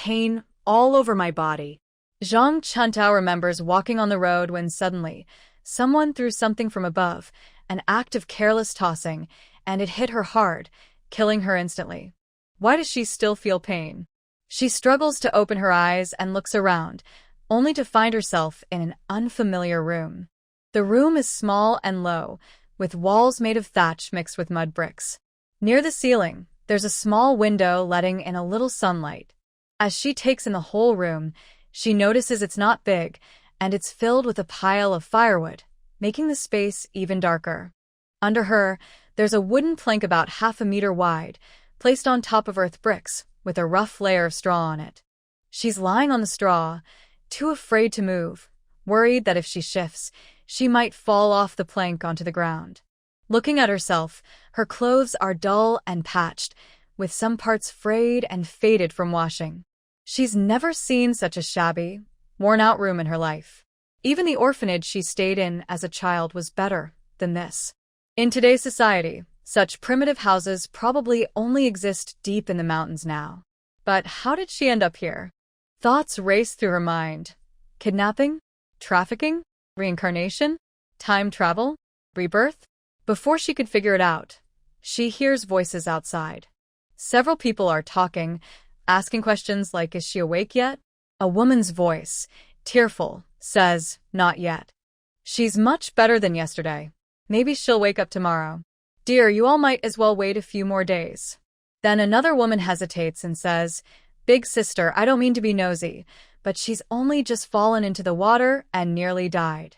pain all over my body. Zhang Chuntao remembers walking on the road when suddenly, someone threw something from above, an act of careless tossing, and it hit her hard, killing her instantly. Why does she still feel pain? She struggles to open her eyes and looks around, only to find herself in an unfamiliar room. The room is small and low, with walls made of thatch mixed with mud bricks. Near the ceiling, there's a small window letting in a little sunlight. As she takes in the whole room, she notices it's not big, and it's filled with a pile of firewood, making the space even darker. Under her, there's a wooden plank about 1/2 meter wide, placed on top of earth bricks, with a rough layer of straw on it. She's lying on the straw, too afraid to move, worried that if she shifts, she might fall off the plank onto the ground. Looking at herself, her clothes are dull and patched, with some parts frayed and faded from washing. She's never seen such a shabby, worn-out room in her life. Even the orphanage she stayed in as a child was better than this. In today's society, such primitive houses probably only exist deep in the mountains now. But how did she end up here? Thoughts race through her mind. Kidnapping? Trafficking? Reincarnation? Time travel? Rebirth? Before she could figure it out, she hears voices outside. Several people are talking, asking questions like, is she awake yet? A woman's voice, tearful, says, not yet. She's much better than yesterday. Maybe she'll wake up tomorrow. Dear, you all might as well wait a few more days. Then another woman hesitates and says, Big sister, I don't mean to be nosy, but she's only just fallen into the water and nearly died.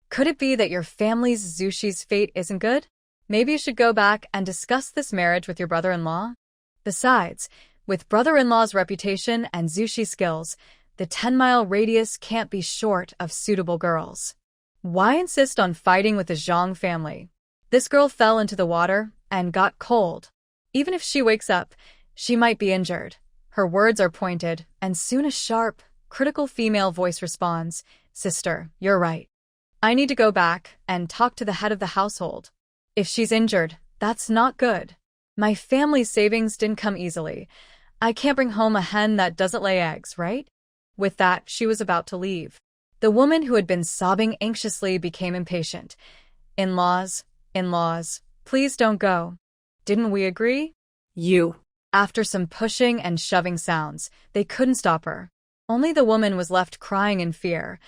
Could it be that your family's Zushi's fate isn't good? Maybe you should go back and discuss this marriage with your brother-in-law? Besides, with brother-in-law's reputation and Zushi skills, the 10-mile radius can't be short of suitable girls. Why insist on fighting with the Zhang family? This girl fell into the water and got cold. Even if she wakes up, she might be injured. Her words are pointed, and soon a sharp, critical female voice responds, Sister, you're right. I need to go back and talk to the head of the household. If she's injured, that's not good. My family's savings didn't come easily. I can't bring home a hen that doesn't lay eggs, right? With that, she was about to leave. The woman who had been sobbing anxiously became impatient. In-laws, please don't go. Didn't we agree? You. After some pushing and shoving sounds, they couldn't stop her. Only the woman was left crying in fear.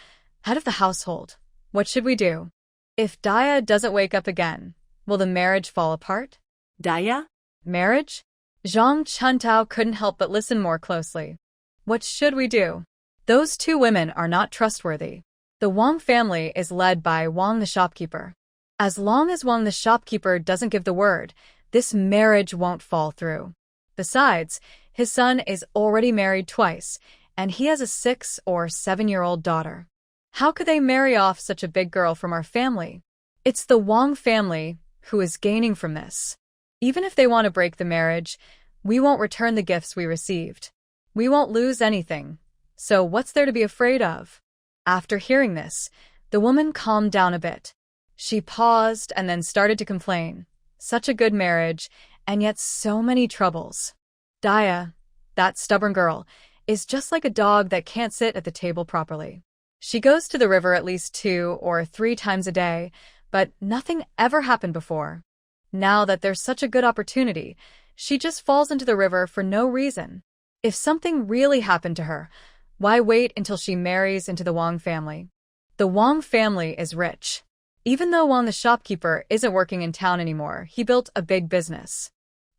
Head of the household, what should we do? If Daya doesn't wake up again, will the marriage fall apart? Daya? Marriage? Zhang Chuntao couldn't help but listen more closely. What should we do? Those two women are not trustworthy. The Wang family is led by Wang the shopkeeper. As long as Wang the shopkeeper doesn't give the word, this marriage won't fall through. Besides, his son is already married twice, and he has a 6 or 7-year-old daughter. How could they marry off such a big girl from our family? It's the Wang family who is gaining from this. Even if they want to break the marriage, we won't return the gifts we received. We won't lose anything. So what's there to be afraid of? After hearing this, the woman calmed down a bit. She paused and then started to complain. Such a good marriage, and yet so many troubles. Daya, that stubborn girl, is just like a dog that can't sit at the table properly. She goes to the river at least 2 or 3 times a day, but nothing ever happened before. Now that there's such a good opportunity, she just falls into the river for no reason. If something really happened to her, why wait until she marries into the Wang family? The Wang family is rich. Even though Wang the shopkeeper isn't working in town anymore, he built a big business.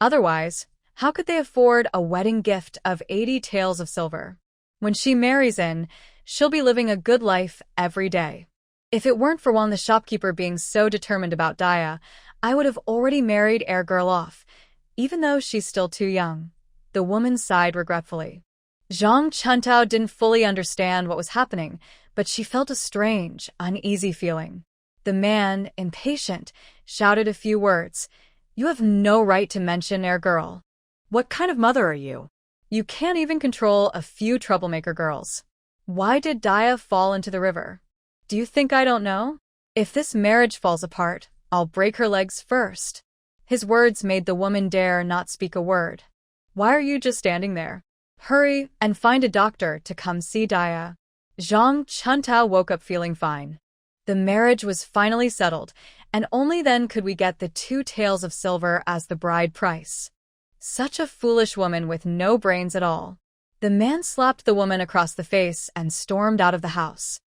Otherwise, how could they afford a wedding gift of 80 taels of silver? When she marries in, she'll be living a good life every day. If it weren't for Wang the shopkeeper being so determined about Daya, I would have already married Girl off, even though she's still too young. The woman sighed regretfully. Zhang Chuntao didn't fully understand what was happening, but she felt a strange, uneasy feeling. The man, impatient, shouted a few words. You have no right to mention Girl. What kind of mother are you? You can't even control a few troublemaker girls. Why did Daya fall into the river? Do you think I don't know? If this marriage falls apart, I'll break her legs first. His words made the woman dare not speak a word. Why are you just standing there? Hurry and find a doctor to come see Dia. Zhang Chuntao woke up feeling fine. The marriage was finally settled, and only then could we get the 2 taels of silver as the bride price. Such a foolish woman with no brains at all. The man slapped the woman across the face and stormed out of the house.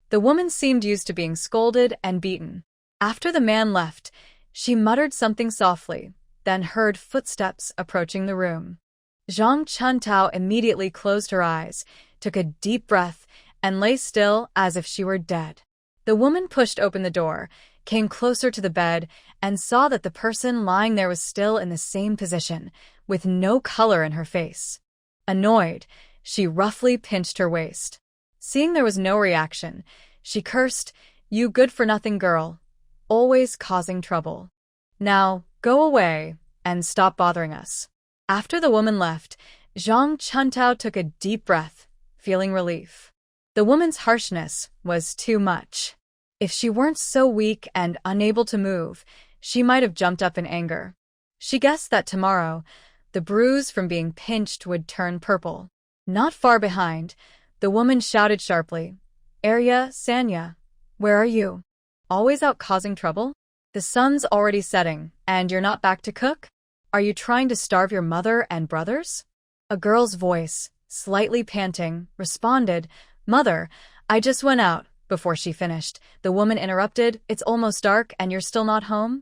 The woman seemed used to being scolded and beaten. After the man left, she muttered something softly, then heard footsteps approaching the room. Zhang Chuntao immediately closed her eyes, took a deep breath, and lay still as if she were dead. The woman pushed open the door, came closer to the bed, and saw that the person lying there was still in the same position, with no color in her face. Annoyed, she roughly pinched her waist. Seeing there was no reaction, she cursed, "You good-for-nothing girl, always causing trouble. Now, go away and stop bothering us." After the woman left, Zhang Chuntao took a deep breath, feeling relief. The woman's harshness was too much. If she weren't so weak and unable to move, she might have jumped up in anger. She guessed that tomorrow, the bruise from being pinched would turn purple. Not far behind, the woman shouted sharply, "Arya, Sanya, where are you? Always out causing trouble? The sun's already setting, and you're not back to cook? Are you trying to starve your mother and brothers?" A girl's voice, slightly panting, responded, "Mother, I just went out." Before she finished, the woman interrupted, "It's almost dark and you're still not home?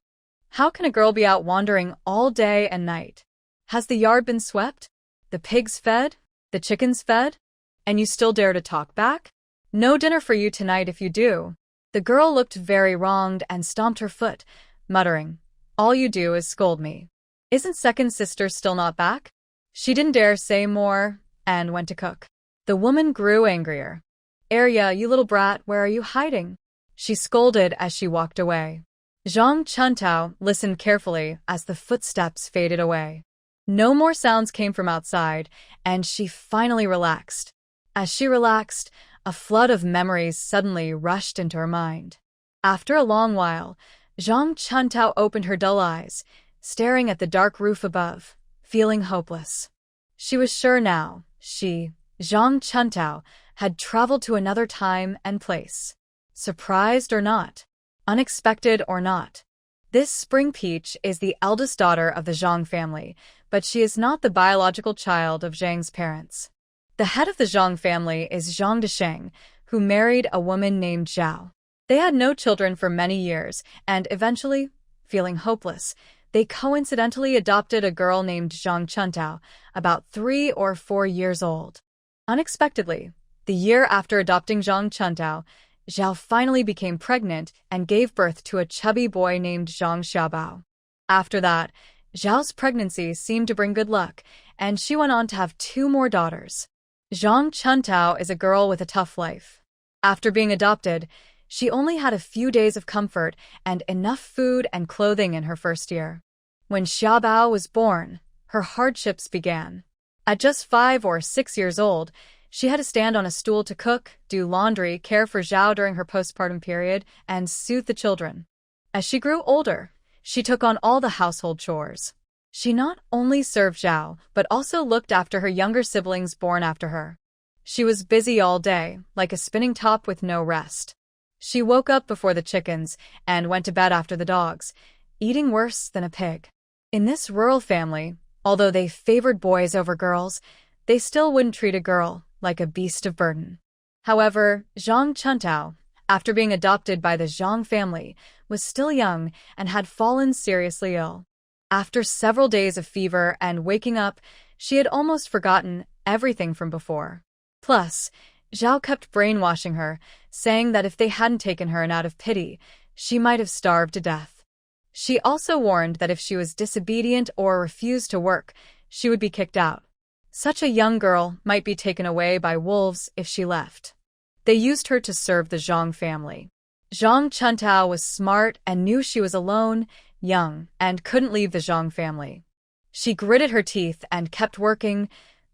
How can a girl be out wandering all day and night? Has the yard been swept? The pigs fed? The chickens fed? And you still dare to talk back? No dinner for you tonight if you do." The girl looked very wronged and stomped her foot, muttering, "All you do is scold me. Isn't second sister still not back?" She didn't dare say more and went to cook. The woman grew angrier. "Arya, you little brat, where are you hiding?" she scolded as she walked away. Zhang Chuntao listened carefully as the footsteps faded away. No more sounds came from outside, and she finally relaxed. As she relaxed, a flood of memories suddenly rushed into her mind. After a long while, Zhang Chuntao opened her dull eyes, staring at the dark roof above, feeling hopeless. She was sure now, Zhang Chuntao, had traveled to another time and place. Surprised or not, unexpected or not. This Spring Peach is the eldest daughter of the Zhang family, but she is not the biological child of Zhang's parents. The head of the Zhang family is Zhang Desheng, who married a woman named Zhao. They had no children for many years, and eventually, feeling hopeless, they coincidentally adopted a girl named Zhang Chuntao, about 3 or 4 years old. Unexpectedly, the year after adopting Zhang Chuntao, Zhao finally became pregnant and gave birth to a chubby boy named Zhang Xiaobao. After that, Zhao's pregnancy seemed to bring good luck, and she went on to have 2 more daughters. Zhang Chuntao is a girl with a tough life. After being adopted, she only had a few days of comfort and enough food and clothing in her first year. When Xiaobao was born, her hardships began. At just 5 or 6 years old, she had to stand on a stool to cook, do laundry, care for Zhao during her postpartum period, and soothe the children. As she grew older, she took on all the household chores. She not only served Zhao, but also looked after her younger siblings born after her. She was busy all day, like a spinning top with no rest. She woke up before the chickens and went to bed after the dogs, eating worse than a pig. In this rural family, although they favored boys over girls, they still wouldn't treat a girl like a beast of burden. However, Zhang Chuntao, after being adopted by the Zhang family, was still young and had fallen seriously ill. After several days of fever and waking up, she had almost forgotten everything from before. Plus, Zhao kept brainwashing her, saying that if they hadn't taken her in out of pity, she might have starved to death. She also warned that if she was disobedient or refused to work, she would be kicked out. Such a young girl might be taken away by wolves if she left. They used her to serve the Zhang family. Zhang Chuntao was smart and knew she was alone, young, and couldn't leave the Zhang family. She gritted her teeth and kept working,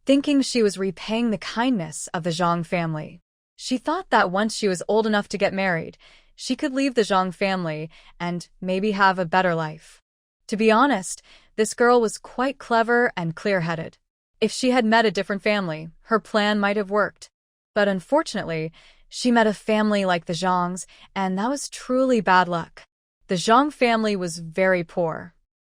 thinking she was repaying the kindness of the Zhang family. She thought that once she was old enough to get married, she could leave the Zhang family and maybe have a better life. To be honest, this girl was quite clever and clear-headed. If she had met a different family, her plan might have worked. But unfortunately, she met a family like the Zhangs, and that was truly bad luck. The Zhang family was very poor.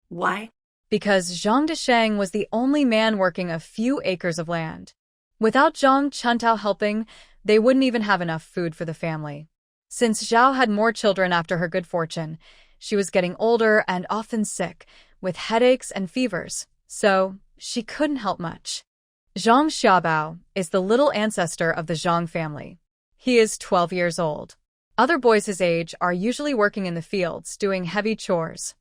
Why? Because Zhang Desheng was the only man working a few acres of land. Without Zhang Chuntao helping, they wouldn't even have enough food for the family. Since Zhao had more children after her good fortune, she was getting older and often sick, with headaches and fevers, so she couldn't help much. Zhang Xiaobao is the little ancestor of the Zhang family. He is 12 years old. Other boys his age are usually working in the fields, doing heavy chores.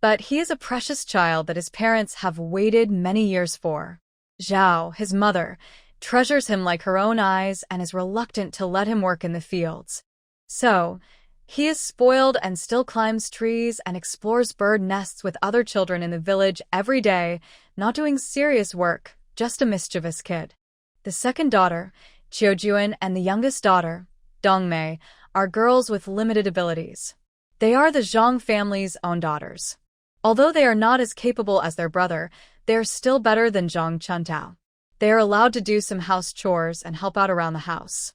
But he is a precious child that his parents have waited many years for. Zhao, his mother, treasures him like her own eyes and is reluctant to let him work in the fields. So, he is spoiled and still climbs trees and explores bird nests with other children in the village every day, not doing serious work, just a mischievous kid. The second daughter, Qiujuan, and the youngest daughter, Dongmei, are girls with limited abilities. They are the Zhang family's own daughters. Although they are not as capable as their brother, they are still better than Zhang Chuntao. They are allowed to do some house chores and help out around the house.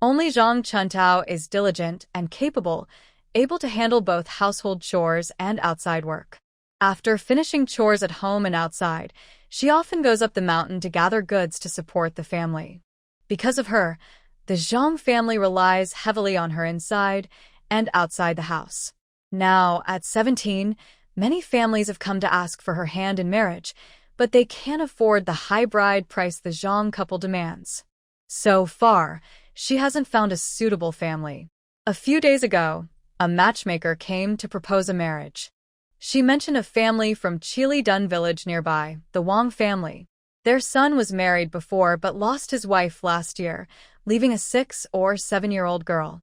Only Zhang Chuntao is diligent and capable, able to handle both household chores and outside work. After finishing chores at home and outside, she often goes up the mountain to gather goods to support the family. Because of her, the Zhang family relies heavily on her inside and outside the house. Now, at 17, many families have come to ask for her hand in marriage, but they can't afford the high bride price the Zhang couple demands. So far, she hasn't found a suitable family. A few days ago, a matchmaker came to propose a marriage. She mentioned a family from Chilidun village nearby, the Wang family. Their son was married before but lost his wife last year, leaving a 6 or 7-year-old girl.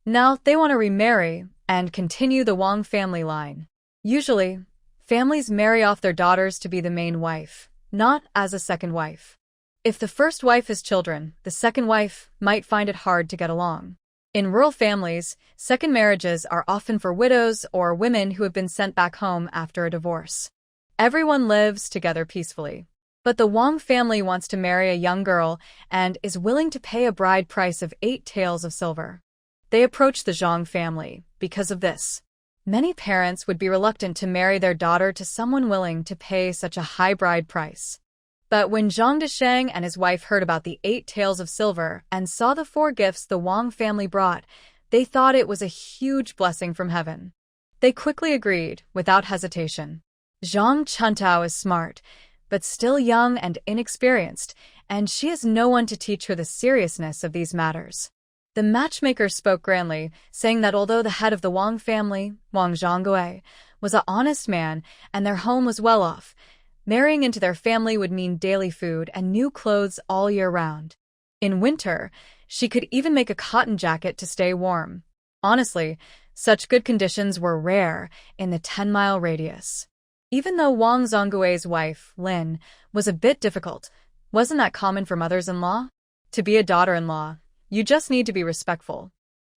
Now they want to remarry and continue the Wang family line. Usually, families marry off their daughters to be the main wife, not as a second wife. If the first wife has children, the second wife might find it hard to get along. In rural families, second marriages are often for widows or women who have been sent back home after a divorce. Everyone lives together peacefully. But the Wang family wants to marry a young girl and is willing to pay a bride price of 8 taels of silver. They approach the Zhang family because of this. Many parents would be reluctant to marry their daughter to someone willing to pay such a high bride price. But when Zhang Desheng and his wife heard about the 8 taels of silver and saw the 4 gifts the Wang family brought, they thought it was a huge blessing from heaven. They quickly agreed, without hesitation. Zhang Chuntao is smart, but still young and inexperienced, and she has no one to teach her the seriousness of these matters. The matchmaker spoke grandly, saying that although the head of the Wang family, Wang Zhonggui, was an honest man and their home was well off, marrying into their family would mean daily food and new clothes all year round. In winter, she could even make a cotton jacket to stay warm. Honestly, such good conditions were rare in the 10-mile radius. Even though Wang Zhonggui's wife, Lin, was a bit difficult, wasn't that common for mothers-in-law? To be a daughter-in-law, you just need to be respectful.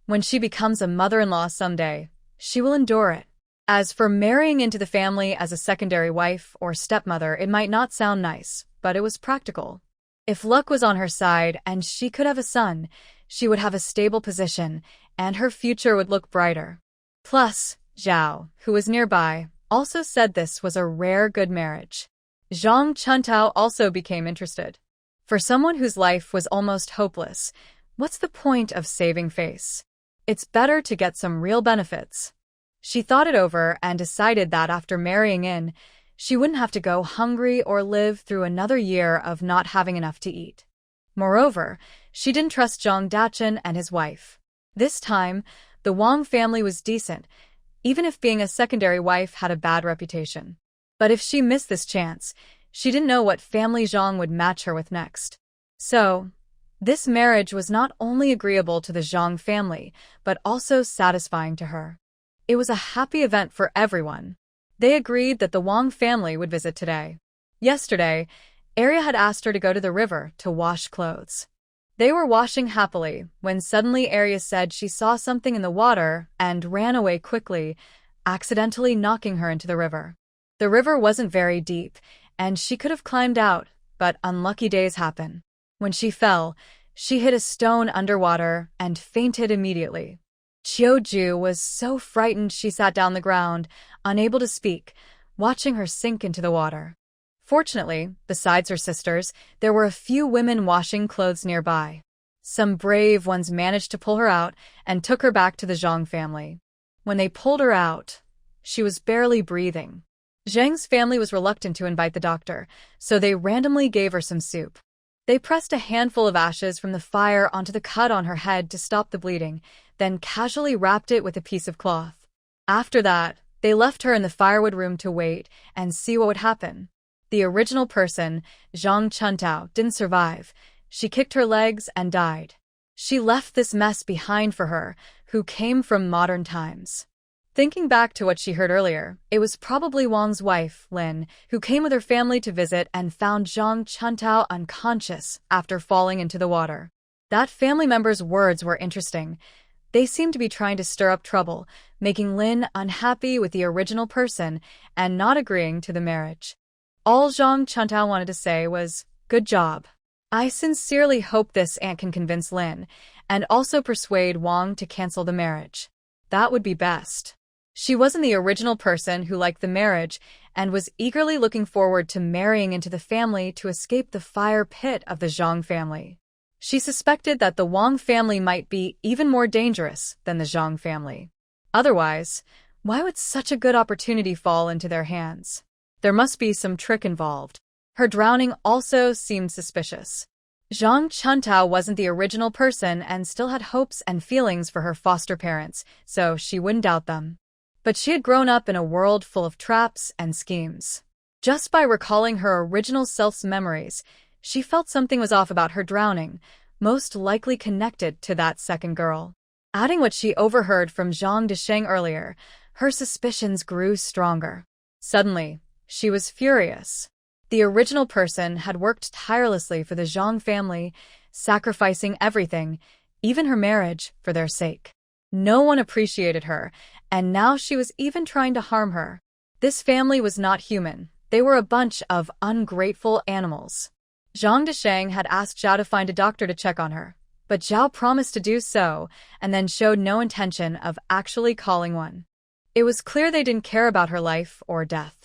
When she becomes a mother-in-law someday, she will endure it. As for marrying into the family as a secondary wife or stepmother, it might not sound nice, but it was practical. If luck was on her side and she could have a son, she would have a stable position, and her future would look brighter. Plus, Zhao, who was nearby, also said this was a rare good marriage. Zhang Chuntao also became interested. For someone whose life was almost hopeless, what's the point of saving face? It's better to get some real benefits. She thought it over and decided that after marrying in, she wouldn't have to go hungry or live through another year of not having enough to eat. Moreover, she didn't trust Zhang Dachan and his wife. This time, the Wang family was decent, even if being a secondary wife had a bad reputation. But if she missed this chance, she didn't know what family Zhang would match her with next. So, this marriage was not only agreeable to the Zhang family, but also satisfying to her. It was a happy event for everyone. They agreed that the Wang family would visit today. Yesterday, Arya had asked her to go to the river to wash clothes. They were washing happily when suddenly Arya said she saw something in the water and ran away quickly, accidentally knocking her into the river. The river wasn't very deep, and she could have climbed out, but unlucky days happen. When she fell, she hit a stone underwater and fainted immediately. Chiu was so frightened she sat down the ground, unable to speak, watching her sink into the water. Fortunately, besides her sisters, there were a few women washing clothes nearby. Some brave ones managed to pull her out and took her back to the Zhang family. When they pulled her out, she was barely breathing. Zhang's family was reluctant to invite the doctor, so they randomly gave her some soup. They pressed a handful of ashes from the fire onto the cut on her head to stop the bleeding, then casually wrapped it with a piece of cloth. After that, they left her in the firewood room to wait and see what would happen. The original person, Zhang Chuntao, didn't survive. She kicked her legs and died. She left this mess behind for her, who came from modern times. Thinking back to what she heard earlier, it was probably Wang's wife, Lin, who came with her family to visit and found Zhang Chuntao unconscious after falling into the water. That family member's words were interesting. They seemed to be trying to stir up trouble, making Lin unhappy with the original person and not agreeing to the marriage. All Zhang Chuntao wanted to say was, "Good job. I sincerely hope this aunt can convince Lin, and also persuade Wang to cancel the marriage. That would be best." She wasn't the original person who liked the marriage and was eagerly looking forward to marrying into the family to escape the fire pit of the Zhang family. She suspected that the Wang family might be even more dangerous than the Zhang family. Otherwise, why would such a good opportunity fall into their hands? There must be some trick involved. Her drowning also seemed suspicious. Zhang Chuntao wasn't the original person and still had hopes and feelings for her foster parents, so she wouldn't doubt them. But she had grown up in a world full of traps and schemes. Just by recalling her original self's memories, she felt something was off about her drowning, most likely connected to that second girl. Adding what she overheard from Zhang Desheng earlier, her suspicions grew stronger. Suddenly, she was furious. The original person had worked tirelessly for the Zhang family, sacrificing everything, even her marriage, for their sake. No one appreciated her, and now she was even trying to harm her. This family was not human. They were a bunch of ungrateful animals. Zhang Desheng had asked Zhao to find a doctor to check on her, but Zhao promised to do so and then showed no intention of actually calling one. It was clear they didn't care about her life or death.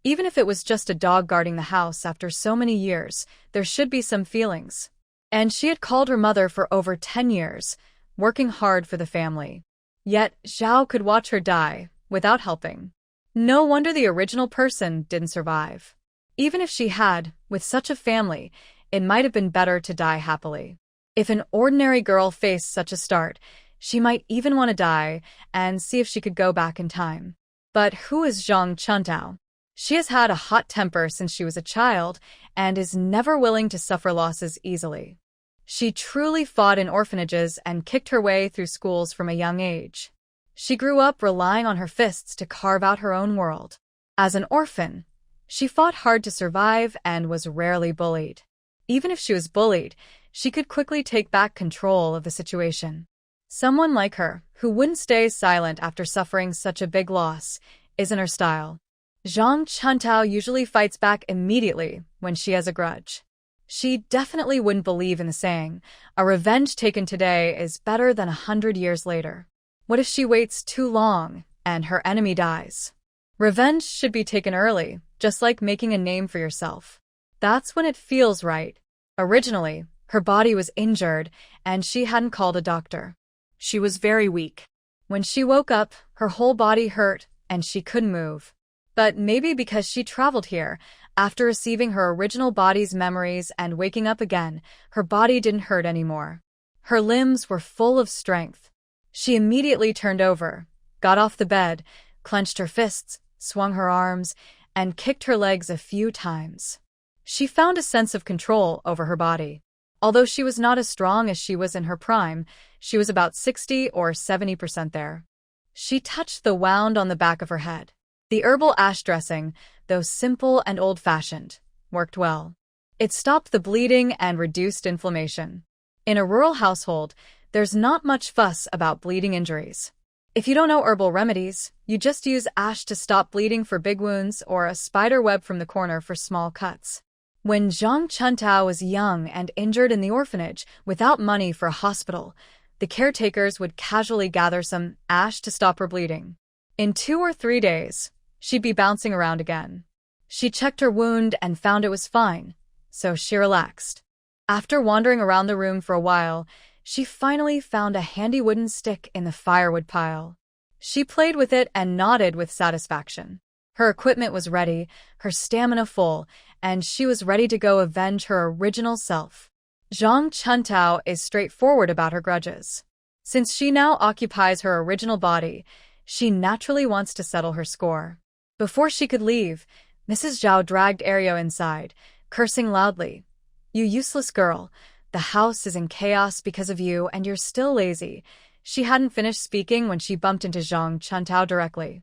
Even if it was just a dog guarding the house after so many years, there should be some feelings. And she had called her mother for over 10 years, working hard for the family. Yet Zhao could watch her die without helping. No wonder the original person didn't survive. Even if she had, with such a family, it might have been better to die happily. If an ordinary girl faced such a start, she might even want to die and see if she could go back in time. But who is Zhang Chuntao? She has had a hot temper since she was a child and is never willing to suffer losses easily. She truly fought in orphanages and kicked her way through schools from a young age. She grew up relying on her fists to carve out her own world. As an orphan, she fought hard to survive and was rarely bullied. Even if she was bullied, she could quickly take back control of the situation. Someone like her, who wouldn't stay silent after suffering such a big loss, isn't her style. Zhang Chuntao usually fights back immediately when she has a grudge. She definitely wouldn't believe in the saying, "A revenge taken today is better than 100 years later." What if she waits too long and her enemy dies? Revenge should be taken early, just like making a name for yourself. That's when it feels right. Originally, her body was injured and she hadn't called a doctor. She was very weak. When she woke up, her whole body hurt and she couldn't move. But maybe because she traveled here, after receiving her original body's memories and waking up again, her body didn't hurt anymore. Her limbs were full of strength. She immediately turned over, got off the bed, clenched her fists, swung her arms, and kicked her legs a few times. She found a sense of control over her body. Although she was not as strong as she was in her prime, she was about 60 or 70% there. She touched the wound on the back of her head. The herbal ash dressing, though simple and old-fashioned, worked well. It stopped the bleeding and reduced inflammation. In a rural household, there's not much fuss about bleeding injuries. If you don't know herbal remedies, you just use ash to stop bleeding for big wounds or a spider web from the corner for small cuts. When Zhang Chuntao was young and injured in the orphanage, without money for a hospital, the caretakers would casually gather some ash to stop her bleeding. In 2 or 3 days, she'd be bouncing around again. She checked her wound and found it was fine, so she relaxed. After wandering around the room for a while, she finally found a handy wooden stick in the firewood pile. She played with it and nodded with satisfaction. Her equipment was ready, her stamina full, and she was ready to go avenge her original self. Zhang Chuntao is straightforward about her grudges. Since she now occupies her original body, she naturally wants to settle her score. Before she could leave, Mrs. Zhao dragged Ario inside, cursing loudly. "You useless girl. The house is in chaos because of you, and you're still lazy." She hadn't finished speaking when she bumped into Zhang Chuntao directly.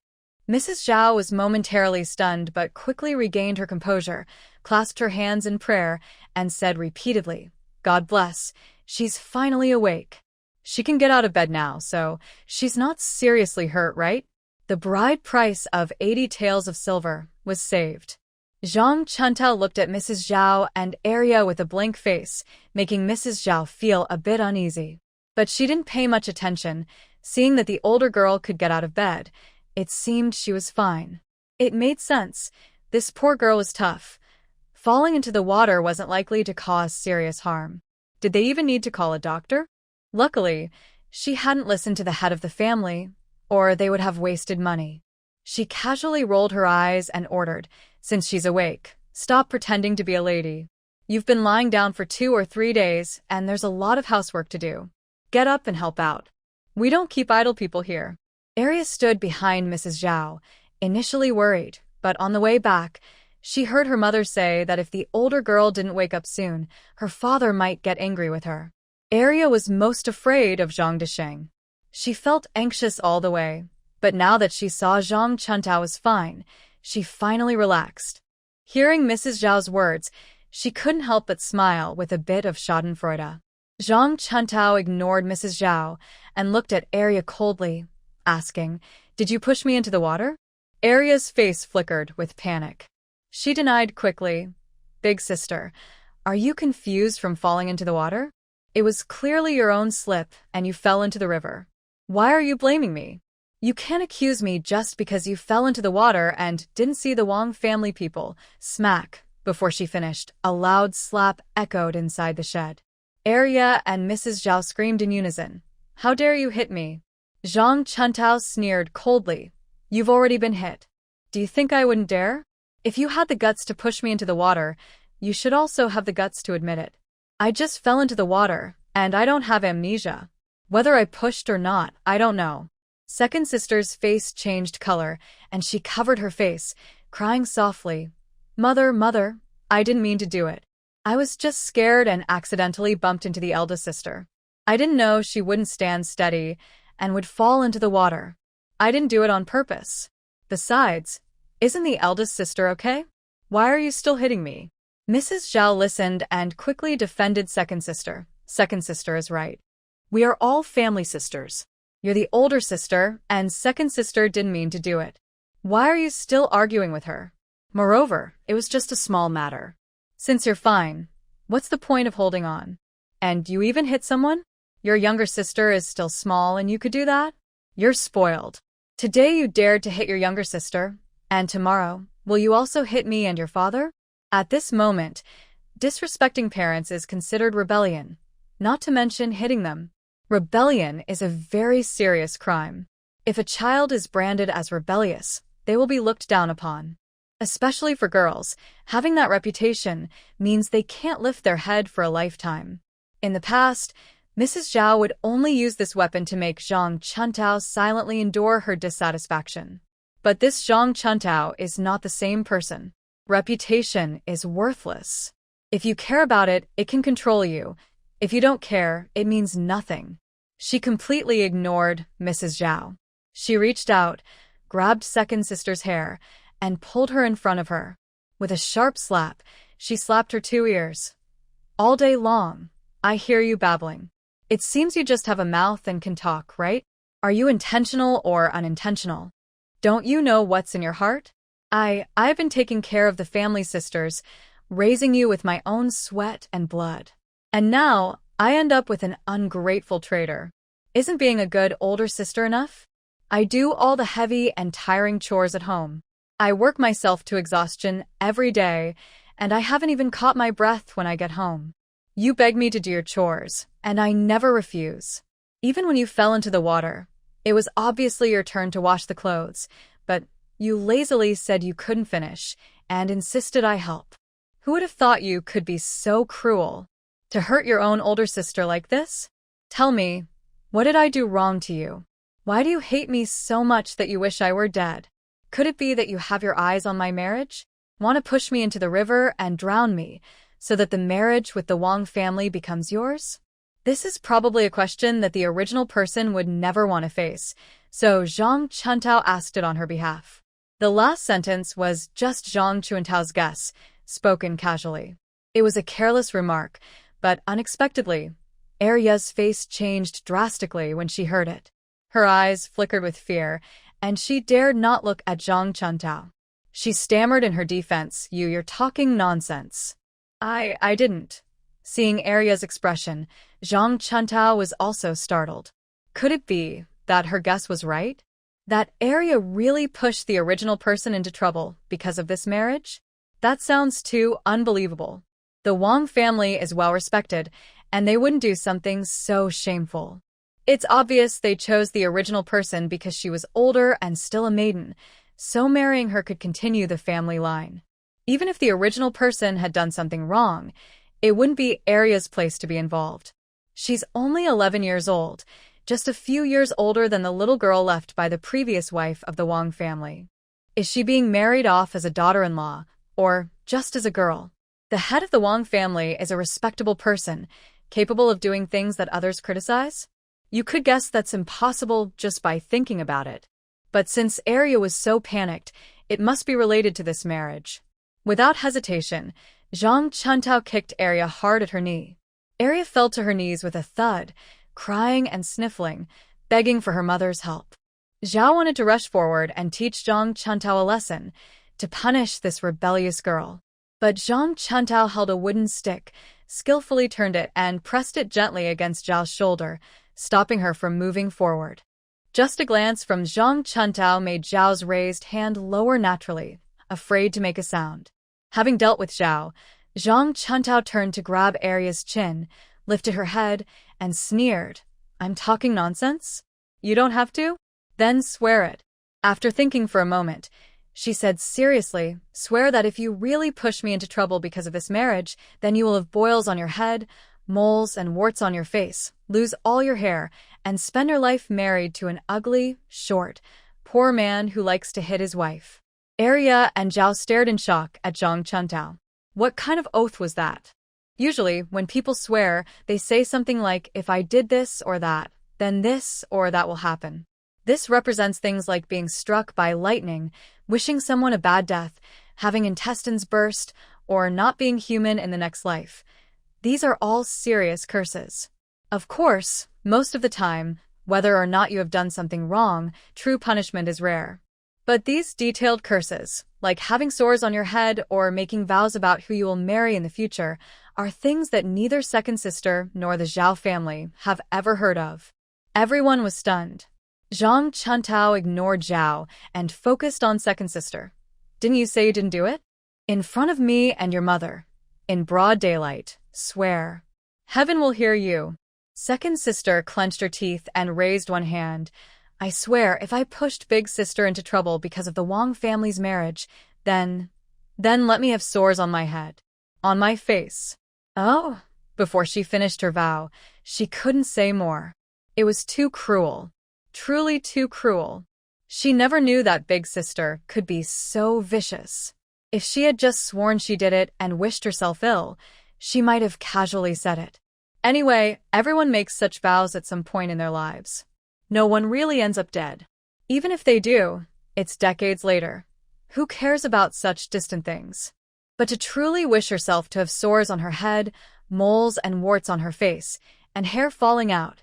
Mrs. Zhao was momentarily stunned but quickly regained her composure, clasped her hands in prayer, and said repeatedly, "God bless, she's finally awake. She can get out of bed now, so she's not seriously hurt, right?" The bride price of 80 taels of silver was saved. Zhang Chuntao looked at Mrs. Zhao and Ario with a blank face, making Mrs. Zhao feel a bit uneasy. But she didn't pay much attention, seeing that the older girl could get out of bed. It seemed she was fine. It made sense. This poor girl was tough. Falling into the water wasn't likely to cause serious harm. Did they even need to call a doctor? Luckily, she hadn't listened to the head of the family, or they would have wasted money. She casually rolled her eyes and ordered, "Since she's awake, stop pretending to be a lady. You've been lying down for 2 or 3 days, and there's a lot of housework to do. Get up and help out. We don't keep idle people here." Aria stood behind Mrs. Zhao, initially worried, but on the way back, she heard her mother say that if the older girl didn't wake up soon, her father might get angry with her. Aria was most afraid of Zhang Desheng. She felt anxious all the way, but now that she saw Zhang Chuntao was fine, she finally relaxed. Hearing Mrs. Zhao's words, she couldn't help but smile with a bit of schadenfreude. Zhang Chuntao ignored Mrs. Zhao and looked at Aria coldly, asking, "Did you push me into the water?" Aria's face flickered with panic. She denied quickly, "Big sister, are you confused from falling into the water? It was clearly your own slip and you fell into the river. Why are you blaming me? You can't accuse me just because you fell into the water and didn't see the Wang family people." Smack! Before she finished, a loud slap echoed inside the shed. Aria and Mrs. Zhao screamed in unison. "How dare you hit me?" Zhang Chuntao sneered coldly. "You've already been hit. Do you think I wouldn't dare? If you had the guts to push me into the water, you should also have the guts to admit it. I just fell into the water, and I don't have amnesia. Whether I pushed or not, I don't know." Second sister's face changed color, and she covered her face, crying softly, Mother, I didn't mean to do it. I was just scared and accidentally bumped into the eldest sister. I didn't know she wouldn't stand steady and would fall into the water. I didn't do it on purpose. Besides, isn't the eldest sister okay? Why are you still hitting me?" Mrs. Zhao listened and quickly defended second sister. "Second sister is right. We are all family sisters. You're the older sister, and second sister didn't mean to do it. Why are you still arguing with her? Moreover, it was just a small matter. Since you're fine, what's the point of holding on? And you even hit someone? Your younger sister is still small and you could do that? You're spoiled. Today you dared to hit your younger sister, and tomorrow, will you also hit me and your father?" At this moment, disrespecting parents is considered rebellion, not to mention hitting them. Rebellion is a very serious crime. If a child is branded as rebellious, they will be looked down upon. Especially for girls, having that reputation means they can't lift their head for a lifetime. In the past, Mrs. Zhao would only use this weapon to make Zhang Chuntao silently endure her dissatisfaction. But this Zhang Chuntao is not the same person. Reputation is worthless. If you care about it, it can control you. If you don't care, it means nothing. She completely ignored Mrs. Zhao. She reached out, grabbed second sister's hair, and pulled her in front of her. With a sharp slap, she slapped her 2 ears. "All day long, I hear you babbling. It seems you just have a mouth and can talk, right? Are you intentional or unintentional? Don't you know what's in your heart? I've been taking care of the family sisters. raising you with my own sweat and blood. And now, I end up with an ungrateful traitor. Isn't being a good older sister enough? I do all the heavy and tiring chores at home. I work myself to exhaustion every day, and I haven't even caught my breath when I get home. You beg me to do your chores, and I never refuse. Even when you fell into the water, it was obviously your turn to wash the clothes, but you lazily said you couldn't finish and insisted I help. Who would have thought you could be so cruel? To hurt your own older sister like this? Tell me, what did I do wrong to you? Why do you hate me so much that you wish I were dead? Could it be that you have your eyes on my marriage? Want to push me into the river and drown me, so that the marriage with the Wang family becomes yours? This is probably a question that the original person would never want to face, so Zhang Chuntao asked it on her behalf. The last sentence was just Zhang Chuntao's guess, spoken casually. It was a careless remark, but unexpectedly, Arya's face changed drastically when she heard it. Her eyes flickered with fear, and she dared not look at Zhang Chuntao. She stammered in her defense, You're talking nonsense. I didn't. Seeing Arya's expression, Zhang Chuntao was also startled. Could it be that her guess was right? That Arya really pushed the original person into trouble because of this marriage? That sounds too unbelievable. The Wang family is well respected, and they wouldn't do something so shameful. It's obvious they chose the original person because she was older and still a maiden, so marrying her could continue the family line. Even if the original person had done something wrong, it wouldn't be Arya's place to be involved. She's only 11 years old, just a few years older than the little girl left by the previous wife of the Wang family. Is she being married off as a daughter-in-law, or just as a girl? The head of the Wang family is a respectable person, capable of doing things that others criticize? You could guess that's impossible just by thinking about it. But since Arya was so panicked, it must be related to this marriage. Without hesitation, Zhang Chuntao kicked Arya hard at her knee. Arya fell to her knees with a thud, crying and sniffling, begging for her mother's help. Zhao wanted to rush forward and teach Zhang Chuntao a lesson, to punish this rebellious girl. But Zhang Chuntao held a wooden stick, skillfully turned it and pressed it gently against Zhao's shoulder, stopping her from moving forward. Just a glance from Zhang Chuntao made Zhao's raised hand lower naturally, afraid to make a sound. Having dealt with Zhao, Zhang Chuntao turned to grab Arya's chin, lifted her head, and sneered, I'm talking nonsense? You don't have to? Then swear it. After thinking for a moment, she said seriously, swear that if you really push me into trouble because of this marriage, then you will have boils on your head, moles and warts on your face, lose all your hair, and spend your life married to an ugly, short, poor man who likes to hit his wife. Arya and Zhao stared in shock at Zhang Chuntao. What kind of oath was that? Usually, when people swear, they say something like, if I did this or that, then this or that will happen. This represents things like being struck by lightning, wishing someone a bad death, having intestines burst, or not being human in the next life. These are all serious curses. Of course, most of the time, whether or not you have done something wrong, true punishment is rare. But these detailed curses, like having sores on your head or making vows about who you will marry in the future, are things that neither second sister nor the Zhao family have ever heard of. Everyone was stunned. Zhang Chuntao ignored Zhao and focused on second sister. Didn't you say you didn't do it? In front of me and your mother. In broad daylight. Swear. Heaven will hear you. Second sister clenched her teeth and raised one hand. I swear, if I pushed big sister into trouble because of the Wang family's marriage, then let me have sores on my head. On my face. Oh. Before she finished her vow, she couldn't say more. It was too cruel. Truly too cruel. She never knew that big sister could be so vicious. If she had just sworn she did it and wished herself ill, she might have casually said it. Anyway, everyone makes such vows at some point in their lives. No one really ends up dead. Even if they do, it's decades later. Who cares about such distant things? But to truly wish herself to have sores on her head, moles and warts on her face, and hair falling out,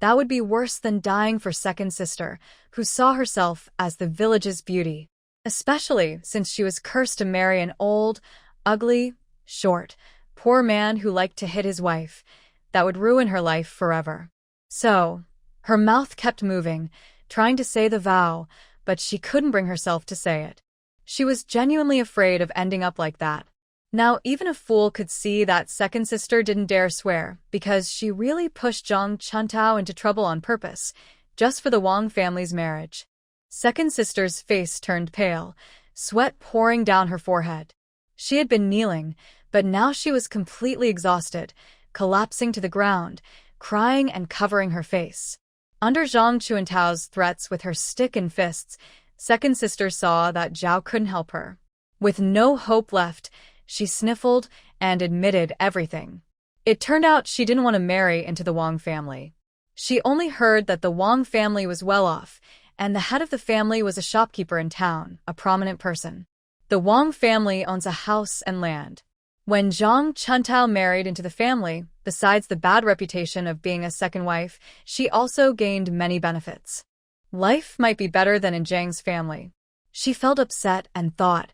that would be worse than dying for second sister, who saw herself as the village's beauty. Especially since she was cursed to marry an old, ugly, Short, poor man who liked to hit his wife. That would ruin her life forever. So, her mouth kept moving, trying to say the vow, but she couldn't bring herself to say it. She was genuinely afraid of ending up like that. Now, even a fool could see that second sister didn't dare swear, because she really pushed Zhang Chuntao into trouble on purpose, just for the Wang family's marriage. Second sister's face turned pale, sweat pouring down her forehead. She had been kneeling, but now she was completely exhausted, collapsing to the ground, crying and covering her face. Under Zhang Chuantao's threats with her stick and fists, second sister saw that Zhao couldn't help her. With no hope left, she sniffled and admitted everything. It turned out she didn't want to marry into the Wang family. She only heard that the Wang family was well off, and the head of the family was a shopkeeper in town, a prominent person. The Wang family owns a house and land. When Zhang Chuntao married into the family, besides the bad reputation of being a second wife, she also gained many benefits. Life might be better than in Zhang's family. She felt upset and thought,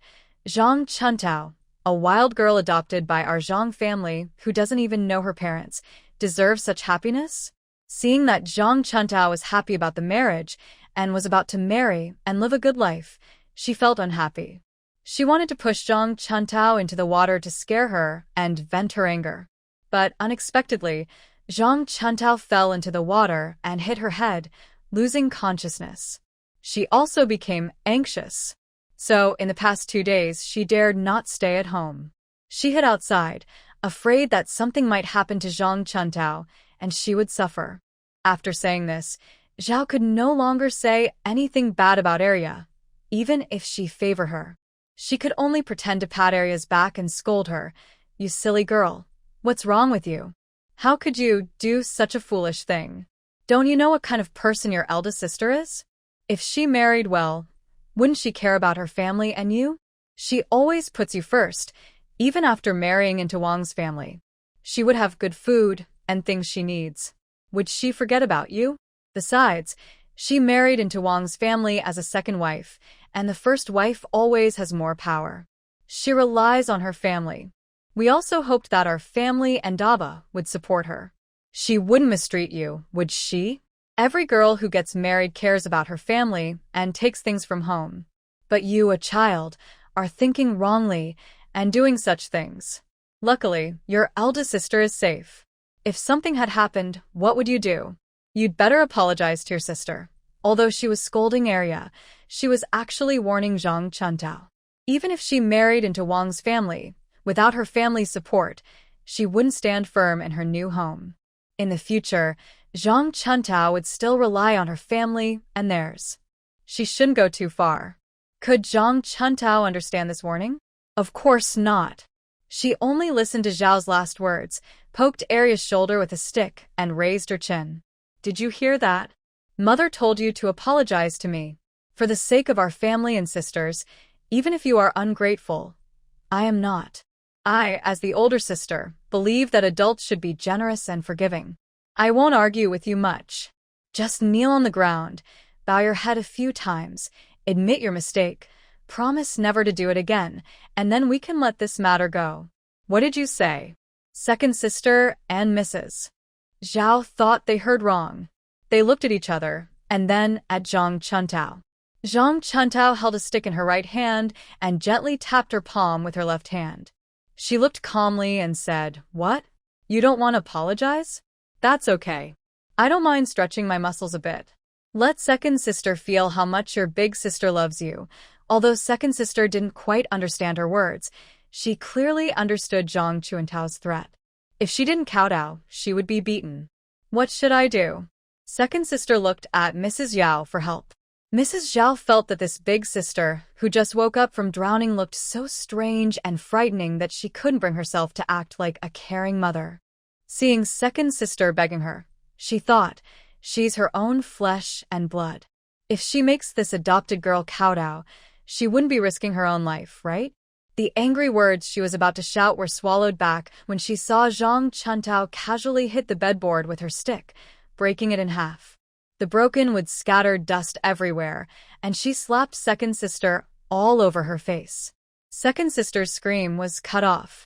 Zhang Chuntao, a wild girl adopted by our Zhang family who doesn't even know her parents, deserves such happiness? Seeing that Zhang Chuntao was happy about the marriage and was about to marry and live a good life, she felt unhappy. She wanted to push Zhang Chuntao into the water to scare her and vent her anger. But unexpectedly, Zhang Chuntao fell into the water and hit her head, losing consciousness. She also became anxious. So, in the past 2 days, she dared not stay at home. She hid outside, afraid that something might happen to Zhang Chuntao, and she would suffer. After saying this, Zhao could no longer say anything bad about Arya, even if she favored her. She could only pretend to pat Arya's back and scold her. You silly girl. What's wrong with you? How could you do such a foolish thing? Don't you know what kind of person your eldest sister is? If she married well, wouldn't she care about her family and you? She always puts you first, even after marrying into Wang's family. She would have good food and things she needs. Would she forget about you? Besides, she married into Wang's family as a second wife, and the first wife always has more power. She relies on her family. We also hoped that our family and Daba would support her. She wouldn't mistreat you, would she? Every girl who gets married cares about her family and takes things from home. But you, a child, are thinking wrongly and doing such things. Luckily, your eldest sister is safe. If something had happened, what would you do? You'd better apologize to your sister. Although she was scolding Arya, she was actually warning Zhang Chuntao. Even if she married into Wang's family, without her family's support, she wouldn't stand firm in her new home. In the future, Zhang Chuntao would still rely on her family and theirs. She shouldn't go too far. Could Zhang Chuntao understand this warning? Of course not. She only listened to Zhao's last words, poked Arya's shoulder with a stick, and raised her chin. Did you hear that? Mother told you to apologize to me. For the sake of our family and sisters, even if you are ungrateful, I am not. I, as the older sister, believe that adults should be generous and forgiving. I won't argue with you much. Just kneel on the ground, bow your head a few times, admit your mistake, promise never to do it again, and then we can let this matter go. What did you say? Second sister and Mrs. Zhao thought they heard wrong. They looked at each other, and then at Zhang Chuntao. Zhang Chuntao held a stick in her right hand and gently tapped her palm with her left hand. She looked calmly and said, What? You don't want to apologize? That's okay. I don't mind stretching my muscles a bit. Let second sister feel how much your big sister loves you. Although second sister didn't quite understand her words, she clearly understood Zhang Chuantao's threat. If she didn't kowtow, she would be beaten. What should I do? Second sister looked at Mrs. Zhao for help. Mrs. Zhao felt that this big sister, who just woke up from drowning, looked so strange and frightening that she couldn't bring herself to act like a caring mother. Seeing second sister begging her, she thought, she's her own flesh and blood. If she makes this adopted girl kowtow, she wouldn't be risking her own life, right? The angry words she was about to shout were swallowed back when she saw Zhang Chuntao casually hit the bedboard with her stick, breaking it in half. The broken wood scattered dust everywhere, and she slapped second sister all over her face. Second sister's scream was cut off.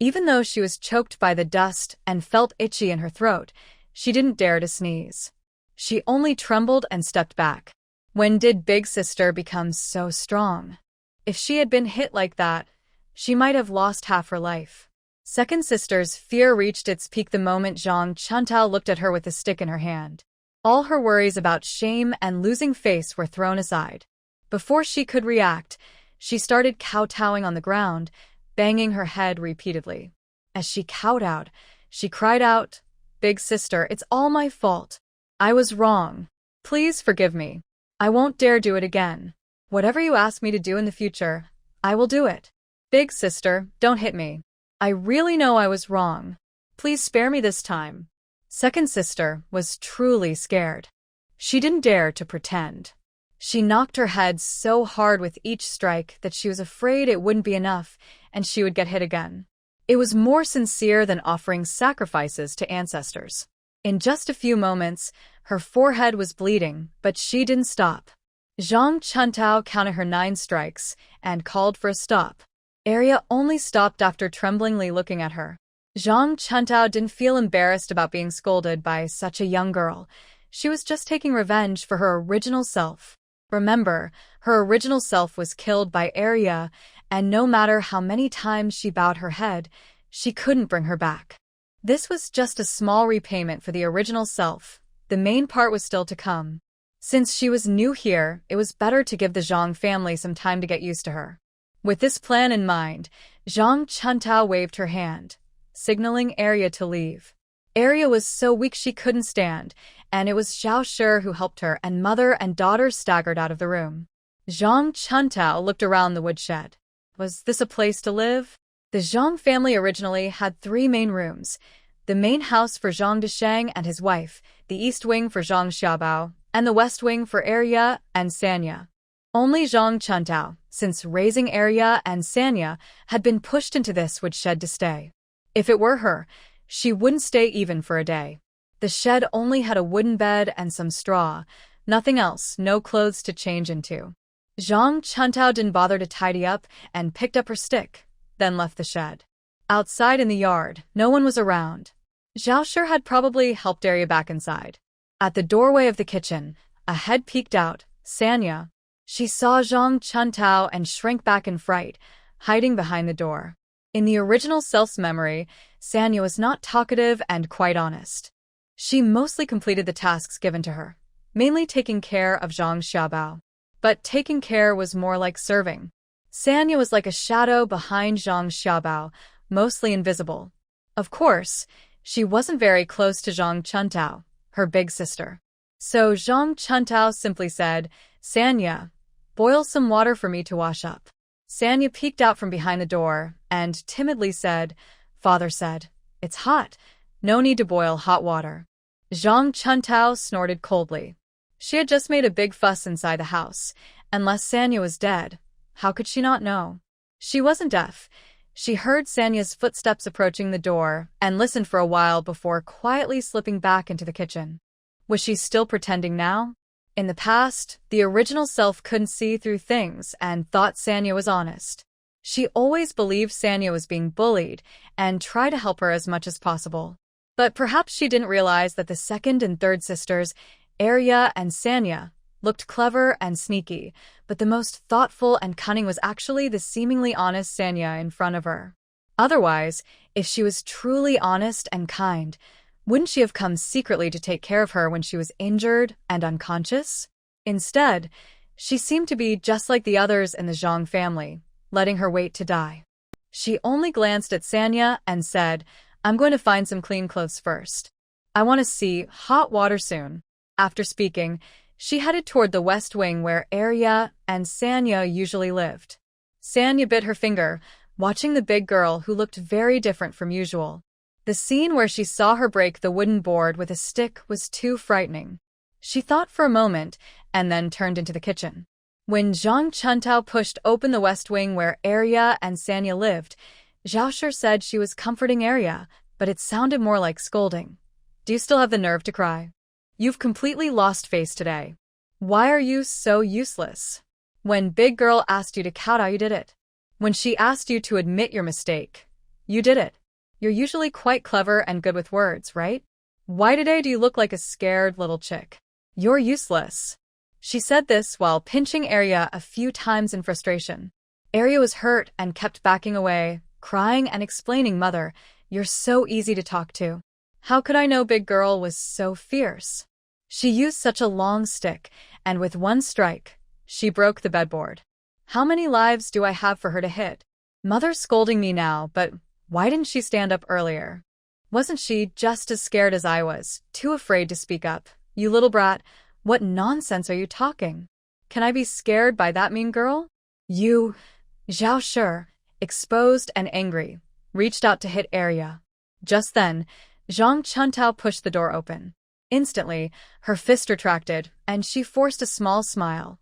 Even though she was choked by the dust and felt itchy in her throat, she didn't dare to sneeze. She only trembled and stepped back. When did Big Sister become so strong? If she had been hit like that, she might have lost half her life. Second Sister's fear reached its peak the moment Zhang Chuntao looked at her with a stick in her hand. All her worries about shame and losing face were thrown aside. Before she could react, she started kowtowing on the ground, banging her head repeatedly. As she kowtowed, she cried out, "Big Sister, it's all my fault. I was wrong. Please forgive me. I won't dare do it again. Whatever you ask me to do in the future, I will do it. Big Sister, don't hit me. I really know I was wrong. Please spare me this time." Second Sister was truly scared. She didn't dare to pretend. She knocked her head so hard with each strike that she was afraid it wouldn't be enough and she would get hit again. It was more sincere than offering sacrifices to ancestors. In just a few moments, her forehead was bleeding, but she didn't stop. Zhang Chuntao counted her 9 strikes and called for a stop. Arya only stopped after tremblingly looking at her. Zhang Chuntao didn't feel embarrassed about being scolded by such a young girl. She was just taking revenge for her original self. Remember, her original self was killed by Arya, and no matter how many times she bowed her head, she couldn't bring her back. This was just a small repayment for the original self. The main part was still to come. Since she was new here, it was better to give the Zhang family some time to get used to her. With this plan in mind, Zhang Chuntao waved her hand, signaling Arya to leave. Arya was so weak she couldn't stand, and it was Xiao Shi who helped her, and mother and daughter staggered out of the room. Zhang Chuntao looked around the woodshed. Was this a place to live? The Zhang family originally had 3 main rooms: the main house for Zhang Desheng and his wife, the east wing for Zhang Xiaobao, and the west wing for Arya and Sanya. Only Zhang Chuntao, since raising Arya and Sanya, had been pushed into this woodshed to stay. If it were her, she wouldn't stay even for a day. The shed only had a wooden bed and some straw, nothing else, no clothes to change into. Zhang Chuntao didn't bother to tidy up and picked up her stick, then left the shed. Outside in the yard, no one was around. Xiao Shi had probably helped Arya back inside. At the doorway of the kitchen, a head peeked out, Sanya. She saw Zhang Chuntao and shrank back in fright, hiding behind the door. In the original self's memory, Sanya was not talkative and quite honest. She mostly completed the tasks given to her, mainly taking care of Zhang Xiaobao. But taking care was more like serving. Sanya was like a shadow behind Zhang Xiaobao, mostly invisible. Of course, she wasn't very close to Zhang Chuntao, her big sister. So Zhang Chuntao simply said, "Sanya, boil some water for me to wash up." Sanya peeked out from behind the door and timidly said, "Father said, it's hot. No need to boil hot water." Zhang Chuntao snorted coldly. She had just made a big fuss inside the house. Unless Sanya was dead, how could she not know? She wasn't deaf. She heard Sanya's footsteps approaching the door and listened for a while before quietly slipping back into the kitchen. Was she still pretending now? In the past, the original self couldn't see through things and thought Sanya was honest. She always believed Sanya was being bullied and tried to help her as much as possible. But perhaps she didn't realize that the second and third sisters, Arya and Sanya, looked clever and sneaky, but the most thoughtful and cunning was actually the seemingly honest Sanya in front of her. Otherwise, if she was truly honest and kind, wouldn't she have come secretly to take care of her when she was injured and unconscious? Instead, she seemed to be just like the others in the Zhang family, letting her wait to die. She only glanced at Sanya and said, "I'm going to find some clean clothes first. I want to see hot water soon." After speaking, she headed toward the west wing where Arya and Sanya usually lived. Sanya bit her finger, watching the big girl who looked very different from usual. The scene where she saw her break the wooden board with a stick was too frightening. She thought for a moment and then turned into the kitchen. When Zhang Chuntao pushed open the west wing where Arya and Sanya lived, Xiao Shi said she was comforting Arya, but it sounded more like scolding. "Do you still have the nerve to cry? You've completely lost face today. Why are you so useless? When Big Girl asked you to kowtow, you did it. When she asked you to admit your mistake, You did it. You're usually quite clever and good with words, right? Why today do you look like a scared little chick? You're useless. She said this while pinching Arya a few times in frustration. Arya was hurt and kept backing away, crying and explaining, Mother, you're so easy to talk to. How could I know big girl was so fierce? She used such a long stick, and with one strike, she broke the bedboard. How many lives do I have for her to hit? Mother's scolding me now, but why didn't she stand up earlier? Wasn't she just as scared as I was, too afraid to speak up? You little brat, what nonsense are you talking? Can I be scared by that mean girl? You, Zhao Shi, exposed and angry, reached out to hit Arya. Just then, Zhang Chuntao pushed the door open. Instantly, her fist retracted, and she forced a small smile.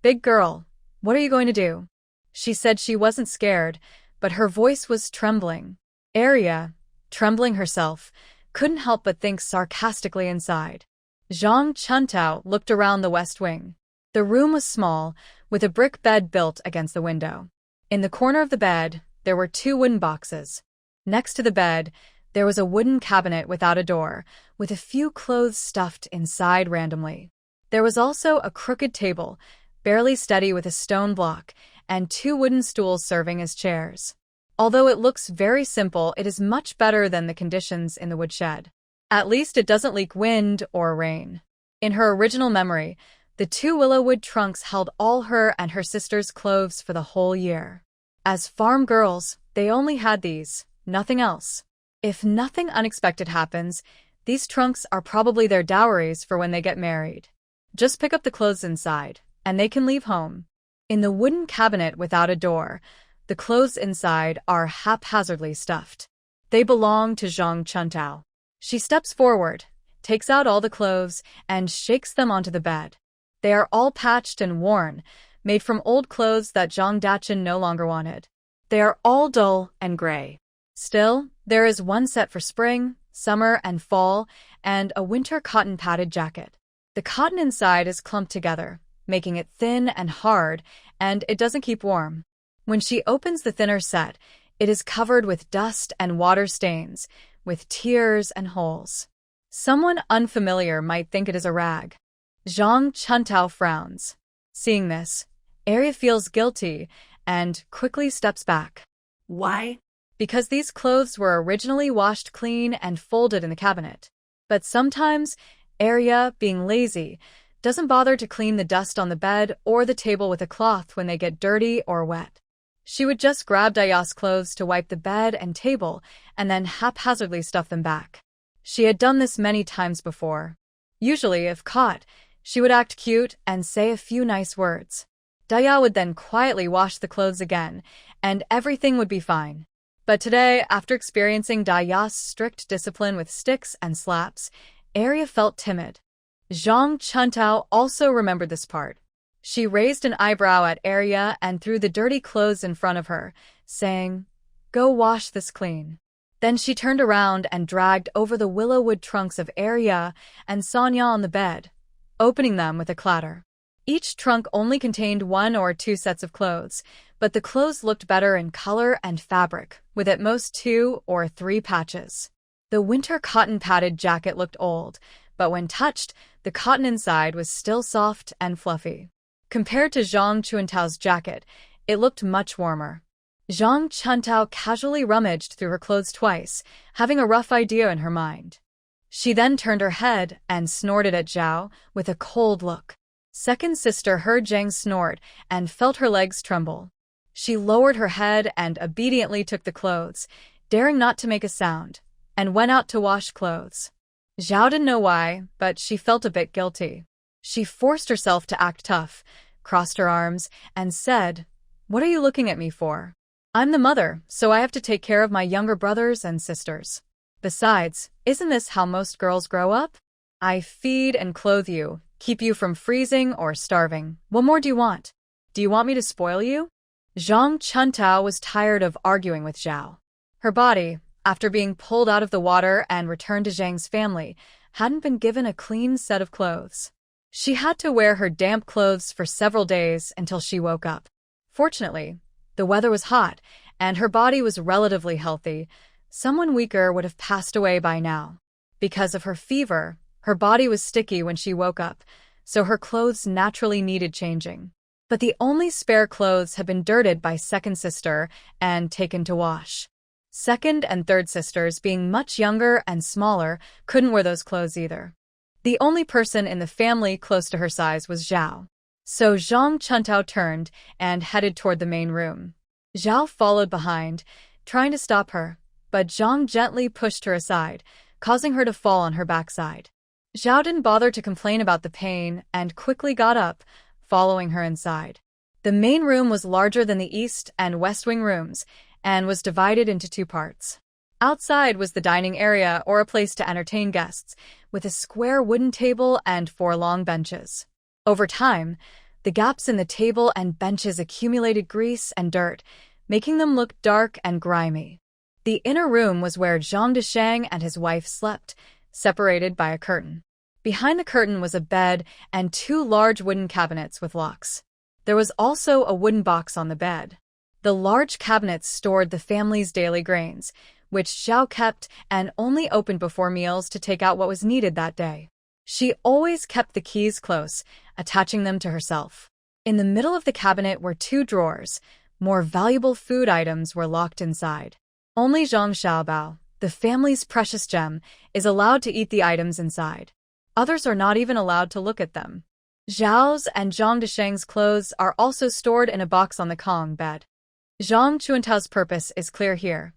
Big girl, what are you going to do? She said she wasn't scared, but her voice was trembling. Arya, trembling herself, couldn't help but think sarcastically inside. Zhang Chuntao looked around the west wing. The room was small, with a brick bed built against the window. In the corner of the bed, there were 2 wooden boxes. Next to the bed, there was a wooden cabinet without a door, with a few clothes stuffed inside randomly. There was also a crooked table, barely steady with a stone block, and 2 wooden stools serving as chairs. Although it looks very simple, it is much better than the conditions in the woodshed. At least it doesn't leak wind or rain. In her original memory, the 2 willow wood trunks held all her and her sister's clothes for the whole year. As farm girls, they only had these, nothing else. If nothing unexpected happens, these trunks are probably their dowries for when they get married. Just pick up the clothes inside, and they can leave home. In the wooden cabinet without a door, the clothes inside are haphazardly stuffed. They belong to Zhang Chuntao. She steps forward, takes out all the clothes, and shakes them onto the bed. They are all patched and worn, made from old clothes that Zhang Dachin no longer wanted. They are all dull and gray. Still, there is one set for spring, summer, and fall, and a winter cotton padded jacket. The cotton inside is clumped together, making it thin and hard, and it doesn't keep warm. When she opens the thinner set, it is covered with dust and water stains, with tears and holes. Someone unfamiliar might think it is a rag. Zhang Chuntao frowns. Seeing this, Arya feels guilty and quickly steps back. Why? Because these clothes were originally washed clean and folded in the cabinet. But sometimes, Arya, being lazy, doesn't bother to clean the dust on the bed or the table with a cloth when they get dirty or wet. She would just grab Daya's clothes to wipe the bed and table and then haphazardly stuff them back. She had done this many times before. Usually, if caught, she would act cute and say a few nice words. Daya would then quietly wash the clothes again, and everything would be fine. But today, after experiencing Daya's strict discipline with sticks and slaps, Arya felt timid. Zhang Chuntao also remembered this part. She raised an eyebrow at Arya and threw the dirty clothes in front of her, saying, "Go wash this clean." Then she turned around and dragged over the willow wood trunks of Arya and Sonya on the bed, opening them with a clatter. Each trunk only contained 1 or 2 sets of clothes, but the clothes looked better in color and fabric, with at most 2 or 3 patches. The winter cotton padded jacket looked old, but when touched, the cotton inside was still soft and fluffy. Compared to Zhang Chuntao's jacket, it looked much warmer. Zhang Chuntao casually rummaged through her clothes twice, having a rough idea in her mind. She then turned her head and snorted at Zhao with a cold look. Second sister heard Zhang snort and felt her legs tremble. She lowered her head and obediently took the clothes, daring not to make a sound, and went out to wash clothes. Zhao didn't know why, but she felt a bit guilty. She forced herself to act tough, crossed her arms, and said, "What are you looking at me for? I'm the mother, so I have to take care of my younger brothers and sisters. Besides, isn't this how most girls grow up? I feed and clothe you, keep you from freezing or starving. What more do you want? Do you want me to spoil you?" Zhang Chuntao was tired of arguing with Zhao. Her body, after being pulled out of the water and returned to Zhang's family, hadn't been given a clean set of clothes. She had to wear her damp clothes for several days until she woke up. Fortunately, the weather was hot, and her body was relatively healthy. Someone weaker would have passed away by now. Because of her fever, her body was sticky when she woke up, so her clothes naturally needed changing. But the only spare clothes had been dirted by second sister and taken to wash. Second and third sisters, being much younger and smaller, couldn't wear those clothes either. The only person in the family close to her size was Zhao. So Zhang Chuntao turned and headed toward the main room. Zhao followed behind, trying to stop her, but Zhang gently pushed her aside, causing her to fall on her backside. Zhao didn't bother to complain about the pain and quickly got up, following her inside. The main room was larger than the east and west wing rooms and was divided into two parts. Outside was the dining area, or a place to entertain guests, with a square wooden table and 4 long benches. Over time, the gaps in the table and benches accumulated grease and dirt, making them look dark and grimy. The inner room was where Zhang Desheng and his wife slept, separated by a curtain. Behind the curtain was a bed and 2 large wooden cabinets with locks. There was also a wooden box on the bed. The large cabinets stored the family's daily grains, which Zhao kept and only opened before meals to take out what was needed that day. She always kept the keys close, attaching them to herself. In the middle of the cabinet were 2 drawers. More valuable food items were locked inside. Only Zhang Xiaobao, the family's precious gem, is allowed to eat the items inside. Others are not even allowed to look at them. Zhao's and Zhang Desheng's clothes are also stored in a box on the Kong bed. Zhang Chuantao's purpose is clear here.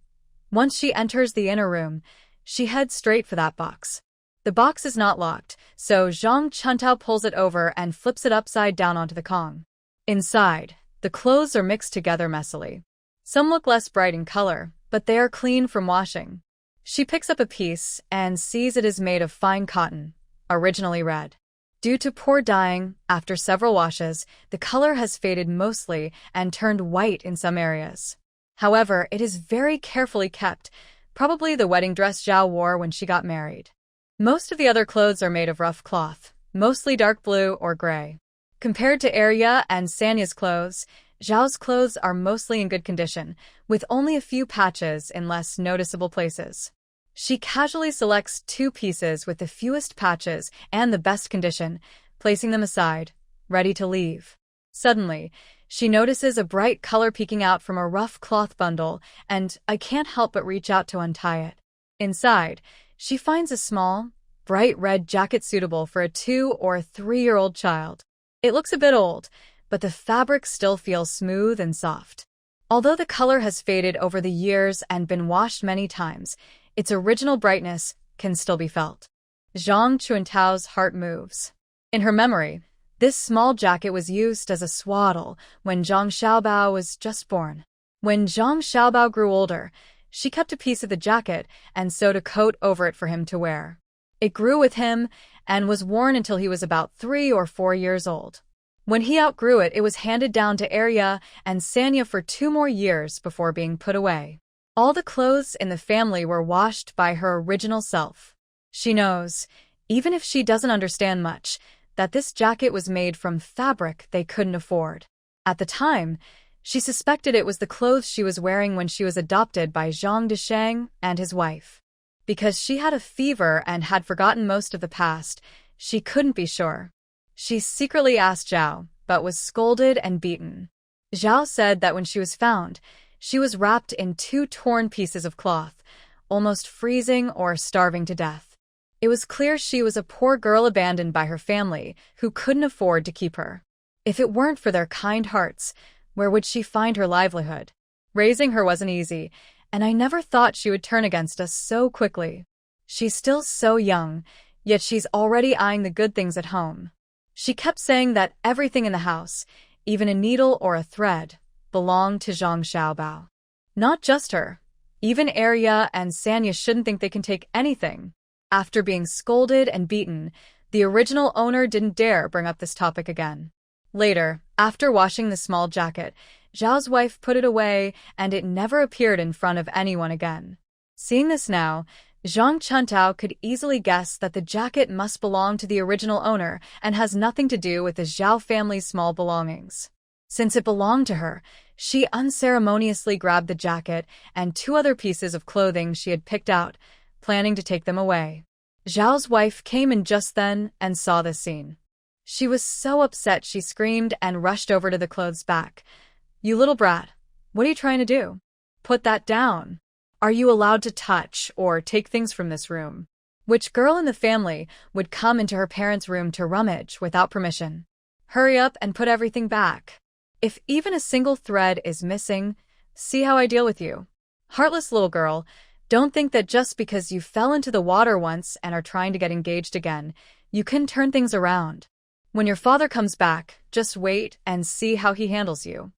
Once she enters the inner room, she heads straight for that box. The box is not locked, so Zhang Chuntao pulls it over and flips it upside down onto the Kong. Inside, the clothes are mixed together messily. Some look less bright in color, but they are clean from washing. She picks up a piece and sees it is made of fine cotton, originally red. Due to poor dyeing, after several washes, the color has faded mostly and turned white in some areas. However, it is very carefully kept, probably the wedding dress Zhao wore when she got married. Most of the other clothes are made of rough cloth, mostly dark blue or gray. Compared to Arya and Sanya's clothes, Zhao's clothes are mostly in good condition, with only a few patches in less noticeable places. She casually selects 2 pieces with the fewest patches and the best condition, placing them aside, ready to leave. Suddenly, she notices a bright color peeking out from a rough cloth bundle, and I can't help but reach out to untie it. Inside, she finds a small, bright red jacket suitable for a 2- or 3-year-old child. It looks a bit old, but the fabric still feels smooth and soft. Although the color has faded over the years and been washed many times, its original brightness can still be felt. Zhang Chuantao's heart moves. In her memory, this small jacket was used as a swaddle when Zhang Xiaobao was just born. When Zhang Xiaobao grew older, she kept a piece of the jacket and sewed a coat over it for him to wear. It grew with him and was worn until he was about 3 or 4 years old. When he outgrew it, it was handed down to Arya and Sanya for 2 more years before being put away. All the clothes in the family were washed by her original self. She knows, even if she doesn't understand much, that this jacket was made from fabric they couldn't afford. At the time, she suspected it was the clothes she was wearing when she was adopted by Zhang Desheng and his wife. Because she had a fever and had forgotten most of the past, she couldn't be sure. She secretly asked Zhao, but was scolded and beaten. Zhao said that when she was found, she was wrapped in 2 torn pieces of cloth, almost freezing or starving to death. It was clear she was a poor girl abandoned by her family, who couldn't afford to keep her. If it weren't for their kind hearts, where would she find her livelihood? Raising her wasn't easy, and I never thought she would turn against us so quickly. She's still so young, yet she's already eyeing the good things at home. She kept saying that everything in the house, even a needle or a thread, belonged to Zhang Xiaobao. Not just her. Even Arya and Sanya shouldn't think they can take anything. After being scolded and beaten, the original owner didn't dare bring up this topic again. Later, after washing the small jacket, Zhao's wife put it away and it never appeared in front of anyone again. Seeing this now, Zhang Chuntao could easily guess that the jacket must belong to the original owner and has nothing to do with the Zhao family's small belongings. Since it belonged to her, She unceremoniously grabbed the jacket and two other pieces of clothing she had picked out, planning to take them away. Zhao's wife came in just then and saw this scene. She was so upset she screamed and rushed over to the clothes back. "You little brat, what are you trying to do? Put that down. Are you allowed to touch or take things from this room?" Which girl in the family would come into her parents' room to rummage without permission? Hurry up and put everything back. If even a single thread is missing, see how I deal with you. Heartless little girl, don't think that just because you fell into the water once and are trying to get engaged again, you can turn things around. When your father comes back, just wait and see how he handles you.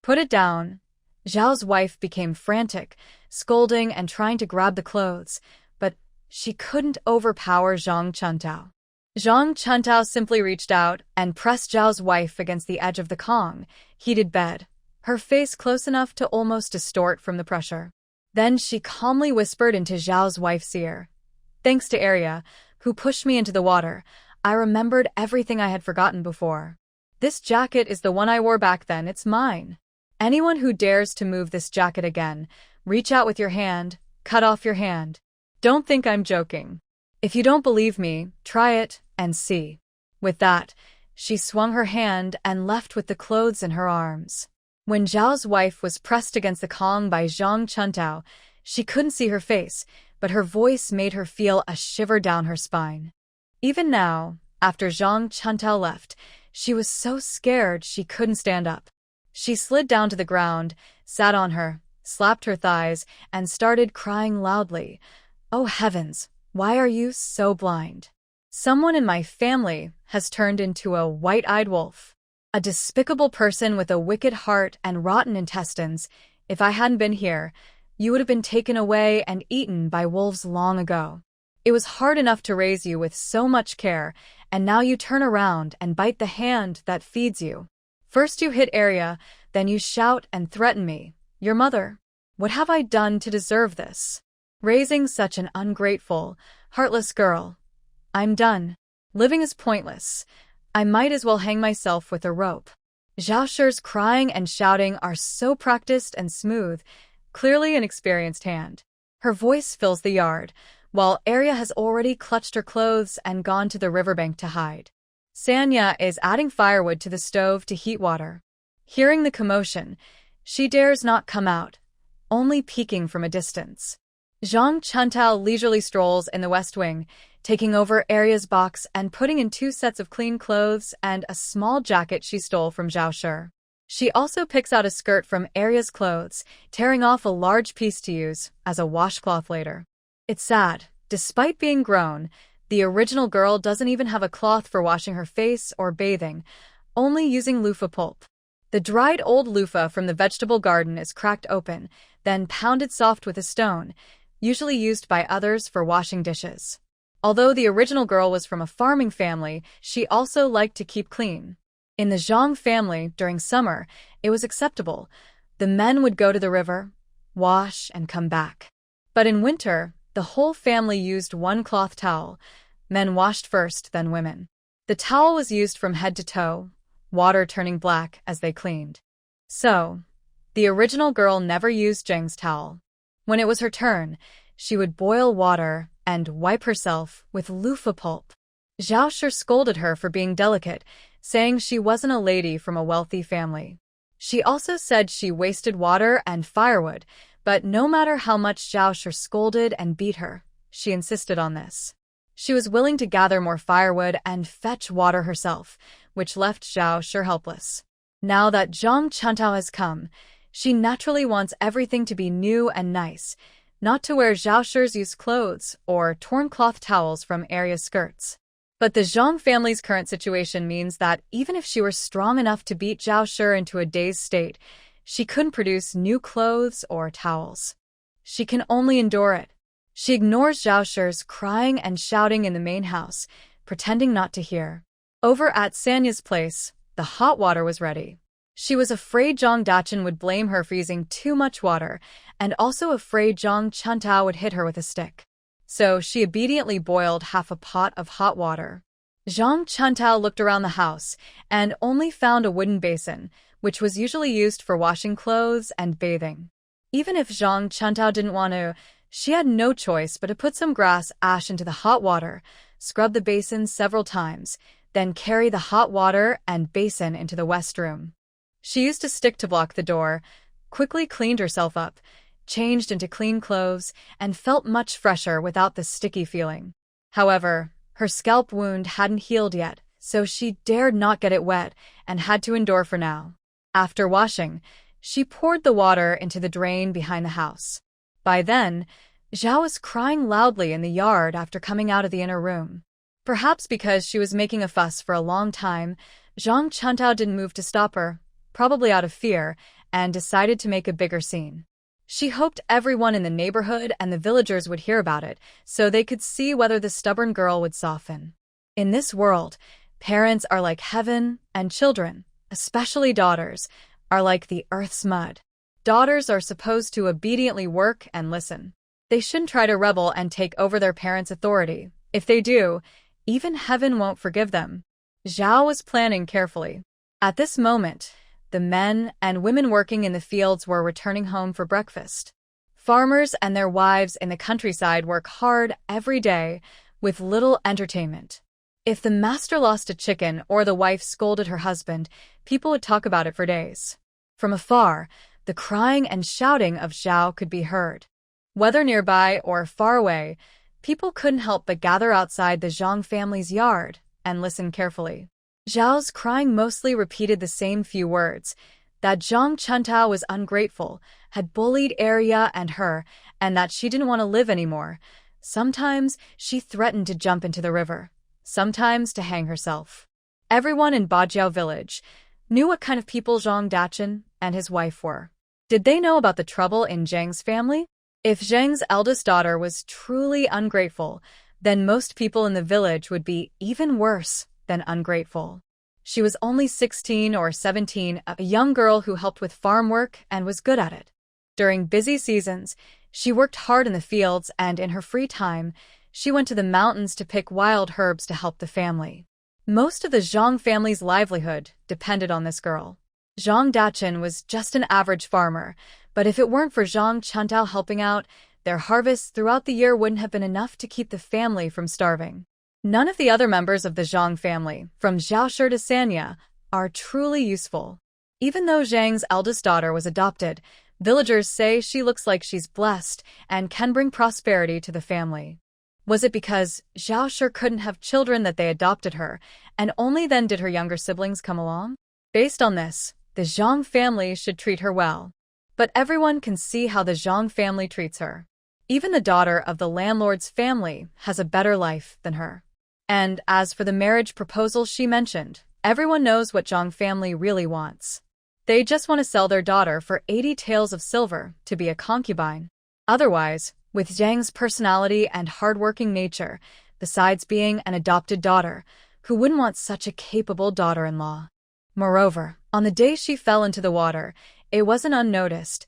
Put it down. Zhao's wife became frantic, scolding and trying to grab the clothes, but she couldn't overpower Zhang Chuntao. Zhang Chuntao simply reached out and pressed Zhao's wife against the edge of the Kong, heated bed, her face close enough to almost distort from the pressure. Then she calmly whispered into Zhao's wife's ear. "Thanks to Arya, who pushed me into the water, I remembered everything I had forgotten before. This jacket is the one I wore back then, it's mine. Anyone who dares to move this jacket again, reach out with your hand, cut off your hand. Don't think I'm joking. If you don't believe me, try it and see." With that, she swung her hand and left with the clothes in her arms. When Zhao's wife was pressed against the Kong by Zhang Chuntao, she couldn't see her face, but her voice made her feel a shiver down her spine. Even now, after Zhang Chuntao left, she was so scared she couldn't stand up. She slid down to the ground, sat on her, slapped her thighs, and started crying loudly. "Oh heavens, why are you so blind? Someone in my family has turned into a white-eyed wolf. A despicable person with a wicked heart and rotten intestines. If I hadn't been here, you would have been taken away and eaten by wolves long ago. It was hard enough to raise you with so much care, and now you turn around and bite the hand that feeds you. First you hit Arya, then you shout and threaten me, your mother. What have I done to deserve this? Raising such an ungrateful, heartless girl. I'm done. Living is pointless. I might as well hang myself with a rope." Zhao Shi's crying and shouting are so practiced and smooth, clearly an experienced hand. Her voice fills the yard, while Arya has already clutched her clothes and gone to the riverbank to hide. Sanya is adding firewood to the stove to heat water. Hearing the commotion, she dares not come out, only peeking from a distance. Zhang Chuntao leisurely strolls in the west wing, taking over Arya's box and putting in 2 sets of clean clothes and a small jacket she stole from Zhao Shi. She also picks out a skirt from Arya's clothes, tearing off a large piece to use as a washcloth later. It's sad, despite being grown, the original girl doesn't even have a cloth for washing her face or bathing, only using loofah pulp. The dried old loofah from the vegetable garden is cracked open, then pounded soft with a stone, usually used by others for washing dishes. Although the original girl was from a farming family, she also liked to keep clean. In the Zhang family, during summer, it was acceptable. The men would go to the river, wash, and come back. But in winter, the whole family used one cloth towel. Men washed first, then women. The towel was used from head to toe, water turning black as they cleaned. So, the original girl never used Zhang's towel. When it was her turn, she would boil water and wipe herself with loofah pulp. Zhao Shi scolded her for being delicate, saying she wasn't a lady from a wealthy family. She also said she wasted water and firewood, but no matter how much Zhao Shi scolded and beat her, she insisted on this. She was willing to gather more firewood and fetch water herself, which left Zhao Shi helpless. Now that Zhang Chuntao has come, she naturally wants everything to be new and nice, not to wear Zhao Shi's used clothes or torn cloth towels from Arya's skirts. But the Zhang family's current situation means that even if she were strong enough to beat Zhao Shi into a dazed state, she couldn't produce new clothes or towels. She can only endure it. She ignores Zhao Shi's crying and shouting in the main house, pretending not to hear. Over at Sanya's place, the hot water was ready. She was afraid Zhang Dachin would blame her for using too much water, and also afraid Zhang Chuntao would hit her with a stick. So she obediently boiled half a pot of hot water. Zhang Chuntao looked around the house and only found a wooden basin, which was usually used for washing clothes and bathing. Even if Zhang Chuntao didn't want to, she had no choice but to put some grass ash into the hot water, scrub the basin several times, then carry the hot water and basin into the west room. She used a stick to block the door, quickly cleaned herself up, changed into clean clothes, and felt much fresher without the sticky feeling. However, her scalp wound hadn't healed yet, so she dared not get it wet and had to endure for now. After washing, she poured the water into the drain behind the house. By then, Zhao was crying loudly in the yard after coming out of the inner room. Perhaps because she was making a fuss for a long time, Zhang Chuntao didn't move to stop her, probably out of fear, and decided to make a bigger scene. She hoped everyone in the neighborhood and the villagers would hear about it, so they could see whether the stubborn girl would soften. In this world, parents are like heaven, and children, especially daughters, are like the earth's mud. Daughters are supposed to obediently work and listen. They shouldn't try to rebel and take over their parents' authority. If they do, even heaven won't forgive them. Zhao was planning carefully. At this moment, the men and women working in the fields were returning home for breakfast. Farmers and their wives in the countryside work hard every day with little entertainment. If the master lost a chicken or the wife scolded her husband, people would talk about it for days. From afar, the crying and shouting of Zhao could be heard. Whether nearby or far away, people couldn't help but gather outside the Zhang family's yard and listen carefully. Zhao's crying mostly repeated the same few words, that Zhang Chuntao was ungrateful, had bullied Arya and her, and that she didn't want to live anymore. Sometimes she threatened to jump into the river, sometimes to hang herself. Everyone in Bajiao village knew what kind of people Zhang Dachin and his wife were. Did they know about the trouble in Zhang's family? If Zhang's eldest daughter was truly ungrateful, then most people in the village would be even worse than ungrateful. She was only 16 or 17, a young girl who helped with farm work and was good at it. During busy seasons, she worked hard in the fields, and in her free time, she went to the mountains to pick wild herbs to help the family. Most of the Zhang family's livelihood depended on this girl. Zhang Dachin was just an average farmer, but if it weren't for Zhang Chuntao helping out, their harvests throughout the year wouldn't have been enough to keep the family from starving. None of the other members of the Zhang family, from Zhaoshi to Sanya, are truly useful. Even though Zhang's eldest daughter was adopted, villagers say she looks like she's blessed and can bring prosperity to the family. Was it because Zhaoshi couldn't have children that they adopted her, and only then did her younger siblings come along? Based on this, the Zhang family should treat her well. But everyone can see how the Zhang family treats her. Even the daughter of the landlord's family has a better life than her. And as for the marriage proposal she mentioned, everyone knows what Zhang family really wants. They just want to sell their daughter for 80 taels of silver to be a concubine. Otherwise, with Zhang's personality and hardworking nature, besides being an adopted daughter, who wouldn't want such a capable daughter-in-law? Moreover, on the day she fell into the water, it wasn't unnoticed.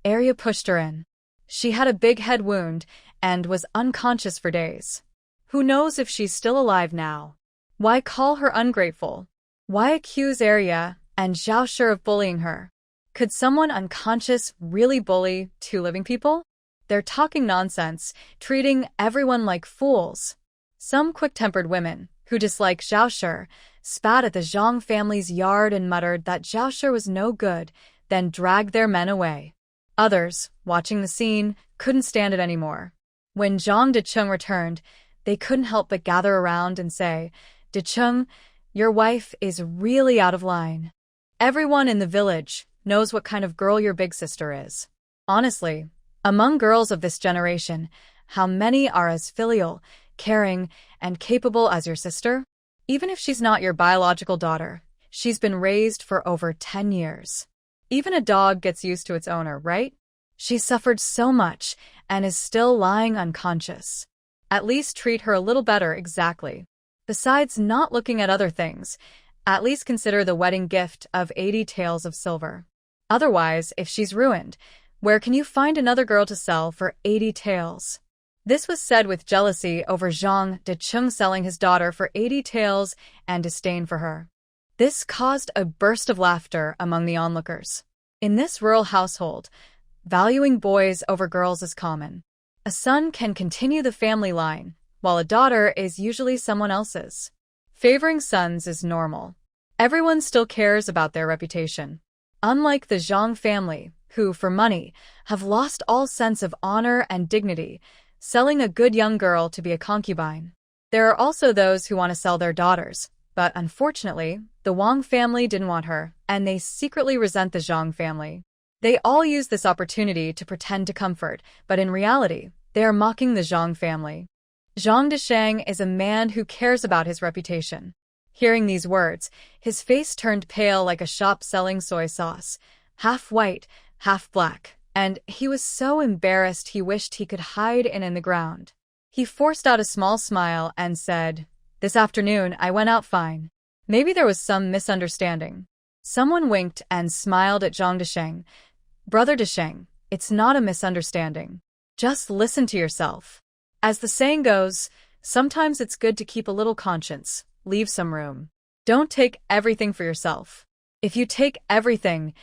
Arya pushed her in. She had a big head wound and was unconscious for days. Who knows if she's still alive now? Why call her ungrateful? Why accuse Arya and Zhaoshi of bullying her? Could someone unconscious really bully two living people? They're talking nonsense, treating everyone like fools. Some quick-tempered women, who dislike Zhaoshi, spat at the Zhang family's yard and muttered that Zhaoshi was no good, then dragged their men away. Others, watching the scene, couldn't stand it anymore. When Zhang Decheng returned, they couldn't help but gather around and say, "Decheng, your wife is really out of line. Everyone in the village knows what kind of girl your big sister is." Honestly, among girls of this generation, how many are as filial, caring, and capable as your sister? Even if she's not your biological daughter, she's been raised for over 10 years. Even a dog gets used to its owner, right? She suffered so much and is still lying unconscious. At least treat her a little better, exactly. Besides not looking at other things, at least consider the wedding gift of 80 taels of silver. Otherwise, if she's ruined, where can you find another girl to sell for 80 taels? This was said with jealousy over Zhang Decheng selling his daughter for 80 taels and disdain for her. This caused a burst of laughter among the onlookers. In this rural household, valuing boys over girls is common. A son can continue the family line, while a daughter is usually someone else's. Favoring sons is normal. Everyone still cares about their reputation. Unlike the Zhang family, who, for money, have lost all sense of honor and dignity, selling a good young girl to be a concubine. There are also those who want to sell their daughters, but unfortunately, the Wang family didn't want her, and they secretly resent the Zhang family. They all use this opportunity to pretend to comfort, but in reality, they are mocking the Zhang family. Zhang Desheng is a man who cares about his reputation. Hearing these words, his face turned pale like a shop selling soy sauce, half white, half black, and he was so embarrassed he wished he could hide in the ground. He forced out a small smile and said, "This afternoon I went out fine. Maybe there was some misunderstanding." Someone winked and smiled at Zhang Desheng. "Brother Desheng, it's not a misunderstanding. Just listen to yourself. As the saying goes, sometimes it's good to keep a little conscience, leave some room. Don't take everything for yourself. If you take everything,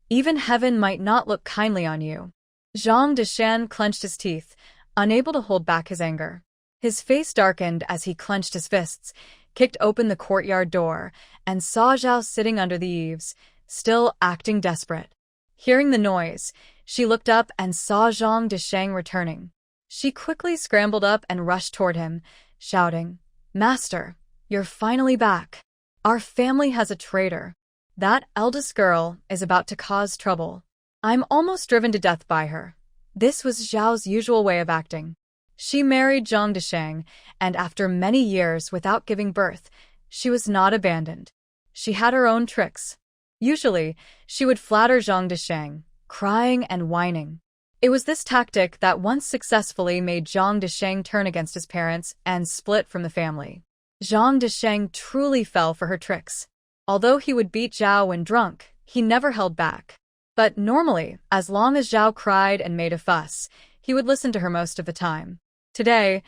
even heaven might not look kindly on you." Zhang Desheng clenched his teeth, unable to hold back his anger. His face darkened as he clenched his fists, kicked open the courtyard door, and saw Zhao sitting under the eaves, still acting desperate. Hearing the noise, she looked up and saw Zhang Desheng returning. She quickly scrambled up and rushed toward him, shouting, "Master, you're finally back. Our family has a traitor. That eldest girl is about to cause trouble. I'm almost driven to death by her." This was Zhao's usual way of acting. She married Zhang Desheng, and after many years without giving birth, she was not abandoned. She had her own tricks. Usually, she would flatter Zhang Desheng, crying and whining. It was this tactic that once successfully made Zhang Desheng turn against his parents and split from the family. Zhang Desheng truly fell for her tricks. Although he would beat Zhao when drunk, he never held back. But normally, as long as Zhao cried and made a fuss, he would listen to her most of the time. Today,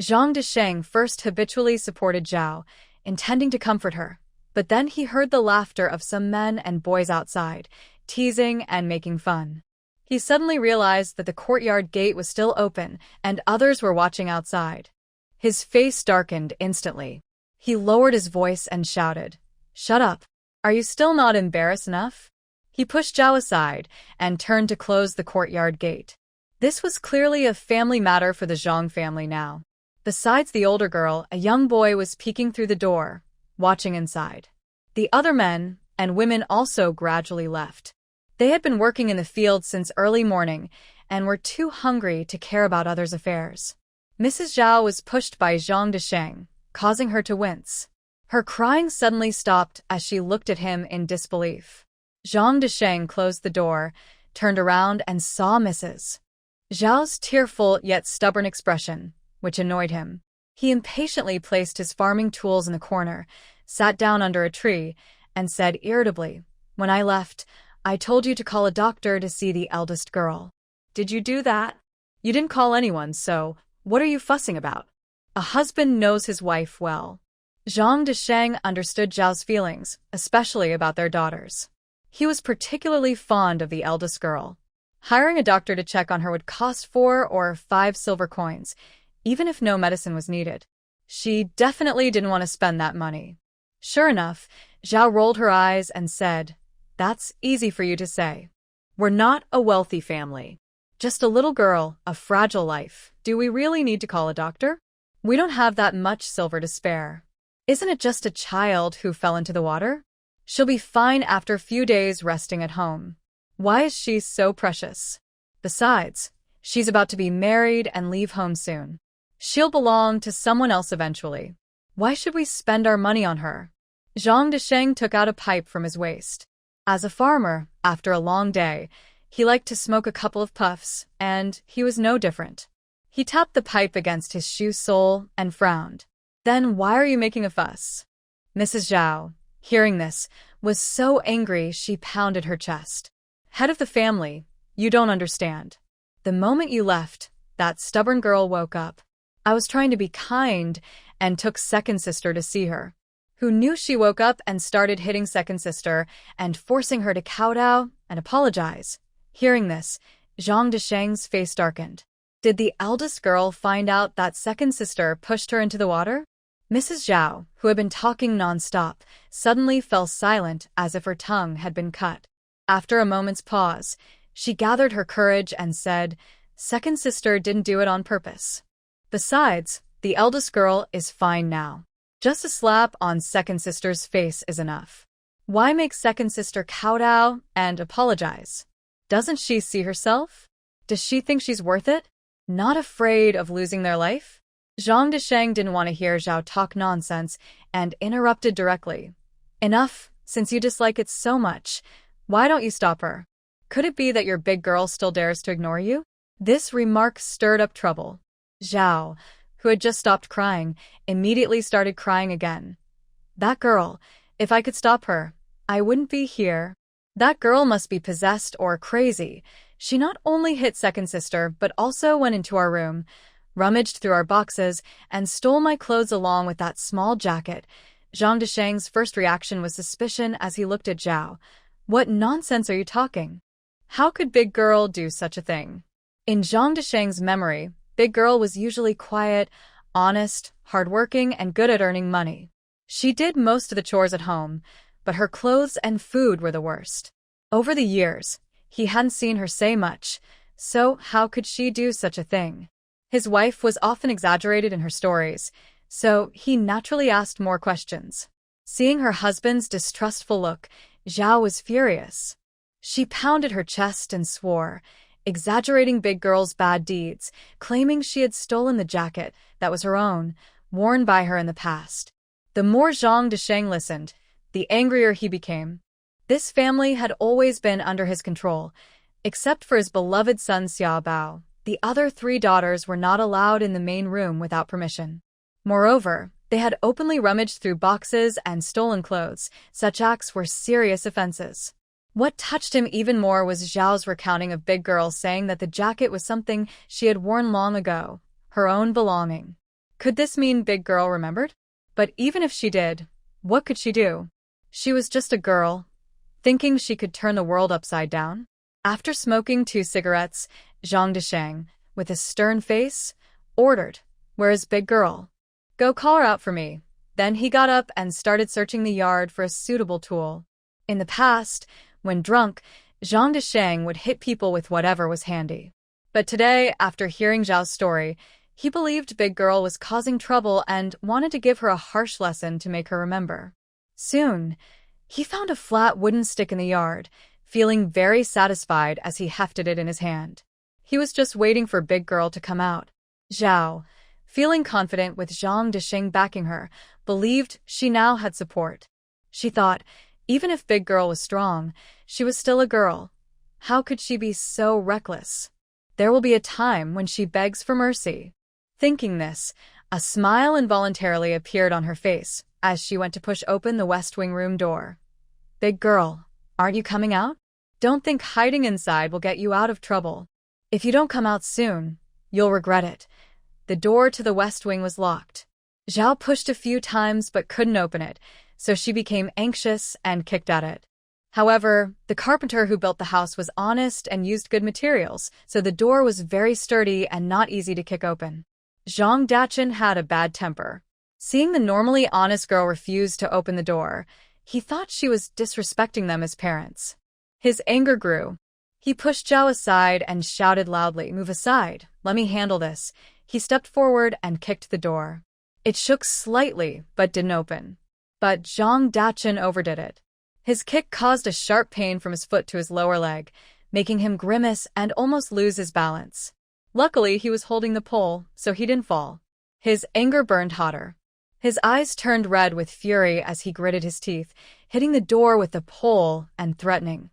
Zhang Desheng first habitually supported Zhao, intending to comfort her, but then he heard the laughter of some men and boys outside, teasing and making fun. He suddenly realized that the courtyard gate was still open and others were watching outside. His face darkened instantly. He lowered his voice and shouted, "Shut up! Are you still not embarrassed enough?" He pushed Zhao aside and turned to close the courtyard gate. This was clearly a family matter for the Zhang family now. Besides the older girl, a young boy was peeking through the door, watching inside. The other men and women also gradually left. They had been working in the field since early morning and were too hungry to care about others' affairs. Mrs. Zhao was pushed by Zhang Desheng, causing her to wince. Her crying suddenly stopped as she looked at him in disbelief. Zhang Desheng closed the door, turned around and saw Mrs. Zhao's tearful yet stubborn expression, which annoyed him. He impatiently placed his farming tools in the corner, sat down under a tree, and said irritably, "When I left, I told you to call a doctor to see the eldest girl. Did you do that? You didn't call anyone, so what are you fussing about? A husband knows his wife well." Zhang Desheng understood Zhao's feelings, especially about their daughters. He was particularly fond of the eldest girl. Hiring a doctor to check on her would cost 4 or 5 silver coins, even if no medicine was needed. She definitely didn't want to spend that money. Sure enough, Zhao rolled her eyes and said, "That's easy for you to say. We're not a wealthy family. Just a little girl, a fragile life. Do we really need to call a doctor? We don't have that much silver to spare. Isn't it just a child who fell into the water? She'll be fine after a few days resting at home. Why is she so precious? Besides, she's about to be married and leave home soon. She'll belong to someone else eventually. Why should we spend our money on her?" Zhang Desheng took out a pipe from his waist. As a farmer, after a long day, he liked to smoke a couple of puffs, and he was no different. He tapped the pipe against his shoe sole and frowned. "Then why are you making a fuss?" Mrs. Zhao, hearing this, was so angry she pounded her chest. "Head of the family, you don't understand. The moment you left, that stubborn girl woke up. I was trying to be kind and took second sister to see her. who knew she woke up and started hitting second sister and forcing her to kowtow and apologize. Hearing this, Zhang Desheng's face darkened. Did the eldest girl find out that second sister pushed her into the water? Mrs. Zhao, who had been talking nonstop, suddenly fell silent as if her tongue had been cut. After a moment's pause, she gathered her courage and said, "Second sister didn't do it on purpose. Besides, the eldest girl is fine now. Just a slap on second sister's face is enough. Why make second sister kowtow and apologize? Doesn't she see herself? Does she think she's worth it? Not afraid of losing their life?" Zhang Desheng didn't want to hear Zhao talk nonsense and interrupted directly. "Enough, since you dislike it so much. Why don't you stop her? Could it be that your big girl still dares to ignore you?" This remark stirred up trouble. Zhao, who had just stopped crying, immediately started crying again. "That girl, if I could stop her, I wouldn't be here. That girl must be possessed or crazy. She not only hit second sister, but also went into our room, rummaged through our boxes, and stole my clothes along with that small jacket." Zhang Desheng's first reaction was suspicion as he looked at Zhao. "What nonsense are you talking? How could Big Girl do such a thing?" In Zhang Desheng's memory, Big Girl was usually quiet, honest, hardworking, and good at earning money. She did most of the chores at home, but her clothes and food were the worst. Over the years, he hadn't seen her say much, so how could she do such a thing? His wife was often exaggerated in her stories, so he naturally asked more questions. Seeing her husband's distrustful look, Zhao was furious. She pounded her chest and swore, exaggerating Big Girl's bad deeds, claiming she had stolen the jacket that was her own, worn by her in the past. The more Zhang Desheng listened, the angrier he became. This family had always been under his control, except for his beloved son Xiao Bao. The other 3 daughters were not allowed in the main room without permission. Moreover, they had openly rummaged through boxes and stolen clothes. Such acts were serious offenses. What touched him even more was Zhao's recounting of Big Girl saying that the jacket was something she had worn long ago, her own belonging. Could this mean Big Girl remembered? But even if she did, what could she do? She was just a girl, thinking she could turn the world upside down. After smoking 2 cigarettes, Zhang Desheng, with a stern face, ordered, "Where is Big Girl? Go call her out for me." Then he got up and started searching the yard for a suitable tool. In the past, when drunk, Zhang Desheng would hit people with whatever was handy. But today, after hearing Zhao's story, he believed Big Girl was causing trouble and wanted to give her a harsh lesson to make her remember. Soon, he found a flat wooden stick in the yard, feeling very satisfied as he hefted it in his hand. He was just waiting for Big Girl to come out. Zhao, feeling confident with Zhang Desheng backing her, believed she now had support. She thought, even if Big Girl was strong, she was still a girl. How could she be so reckless? There will be a time when she begs for mercy. Thinking this, a smile involuntarily appeared on her face as she went to push open the West Wing room door. "Big Girl, aren't you coming out? Don't think hiding inside will get you out of trouble. If you don't come out soon, you'll regret it." The door to the West Wing was locked. Zhao pushed a few times but couldn't open it, so she became anxious and kicked at it. However, the carpenter who built the house was honest and used good materials, so the door was very sturdy and not easy to kick open. Zhang Dachin had a bad temper. Seeing the normally honest girl refuse to open the door, he thought she was disrespecting them as parents. His anger grew. He pushed Zhao aside and shouted loudly, "Move aside, let me handle this." He stepped forward and kicked the door. It shook slightly, but didn't open. But Zhang Dachin overdid it. His kick caused a sharp pain from his foot to his lower leg, making him grimace and almost lose his balance. Luckily, he was holding the pole, so he didn't fall. His anger burned hotter. His eyes turned red with fury as he gritted his teeth, hitting the door with the pole and threatening,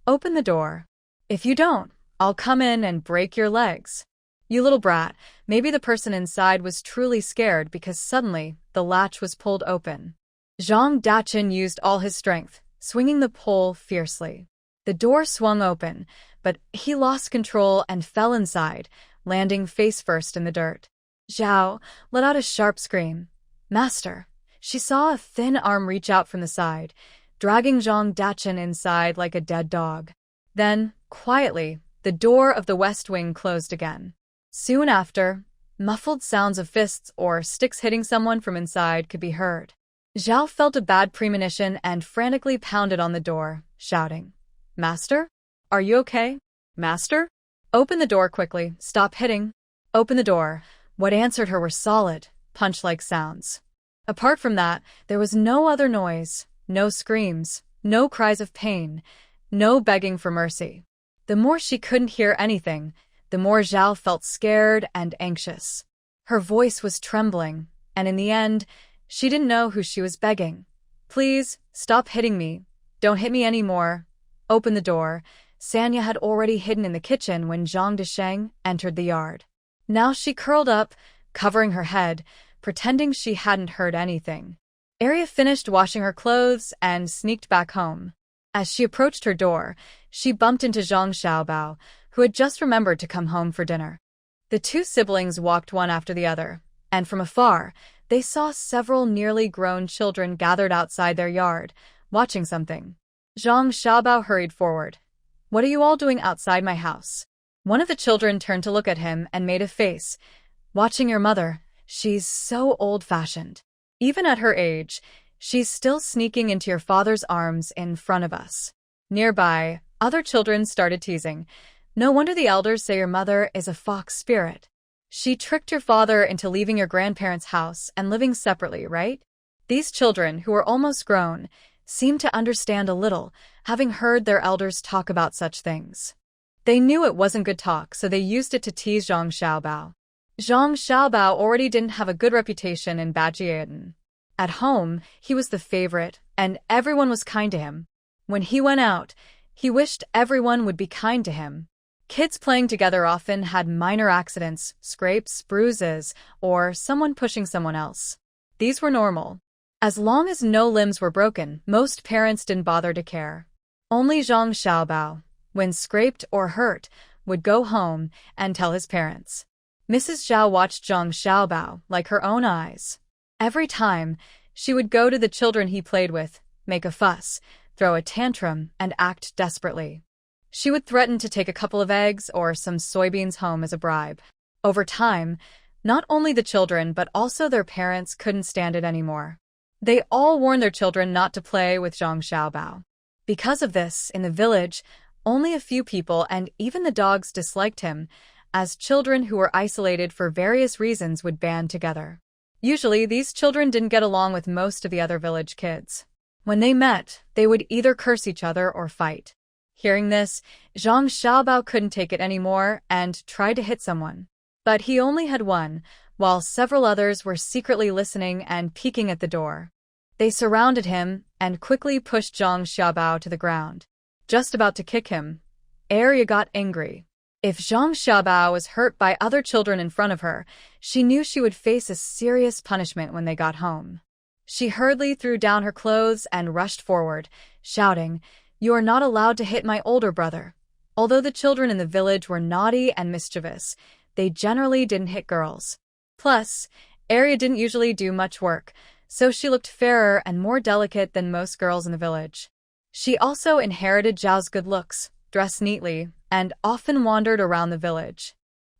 "Open the door. If you don't, I'll come in and break your legs." You little brat. Maybe the person inside was truly scared because suddenly the latch was pulled open. Zhang Dachin used all his strength, swinging the pole fiercely. The door swung open, but he lost control and fell inside, landing face first in the dirt. Zhao let out a sharp scream. "Master, she saw a thin arm reach out from the side, dragging Zhang Dachin inside like a dead dog. Then, quietly, the door of the West Wing closed again. Soon after, muffled sounds of fists or sticks hitting someone from inside could be heard. Zhao felt a bad premonition and frantically pounded on the door, shouting, "Master? Are you okay? Master? Open the door quickly, stop hitting. Open the door." What answered her were solid, punch-like sounds. Apart from that, there was no other noise, no screams, no cries of pain, no begging for mercy. The more she couldn't hear anything, the more Zhao felt scared and anxious. Her voice was trembling, and in the end, she didn't know who she was begging. "Please, stop hitting me. Don't hit me anymore. Open the door." Sanya had already hidden in the kitchen when Zhang Desheng entered the yard. Now she curled up, covering her head, pretending she hadn't heard anything. Arya finished washing her clothes and sneaked back home. As she approached her door, she bumped into Zhang Xiaobao, who had just remembered to come home for dinner. The two siblings walked one after the other, and from afar, they saw several nearly grown children gathered outside their yard, watching something. Zhang Xiaobao hurried forward. "What are you all doing outside my house?" One of the children turned to look at him and made a face. "Watching your mother. She's so old-fashioned. Even at her age, she's still sneaking into your father's arms in front of us." Nearby, other children started teasing. "No wonder the elders say your mother is a fox spirit. She tricked your father into leaving your grandparents' house and living separately, right?" These children, who were almost grown, seemed to understand a little, having heard their elders talk about such things. They knew it wasn't good talk, so they used it to tease Zhang Xiaobao. Zhang Xiaobao already didn't have a good reputation in Bajiedan. At home, he was the favorite, and everyone was kind to him. When he went out, he wished everyone would be kind to him. Kids playing together often had minor accidents, scrapes, bruises, or someone pushing someone else. These were normal. As long as no limbs were broken, most parents didn't bother to care. Only Zhang Xiaobao, when scraped or hurt, would go home and tell his parents. Mrs. Zhao watched Zhang Xiaobao like her own eyes. Every time, she would go to the children he played with, make a fuss, throw a tantrum, and act desperately. She would threaten to take a couple of eggs or some soybeans home as a bribe. Over time, not only the children but also their parents couldn't stand it anymore. They all warned their children not to play with Zhang Xiaobao. Because of this, in the village, only a few people and even the dogs disliked him, as children who were isolated for various reasons would band together. Usually, these children didn't get along with most of the other village kids. When they met, they would either curse each other or fight. Hearing this, Zhang Xiaobao couldn't take it anymore and tried to hit someone. But he only had one, while several others were secretly listening and peeking at the door. They surrounded him and quickly pushed Zhang Xiaobao to the ground. Just about to kick him, Arya got angry. If Zhang Xiaobao was hurt by other children in front of her, she knew she would face a serious punishment when they got home. She hurriedly threw down her clothes and rushed forward, shouting, "You are not allowed to hit my older brother." Although the children in the village were naughty and mischievous, they generally didn't hit girls. Plus, Arya didn't usually do much work, so she looked fairer and more delicate than most girls in the village. She also inherited Zhao's good looks, dressed neatly, and often wandered around the village.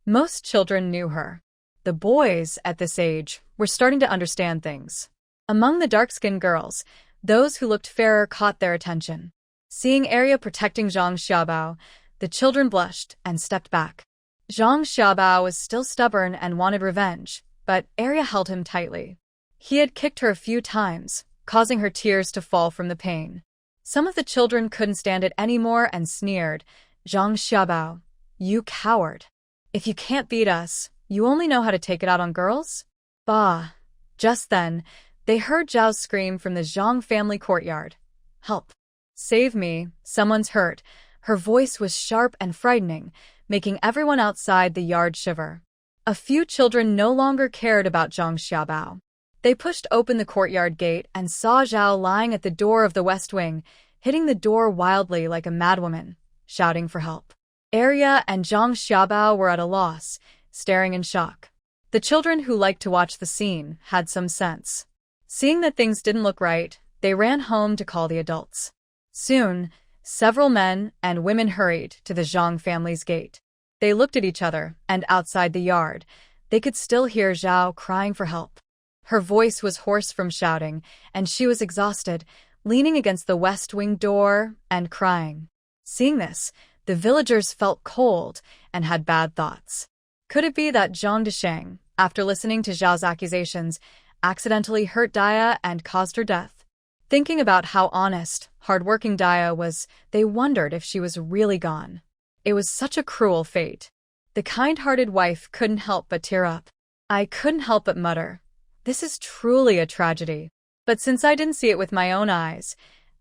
Most children knew her. The boys, at this age, were starting to understand things. Among the dark-skinned girls, those who looked fairer caught their attention. Seeing Arya protecting Zhang Xiaobao, the children blushed and stepped back. Zhang Xiaobao was still stubborn and wanted revenge, but Arya held him tightly. He had kicked her a few times, causing her tears to fall from the pain. Some of the children couldn't stand it anymore and sneered, "Zhang Xiaobao, you coward. If you can't beat us, you only know how to take it out on girls?" Bah! Just then, they heard Zhao's scream from the Zhang family courtyard. "Help! Save me, someone's hurt." Her voice was sharp and frightening, making everyone outside the yard shiver. A few children no longer cared about Zhang Xiaobao. They pushed open the courtyard gate and saw Zhao lying at the door of the west wing, hitting the door wildly like a madwoman, shouting for help. Arya and Zhang Xiaobao were at a loss, staring in shock. The children who liked to watch the scene had some sense. Seeing that things didn't look right, they ran home to call the adults. Soon, several men and women hurried to the Zhang family's gate. They looked at each other, and outside the yard, they could still hear Zhao crying for help. Her voice was hoarse from shouting, and she was exhausted, leaning against the west wing door and crying. Seeing this, the villagers felt cold and had bad thoughts. Could it be that Zhang Desheng, after listening to Zhao's accusations, accidentally hurt Dia and caused her death? Thinking about how honest, hard-working Dia was, they wondered if she was really gone. It was such a cruel fate. The kind-hearted wife couldn't help but tear up. I couldn't help but mutter, "This is truly a tragedy." But since I didn't see it with my own eyes,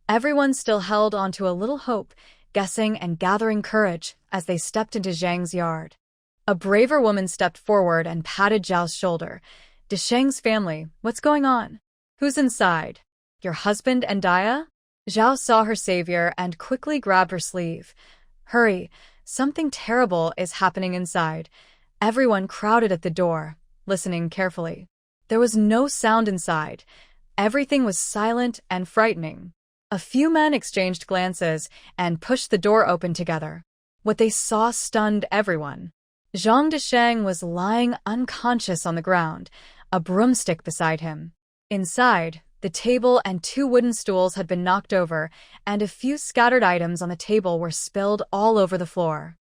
everyone still held on to a little hope, guessing and gathering courage as they stepped into Zhang's yard. A braver woman stepped forward and patted Zhao's shoulder. "Desheng's family, what's going on? Who's inside? Your husband and Dia?" Zhao saw her savior and quickly grabbed her sleeve. "Hurry, something terrible is happening inside." Everyone crowded at the door, listening carefully. There was no sound inside. Everything was silent and frightening. A few men exchanged glances and pushed the door open together. What they saw stunned everyone. Zhang Desheng was lying unconscious on the ground, a broomstick beside him. Inside, the table and 2 wooden stools had been knocked over, and a few scattered items on the table were spilled all over the floor.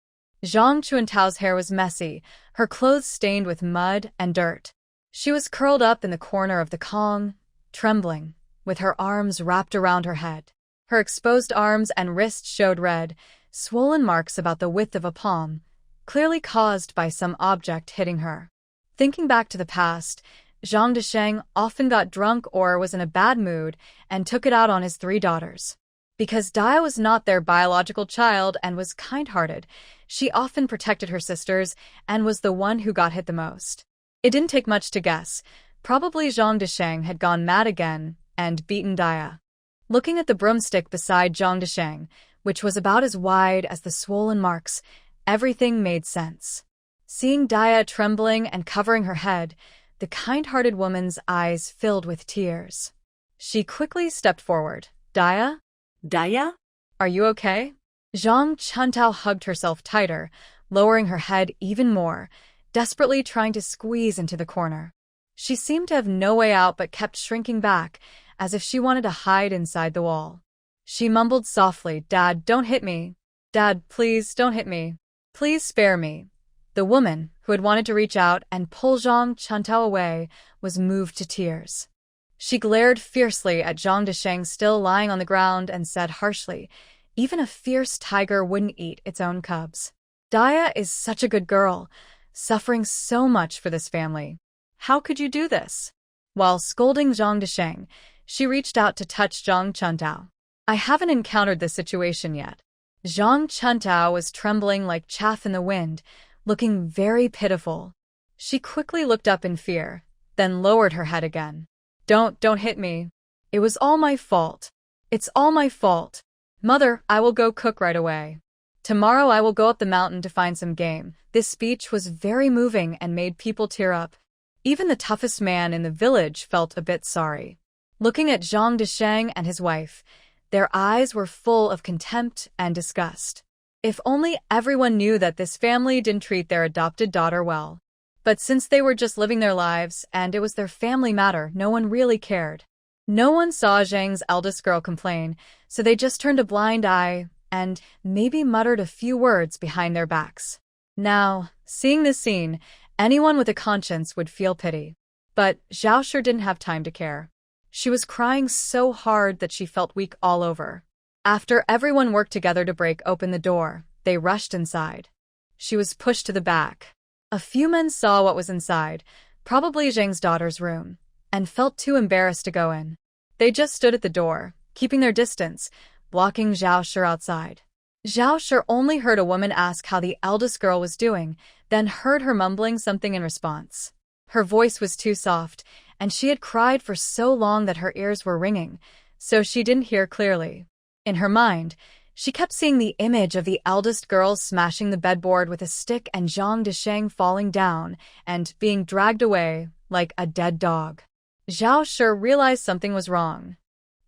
Zhang Chuantao's hair was messy, her clothes stained with mud and dirt. She was curled up in the corner of the Kong, trembling, with her arms wrapped around her head. Her exposed arms and wrists showed red, swollen marks about the width of a palm, clearly caused by some object hitting her. Thinking back to the past, Zhang Desheng often got drunk or was in a bad mood and took it out on his 3 daughters. Because Dia was not their biological child and was kind-hearted, she often protected her sisters and was the one who got hit the most. It didn't take much to guess. Probably Zhang Desheng had gone mad again and beaten Dia. Looking at the broomstick beside Zhang Desheng, which was about as wide as the swollen marks, everything made sense. Seeing Dia trembling and covering her head, the kind-hearted woman's eyes filled with tears. She quickly stepped forward. "Dia? Dia? Are you okay?" Zhang Chuntao hugged herself tighter, lowering her head even more, desperately trying to squeeze into the corner. She seemed to have no way out but kept shrinking back, as if she wanted to hide inside the wall. She mumbled softly, "Dad, don't hit me. Dad, please don't hit me. Please spare me." The woman, who had wanted to reach out and pull Zhang Chuntao away, was moved to tears. She glared fiercely at Zhang Desheng still lying on the ground and said harshly, "Even a fierce tiger wouldn't eat its own cubs. Dia is such a good girl, suffering so much for this family. How could you do this?" While scolding Zhang Desheng, she reached out to touch Zhang Chuntao. "I haven't encountered this situation yet." Zhang Chuntao was trembling like chaff in the wind, looking very pitiful. She quickly looked up in fear, then lowered her head again. Don't hit me. It was all my fault. It's all my fault. Mother, I will go cook right away. Tomorrow I will go up the mountain to find some game." This speech was very moving and made people tear up. Even the toughest man in the village felt a bit sorry. Looking at Zhang Desheng and his wife, their eyes were full of contempt and disgust. If only everyone knew that this family didn't treat their adopted daughter well. But since they were just living their lives and it was their family matter, no one really cared. No one saw Zhang's eldest girl complain, so they just turned a blind eye and maybe muttered a few words behind their backs. Now, seeing this scene, anyone with a conscience would feel pity. But Zhao sure didn't have time to care. She was crying so hard that she felt weak all over. After everyone worked together to break open the door, they rushed inside. She was pushed to the back. A few men saw what was inside, probably Zhang's daughter's room, and felt too embarrassed to go in. They just stood at the door, keeping their distance, blocking Zhao Shi outside. Zhao Shi only heard a woman ask how the eldest girl was doing, then heard her mumbling something in response. Her voice was too soft, and she had cried for so long that her ears were ringing, so she didn't hear clearly. In her mind, she kept seeing the image of the eldest girl smashing the bedboard with a stick and Zhang Desheng falling down and being dragged away like a dead dog. Zhao Shi realized something was wrong.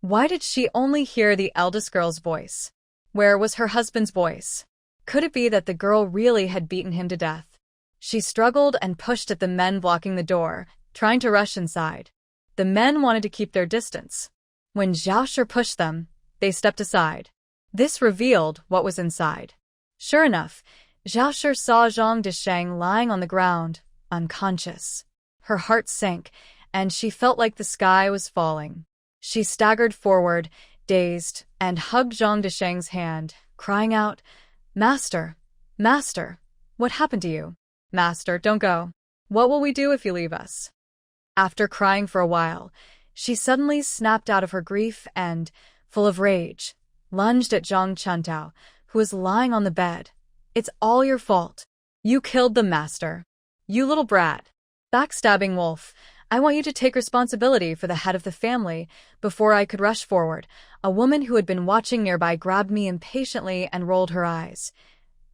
Why did she only hear the eldest girl's voice? Where was her husband's voice? Could it be that the girl really had beaten him to death? She struggled and pushed at the men blocking the door, trying to rush inside. The men wanted to keep their distance. When Zhao Shi pushed them, they stepped aside. This revealed what was inside. Sure enough, Zhao Shi saw Zhang Disheng lying on the ground, unconscious. Her heart sank, and she felt like the sky was falling. She staggered forward, dazed, and hugged Zhang Disheng's hand, crying out, "Master! Master! What happened to you? Master, don't go. What will we do if you leave us?" After crying for a while, she suddenly snapped out of her grief and, full of rage, lunged at Zhang Chuntao, who was lying on the bed. "It's all your fault. You killed the master. You little brat. Backstabbing wolf. I want you to take responsibility for the head of the family." Before I could rush forward, a woman who had been watching nearby grabbed me impatiently and rolled her eyes.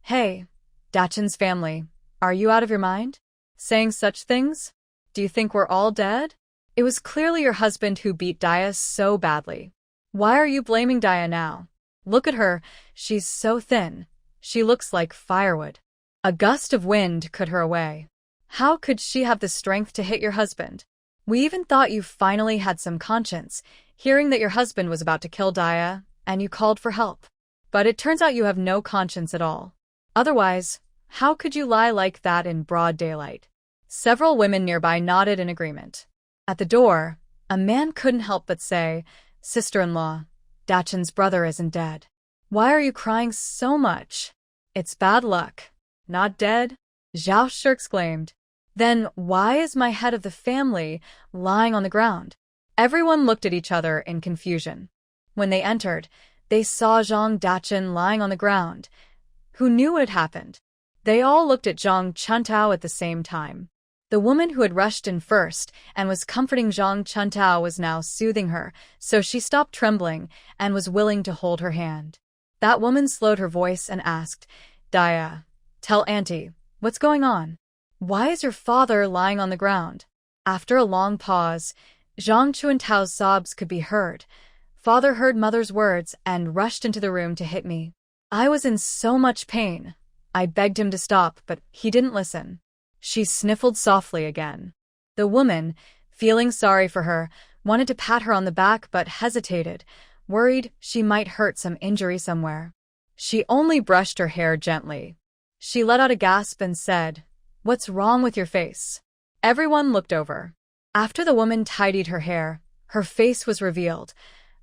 "Hey, Dachin's family, are you out of your mind? Saying such things? Do you think we're all dead? It was clearly your husband who beat Daya so badly. Why are you blaming Daya now? Look at her, she's so thin. She looks like firewood. A gust of wind cut her away. How could she have the strength to hit your husband? We even thought you finally had some conscience, hearing that your husband was about to kill Daya, and you called for help. But it turns out you have no conscience at all. Otherwise, how could you lie like that in broad daylight?" Several women nearby nodded in agreement. At the door, a man couldn't help but say, "Sister-in-law, Dachin's brother isn't dead. Why are you crying so much? It's bad luck. Not dead?" Zhao Shi exclaimed. "Then why is my head of the family lying on the ground?" Everyone looked at each other in confusion. When they entered, they saw Zhang Dachin lying on the ground. Who knew what had happened? They all looked at Zhang Chuntao at the same time. The woman who had rushed in first and was comforting Zhang Chuntao was now soothing her, so she stopped trembling and was willing to hold her hand. That woman slowed her voice and asked, "Daya, tell Auntie, what's going on? Why is your father lying on the ground?" After a long pause, Zhang Chuantao's sobs could be heard. "Father heard mother's words and rushed into the room to hit me. I was in so much pain. I begged him to stop, but he didn't listen." She sniffled softly again. The woman, feeling sorry for her, wanted to pat her on the back but hesitated, worried she might hurt some injury somewhere. She only brushed her hair gently. She let out a gasp and said, "What's wrong with your face?" Everyone looked over. After the woman tidied her hair, her face was revealed.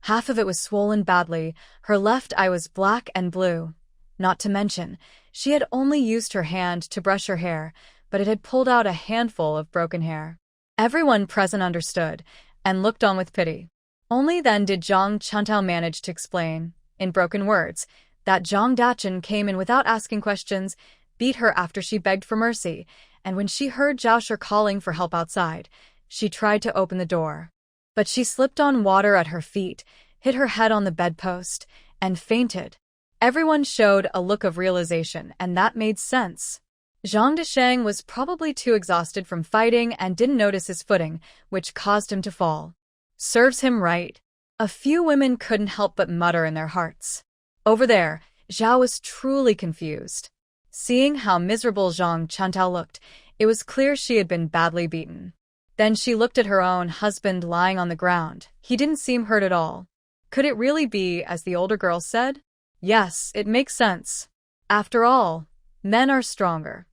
Half of it was swollen badly, her left eye was black and blue. Not to mention, she had only used her hand to brush her hair, but it had pulled out a handful of broken hair. Everyone present understood, and looked on with pity. Only then did Zhang Chuntao manage to explain, in broken words, that Zhang Dachin came in without asking questions, beat her after she begged for mercy, and when she heard Zhao Shi calling for help outside, she tried to open the door. But she slipped on water at her feet, hit her head on the bedpost, and fainted. Everyone showed a look of realization, and that made sense. Zhang Disheng was probably too exhausted from fighting and didn't notice his footing, which caused him to fall. Serves him right. A few women couldn't help but mutter in their hearts. Over there, Zhao was truly confused. Seeing how miserable Zhang Chuntao looked, it was clear she had been badly beaten. Then she looked at her own husband lying on the ground. He didn't seem hurt at all. Could it really be as the older girl said? Yes, it makes sense. After all, men are stronger.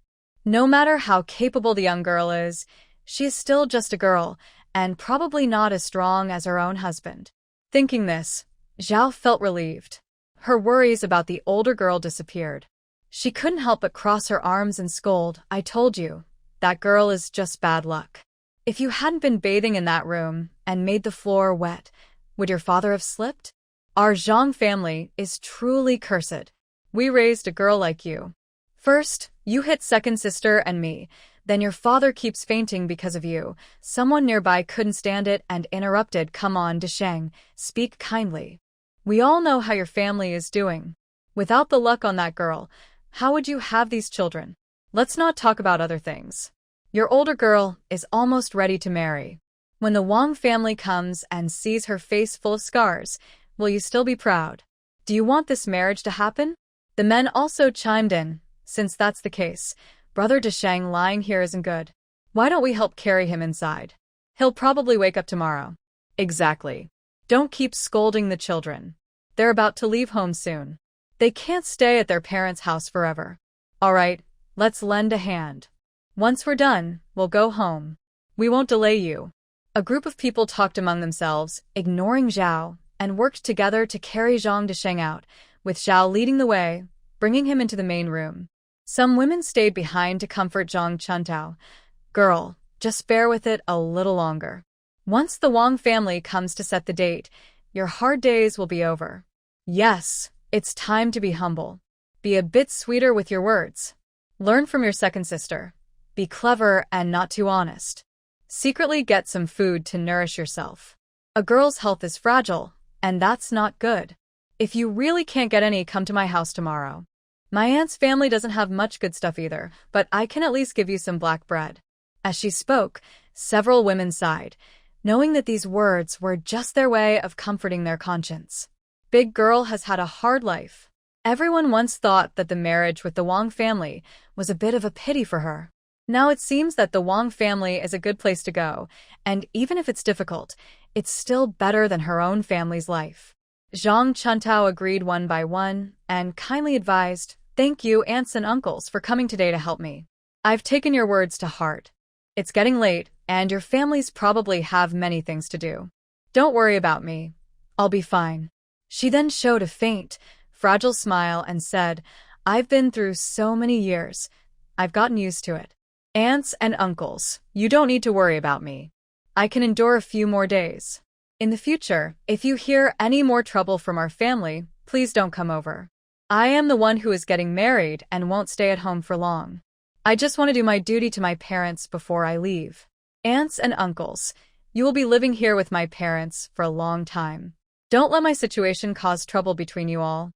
No matter how capable the young girl is, she is still just a girl, and probably not as strong as her own husband. Thinking this, Zhao felt relieved. Her worries about the older girl disappeared. She couldn't help but cross her arms and scold, "I told you, that girl is just bad luck. If you hadn't been bathing in that room and made the floor wet, would your father have slipped? Our Zhang family is truly cursed. We raised a girl like you. First, you hit second sister and me, then your father keeps fainting because of you." Someone nearby couldn't stand it and interrupted, "Come on, Disheng, speak kindly. We all know how your family is doing. Without the luck on that girl, how would you have these children? Let's not talk about other things. Your older girl is almost ready to marry. When the Wang family comes and sees her face full of scars, will you still be proud? Do you want this marriage to happen? The men also chimed in. Since that's the case, Brother Desheng lying here isn't good. Why don't we help carry him inside? He'll probably wake up tomorrow. Exactly. Don't keep scolding the children. They're about to leave home soon. They can't stay at their parents' house forever. All right, let's lend a hand. Once we're done, we'll go home. We won't delay you. A group of people talked among themselves, ignoring Zhao, and worked together to carry Zhang Desheng out, with Zhao leading the way, bringing him into the main room. Some women stayed behind to comfort Zhang Chuntao. Girl, just bear with it a little longer. Once the Wang family comes to set the date, your hard days will be over. Yes, it's time to be humble. Be a bit sweeter with your words. Learn from your second sister. Be clever and not too honest. Secretly get some food to nourish yourself. A girl's health is fragile, and that's not good. If you really can't get any, come to my house tomorrow. My aunt's family doesn't have much good stuff either, but I can at least give you some black bread. As she spoke, several women sighed, knowing that these words were just their way of comforting their conscience. Big Girl has had a hard life. Everyone once thought that the marriage with the Wang family was a bit of a pity for her. Now it seems that the Wang family is a good place to go, and even if it's difficult, it's still better than her own family's life. Zhang Chuntao agreed one by one, and kindly advised, "Thank you, aunts and uncles, for coming today to help me. I've taken your words to heart. It's getting late, and your families probably have many things to do. Don't worry about me. I'll be fine." She then showed a faint, fragile smile and said, "I've been through so many years. I've gotten used to it. Aunts and uncles, you don't need to worry about me. I can endure a few more days. In the future, if you hear any more trouble from our family, please don't come over. I am the one who is getting married and won't stay at home for long. I just want to do my duty to my parents before I leave. Aunts and uncles, you will be living here with my parents for a long time. Don't let my situation cause trouble between you all.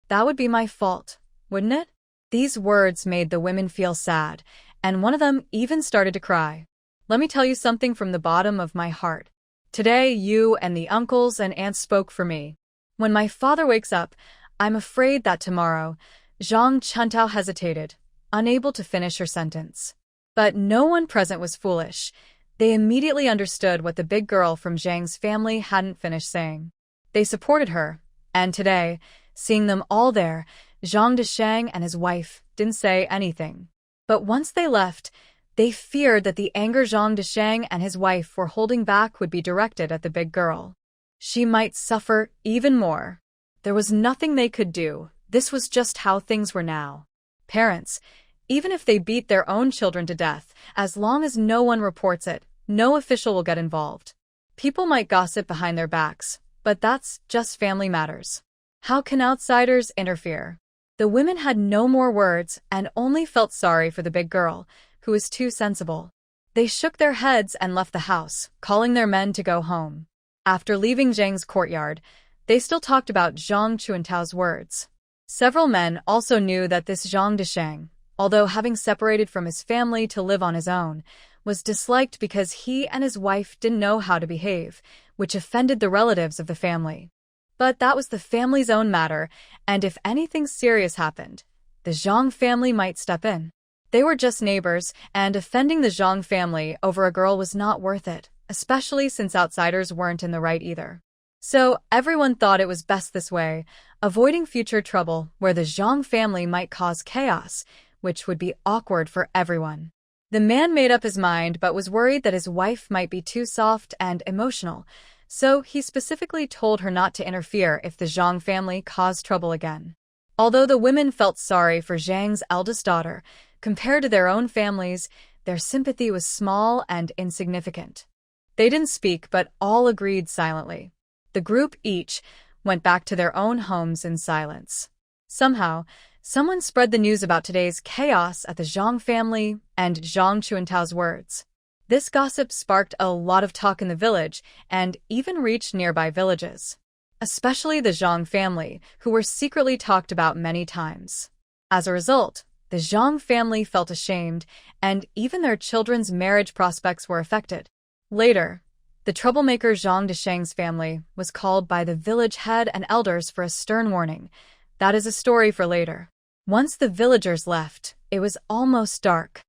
That would be my fault, wouldn't it?" These words made the women feel sad, and one of them even started to cry. "Let me tell you something from the bottom of my heart. Today, you and the uncles and aunts spoke for me. When my father wakes up, I'm afraid that tomorrow—" Zhang Chuntao hesitated, unable to finish her sentence. But no one present was foolish. They immediately understood what the big girl from Zhang's family hadn't finished saying. They supported her, and today, seeing them all there, Zhang Desheng and his wife didn't say anything. But once they left, they feared that the anger Zhang Desheng and his wife were holding back would be directed at the big girl. She might suffer even more. There was nothing they could do. This was just how things were now. Parents, even if they beat their own children to death, as long as no one reports it, no official will get involved. People might gossip behind their backs, but that's just family matters. How can outsiders interfere? The women had no more words and only felt sorry for the big girl, who was too sensible. They shook their heads and left the house, calling their men to go home. After leaving Zhang's courtyard, they still talked about Zhang Chuantao's words. Several men also knew that this Zhang Desheng, although having separated from his family to live on his own, was disliked because he and his wife didn't know how to behave, which offended the relatives of the family. But that was the family's own matter, and if anything serious happened, the Zhang family might step in. They were just neighbors, and offending the Zhang family over a girl was not worth it, especially since outsiders weren't in the right either. So everyone thought it was best this way, avoiding future trouble where the Zhang family might cause chaos, which would be awkward for everyone. The man made up his mind but was worried that his wife might be too soft and emotional, so he specifically told her not to interfere if the Zhang family caused trouble again. Although the women felt sorry for Zhang's eldest daughter, compared to their own families, their sympathy was small and insignificant. They didn't speak but all agreed silently. The group each went back to their own homes in silence. Somehow, someone spread the news about today's chaos at the Zhang family and Zhang Chuantao's words. This gossip sparked a lot of talk in the village and even reached nearby villages. Especially the Zhang family, who were secretly talked about many times. As a result, the Zhang family felt ashamed, and even their children's marriage prospects were affected. Later, The troublemaker Zhang Desheng's family was called by the village head and elders for a stern warning. That is a story for later. Once the villagers left, it was almost dark.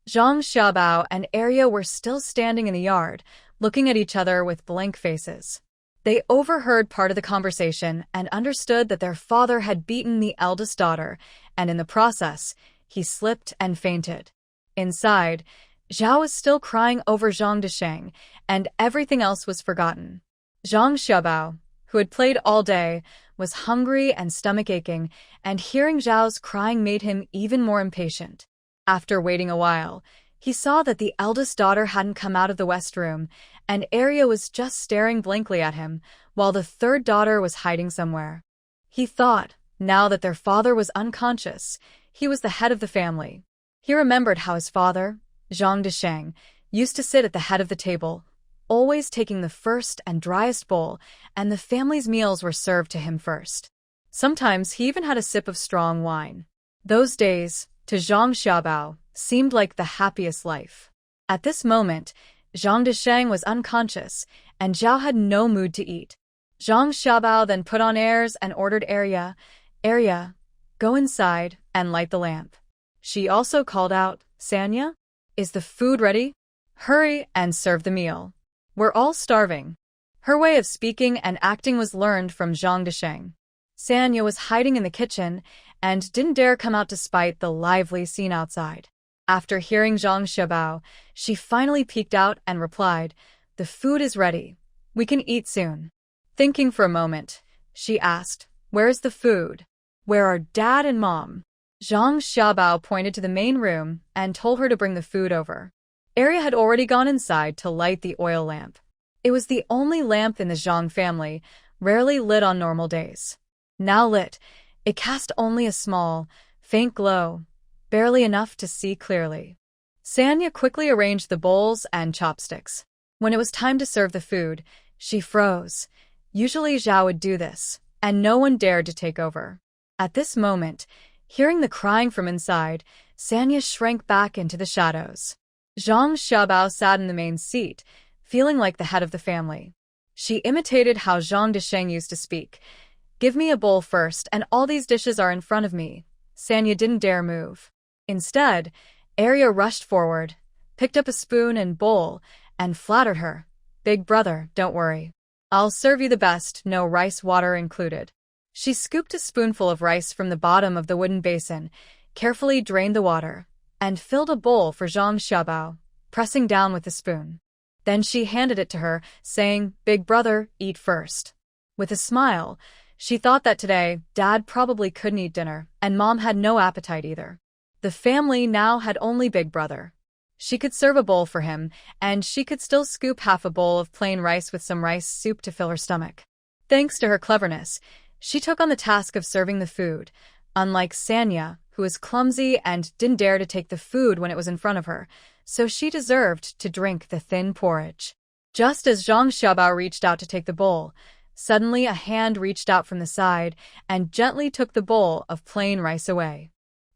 Zhang Xiaobao and Arya were still standing in the yard, looking at each other with blank faces. They overheard part of the conversation and understood that their father had beaten the eldest daughter, and in the process, he slipped and fainted. Inside, Zhao was still crying over Zhang Desheng, and everything else was forgotten. Zhang Xiaobao, who had played all day, was hungry and stomach-aching, and hearing Zhao's crying made him even more impatient. After waiting a while, he saw that the eldest daughter hadn't come out of the west room, and Arya was just staring blankly at him, while the third daughter was hiding somewhere. He thought, now that their father was unconscious, he was the head of the family. He remembered how his father, Zhang Desheng, used to sit at the head of the table, always taking the first and driest bowl, and the family's meals were served to him first. Sometimes he even had a sip of strong wine. Those days, to Zhang Xiaobao, seemed like the happiest life. At this moment, Zhang Desheng was unconscious, and Zhao had no mood to eat. Zhang Xiaobao then put on airs and ordered Arya, go inside and light the lamp. She also called out, Sanya, is the food ready? Hurry and serve the meal. We're all starving. Her way of speaking and acting was learned from Zhang Desheng. Sanya was hiding in the kitchen and didn't dare come out despite the lively scene outside. After hearing Zhang Xiaobao, she finally peeked out and replied, the food is ready. We can eat soon. Thinking for a moment, she asked, where's the food? Where are Dad and Mom? Zhang Xiaobao pointed to the main room and told her to bring the food over. Arya had already gone inside to light the oil lamp. It was the only lamp in the Zhang family, rarely lit on normal days. Now lit, it cast only a small, faint glow, barely enough to see clearly. Sanya quickly arranged the bowls and chopsticks. When it was time to serve the food, she froze. Usually Zhao would do this, and no one dared to take over. At this moment, hearing the crying from inside, Sanya shrank back into the shadows. Zhang Xiaobao sat in the main seat, feeling like the head of the family. She imitated how Zhang Desheng used to speak. Give me a bowl first, and all these dishes are in front of me. Sanya didn't dare move. Instead, Arya rushed forward, picked up a spoon and bowl, and flattered her. Big brother, don't worry. I'll serve you the best, no rice water included. She scooped a spoonful of rice from the bottom of the wooden basin, carefully drained the water, and filled a bowl for Zhang Xiaobao, pressing down with the spoon. Then she handed it to her, saying, Big brother, eat first. With a smile, she thought that today, Dad probably couldn't eat dinner, and Mom had no appetite either. The family now had only Big brother. She could serve a bowl for him, and she could still scoop half a bowl of plain rice with some rice soup to fill her stomach. Thanks to her cleverness, she took on the task of serving the food, unlike Sanya, who was clumsy and didn't dare to take the food when it was in front of her, so she deserved to drink the thin porridge. Just as Zhang Xiaobao reached out to take the bowl, suddenly a hand reached out from the side and gently took the bowl of plain rice away.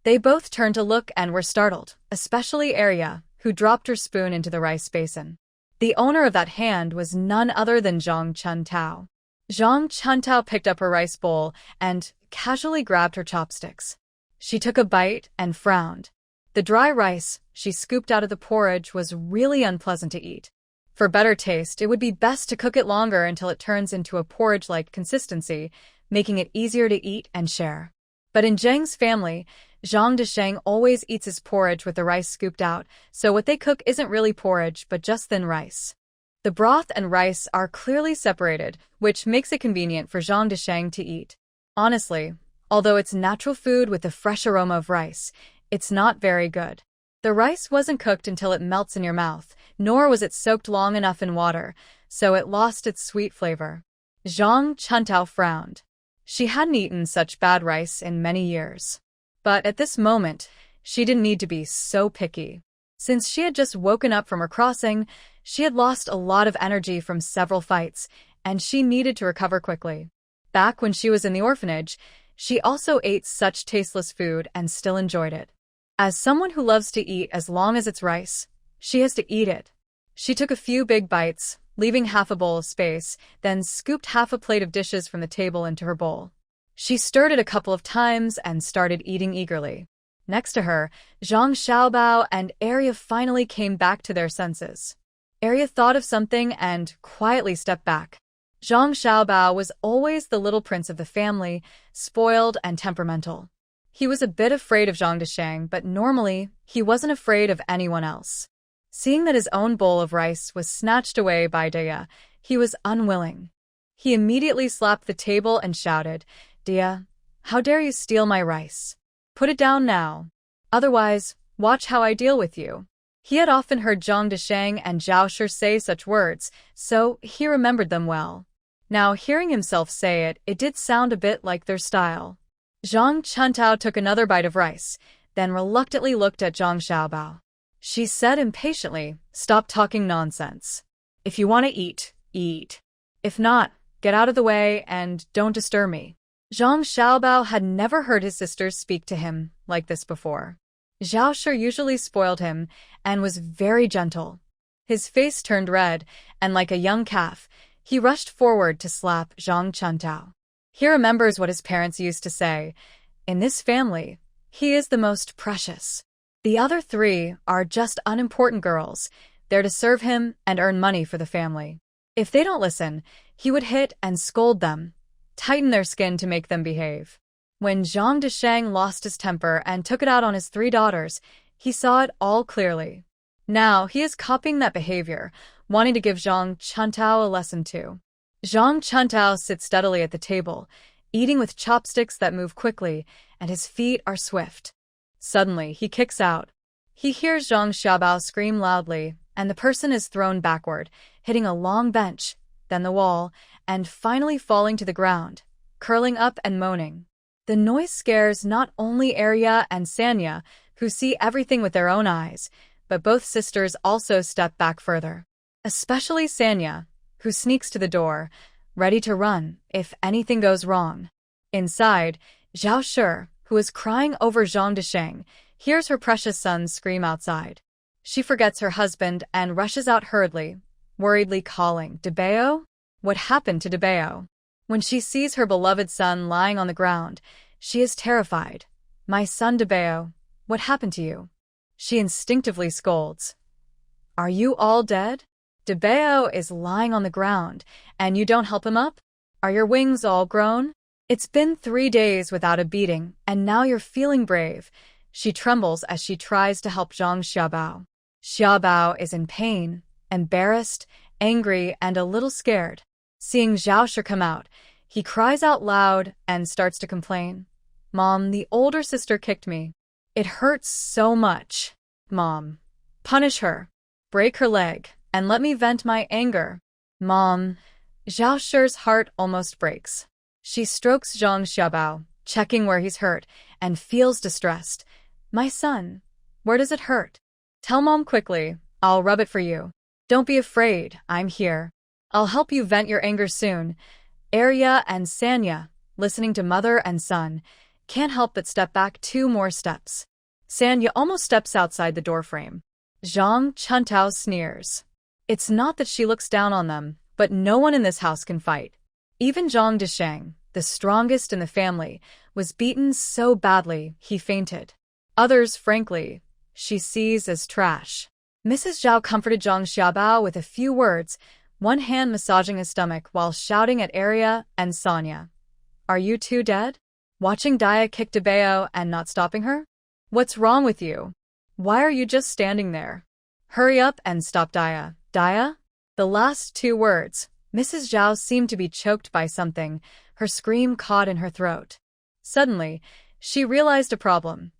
They both turned to look and were startled, especially Arya, who dropped her spoon into the rice basin. The owner of that hand was none other than Zhang Chuntao. Zhang Chuntao picked up her rice bowl and casually grabbed her chopsticks. She took a bite and frowned. The dry rice she scooped out of the porridge was really unpleasant to eat. For better taste, it would be best to cook it longer until it turns into a porridge-like consistency, making it easier to eat and share. But in Zheng's family, Zhang Desheng always eats his porridge with the rice scooped out, so what they cook isn't really porridge but just thin rice. The broth and rice are clearly separated, which makes it convenient for Zhang Desheng to eat. Honestly, although it's natural food with the fresh aroma of rice, it's not very good. The rice wasn't cooked until it melts in your mouth, nor was it soaked long enough in water, so it lost its sweet flavor. Zhang Chuntao frowned. She hadn't eaten such bad rice in many years. But at this moment, she didn't need to be so picky. Since she had just woken up from her crossing, she had lost a lot of energy from several fights, and she needed to recover quickly. Back when she was in the orphanage, she also ate such tasteless food and still enjoyed it. As someone who loves to eat as long as it's rice, she has to eat it. She took a few big bites, leaving half a bowl of space, then scooped half a plate of dishes from the table into her bowl. She stirred it a couple of times and started eating eagerly. Next to her, Zhang Xiaobao and Arya finally came back to their senses. Arya thought of something and quietly stepped back. Zhang Xiaobao was always the little prince of the family, spoiled and temperamental. He was a bit afraid of Zhang Desheng, but normally, he wasn't afraid of anyone else. Seeing that his own bowl of rice was snatched away by Dia, he was unwilling. He immediately slapped the table and shouted, "Dia, how dare you steal my rice? Put it down now. Otherwise, watch how I deal with you." He had often heard Zhang Desheng and Zhao Shi say such words, so he remembered them well. Now, hearing himself say it, it did sound a bit like their style. Zhang Chuntao took another bite of rice, then reluctantly looked at Zhang Xiaobao. She said impatiently, "Stop talking nonsense. If you want to eat, eat. If not, get out of the way and don't disturb me." Zhang Xiaobao had never heard his sisters speak to him like this before. Zhao Shi usually spoiled him and was very gentle. His face turned red, and like a young calf, he rushed forward to slap Zhang Chuntao. He remembers what his parents used to say, "In this family, he is the most precious. The other three are just unimportant girls, there to serve him and earn money for the family." If they don't listen, he would hit and scold them, tighten their skin to make them behave. When Zhang Desheng lost his temper and took it out on his three daughters, he saw it all clearly. Now he is copying that behavior, wanting to give Zhang Chuntao a lesson too. Zhang Chuntao sits steadily at the table, eating with chopsticks that move quickly, and his feet are swift. Suddenly, he kicks out. He hears Zhang Xiaobao scream loudly, and the person is thrown backward, hitting a long bench, then the wall, and finally falling to the ground, curling up and moaning. The noise scares not only Arya and Sanya, who see everything with their own eyes, but both sisters also step back further. Especially Sanya, who sneaks to the door, ready to run if anything goes wrong. Inside, Zhao Shi, who is crying over Zhang Desheng, hears her precious son scream outside. She forgets her husband and rushes out hurriedly, worriedly calling, "Debao? What happened to Debao?" When she sees her beloved son lying on the ground, she is terrified. "My son Debao, what happened to you?" She instinctively scolds. "Are you all dead? Debao is lying on the ground, and you don't help him up? Are your wings all grown? It's been 3 days without a beating, and now you're feeling brave." She trembles as she tries to help Zhang Xiaobao. Xiaobao is in pain, embarrassed, angry, and a little scared. Seeing Zhao Shi come out, he cries out loud and starts to complain. "Mom, the older sister kicked me. It hurts so much. Mom, punish her. Break her leg, and let me vent my anger. Mom." Zhao Shi's heart almost breaks. She strokes Zhang Xiaobao, checking where he's hurt, and feels distressed. "My son, where does it hurt? Tell Mom quickly, I'll rub it for you. Don't be afraid, I'm here. I'll help you vent your anger soon." Arya and Sanya, listening to mother and son, can't help but step back 2 more steps. Sanya almost steps outside the doorframe. Zhang Chuntao sneers. It's not that she looks down on them, but no one in this house can fight. Even Zhang Desheng, the strongest in the family, was beaten so badly he fainted. Others, frankly, she sees as trash. Mrs. Zhao comforted Zhang Xiaobao with a few words, one hand massaging his stomach while shouting at Arya and Sanya. "Are you two dead? Watching Dia kick Debao and not stopping her? What's wrong with you? Why are you just standing there? Hurry up and stop Dia. Dia?" The last 2 words, Mrs. Zhao seemed to be choked by something, her scream caught in her throat. Suddenly, she realized a problem.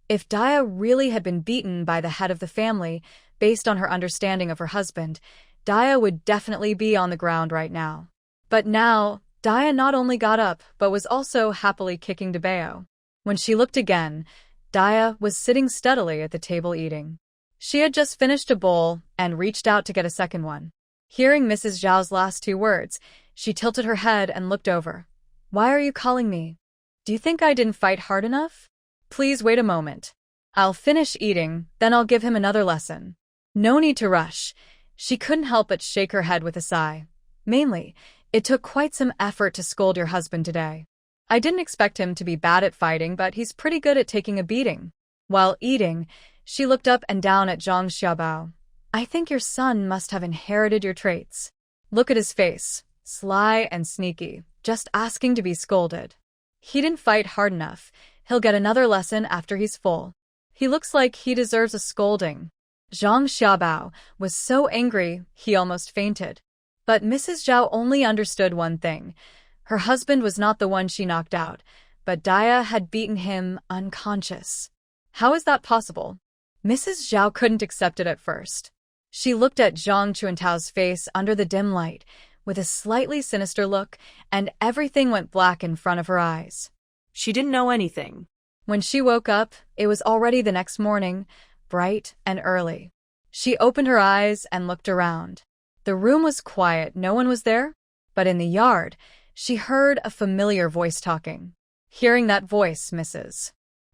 If Dia really had been beaten by the head of the family, based on her understanding of her husband, Dia would definitely be on the ground right now. But now, Dia not only got up, but was also happily kicking Debao. When she looked again, Dia was sitting steadily at the table eating. She had just finished a bowl and reached out to get a second one. Hearing Mrs. Zhao's last 2 words, she tilted her head and looked over. "Why are you calling me? Do you think I didn't fight hard enough? Please wait a moment. I'll finish eating, then I'll give him another lesson. No need to rush. She couldn't help but shake her head with a sigh. Mainly, it took quite some effort to scold your husband today. I didn't expect him to be bad at fighting, but he's pretty good at taking a beating. While eating, she looked up and down at Zhang Xiaobao. I think your son must have inherited your traits. Look at his face, sly and sneaky, just asking to be scolded. He didn't fight hard enough. He'll get another lesson after he's full. He looks like he deserves a scolding. Zhang Xiaobao was so angry he almost fainted. But Mrs. Zhao only understood one thing. Her husband was not the one she knocked out, but Dia had beaten him unconscious. How is that possible? Mrs. Zhao couldn't accept it at first. She looked at Zhang Chuantao's face under the dim light, with a slightly sinister look, and everything went black in front of her eyes. She didn't know anything. When she woke up, it was already the next morning, bright and early. She opened her eyes and looked around. The room was quiet, no one was there, but in the yard, she heard a familiar voice talking. Hearing that voice, Mrs.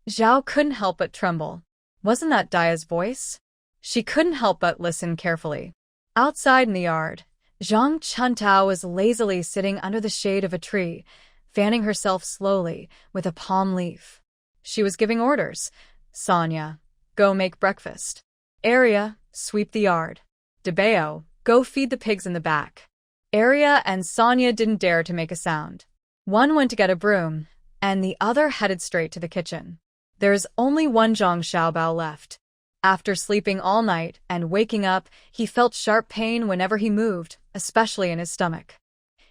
Zhao couldn't help but tremble. Wasn't that Dia's voice? She couldn't help but listen carefully. Outside in the yard, Zhang Chuntao was lazily sitting under the shade of a tree, fanning herself slowly with a palm leaf. She was giving orders. Sonia, go make breakfast. Arya, sweep the yard. Debeo, go feed the pigs in the back. Arya and Sonia didn't dare to make a sound. One went to get a broom, and the other headed straight to the kitchen. There's only one Zhang Xiaobao left. After sleeping all night and waking up, he felt sharp pain whenever he moved, especially in his stomach.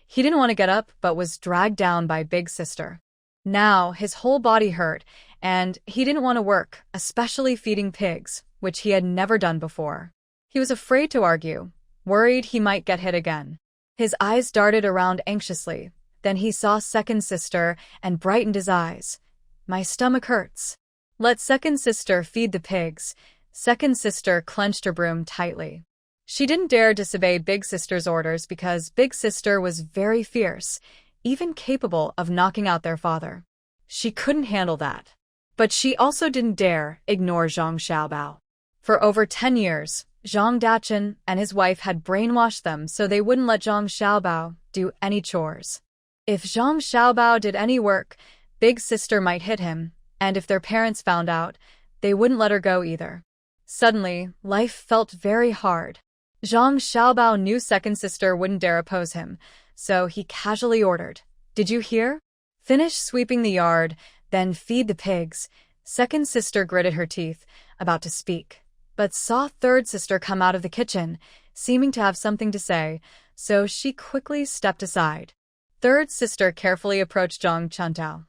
He didn't want to get up, but was dragged down by Big Sister. Now, his whole body hurt, and he didn't want to work, especially feeding pigs, which he had never done before. He was afraid to argue, worried he might get hit again. His eyes darted around anxiously. Then he saw Second Sister and brightened his eyes. My stomach hurts. Let Second Sister feed the pigs. Second Sister clenched her broom tightly. She didn't dare disobey Big Sister's orders because Big Sister was very fierce, even capable of knocking out their father. She couldn't handle that. But she also didn't dare ignore Zhang Xiaobao. For over 10 years, Zhang Dachun and his wife had brainwashed them so they wouldn't let Zhang Xiaobao do any chores. If Zhang Xiaobao did any work, Big Sister might hit him, and if their parents found out, they wouldn't let her go either. Suddenly, life felt very hard. Zhang Xiaobao knew Second Sister wouldn't dare oppose him, so he casually ordered, "Did you hear? Finish sweeping the yard, then feed the pigs." Second Sister gritted her teeth, about to speak, but saw Third Sister come out of the kitchen, seeming to have something to say, so she quickly stepped aside. Third Sister carefully approached Zhang Chuntao.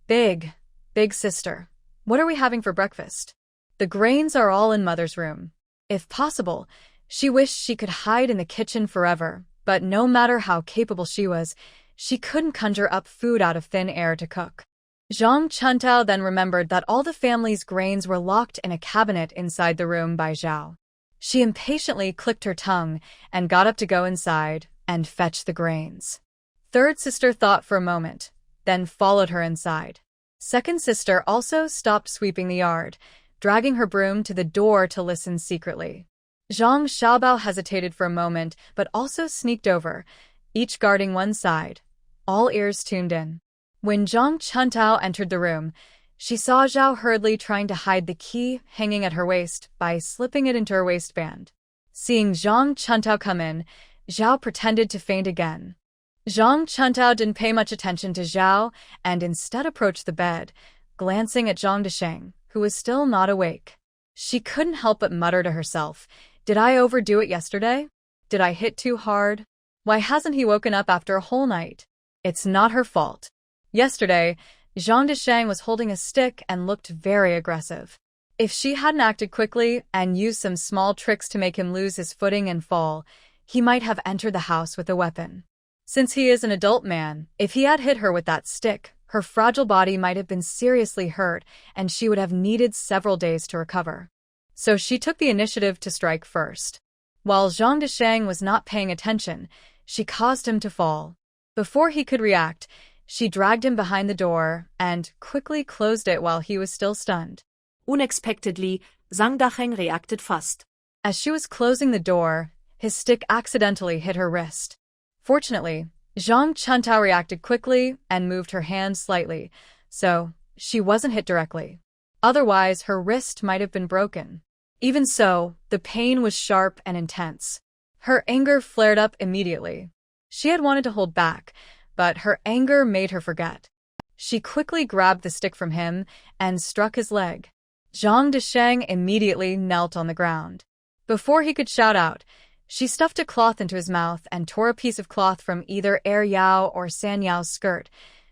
Big Sister, what are we having for breakfast? The grains are all in Mother's room. If possible, she wished she could hide in the kitchen forever, but no matter how capable she was, she couldn't conjure up food out of thin air to cook. Zhang Chuntao then remembered that all the family's grains were locked in a cabinet inside the room by Zhao. She impatiently clicked her tongue and got up to go inside and fetch the grains. Third Sister thought for a moment, then followed her inside. Second Sister also stopped sweeping the yard, dragging her broom to the door to listen secretly. Zhang Xiaobao hesitated for a moment, but also sneaked over, each guarding one side, all ears tuned in. When Zhang Chuntao entered the room, she saw Zhao hurriedly trying to hide the key hanging at her waist by slipping it into her waistband. Seeing Zhang Chuntao come in, Zhao pretended to faint again. Zhang Chuntao didn't pay much attention to Zhao and instead approached the bed, glancing at Zhang Desheng, who was still not awake. She couldn't help but mutter to herself, "Did I overdo it yesterday? Did I hit too hard? Why hasn't he woken up after a whole night? It's not her fault." Yesterday, Zhang Desheng was holding a stick and looked very aggressive. If she hadn't acted quickly and used some small tricks to make him lose his footing and fall, he might have entered the house with a weapon. Since he is an adult man, if he had hit her with that stick, her fragile body might have been seriously hurt and she would have needed several days to recover. So she took the initiative to strike first. While Zhang Desheng was not paying attention, she caused him to fall. Before he could react, she dragged him behind the door and quickly closed it while he was still stunned. Unexpectedly, Zhang Dasheng reacted fast. As she was closing the door, His stick accidentally hit her wrist. Fortunately, Zhang Chuntao reacted quickly and moved her hand slightly, so she wasn't hit directly. Otherwise, her wrist might have been broken. Even so, the pain was sharp and intense. Her anger flared up immediately. She had wanted to hold back, but her anger made her forget. She quickly grabbed the stick from him and struck his leg. Zhang Desheng immediately knelt on the ground. Before he could shout out, she stuffed a cloth into his mouth and tore a piece of cloth from either Yao or San Yao's skirt,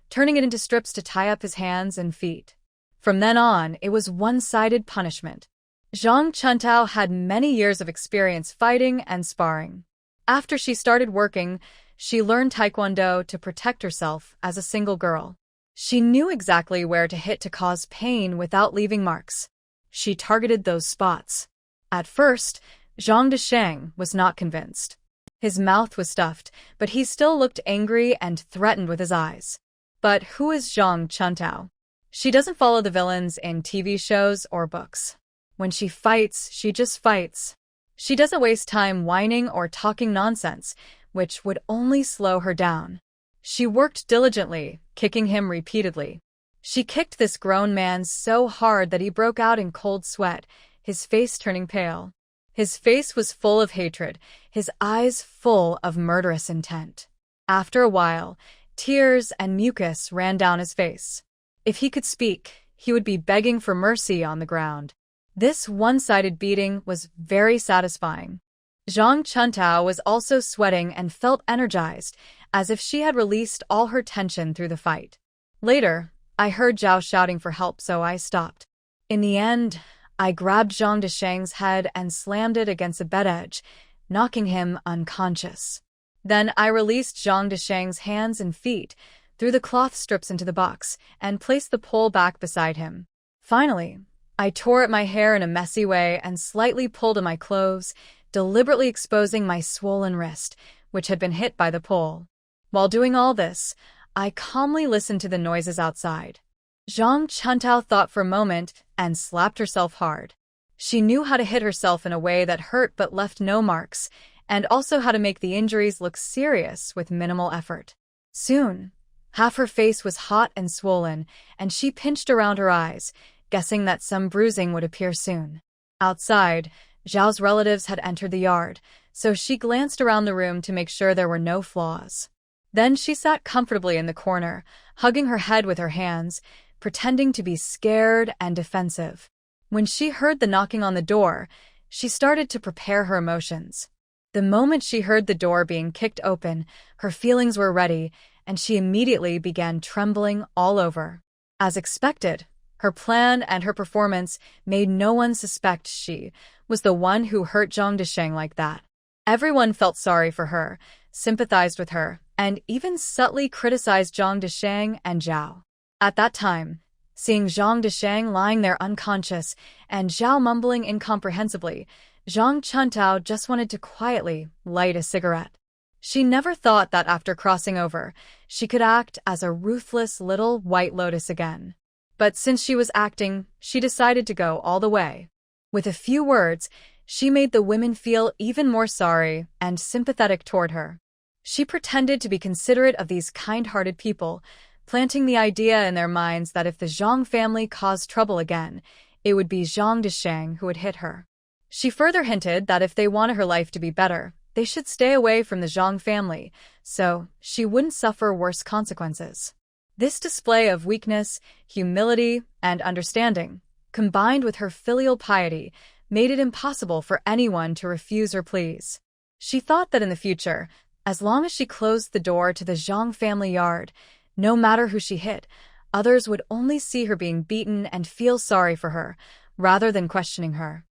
turning it into strips to tie up his hands and feet. From then on, it was one-sided punishment. Zhang Chuntao had many years of experience fighting and sparring. After she started working, she learned Taekwondo to protect herself as a single girl. She knew exactly where to hit to cause pain without leaving marks. She targeted those spots. At first, Zhang Desheng was not convinced. His mouth was stuffed, but he still looked angry and threatened with his eyes. But who is Zhang Chuntao? She doesn't follow the villains in TV shows or books. When she fights, she just fights. She doesn't waste time whining or talking nonsense, which would only slow her down. She worked diligently, kicking him repeatedly. She kicked this grown man so hard that he broke out in cold sweat, his face turning pale. His face was full of hatred, his eyes full of murderous intent. After a while, tears and mucus ran down his face. If he could speak, he would be begging for mercy on the ground. This one-sided beating was very satisfying. Zhang Chuntao was also sweating and felt energized, as if she had released all her tension through the fight. Later, I heard Zhao shouting for help, so I stopped. In the end, I grabbed Zhang Desheng's head and slammed it against a bed edge, knocking him unconscious. Then I released Zhang Desheng's hands and feet, threw the cloth strips into the box, and placed the pole back beside him. Finally, I tore at my hair in a messy way and slightly pulled at my clothes, deliberately exposing my swollen wrist, which had been hit by the pole. While doing all this, I calmly listened to the noises outside. Zhang Chuntao thought for a moment and slapped herself hard. She knew how to hit herself in a way that hurt but left no marks, and also how to make the injuries look serious with minimal effort. Soon, half her face was hot and swollen, and she pinched around her eyes, guessing that some bruising would appear soon. Outside, Zhao's relatives had entered the yard, so she glanced around the room to make sure there were no flaws. Then she sat comfortably in the corner, hugging her head with her hands, pretending to be scared and defensive. When she heard the knocking on the door, she started to prepare her emotions. The moment she heard the door being kicked open, her feelings were ready, and she immediately began trembling all over. As expected, her plan and her performance made no one suspect she was the one who hurt Zhang Desheng like that. Everyone felt sorry for her, sympathized with her, and even subtly criticized Zhang Desheng and Zhao. At that time, seeing Zhang Desheng lying there unconscious and Zhao mumbling incomprehensibly, Zhang Chuntao just wanted to quietly light a cigarette. She never thought that after crossing over, she could act as a ruthless little white lotus again. But since she was acting, she decided to go all the way. With a few words, she made the women feel even more sorry and sympathetic toward her. She pretended to be considerate of these kind-hearted people, planting the idea in their minds that if the Zhang family caused trouble again, it would be Zhang Desheng who would hit her. She further hinted that if they wanted her life to be better, they should stay away from the Zhang family, so she wouldn't suffer worse consequences. This display of weakness, humility, and understanding, combined with her filial piety, made it impossible for anyone to refuse her pleas. She thought that in the future, as long as she closed the door to the Zhang family yard, no matter who she hit, others would only see her being beaten and feel sorry for her, rather than questioning her.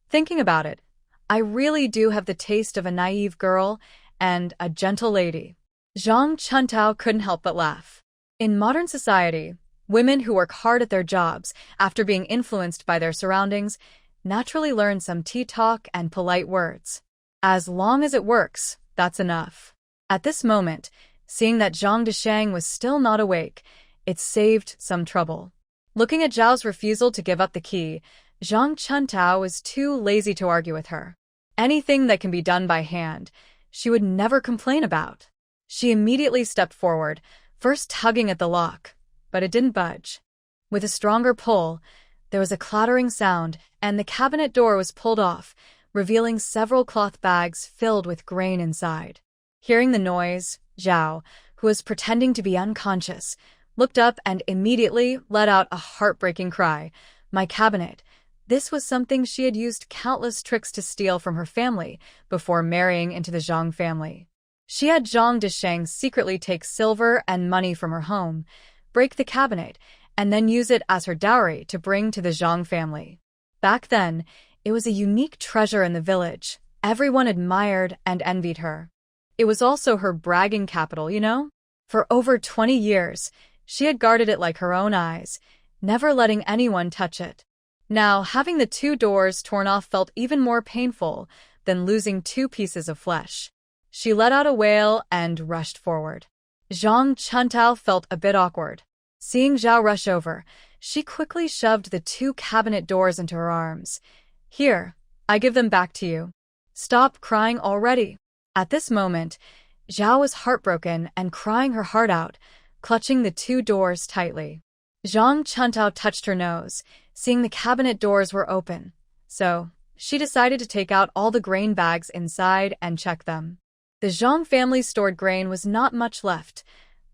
Thinking about it, I really do have the taste of a naive girl and a gentle lady. Zhang Chuntao couldn't help but laugh. In modern society, women who work hard at their jobs after being influenced by their surroundings naturally learn some tea talk and polite words. As long as it works, that's enough. At this moment, seeing that Zhang Desheng was still not awake, it saved some trouble. Looking at Zhao's refusal to give up the key, Zhang Chuntao was too lazy to argue with her. Anything that can be done by hand, she would never complain about. She immediately stepped forward, first tugging at the lock, but it didn't budge. With a stronger pull, there was a clattering sound, and the cabinet door was pulled off, revealing several cloth bags filled with grain inside. Hearing the noise, Zhao, who was pretending to be unconscious, looked up and immediately let out a heartbreaking cry. My cabinet. This was something she had used countless tricks to steal from her family before marrying into the Zhang family. She had Zhang Disheng secretly take silver and money from her home, break the cabinet, and then use it as her dowry to bring to the Zhang family. Back then, it was a unique treasure in the village. Everyone admired and envied her. It was also her bragging capital, you know? For over 20 years, she had guarded it like her own eyes, never letting anyone touch it. Now, having the 2 doors torn off felt even more painful than losing 2 pieces of flesh. She let out a wail and rushed forward. Zhang Chuntao felt a bit awkward. Seeing Zhao rush over, she quickly shoved the 2 cabinet doors into her arms. Here, I give them back to you. Stop crying already. At this moment, Zhao was heartbroken and crying her heart out, clutching the 2 doors tightly. Zhang Chuntao touched her nose, seeing the cabinet doors were open, so she decided to take out all the grain bags inside and check them. The Zhang family's stored grain was not much left.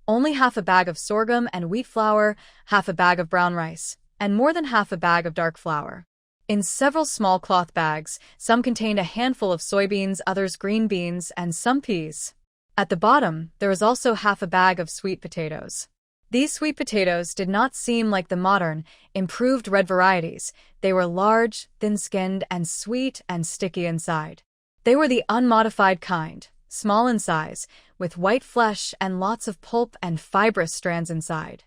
Only half a bag of sorghum and wheat flour, half a bag of brown rice, and more than half a bag of dark flour. In several small cloth bags, some contained a handful of soybeans, others green beans, and some peas. At the bottom, there was also half a bag of sweet potatoes. These sweet potatoes did not seem like the modern, improved red varieties. They were large, thin-skinned, and sweet and sticky inside. They were the unmodified kind, small in size, with white flesh and lots of pulp and fibrous strands inside.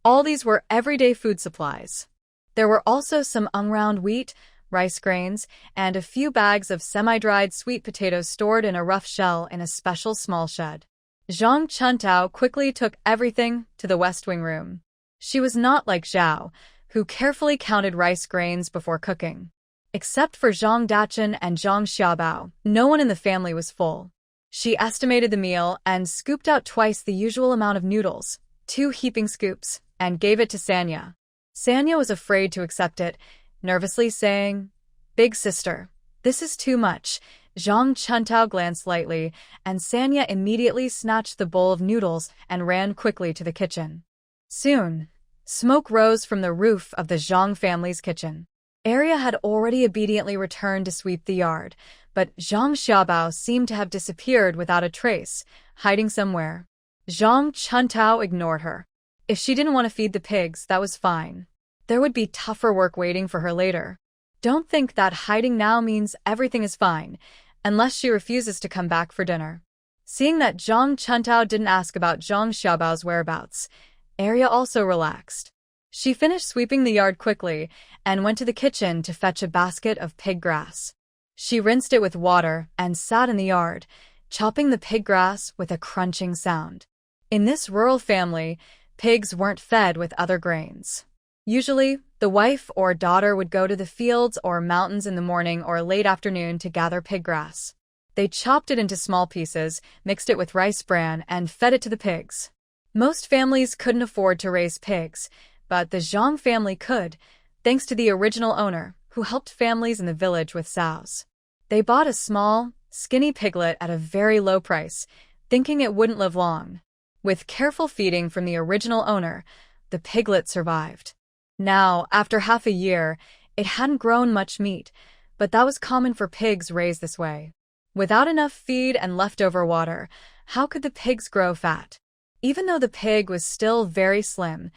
All these were everyday food supplies. There were also some unground wheat, rice grains, and a few bags of semi-dried sweet potatoes stored in a rough shell in a special small shed. Zhang Chuntao quickly took everything to the West Wing room. She was not like Zhao, who carefully counted rice grains before cooking. Except for Zhang Dachun and Zhang Xiaobao, no one in the family was full. She estimated the meal and scooped out twice the usual amount of noodles, 2 heaping scoops, and gave it to Sanya. Sanya was afraid to accept it, nervously saying, "Big sister, this is too much." Zhang Chuntao glanced lightly, and Sanya immediately snatched the bowl of noodles and ran quickly to the kitchen. Soon, smoke rose from the roof of the Zhang family's kitchen. Arya had already obediently returned to sweep the yard, but Zhang Xiaobao seemed to have disappeared without a trace, hiding somewhere. Zhang Chuntao ignored her. If she didn't want to feed the pigs, that was fine. There would be tougher work waiting for her later. Don't think that hiding now means everything is fine, unless she refuses to come back for dinner. Seeing that Zhang Chuntao didn't ask about Zhang Xiaobao's whereabouts, Arya also relaxed. She finished sweeping the yard quickly and went to the kitchen to fetch a basket of pig grass. She rinsed it with water and sat in the yard, chopping the pig grass with a crunching sound. In this rural family, pigs weren't fed with other grains. Usually, the wife or daughter would go to the fields or mountains in the morning or late afternoon to gather pig grass. They chopped it into small pieces, mixed it with rice bran, and fed it to the pigs. Most families couldn't afford to raise pigs, but the Zhang family could, thanks to the original owner, who helped families in the village with sows. They bought a small, skinny piglet at a very low price, thinking it wouldn't live long. With careful feeding from the original owner, the piglet survived. Now, after half a year, it hadn't grown much meat, but that was common for pigs raised this way. Without enough feed and leftover water, how could the pigs grow fat? Even though the pig was still very slim,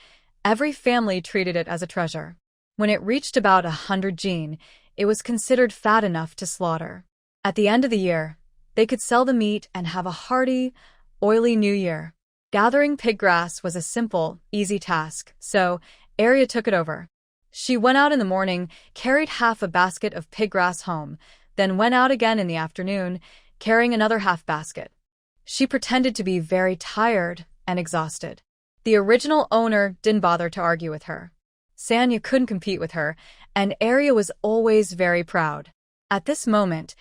every family treated it as a treasure. When it reached about 100 jin, it was considered fat enough to slaughter. At the end of the year, they could sell the meat and have a hearty, oily new year. Gathering pig grass was a simple, easy task, so Arya took it over. She went out in the morning, carried half a basket of pig grass home, then went out again in the afternoon, carrying another half basket. She pretended to be very tired and exhausted. The original owner didn't bother to argue with her. Sanya couldn't compete with her, and Arya was always very proud. At this moment,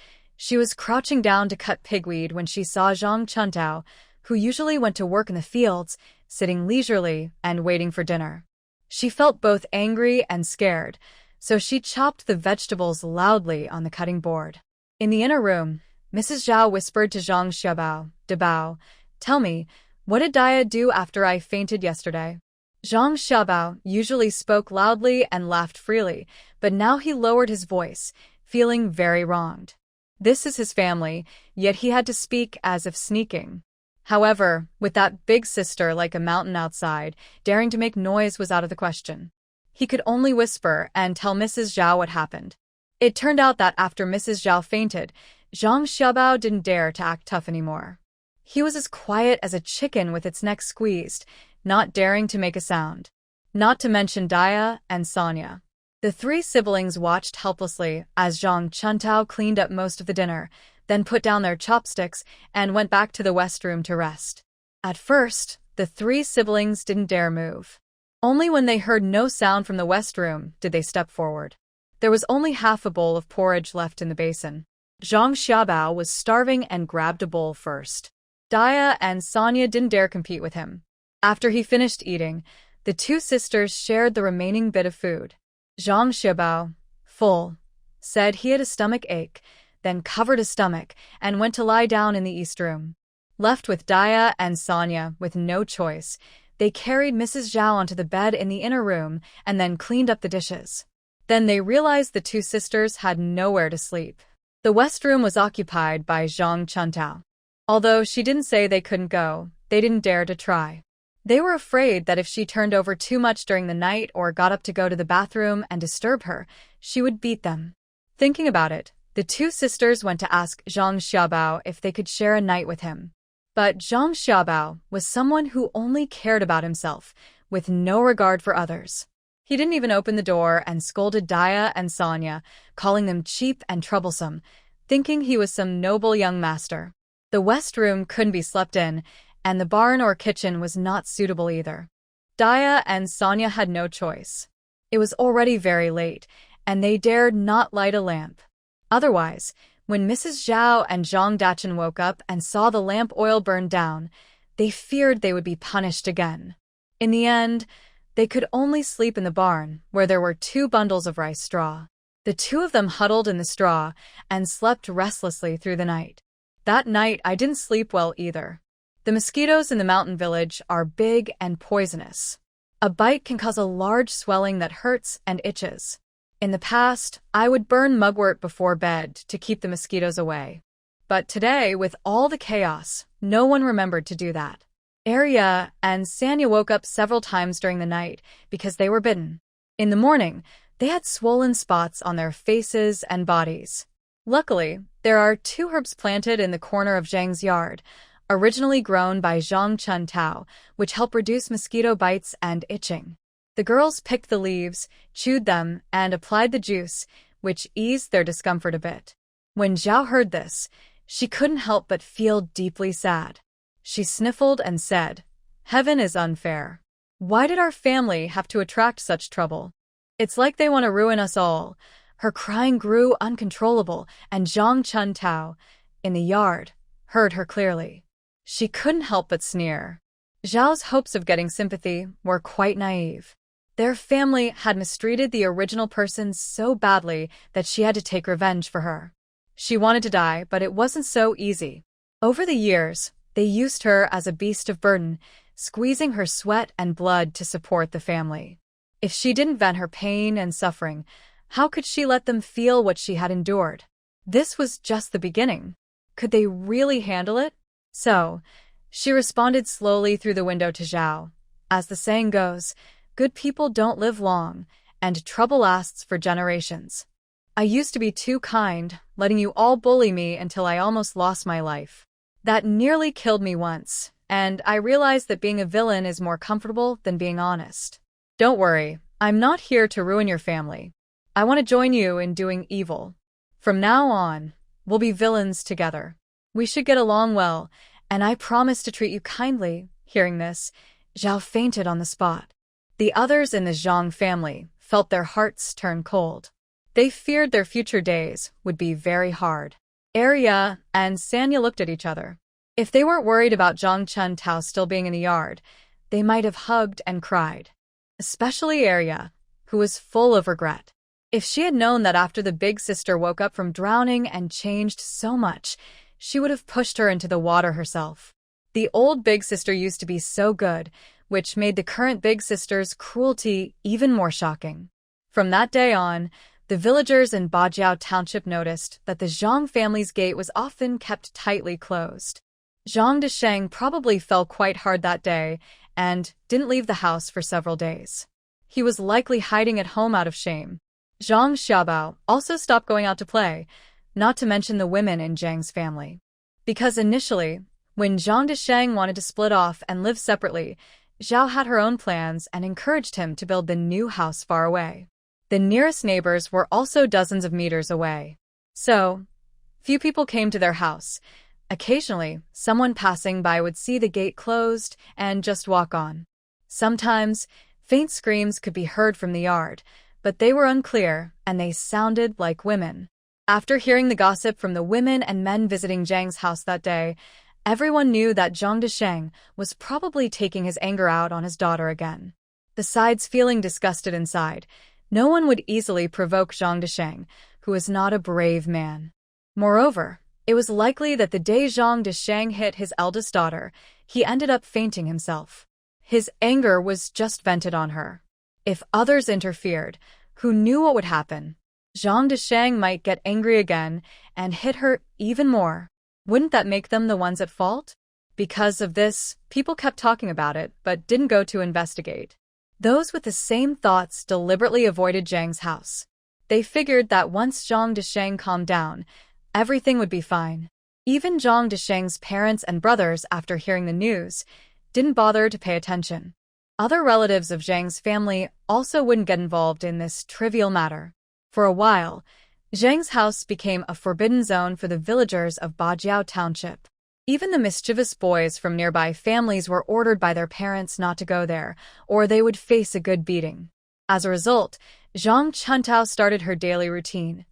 She was crouching down to cut pigweed when she saw Zhang Chuntao, who usually went to work in the fields, sitting leisurely and waiting for dinner. She felt both angry and scared, so she chopped the vegetables loudly on the cutting board. In the inner room, Mrs. Zhao whispered to Zhang Xiaobao, "Dabao, tell me, what did Daya do after I fainted yesterday?" Zhang Xiaobao usually spoke loudly and laughed freely, but now he lowered his voice, feeling very wronged. This is his family, yet he had to speak as if sneaking. However, with that big sister like a mountain outside, daring to make noise was out of the question. He could only whisper and tell Mrs. Zhao what happened. It turned out that after Mrs. Zhao fainted, Zhang Xiaobao didn't dare to act tough anymore. He was as quiet as a chicken with its neck squeezed, not daring to make a sound. Not to mention Daya and Sonia. The three siblings watched helplessly as Zhang Chuntao cleaned up most of the dinner, then put down their chopsticks and went back to the west room to rest. At first, the three siblings didn't dare move. Only when they heard no sound from the west room did they step forward. There was only half a bowl of porridge left in the basin. Zhang Xiaobao was starving and grabbed a bowl first. Daya and Sonia didn't dare compete with him. After he finished eating, the two sisters shared the remaining bit of food. Zhang Xiaobao, full, said he had a stomach ache, then covered his stomach and went to lie down in the east room. Left with Daya and Sonia with no choice, they carried Mrs. Zhao onto the bed in the inner room and then cleaned up the dishes. Then they realized the two sisters had nowhere to sleep. The west room was occupied by Zhang Chuntao. Although she didn't say they couldn't go, they didn't dare to try. They were afraid that if she turned over too much during the night or got up to go to the bathroom and disturb her, she would beat them. Thinking about it, the two sisters went to ask Zhang Xiaobao if they could share a night with him. But Zhang Xiaobao was someone who only cared about himself, with no regard for others. He didn't even open the door and scolded Daya and Sonia, calling them cheap and troublesome, thinking he was some noble young master. The west room couldn't be slept in, and the barn or kitchen was not suitable either. Daya and Sonia had no choice. It was already very late, and they dared not light a lamp. Otherwise, when Mrs. Zhao and Zhang Dachun woke up and saw the lamp oil burn down, they feared they would be punished again. In the end, they could only sleep in the barn, where there were 2 bundles of rice straw. The 2 of them huddled in the straw and slept restlessly through the night. That night, I didn't sleep well either. The mosquitoes in the mountain village are big and poisonous. A bite can cause a large swelling that hurts and itches. In the past, I would burn mugwort before bed to keep the mosquitoes away. But today, with all the chaos, no one remembered to do that. Arya and Sanya woke up several times during the night because they were bitten. In the morning, they had swollen spots on their faces and bodies. Luckily, there are 2 herbs planted in the corner of Zhang's yard, originally grown by Zhang Chuntao, which help reduce mosquito bites and itching. The girls picked the leaves, chewed them, and applied the juice, which eased their discomfort a bit. When Zhao heard this, she couldn't help but feel deeply sad. She sniffled and said, "Heaven is unfair. Why did our family have to attract such trouble? It's like they want to ruin us all." Her crying grew uncontrollable, and Zhang Chuntao, in the yard, heard her clearly. She couldn't help but sneer. Zhao's hopes of getting sympathy were quite naive. Their family had mistreated the original person so badly that she had to take revenge for her. She wanted to die, but it wasn't so easy. Over the years, they used her as a beast of burden, squeezing her sweat and blood to support the family. If she didn't vent her pain and suffering, how could she let them feel what she had endured? This was just the beginning. Could they really handle it? So, she responded slowly through the window to Zhao. As the saying goes, good people don't live long, and trouble lasts for generations. I used to be too kind, letting you all bully me until I almost lost my life. That nearly killed me once, and I realized that being a villain is more comfortable than being honest. Don't worry, I'm not here to ruin your family. I want to join you in doing evil. From now on, we'll be villains together. We should get along well, and I promise to treat you kindly." Hearing this, Zhao fainted on the spot. The others in the Zhang family felt their hearts turn cold. They feared their future days would be very hard. Arya and Sanya looked at each other. If they weren't worried about Zhang Chuntao still being in the yard, they might have hugged and cried. Especially Arya, who was full of regret. If she had known that after the big sister woke up from drowning and changed so much, she would have pushed her into the water herself. The old big sister used to be so good, which made the current big sister's cruelty even more shocking. From that day on, the villagers in Bajiao Township noticed that the Zhang family's gate was often kept tightly closed. Zhang Desheng probably fell quite hard that day and didn't leave the house for several days. He was likely hiding at home out of shame. Zhang Xiaobao also stopped going out to play, not to mention the women in Zhang's family. Because initially, when Zhang Desheng wanted to split off and live separately, Zhao had her own plans and encouraged him to build the new house far away. The nearest neighbors were also dozens of meters away. So, few people came to their house. Occasionally, someone passing by would see the gate closed and just walk on. Sometimes, faint screams could be heard from the yard, but they were unclear and they sounded like women. After hearing the gossip from the women and men visiting Zhang's house that day, everyone knew that Zhang Desheng was probably taking his anger out on his daughter again. Besides feeling disgusted inside, no one would easily provoke Zhang Desheng, who is not a brave man. Moreover, it was likely that the day Zhang Desheng hit his eldest daughter, he ended up fainting himself. His anger was just vented on her. If others interfered, who knew what would happen? Zhang Desheng might get angry again and hit her even more. Wouldn't that make them the ones at fault? Because of this, people kept talking about it but didn't go to investigate. Those with the same thoughts deliberately avoided Zhang's house. They figured that once Zhang Desheng calmed down, everything would be fine. Even Zhang Desheng's parents and brothers, after hearing the news, didn't bother to pay attention. Other relatives of Zhang's family also wouldn't get involved in this trivial matter. For a while, Zhang's house became a forbidden zone for the villagers of Bajiao Township. Even the mischievous boys from nearby families were ordered by their parents not to go there, or they would face a good beating. As a result, Zhang Chuntao started her daily routine.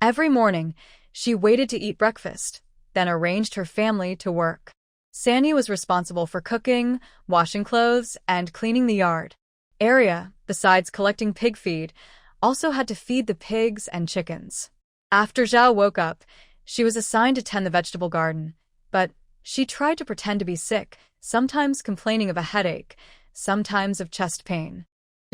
Every morning, she waited to eat breakfast, then arranged her family to work. Sanya was responsible for cooking, washing clothes, and cleaning the yard. Arya, besides collecting pig feed, also had to feed the pigs and chickens. After Zhao woke up, she was assigned to tend the vegetable garden, but she tried to pretend to be sick, sometimes complaining of a headache, sometimes of chest pain.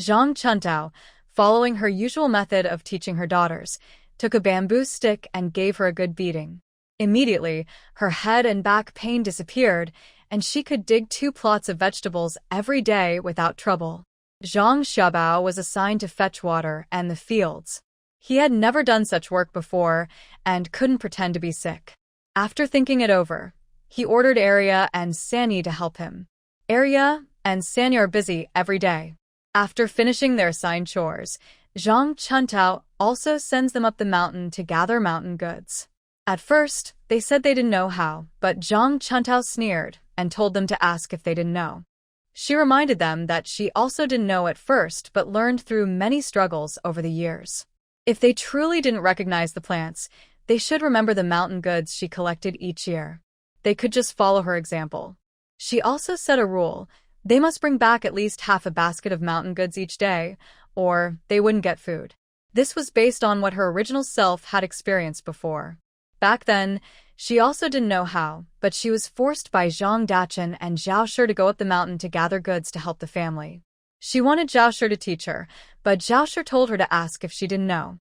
Zhang Chuntao, following her usual method of teaching her daughters, took a bamboo stick and gave her a good beating. Immediately, her head and back pain disappeared, and she could dig 2 plots of vegetables every day without trouble. Zhang Xiaobao was assigned to fetch water and the fields. He had never done such work before and couldn't pretend to be sick. After thinking it over, he ordered Arya and Sanya to help him. Arya and Sanya are busy every day. After finishing their assigned chores, Zhang Chuntao also sends them up the mountain to gather mountain goods. At first, they said they didn't know how, but Zhang Chuntao sneered and told them to ask if they didn't know. She reminded them that she also didn't know at first but learned through many struggles over the years. If they truly didn't recognize the plants, they should remember the mountain goods she collected each year. They could just follow her example. She also set a rule: they must bring back at least half a basket of mountain goods each day, or they wouldn't get food. This was based on what her original self had experienced before. Back then, she also didn't know how, but she was forced by Zhang Dachun and Zhao Shi to go up the mountain to gather goods to help the family. She wanted Zhao Shi to teach her, but Zhao Shi told her to ask if she didn't know.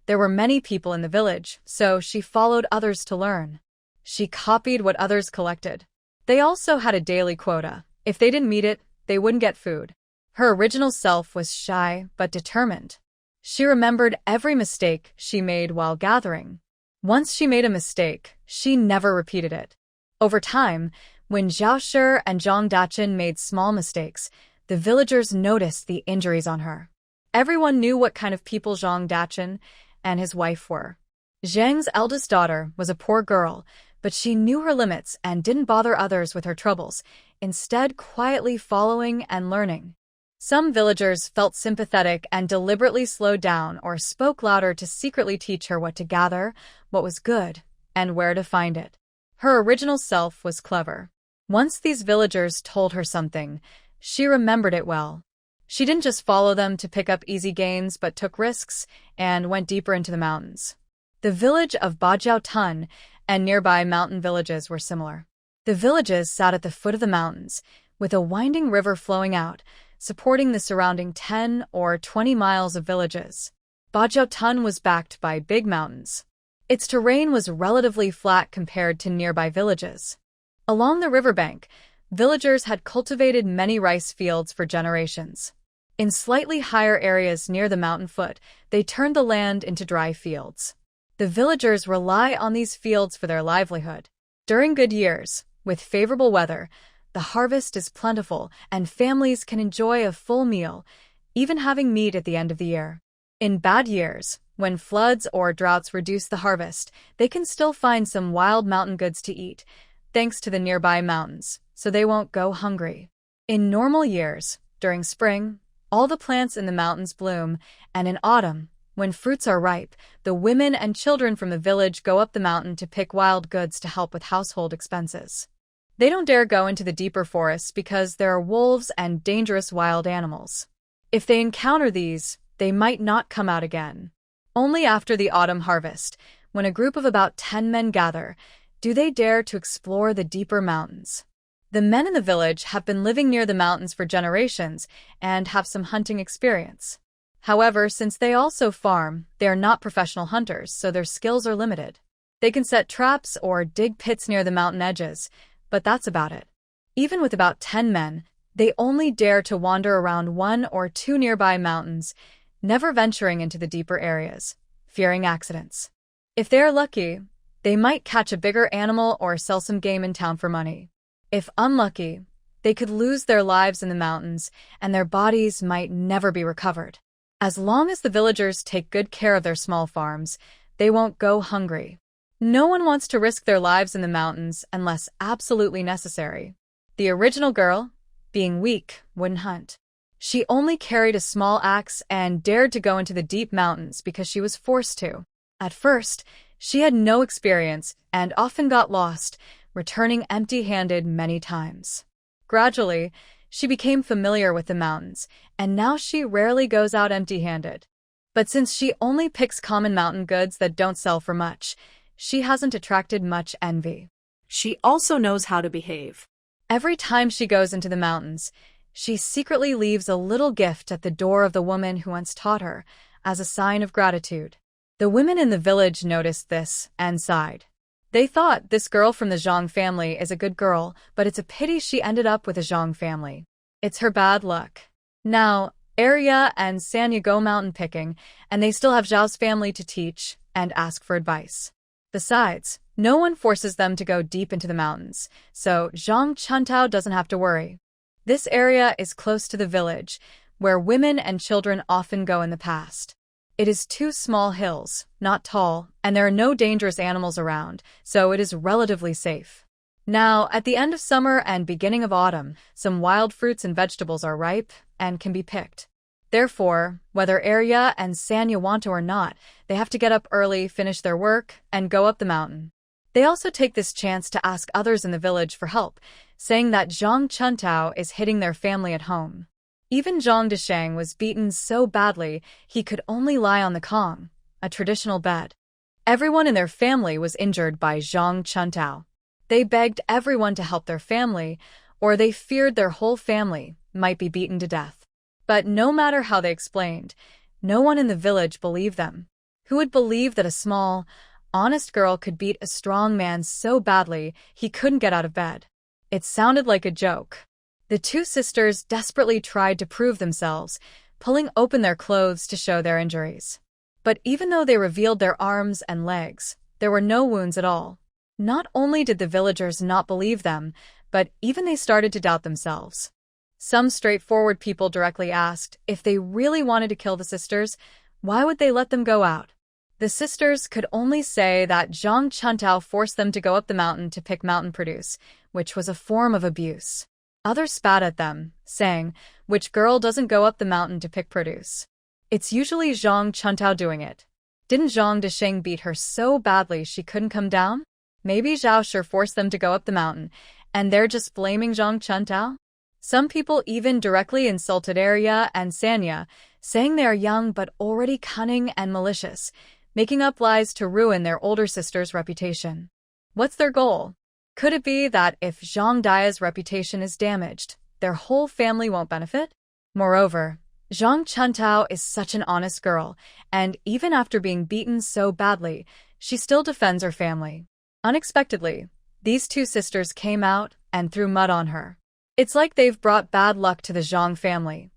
There were many people in the village, so she followed others to learn. She copied what others collected. They also had a daily quota. If they didn't meet it, they wouldn't get food. Her original self was shy but determined. She remembered every mistake she made while gathering. Once she made a mistake, she never repeated it. Over time, when Zhao Shi and Zhang Dachun made small mistakes, the villagers noticed the injuries on her. Everyone knew what kind of people Zhang Dachun and his wife were. Zhang's eldest daughter was a poor girl, but she knew her limits and didn't bother others with her troubles, instead quietly following and learning. Some villagers felt sympathetic and deliberately slowed down or spoke louder to secretly teach her what to gather, what was good, and where to find it. Her original self was clever. Once these villagers told her something, she remembered it well. She didn't just follow them to pick up easy gains but took risks and went deeper into the mountains. The village of Bajiaotun and nearby mountain villages were similar. The villages sat at the foot of the mountains, with a winding river flowing out, supporting the surrounding 10 or 20 miles of villages. Bajiaotun was backed by big mountains. Its terrain was relatively flat compared to nearby villages. Along the riverbank, villagers had cultivated many rice fields for generations. In slightly higher areas near the mountain foot, they turned the land into dry fields. The villagers rely on these fields for their livelihood. During good years, with favorable weather, the harvest is plentiful and families can enjoy a full meal, even having meat at the end of the year. In bad years, when floods or droughts reduce the harvest, they can still find some wild mountain goods to eat, thanks to the nearby mountains, so they won't go hungry. In normal years, during spring, all the plants in the mountains bloom, and in autumn, when fruits are ripe, the women and children from the village go up the mountain to pick wild goods to help with household expenses. They don't dare go into the deeper forests because there are wolves and dangerous wild animals. If they encounter these, they might not come out again. Only after the autumn harvest, when a group of about 10 men gather, do they dare to explore the deeper mountains. The men in the village have been living near the mountains for generations and have some hunting experience. However, since they also farm, they are not professional hunters, so their skills are limited. They can set traps or dig pits near the mountain edges, but that's about it. Even with about 10 men, they only dare to wander around 1 or 2 nearby mountains, never venturing into the deeper areas, fearing accidents. If they are lucky, they might catch a bigger animal or sell some game in town for money. If unlucky, they could lose their lives in the mountains, and their bodies might never be recovered. As long as the villagers take good care of their small farms, they won't go hungry. No one wants to risk their lives in the mountains unless absolutely necessary. The original girl, being weak, wouldn't hunt. She only carried a small axe and dared to go into the deep mountains because she was forced to. At first, she had no experience and often got lost, returning empty-handed many times. Gradually, she became familiar with the mountains, and now she rarely goes out empty-handed. But since she only picks common mountain goods that don't sell for much, she hasn't attracted much envy. She also knows how to behave. Every time she goes into the mountains, she secretly leaves a little gift at the door of the woman who once taught her, as a sign of gratitude. The women in the village noticed this and sighed. They thought this girl from the Zhang family is a good girl, but it's a pity she ended up with a Zhang family. It's her bad luck. Now, Arya and Sanya go mountain picking, and they still have Zhao's family to teach and ask for advice. Besides, no one forces them to go deep into the mountains, so Zhang Chuntao doesn't have to worry. This area is close to the village, where women and children often go in the past. It is 2 small hills, not tall, and there are no dangerous animals around, so it is relatively safe. Now, at the end of summer and beginning of autumn, some wild fruits and vegetables are ripe and can be picked. Therefore, whether Arya and Sanya want to or not, they have to get up early, finish their work, and go up the mountain. They also take this chance to ask others in the village for help, saying that Zhang Chuntao is hitting their family at home. Even Zhang Desheng was beaten so badly he could only lie on the kong, a traditional bed. Everyone in their family was injured by Zhang Chuntao. They begged everyone to help their family, or they feared their whole family might be beaten to death. But no matter how they explained, no one in the village believed them. Who would believe that a small, honest girl could beat a strong man so badly he couldn't get out of bed? It sounded like a joke. The 2 sisters desperately tried to prove themselves, pulling open their clothes to show their injuries. But even though they revealed their arms and legs, there were no wounds at all. Not only did the villagers not believe them, but even they started to doubt themselves. Some straightforward people directly asked if they really wanted to kill the sisters, why would they let them go out? The sisters could only say that Zhang Chuntao forced them to go up the mountain to pick mountain produce, which was a form of abuse. Others spat at them, saying, "Which girl doesn't go up the mountain to pick produce? It's usually Zhang Chuntao doing it." Didn't Zhang Desheng beat her so badly she couldn't come down? Maybe Zhao Shi forced them to go up the mountain, and they're just blaming Zhang Chuntao? Some people even directly insulted Arya and Sanya, saying they are young but already cunning and malicious, making up lies to ruin their older sister's reputation. What's their goal? Could it be that if Zhang Dia's reputation is damaged, their whole family won't benefit? Moreover, Zhang Chuntao is such an honest girl, and even after being beaten so badly, she still defends her family. Unexpectedly, these two sisters came out and threw mud on her. It's like they've brought bad luck to the Zhang family.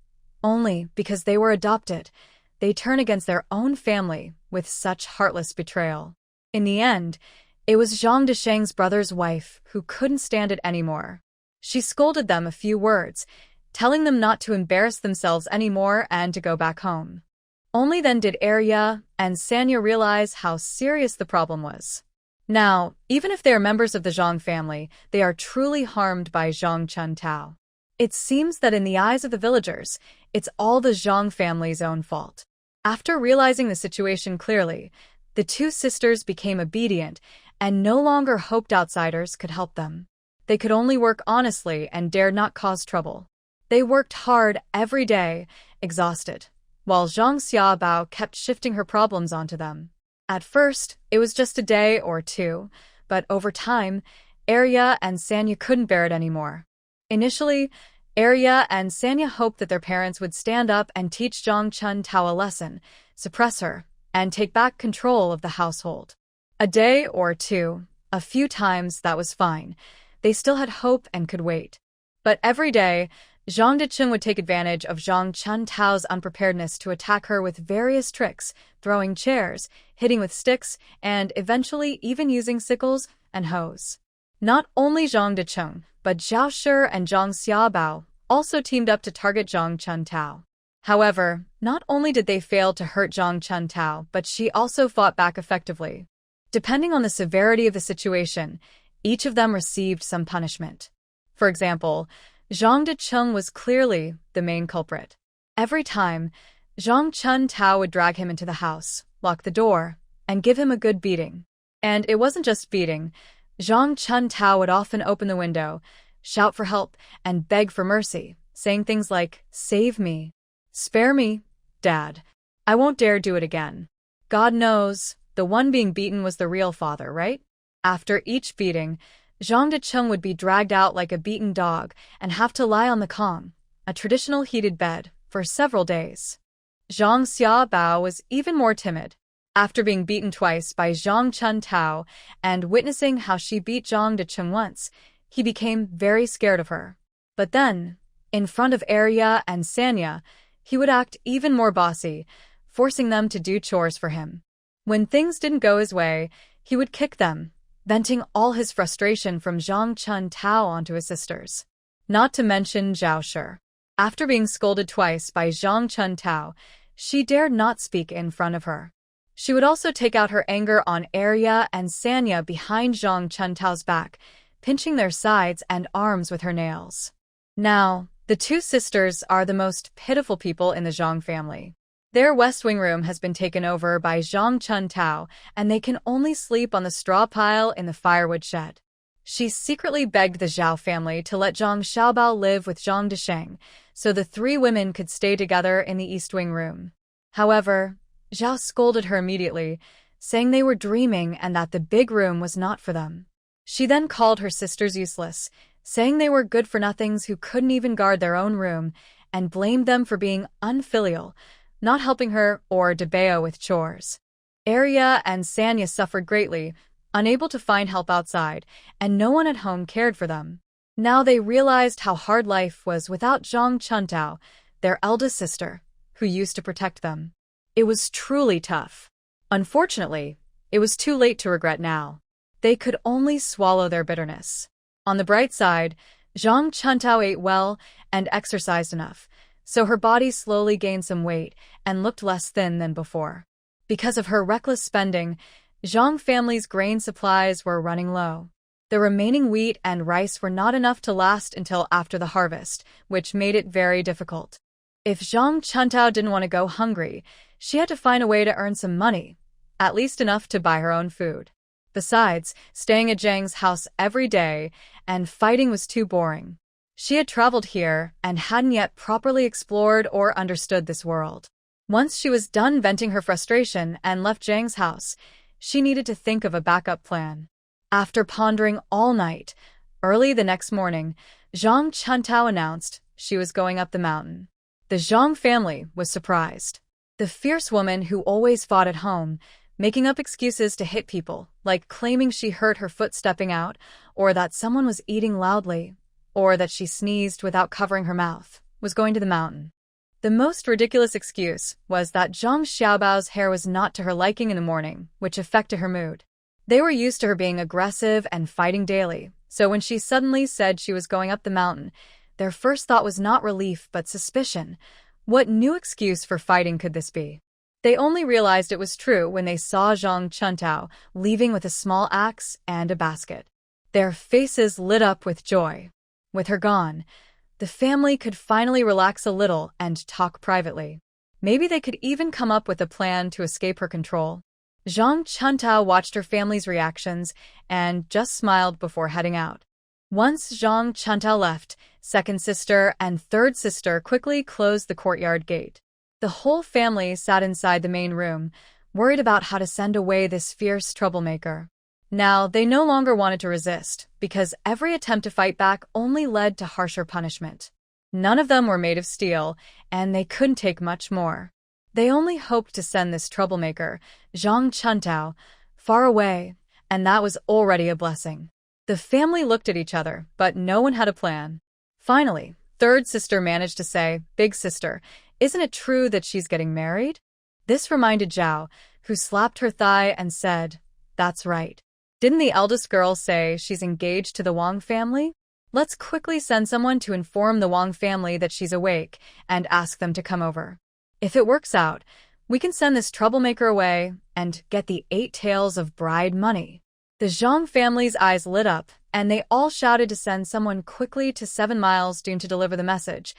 Only because they were adopted, they turn against their own family with such heartless betrayal. In the end, it was Zhang Desheng's brother's wife who couldn't stand it anymore. She scolded them a few words, telling them not to embarrass themselves anymore and to go back home. Only then did Arya and Sanya realize how serious the problem was. Now, even if they are members of the Zhang family, they are truly harmed by Zhang Chuntao. It seems that in the eyes of the villagers, it's all the Zhang family's own fault. After realizing the situation clearly, the two sisters became obedient and no longer hoped outsiders could help them. They could only work honestly and dared not cause trouble. They worked hard every day, exhausted, while Zhang Xiaobao kept shifting her problems onto them. At first, it was just a day or two, but over time, Arya and Sanya couldn't bear it anymore. Initially, Arya and Sanya hoped that their parents would stand up and teach Zhang Chuntao a lesson, suppress her, and take back control of the household. A day or two, a few times, that was fine. They still had hope and could wait. But every day, Zhang Decheng would take advantage of Zhang Chuntao's unpreparedness to attack her with various tricks, throwing chairs, hitting with sticks, and eventually even using sickles and hoes. Not only Zhang Decheng, but Zhao Shi and Zhang Xiaobao also teamed up to target Zhang Chuntao. However, not only did they fail to hurt Zhang Chuntao, but she also fought back effectively. Depending on the severity of the situation, each of them received some punishment. For example, Zhang Decheng was clearly the main culprit. Every time, Zhang Chuntao would drag him into the house, lock the door, and give him a good beating. And it wasn't just beating. Zhang Chuntao would often open the window, shout for help, and beg for mercy, saying things like, "Save me. Spare me, Dad. I won't dare do it again." God knows, the one being beaten was the real father, right? After each beating, Zhang Decheng would be dragged out like a beaten dog and have to lie on the kong, a traditional heated bed, for several days. Zhang Xiaobao was even more timid. After being beaten twice by Zhang Chuntao and witnessing how she beat Zhang Decheng once, he became very scared of her. But then, in front of Arya and Sanya, he would act even more bossy, forcing them to do chores for him. When things didn't go his way, he would kick them, venting all his frustration from Zhang Chuntao onto his sisters. Not to mention Zhao Shi. After being scolded twice by Zhang Chuntao, she dared not speak in front of her. She would also take out her anger on Arya and Sanya behind Zhang Chuntao's back, pinching their sides and arms with her nails. Now, the two sisters are the most pitiful people in the Zhang family. Their West Wing room has been taken over by Zhang Chuntao, and they can only sleep on the straw pile in the firewood shed. She secretly begged the Zhao family to let Zhang Xiaobao live with Zhang Desheng, so the three women could stay together in the East Wing room. However, Zhao scolded her immediately, saying they were dreaming and that the big room was not for them. She then called her sisters useless, saying they were good-for-nothings who couldn't even guard their own room, and blamed them for being unfilial, not helping her or Debeo with chores. Arya and Sanya suffered greatly, unable to find help outside, and no one at home cared for them. Now they realized how hard life was without Zhang Chuntao, their eldest sister, who used to protect them. It was truly tough. Unfortunately, it was too late to regret now. They could only swallow their bitterness. On the bright side, Zhang Chuntao ate well and exercised enough, so her body slowly gained some weight and looked less thin than before. Because of her reckless spending, Zhang family's grain supplies were running low. The remaining wheat and rice were not enough to last until after the harvest, which made it very difficult. If Zhang Chuntao didn't want to go hungry, she had to find a way to earn some money, at least enough to buy her own food. Besides, staying at Zhang's house every day and fighting was too boring. She had traveled here and hadn't yet properly explored or understood this world. Once she was done venting her frustration and left Zhang's house, she needed to think of a backup plan. After pondering all night, early the next morning, Zhang Chuntao announced she was going up the mountain. The Zhang family was surprised. The fierce woman who always fought at home, making up excuses to hit people, like claiming she hurt her foot stepping out, or that someone was eating loudly, or that she sneezed without covering her mouth, was going to the mountain. The most ridiculous excuse was that Zhang Xiaobao's hair was not to her liking in the morning, which affected her mood. They were used to her being aggressive and fighting daily, so when she suddenly said she was going up the mountain, their first thought was not relief but suspicion. What new excuse for fighting could this be? They only realized it was true when they saw Zhang Chuntao leaving with a small axe and a basket. Their faces lit up with joy. With her gone, the family could finally relax a little and talk privately. Maybe they could even come up with a plan to escape her control. Zhang Chuntao watched her family's reactions and just smiled before heading out. Once Zhang Chuntao left, second sister and third sister quickly closed the courtyard gate. The whole family sat inside the main room, worried about how to send away this fierce troublemaker. Now, they no longer wanted to resist, because every attempt to fight back only led to harsher punishment. None of them were made of steel, and they couldn't take much more. They only hoped to send this troublemaker, Zhang Chuntao, far away, and that was already a blessing. The family looked at each other, but no one had a plan. Finally, third sister managed to say, "Big sister, isn't it true that she's getting married?" This reminded Zhao, who slapped her thigh and said, "That's right. Didn't the eldest girl say she's engaged to the Wang family? Let's quickly send someone to inform the Wang family that she's awake and ask them to come over. If it works out, we can send this troublemaker away and get the 8 taels of bride money." The Zhang family's eyes lit up, and they all shouted to send someone quickly to 7 Miles Dune to deliver the message,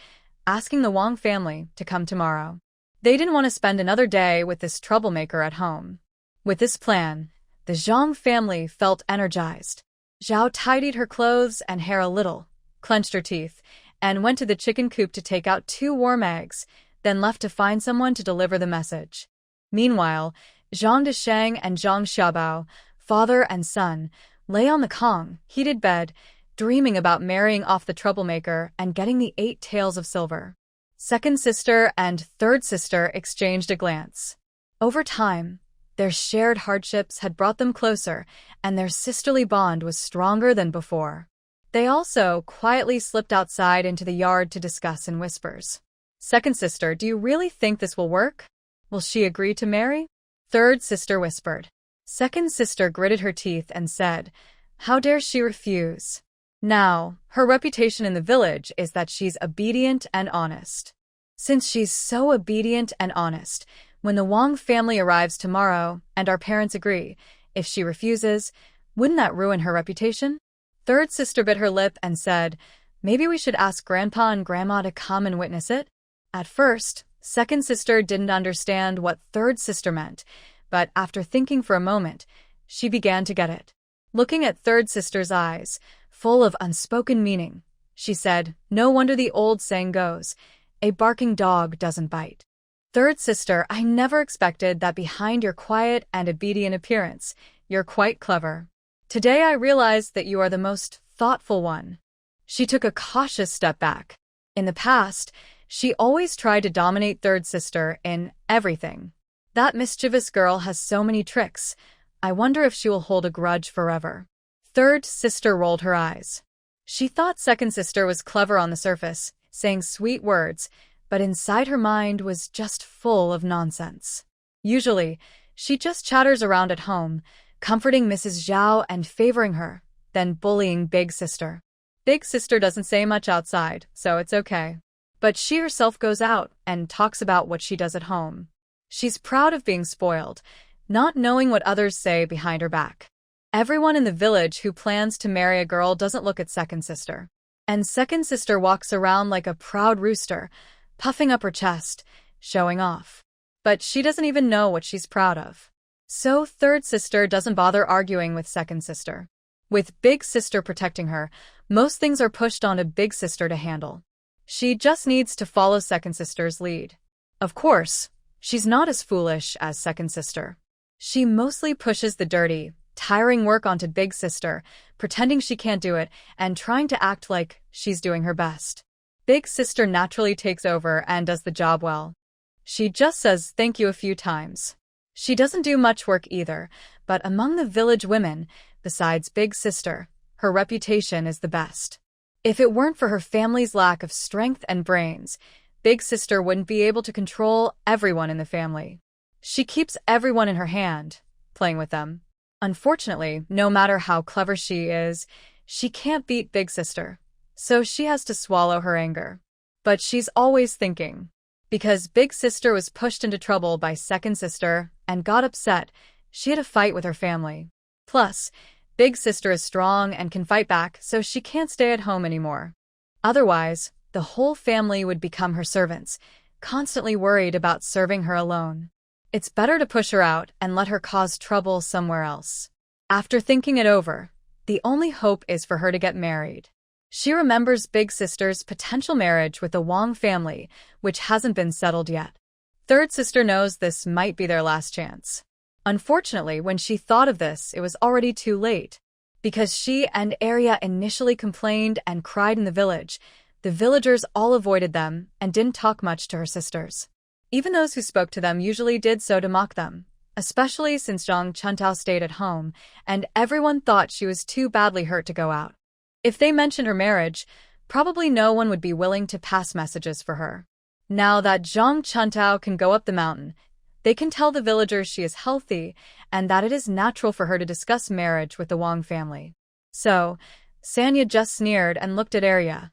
asking the Wang family to come tomorrow. They didn't want to spend another day with this troublemaker at home. With this plan, the Zhang family felt energized. Zhao tidied her clothes and hair a little, clenched her teeth, and went to the chicken coop to take out 2 warm eggs, then left to find someone to deliver the message. Meanwhile, Zhang Desheng and Zhang Xiaobao, father and son, lay on the Kong, heated bed, dreaming about marrying off the troublemaker and getting the 8 taels of silver. Second sister and third sister exchanged a glance. Over time, their shared hardships had brought them closer, and their sisterly bond was stronger than before. They also quietly slipped outside into the yard to discuss in whispers. "Second sister, do you really think this will work? Will she agree to marry?" Third sister whispered. Second sister gritted her teeth and said, "How dare she refuse? Now, her reputation in the village is that she's obedient and honest. Since she's so obedient and honest, when the Wang family arrives tomorrow and our parents agree, if she refuses, wouldn't that ruin her reputation?" Third sister bit her lip and said, "Maybe we should ask Grandpa and Grandma to come and witness it." At first, second sister didn't understand what third sister meant, but after thinking for a moment, she began to get it. Looking at third sister's eyes, full of unspoken meaning, she said, "No wonder the old saying goes, a barking dog doesn't bite." Third sister, I never expected that behind your quiet and obedient appearance, you're quite clever. Today I realized that you are the most thoughtful one. She took a cautious step back. In the past, she always tried to dominate third sister in everything. That mischievous girl has so many tricks. I wonder if she will hold a grudge forever. Third sister rolled her eyes. She thought second sister was clever on the surface, saying sweet words, but inside her mind was just full of nonsense. Usually, she just chatters around at home, comforting Mrs. Zhao and favoring her, then bullying Big Sister. Big Sister doesn't say much outside, so it's okay. But she herself goes out and talks about what she does at home. She's proud of being spoiled, not knowing what others say behind her back. Everyone in the village who plans to marry a girl doesn't look at second sister. And second sister walks around like a proud rooster, puffing up her chest, showing off. But she doesn't even know what she's proud of. So third sister doesn't bother arguing with second sister. With big sister protecting her, most things are pushed onto big sister to handle. She just needs to follow second sister's lead. Of course, she's not as foolish as second sister. She mostly pushes the dirty, tiring work onto big sister, pretending she can't do it and trying to act like she's doing her best. Big sister naturally takes over and does the job well. She just says thank you a few times. She doesn't do much work either, but among the village women, besides big sister, her reputation is the best. If it weren't for her family's lack of strength and brains, big sister wouldn't be able to control everyone in the family. She keeps everyone in her hand, playing with them. Unfortunately, no matter how clever she is, she can't beat big sister, so she has to swallow her anger. But she's always thinking. Because big sister was pushed into trouble by second sister and got upset, she had a fight with her family. Plus, big sister is strong and can fight back, so she can't stay at home anymore. Otherwise, the whole family would become her servants, constantly worried about serving her alone. It's better to push her out and let her cause trouble somewhere else. After thinking it over, the only hope is for her to get married. She remembers big sister's potential marriage with the Wang family, which hasn't been settled yet. Third sister knows this might be their last chance. Unfortunately, when she thought of this, it was already too late. Because she and Arya initially complained and cried in the village, the villagers all avoided them and didn't talk much to her sisters. Even those who spoke to them usually did so to mock them, especially since Zhang Chuntao stayed at home, and everyone thought she was too badly hurt to go out. If they mentioned her marriage, probably no one would be willing to pass messages for her. Now that Zhang Chuntao can go up the mountain, they can tell the villagers she is healthy and that it is natural for her to discuss marriage with the Wang family. So, Sanya just sneered and looked at Arya.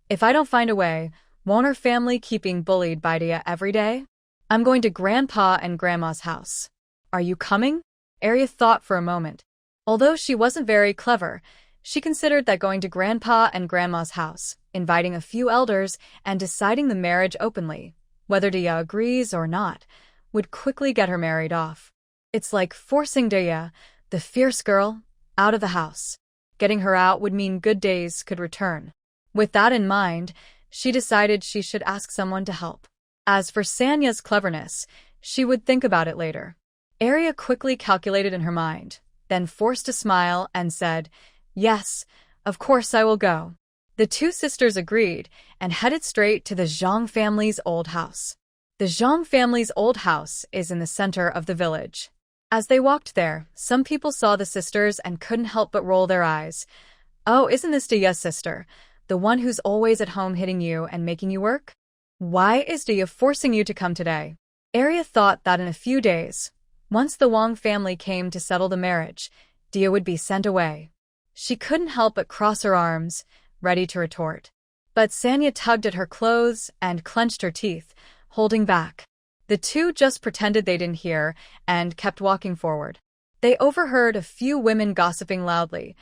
If I don't find a way, won't her family keep being bullied by Dia every day? I'm going to Grandpa and Grandma's house. Are you coming? Arya thought for a moment. Although she wasn't very clever, she considered that going to Grandpa and Grandma's house, inviting a few elders, and deciding the marriage openly, whether Dia agrees or not, would quickly get her married off. It's like forcing Dia, the fierce girl, out of the house. Getting her out would mean good days could return. With that in mind, she decided she should ask someone to help. As for Sanya's cleverness, she would think about it later. Arya quickly calculated in her mind, then forced a smile and said, "Yes, of course I will go." The two sisters agreed and headed straight to the Zhang family's old house. The Zhang family's old house is in the center of the village. As they walked there, some people saw the sisters and couldn't help but roll their eyes. "Oh, isn't this Dia's sister, the one who's always at home hitting you and making you work? Why is Dia forcing you to come today?" Arya thought that in a few days, once the Wang family came to settle the marriage, Dia would be sent away. She couldn't help but cross her arms, ready to retort. But Sanya tugged at her clothes and clenched her teeth, holding back. The two just pretended they didn't hear and kept walking forward. They overheard a few women gossiping loudly.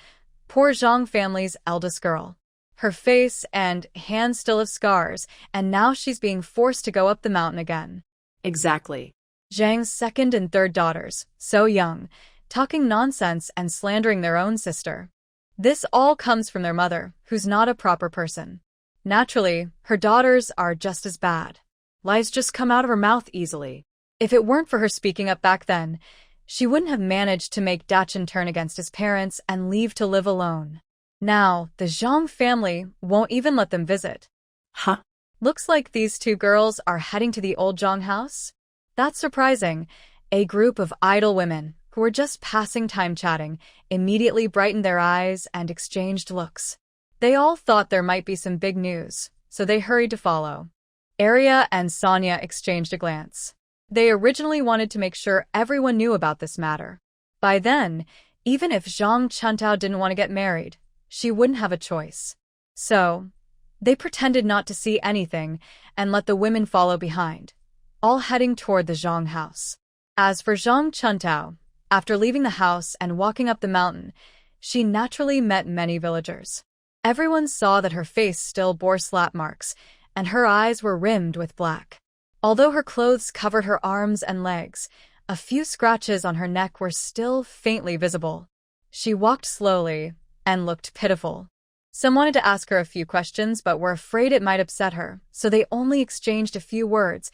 Poor Zhang family's eldest girl. Her face and hands still have scars, and now she's being forced to go up the mountain again. Exactly. Zhang's second and third daughters, so young, talking nonsense and slandering their own sister. This all comes from their mother, who's not a proper person. Naturally, her daughters are just as bad. Lies just come out of her mouth easily. If it weren't for her speaking up back then, she wouldn't have managed to make Dachin turn against his parents and leave to live alone. Now, the Zhang family won't even let them visit. Huh? Looks like these two girls are heading to the old Zhang house? That's surprising. A group of idle women, who were just passing time chatting, immediately brightened their eyes and exchanged looks. They all thought there might be some big news, so they hurried to follow. Arya and Sanya exchanged a glance. They originally wanted to make sure everyone knew about this matter. By then, even if Zhang Chuntao didn't want to get married, she wouldn't have a choice. So, they pretended not to see anything and let the women follow behind, all heading toward the Zhang house. As for Zhang Chuntao, after leaving the house and walking up the mountain, she naturally met many villagers. Everyone saw that her face still bore slap marks, and her eyes were rimmed with black. Although her clothes covered her arms and legs, A few scratches on her neck were still faintly visible. She walked slowly and looked pitiful. Some wanted to ask her a few questions but were afraid it might upset her, so they only exchanged a few words,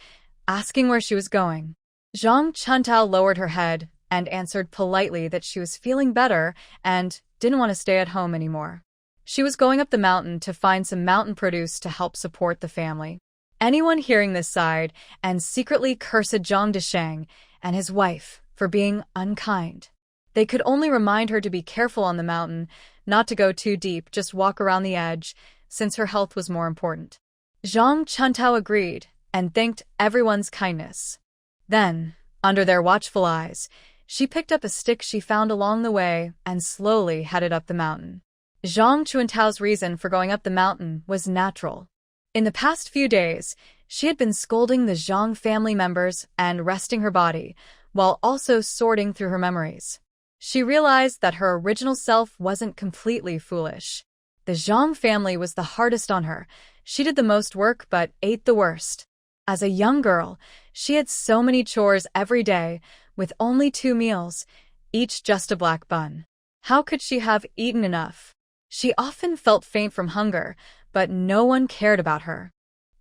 asking where she was going. Zhang Chuntao lowered her head and answered politely that she was feeling better and didn't want to stay at home anymore. She was going up the mountain to find some mountain produce to help support the family. Anyone hearing this sighed and secretly cursed Zhang Desheng and his wife for being unkind. They could only remind her to be careful on the mountain, not to go too deep, just walk around the edge, since her health was more important. Zhang Chuntao agreed and thanked everyone's kindness. Then, under their watchful eyes, she picked up a stick she found along the way and slowly headed up the mountain. Zhang Chuntao's reason for going up the mountain was natural. In the past few days, she had been scolding the Zhang family members and resting her body, while also sorting through her memories. She realized that her original self wasn't completely foolish. The Zhang family was the hardest on her. She did the most work but ate the worst. As a young girl, she had so many chores every day, with only 2 meals, each just a black bun. How could she have eaten enough? She often felt faint from hunger, but no one cared about her.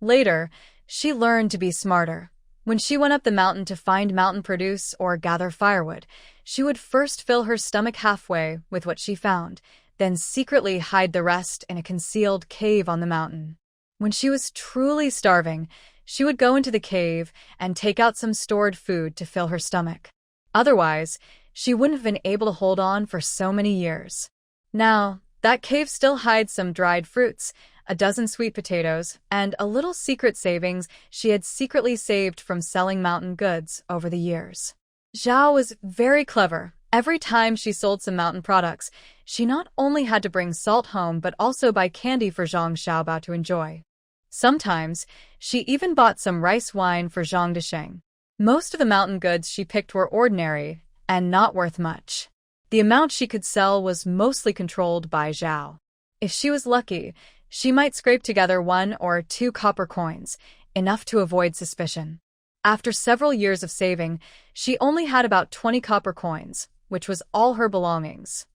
Later, she learned to be smarter. When she went up the mountain to find mountain produce or gather firewood, she would first fill her stomach halfway with what she found, then secretly hide the rest in a concealed cave on the mountain. When she was truly starving, she would go into the cave and take out some stored food to fill her stomach. Otherwise, she wouldn't have been able to hold on for so many years. Now, that cave still hides some dried fruits, a dozen sweet potatoes, and a little secret savings she had secretly saved from selling mountain goods over the years. Zhao was very clever. Every time she sold some mountain products, she not only had to bring salt home but also buy candy for Zhang Xiaobao to enjoy. Sometimes, she even bought some rice wine for Zhang Desheng. Most of the mountain goods she picked were ordinary and not worth much. The amount she could sell was mostly controlled by Zhao. If she was lucky, she might scrape together 1 or 2 copper coins, enough to avoid suspicion. After several years of saving, she only had about 20 copper coins, which was all her belongings.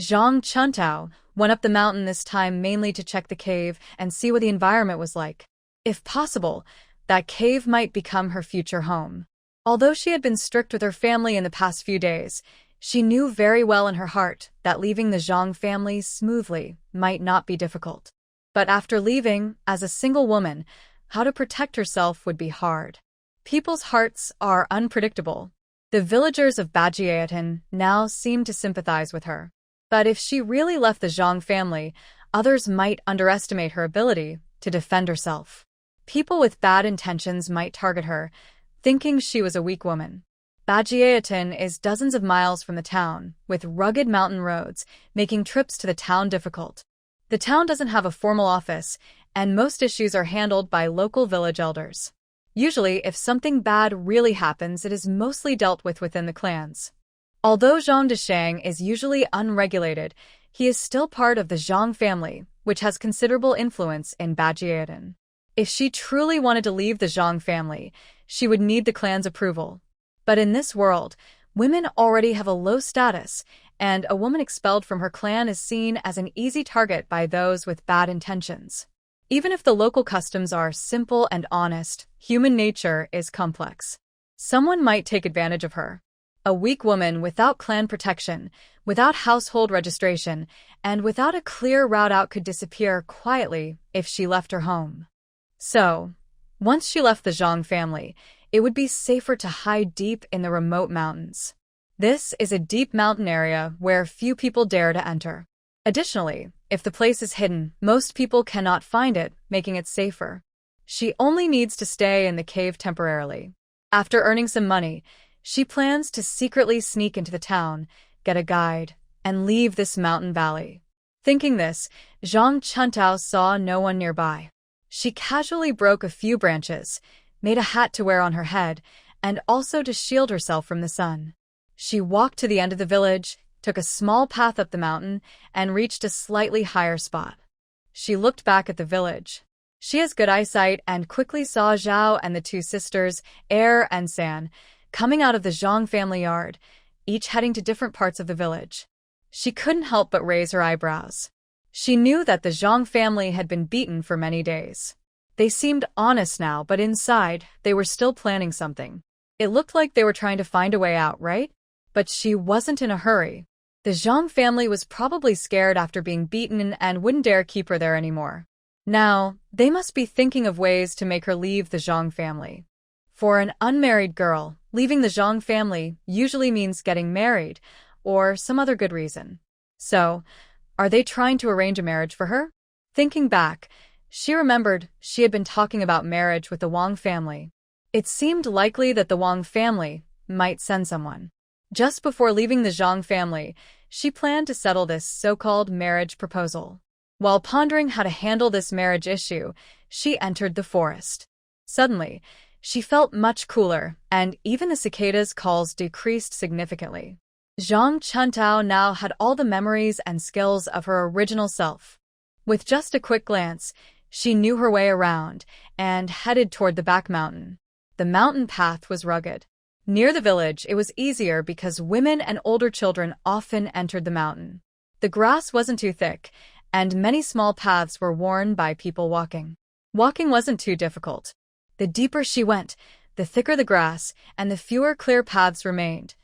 Zhang Chuntao went up the mountain this time mainly to check the cave and see what the environment was like. If possible, that cave might become her future home. Although she had been strict with her family in the past few days, she knew very well in her heart that leaving the Zhang family smoothly might not be difficult. But after leaving, as a single woman, how to protect herself would be hard. People's hearts are unpredictable. The villagers of Bajietan now seemed to sympathize with her. But if she really left the Zhang family, others might underestimate her ability to defend herself. People with bad intentions might target her, thinking she was a weak woman. Bajietan is dozens of miles from the town, with rugged mountain roads, making trips to the town difficult. The town doesn't have a formal office, and most issues are handled by local village elders. Usually, if something bad really happens, it is mostly dealt with within the clans. Although Zhang Desheng is usually unregulated, he is still part of the Zhang family, which has considerable influence in Bajietan. If she truly wanted to leave the Zhang family, she would need the clan's approval. But in this world, women already have a low status, and a woman expelled from her clan is seen as an easy target by those with bad intentions. Even if the local customs are simple and honest, human nature is complex. Someone might take advantage of her. A weak woman without clan protection, without household registration, and without a clear route out could disappear quietly if she left her home. So, once she left the Zhang family, it would be safer to hide deep in the remote mountains. This is a deep mountain area where few people dare to enter. Additionally, if the place is hidden, most people cannot find it, making it safer. She only needs to stay in the cave temporarily. After earning some money, she plans to secretly sneak into the town, get a guide, and leave this mountain valley. Thinking this, Zhang Chuntao saw no one nearby. She casually broke a few branches, made a hat to wear on her head, and also to shield herself from the sun. She walked to the end of the village, took a small path up the mountain, and reached a slightly higher spot. She looked back at the village. She has good eyesight and quickly saw Zhao and the 2 sisters, Air and San, coming out of the Zhang family yard, each heading to different parts of the village. She couldn't help but raise her eyebrows. She knew that the Zhang family had been beaten for many days. They seemed honest now, but inside, they were still planning something. It looked like they were trying to find a way out, right? But she wasn't in a hurry. The Zhang family was probably scared after being beaten and wouldn't dare keep her there anymore. Now, they must be thinking of ways to make her leave the Zhang family. For an unmarried girl, leaving the Zhang family usually means getting married, or some other good reason. So, are they trying to arrange a marriage for her? Thinking back, she remembered she had been talking about marriage with the Wang family. It seemed likely that the Wang family might send someone. Just before leaving the Zhang family, she planned to settle this so-called marriage proposal. While pondering how to handle this marriage issue, she entered the forest. Suddenly, she felt much cooler, and even the cicadas' calls decreased significantly. Zhang Chuntao now had all the memories and skills of her original self. With just a quick glance, she knew her way around and headed toward the back mountain. The mountain path was rugged. Near the village, it was easier because women and older children often entered the mountain. The grass wasn't too thick, and many small paths were worn by people walking. Walking wasn't too difficult. The deeper she went, the thicker the grass, and the fewer clear paths remained.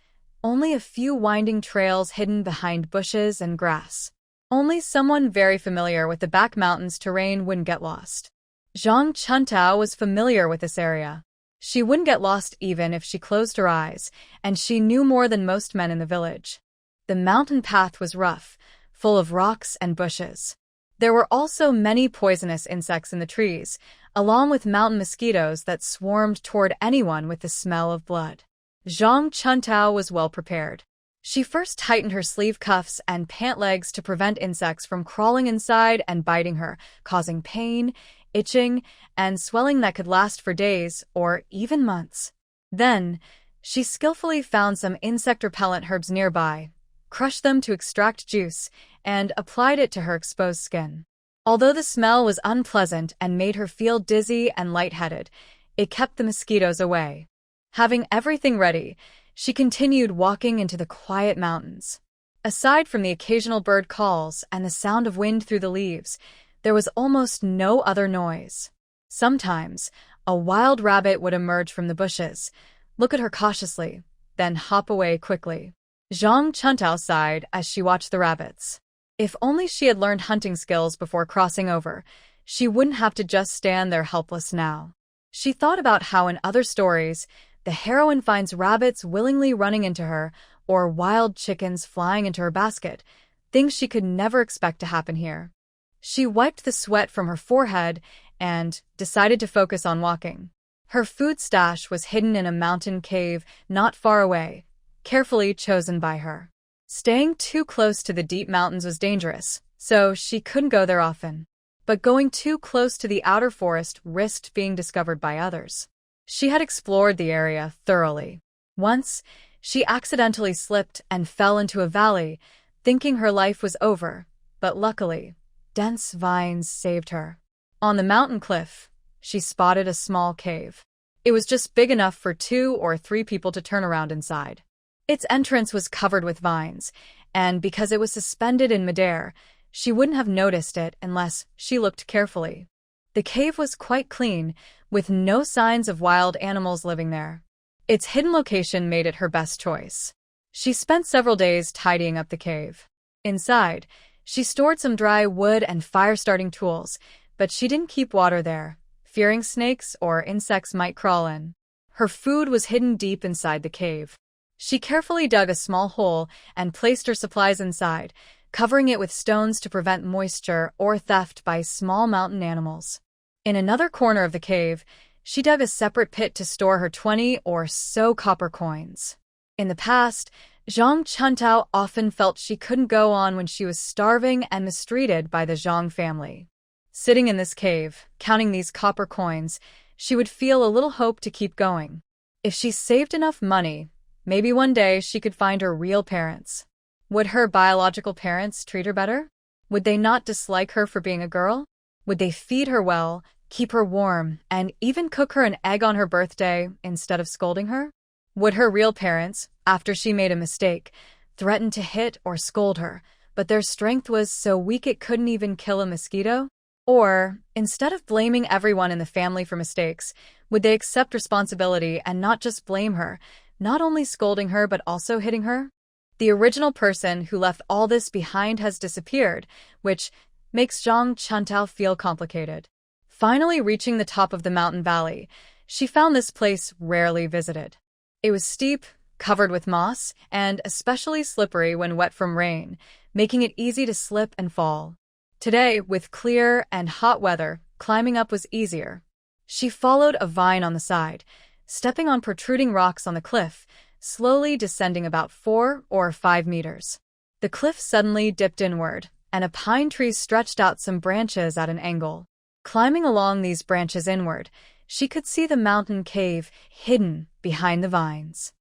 Only a few winding trails hidden behind bushes and grass. Only someone very familiar with the back mountains terrain wouldn't get lost. Zhang Chuntao was familiar with this area. She wouldn't get lost even if she closed her eyes, and she knew more than most men in the village. The mountain path was rough, full of rocks and bushes. There were also many poisonous insects in the trees, along with mountain mosquitoes that swarmed toward anyone with the smell of blood. Zhang Chuntao was well prepared. She first tightened her sleeve cuffs and pant legs to prevent insects from crawling inside and biting her, causing pain, itching, and swelling that could last for days or even months. Then, she skillfully found some insect repellent herbs nearby, crushed them to extract juice, and applied it to her exposed skin. Although the smell was unpleasant and made her feel dizzy and lightheaded, it kept the mosquitoes away. Having everything ready, she continued walking into the quiet mountains. Aside from the occasional bird calls and the sound of wind through the leaves, there was almost no other noise. Sometimes, a wild rabbit would emerge from the bushes, look at her cautiously, then hop away quickly. Zhang Chuntao sighed as she watched the rabbits. If only she had learned hunting skills before crossing over, she wouldn't have to just stand there helpless now. She thought about how in other stories, the heroine finds rabbits willingly running into her or wild chickens flying into her basket, things she could never expect to happen here. She wiped the sweat from her forehead and decided to focus on walking. Her food stash was hidden in a mountain cave not far away, carefully chosen by her. Staying too close to the deep mountains was dangerous, so she couldn't go there often. But going too close to the outer forest risked being discovered by others. She had explored the area thoroughly. Once, she accidentally slipped and fell into a valley, thinking her life was over, but luckily, dense vines saved her. On the mountain cliff, she spotted a small cave. It was just big enough for 2 or 3 people to turn around inside. Its entrance was covered with vines, and because it was suspended in midair, she wouldn't have noticed it unless she looked carefully. The cave was quite clean, with no signs of wild animals living there. Its hidden location made it her best choice. She spent several days tidying up the cave. Inside, she stored some dry wood and fire-starting tools, but she didn't keep water there, fearing snakes or insects might crawl in. Her food was hidden deep inside the cave. She carefully dug a small hole and placed her supplies inside, covering it with stones to prevent moisture or theft by small mountain animals. In another corner of the cave, she dug a separate pit to store her 20 or so copper coins. In the past, Zhang Chuntao often felt she couldn't go on when she was starving and mistreated by the Zhang family. Sitting in this cave, counting these copper coins, she would feel a little hope to keep going. If she saved enough money, maybe one day she could find her real parents. Would her biological parents treat her better? Would they not dislike her for being a girl? Would they feed her well, keep her warm, and even cook her an egg on her birthday instead of scolding her? Would her real parents, after she made a mistake, threaten to hit or scold her, but their strength was so weak it couldn't even kill a mosquito? Or, instead of blaming everyone in the family for mistakes, would they accept responsibility and not just blame her, not only scolding her but also hitting her? The original person who left all this behind has disappeared, which makes Zhang Chuntao feel complicated. Finally reaching the top of the mountain valley, she found this place rarely visited. It was steep, covered with moss, and especially slippery when wet from rain, making it easy to slip and fall. Today, with clear and hot weather, climbing up was easier. She followed a vine on the side, stepping on protruding rocks on the cliff, slowly descending about 4 or 5 meters. The cliff suddenly dipped inward, and a pine tree stretched out some branches at an angle. Climbing along these branches inward, she could see the mountain cave hidden behind the vines.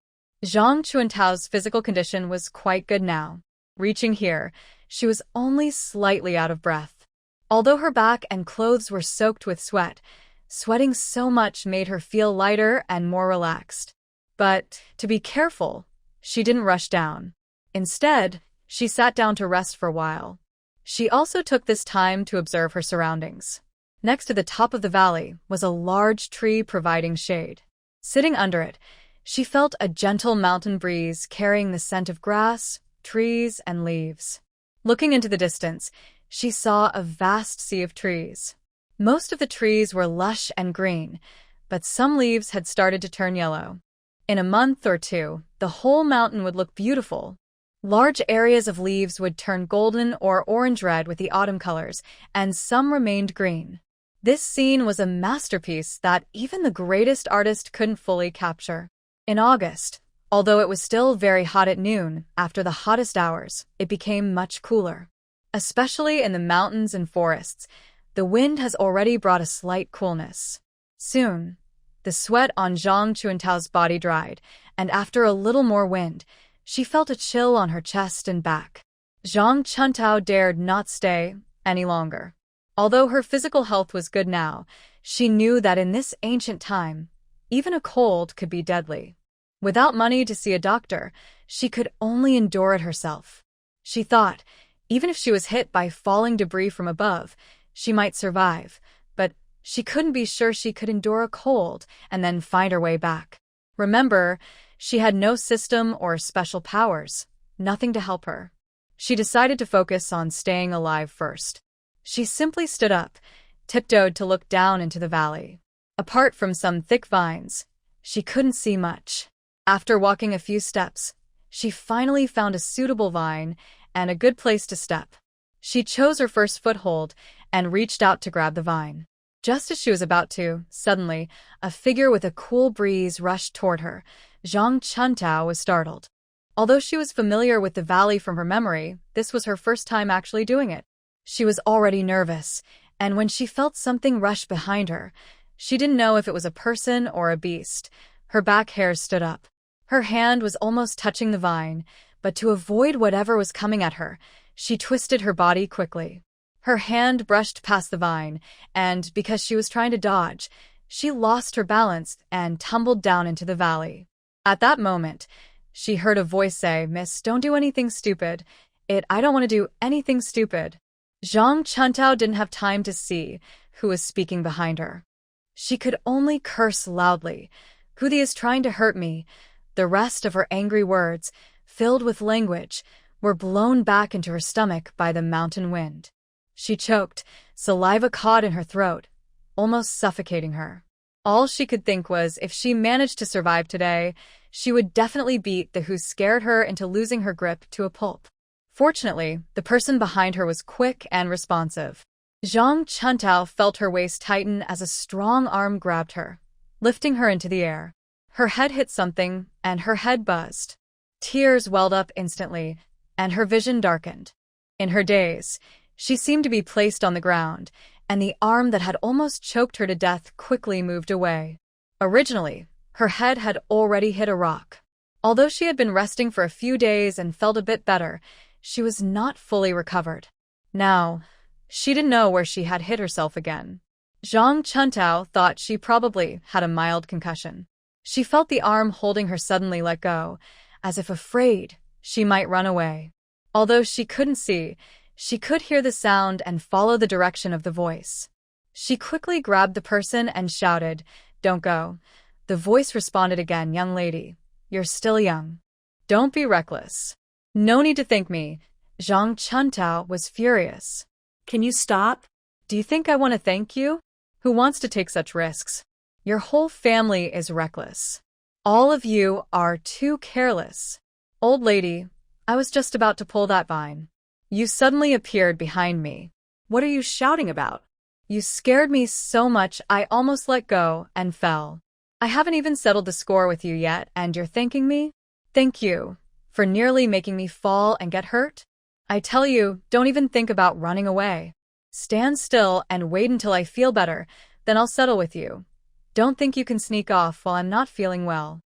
Zhang Chuantao's physical condition was quite good now. Reaching here, she was only slightly out of breath. Although her back and clothes were soaked with sweat, sweating so much made her feel lighter and more relaxed. But, to be careful, she didn't rush down. Instead, she sat down to rest for a while. She also took this time to observe her surroundings. Next to the top of the valley was a large tree providing shade. Sitting under it, she felt a gentle mountain breeze carrying the scent of grass, trees, and leaves. Looking into the distance, she saw a vast sea of trees. Most of the trees were lush and green, but some leaves had started to turn yellow. In a month or two, the whole mountain would look beautiful. Large areas of leaves would turn golden or orange-red with the autumn colors, and some remained green. This scene was a masterpiece that even the greatest artist couldn't fully capture. In August, although it was still very hot at noon, after the hottest hours, it became much cooler. Especially in the mountains and forests, the wind has already brought a slight coolness. Soon, the sweat on Zhang Chuantao's body dried, and after a little more wind, she felt a chill on her chest and back. Zhang Chuntao dared not stay any longer. Although her physical health was good now, she knew that in this ancient time, even a cold could be deadly. Without money to see a doctor, she could only endure it herself. She thought, even if she was hit by falling debris from above, she might survive, but she couldn't be sure she could endure a cold and then find her way back. Remember, she had no system or special powers, nothing to help her. She decided to focus on staying alive first. She simply stood up, tiptoed to look down into the valley. Apart from some thick vines, she couldn't see much. After walking a few steps, she finally found a suitable vine and a good place to step. She chose her first foothold and reached out to grab the vine. Just as she was about to, suddenly, a figure with a cool breeze rushed toward her. Zhang Chuntao was startled. Although she was familiar with the valley from her memory, this was her first time actually doing it. She was already nervous, and when she felt something rush behind her, she didn't know if it was a person or a beast. Her back hairs stood up. Her hand was almost touching the vine, but to avoid whatever was coming at her, she twisted her body quickly. Her hand brushed past the vine, and because she was trying to dodge, she lost her balance and tumbled down into the valley. At that moment, she heard a voice say, "Miss, don't do anything stupid. I don't want to do anything stupid." Zhang Chuntao didn't have time to see who was speaking behind her. She could only curse loudly. "Who is trying to hurt me?" The rest of her angry words, filled with language, were blown back into her stomach by the mountain wind. She choked, saliva caught in her throat, almost suffocating her. All she could think was if she managed to survive today, she would definitely beat the who scared her into losing her grip to a pulp. Fortunately, the person behind her was quick and responsive. Zhang Chuntao felt her waist tighten as a strong arm grabbed her, lifting her into the air. Her head hit something, and her head buzzed. Tears welled up instantly, and her vision darkened. In her daze, she seemed to be placed on the ground, and the arm that had almost choked her to death quickly moved away. Originally, her head had already hit a rock. Although she had been resting for a few days and felt a bit better, she was not fully recovered. Now, she didn't know where she had hit herself again. Zhang Chuntao thought she probably had a mild concussion. She felt the arm holding her suddenly let go, as if afraid she might run away. Although she couldn't see, she could hear the sound and follow the direction of the voice. She quickly grabbed the person and shouted, "Don't go." The voice responded again, "Young lady, you're still young. Don't be reckless." "No need to thank me." Zhang Chuntao was furious. Can you stop? "Do you think I want to thank you? Who wants to take such risks? Your whole family is reckless. All of you are too careless." "Old lady, I was just about to pull that vine. You suddenly appeared behind me. What are you shouting about?" You scared me so much I almost let go and fell. I haven't even settled the score with you yet, and you're thanking me? Thank you for nearly making me fall and get hurt. I tell you, don't even think about running away. Stand still and wait until I feel better, then I'll settle with you. Don't think you can sneak off while I'm not feeling well.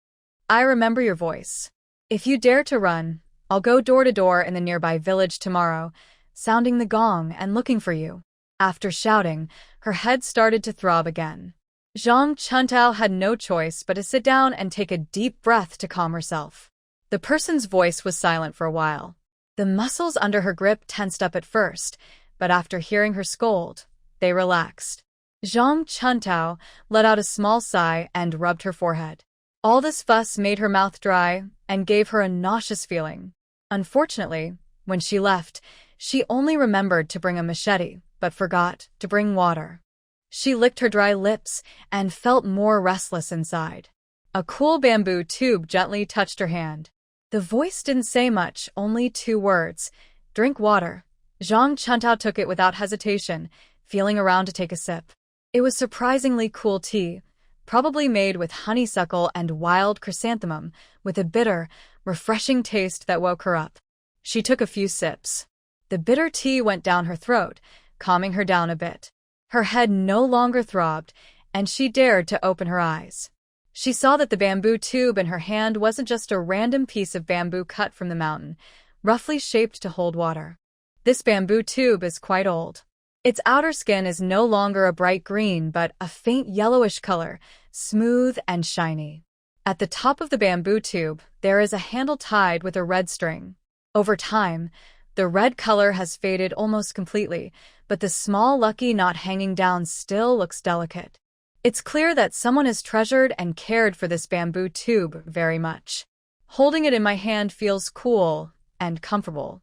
I remember your voice. If you dare to run, I'll go door to door in the nearby village tomorrow, sounding the gong and looking for you." After shouting, her head started to throb again. Zhang Chuntao had no choice but to sit down and take a deep breath to calm herself. The person's voice was silent for a while. The muscles under her grip tensed up at first, but after hearing her scold, they relaxed. Zhang Chuntao let out a small sigh and rubbed her forehead. All this fuss made her mouth dry and gave her a nauseous feeling. Unfortunately, when she left, she only remembered to bring a machete, but forgot to bring water. She licked her dry lips and felt more restless inside. A cool bamboo tube gently touched her hand. The voice didn't say much, only 2 words, "Drink water." Zhang Chuntao took it without hesitation, feeling around to take a sip. It was surprisingly cool tea, probably made with honeysuckle and wild chrysanthemum, with a bitter, refreshing taste that woke her up. She took a few sips. The bitter tea went down her throat, calming her down a bit. Her head no longer throbbed, and she dared to open her eyes. She saw that the bamboo tube in her hand wasn't just a random piece of bamboo cut from the mountain, roughly shaped to hold water. This bamboo tube is quite old. Its outer skin is no longer a bright green but a faint yellowish color, smooth and shiny. At the top of the bamboo tube, there is a handle tied with a red string. Over time, the red color has faded almost completely, but the small lucky knot hanging down still looks delicate. It's clear that someone has treasured and cared for this bamboo tube very much. Holding it in my hand feels cool and comfortable.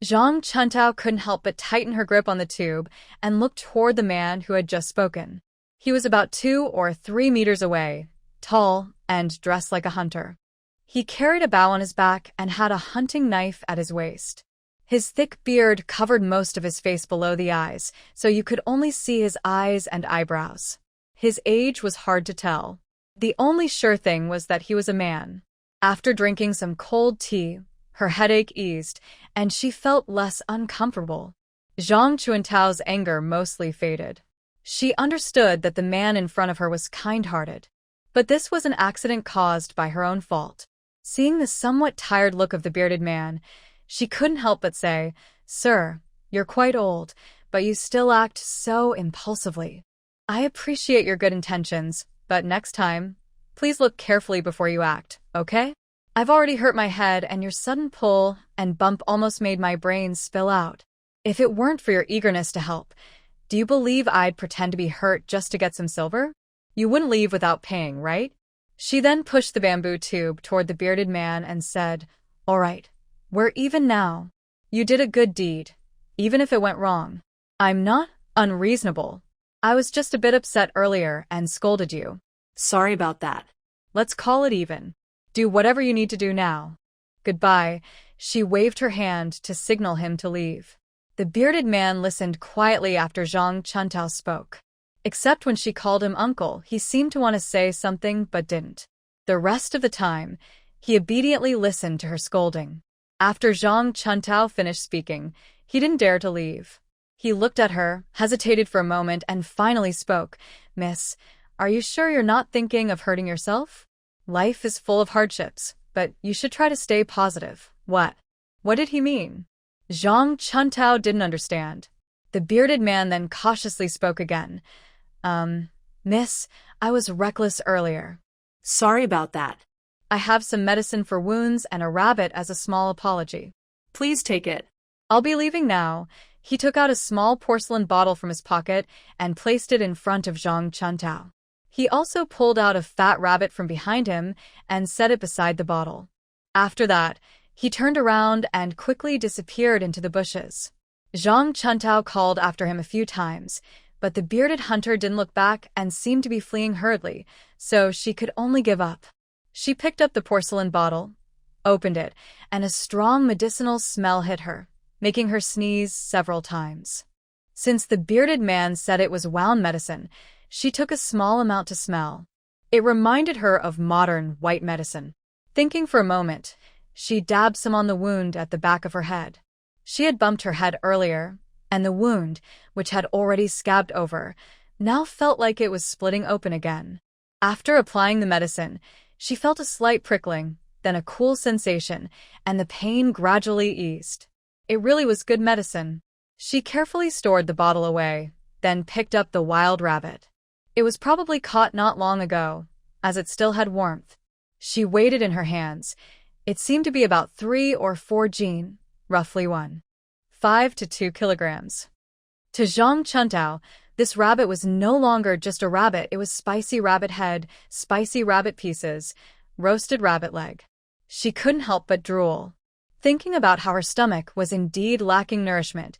Zhang Chuntao couldn't help but tighten her grip on the tube and look toward the man who had just spoken. He was about 2 or 3 meters away, tall and dressed like a hunter. He carried a bow on his back and had a hunting knife at his waist. His thick beard covered most of his face below the eyes, so you could only see his eyes and eyebrows. His age was hard to tell. The only sure thing was that he was a man. After drinking some cold tea, her headache eased, and she felt less uncomfortable. Zhang Chuantao's anger mostly faded. She understood that the man in front of her was kind-hearted. But this was an accident caused by her own fault. Seeing the somewhat tired look of the bearded man, she couldn't help but say, "Sir, you're quite old, but you still act so impulsively. I appreciate your good intentions, but next time, please look carefully before you act, okay? I've already hurt my head, and your sudden pull and bump almost made my brain spill out. If it weren't for your eagerness to help, do you believe I'd pretend to be hurt just to get some silver? You wouldn't leave without paying, right?" She then pushed the bamboo tube toward the bearded man and said, "All right, we're even now. You did a good deed, even if it went wrong. I'm not unreasonable. I was just a bit upset earlier and scolded you. Sorry about that. Let's call it even. Do whatever you need to do now. Goodbye." She waved her hand to signal him to leave. The bearded man listened quietly after Zhang Chuntao spoke. Except when she called him uncle, he seemed to want to say something but didn't. The rest of the time, he obediently listened to her scolding. After Zhang Chuntao finished speaking, he didn't dare to leave. He looked at her, hesitated for a moment, and finally spoke. "Miss, are you sure you're not thinking of hurting yourself? Life is full of hardships, but you should try to stay positive." What? What did he mean? Zhang Chuntao didn't understand. The bearded man then cautiously spoke again. Miss, I was reckless earlier. Sorry about that. I have some medicine for wounds and a rabbit as a small apology. Please take it. I'll be leaving now. He took out a small porcelain bottle from his pocket and placed it in front of Zhang Chuntao. He also pulled out a fat rabbit from behind him and set it beside the bottle. After that, he turned around and quickly disappeared into the bushes. Zhang Chuntao called after him a few times, but the bearded hunter didn't look back and seemed to be fleeing hurriedly, so she could only give up. She picked up the porcelain bottle, opened it, and a strong medicinal smell hit her, making her sneeze several times. Since the bearded man said it was wound medicine, she took a small amount to smell. It reminded her of modern white medicine. Thinking for a moment, she dabbed some on the wound at the back of her head. She had bumped her head earlier, and the wound, which had already scabbed over, now felt like it was splitting open again. After applying the medicine, she felt a slight prickling, then a cool sensation, and the pain gradually eased. It really was good medicine. She carefully stored the bottle away, then picked up the wild rabbit. It was probably caught not long ago, as it still had warmth. She weighed it in her hands. It seemed to be about 3 or 4 jin, roughly 1.5 to 2 kilograms. To Zhang Chuntao, this rabbit was no longer just a rabbit, it was spicy rabbit head, spicy rabbit pieces, roasted rabbit leg. She couldn't help but drool. Thinking about how her stomach was indeed lacking nourishment,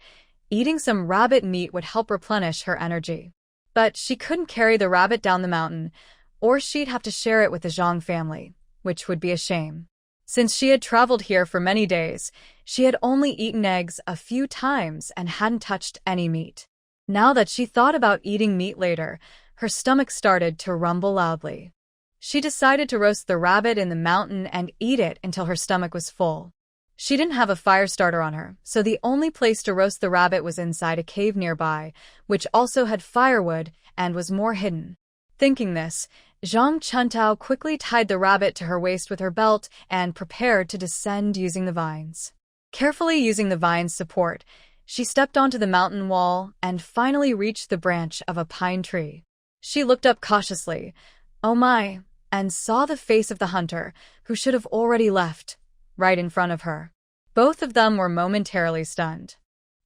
eating some rabbit meat would help replenish her energy. But she couldn't carry the rabbit down the mountain, or she'd have to share it with the Zhang family, which would be a shame. Since she had traveled here for many days, she had only eaten eggs a few times and hadn't touched any meat. Now that she thought about eating meat later, her stomach started to rumble loudly. She decided to roast the rabbit in the mountain and eat it until her stomach was full. She didn't have a fire starter on her, so the only place to roast the rabbit was inside a cave nearby, which also had firewood and was more hidden. Thinking this, Zhang Chuntao quickly tied the rabbit to her waist with her belt and prepared to descend using the vines. Carefully using the vines' support, she stepped onto the mountain wall and finally reached the branch of a pine tree. She looked up cautiously, oh my, and saw the face of the hunter, who should have already left, right in front of her. Both of them were momentarily stunned.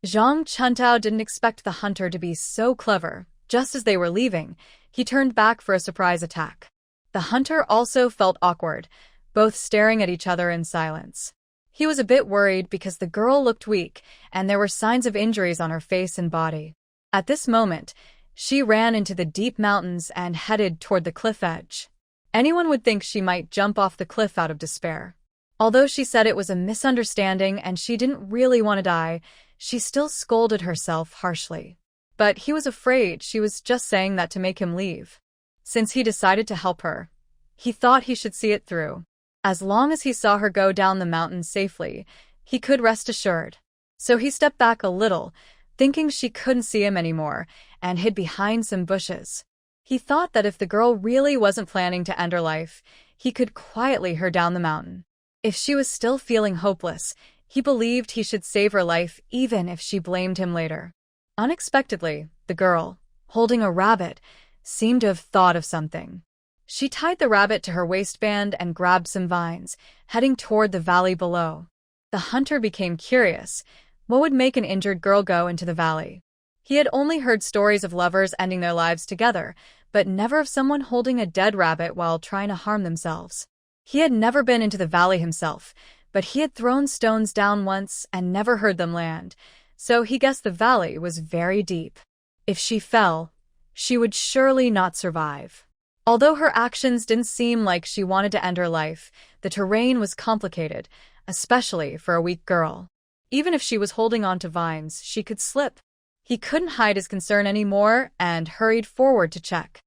Zhang Chuntao didn't expect the hunter to be so clever. Just as they were leaving, he turned back for a surprise attack. The hunter also felt awkward, both staring at each other in silence. He was a bit worried because the girl looked weak and there were signs of injuries on her face and body. At this moment, she ran into the deep mountains and headed toward the cliff edge. Anyone would think she might jump off the cliff out of despair. Although she said it was a misunderstanding and she didn't really want to die, she still scolded herself harshly. But he was afraid she was just saying that to make him leave. Since he decided to help her, he thought he should see it through. As long as he saw her go down the mountain safely, he could rest assured. So he stepped back a little, thinking she couldn't see him anymore, and hid behind some bushes. He thought that if the girl really wasn't planning to end her life, he could quietly her down the mountain. If she was still feeling hopeless, he believed he should save her life even if she blamed him later. Unexpectedly, the girl, holding a rabbit, seemed to have thought of something. She tied the rabbit to her waistband and grabbed some vines, heading toward the valley below. The hunter became curious. What would make an injured girl go into the valley? He had only heard stories of lovers ending their lives together, but never of someone holding a dead rabbit while trying to harm themselves. He had never been into the valley himself, but he had thrown stones down once and never heard them land, so he guessed the valley was very deep. If she fell, she would surely not survive. Although her actions didn't seem like she wanted to end her life, the terrain was complicated, especially for a weak girl. Even if she was holding on to vines, she could slip. He couldn't hide his concern anymore and hurried forward to check.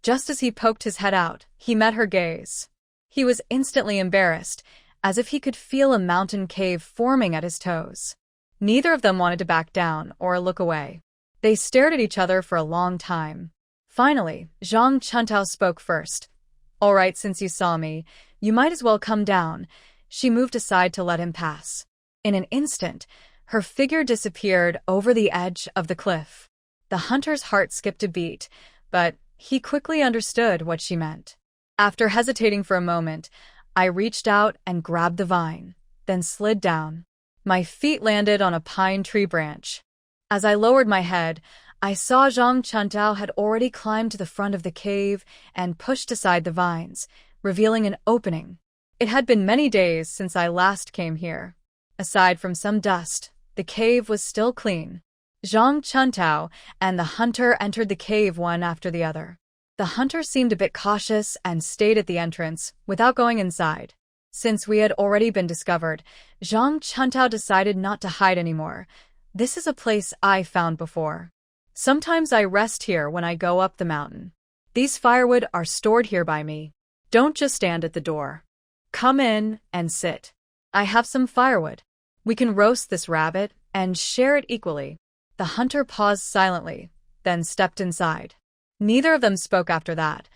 Just as he poked his head out, he met her gaze. He was instantly embarrassed, as if he could feel a mountain cave forming at his toes. Neither of them wanted to back down or look away. They stared at each other for a long time. Finally, Zhang Chuntao spoke first. All right, since you saw me, you might as well come down. She moved aside to let him pass. In an instant, her figure disappeared over the edge of the cliff. The hunter's heart skipped a beat, but he quickly understood what she meant. After hesitating for a moment, I reached out and grabbed the vine, then slid down. My feet landed on a pine tree branch. As I lowered my head, I saw Zhang Chuntao had already climbed to the front of the cave and pushed aside the vines, revealing an opening. It had been many days since I last came here. Aside from some dust, the cave was still clean. Zhang Chuntao and the hunter entered the cave one after the other. The hunter seemed a bit cautious and stayed at the entrance without going inside. Since we had already been discovered, Zhang Chuntao decided not to hide anymore. This is a place I found before. Sometimes I rest here when I go up the mountain. These firewood are stored here by me. Don't just stand at the door. Come in and sit. I have some firewood. We can roast this rabbit and share it equally. The hunter paused silently, then stepped inside. Neither of them spoke after that,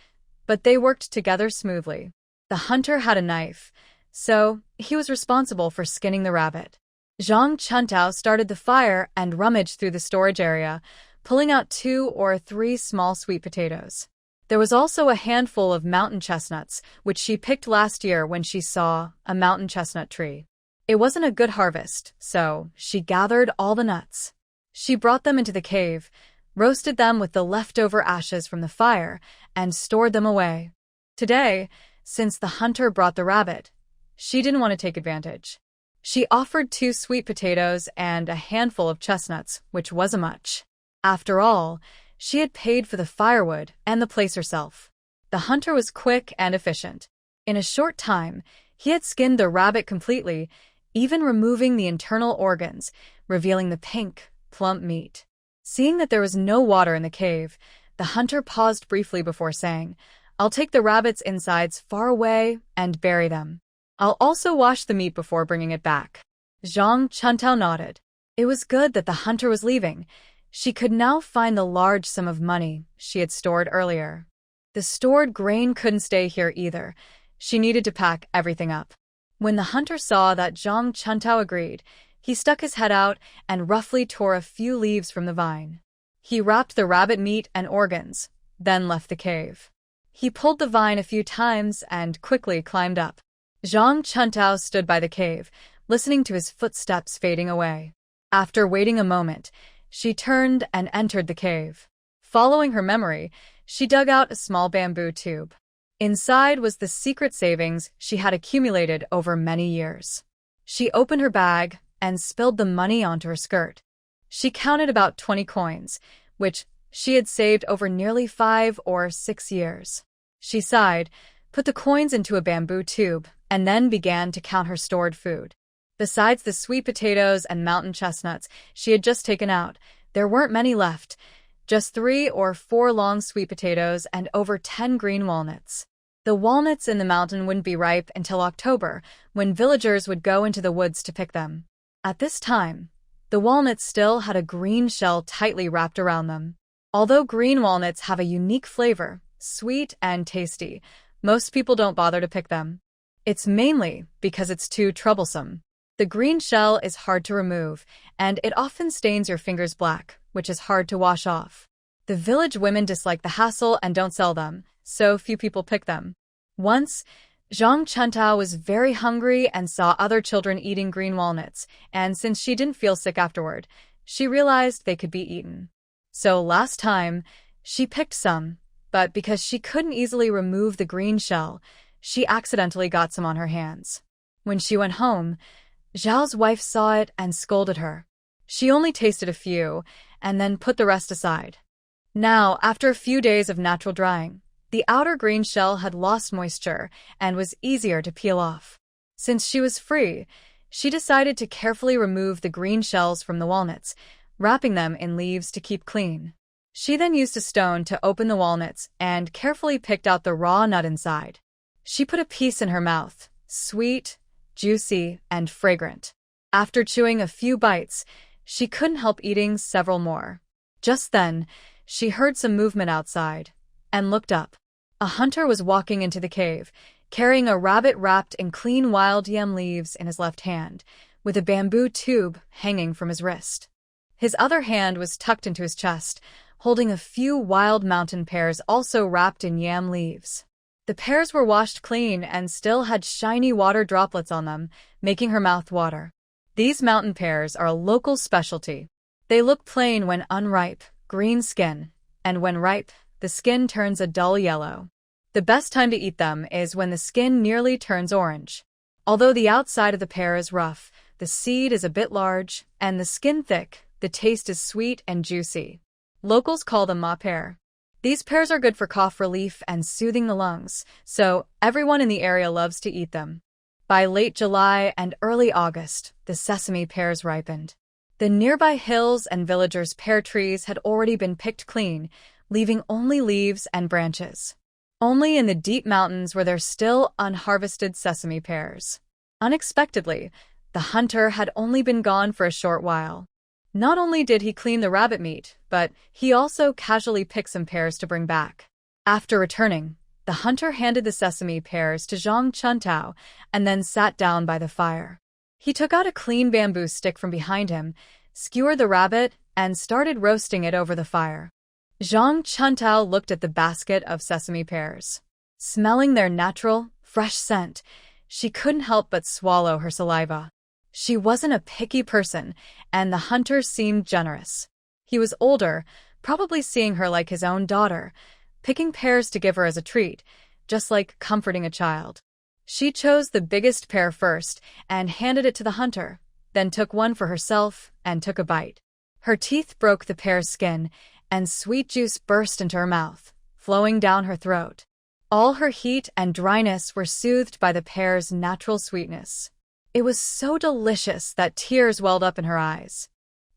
but they worked together smoothly. The hunter had a knife, so he was responsible for skinning the rabbit. Zhang Chuntao started the fire and rummaged through the storage area, pulling out 2 or 3 small sweet potatoes. There was also a handful of mountain chestnuts, which she picked last year when she saw a mountain chestnut tree. It wasn't a good harvest, so she gathered all the nuts. She brought them into the cave, roasted them with the leftover ashes from the fire, and stored them away. Today, since the hunter brought the rabbit, she didn't want to take advantage. She offered 2 sweet potatoes and a handful of chestnuts, which wasn't much. After all, she had paid for the firewood and the place herself. The hunter was quick and efficient. In a short time, he had skinned the rabbit completely, even removing the internal organs, revealing the pink, plump meat. Seeing that there was no water in the cave, the hunter paused briefly before saying, "I'll take the rabbit's insides far away and bury them. I'll also wash the meat before bringing it back." Zhang Chuntao nodded. It was good that the hunter was leaving. She could now find the large sum of money she had stored earlier. The stored grain couldn't stay here either. She needed to pack everything up. When the hunter saw that Zhang Chuntao agreed, he stuck his head out and roughly tore a few leaves from the vine. He wrapped the rabbit meat and organs, then left the cave. He pulled the vine a few times and quickly climbed up. Zhang Chuntao stood by the cave, listening to his footsteps fading away. After waiting a moment, she turned and entered the cave. Following her memory, she dug out a small bamboo tube. Inside was the secret savings she had accumulated over many years. She opened her bag and spilled the money onto her skirt. She counted about 20 coins, which she had saved over nearly 5 or 6 years. She sighed, put the coins into a bamboo tube, and then began to count her stored food. Besides the sweet potatoes and mountain chestnuts she had just taken out, there weren't many left, just 3 or 4 long sweet potatoes and over 10 green walnuts. The walnuts in the mountain wouldn't be ripe until October, when villagers would go into the woods to pick them. At this time, the walnuts still had a green shell tightly wrapped around them. Although green walnuts have a unique flavor, sweet and tasty, most people don't bother to pick them. It's mainly because it's too troublesome. The green shell is hard to remove, and it often stains your fingers black, which is hard to wash off. The village women dislike the hassle and don't sell them, so few people pick them. Once, Zhang Chuntao was very hungry and saw other children eating green walnuts, and since she didn't feel sick afterward, she realized they could be eaten. So last time, she picked some, but because she couldn't easily remove the green shell, she accidentally got some on her hands. When she went home, Zhao's wife saw it and scolded her. She only tasted a few, and then put the rest aside. Now, after a few days of natural drying, the outer green shell had lost moisture and was easier to peel off. Since she was free, she decided to carefully remove the green shells from the walnuts, wrapping them in leaves to keep clean. She then used a stone to open the walnuts and carefully picked out the raw nut inside. She put a piece in her mouth, sweet, juicy, and fragrant. After chewing a few bites, she couldn't help eating several more. Just then, she heard some movement outside and looked up. A hunter was walking into the cave, carrying a rabbit wrapped in clean wild yam leaves in his left hand, with a bamboo tube hanging from his wrist. His other hand was tucked into his chest, holding a few wild mountain pears also wrapped in yam leaves. The pears were washed clean and still had shiny water droplets on them, making her mouth water. These mountain pears are a local specialty. They look plain when unripe, green skin, and when ripe, the skin turns a dull yellow. The best time to eat them is when the skin nearly turns orange. Although the outside of the pear is rough, the seed is a bit large, and the skin thick, the taste is sweet and juicy. Locals call them ma pear. These pears are good for cough relief and soothing the lungs, so everyone in the area loves to eat them. By late July and early August, the sesame pears ripened. The nearby hills and villagers' pear trees had already been picked clean, leaving only leaves and branches. Only in the deep mountains were there still unharvested sesame pears. Unexpectedly, the hunter had only been gone for a short while. Not only did he clean the rabbit meat, but he also casually picked some pears to bring back. After returning, the hunter handed the sesame pears to Zhang Chuntao and then sat down by the fire. He took out a clean bamboo stick from behind him, skewered the rabbit, and started roasting it over the fire. Zhang Chuntao looked at the basket of sesame pears. Smelling their natural, fresh scent, she couldn't help but swallow her saliva. She wasn't a picky person, and the hunter seemed generous. He was older, probably seeing her like his own daughter, picking pears to give her as a treat, just like comforting a child. She chose the biggest pear first and handed it to the hunter, then took one for herself and took a bite. Her teeth broke the pear's skin, and sweet juice burst into her mouth, flowing down her throat. All her heat and dryness were soothed by the pear's natural sweetness. It was so delicious that tears welled up in her eyes.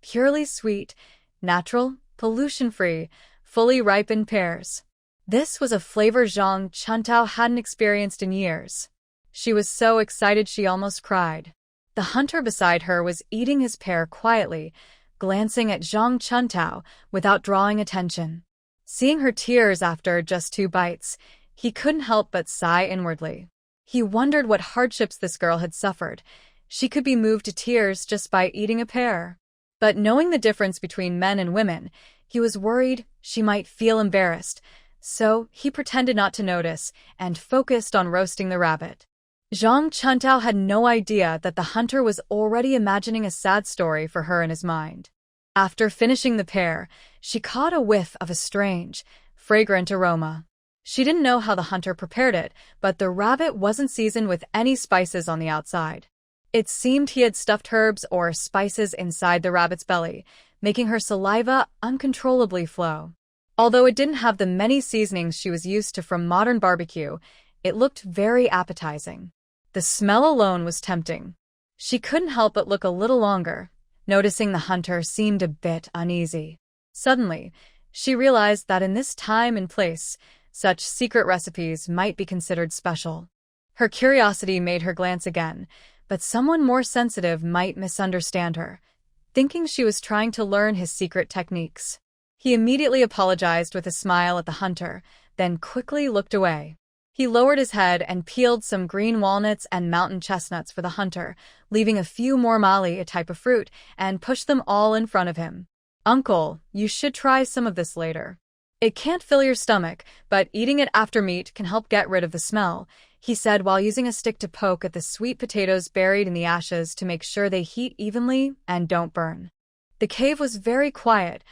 Purely sweet, natural, pollution-free, fully ripened pears. This was a flavor Zhang Chuntao hadn't experienced in years. She was so excited she almost cried. The hunter beside her was eating his pear quietly, glancing at Zhang Chuntao without drawing attention. Seeing her tears after just 2 bites, he couldn't help but sigh inwardly. He wondered what hardships this girl had suffered. She could be moved to tears just by eating a pear. But knowing the difference between men and women, he was worried she might feel embarrassed, so he pretended not to notice and focused on roasting the rabbit. Zhang Chuntao had no idea that the hunter was already imagining a sad story for her in his mind. After finishing the pear, she caught a whiff of a strange, fragrant aroma. She didn't know how the hunter prepared it, but the rabbit wasn't seasoned with any spices on the outside. It seemed he had stuffed herbs or spices inside the rabbit's belly, making her saliva uncontrollably flow. Although it didn't have the many seasonings she was used to from modern barbecue, it looked very appetizing. The smell alone was tempting. She couldn't help but look a little longer, noticing the hunter seemed a bit uneasy. Suddenly, she realized that in this time and place, such secret recipes might be considered special. Her curiosity made her glance again, but someone more sensitive might misunderstand her, thinking she was trying to learn his secret techniques. He immediately apologized with a smile at the hunter, then quickly looked away. He lowered his head and peeled some green walnuts and mountain chestnuts for the hunter, leaving a few more mali, a type of fruit, and pushed them all in front of him. "Uncle, you should try some of this later. It can't fill your stomach, but eating it after meat can help get rid of the smell," he said while using a stick to poke at the sweet potatoes buried in the ashes to make sure they heat evenly and don't burn. The cave was very quiet,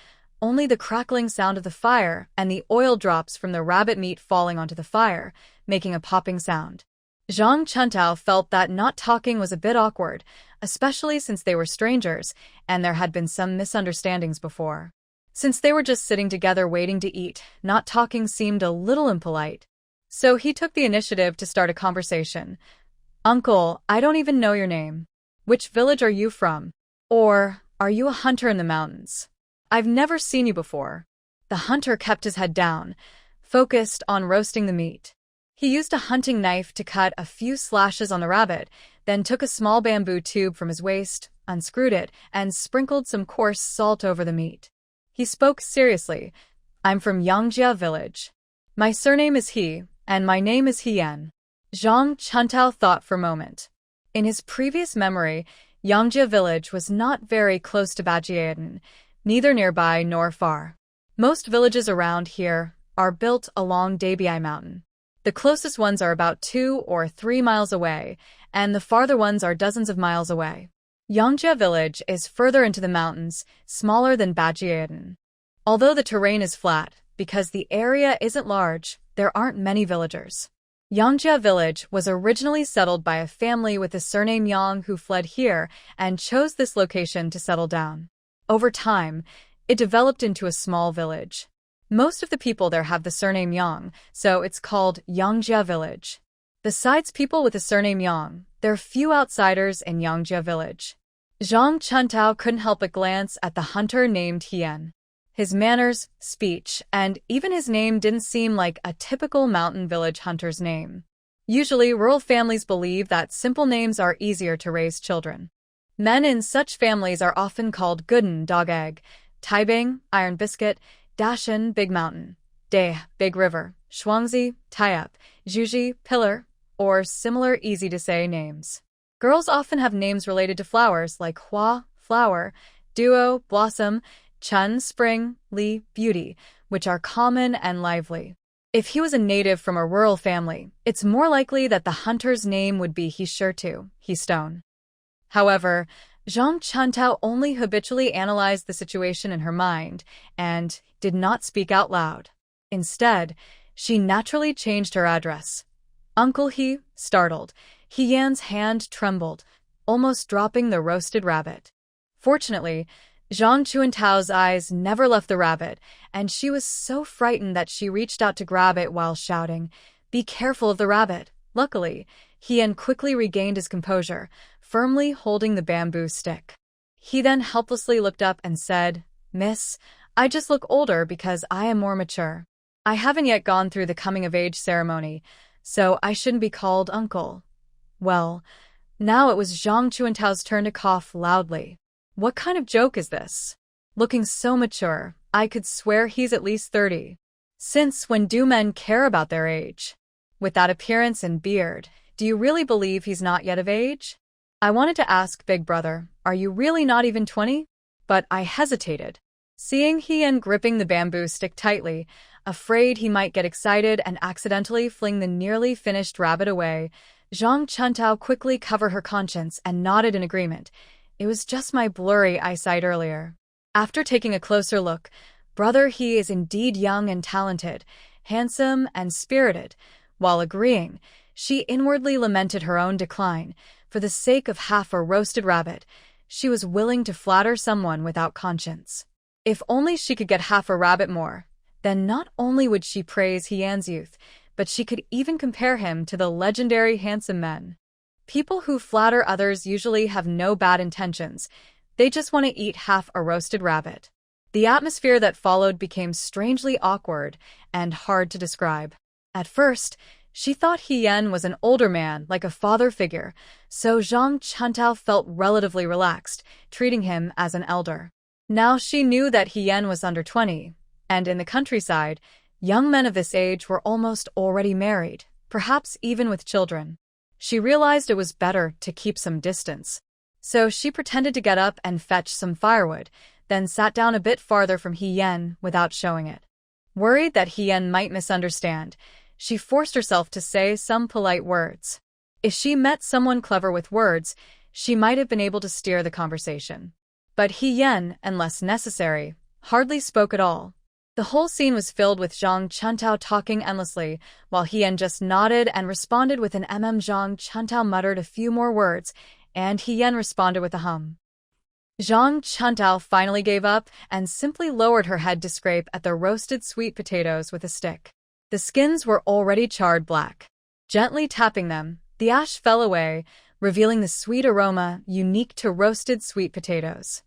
only the crackling sound of the fire and the oil drops from the rabbit meat falling onto the fire, making a popping sound. Zhang Chuntao felt that not talking was a bit awkward, especially since they were strangers and there had been some misunderstandings before. Since they were just sitting together waiting to eat, not talking seemed a little impolite. So he took the initiative to start a conversation. "Uncle, I don't even know your name. Which village are you from? Or, are you a hunter in the mountains? I've never seen you before." The hunter kept his head down, focused on roasting the meat. He used a hunting knife to cut a few slashes on the rabbit, then took a small bamboo tube from his waist, unscrewed it, and sprinkled some coarse salt over the meat. He spoke seriously. "I'm from Yangjia village. My surname is He, and my name is Hien." Zhang Chuntao thought for a moment. In his previous memory, Yangjia village was not very close to Bajiaden, neither nearby nor far. Most villages around here are built along Dabiai Mountain. The closest ones are about 2 or 3 miles away, and the farther ones are dozens of miles away. Yongjia village is further into the mountains, smaller than Bajiedan. Although the terrain is flat, because the area isn't large, there aren't many villagers. Yongjia village was originally settled by a family with the surname Yang who fled here and chose this location to settle down. Over time, it developed into a small village. Most of the people there have the surname Yang, so it's called Yongjia village. Besides people with the surname Yang, there are few outsiders in Yongjia village. Zhang Chuntao couldn't help but glance at the hunter named Hien. His manners, speech, and even his name didn't seem like a typical mountain village hunter's name. Usually, rural families believe that simple names are easier to raise children. Men in such families are often called Gooden, dog egg, Taibing, iron biscuit, Dashan, big mountain, De, big river, Shuangzi, tie up, Zhuji, pillar, or similar easy-to-say names. Girls often have names related to flowers like Hua, flower, Duo, blossom, Chun, spring, Li, beauty, which are common and lively. If he was a native from a rural family, it's more likely that the hunter's name would be He-Shirtu, He-Stone. However, Zhang Chuntao only habitually analyzed the situation in her mind and did not speak out loud. Instead, she naturally changed her address. Uncle He, startled. He-Yan's hand trembled, almost dropping the roasted rabbit. Fortunately, Zhang Chuantao's eyes never left the rabbit, and she was so frightened that she reached out to grab it while shouting, "Be careful of the rabbit." Luckily, Hien quickly regained his composure, firmly holding the bamboo stick. He then helplessly looked up and said, "Miss, I just look older because I am more mature. I haven't yet gone through the coming-of-age ceremony, so I shouldn't be called uncle." Well, now it was Zhang Chuantao's turn to cough loudly. What kind of joke is this? Looking so mature, I could swear he's at least 30. Since when do men care about their age? With that appearance and beard, do you really believe he's not yet of age? I wanted to ask Big Brother, are you really not even 20? But I hesitated. Seeing Hien gripping the bamboo stick tightly, afraid he might get excited and accidentally fling the nearly finished rabbit away, Zhang Chuntao quickly covered her conscience and nodded in agreement. It was just my blurry eyesight earlier. After taking a closer look, Brother He is indeed young and talented, handsome and spirited. While agreeing, she inwardly lamented her own decline. For the sake of half a roasted rabbit, she was willing to flatter someone without conscience. If only she could get half a rabbit more, then not only would she praise Hien's youth, but she could even compare him to the legendary handsome men. People who flatter others usually have no bad intentions. They just want to eat half a roasted rabbit. The atmosphere that followed became strangely awkward and hard to describe. At first, she thought Hien was an older man, like a father figure, so Zhang Chuntao felt relatively relaxed, treating him as an elder. Now she knew that Hien was under 20, and in the countryside, young men of this age were almost already married, perhaps even with children. She realized it was better to keep some distance. So she pretended to get up and fetch some firewood, then sat down a bit farther from Hien without showing it. Worried that Hien might misunderstand, she forced herself to say some polite words. If she met someone clever with words, she might have been able to steer the conversation. But Hien, unless necessary, hardly spoke at all. The whole scene was filled with Zhang Chuntao talking endlessly, while Hien just nodded and responded with an Zhang Chuntao muttered a few more words, and Hien responded with a hum. Zhang Chuntao finally gave up and simply lowered her head to scrape at the roasted sweet potatoes with a stick. The skins were already charred black. Gently tapping them, the ash fell away, revealing the sweet aroma unique to roasted sweet potatoes.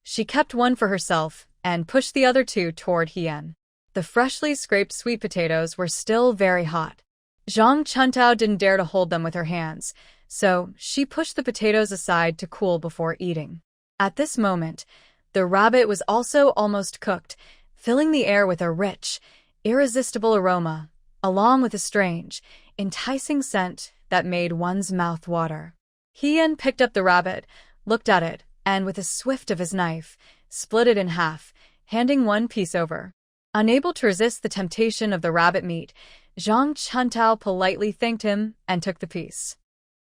She kept one for herself and pushed the other two toward Hien. The freshly scraped sweet potatoes were still very hot. Zhang Chuntao didn't dare to hold them with her hands, so she pushed the potatoes aside to cool before eating. At this moment, the rabbit was also almost cooked, filling the air with a rich, irresistible aroma, along with a strange, enticing scent that made one's mouth water. Hien picked up the rabbit, looked at it, and with a swift of his knife, split it in half, handing one piece over. Unable to resist the temptation of the rabbit meat, Zhang Chuntao politely thanked him and took the piece.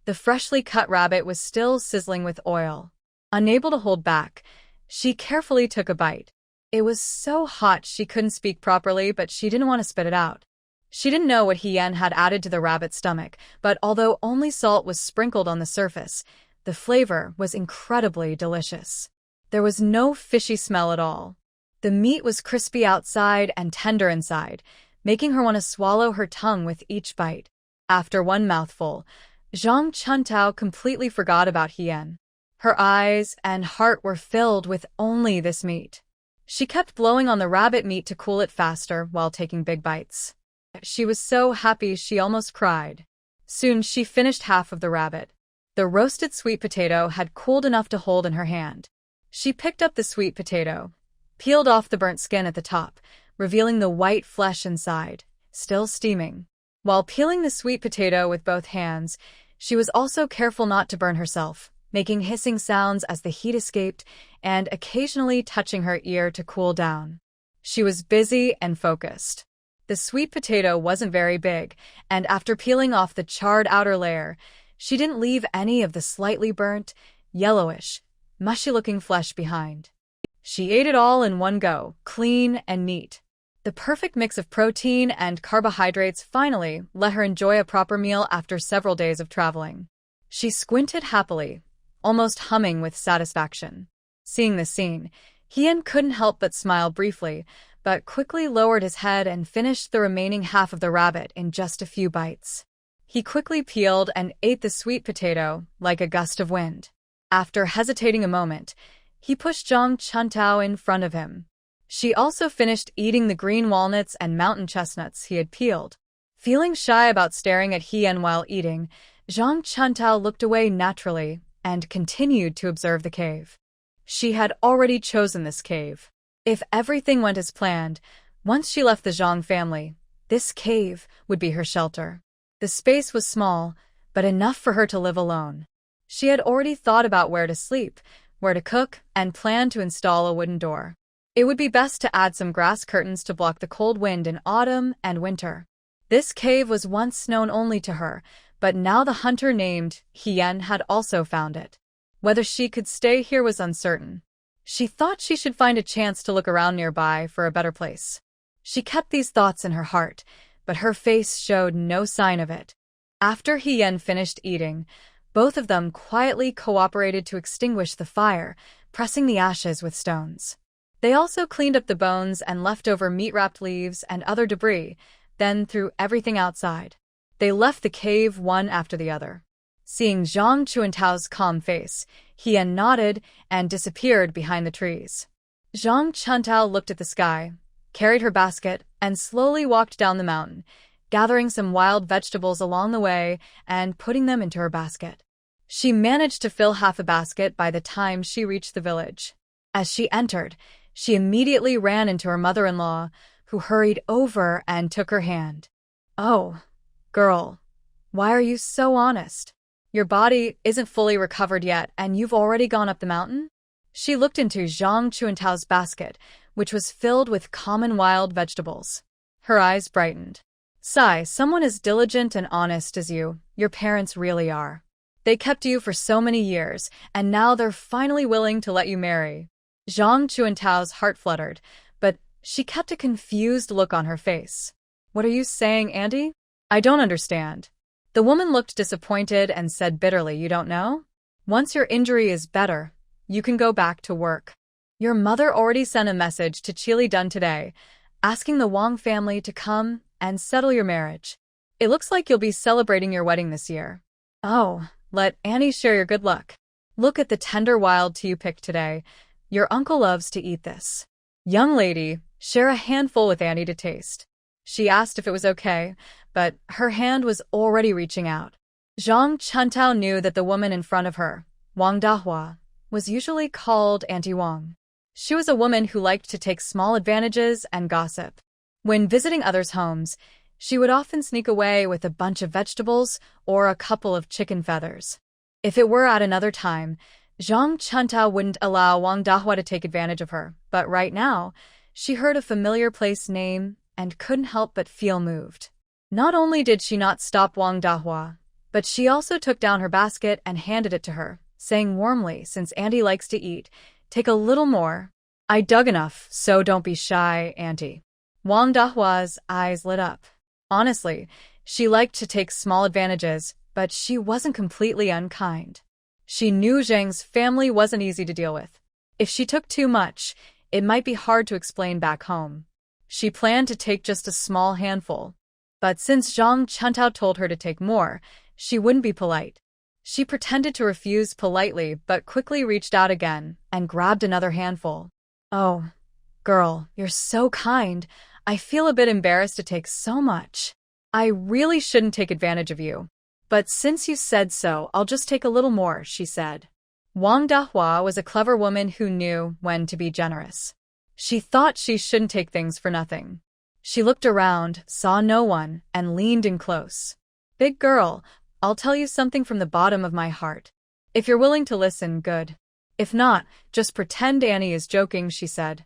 The freshly cut rabbit was still sizzling with oil. Unable to hold back, she carefully took a bite. It was so hot she couldn't speak properly, but she didn't want to spit it out. She didn't know what Hien had added to the rabbit's stomach, but although only salt was sprinkled on the surface, the flavor was incredibly delicious. There was no fishy smell at all. The meat was crispy outside and tender inside, making her want to swallow her tongue with each bite. After one mouthful, Zhang Chuntao completely forgot about Hien. Her eyes and heart were filled with only this meat. She kept blowing on the rabbit meat to cool it faster while taking big bites. She was so happy she almost cried. Soon she finished half of the rabbit. The roasted sweet potato had cooled enough to hold in her hand. She picked up the sweet potato, peeled off the burnt skin at the top, revealing the white flesh inside, still steaming. While peeling the sweet potato with both hands, she was also careful not to burn herself, making hissing sounds as the heat escaped and occasionally touching her ear to cool down. She was busy and focused. The sweet potato wasn't very big, and after peeling off the charred outer layer, she didn't leave any of the slightly burnt, yellowish, mushy-looking flesh behind. She ate it all in one go, clean and neat. The perfect mix of protein and carbohydrates finally let her enjoy a proper meal after several days of traveling. She squinted happily, almost humming with satisfaction. Seeing this scene, Hien couldn't help but smile briefly, but quickly lowered his head and finished the remaining half of the rabbit in just a few bites. He quickly peeled and ate the sweet potato like a gust of wind. After hesitating a moment, he pushed Zhang Chuntao in front of him. She also finished eating the green walnuts and mountain chestnuts he had peeled. Feeling shy about staring at Hien while eating, Zhang Chuntao looked away naturally and continued to observe the cave. She had already chosen this cave. If everything went as planned, once she left the Zhang family, this cave would be her shelter. The space was small, but enough for her to live alone. She had already thought about where to sleep, where to cook, and planned to install a wooden door. It would be best to add some grass curtains to block the cold wind in autumn and winter. This cave was once known only to her, but now the hunter named Hien had also found it. Whether she could stay here was uncertain. She thought she should find a chance to look around nearby for a better place. She kept these thoughts in her heart, but her face showed no sign of it. After Hien finished eating, both of them quietly cooperated to extinguish the fire, pressing the ashes with stones. They also cleaned up the bones and leftover meat-wrapped leaves and other debris, then threw everything outside. They left the cave one after the other. Seeing Zhang Chuantao's calm face, Hien nodded and disappeared behind the trees. Zhang Chuntao looked at the sky, carried her basket, and slowly walked down the mountain, gathering some wild vegetables along the way and putting them into her basket. She managed to fill half a basket by the time she reached the village. As she entered, she immediately ran into her mother-in-law, who hurried over and took her hand. "Oh, girl, why are you so honest? Your body isn't fully recovered yet, and you've already gone up the mountain?" She looked into Zhang Chuantao's basket, which was filled with common wild vegetables. Her eyes brightened. "Sai, someone as diligent and honest as you, your parents really are. They kept you for so many years, and now they're finally willing to let you marry." Zhang Chuantao's heart fluttered, but she kept a confused look on her face. "What are you saying, Andy? I don't understand." The woman looked disappointed and said bitterly, "You don't know? Once your injury is better, you can go back to work. Your mother already sent a message to Chili Dun today, asking the Wang family to come and settle your marriage. It looks like you'll be celebrating your wedding this year. Oh, let Annie share your good luck. Look at the tender wild tea you picked today. Your uncle loves to eat this. Young lady, share a handful with Annie to taste." She asked if it was okay, but her hand was already reaching out. Zhang Chuntao knew that the woman in front of her, Wang Dahua, was usually called Auntie Wang. She was a woman who liked to take small advantages and gossip. When visiting others' homes, she would often sneak away with a bunch of vegetables or a couple of chicken feathers. If it were at another time, Zhang Chuntao wouldn't allow Wang Dahua to take advantage of her, but right now, she heard a familiar place name and couldn't help but feel moved. Not only did she not stop Wang Dahua, but she also took down her basket and handed it to her, saying warmly, since Auntie likes to eat, take a little more. I dug enough, so don't be shy, Auntie. Wang Dahua's eyes lit up. Honestly, she liked to take small advantages, but she wasn't completely unkind. She knew Zhang's family wasn't easy to deal with. If she took too much, it might be hard to explain back home. She planned to take just a small handful. But since Zhang Chuntao told her to take more, she wouldn't be polite. She pretended to refuse politely but quickly reached out again and grabbed another handful. Oh, girl, you're so kind. I feel a bit embarrassed to take so much. I really shouldn't take advantage of you. But since you said so, I'll just take a little more, she said. Wang Dahua was a clever woman who knew when to be generous. She thought she shouldn't take things for nothing. She looked around, saw no one, and leaned in close. Big girl, I'll tell you something from the bottom of my heart. If you're willing to listen, good. If not, just pretend Annie is joking, she said.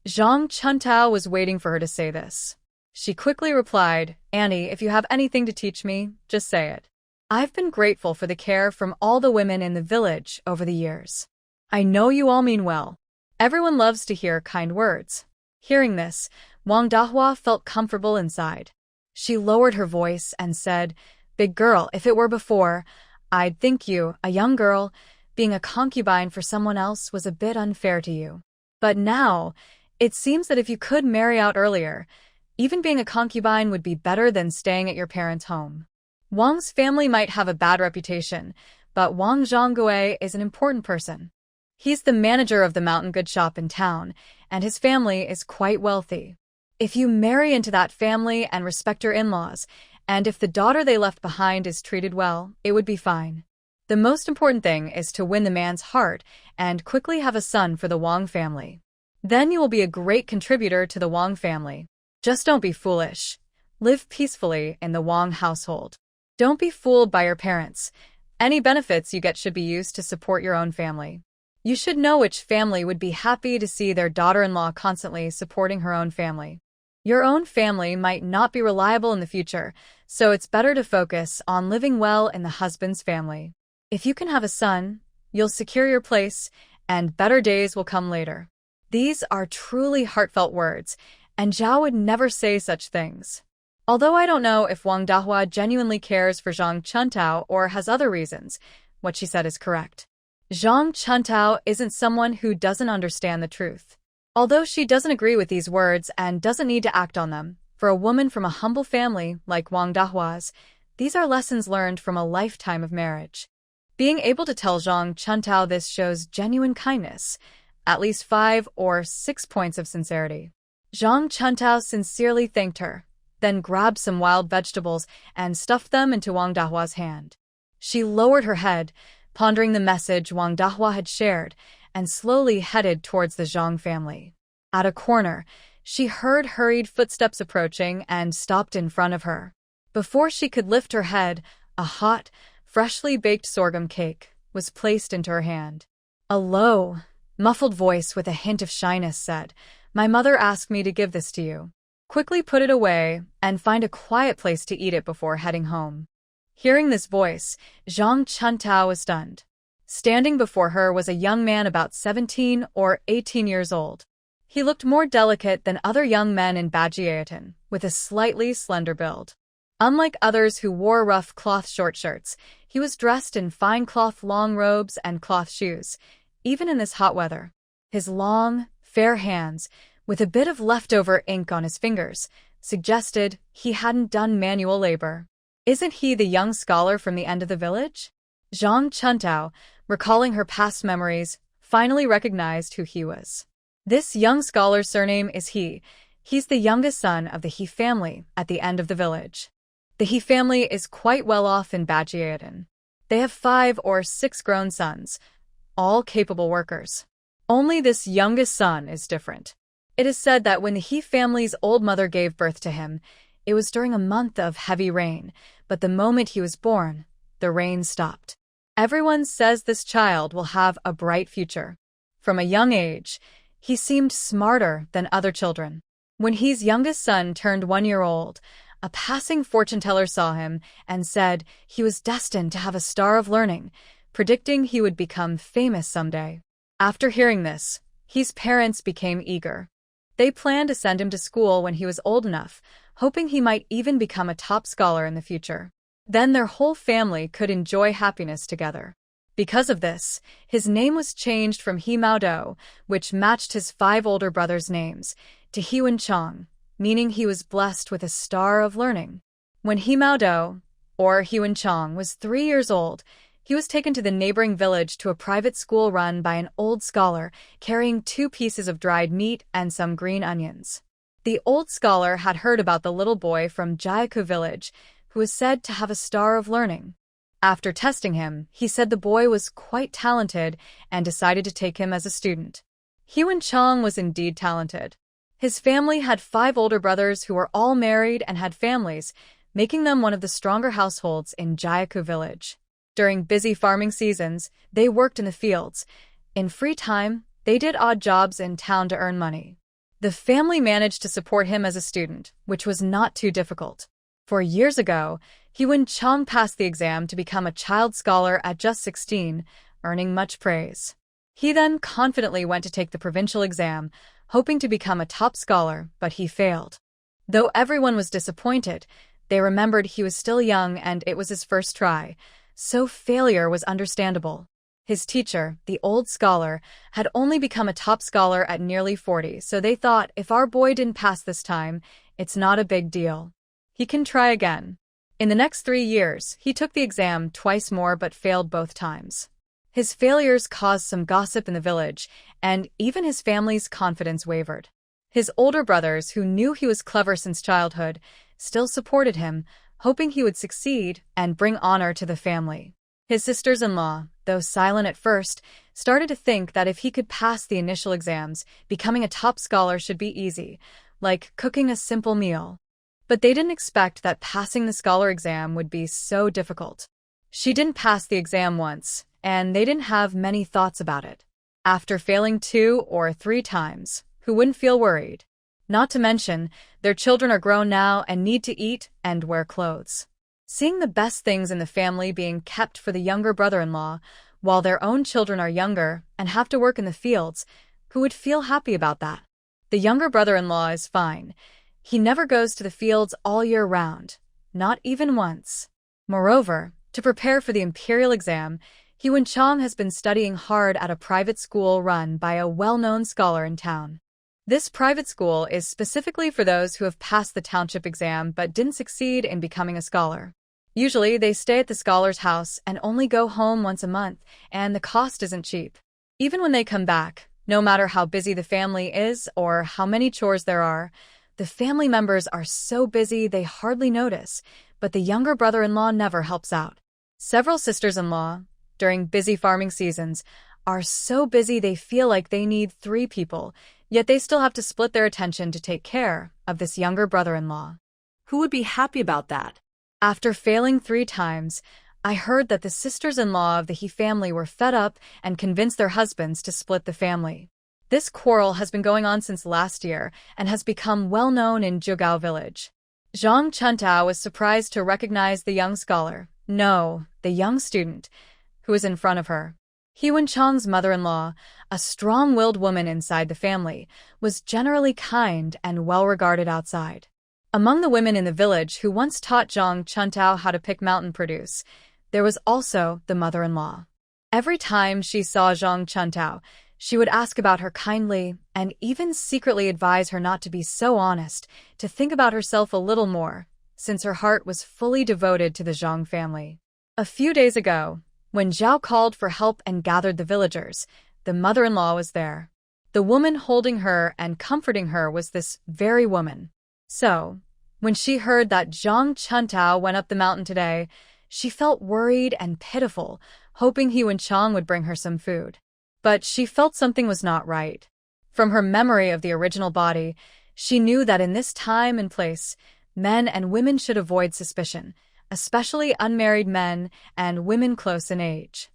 Zhang Chuntao was waiting for her to say this. She quickly replied, Annie, if you have anything to teach me, just say it. I've been grateful for the care from all the women in the village over the years. I know you all mean well. Everyone loves to hear kind words. Hearing this, Wang Dahua felt comfortable inside. She lowered her voice and said, Big girl, if it were before, I'd think you, a young girl, being a concubine for someone else was a bit unfair to you. But now, it seems that if you could marry out earlier, even being a concubine would be better than staying at your parents' home. Wang's family might have a bad reputation, but Wang Zhonggui is an important person. He's the manager of the mountain goods shop in town, and his family is quite wealthy. If you marry into that family and respect your in-laws, and if the daughter they left behind is treated well, it would be fine. The most important thing is to win the man's heart and quickly have a son for the Wang family. Then you will be a great contributor to the Wang family. Just don't be foolish. Live peacefully in the Wang household. Don't be fooled by your parents. Any benefits you get should be used to support your own family. You should know which family would be happy to see their daughter-in-law constantly supporting her own family. Your own family might not be reliable in the future, so it's better to focus on living well in the husband's family. If you can have a son, you'll secure your place, and better days will come later. These are truly heartfelt words, and Zhao would never say such things. Although I don't know if Wang Dahua genuinely cares for Zhang Chuntao or has other reasons, what she said is correct. Zhang Chuntao isn't someone who doesn't understand the truth. Although she doesn't agree with these words and doesn't need to act on them, for a woman from a humble family like Wang Dahua's, these are lessons learned from a lifetime of marriage. Being able to tell Zhang Chuntao this shows genuine kindness, at least 5 or 6 points of sincerity. Zhang Chuntao sincerely thanked her, then grabbed some wild vegetables and stuffed them into Wang Dahua's hand. She lowered her head, pondering the message Wang Dahua had shared, and slowly headed towards the Zhang family. At a corner, she heard hurried footsteps approaching and stopped in front of her. Before she could lift her head, a hot, freshly baked sorghum cake was placed into her hand. A low, muffled voice with a hint of shyness said, My mother asked me to give this to you. Quickly put it away and find a quiet place to eat it before heading home. Hearing this voice, Zhang Chuntao was stunned. Standing before her was a young man about 17 or 18 years old. He looked more delicate than other young men in Bajietan, with a slightly slender build. Unlike others who wore rough cloth short shirts, he was dressed in fine cloth long robes and cloth shoes, even in this hot weather. His long, fair hands, with a bit of leftover ink on his fingers, suggested he hadn't done manual labor. Isn't he the young scholar from the end of the village? Zhang Chuntao, recalling her past memories, finally recognized who he was. This young scholar's surname is He. He's the youngest son of the He family at the end of the village. The He family is quite well off in Bajietan. They have 5 or 6 grown sons, all capable workers. Only this youngest son is different. It is said that when the He family's old mother gave birth to him, it was during a month of heavy rain, but the moment he was born, the rain stopped. Everyone says this child will have a bright future. From a young age, he seemed smarter than other children. When He's youngest son turned 1 year old, A passing fortune-teller saw him and said he was destined to have a star of learning, predicting he would become famous someday. After hearing this, his parents became eager. They planned to send him to school when he was old enough, hoping he might even become a top scholar in the future. Then their whole family could enjoy happiness together. Because of this, his name was changed from He Mao-do, which matched his 5 older brothers' names, to He Wen-chong, meaning he was blessed with a star of learning. When He Mao-do, or He Wen-chong, was 3 years old, he was taken to the neighboring village to a private school run by an old scholar, carrying 2 pieces of dried meat and some green onions. The old scholar had heard about the little boy from Jiaku village, who was said to have a star of learning. After testing him, he said the boy was quite talented and decided to take him as a student. He Wen-chong was indeed talented. His family had 5 older brothers who were all married and had families, making them one of the stronger households in Jiaku village. During busy farming seasons, they worked in the fields. In free time, they did odd jobs in town to earn money. The family managed to support him as a student, which was not too difficult. 4 years ago, He Wen-chong passed the exam to become a child scholar at just 16, earning much praise. He then confidently went to take the provincial exam, hoping to become a top scholar, but he failed. Though everyone was disappointed, they remembered he was still young and it was his first try, so failure was understandable. His teacher, the old scholar, had only become a top scholar at nearly 40, so they thought if our boy didn't pass this time, it's not a big deal. He can try again. In the next 3 years, he took the exam twice more but failed both times. His failures caused some gossip in the village, and even his family's confidence wavered. His older brothers, who knew he was clever since childhood, still supported him, hoping he would succeed and bring honor to the family. His sisters-in-law, though silent at first, started to think that if he could pass the initial exams, becoming a top scholar should be easy, like cooking a simple meal. But they didn't expect that passing the scholar exam would be so difficult. She didn't pass the exam once, and they didn't have many thoughts about it. After failing 2 or 3 times, who wouldn't feel worried? Not to mention, their children are grown now and need to eat and wear clothes. Seeing the best things in the family being kept for the younger brother-in-law, while their own children are younger and have to work in the fields, who would feel happy about that? The younger brother-in-law is fine. He never goes to the fields all year round, not even once. Moreover, to prepare for the imperial exam, He Wen-chong has been studying hard at a private school run by a well-known scholar in town. This private school is specifically for those who have passed the township exam but didn't succeed in becoming a scholar. Usually, they stay at the scholar's house and only go home once a month, and the cost isn't cheap. Even when they come back, no matter how busy the family is or how many chores there are, the family members are so busy they hardly notice, but the younger brother-in-law never helps out. Several sisters-in-law, during busy farming seasons, are so busy they feel like they need 3 people, yet they still have to split their attention to take care of this younger brother-in-law. Who would be happy about that? After failing 3 times, I heard that the sisters-in-law of the He family were fed up and convinced their husbands to split the family. This quarrel has been going on since last year and has become well known in Jugao village. Zhang Chuntao was surprised to recognize the young scholar, no, the young student, who was in front of her. He Wen-chong's mother-in-law, a strong-willed woman inside the family, was generally kind and well-regarded outside. Among the women in the village who once taught Zhang Chuntao how to pick mountain produce, there was also the mother-in-law. Every time she saw Zhang Chuntao, she would ask about her kindly and even secretly advise her not to be so honest, to think about herself a little more, since her heart was fully devoted to the Zhang family. A few days ago, when Zhao called for help and gathered the villagers, the mother-in-law was there. The woman holding her and comforting her was this very woman. So, when she heard that Zhang Chuntao went up the mountain today, she felt worried and pitiful, hoping He Wen-chong would bring her some food. But she felt something was not right. From her memory of the original body, she knew that in this time and place, men and women should avoid suspicion, especially unmarried men and women close in age.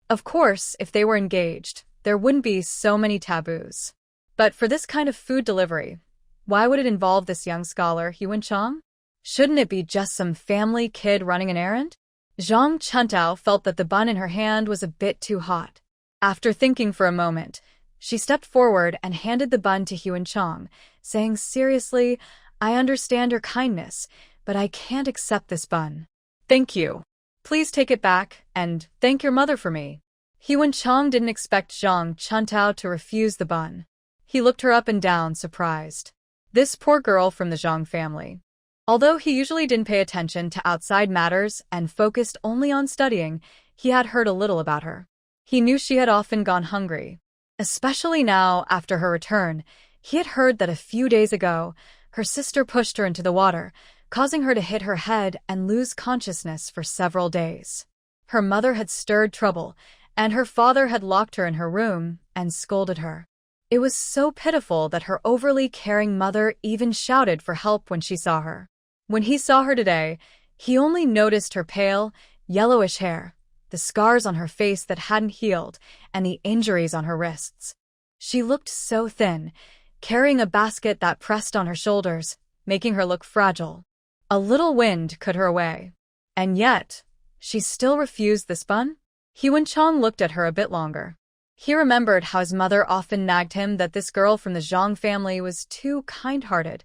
Of course, if they were engaged, there wouldn't be so many taboos. But for this kind of food delivery, why would it involve this young scholar, He Wen-chong? Shouldn't it be just some family kid running an errand? Zhang Chuntao felt that the bun in her hand was a bit too hot. After thinking for a moment, she stepped forward and handed the bun to Huan Chong, saying seriously, "I understand your kindness, but I can't accept this bun." "Thank you. Please take it back, and thank your mother for me." Huan Chong didn't expect Zhang Chuntao to refuse the bun. He looked her up and down, surprised. This poor girl from the Zhang family. Although he usually didn't pay attention to outside matters and focused only on studying, he had heard a little about her. He knew she had often gone hungry. Especially now, after her return, he had heard that a few days ago, her sister pushed her into the water, causing her to hit her head and lose consciousness for several days. Her mother had stirred trouble, and her father had locked her in her room and scolded her. It was so pitiful that her overly caring mother even shouted for help when she saw her. When he saw her today, he only noticed her pale, yellowish hair, the scars on her face that hadn't healed, and the injuries on her wrists. She looked so thin, carrying a basket that pressed on her shoulders, making her look fragile. A little wind cut her away. And yet, she still refused this bun? Huan Chong looked at her a bit longer. He remembered how his mother often nagged him that this girl from the Zhang family was too kind-hearted,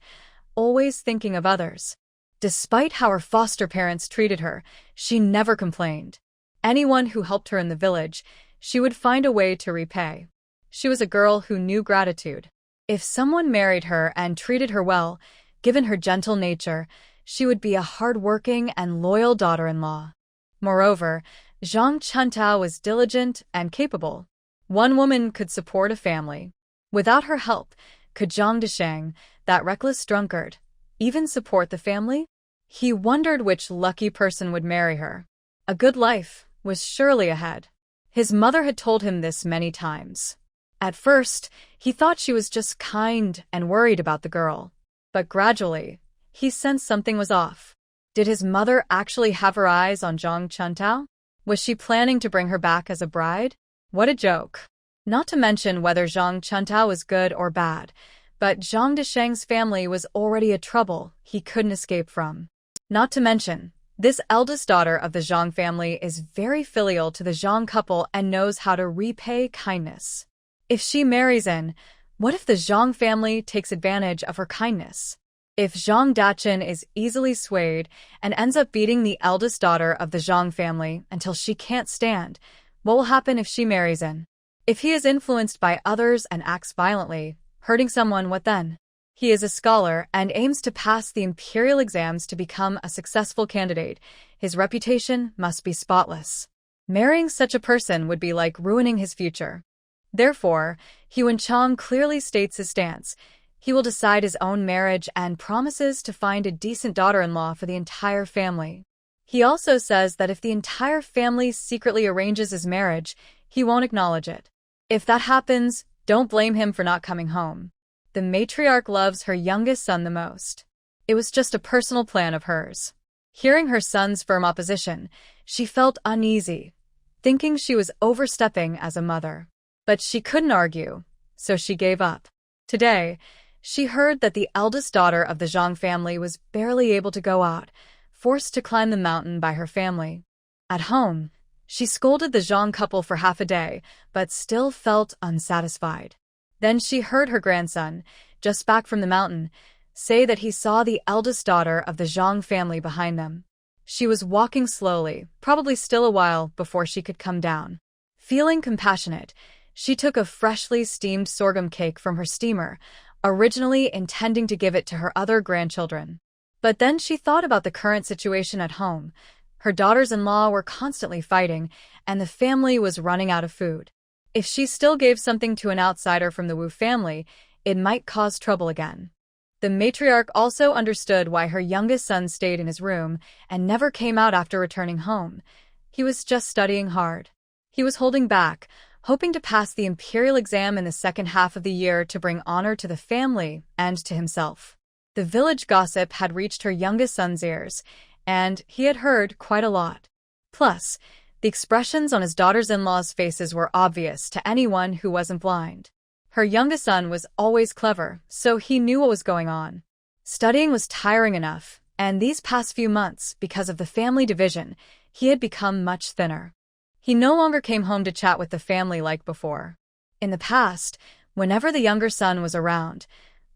always thinking of others. Despite how her foster parents treated her, she never complained. Anyone who helped her in the village, she would find a way to repay. She was a girl who knew gratitude. If someone married her and treated her well, given her gentle nature, she would be a hard-working and loyal daughter-in-law. Moreover, Zhang Chuntao was diligent and capable. One woman could support a family. Without her help, could Zhang Desheng, that reckless drunkard, even support the family? He wondered which lucky person would marry her. A good life was surely ahead. His mother had told him this many times. At first, he thought she was just kind and worried about the girl. But gradually, he sensed something was off. Did his mother actually have her eyes on Zhang Chuntao? Was she planning to bring her back as a bride? What a joke. Not to mention whether Zhang Chuntao was good or bad, but Zhang Desheng's family was already a trouble he couldn't escape from. Not to mention, this eldest daughter of the Zhang family is very filial to the Zhang couple and knows how to repay kindness. If she marries in, what if the Zhang family takes advantage of her kindness? If Zhang Daqin is easily swayed and ends up beating the eldest daughter of the Zhang family until she can't stand, what will happen if she marries in? If he is influenced by others and acts violently, hurting someone, what then? He is a scholar and aims to pass the imperial exams to become a successful candidate. His reputation must be spotless. Marrying such a person would be like ruining his future. Therefore, Huan Chong clearly states his stance. He will decide his own marriage and promises to find a decent daughter-in-law for the entire family. He also says that if the entire family secretly arranges his marriage, he won't acknowledge it. If that happens, don't blame him for not coming home. The matriarch loves her youngest son the most. It was just a personal plan of hers. Hearing her son's firm opposition, she felt uneasy, thinking she was overstepping as a mother. But she couldn't argue, so she gave up. Today, she heard that the eldest daughter of the Zhang family was barely able to go out, forced to climb the mountain by her family. At home, she scolded the Zhang couple for half a day, but still felt unsatisfied. Then she heard her grandson, just back from the mountain, say that he saw the eldest daughter of the Zhang family behind them. She was walking slowly, probably still a while before she could come down. Feeling compassionate, she took a freshly steamed sorghum cake from her steamer, originally intending to give it to her other grandchildren. But then she thought about the current situation at home. Her daughters-in-law were constantly fighting, and the family was running out of food. If she still gave something to an outsider from the Wu family, it might cause trouble again. The matriarch also understood why her youngest son stayed in his room and never came out after returning home. He was just studying hard. He was holding back, hoping to pass the imperial exam in the second half of the year to bring honor to the family and to himself. The village gossip had reached her youngest son's ears, and he had heard quite a lot. Plus, the expressions on his daughters-in-law's faces were obvious to anyone who wasn't blind. Her youngest son was always clever, so he knew what was going on. Studying was tiring enough, And these past few months, because of the family division, he had become much thinner. He no longer came home to chat with the family like before. In the past, whenever the younger son was around,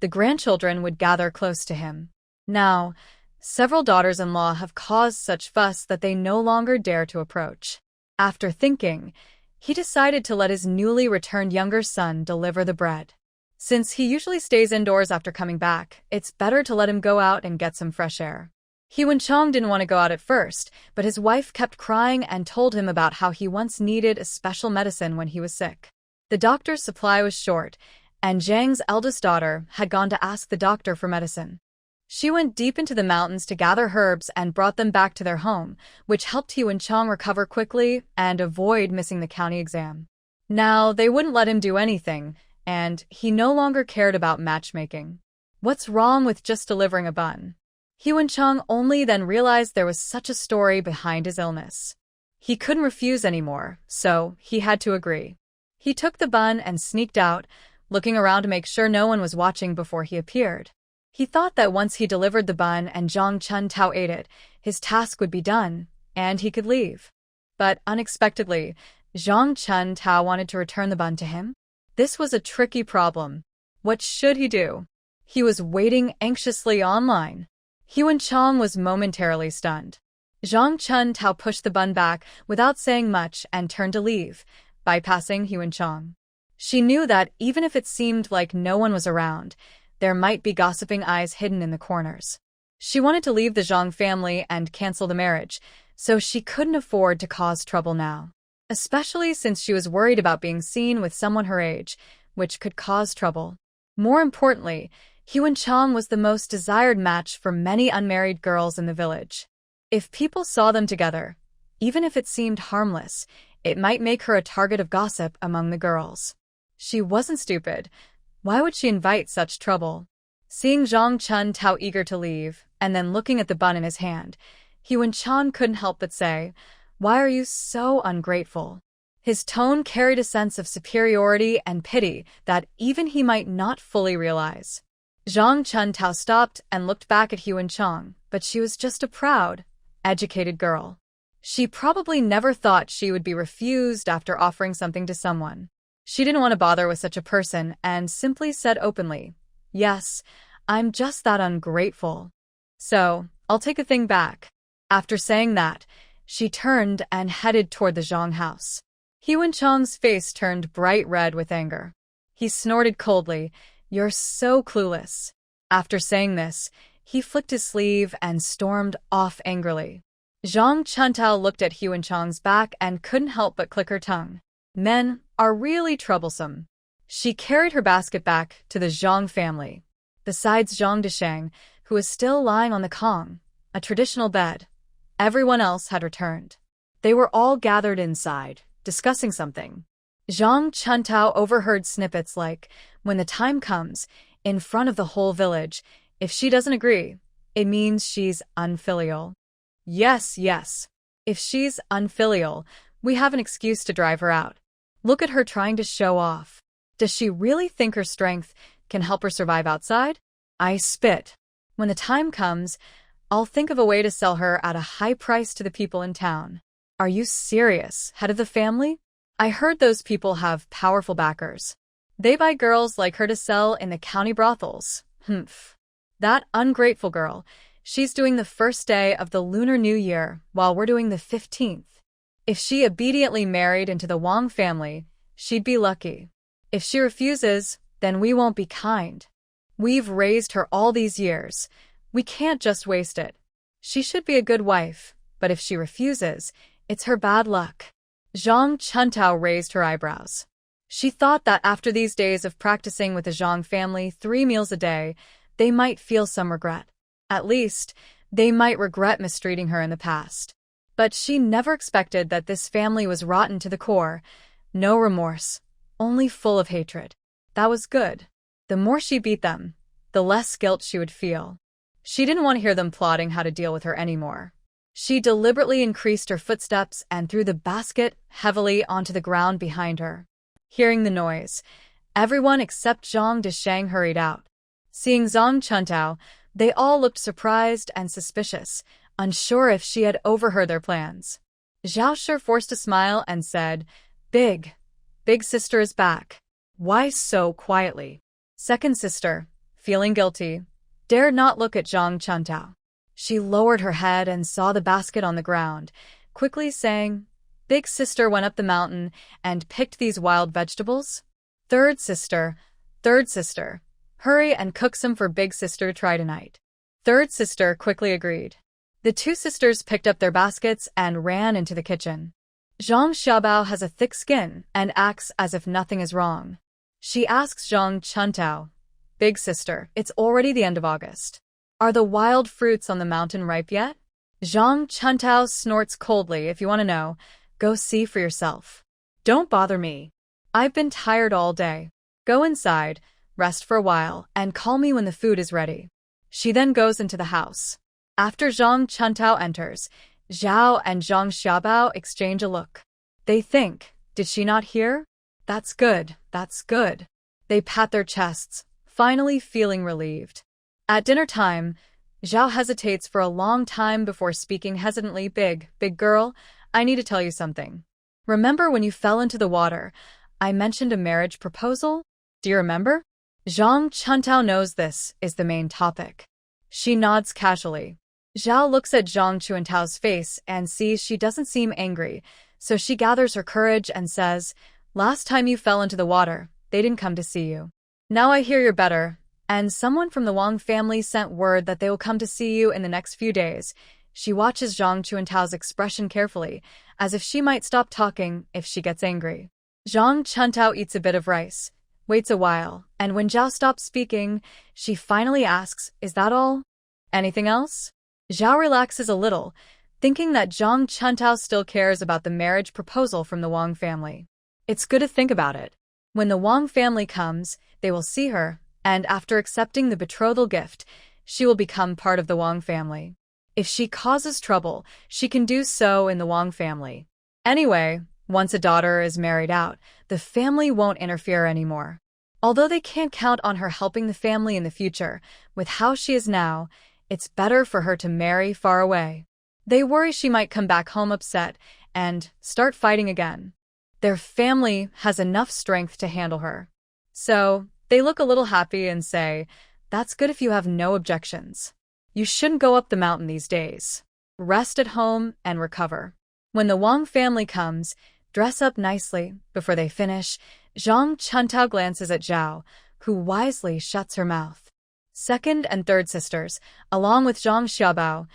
the grandchildren would gather close to him. Now, several daughters-in-law have caused such fuss that they no longer dare to approach. After thinking, he decided to let his newly returned younger son deliver the bread. Since he usually stays indoors after coming back, it's better to let him go out and get some fresh air. Hyun-chang didn't want to go out at first, but his wife kept crying and told him about how he once needed a special medicine when he was sick. The doctor's supply was short, and Jang's eldest daughter had gone to ask the doctor for medicine. She went deep into the mountains to gather herbs and brought them back to their home, which helped Hyun-chang recover quickly and avoid missing the county exam. Now, they wouldn't let him do anything, and he no longer cared about matchmaking. What's wrong with just delivering a bun? Hyun-chang only then realized there was such a story behind his illness. He couldn't refuse anymore, so he had to agree. He took the bun and sneaked out, looking around to make sure no one was watching before he appeared. He thought that once he delivered the bun and Zhang Chuntao ate it, his task would be done, and he could leave. But unexpectedly, Zhang Chuntao wanted to return the bun to him. This was a tricky problem. What should he do? He was waiting anxiously online. Hyun-chang was momentarily stunned. Zhang Chuntao pushed the bun back without saying much and turned to leave, bypassing Hyun-chang. She knew that even if it seemed like no one was around, there might be gossiping eyes hidden in the corners. She wanted to leave the Zhang family and cancel the marriage, so she couldn't afford to cause trouble now. Especially since she was worried about being seen with someone her age, which could cause trouble. More importantly, Hyun-chang was the most desired match for many unmarried girls in the village. If people saw them together, even if it seemed harmless, it might make her a target of gossip among the girls. She wasn't stupid. Why would she invite such trouble? Seeing Zhang Chuntao eager to leave, and then looking at the bun in his hand, Hyun-chang couldn't help but say, "Why are you so ungrateful?" His tone carried a sense of superiority and pity that even he might not fully realize. Zhang Chuntao stopped and looked back at Hyun-chang, but she was just a proud, educated girl. She probably never thought she would be refused after offering something to someone. She didn't want to bother with such a person and simply said openly, "Yes, I'm just that ungrateful. So, I'll take a thing back." After saying that, she turned and headed toward the Zhang house. Hyun-chang's face turned bright red with anger. He snorted coldly, "You're so clueless." After saying this, he flicked his sleeve and stormed off angrily. Zhang Chuntao looked at Hyun-chang's back and couldn't help but click her tongue. Men are really troublesome. She carried her basket back to the Zhang family. Besides Zhang Desheng, who was still lying on the kong, a traditional bed, everyone else had returned. They were all gathered inside, discussing something. Zhang Chuntao overheard snippets like, "When the time comes, in front of the whole village, if she doesn't agree, it means she's unfilial. Yes, yes. If she's unfilial, we have an excuse to drive her out. Look at her trying to show off. Does she really think her strength can help her survive outside? I spit. When the time comes, I'll think of a way to sell her at a high price to the people in town." Are you serious, head of the family? I heard those people have powerful backers. They buy girls like her to sell in the county brothels. Humph. That ungrateful girl, she's doing the first day of the Lunar New Year while we're doing the 15th. If she obediently married into the Wang family, she'd be lucky. If she refuses, then we won't be kind. We've raised her all these years. We can't just waste it. She should be a good wife, but if she refuses, it's her bad luck. Zhang Chuntao raised her eyebrows. She thought that after these days of practicing with the Zhang family 3 meals a day, they might feel some regret. At least, they might regret mistreating her in the past. But she never expected that this family was rotten to the core. No remorse, only full of hatred. That was good. The more she beat them, the less guilt she would feel. She didn't want to hear them plotting how to deal with her anymore. She deliberately increased her footsteps and threw the basket heavily onto the ground behind her. Hearing the noise, everyone except Zhang Desheng hurried out. Seeing Zhang Chuntao, They all looked surprised and suspicious, unsure if she had overheard their plans. Zhao Shi forced a smile and said, Big sister is back. Why so quietly? Second sister, feeling guilty, dared not look at Zhang Chuntao. She lowered her head and saw the basket on the ground, quickly saying, Big sister went up the mountain and picked these wild vegetables. Third sister, hurry and cook some for big sister try tonight. Third sister quickly agreed. The two sisters picked up their baskets and ran into the kitchen. Zhang Xiaobao has a thick skin and acts as if nothing is wrong. She asks Zhang Chuntao, Big sister, it's already the end of August. Are the wild fruits on the mountain ripe yet? Zhang Chuntao snorts coldly. If you want to know, go see for yourself. Don't bother me. I've been tired all day. Go inside, rest for a while, and call me when the food is ready. She then goes into the house. After Zhang Chuntao enters, Zhao and Zhang Xiaobao exchange a look. They think, did she not hear? That's good. They pat their chests, finally feeling relieved. At dinner time, Zhao hesitates for a long time before speaking hesitantly. Big girl, I need to tell you something. Remember when you fell into the water, I mentioned a marriage proposal? Do you remember? Zhang Chuntao knows this is the main topic. She nods casually. Zhao looks at Zhang Chuntao's face and sees she doesn't seem angry, so she gathers her courage and says, Last time you fell into the water, they didn't come to see you. Now I hear you're better, and someone from the Wang family sent word that they will come to see you in the next few days. She watches Zhang Chuntao's expression carefully, as if she might stop talking if she gets angry. Zhang Chuntao eats a bit of rice, waits a while, and when Zhao stops speaking, she finally asks, Is that all? Anything else? Zhao relaxes a little, thinking that Zhang Chuntao still cares about the marriage proposal from the Wang family. It's good to think about it. When the Wang family comes, they will see her, and after accepting the betrothal gift, she will become part of the Wang family. If she causes trouble, she can do so in the Wang family. Anyway, once a daughter is married out, the family won't interfere anymore. Although they can't count on her helping the family in the future, with how she is now, it's better for her to marry far away. They worry she might come back home upset and start fighting again. Their family has enough strength to handle her. So, they look a little happy and say, That's good if you have no objections. You shouldn't go up the mountain these days. Rest at home and recover. When the Wang family comes, dress up nicely. Before they finish, Zhang Chuntao glances at Zhao, who wisely shuts her mouth. Second and third sisters, along with Zhang Xiaobao,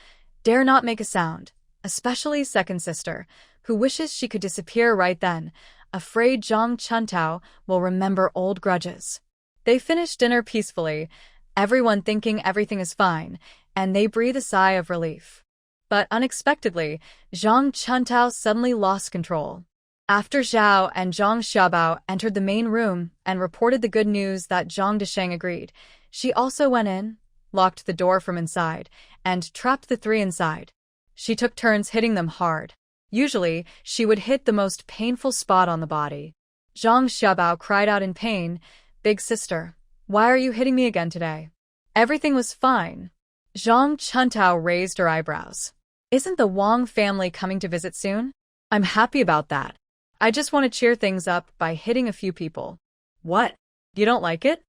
dare not make a sound, especially second sister, who wishes she could disappear right then, afraid Zhang Chuntao will remember old grudges. They finish dinner peacefully, everyone thinking everything is fine, and they breathe a sigh of relief. But unexpectedly, Zhang Chuntao suddenly lost control. After Zhao and Zhang Xiaobao entered the main room and reported the good news that Zhang Desheng agreed, she also went in, locked the door from inside, and trapped the three inside. She took turns hitting them hard. Usually, she would hit the most painful spot on the body. Zhang Xiaobao cried out in pain, Big sister, why are you hitting me again today? Everything was fine. Zhang Chuntao raised her eyebrows. Isn't the Wang family coming to visit soon? I'm happy about that. I just want to cheer things up by hitting a few people. What? You don't like it?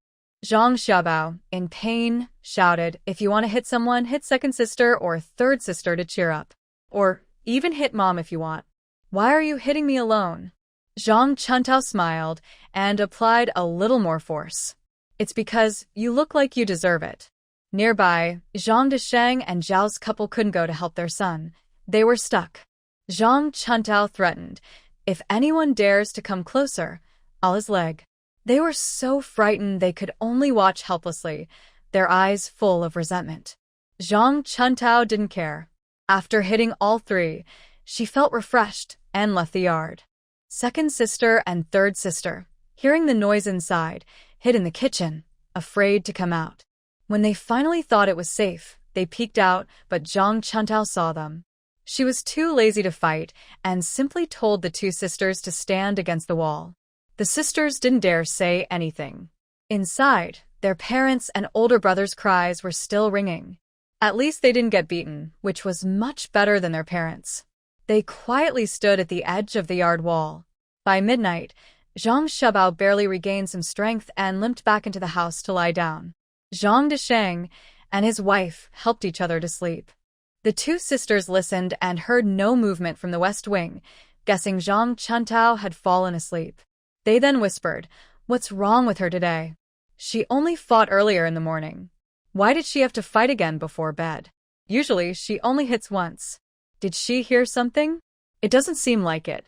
Zhang Xiaobao, in pain, shouted, If you want to hit someone, hit second sister or third sister to cheer up. Or even hit mom if you want. Why are you hitting me alone? Zhang Chuntao smiled and applied a little more force. It's because you look like you deserve it. Nearby, Zhang Desheng and Zhao's couple couldn't go to help their son. They were stuck. Zhang Chuntao threatened, If anyone dares to come closer, I'll his leg. They were so frightened they could only watch helplessly, their eyes full of resentment. Zhang Chuntao didn't care. After hitting all three, she felt refreshed and left the yard. Second sister and third sister, hearing the noise inside, hid in the kitchen, afraid to come out. When they finally thought it was safe, they peeked out, but Zhang Chuntao saw them. She was too lazy to fight and simply told the two sisters to stand against the wall. The sisters didn't dare say anything. Inside, Their parents' and older brother's cries were still ringing. At least they didn't get beaten, which was much better than their parents. They quietly stood at the edge of the yard wall. By midnight, Zhang Shubao barely regained some strength and limped back into the house to lie down. Zhang Desheng and his wife helped each other to sleep. The two sisters listened and heard no movement from the west wing, guessing Zhang Chuntao had fallen asleep. They then whispered, "What's wrong with her today? She only fought earlier in the morning. Why did she have to fight again before bed? Usually she only hits once. Did she hear something? It doesn't seem like it.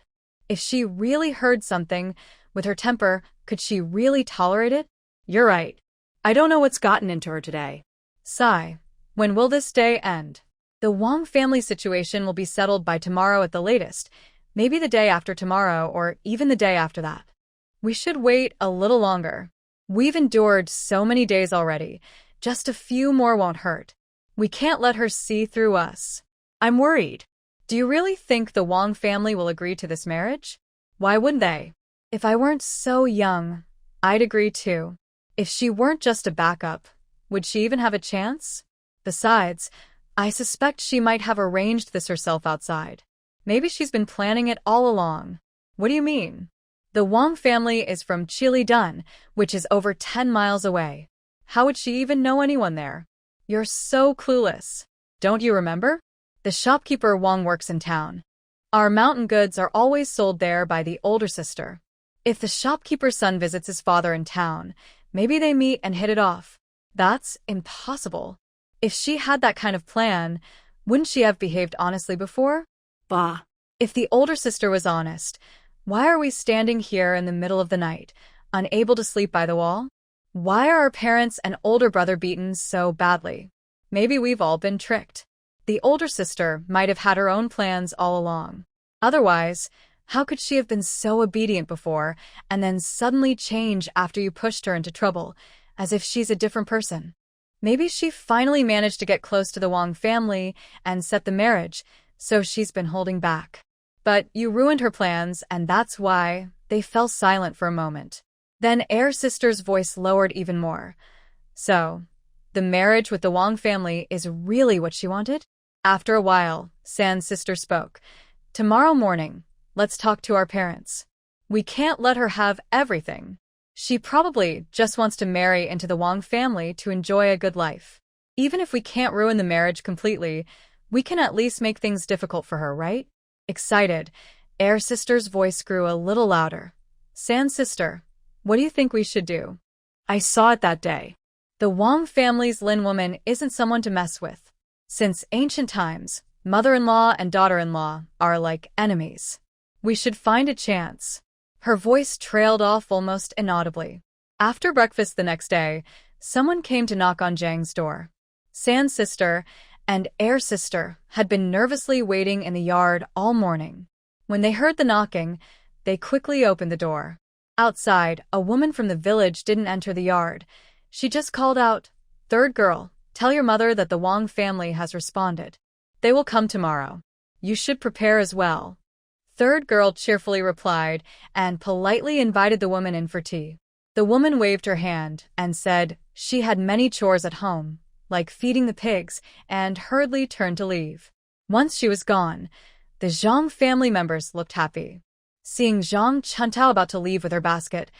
If she really heard something, with her temper, could she really tolerate it? You're right. I don't know what's gotten into her today." Sigh. When will this day end? The Wang family situation will be settled by tomorrow at the latest, maybe the day after tomorrow or even the day after that. We should wait a little longer. We've endured so many days already. Just a few more won't hurt. We can't let her see through us. I'm worried. Do you really think the Wang family will agree to this marriage? Why wouldn't they? If I weren't so young, I'd agree too. If she weren't just a backup, would she even have a chance? Besides, I suspect she might have arranged this herself outside. Maybe she's been planning it all along. What do you mean? The Wang family is from Chilidan, which is over 10 miles away. How would she even know anyone there? You're so clueless. Don't you remember? The shopkeeper Wang works in town. Our mountain goods are always sold there by the older sister. If the shopkeeper's son visits his father in town, maybe they meet and hit it off. That's impossible. If she had that kind of plan, wouldn't she have behaved honestly before? Bah. If the older sister was honest, why are we standing here in the middle of the night, unable to sleep by the wall? Why are our parents and older brother beaten so badly? Maybe we've all been tricked. The older sister might have had her own plans all along. Otherwise, how could she have been so obedient before and then suddenly change after you pushed her into trouble, as if she's a different person? Maybe she finally managed to get close to the Wang family and set the marriage, so she's been holding back. But you ruined her plans, and that's why they fell silent for a moment. Then Air Sister's voice lowered even more. So, the marriage with the Wang family is really what she wanted? After a while, San's sister spoke. Tomorrow morning, let's talk to our parents. We can't let her have everything. She probably just wants to marry into the Wang family to enjoy a good life. Even if we can't ruin the marriage completely, we can at least make things difficult for her, right? Excited, Air Sister's voice grew a little louder. San's sister, what do you think we should do? I saw it that day. The Wang family's Lin woman isn't someone to mess with. Since ancient times, mother-in-law and daughter-in-law are like enemies. We should find a chance. Her voice trailed off almost inaudibly. After breakfast the next day, someone came to knock on Zhang's door. San's sister and Air Sister had been nervously waiting in the yard all morning. When they heard the knocking, they quickly opened the door. Outside, a woman from the village didn't enter the yard. She just called out, "Third girl, tell your mother that the Wang family has responded. They will come tomorrow. You should prepare as well." Third girl cheerfully replied and politely invited the woman in for tea. The woman waved her hand and said she had many chores at home, like feeding the pigs, and hurriedly turned to leave. Once she was gone, the Zhang family members looked happy. Seeing Zhang Chuntao about to leave with her basket,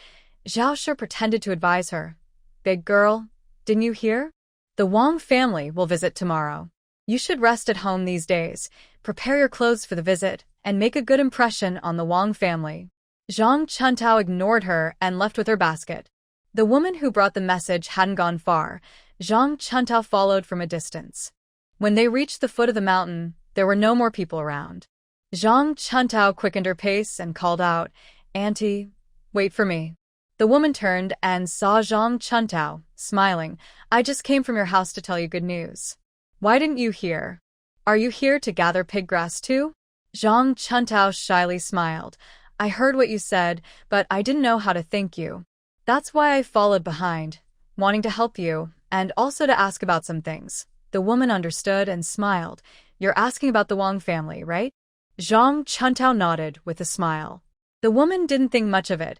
Zhao Shi pretended to advise her. "Big girl, didn't you hear? The Wang family will visit tomorrow. You should rest at home these days, prepare your clothes for the visit, and make a good impression on the Wang family." Zhang Chuntao ignored her and left with her basket. The woman who brought the message hadn't gone far. Zhang Chuntao followed from a distance. When they reached the foot of the mountain, there were no more people around. Zhang Chuntao quickened her pace and called out, "Auntie, wait for me." The woman turned and saw Zhang Chuntao, smiling. "I just came from your house to tell you good news. Why didn't you hear? Are you here to gather pig grass too?" Zhang Chuntao shyly smiled. "I heard what you said, but I didn't know how to thank you. That's why I followed behind, wanting to help you, and also to ask about some things." The woman understood and smiled. "You're asking about the Wang family, right?" Zhang Chuntao nodded with a smile. The woman didn't think much of it.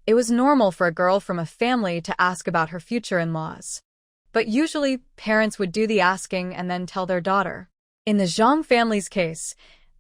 It was normal for a girl from a family to ask about her future in-laws. But usually, parents would do the asking and then tell their daughter. In the Zhang family's case,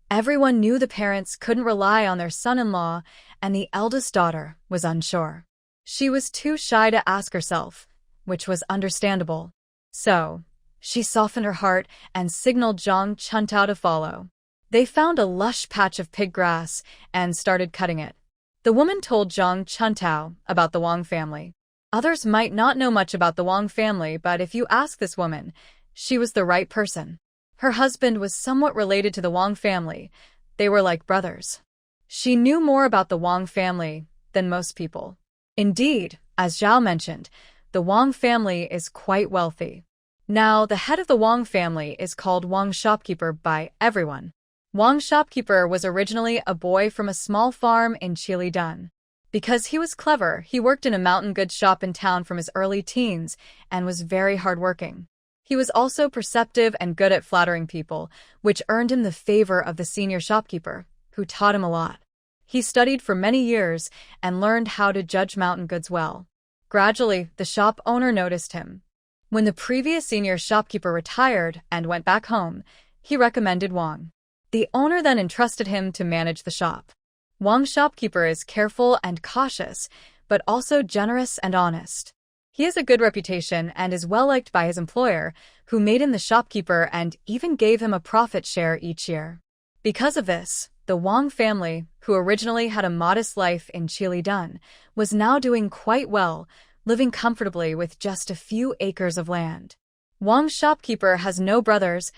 everyone knew the parents couldn't rely on their son-in-law, and the eldest daughter was unsure. She was too shy to ask herself, which was understandable. So, she softened her heart and signaled Zhang Chuntao to follow. They found a lush patch of pig grass and started cutting it. The woman told Zhang Chuntao about the Wang family. Others might not know much about the Wang family, but if you ask this woman, she was the right person. Her husband was somewhat related to the Wang family. They were like brothers. She knew more about the Wang family than most people. Indeed, as Zhao mentioned, the Wang family is quite wealthy. Now, the head of the Wang family is called Wang Shopkeeper by everyone. Wang Shopkeeper was originally a boy from a small farm in Chilidan. Because he was clever, he worked in a mountain goods shop in town from his early teens and was very hardworking. He was also perceptive and good at flattering people, which earned him the favor of the senior shopkeeper, who taught him a lot. He studied for many years and learned how to judge mountain goods well. Gradually, the shop owner noticed him. When the previous senior shopkeeper retired and went back home, he recommended Wang. The owner then entrusted him to manage the shop. Wang Shopkeeper is careful and cautious, but also generous and honest. He has a good reputation and is well-liked by his employer, who made him the shopkeeper and even gave him a profit share each year. Because of this, the Wang family, who originally had a modest life in Chilidan, was now doing quite well, living comfortably with just a few acres of land. Wang Shopkeeper has no brothers,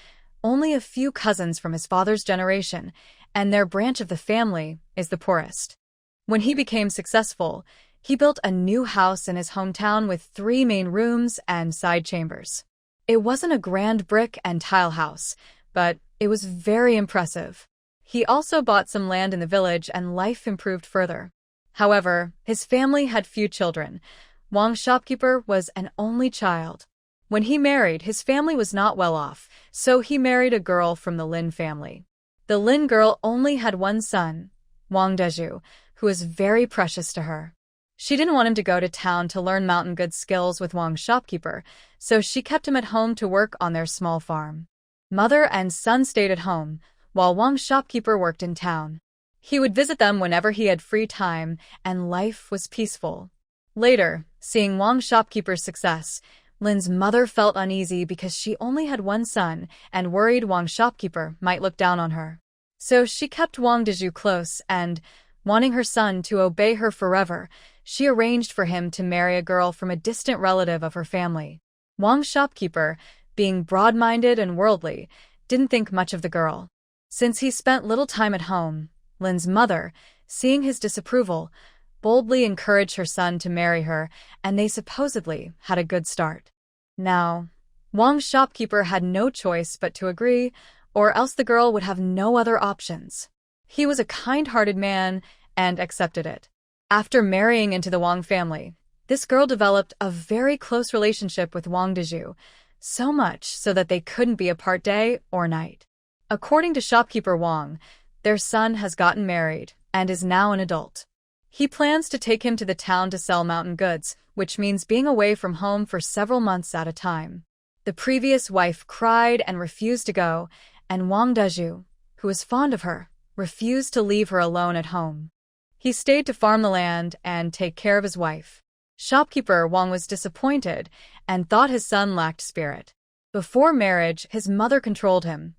only a few cousins from his father's generation, and their branch of the family is the poorest. When he became successful, he built a new house in his hometown with 3 main rooms and side chambers. It wasn't a grand brick and tile house, but it was very impressive. He also bought some land in the village and life improved further. However, his family had few children. Wang Shopkeeper was an only child. When he married, his family was not well off, so he married a girl from the Lin family. The Lin girl only had one son, Wang Deju, who was very precious to her. She didn't want him to go to town to learn mountain goods skills with Wang Shopkeeper, so she kept him at home to work on their small farm. Mother and son stayed at home, while Wang Shopkeeper worked in town. He would visit them whenever he had free time, and life was peaceful. Later, seeing Wang Shopkeeper's success, Lin's mother felt uneasy because she only had one son and worried Wang Shopkeeper might look down on her. So she kept Wang Deju close and, wanting her son to obey her forever, she arranged for him to marry a girl from a distant relative of her family. Wang Shopkeeper, being broad-minded and worldly, didn't think much of the girl. Since he spent little time at home, Lin's mother, seeing his disapproval, boldly encouraged her son to marry her, and they supposedly had a good start. Now, Wang Shopkeeper had no choice but to agree, or else the girl would have no other options. He was a kind-hearted man and accepted it. After marrying into the Wang family, this girl developed a very close relationship with Wang Deju, so much so that they couldn't be apart day or night. According to shopkeeper Wang, their son has gotten married and is now an adult. He plans to take him to the town to sell mountain goods, which means being away from home for several months at a time. The previous wife cried and refused to go, and Wang Deju, who was fond of her, refused to leave her alone at home. He stayed to farm the land and take care of his wife. Shopkeeper Wang was disappointed and thought his son lacked spirit. Before marriage, his mother controlled him.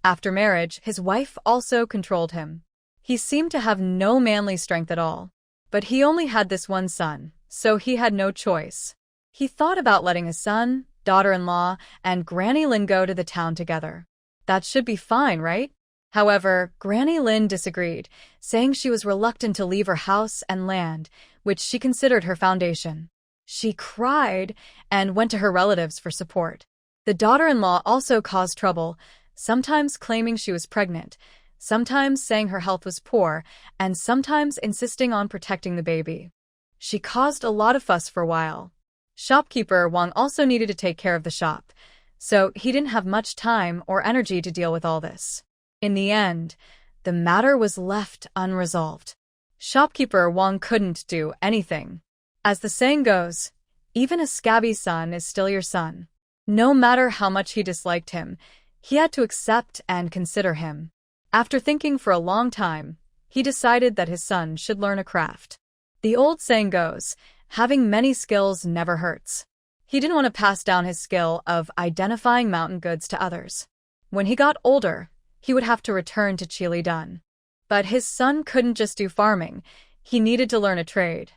After marriage, his wife also controlled him. He seemed to have no manly strength at all. But he only had this one son, so he had no choice. He thought about letting his son, daughter-in-law, and Granny Lin go to the town together. That should be fine, right? However, Granny Lin disagreed, saying she was reluctant to leave her house and land, which she considered her foundation. She cried and went to her relatives for support. The daughter-in-law also caused trouble, sometimes claiming she was pregnant, sometimes saying her health was poor, and sometimes insisting on protecting the baby. She caused a lot of fuss for a while. Shopkeeper Wang also needed to take care of the shop, so he didn't have much time or energy to deal with all this. In the end, the matter was left unresolved. Shopkeeper Wang couldn't do anything. As the saying goes, even a scabby son is still your son. No matter how much he disliked him, he had to accept and consider him. After thinking for a long time, he decided that his son should learn a craft. The old saying goes, having many skills never hurts. He didn't want to pass down his skill of identifying mountain goods to others. When he got older, he would have to return to Chilidan. But his son couldn't just do farming, he needed to learn a trade.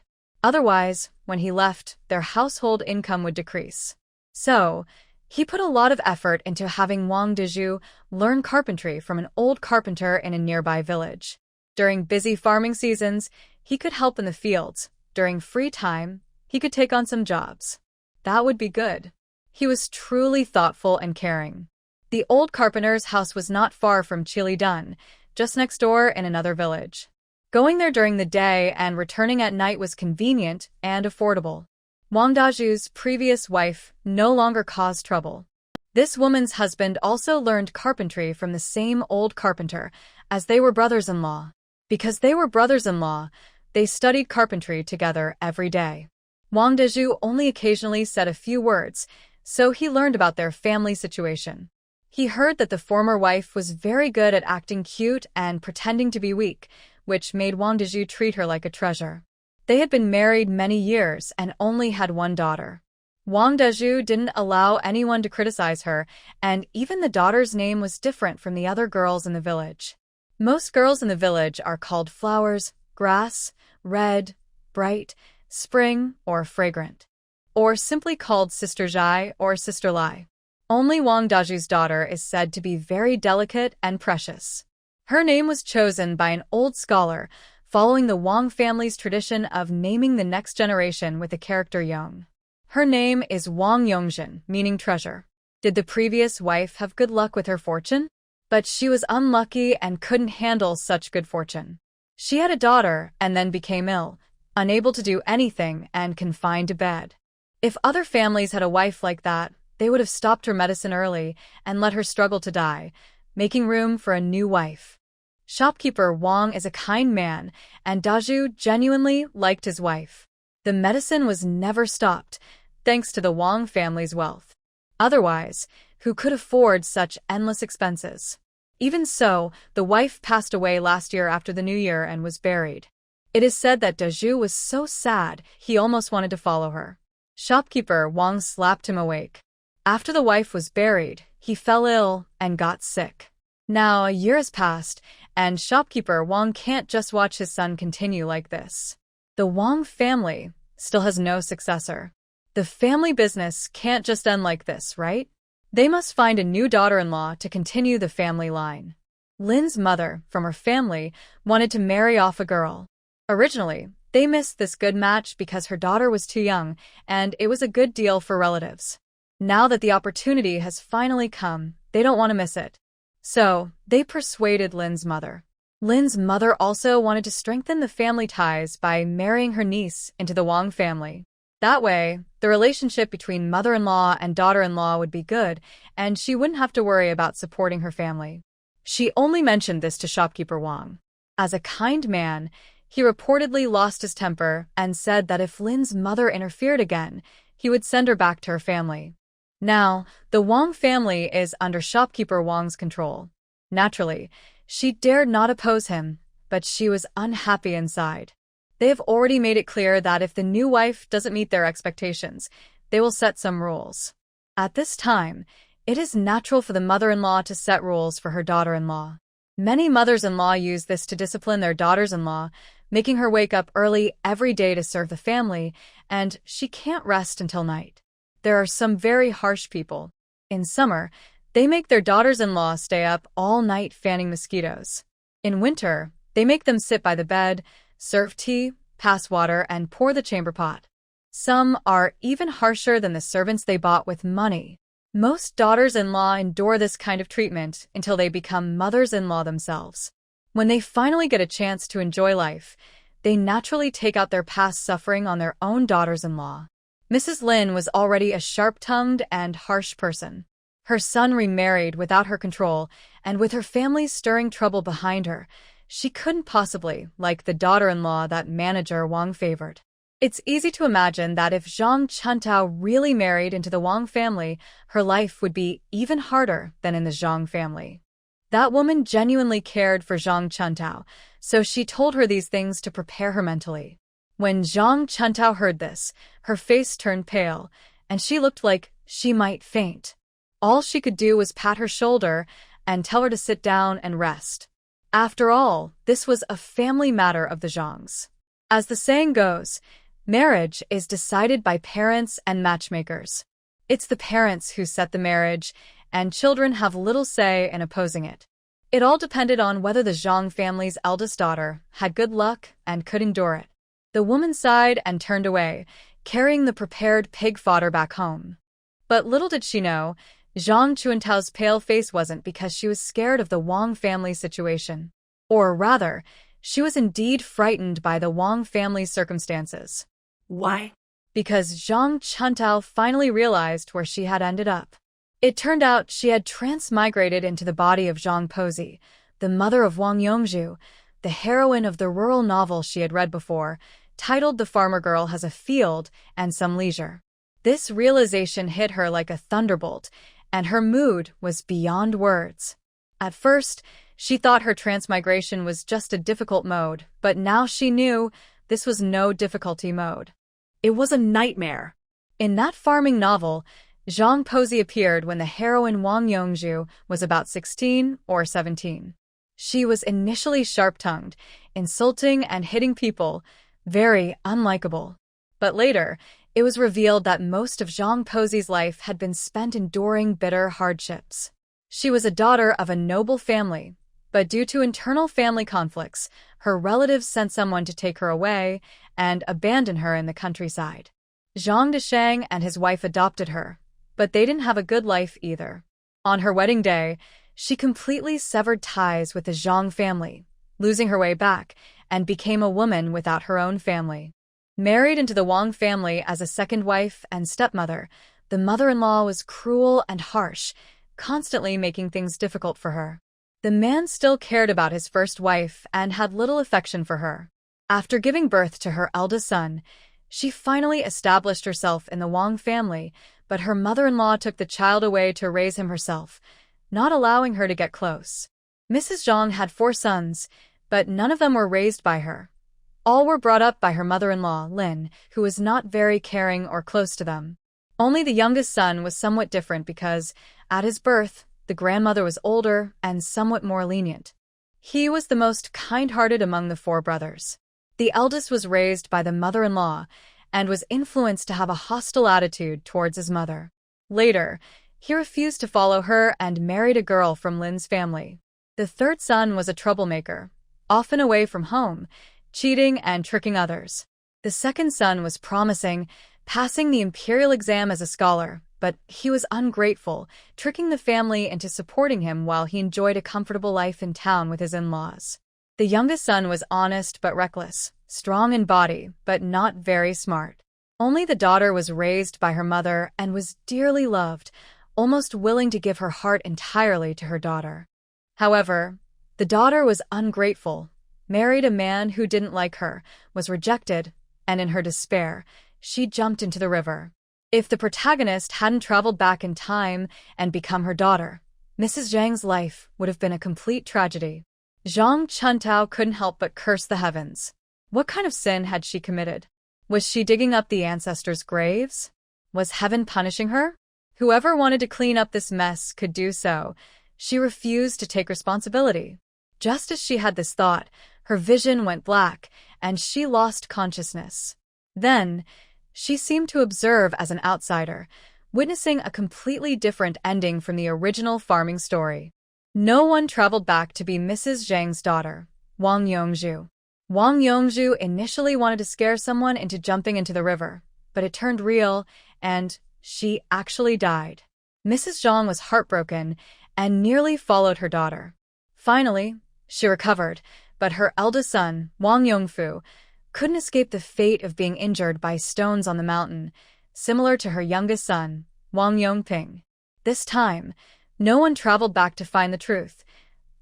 Otherwise, when he left, their household income would decrease. So, he put a lot of effort into having Wang Dezhu learn carpentry from an old carpenter in a nearby village. During busy farming seasons, he could help in the fields. During free time, he could take on some jobs. That would be good. He was truly thoughtful and caring. The old carpenter's house was not far from Chilidan, just next door in another village. Going there during the day and returning at night was convenient and affordable. Wang Dezhu's previous wife no longer caused trouble. This woman's husband also learned carpentry from the same old carpenter, as they were brothers-in-law. Because they were brothers-in-law, they studied carpentry together every day. Wang Dezhu only occasionally said a few words, so he learned about their family situation. He heard that the former wife was very good at acting cute and pretending to be weak, which made Wang Dezhu treat her like a treasure. They had been married many years and only had one daughter. Wang Dezhu didn't allow anyone to criticize her, and even the daughter's name was different from the other girls in the village. Most girls in the village are called flowers, grass, red, bright, spring, or fragrant, or simply called Sister Zhai or Sister Lai. Only Wang Dezhu's daughter is said to be very delicate and precious. Her name was chosen by an old scholar, following the Wang family's tradition of naming the next generation with the character Yong. Her name is Wang Yongzhen, meaning treasure. Did the previous wife have good luck with her fortune? But she was unlucky and couldn't handle such good fortune. She had a daughter and then became ill, unable to do anything and confined to bed. If other families had a wife like that, they would have stopped her medicine early and let her struggle to die, making room for a new wife. Shopkeeper Wang is a kind man, and Dezhu genuinely liked his wife. The medicine was never stopped, thanks to the Wang family's wealth. Otherwise, who could afford such endless expenses? Even so, the wife passed away last year after the New Year and was buried. It is said that Dezhu was so sad he almost wanted to follow her. Shopkeeper Wang slapped him awake. After the wife was buried, he fell ill and got sick. Now a year has passed, and Shopkeeper Wang can't just watch his son continue like this. The Wang family still has no successor. The family business can't just end like this, right? They must find a new daughter-in-law to continue the family line. Lin's mother, from her family, wanted to marry off a girl. Originally, they missed this good match because her daughter was too young, and it was a good deal for relatives. Now that the opportunity has finally come, they don't want to miss it. So, they persuaded Lin's mother. Lin's mother also wanted to strengthen the family ties by marrying her niece into the Wang family. That way, the relationship between mother-in-law and daughter-in-law would be good, and she wouldn't have to worry about supporting her family. She only mentioned this to Shopkeeper Wang. As a kind man, he reportedly lost his temper and said that if Lin's mother interfered again, he would send her back to her family. Now, the Wang family is under Shopkeeper Wang's control. Naturally, she dared not oppose him, but she was unhappy inside. They have already made it clear that if the new wife doesn't meet their expectations, they will set some rules. At this time, it is natural for the mother-in-law to set rules for her daughter-in-law. Many mothers-in-law use this to discipline their daughters-in-law, making her wake up early every day to serve the family, and she can't rest until night. There are some very harsh people. In summer, they make their daughters-in-law stay up all night fanning mosquitoes. In winter, they make them sit by the bed, serve tea, pass water, and pour the chamber pot. Some are even harsher than the servants they bought with money. Most daughters-in-law endure this kind of treatment until they become mothers-in-law themselves. When they finally get a chance to enjoy life, they naturally take out their past suffering on their own daughters-in-law. Mrs. Lin was already a sharp-tongued and harsh person. Her son remarried without her control, and with her family stirring trouble behind her, She couldn't possibly like the daughter-in-law that manager Wang favored. It's easy to imagine that if Zhang Chuntao really married into the Wang family, her life would be even harder than in the Zhang family. That woman genuinely cared for Zhang Chuntao, so she told her these things to prepare her mentally. When Zhang Chuntao heard this, her face turned pale, and she looked like she might faint. All she could do was pat her shoulder and tell her to sit down and rest. After all, this was a family matter of the Zhangs. As the saying goes, marriage is decided by parents and matchmakers. It's the parents who set the marriage, and children have little say in opposing it. It all depended on whether the Zhang family's eldest daughter had good luck and could endure it. The woman sighed and turned away, carrying the prepared pig fodder back home. But little did she know, Zhang Chuntao's pale face wasn't because she was scared of the Wang family situation. Or rather, she was indeed frightened by the Wang family's circumstances. Why? Because Zhang Chuntao finally realized where she had ended up. It turned out she had transmigrated into the body of Zhang Pozi, the mother of Wang Yongzhu, the heroine of the rural novel she had read before, titled The Farmer Girl Has a Field and Some Leisure. This realization hit her like a thunderbolt, and her mood was beyond words. At first, she thought her transmigration was just a difficult mode, but now she knew this was no difficulty mode. It was a nightmare. In that farming novel, Zhang Pozi appeared when the heroine Wang Yongzhu was about 16 or 17. She was initially sharp-tongued, insulting and hitting people, very unlikable. But later, it was revealed that most of Zhang Pozi's life had been spent enduring bitter hardships. She was a daughter of a noble family, but due to internal family conflicts, her relatives sent someone to take her away and abandon her in the countryside. Zhang Deshang and his wife adopted her, but they didn't have a good life either. On her wedding day, she completely severed ties with the Zhang family, losing her way back, and became a woman without her own family. Married into the Wang family as a second wife and stepmother, the mother-in-law was cruel and harsh, constantly making things difficult for her. The man still cared about his first wife and had little affection for her. After giving birth to her eldest son, she finally established herself in the Wang family, but her mother-in-law took the child away to raise him herself, not allowing her to get close. Mrs. Zhang had 4 sons, but none of them were raised by her. All were brought up by her mother-in-law, Lin, who was not very caring or close to them. Only the youngest son was somewhat different because, at his birth, the grandmother was older and somewhat more lenient. He was the most kind-hearted among the 4 brothers. The eldest was raised by the mother-in-law and was influenced to have a hostile attitude towards his mother. Later, he refused to follow her and married a girl from Lin's family. The 3rd son was a troublemaker, often away from home, cheating and tricking others. The 2nd son was promising, passing the imperial exam as a scholar, but he was ungrateful, tricking the family into supporting him while he enjoyed a comfortable life in town with his in-laws. The youngest son was honest but reckless, strong in body but not very smart. Only the daughter was raised by her mother and was dearly loved, almost willing to give her heart entirely to her daughter. However, the daughter was ungrateful, married a man who didn't like her, was rejected, and in her despair, she jumped into the river. If the protagonist hadn't traveled back in time and become her daughter, Mrs. Zhang's life would have been a complete tragedy. Zhang Chuntao couldn't help but curse the heavens. What kind of sin had she committed? Was she digging up the ancestors' graves? Was heaven punishing her? Whoever wanted to clean up this mess could do so. She refused to take responsibility. Just as she had this thought, her vision went black, and she lost consciousness. Then, she seemed to observe as an outsider, witnessing a completely different ending from the original farming story. No one traveled back to be Mrs. Zhang's daughter, Wang Yongzhu. Wang Yongzhu initially wanted to scare someone into jumping into the river, but it turned real, and she actually died. Mrs. Zhang was heartbroken and nearly followed her daughter. Finally, she recovered, but her eldest son, Wang Yongfu, couldn't escape the fate of being injured by stones on the mountain, similar to her youngest son, Wang Yongping. This time, no one traveled back to find the truth.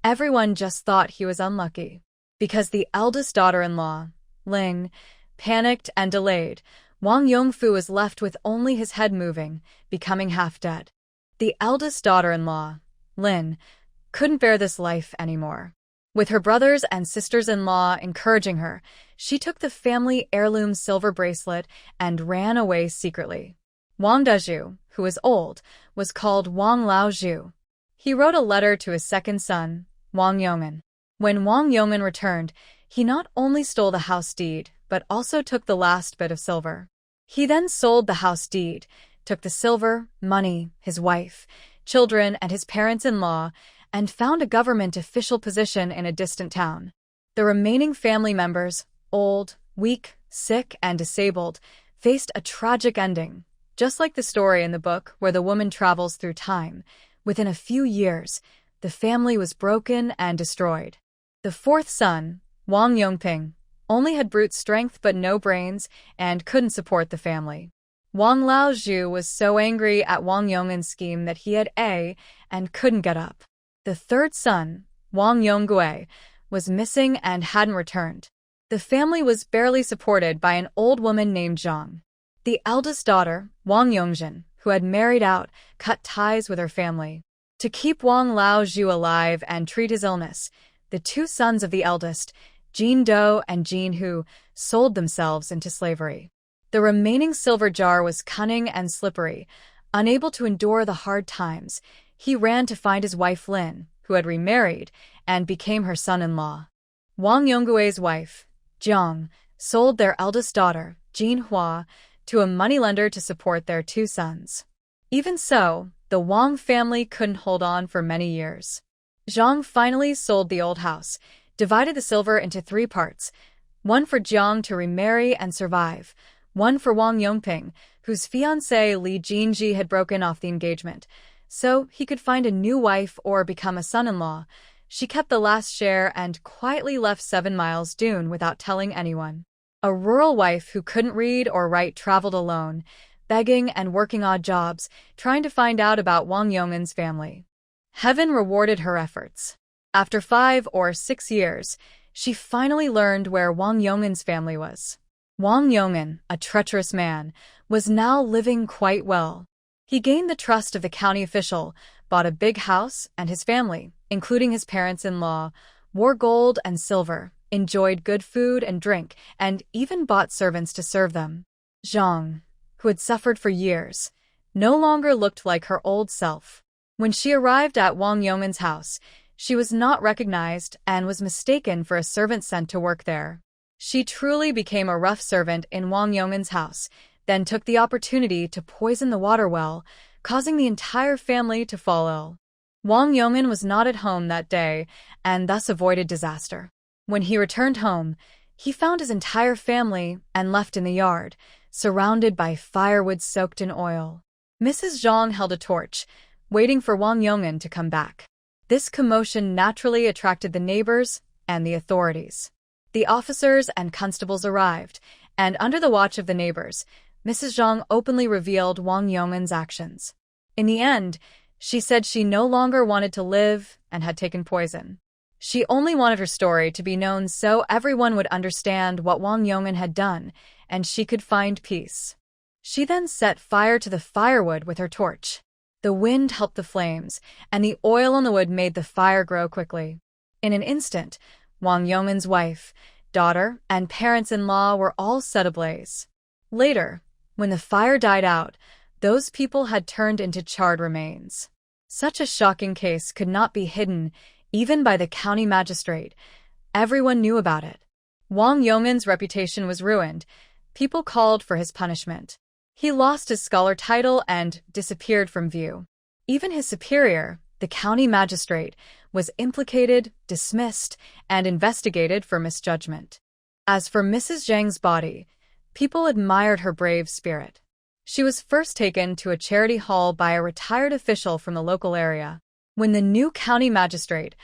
Everyone just thought he was unlucky. Because the eldest daughter-in-law, Ling, panicked and delayed, Wang Yongfu was left with only his head moving, becoming half dead. The eldest daughter-in-law, Lin, couldn't bear this life anymore. With her brothers and sisters-in-law encouraging her, she took the family heirloom silver bracelet and ran away secretly. Wang Dezhu, who was old, was called Wang Laozhu. He wrote a letter to his second son, Wang Yong'an. When Wang Yong'an returned, he not only stole the house deed, but also took the last bit of silver. He then sold the house deed, took the silver, money, his wife, children, and his parents-in-law, and found a government official position in a distant town. The remaining family members, old, weak, sick, and disabled, faced a tragic ending. Just like the story in the book where the woman travels through time, within a few years, the family was broken and destroyed. The fourth son, Wang Yongping, only had brute strength but no brains and couldn't support the family. Wang Laozhu was so angry at Wang Yong'an's scheme that he had and couldn't get up. The third son, Wang Yonggui, was missing and hadn't returned. The family was barely supported by an old woman named Zhang. The eldest daughter, Wang Yongzhen, who had married out, cut ties with her family. To keep Wang Laozhu alive and treat his illness, the two sons of the eldest, Jin Do and Jin Hu, sold themselves into slavery. The remaining silver jar was cunning and slippery. Unable to endure the hard times, he ran to find his wife Lin, who had remarried, and became her son-in-law. Wang Yonggui's wife, Jiang, sold their eldest daughter, Jin Hua, to a moneylender to support their two sons. Even so, the Wang family couldn't hold on for many years. Zhang finally sold the old house, divided the silver into 3 parts, one for Jiang to remarry and survive, one for Wang Yongping, whose fiancé Li Jinji had broken off the engagement, so he could find a new wife or become a son-in-law. She kept the last share and quietly left 7 Miles Dune without telling anyone. A rural wife who couldn't read or write traveled alone, begging and working odd jobs, trying to find out about Wang Yong'an's family. Heaven rewarded her efforts. After 5 or 6 years, she finally learned where Wang Yong'an's family was. Wang Yong'an, a treacherous man, was now living quite well. He gained the trust of the county official, bought a big house, and his family, including his parents-in-law, wore gold and silver, enjoyed good food and drink, and even bought servants to serve them. Zhang, who had suffered for years, no longer looked like her old self. When she arrived at Wang Yong'an's house, she was not recognized and was mistaken for a servant sent to work there. She truly became a rough servant in Wang Yong'an's house, then took the opportunity to poison the water well, causing the entire family to fall ill. Wang Yong'an was not at home that day and thus avoided disaster. When he returned home, he found his entire family and left in the yard, surrounded by firewood soaked in oil. Mrs. Zhang held a torch, waiting for Wang Yong'an to come back. This commotion naturally attracted the neighbors and the authorities. The officers and constables arrived, and under the watch of the neighbors, Mrs. Zhang openly revealed Wang Yong'an's actions. In the end, she said she no longer wanted to live and had taken poison. She only wanted her story to be known so everyone would understand what Wang Yong'an had done, and she could find peace. She then set fire to the firewood with her torch. The wind helped the flames, and the oil on the wood made the fire grow quickly. In an instant, Wang Yong'an's wife, daughter, and parents-in-law were all set ablaze. Later, when the fire died out, those people had turned into charred remains. Such a shocking case could not be hidden, even by the county magistrate. Everyone knew about it. Wang Yong'an's reputation was ruined. People called for his punishment. He lost his scholar title and disappeared from view. Even his superior, the county magistrate, was implicated, dismissed, and investigated for misjudgment. As for Mrs. Zhang's body, people admired her brave spirit. She was first taken to a charity hall by a retired official from the local area. When the new county magistrate,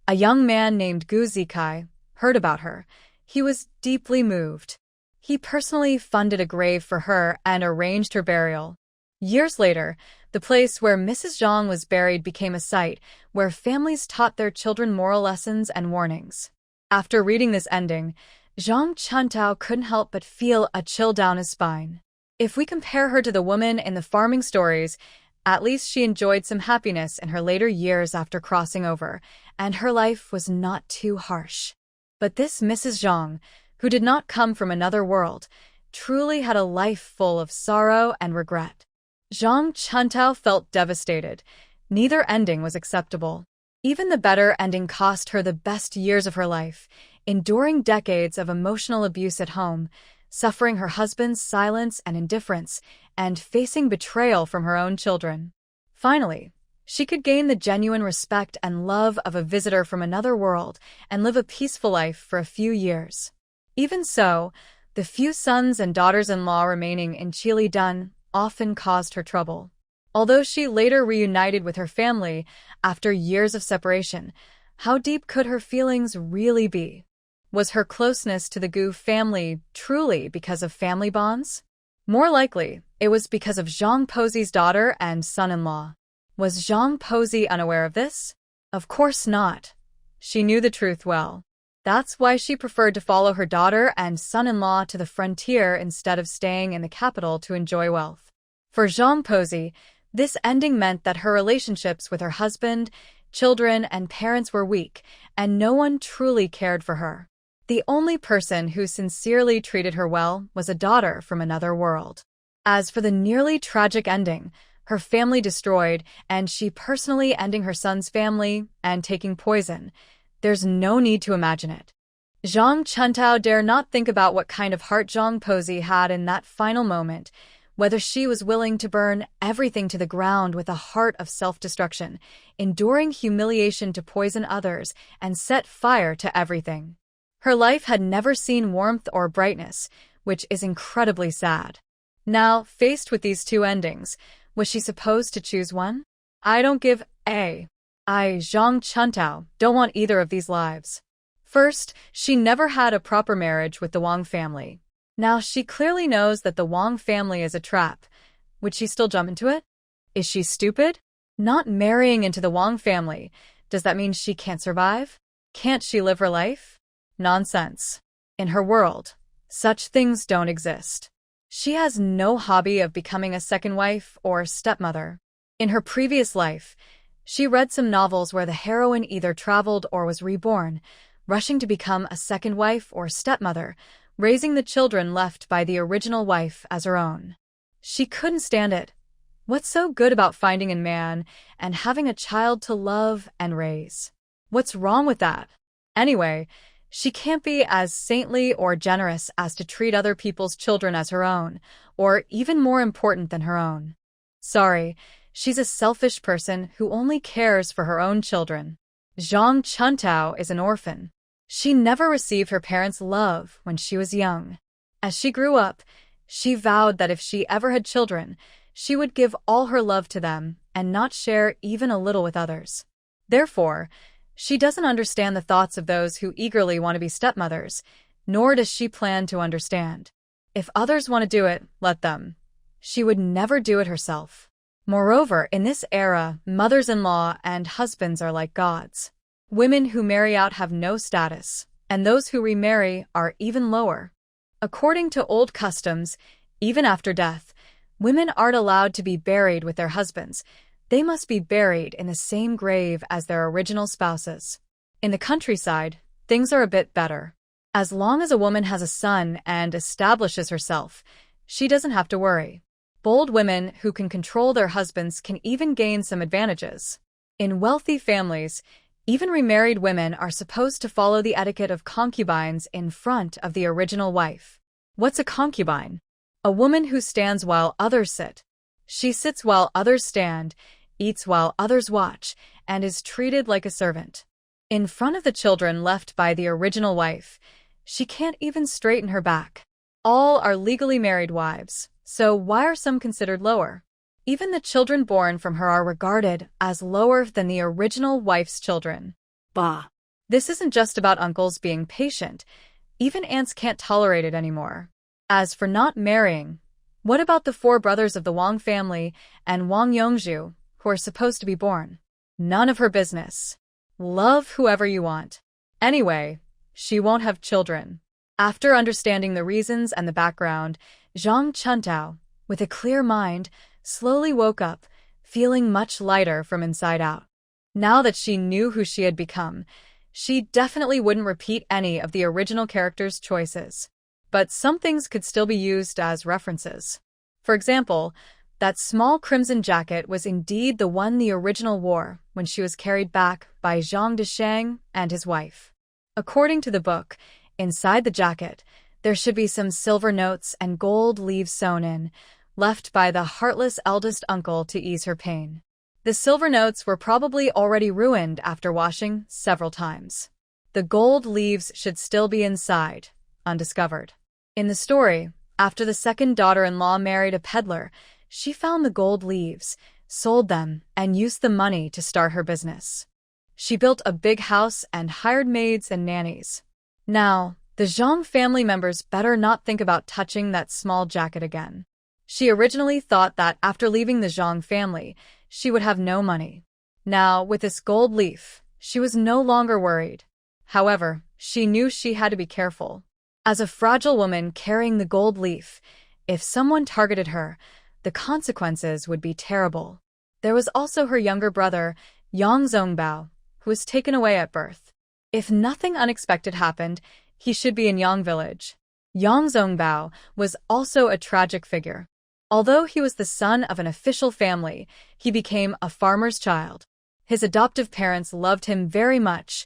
a young man named Gu Zikai, heard about her, he was deeply moved. He personally funded a grave for her and arranged her burial. Years later, the place where Mrs. Zhang was buried became a site where families taught their children moral lessons and warnings. After reading this ending, Zhang Chuntao couldn't help but feel a chill down his spine. If we compare her to the woman in the farming stories, at least she enjoyed some happiness in her later years after crossing over, and her life was not too harsh. But this Mrs. Zhang, who did not come from another world, truly had a life full of sorrow and regret. Zhang Chuntao felt devastated. Neither ending was acceptable. Even the better ending cost her the best years of her life, enduring decades of emotional abuse at home, suffering her husband's silence and indifference, and facing betrayal from her own children. Finally, she could gain the genuine respect and love of a visitor from another world and live a peaceful life for a few years. Even so, the few sons and daughters-in-law remaining in Chile-dun often caused her trouble. Although she later reunited with her family after years of separation, how deep could her feelings really be? Was her closeness to the Gu family truly because of family bonds? More likely, it was because of Zhang Pozi's daughter and son-in-law. Was Zhang Pozi unaware of this? Of course not. She knew the truth well. That's why she preferred to follow her daughter and son-in-law to the frontier instead of staying in the capital to enjoy wealth. For Zhang Pozi, this ending meant that her relationships with her husband, children, and parents were weak, and no one truly cared for her. The only person who sincerely treated her well was a daughter from another world. As for the nearly tragic ending, her family destroyed, and she personally ending her son's family and taking poison, there's no need to imagine it. Zhang Chuntao dare not think about what kind of heart Zhang Pozi had in that final moment, whether she was willing to burn everything to the ground with a heart of self-destruction, enduring humiliation to poison others, and set fire to everything. Her life had never seen warmth or brightness, which is incredibly sad. Now, faced with these two endings, was she supposed to choose one? I don't give a. Zhang Chuntao, don't want either of these lives. First, she never had a proper marriage with the Wang family. Now she clearly knows that the Wang family is a trap. Would she still jump into it? Is she stupid? Not marrying into the Wang family, does that mean she can't survive? Can't she live her life? Nonsense. In her world, such things don't exist. She has no hobby of becoming a second wife or stepmother. In her previous life, she read some novels where the heroine either traveled or was reborn, rushing to become a second wife or stepmother, raising the children left by the original wife as her own. She couldn't stand it. What's so good about finding a man and having a child to love and raise? What's wrong with that? Anyway, she can't be as saintly or generous as to treat other people's children as her own, or even more important than her own. Sorry, she's a selfish person who only cares for her own children. Zhang Chuntao is an orphan. She never received her parents' love when she was young. As she grew up, she vowed that if she ever had children, she would give all her love to them and not share even a little with others. Therefore, she doesn't understand the thoughts of those who eagerly want to be stepmothers, nor does she plan to understand. If others want to do it, let them. She would never do it herself. Moreover, in this era, mothers-in-law and husbands are like gods. Women who marry out have no status, and those who remarry are even lower. According to old customs, even after death, women aren't allowed to be buried with their husbands. They must be buried in the same grave as their original spouses. In the countryside, things are a bit better. As long as a woman has a son and establishes herself, she doesn't have to worry. Bold women who can control their husbands can even gain some advantages. In wealthy families, even remarried women are supposed to follow the etiquette of concubines in front of the original wife. What's a concubine? A woman who stands while others sit. She sits while others stand, eats while others watch, and is treated like a servant. In front of the children left by the original wife, she can't even straighten her back. All are legally married wives, so why are some considered lower? Even the children born from her are regarded as lower than the original wife's children. Bah. This isn't just about uncles being patient. Even aunts can't tolerate it anymore. As for not marrying, what about the 4 brothers of the Wang family and Wang Yongzhu, who are supposed to be born? None of her business. Love whoever you want. Anyway, she won't have children. After understanding the reasons and the background, Zhang Chuntao, with a clear mind, slowly woke up, feeling much lighter from inside out. Now that she knew who she had become, she definitely wouldn't repeat any of the original characters' choices. But some things could still be used as references. For example, that small crimson jacket was indeed the one the original wore when she was carried back by Zhang Deshang and his wife. According to the book, inside the jacket, there should be some silver notes and gold leaves sewn in, left by the heartless eldest uncle to ease her pain. The silver notes were probably already ruined after washing several times. The gold leaves should still be inside, undiscovered. In the story, after the second daughter-in-law married a peddler, she found the gold leaves, sold them, and used the money to start her business. She built a big house and hired maids and nannies. Now, the Zhang family members better not think about touching that small jacket again. She originally thought that after leaving the Zhang family, she would have no money. Now, with this gold leaf, she was no longer worried. However, she knew she had to be careful. As a fragile woman carrying the gold leaf, if someone targeted her, the consequences would be terrible. There was also her younger brother, Yang Zongbao, who was taken away at birth. If nothing unexpected happened, he should be in Yang village. Yang Zongbao was also a tragic figure. Although he was the son of an official family, he became a farmer's child. His adoptive parents loved him very much,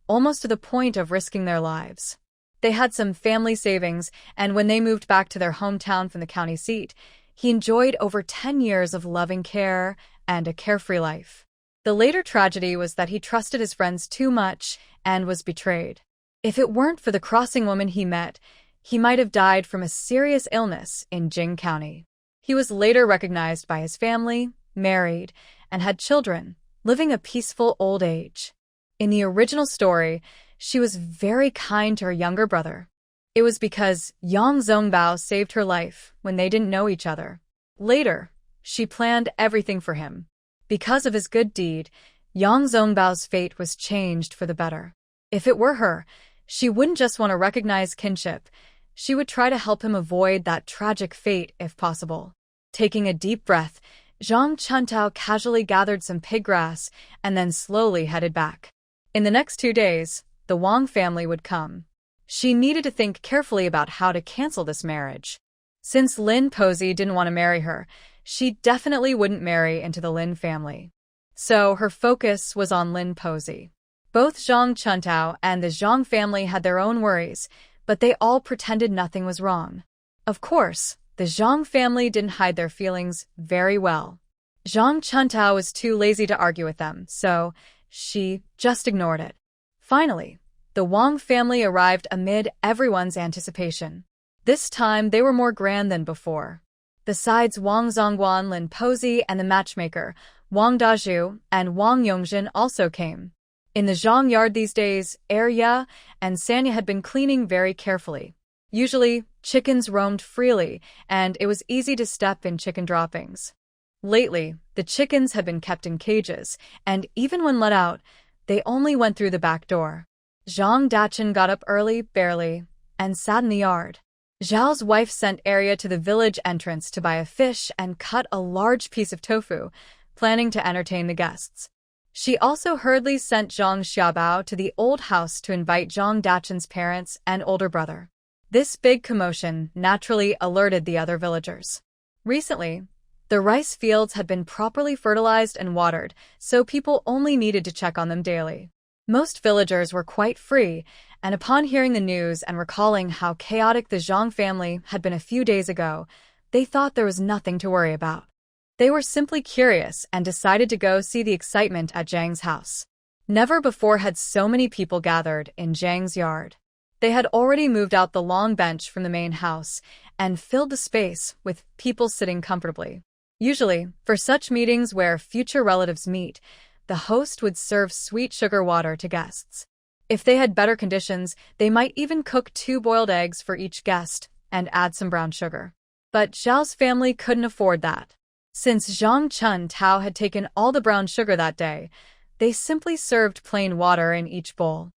almost to the point of risking their lives. They had some family savings, and when they moved back to their hometown from the county seat, he enjoyed over 10 years of loving care and a carefree life. The later tragedy was that he trusted his friends too much and was betrayed. If it weren't for the crossing woman he met, he might have died from a serious illness in Jing County. He was later recognized by his family, married, and had children, living a peaceful old age. In the original story, she was very kind to her younger brother. It was because Yang Zongbao saved her life when they didn't know each other. Later, she planned everything for him. Because of his good deed, Yang Zongbao's fate was changed for the better. If it were her, she wouldn't just want to recognize kinship, she would try to help him avoid that tragic fate if possible. Taking a deep breath, Zhang Chuntao casually gathered some pig grass and then slowly headed back. In the next 2 days, the Wang family would come. She needed to think carefully about how to cancel this marriage. Since Lin Posey didn't want to marry her, she definitely wouldn't marry into the Lin family. So her focus was on Lin Posey. Both Zhang Chuntao and the Zhang family had their own worries, but they all pretended nothing was wrong. Of course, the Zhang family didn't hide their feelings very well. Zhang Chuntao was too lazy to argue with them, so she just ignored it. Finally, the Wang family arrived amid everyone's anticipation. This time, they were more grand than before. Besides Wang Zongguan, Lin Posey, and the matchmaker, Wang Dazhu and Wang Yongjin also came. In the Zhang yard these days, Arya and Sanya had been cleaning very carefully. Usually, chickens roamed freely, and it was easy to step in chicken droppings. Lately, the chickens had been kept in cages, and even when let out, they only went through the back door. Zhang Dachin got up early, barely, and sat in the yard. Zhao's wife sent Arya to the village entrance to buy a fish and cut a large piece of tofu, planning to entertain the guests. She also hurriedly sent Zhang Xiaobao to the old house to invite Zhang Dachin's parents and older brother. This big commotion naturally alerted the other villagers. Recently, the rice fields had been properly fertilized and watered, so people only needed to check on them daily. Most villagers were quite free, and upon hearing the news and recalling how chaotic the Zhang family had been a few days ago, they thought there was nothing to worry about. They were simply curious and decided to go see the excitement at Zhang's house. Never before had so many people gathered in Zhang's yard. They had already moved out the long bench from the main house and filled the space with people sitting comfortably. Usually, for such meetings where future relatives meet, the host would serve sweet sugar water to guests. If they had better conditions, they might even cook 2 boiled eggs for each guest and add some brown sugar. But Zhao's family couldn't afford that. Since Zhang Chuntao had taken all the brown sugar that day, they simply served plain water in each bowl.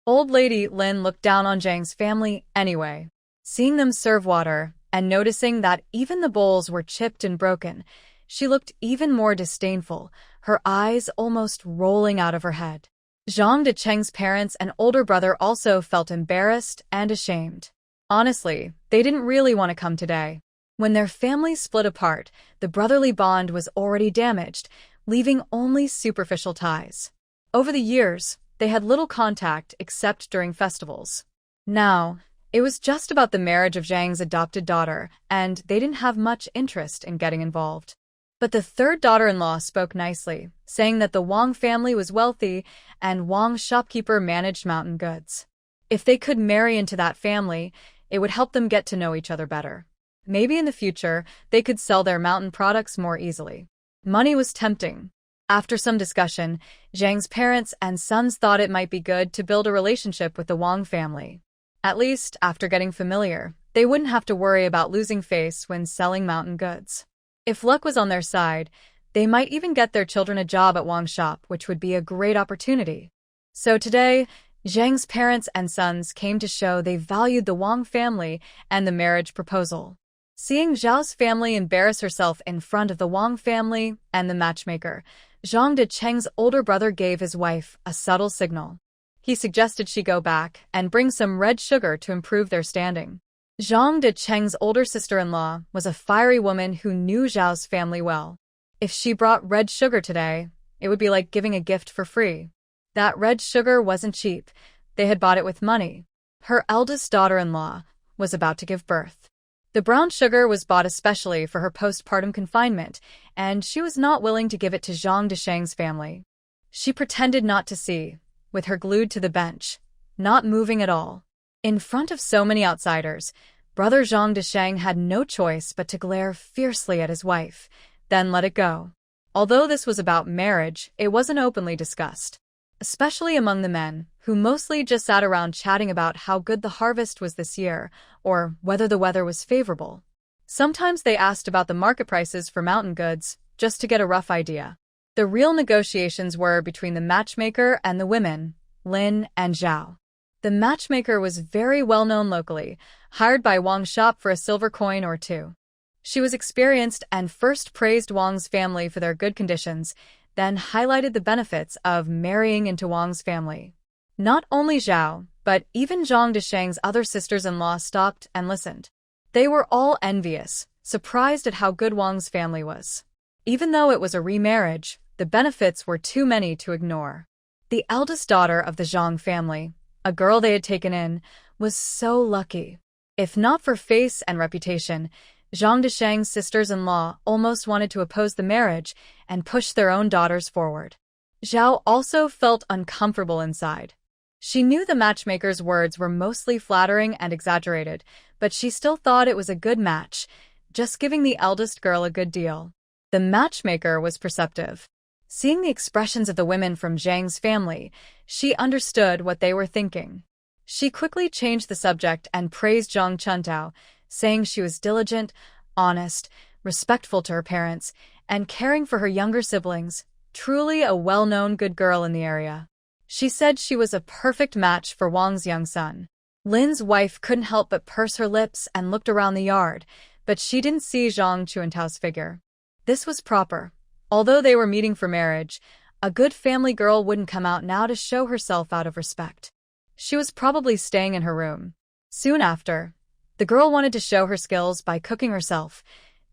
Old Lady Lin looked down on Zhang's family anyway. Seeing them serve water, and noticing that even the bowls were chipped and broken, she looked even more disdainful, her eyes almost rolling out of her head. Zhang Decheng's parents and older brother also felt embarrassed and ashamed. Honestly, they didn't really want to come today. When their families split apart, the brotherly bond was already damaged, leaving only superficial ties. Over the years, they had little contact except during festivals. Now, it was just about the marriage of Zhang's adopted daughter, and they didn't have much interest in getting involved. But the third daughter-in-law spoke nicely, saying that the Wang family was wealthy and Wang's shopkeeper managed mountain goods. If they could marry into that family, it would help them get to know each other better. Maybe in the future, they could sell their mountain products more easily. Money was tempting. After some discussion, Zhang's parents and sons thought it might be good to build a relationship with the Wang family. At least, after getting familiar, they wouldn't have to worry about losing face when selling mountain goods. If luck was on their side, they might even get their children a job at Wang's shop, which would be a great opportunity. So today, Zhang's parents and sons came to show they valued the Wang family and the marriage proposal. Seeing Zhao's family embarrass herself in front of the Wang family and the matchmaker, Zhang Decheng's older brother gave his wife a subtle signal. He suggested she go back and bring some red sugar to improve their standing. Zhang Decheng's older sister-in-law was a fiery woman who knew Zhao's family well. If she brought red sugar today, it would be like giving a gift for free. That red sugar wasn't cheap. They had bought it with money. Her eldest daughter-in-law was about to give birth. The brown sugar was bought especially for her postpartum confinement, and she was not willing to give it to Zhang Desheng's family. She pretended not to see, with her glued to the bench, not moving at all. In front of so many outsiders, brother Zhang Desheng had no choice but to glare fiercely at his wife, then let it go. Although this was about marriage, it wasn't openly discussed, especially among the men, who mostly just sat around chatting about how good the harvest was this year, or whether the weather was favorable. Sometimes they asked about the market prices for mountain goods, just to get a rough idea. The real negotiations were between the matchmaker and the women, Lin and Zhao. The matchmaker was very well known locally, hired by Wang's shop for a silver coin or two. She was experienced and first praised Wang's family for their good conditions, then highlighted the benefits of marrying into Wang's family. Not only Zhao, but even Zhang Desheng's other sisters-in-law stopped and listened. They were all envious, surprised at how good Wang's family was. Even though it was a remarriage, the benefits were too many to ignore. The eldest daughter of the Zhang family, a girl they had taken in, was so lucky. If not for face and reputation, Zhang Desheng's sisters-in-law almost wanted to oppose the marriage and push their own daughters forward. Zhao also felt uncomfortable inside. She knew the matchmaker's words were mostly flattering and exaggerated, but she still thought it was a good match, just giving the eldest girl a good deal. The matchmaker was perceptive. Seeing the expressions of the women from Zhang's family, she understood what they were thinking. She quickly changed the subject and praised Zhang Chuntao, saying she was diligent, honest, respectful to her parents, and caring for her younger siblings, truly a well-known good girl in the area. She said she was a perfect match for Wang's young son. Lin's wife couldn't help but purse her lips and looked around the yard, but she didn't see Zhang Chuantao's figure. This was proper. Although they were meeting for marriage, a good family girl wouldn't come out now to show herself out of respect. She was probably staying in her room. Soon after, the girl wanted to show her skills by cooking herself,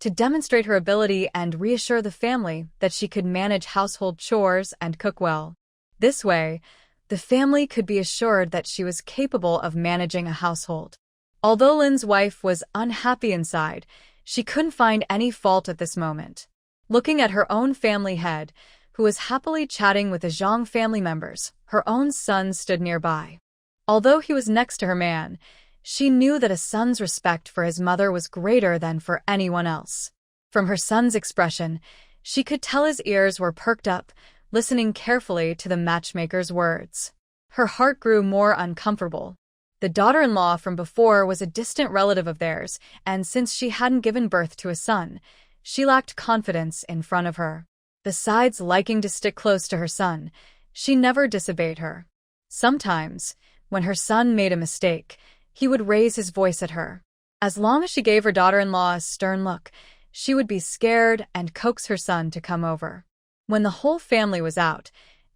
to demonstrate her ability and reassure the family that she could manage household chores and cook well. This way, the family could be assured that she was capable of managing a household. Although Lin's wife was unhappy inside, she couldn't find any fault at this moment. Looking at her own family head, who was happily chatting with the Zhang family members, her own son stood nearby. Although he was next to her man, she knew that a son's respect for his mother was greater than for anyone else. From her son's expression, she could tell his ears were perked up, listening carefully to the matchmaker's words. Her heart grew more uncomfortable. The daughter-in-law from before was a distant relative of theirs, and since she hadn't given birth to a son, she lacked confidence in front of her. Besides liking to stick close to her son, she never disobeyed her. Sometimes, When her son made a mistake, he would raise his voice at her. As long as she gave her daughter-in-law a stern look, she would be scared and coax her son to come over. When the whole family was out,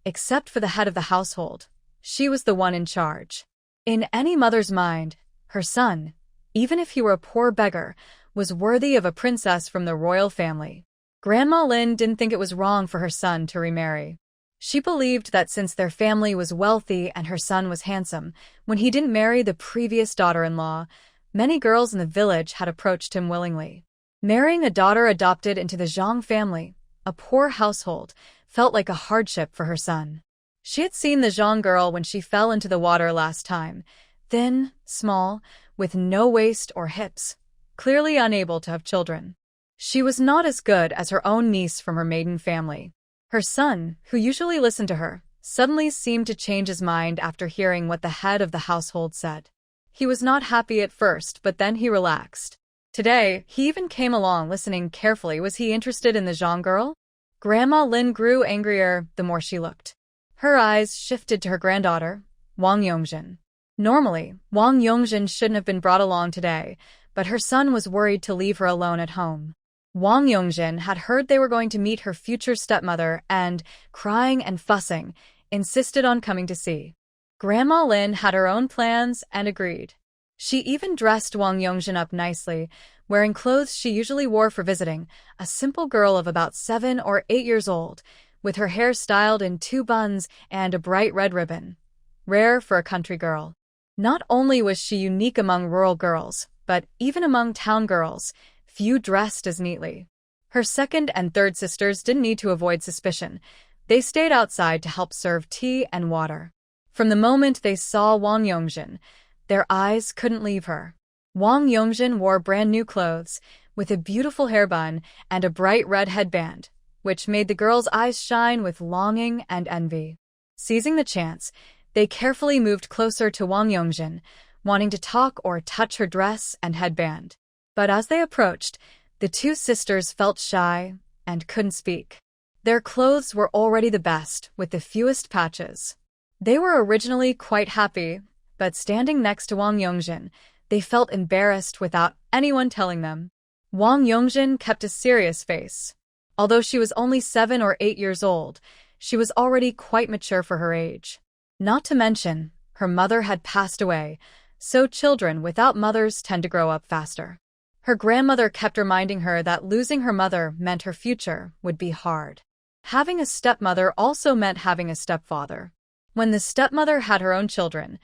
except for the head of the household, she was the one in charge. In any mother's mind, her son, even if he were a poor beggar, was worthy of a princess from the royal family. Grandma Lin didn't think it was wrong for her son to remarry. She believed that since their family was wealthy and her son was handsome, when he didn't marry the previous daughter-in-law, many girls in the village had approached him willingly. Marrying a daughter adopted into the Zhang family, a poor household, felt like a hardship for her son. She had seen the Zhang girl when she fell into the water last time, thin, small, with no waist or hips, clearly unable to have children. She was not as good as her own niece from her maiden family. Her son, who usually listened to her, suddenly seemed to change his mind after hearing what the head of the household said. He was not happy at first, but then he relaxed. Today, he even came along listening carefully. Was he interested in the Zhang girl? Grandma Lin grew angrier the more she looked. Her eyes shifted to her granddaughter, Wang Yongjin. Normally, Wang Yongjin shouldn't have been brought along today, but her son was worried to leave her alone at home. Wang Yongjin had heard they were going to meet her future stepmother and, crying and fussing, insisted on coming to see. Grandma Lin had her own plans and agreed. She even dressed Wang Yongjin up nicely, wearing clothes she usually wore for visiting, a simple girl of about 7 or 8 years old, with her hair styled in 2 buns and a bright red ribbon. Rare for a country girl. Not only was she unique among rural girls, but even among town girls, few dressed as neatly. Her second and third sisters didn't need to avoid suspicion. They stayed outside to help serve tea and water. From the moment they saw Wang Yongjin, their eyes couldn't leave her. Wang Yongjin wore brand new clothes, with a beautiful hair bun and a bright red headband, which made the girls' eyes shine with longing and envy. Seizing the chance, they carefully moved closer to Wang Yongjin, wanting to talk or touch her dress and headband. But as they approached, the 2 sisters felt shy and couldn't speak. Their clothes were already the best, with the fewest patches. They were originally quite happy, but standing next to Wang Yongjin, they felt embarrassed without anyone telling them. Wang Yongjin kept a serious face. Although she was only 7 or 8 years old, she was already quite mature for her age. Not to mention, her mother had passed away, so children without mothers tend to grow up faster. Her grandmother kept reminding her that losing her mother meant her future would be hard. Having a stepmother also meant having a stepfather. When the stepmother had her own children,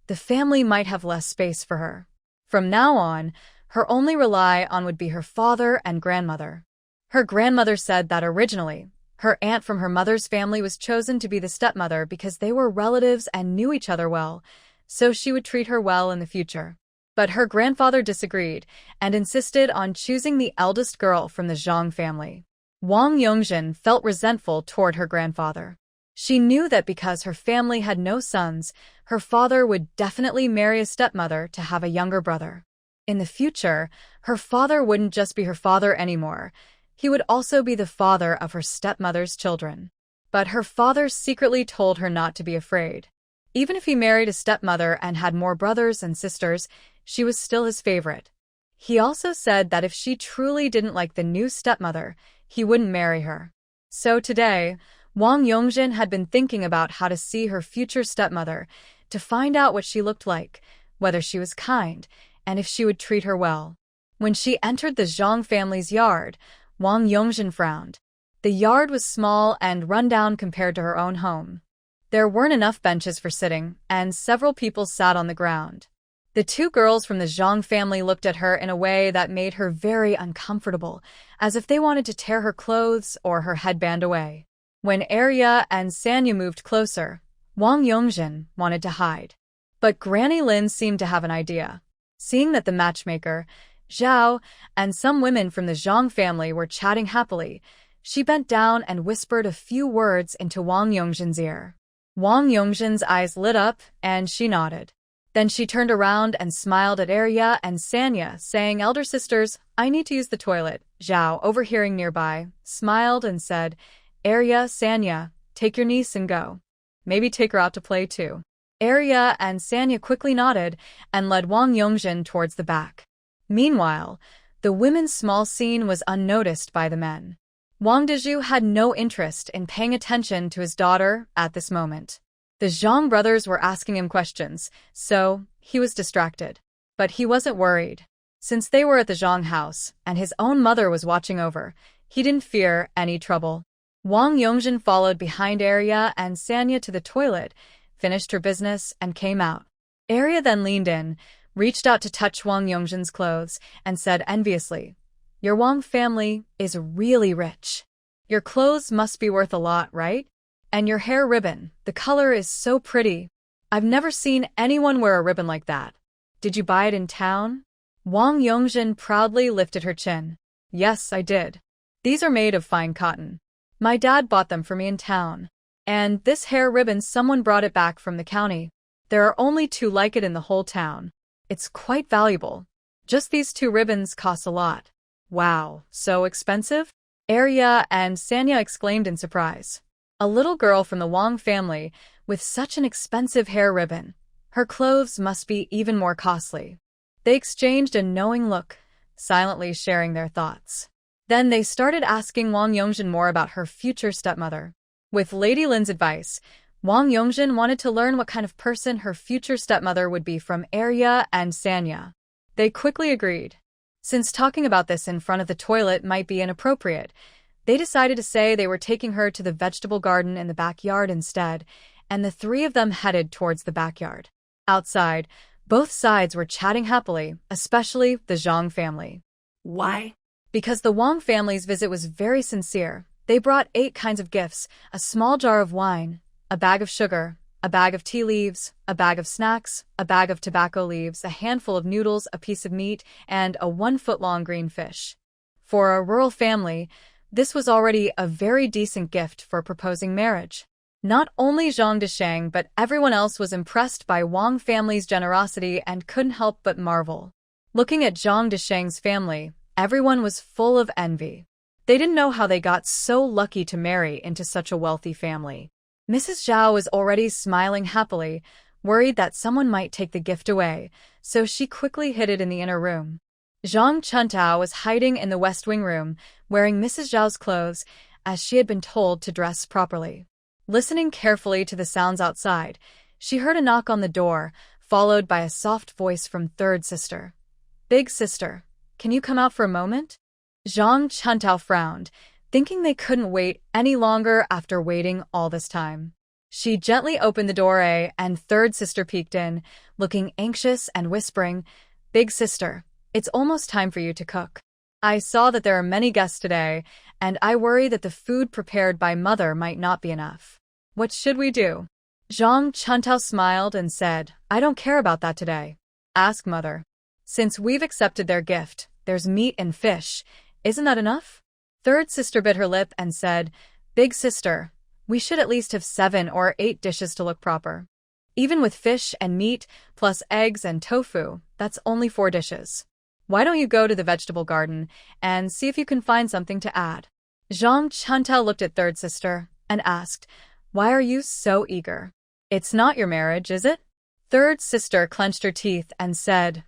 the family might have less space for her. From now on, her only rely on would be her father and grandmother. Her grandmother said that originally, her aunt from her mother's family was chosen to be the stepmother because they were relatives and knew each other well, so she would treat her well in the future. But her grandfather disagreed and insisted on choosing the eldest girl from the Zhang family. Wang Yongjin felt resentful toward her grandfather. She knew that because her family had no sons, her father would definitely marry a stepmother to have a younger brother. In the future, her father wouldn't just be her father anymore. He would also be the father of her stepmother's children. But her father secretly told her not to be afraid. Even if he married a stepmother and had more brothers and sisters, she was still his favorite. He also said that if she truly didn't like the new stepmother, he wouldn't marry her. So today, Wang Yongjin had been thinking about how to see her future stepmother, to find out what she looked like, whether she was kind, and if she would treat her well. When she entered the Zhang family's yard, Wang Yongjin frowned. The yard was small and run down compared to her own home. There weren't enough benches for sitting, and several people sat on the ground. The 2 girls from the Zhang family looked at her in a way that made her very uncomfortable, as if they wanted to tear her clothes or her headband away. When Arya and Sanya moved closer, Wang Yongjin wanted to hide. But Granny Lin seemed to have an idea. Seeing that the matchmaker, Zhao, and some women from the Zhang family were chatting happily, she bent down and whispered a few words into Wang Yongjin's ear. Wang Yongjin's eyes lit up, and she nodded. Then she turned around and smiled at Arya and Sanya, saying, "Elder sisters, I need to use the toilet." Zhao, overhearing nearby, smiled and said, "Arya, Sanya, take your niece and go. Maybe take her out to play too." Arya and Sanya quickly nodded and led Wang Yongjin towards the back. Meanwhile, the women's small scene was unnoticed by the men. Wang Dezhu had no interest in paying attention to his daughter at this moment. The Zhang brothers were asking him questions, so he was distracted. But he wasn't worried. Since they were at the Zhang house, and his own mother was watching over, he didn't fear any trouble. Wang Yongjin followed behind Arya and Sanya to the toilet, finished her business, and came out. Arya then leaned in, reached out to touch Wang Yongjin's clothes, and said enviously, "Your Wang family is really rich. Your clothes must be worth a lot, right? And your hair ribbon, the color is so pretty. I've never seen anyone wear a ribbon like that. Did you buy it in town?" Wang Yongjin proudly lifted her chin. "Yes, I did. These are made of fine cotton. My dad bought them for me in town. And this hair ribbon, someone brought it back from the county. There are only 2 like it in the whole town. It's quite valuable. Just these 2 ribbons cost a lot." "Wow, so expensive?" Arya and Sanya exclaimed in surprise. A little girl from the Wang family with such an expensive hair ribbon. Her clothes must be even more costly. They exchanged a knowing look, silently sharing their thoughts. Then they started asking Wang Yongjin more about her future stepmother. With Lady Lin's advice, Wang Yongjin wanted to learn what kind of person her future stepmother would be from Arya and Sanya. They quickly agreed. Since talking about this in front of the toilet might be inappropriate, they decided to say they were taking her to the vegetable garden in the backyard instead, and the 3 of them headed towards the backyard. Outside, both sides were chatting happily, especially the Zhang family. Why? Because the Wang family's visit was very sincere. They brought 8 kinds of gifts: a small jar of wine, a bag of sugar, a bag of tea leaves, a bag of snacks, a bag of tobacco leaves, a handful of noodles, a piece of meat, and a 1-foot-long green fish. For a rural family, this was already a very decent gift for proposing marriage. Not only Zhang Desheng but everyone else was impressed by Wang family's generosity and couldn't help but marvel. Looking at Zhang Desheng's family, everyone was full of envy. They didn't know how they got so lucky to marry into such a wealthy family. Mrs. Zhao was already smiling happily, worried that someone might take the gift away, so she quickly hid it in the inner room. Zhang Chuntao was hiding in the West Wing room, wearing Mrs. Zhao's clothes, as she had been told to dress properly. Listening carefully to the sounds outside, she heard a knock on the door, followed by a soft voice from third sister. "Big sister, can you come out for a moment?" Zhang Chuntao frowned, thinking they couldn't wait any longer after waiting all this time. She gently opened the doorway and third sister peeked in, looking anxious and whispering, "Big sister, it's almost time for you to cook. I saw that there are many guests today, and I worry that the food prepared by mother might not be enough. What should we do?" Zhang Chuntao smiled and said, "I don't care about that today. Ask mother. Since we've accepted their gift, there's meat and fish. Isn't that enough?" Third sister bit her lip and said, "Big sister, we should at least have 7 or 8 dishes to look proper. Even with fish and meat, plus eggs and tofu, that's only 4 dishes. Why don't you go to the vegetable garden and see if you can find something to add?" Zhang Chuntao looked at third sister and asked, "Why are you so eager? It's not your marriage, is it?" Third sister clenched her teeth and said,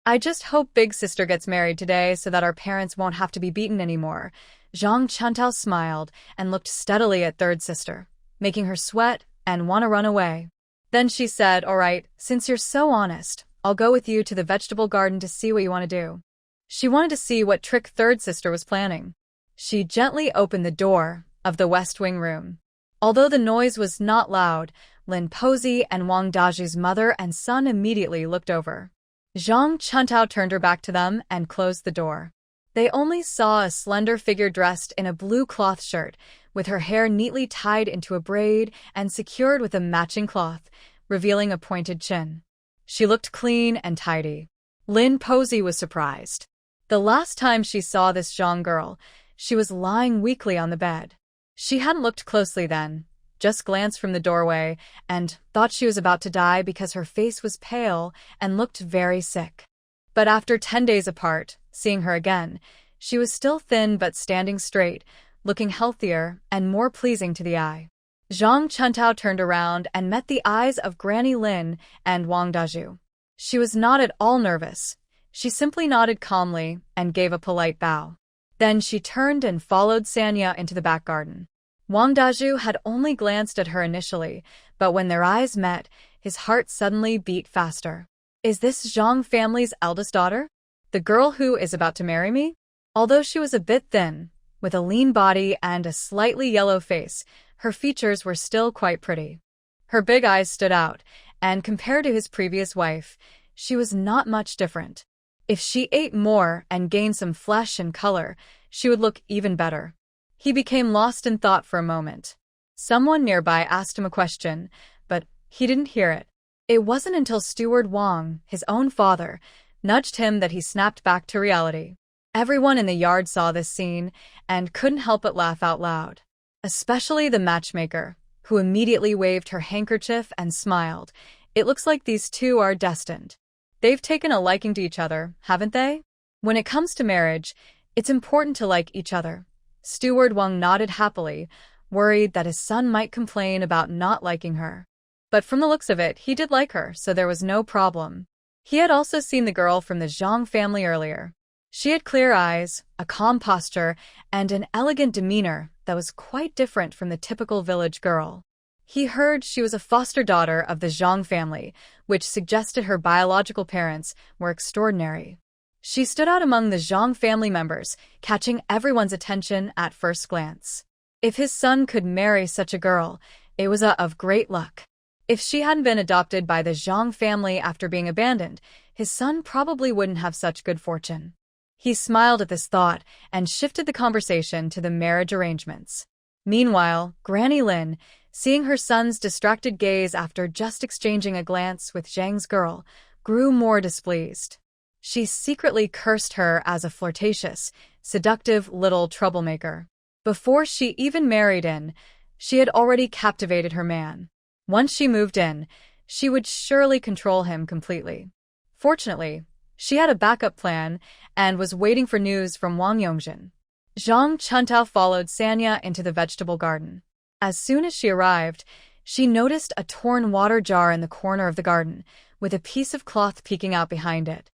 I just hope big sister gets married today so that our parents won't have to be beaten anymore." Zhang Chuntao smiled and looked steadily at third sister, making her sweat and want to run away. Then she said, "All right, since you're so honest, I'll go with you to the vegetable garden to see what you want to do." She wanted to see what trick third sister was planning. She gently opened the door of the West Wing room. Although the noise was not loud, Lin Posey and Wang Daju's mother and son immediately looked over. Zhang Chuntao turned her back to them and closed the door. They only saw a slender figure dressed in a blue cloth shirt, with her hair neatly tied into a braid and secured with a matching cloth, revealing a pointed chin. She looked clean and tidy. Lin Posey was surprised. The last time she saw this Zhang girl, she was lying weakly on the bed. She hadn't looked closely then, just glanced from the doorway, and thought she was about to die because her face was pale and looked very sick. But after 10 days apart, seeing her again, she was still thin but standing straight, looking healthier and more pleasing to the eye. Zhang Chuntao turned around and met the eyes of Granny Lin and Wang Dazhu. She was not at all nervous. She simply nodded calmly and gave a polite bow. Then she turned and followed Sanya into the back garden. Wang Dazhu had only glanced at her initially, but when their eyes met, his heart suddenly beat faster. Is this Zhang family's eldest daughter? The girl who is about to marry me? Although she was a bit thin, with a lean body and a slightly yellow face, her features were still quite pretty. Her big eyes stood out, and compared to his previous wife, she was not much different. If she ate more and gained some flesh and color, she would look even better. He became lost in thought for a moment. Someone nearby asked him a question, but he didn't hear it. It wasn't until Steward Wang, his own father, nudged him that he snapped back to reality. Everyone in the yard saw this scene and couldn't help but laugh out loud. Especially the matchmaker, who immediately waved her handkerchief and smiled. It looks like these two are destined. They've taken a liking to each other, haven't they? When it comes to marriage, it's important to like each other. Steward Wang nodded happily, worried that his son might complain about not liking her. But from the looks of it, he did like her, so there was no problem. He had also seen the girl from the Zhang family earlier. She had clear eyes, a calm posture, and an elegant demeanor that was quite different from the typical village girl. He heard she was a foster daughter of the Zhang family, which suggested her biological parents were extraordinary. She stood out among the Zhang family members, catching everyone's attention at first glance. If his son could marry such a girl, it was of great luck. If she hadn't been adopted by the Zhang family after being abandoned, his son probably wouldn't have such good fortune. He smiled at this thought and shifted the conversation to the marriage arrangements. Meanwhile, Granny Lin, seeing her son's distracted gaze after just exchanging a glance with Zhang's girl, grew more displeased. She secretly cursed her as a flirtatious, seductive little troublemaker. Before she even married in, she had already captivated her man. Once she moved in, she would surely control him completely. Fortunately, she had a backup plan and was waiting for news from Wang Yongjin. Zhang Chuntao followed Sanya into the vegetable garden. As soon as she arrived, she noticed a torn water jar in the corner of the garden, with a piece of cloth peeking out behind it.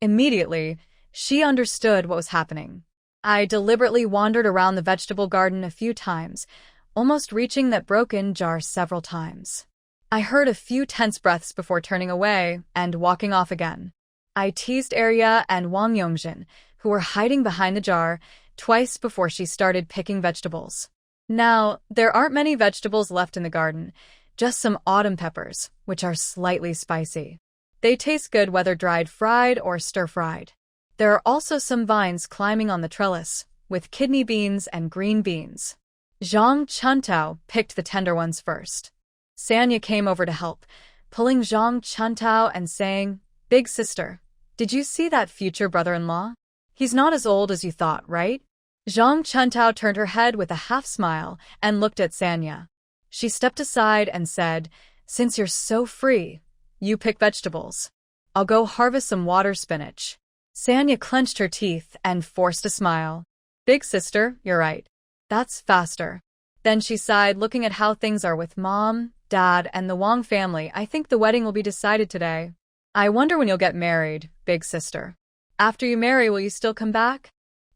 Immediately, she understood what was happening. I deliberately wandered around the vegetable garden a few times, almost reaching that broken jar several times. I heard a few tense breaths before turning away and walking off again. I teased Arya and Wang Yongjin, who were hiding behind the jar, twice before she started picking vegetables. Now, there aren't many vegetables left in the garden, just some autumn peppers, which are slightly spicy. They taste good whether dried fried or stir-fried. There are also some vines climbing on the trellis, with kidney beans and green beans. Zhang Chuntao picked the tender ones first. Sanya came over to help, pulling Zhang Chuntao and saying, "Big sister, did you see that future brother-in-law? He's not as old as you thought, right?" Zhang Chuntao turned her head with a half-smile and looked at Sanya. She stepped aside and said, "Since you're so free, you pick vegetables. I'll go harvest some water spinach." Sanya clenched her teeth and forced a smile. "Big sister, you're right. That's faster." Then she sighed, looking at how things are with Mom, Dad, and the Wang family. "I think the wedding will be decided today. I wonder when you'll get married, big sister. After you marry, will you still come back?"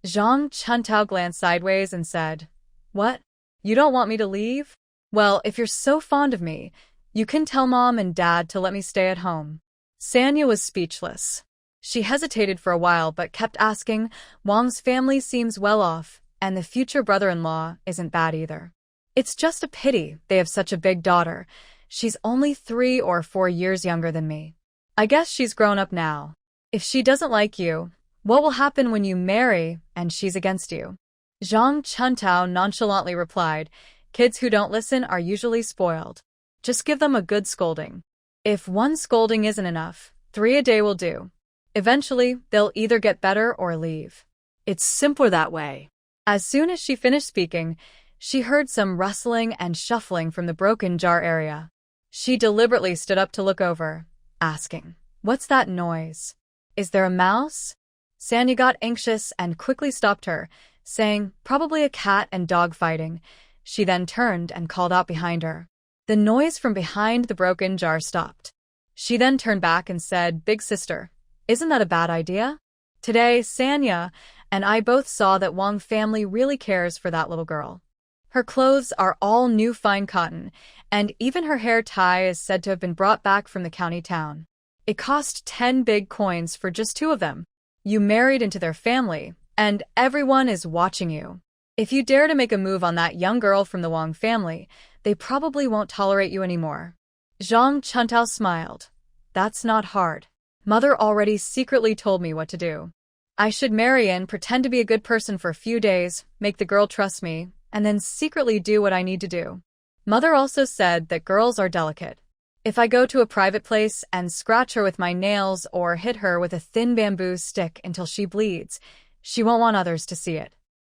Zhang Chuntao glanced sideways and said, "What? You don't want me to leave? Well, if you're so fond of me, you can tell Mom and Dad to let me stay at home." Sanya was speechless. She hesitated for a while but kept asking. Wang's family seems well off, and the future brother-in-law isn't bad either. It's just a pity they have such a big daughter. She's only 3 or 4 years younger than me. I guess she's grown up now. If she doesn't like you, what will happen when you marry and she's against you?" Zhang Chuntao nonchalantly replied, "Kids who don't listen are usually spoiled. Just give them a good scolding. If one scolding isn't enough, 3 a day will do. Eventually, they'll either get better or leave. It's simpler that way." As soon as she finished speaking, she heard some rustling and shuffling from the broken jar area. She deliberately stood up to look over, asking, "What's that noise? Is there a mouse?" Sanya got anxious and quickly stopped her, saying, "Probably a cat and dog fighting. She then turned and called out behind her. The noise from behind the broken jar stopped. She then turned back and said, "Big sister, isn't that a bad idea? Today, Sanya and I both saw that Wang family really cares for that little girl. Her clothes are all new fine cotton, and even her hair tie is said to have been brought back from the county town. It cost 10 big coins for just 2 of them. You married into their family, and everyone is watching you. If you dare to make a move on that young girl from the Wang family, they probably won't tolerate you anymore." Zhang Chuntao smiled. "That's not hard. Mother already secretly told me what to do. I should marry and pretend to be a good person for a few days, make the girl trust me, and then secretly do what I need to do. Mother also said that girls are delicate. If I go to a private place and scratch her with my nails or hit her with a thin bamboo stick until she bleeds, she won't want others to see it.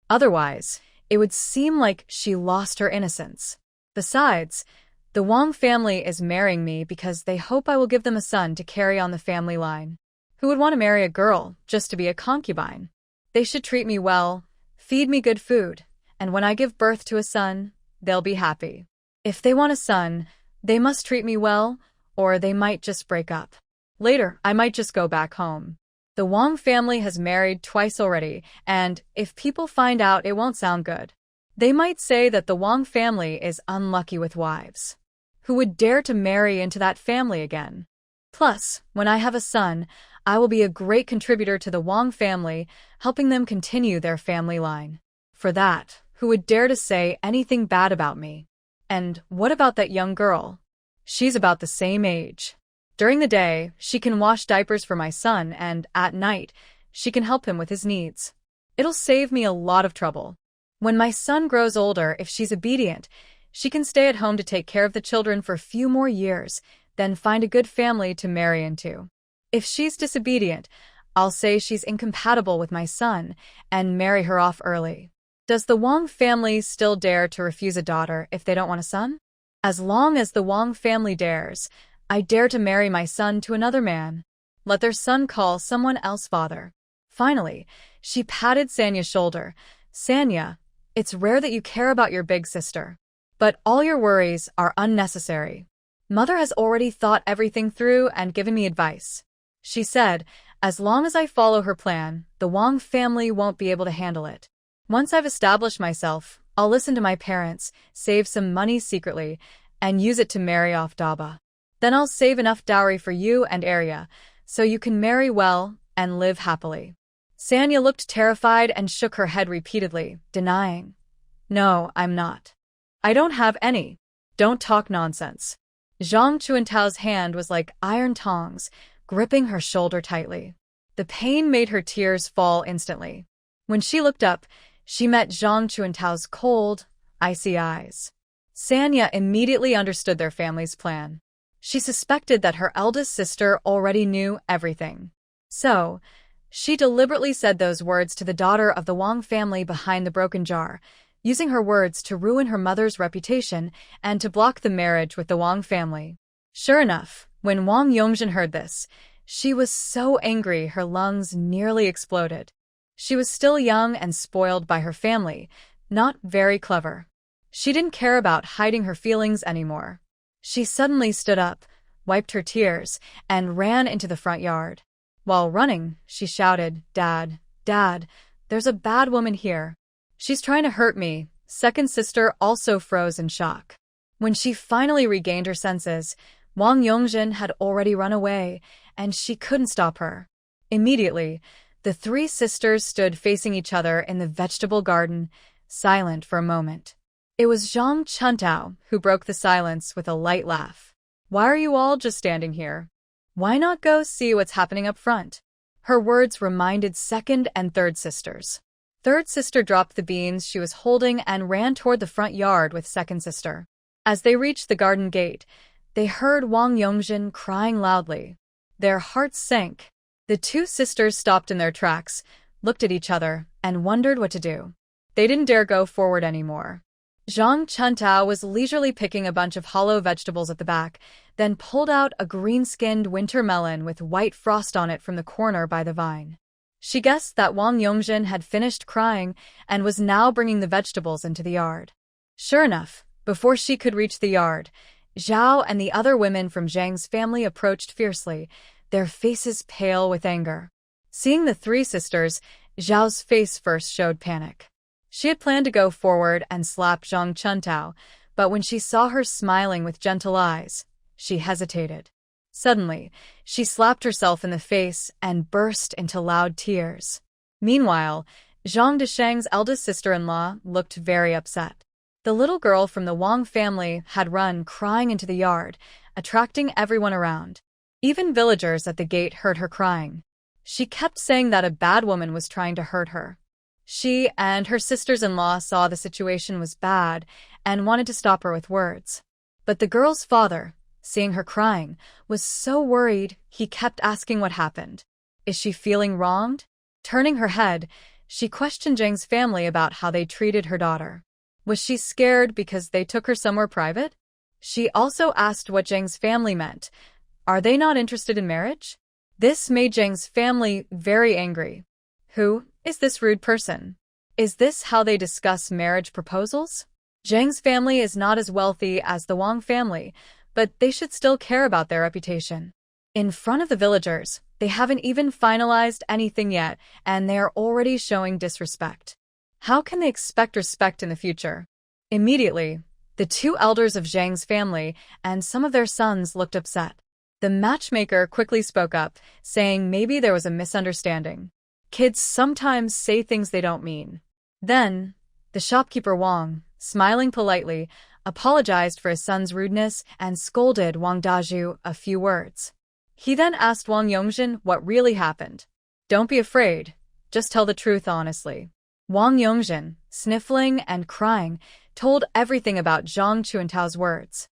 Otherwise, it would seem like she lost her innocence. Besides, the Wang family is marrying me because they hope I will give them a son to carry on the family line. Who would want to marry a girl just to be a concubine? They should treat me well, feed me good food, and when I give birth to a son, they'll be happy. If they want a son, they must treat me well, or they might just break up. Later, I might just go back home. The Wang family has married twice already, and if people find out, it won't sound good. They might say that the Wang family is unlucky with wives. Who would dare to marry into that family again? Plus, when I have a son, I will be a great contributor to the Wang family, helping them continue their family line. For that, who would dare to say anything bad about me? And what about that young girl? She's about the same age. During the day, she can wash diapers for my son, and at night, she can help him with his needs. It'll save me a lot of trouble. When my son grows older, if she's obedient, she can stay at home to take care of the children for a few more years, then find a good family to marry into. If she's disobedient, I'll say she's incompatible with my son and marry her off early. Does the Wang family still dare to refuse a daughter if they don't want a son? As long as the Wang family dares, I dare to marry my son to another man. Let their son call someone else father." Finally, she patted Sanya's shoulder. "Sanya, it's rare that you care about your big sister. But all your worries are unnecessary. Mother has already thought everything through and given me advice. She said, as long as I follow her plan, the Wang family won't be able to handle it. Once I've established myself, I'll listen to my parents, save some money secretly, and use it to marry off Daba. Then I'll save enough dowry for you and Arya, so you can marry well and live happily." Sanya looked terrified and shook her head repeatedly, denying, "No, I'm not. I don't have any. Don't talk nonsense." Zhang Chuantao's hand was like iron tongs, gripping her shoulder tightly. The pain made her tears fall instantly. When she looked up, she met Zhang Chuantao's cold, icy eyes. Sanya immediately understood their family's plan. She suspected that her eldest sister already knew everything. So, she deliberately said those words to the daughter of the Wang family behind the broken jar, using her words to ruin her mother's reputation and to block the marriage with the Wang family. Sure enough, when Wang Yongjin heard this, she was so angry her lungs nearly exploded. She was still young and spoiled by her family, not very clever. She didn't care about hiding her feelings anymore. She suddenly stood up, wiped her tears, and ran into the front yard. While running, she shouted, "Dad, Dad, there's a bad woman here. She's trying to hurt me." Second sister also froze in shock. When she finally regained her senses, Wang Yongjin had already run away, and she couldn't stop her. Immediately, the 3 sisters stood facing each other in the vegetable garden, silent for a moment. It was Zhang Chuntao who broke the silence with a light laugh. "Why are you all just standing here? Why not go see what's happening up front?" Her words reminded second and third sisters. Third sister dropped the beans she was holding and ran toward the front yard with second sister. As they reached the garden gate, they heard Wang Yongjin crying loudly. Their hearts sank. The 2 sisters stopped in their tracks, looked at each other, and wondered what to do. They didn't dare go forward anymore. Zhang Chuntao was leisurely picking a bunch of hollow vegetables at the back, then pulled out a green-skinned winter melon with white frost on it from the corner by the vine. She guessed that Wang Yongjin had finished crying and was now bringing the vegetables into the yard. Sure enough, before she could reach the yard, Zhao and the other women from Zhang's family approached fiercely, their faces pale with anger. Seeing the three sisters, Zhao's face first showed panic. She had planned to go forward and slap Zhang Chuntao, but when she saw her smiling with gentle eyes, she hesitated. Suddenly, she slapped herself in the face and burst into loud tears. Meanwhile, Zhang Desheng's eldest sister-in-law looked very upset. The little girl from the Wang family had run crying into the yard, attracting everyone around. Even villagers at the gate heard her crying. She kept saying that a bad woman was trying to hurt her. She and her sisters-in-law saw the situation was bad and wanted to stop her with words. But the girl's father, seeing her crying, was so worried he kept asking what happened. Is she feeling wronged? Turning her head, she questioned Zhang's family about how they treated her daughter. Was she scared because they took her somewhere private? She also asked what Zhang's family meant. Are they not interested in marriage? This made Zhang's family very angry. Who is this rude person? Is this how they discuss marriage proposals? Zhang's family is not as wealthy as the Wang family, but they should still care about their reputation. In front of the villagers, they haven't even finalized anything yet, and they are already showing disrespect. How can they expect respect in the future? Immediately, the two elders of Zhang's family and some of their sons looked upset. The matchmaker quickly spoke up, saying maybe there was a misunderstanding. Kids sometimes say things they don't mean. Then, the shopkeeper Wang, smiling politely, apologized for his son's rudeness and scolded Wang Dazhu a few words. He then asked Wang Yongjin what really happened. Don't be afraid, just tell the truth honestly. Wang Yongjin, sniffling and crying, told everything about Zhang Chuantao's words.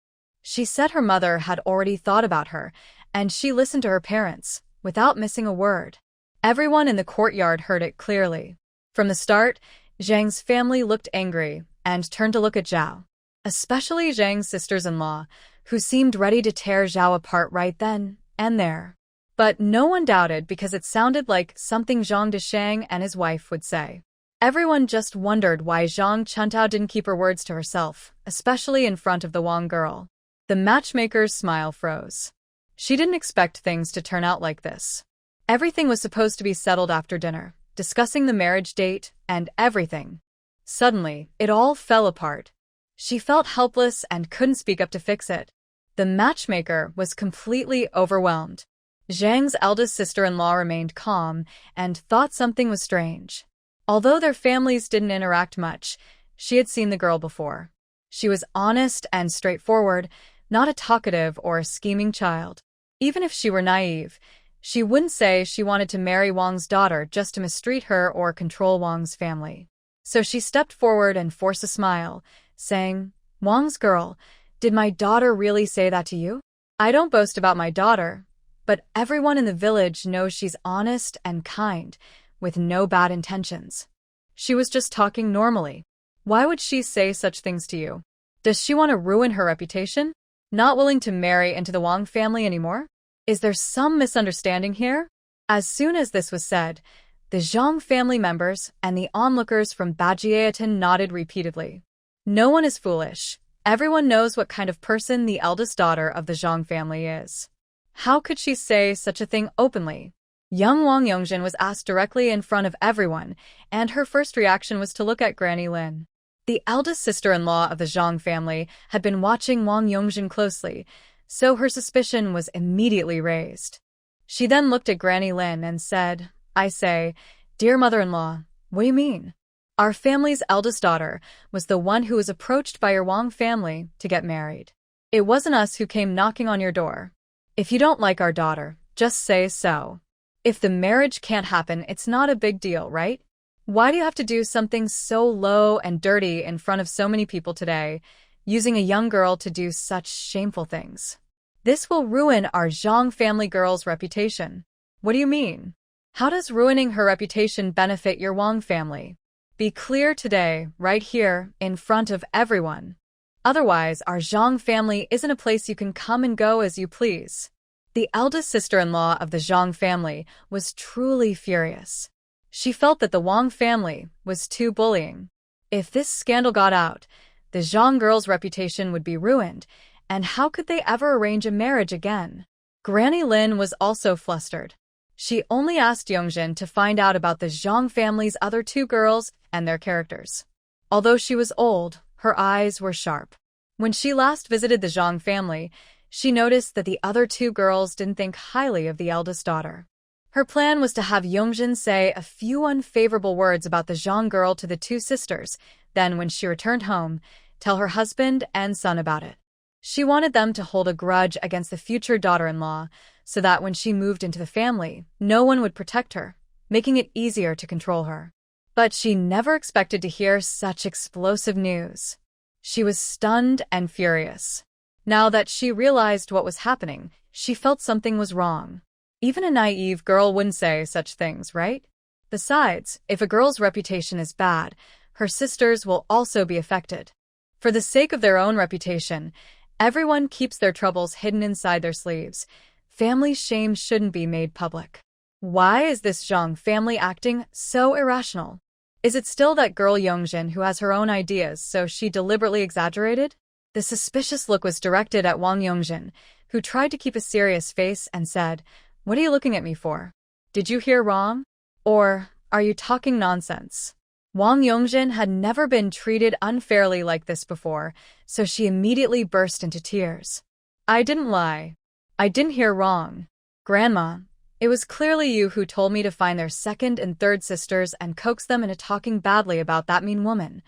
She said her mother had already thought about her, and she listened to her parents, without missing a word. Everyone in the courtyard heard it clearly. From the start, Zhang's family looked angry and turned to look at Zhao, especially Zhang's sisters-in-law, who seemed ready to tear Zhao apart right then and there. But no one doubted because it sounded like something Zhang Desheng and his wife would say. Everyone just wondered why Zhang Chuntao didn't keep her words to herself, especially in front of the Wang girl. The matchmaker's smile froze. She didn't expect things to turn out like this. Everything was supposed to be settled after dinner, discussing the marriage date and everything. Suddenly, it all fell apart. She felt helpless and couldn't speak up to fix it. The matchmaker was completely overwhelmed. Zhang's eldest sister-in-law remained calm and thought something was strange. Although their families didn't interact much, she had seen the girl before. She was honest and straightforward, not a talkative or a scheming child. Even if she were naive, she wouldn't say she wanted to marry Wang's daughter just to mistreat her or control Wang's family. So she stepped forward and forced a smile, saying, "Wang's girl, did my daughter really say that to you? I don't boast about my daughter, but everyone in the village knows she's honest and kind, with no bad intentions. She was just talking normally. Why would she say such things to you? Does she want to ruin her reputation? Not willing to marry into the Wang family anymore? Is there some misunderstanding here?" As soon as this was said, the Zhang family members and the onlookers from Bajietan nodded repeatedly. No one is foolish. Everyone knows what kind of person the eldest daughter of the Zhang family is. How could she say such a thing openly? Young Wang Yongjin was asked directly in front of everyone, and her first reaction was to look at Granny Lin. The eldest sister-in-law of the Zhang family had been watching Wang Yongjin closely, so her suspicion was immediately raised. She then looked at Granny Lin and said, "I say, dear mother-in-law, what do you mean? Our family's eldest daughter was the one who was approached by your Wang family to get married. It wasn't us who came knocking on your door. If you don't like our daughter, just say so. If the marriage can't happen, it's not a big deal, right? Why do you have to do something so low and dirty in front of so many people today, using a young girl to do such shameful things? This will ruin our Zhang family girl's reputation." "What do you mean? How does ruining her reputation benefit your Wang family? Be clear today, right here, in front of everyone. Otherwise, our Zhang family isn't a place you can come and go as you please." The eldest sister-in-law of the Zhang family was truly furious. She felt that the Wang family was too bullying. If this scandal got out, The Zhang girl's reputation would be ruined, and how could they ever arrange a marriage again? Granny Lin was also flustered. She only asked Yongjin to find out about the Zhang family's other two girls and their characters. Although she was old, her eyes were sharp. When she last visited the Zhang family, she noticed that the other two girls didn't think highly of the eldest daughter. Her plan was to have Yongjin say a few unfavorable words about the Zhang girl to the two sisters, then when she returned home, tell her husband and son about it. She wanted them to hold a grudge against the future daughter-in-law, so that when she moved into the family, no one would protect her, making it easier to control her. But she never expected to hear such explosive news. She was stunned and furious. Now that she realized what was happening, she felt something was wrong. Even a naive girl wouldn't say such things, right? Besides, if a girl's reputation is bad, her sisters will also be affected. For the sake of their own reputation, everyone keeps their troubles hidden inside their sleeves. Family shame shouldn't be made public. Why is this Zhang family acting so irrational? Is it still that girl Yongjin who has her own ideas, so she deliberately exaggerated? The suspicious look was directed at Wang Yongjin, who tried to keep a serious face and said, "What are you looking at me for? Did you hear wrong? Or are you talking nonsense?" Wang Yongjin had never been treated unfairly like this before, so she immediately burst into tears. "I didn't lie. I didn't hear wrong. Grandma, it was clearly you who told me to find their second and third sisters and coax them into talking badly about that mean woman."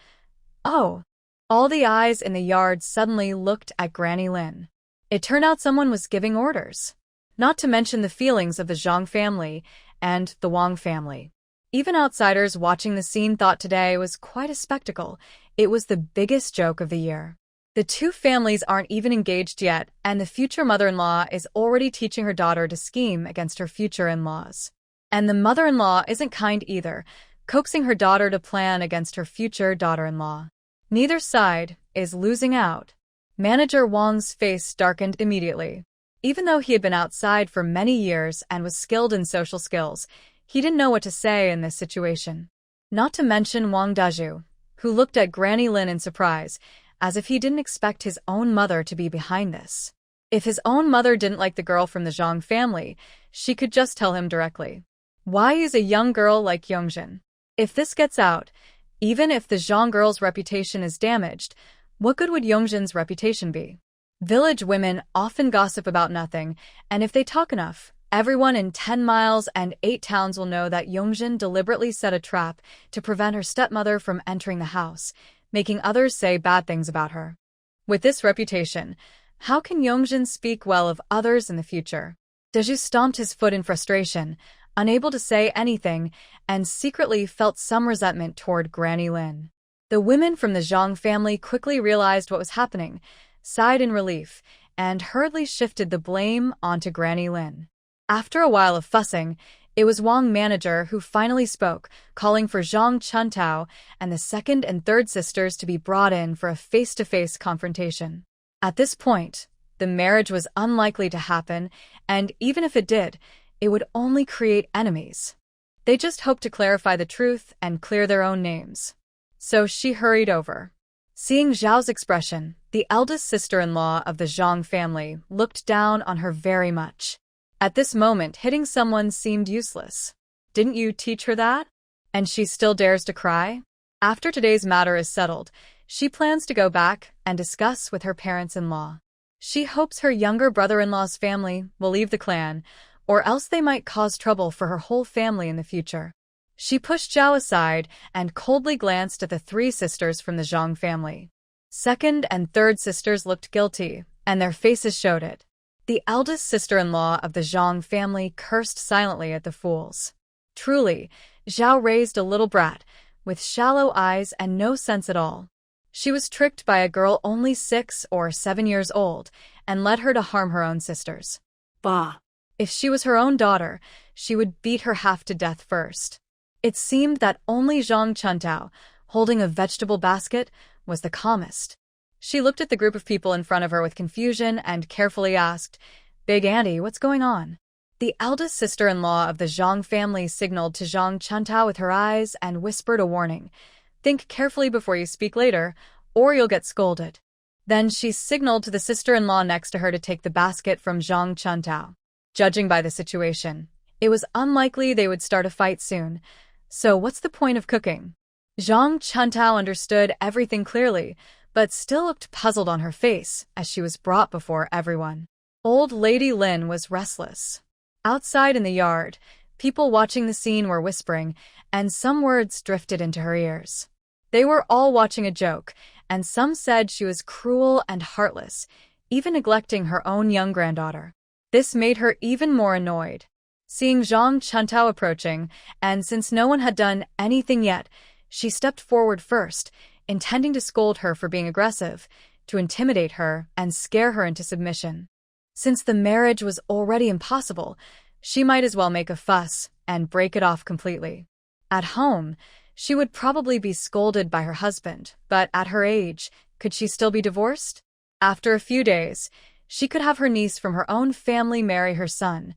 Oh! All the eyes in the yard suddenly looked at Granny Lin. It turned out someone was giving orders. Not to mention the feelings of the Zhang family and the Wang family. Even outsiders watching the scene thought today was quite a spectacle. It was the biggest joke of the year. The two families aren't even engaged yet, and the future mother-in-law is already teaching her daughter to scheme against her future in-laws. And the mother-in-law isn't kind either, coaxing her daughter to plan against her future daughter-in-law. Neither side is losing out. Manager Wang's face darkened immediately. Even though he had been outside for many years and was skilled in social skills, he didn't know what to say in this situation. Not to mention Wang Dazhu, who looked at Granny Lin in surprise, as if he didn't expect his own mother to be behind this. If his own mother didn't like the girl from the Zhang family, she could just tell him directly. Why use a young girl like Yongjin? If this gets out, even if the Zhang girl's reputation is damaged, what good would Yongjin's reputation be? Village women often gossip about nothing, and if they talk enough, everyone in 10 miles and 8 towns will know that Yongjin deliberately set a trap to prevent her stepmother from entering the house, making others say bad things about her. With this reputation, how can Yongjin speak well of others in the future? Dazhu stomped his foot in frustration, unable to say anything, and secretly felt some resentment toward Granny Lin. The women from the Zhang family quickly realized what was happening, sighed in relief, and hurriedly shifted the blame onto Granny Lin. After a while of fussing, it was Wang manager who finally spoke, calling for Zhang Chuntao and the second and third sisters to be brought in for a face-to-face confrontation. At this point, the marriage was unlikely to happen, and even if it did, it would only create enemies. They just hoped to clarify the truth and clear their own names. So she hurried over. Seeing Zhao's expression, the eldest sister-in-law of the Zhang family looked down on her very much. At this moment, hitting someone seemed useless. Didn't you teach her that? And she still dares to cry? After today's matter is settled, she plans to go back and discuss with her parents-in-law. She hopes her younger brother-in-law's family will leave the clan, or else they might cause trouble for her whole family in the future. She pushed Zhao aside and coldly glanced at the 3 sisters from the Zhang family. Second and third sisters looked guilty, and their faces showed it. The eldest sister-in-law of the Zhang family cursed silently at the fools. Truly, Zhao raised a little brat, with shallow eyes and no sense at all. She was tricked by a girl only 6 or 7 years old, and led her to harm her own sisters. Bah! If she was her own daughter, she would beat her half to death first. It seemed that only Zhang Chuntao, holding a vegetable basket, was the calmest. She looked at the group of people in front of her with confusion and carefully asked, "Big Auntie, what's going on?" The eldest sister-in-law of the Zhang family signaled to Zhang Chuntao with her eyes and whispered a warning. "Think carefully before you speak later, or you'll get scolded." Then she signaled to the sister-in-law next to her to take the basket from Zhang Chuntao. Judging by the situation, it was unlikely they would start a fight soon. So what's the point of cooking? Zhang Chuntao understood everything clearly, but still looked puzzled on her face as she was brought before everyone. Old Lady Lin was restless. Outside in the yard, people watching the scene were whispering, and some words drifted into her ears. They were all watching a joke, and some said she was cruel and heartless, even neglecting her own young granddaughter. This made her even more annoyed. Seeing Zhang Chuntao approaching, and since no one had done anything yet, she stepped forward first, intending to scold her for being aggressive, to intimidate her and scare her into submission. Since the marriage was already impossible, she might as well make a fuss and break it off completely. At home, she would probably be scolded by her husband, but at her age, could she still be divorced? After a few days, she could have her niece from her own family marry her son.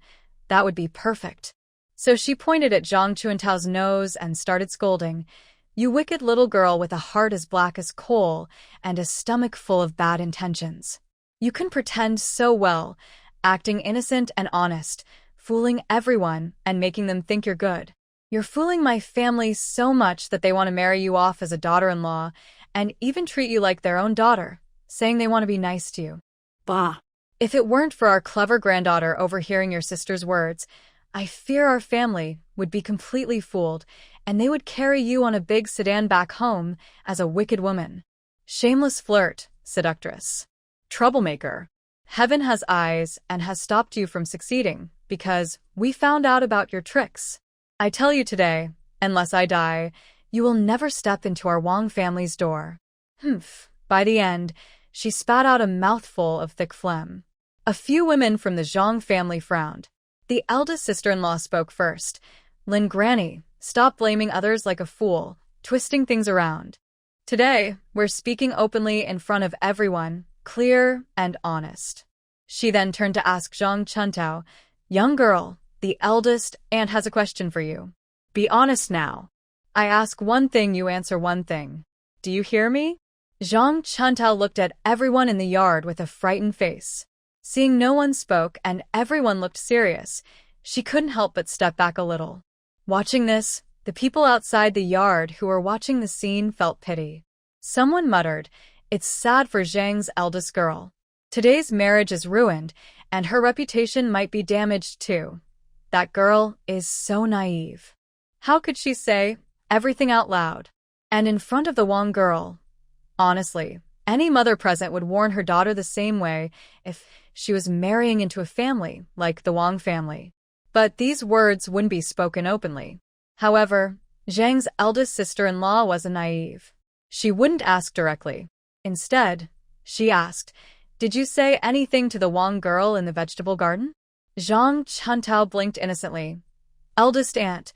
That would be perfect. So she pointed at Zhang Chuantao's nose and started scolding. "You wicked little girl with a heart as black as coal and a stomach full of bad intentions. You can pretend so well, acting innocent and honest, fooling everyone and making them think you're good. You're fooling my family so much that they want to marry you off as a daughter-in-law and even treat you like their own daughter, saying they want to be nice to you. Bah. If it weren't for our clever granddaughter overhearing your sister's words, I fear our family would be completely fooled, and they would carry you on a big sedan back home as a wicked woman. Shameless flirt, seductress. Troublemaker. Heaven has eyes and has stopped you from succeeding because we found out about your tricks. I tell you today, unless I die, you will never step into our Wang family's door." Humph. By the end, she spat out a mouthful of thick phlegm. A few women from the Zhang family frowned. The eldest sister-in-law spoke first. "Lin Granny, stop blaming others like a fool, twisting things around. Today, we're speaking openly in front of everyone, clear and honest." She then turned to ask Zhang Chuntao, "Young girl, the eldest, aunt has a question for you. Be honest now. I ask one thing, you answer one thing. Do you hear me?" Zhang Chuntao looked at everyone in the yard with a frightened face. Seeing no one spoke and everyone looked serious, she couldn't help but step back a little. Watching this, the people outside the yard who were watching the scene felt pity. Someone muttered, "It's sad for Zhang's eldest girl. Today's marriage is ruined, and her reputation might be damaged too. That girl is so naive. How could she say everything out loud? And in front of the Wang girl? Honestly, any mother present would warn her daughter the same way if she was marrying into a family like the Wang family. But these words wouldn't be spoken openly. However, Zhang's eldest sister-in-law wasn't naive. She wouldn't ask directly. Instead, she asked, "Did you say anything to the Wang girl in the vegetable garden?" Zhang Chuntao blinked innocently. "Eldest aunt,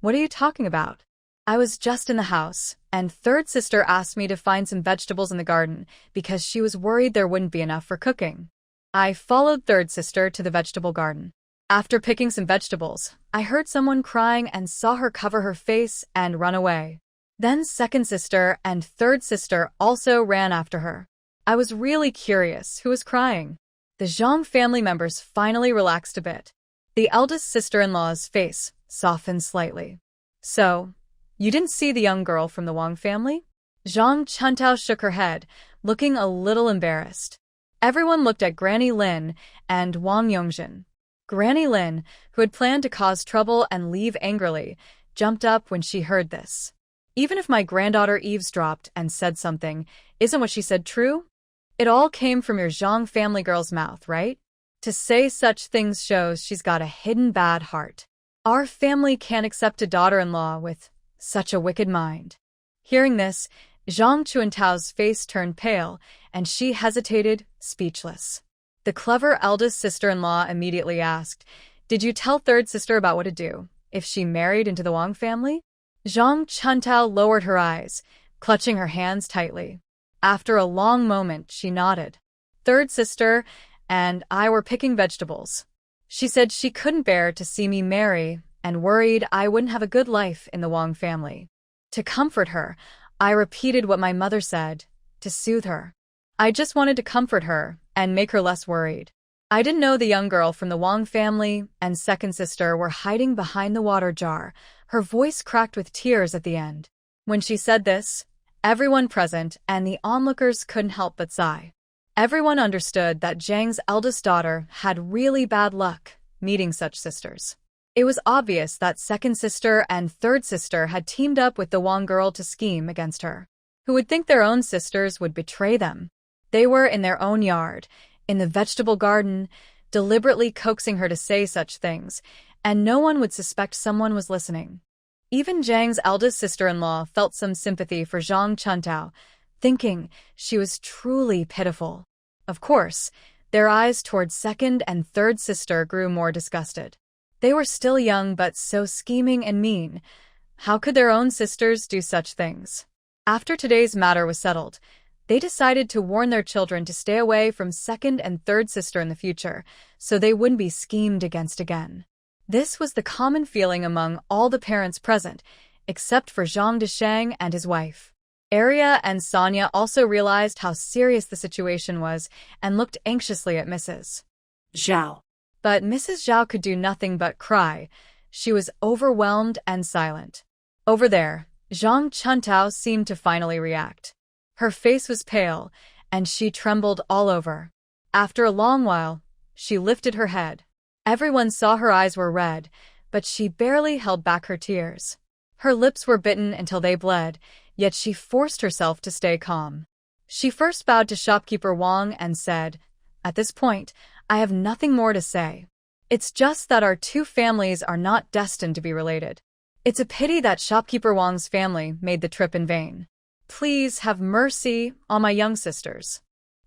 what are you talking about? I was just in the house, and third sister asked me to find some vegetables in the garden because she was worried there wouldn't be enough for cooking. I followed third sister to the vegetable garden. After picking some vegetables, I heard someone crying and saw her cover her face and run away. Then second sister and third sister also ran after her. I was really curious who was crying." The Zhang family members finally relaxed a bit. The eldest sister-in-law's face softened slightly. "So, you didn't see the young girl from the Wang family?" Zhang Chuntao shook her head, looking a little embarrassed. Everyone looked at Granny Lin and Wang Yongjin. Granny Lin, who had planned to cause trouble and leave angrily, jumped up when she heard this. "Even if my granddaughter eavesdropped and said something, isn't what she said true? It all came from your Zhang family girl's mouth, right? To say such things shows she's got a hidden bad heart. Our family can't accept a daughter-in-law with such a wicked mind." Hearing this, Zhang Chuantao's face turned pale, and she hesitated, speechless. The clever eldest sister-in-law immediately asked, "Did you tell third sister about what to do if she married into the Wang family?" Zhang Chuntao lowered her eyes, clutching her hands tightly. After a long moment, she nodded. "Third sister and I were picking vegetables. She said she couldn't bear to see me marry and worried I wouldn't have a good life in the Wang family. To comfort her, I repeated what my mother said, to soothe her. I just wanted to comfort her and make her less worried. I didn't know the young girl from the Wang family and second sister were hiding behind the water jar. Her voice cracked with tears at the end. When she said this, everyone present and the onlookers couldn't help but sigh. Everyone understood that Zhang's eldest daughter had really bad luck meeting such sisters. It was obvious that second sister and third sister had teamed up with the Wang girl to scheme against her. Who would think their own sisters would betray them? They were in their own yard, in the vegetable garden, deliberately coaxing her to say such things, and no one would suspect someone was listening. Even Zhang's eldest sister-in-law felt some sympathy for Zhang Chuntao, thinking she was truly pitiful. Of course, their eyes towards second and third sister grew more disgusted. They were still young but so scheming and mean. How could their own sisters do such things? After today's matter was settled, they decided to warn their children to stay away from second and third sister in the future, so they wouldn't be schemed against again. This was the common feeling among all the parents present, except for Zhang Deshang and his wife. Arya and Sonia also realized how serious the situation was and looked anxiously at Mrs. Zhao. But Mrs. Zhao could do nothing but cry. She was overwhelmed and silent. Over there, Zhang Chuntao seemed to finally react. Her face was pale, and she trembled all over. After a long while, she lifted her head. Everyone saw her eyes were red, but she barely held back her tears. Her lips were bitten until they bled, yet she forced herself to stay calm. She first bowed to shopkeeper Wang and said, "At this point, I have nothing more to say. It's just that our two families are not destined to be related. It's a pity that shopkeeper Wang's family made the trip in vain. Please have mercy on my young sisters.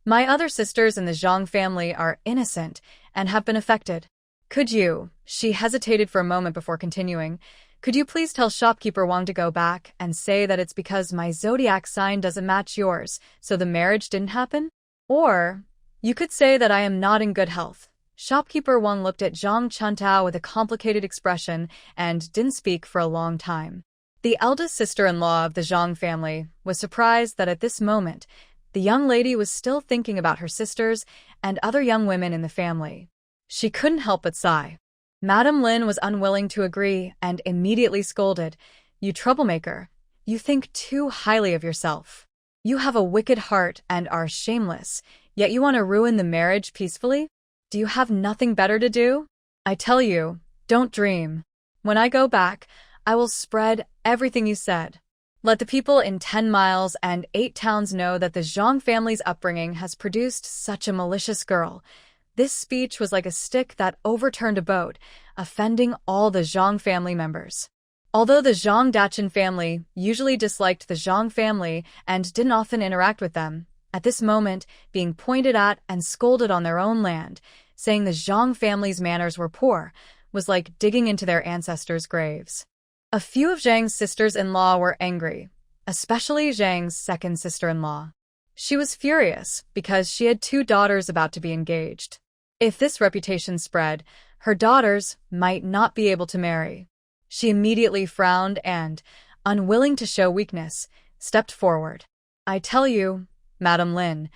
My other sisters in the Zhang family are innocent and have been affected. Could you," she hesitated for a moment before continuing, "could you please tell shopkeeper Wang to go back and say that it's because my zodiac sign doesn't match yours, so the marriage didn't happen? Or you could say that I am not in good health." Shopkeeper Wang looked at Zhang Chuntao with a complicated expression and didn't speak for a long time. The eldest sister-in-law of the Zhang family was surprised that at this moment, the young lady was still thinking about her sisters and other young women in the family. She couldn't help but sigh. Madame Lin was unwilling to agree and immediately scolded, "You troublemaker, you think too highly of yourself. You have a wicked heart and are shameless, yet you want to ruin the marriage peacefully? Do you have nothing better to do? I tell you, don't dream. When I go back, I will spread everything you said. Let the people in 10 miles and 8 towns know that the Zhang family's upbringing has produced such a malicious girl." This speech was like a stick that overturned a boat, offending all the Zhang family members. Although the Zhang Dachin family usually disliked the Zhang family and didn't often interact with them, at this moment, being pointed at and scolded on their own land, saying the Zhang family's manners were poor, was like digging into their ancestors' graves. A few of Zhang's sisters-in-law were angry, especially Zhang's second sister-in-law. She was furious because she had 2 daughters about to be engaged. If this reputation spread, her daughters might not be able to marry. She immediately frowned and, unwilling to show weakness, stepped forward. "I tell you, Madame Lin,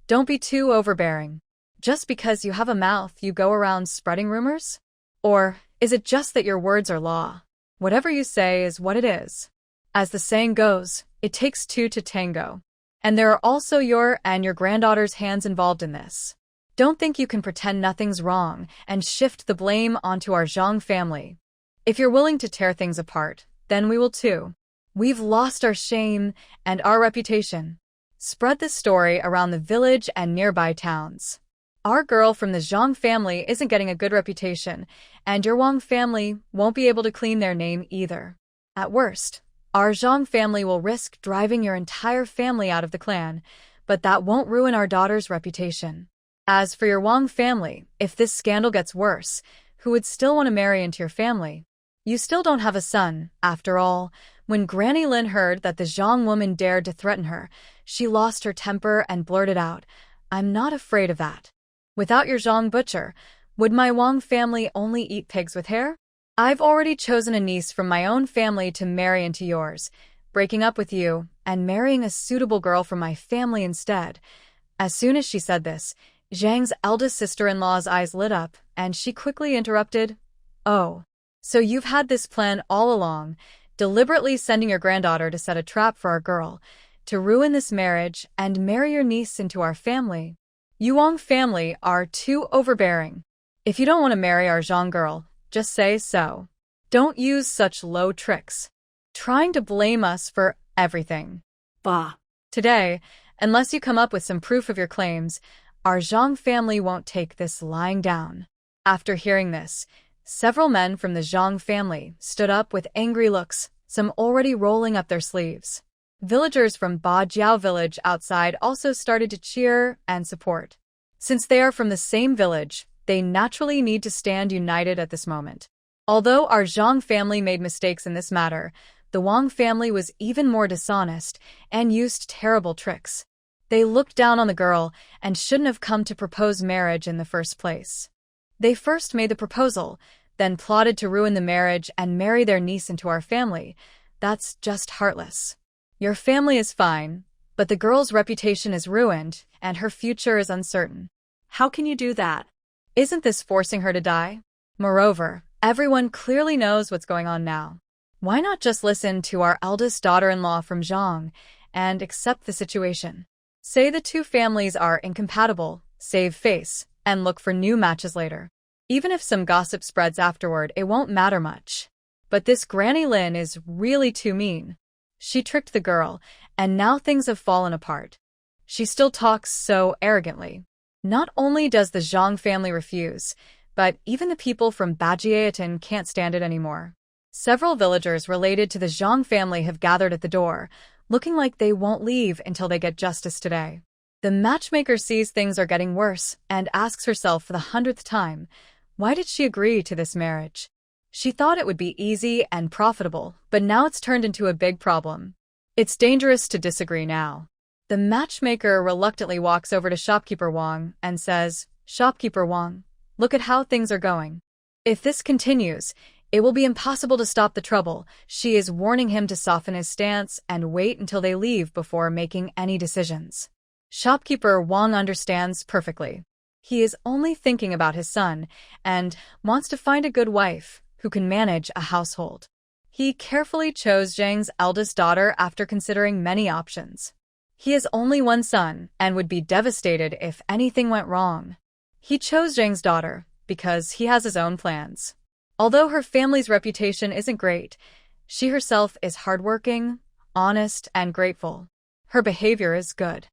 don't be too overbearing. Just because you have a mouth, you go around spreading rumors? Or is it just that your words are law? Whatever you say is what it is. As the saying goes, it takes 2 to tango. And there are also your and your granddaughter's hands involved in this. Don't think you can pretend nothing's wrong and shift the blame onto our Zhang family. If you're willing to tear things apart, then we will too. We've lost our shame and our reputation. Spread this story around the village and nearby towns. Our girl from the Zhang family isn't getting a good reputation, and your Wang family won't be able to clean their name either. At worst, our Zhang family will risk driving your entire family out of the clan, but that won't ruin our daughter's reputation. As for your Wang family, if this scandal gets worse, who would still want to marry into your family? You still don't have a son, after all." When Granny Lin heard that the Zhang woman dared to threaten her, she lost her temper and blurted out, "I'm not afraid of that. Without your Zhang butcher, would my Wang family only eat pigs with hair? I've already chosen a niece from my own family to marry into yours. breaking up with you and marrying a suitable girl from my family instead." As soon as she said this, Zhang's eldest sister-in-law's eyes lit up, and she quickly interrupted, "Oh, so you've had this plan all along, deliberately sending your granddaughter to set a trap for our girl, to ruin this marriage and marry your niece into our family. You Wang family are too overbearing. If you don't want to marry our Zhang girl, just say so. Don't use such low tricks, trying to blame us for everything. Bah. Today, unless you come up with some proof of your claims, our Zhang family won't take this lying down." After hearing this, several men from the Zhang family stood up with angry looks, some already rolling up their sleeves. Villagers from Bajiao village outside also started to cheer and support. Since they are from the same village, they naturally need to stand united at this moment. Although our Zhang family made mistakes in this matter, the Wang family was even more dishonest and used terrible tricks. They looked down on the girl and shouldn't have come to propose marriage in the first place. They first made the proposal, then plotted to ruin the marriage and marry their niece into our family. That's just heartless. Your family is fine, but the girl's reputation is ruined and her future is uncertain. How can you do that? Isn't this forcing her to die? Moreover, everyone clearly knows what's going on now. Why not just listen to our eldest daughter-in-law from Zhang and accept the situation? Say the two families are incompatible, save face, and look for new matches later. Even if some gossip spreads afterward, it won't matter much. But this Granny Lin is really too mean. She tricked the girl, and now things have fallen apart. She still talks so arrogantly. Not only does the Zhang family refuse, but even the people from Bajiaotan can't stand it anymore. Several villagers related to the Zhang family have gathered at the door, looking like they won't leave until they get justice today. The matchmaker sees things are getting worse and asks herself for the 100th time, why did she agree to this marriage? She thought it would be easy and profitable, but now it's turned into a big problem. It's dangerous to disagree now. The matchmaker reluctantly walks over to shopkeeper Wang and says, "Shopkeeper Wang, look at how things are going. If this continues, it will be impossible to stop the trouble." She is warning him to soften his stance and wait until they leave before making any decisions. Shopkeeper Wang understands perfectly. He is only thinking about his son and wants to find a good wife who can manage a household. He carefully chose Zhang's eldest daughter after considering many options. He has only one son and would be devastated if anything went wrong. He chose Zhang's daughter because he has his own plans. Although her family's reputation isn't great, she herself is hardworking, honest, and grateful. Her behavior is good.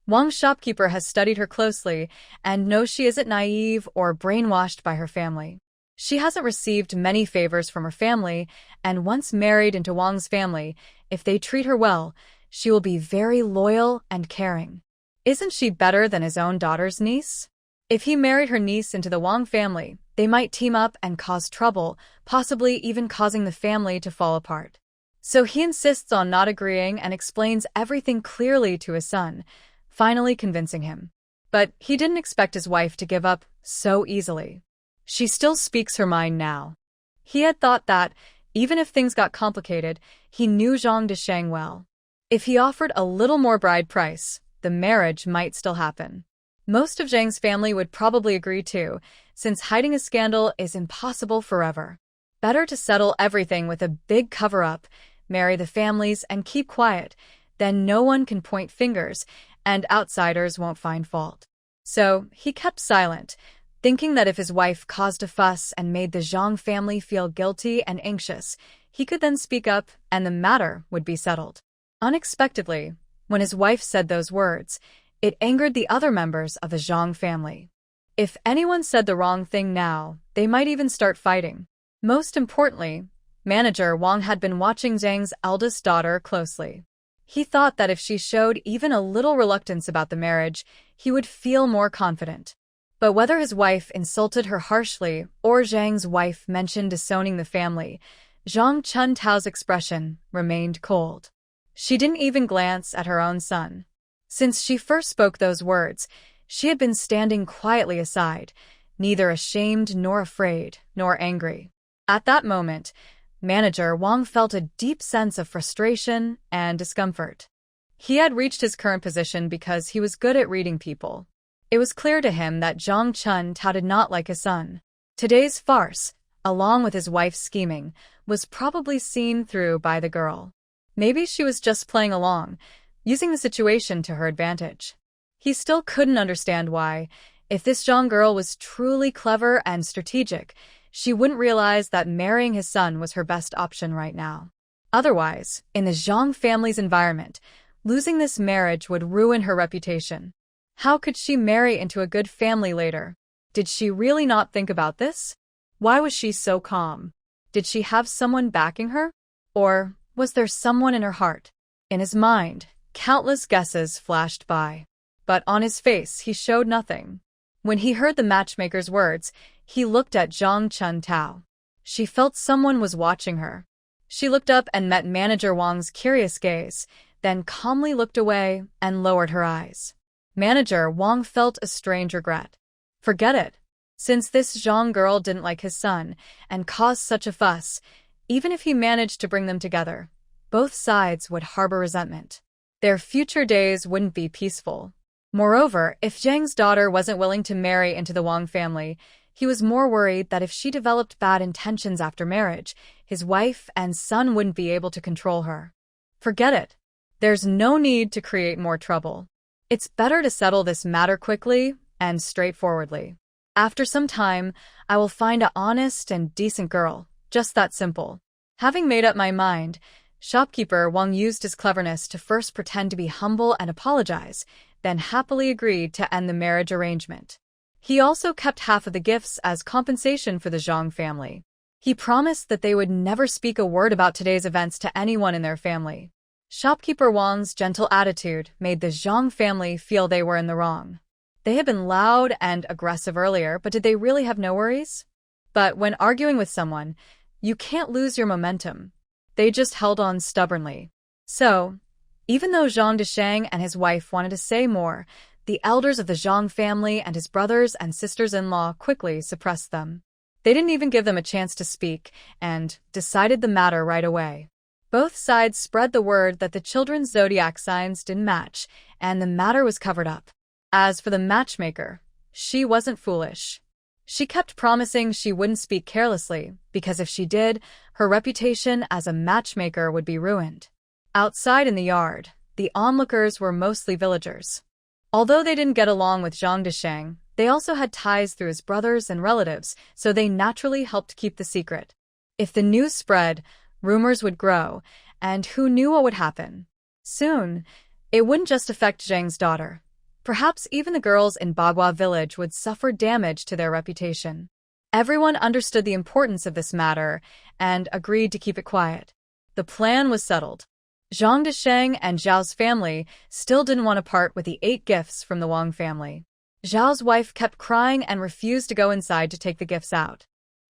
Wang's shopkeeper has studied her closely and knows she isn't naive or brainwashed by her family. She hasn't received many favors from her family, and once married into Wang's family, if they treat her well, she will be very loyal and caring. Isn't she better than his own daughter's niece? If he married her niece into the Wang family, they might team up and cause trouble, possibly even causing the family to fall apart. So he insists on not agreeing and explains everything clearly to his son, finally convincing him. But he didn't expect his wife to give up so easily. She still speaks her mind now. He had thought that, even if things got complicated, he knew Zhang Desheng well. If he offered a little more bride price, the marriage might still happen. Most of Zhang's family would probably agree too, since hiding a scandal is impossible forever. Better to settle everything with a big cover-up, marry the families and keep quiet, then no one can point fingers, and outsiders won't find fault. So he kept silent, thinking that if his wife caused a fuss and made the Zhang family feel guilty and anxious, he could then speak up and the matter would be settled. Unexpectedly, when his wife said those words, it angered the other members of the Zhang family. If anyone said the wrong thing now, they might even start fighting. Most importantly, manager Wang had been watching Zhang's eldest daughter closely. He thought that if she showed even a little reluctance about the marriage, he would feel more confident. But whether his wife insulted her harshly or Zhang's wife mentioned disowning the family, Zhang Chuntao's expression remained cold. She didn't even glance at her own son. Since she first spoke those words, she had been standing quietly aside, neither ashamed nor afraid nor angry. At that moment, Manager Wang felt a deep sense of frustration and discomfort. He had reached his current position because he was good at reading people. It was clear to him that Zhang Chuntao did not like his son. Today's farce, along with his wife's scheming, was probably seen through by the girl. Maybe she was just playing along, using the situation to her advantage. He still couldn't understand why, if this Zhang girl was truly clever and strategic, she wouldn't realize that marrying his son was her best option right now. Otherwise, in the Zhang family's environment, losing this marriage would ruin her reputation. How could she marry into a good family later? Did she really not think about this? Why was she so calm? Did she have someone backing her? Or was there someone in her heart? In his mind, countless guesses flashed by. But on his face, he showed nothing. When he heard the matchmaker's words, he looked at Zhang Chuntao. She felt someone was watching her. She looked up and met Manager Wang's curious gaze, then calmly looked away and lowered her eyes. Manager Wang felt a strange regret. Forget it. Since this Zhang girl didn't like his son and caused such a fuss, even if he managed to bring them together, both sides would harbor resentment. Their future days wouldn't be peaceful. Moreover, if Zhang's daughter wasn't willing to marry into the Wang family, he was more worried that if she developed bad intentions after marriage, his wife and son wouldn't be able to control her. Forget it. There's no need to create more trouble. It's better to settle this matter quickly and straightforwardly. After some time, I will find an honest and decent girl, just that simple. Having made up my mind, shopkeeper Wang used his cleverness to first pretend to be humble and apologize, then happily agreed to end the marriage arrangement. He also kept half of the gifts as compensation for the Zhang family. He promised that they would never speak a word about today's events to anyone in their family. Shopkeeper Wang's gentle attitude made the Zhang family feel they were in the wrong. They had been loud and aggressive earlier, but did they really have no worries? But when arguing with someone, you can't lose your momentum. They just held on stubbornly. So, even though Zhang Desheng and his wife wanted to say more, the elders of the Zhang family and his brothers and sisters-in-law quickly suppressed them. They didn't even give them a chance to speak and decided the matter right away. Both sides spread the word that the children's zodiac signs didn't match, and the matter was covered up. As for the matchmaker, she wasn't foolish. She kept promising she wouldn't speak carelessly, because if she did, her reputation as a matchmaker would be ruined. Outside in the yard, the onlookers were mostly villagers. Although they didn't get along with Zhang Desheng, they also had ties through his brothers and relatives, so they naturally helped keep the secret. If the news spread, rumors would grow, and who knew what would happen? Soon, it wouldn't just affect Zhang's daughter. Perhaps even the girls in Bagua village would suffer damage to their reputation. Everyone understood the importance of this matter and agreed to keep it quiet. The plan was settled. Zhang Desheng and Zhao's family still didn't want to part with the 8 gifts from the Wang family. Zhao's wife kept crying and refused to go inside to take the gifts out.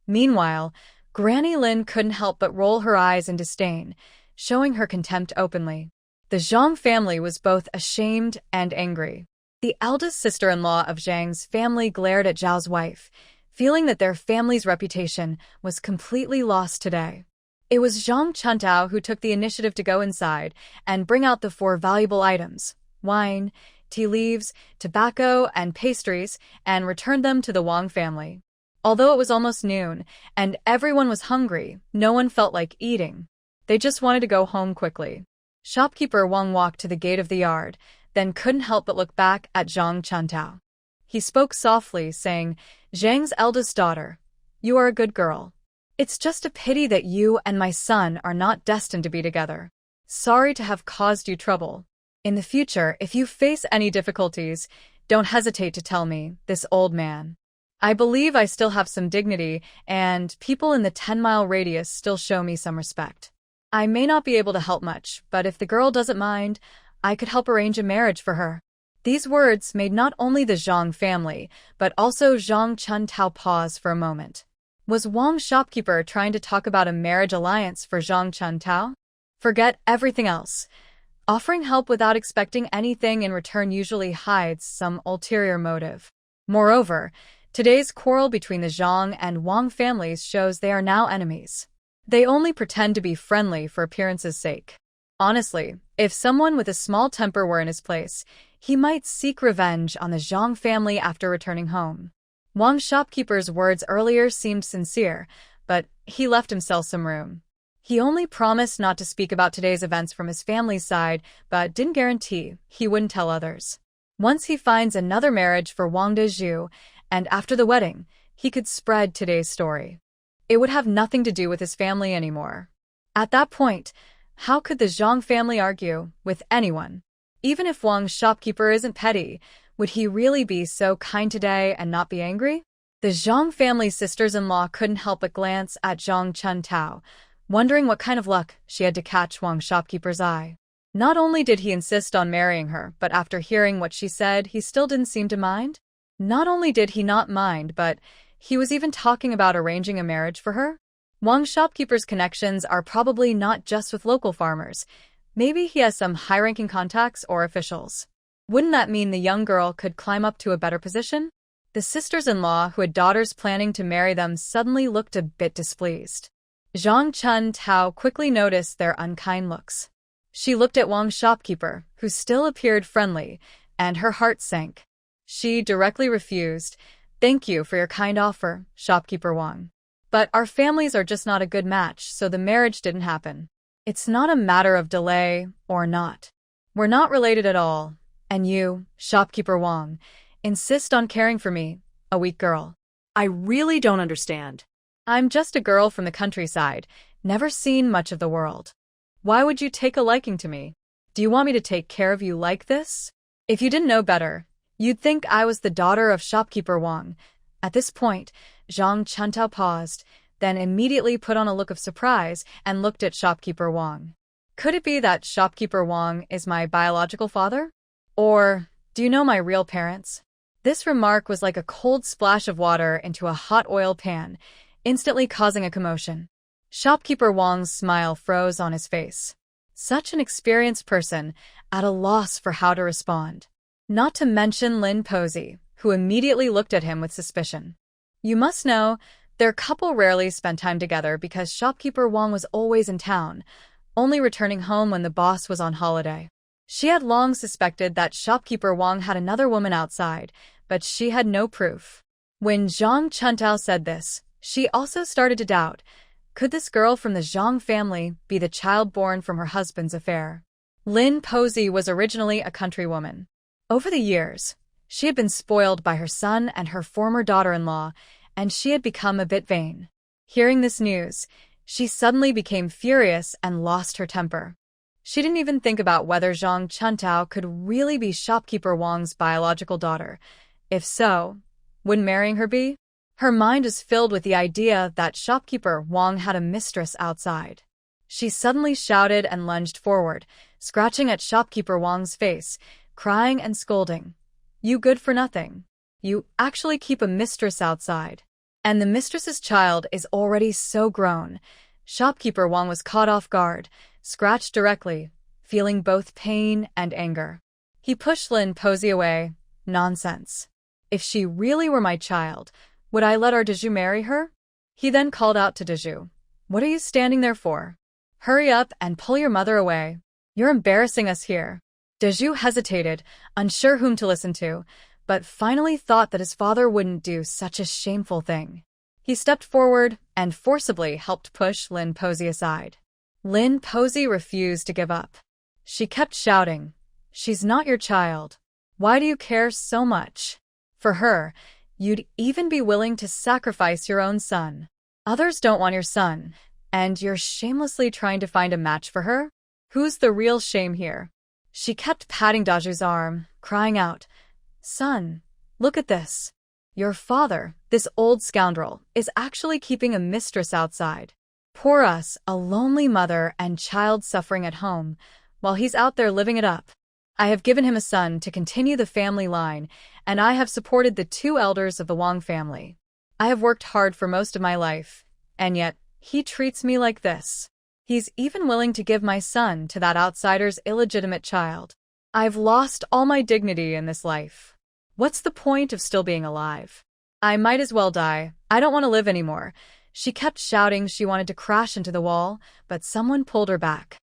Meanwhile, Granny Lin couldn't help but roll her eyes in disdain, showing her contempt openly. The Zhang family was both ashamed and angry. The eldest sister-in-law of Zhang's family glared at Zhao's wife, feeling that their family's reputation was completely lost today. It was Zhang Chuntao who took the initiative to go inside and bring out the 4 valuable items, wine, tea leaves, tobacco, and pastries, and returned them to the Wang family. Although it was almost noon, and everyone was hungry, no one felt like eating. They just wanted to go home quickly. Shopkeeper Wang walked to the gate of the yard, then couldn't help but look back at Zhang Chuntao. He spoke softly, saying, "Zhang's eldest daughter, you are a good girl. It's just a pity that you and my son are not destined to be together. Sorry to have caused you trouble. In the future, if you face any difficulties, don't hesitate to tell me, this old man. I believe I still have some dignity, and people in the 10-mile radius still show me some respect. I may not be able to help much, but if the girl doesn't mind, I could help arrange a marriage for her." These words made not only the Zhang family, but also Zhang Chuntao pause for a moment. Was Wang's shopkeeper trying to talk about a marriage alliance for Zhang Chuntao? Forget everything else. Offering help without expecting anything in return usually hides some ulterior motive. Moreover, today's quarrel between the Zhang and Wang families shows they are now enemies. They only pretend to be friendly for appearance's sake. Honestly, if someone with a small temper were in his place, he might seek revenge on the Zhang family after returning home. Wang's shopkeeper's words earlier seemed sincere, but he left himself some room. He only promised not to speak about today's events from his family's side, but didn't guarantee he wouldn't tell others. Once he finds another marriage for Wang Dezhu, and after the wedding, he could spread today's story. It would have nothing to do with his family anymore. At that point, how could the Zhang family argue with anyone? Even if Wang's shopkeeper isn't petty, would he really be so kind today and not be angry? The Zhang family's sisters-in-law couldn't help but glance at Zhang Chuntao, wondering what kind of luck she had to catch Wang's shopkeeper's eye. Not only did he insist on marrying her, but after hearing what she said, he still didn't seem to mind. Not only did he not mind, but he was even talking about arranging a marriage for her. Wang's shopkeeper's connections are probably not just with local farmers. Maybe he has some high-ranking contacts or officials. Wouldn't that mean the young girl could climb up to a better position? The sisters-in-law, who had daughters planning to marry them, suddenly looked a bit displeased. Zhang Chuntao quickly noticed their unkind looks. She looked at Wang's shopkeeper, who still appeared friendly, and her heart sank. She directly refused. "Thank you for your kind offer, shopkeeper Wang. But our families are just not a good match, so the marriage didn't happen. It's not a matter of delay or not. We're not related at all, and you, shopkeeper Wang, insist on caring for me, a weak girl." I really don't understand. "I'm just a girl from the countryside, never seen much of the world. Why would you take a liking to me? Do you want me to take care of you like this? If you didn't know better, you'd think I was the daughter of shopkeeper Wang." At this point, Zhang Chuntao paused, then immediately put on a look of surprise and looked at shopkeeper Wang. "Could it be that shopkeeper Wang is my biological father? Or do you know my real parents?" This remark was like a cold splash of water into a hot oil pan, instantly causing a commotion. Shopkeeper Wang's smile froze on his face. Such an experienced person, at a loss for how to respond. Not to mention Lin Posey, who immediately looked at him with suspicion. You must know, their couple rarely spent time together because shopkeeper Wang was always in town, only returning home when the boss was on holiday. She had long suspected that shopkeeper Wang had another woman outside, but she had no proof. When Zhang Chuntao said this, she also started to doubt. Could this girl from the Zhang family be the child born from her husband's affair? Lin Posey was originally a countrywoman. Over the years, she had been spoiled by her son and her former daughter-in-law, and she had become a bit vain. Hearing this news, she suddenly became furious and lost her temper. She didn't even think about whether Zhang Chuntao could really be shopkeeper Wang's biological daughter. If so, wouldn't marrying her be? Her mind was filled with the idea that shopkeeper Wang had a mistress outside. She suddenly shouted and lunged forward, scratching at shopkeeper Wang's face, crying and scolding. "You good for nothing. You actually keep a mistress outside. And the mistress's child is already so grown." Shopkeeper Wang was caught off guard, scratched directly, feeling both pain and anger. He pushed Lin Posey away. "Nonsense. If she really were my child, would I let our Dezhu marry her?" He then called out to Dezhu. "What are you standing there for? Hurry up and pull your mother away. You're embarrassing us here." Dezhu hesitated, unsure whom to listen to, but finally thought that his father wouldn't do such a shameful thing. He stepped forward and forcibly helped push Lin Posey aside. Lin Posey refused to give up. She kept shouting, "She's not your child. Why do you care so much? For her, you'd even be willing to sacrifice your own son. Others don't want your son, and you're shamelessly trying to find a match for her? Who's the real shame here?" She kept patting Daju's arm, crying out, "Son, look at this. Your father, this old scoundrel, is actually keeping a mistress outside. Poor us, a lonely mother and child suffering at home, while he's out there living it up. I have given him a son to continue the family line, and I have supported the two elders of the Wang family. I have worked hard for most of my life, and yet he treats me like this. He's even willing to give my son to that outsider's illegitimate child. I've lost all my dignity in this life. What's the point of still being alive? I might as well die. I don't want to live anymore." She kept shouting she wanted to crash into the wall, but someone pulled her back.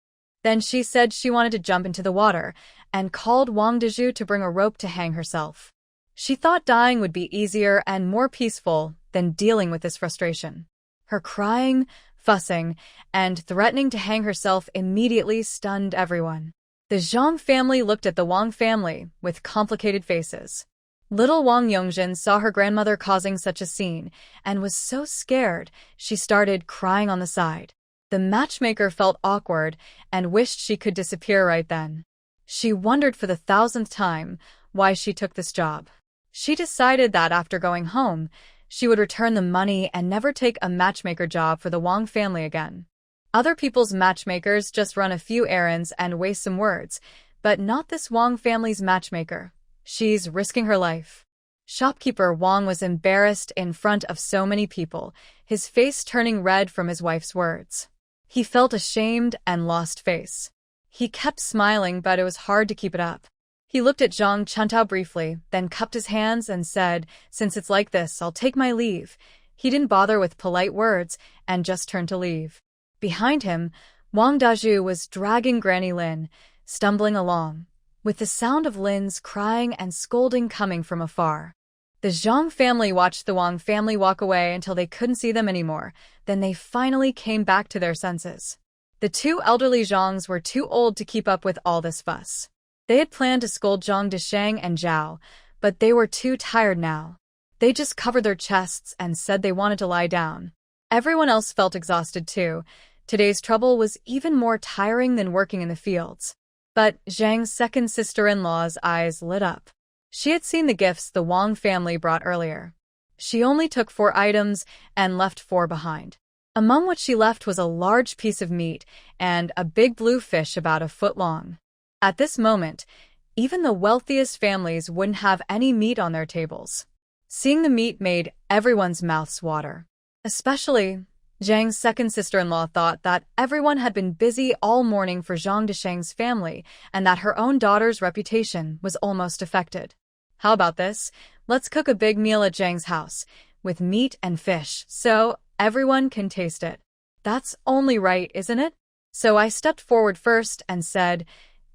Then she said she wanted to jump into the water and called Wang Dezhu to bring a rope to hang herself. She thought dying would be easier and more peaceful than dealing with this frustration. Her crying, fussing, and threatening to hang herself immediately stunned everyone. The Zhang family looked at the Wang family with complicated faces. Little Wang Yongjin saw her grandmother causing such a scene and was so scared she started crying on the side. The matchmaker felt awkward and wished she could disappear right then. She wondered for the 1000th time why she took this job. She decided that after going home, she would return the money and never take a matchmaker job for the Wang family again. Other people's matchmakers just run a few errands and waste some words, but not this Wang family's matchmaker. She's risking her life. Shopkeeper Wang was embarrassed in front of so many people, his face turning red from his wife's words. He felt ashamed and lost face. He kept smiling, but it was hard to keep it up. He looked at Zhang Chuntao briefly, then cupped his hands and said, "Since it's like this, I'll take my leave." He didn't bother with polite words and just turned to leave. Behind him, Wang Dezhu was dragging Granny Lin, stumbling along, with the sound of Lin's crying and scolding coming from afar. The Zhang family watched the Wang family walk away until they couldn't see them anymore. Then they finally came back to their senses. The two elderly Zhangs were too old to keep up with all this fuss. They had planned to scold Zhang Desheng and Zhao, but they were too tired now. They just covered their chests and said they wanted to lie down. Everyone else felt exhausted too. Today's trouble was even more tiring than working in the fields. But Zhang's second sister-in-law's eyes lit up. She had seen the gifts the Wang family brought earlier. She only took 4 items and left 4 behind. Among what she left was a large piece of meat and a big blue fish about a foot long. At this moment, even the wealthiest families wouldn't have any meat on their tables. Seeing the meat made everyone's mouths water. Especially, Zhang's second sister-in-law thought that everyone had been busy all morning for Zhang Desheng's family and that her own daughter's reputation was almost affected. How about this? Let's cook a big meal at Zhang's house, with meat and fish, so everyone can taste it. That's only right, isn't it? So I stepped forward first and said,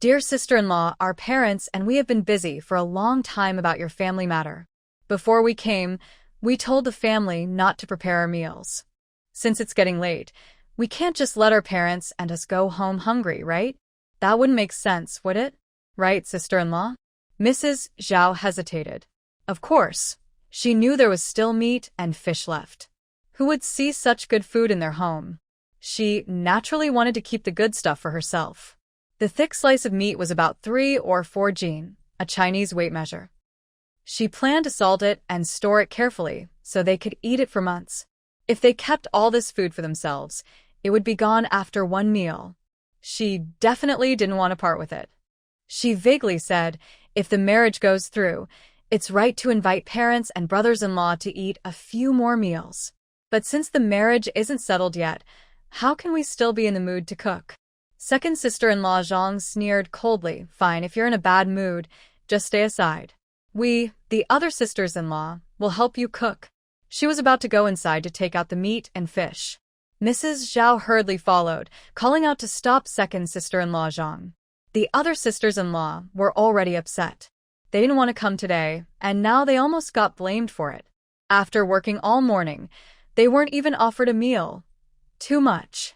"Dear sister-in-law, our parents and we have been busy for a long time about your family matter. Before we came, we told the family not to prepare our meals. Since it's getting late, we can't just let our parents and us go home hungry, right? That wouldn't make sense, would it? Right, sister-in-law?" Mrs. Zhao hesitated. Of course, she knew there was still meat and fish left. Who would see such good food in their home? She naturally wanted to keep the good stuff for herself. The thick slice of meat was about 3 or 4 jin, a Chinese weight measure. She planned to salt it and store it carefully so they could eat it for months. If they kept all this food for themselves, it would be gone after 1 meal. She definitely didn't want to part with it. She vaguely said, if the marriage goes through, it's right to invite parents and brothers-in-law to eat a few more meals. But since the marriage isn't settled yet, how can we still be in the mood to cook? Second sister-in-law Zhang sneered coldly. Fine, if you're in a bad mood, just stay aside. We, the other sisters-in-law, will help you cook. She was about to go inside to take out the meat and fish. Mrs. Zhao hurriedly followed, calling out to stop second sister-in-law Zhang. The other sisters-in-law were already upset. They didn't want to come today, and now they almost got blamed for it. After working all morning, they weren't even offered a meal. Too much.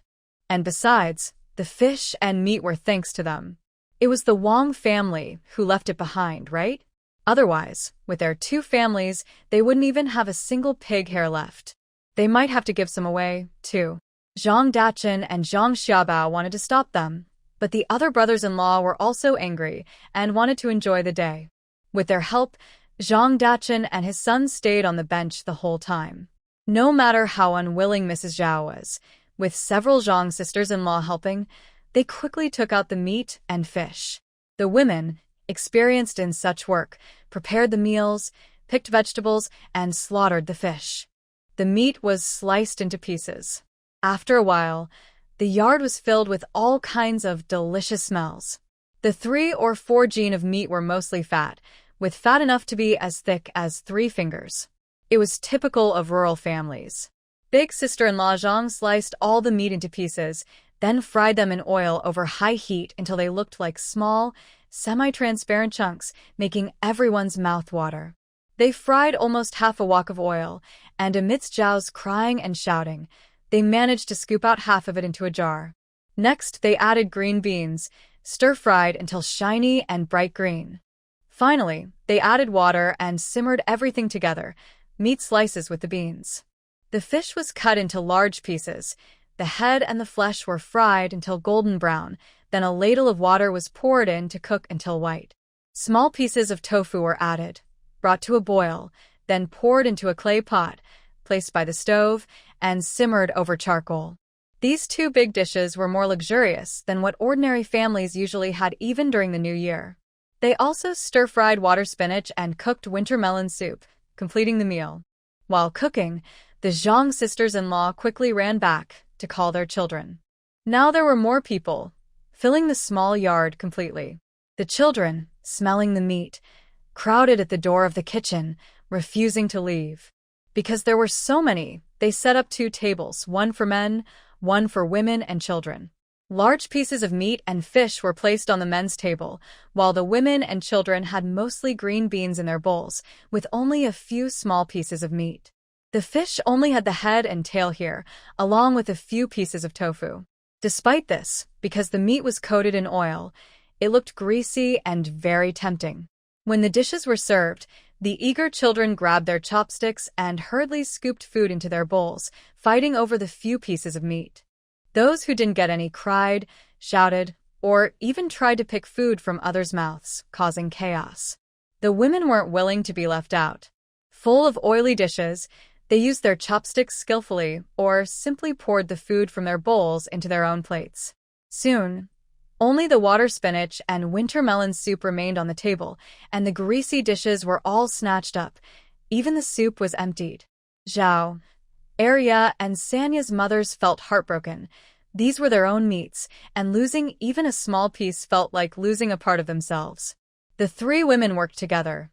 And besides, the fish and meat were thanks to them. It was the Wang family who left it behind, right? Otherwise, with their 2 families, they wouldn't even have a single pig hair left. They might have to give some away, too. Zhang Daqin and Zhang Xiaobao wanted to stop them, but the other brothers-in-law were also angry and wanted to enjoy the day. With their help, Zhang Daqin and his son stayed on the bench the whole time. No matter how unwilling Mrs. Zhao was, with several Zhang sisters-in-law helping, they quickly took out the meat and fish. The women, experienced in such work, prepared the meals, picked vegetables, and slaughtered the fish. The meat was sliced into pieces. After a while, the yard was filled with all kinds of delicious smells. The 3 or 4 jin of meat were mostly fat, with fat enough to be as thick as 3 fingers. It was typical of rural families. Big sister-in-law Zhang sliced all the meat into pieces, then fried them in oil over high heat until they looked like small, semi-transparent chunks, making everyone's mouth water. They fried almost half a wok of oil, and amidst Zhao's crying and shouting, they managed to scoop out half of it into a jar. Next, they added green beans, stir-fried until shiny and bright green. Finally, they added water and simmered everything together, meat slices with the beans. The fish was cut into large pieces. The head and the flesh were fried until golden brown, then a ladle of water was poured in to cook until white. Small pieces of tofu were added, brought to a boil, then poured into a clay pot, placed by the stove, and simmered over charcoal. These two big dishes were more luxurious than what ordinary families usually had even during the New Year. They also stir-fried water spinach and cooked winter melon soup, completing the meal. While cooking, the Zhang sisters-in-law quickly ran back to call their children. Now there were more people, filling the small yard completely. The children, smelling the meat, crowded at the door of the kitchen, refusing to leave. Because there were so many, they set up 2 tables, one for men, one for women and children. Large pieces of meat and fish were placed on the men's table, while the women and children had mostly green beans in their bowls, with only a few small pieces of meat. The fish only had the head and tail here, along with a few pieces of tofu. Despite this, because the meat was coated in oil, it looked greasy and very tempting. When the dishes were served, the eager children grabbed their chopsticks and hurriedly scooped food into their bowls, fighting over the few pieces of meat. Those who didn't get any cried, shouted, or even tried to pick food from others' mouths, causing chaos. The women weren't willing to be left out. Full of oily dishes, they used their chopsticks skillfully or simply poured the food from their bowls into their own plates. Soon, only the water spinach and winter melon soup remained on the table, and the greasy dishes were all snatched up. Even the soup was emptied. Zhao, Arya, and Sanya's mothers felt heartbroken. These were their own meats, and losing even a small piece felt like losing a part of themselves. The 3 women worked together,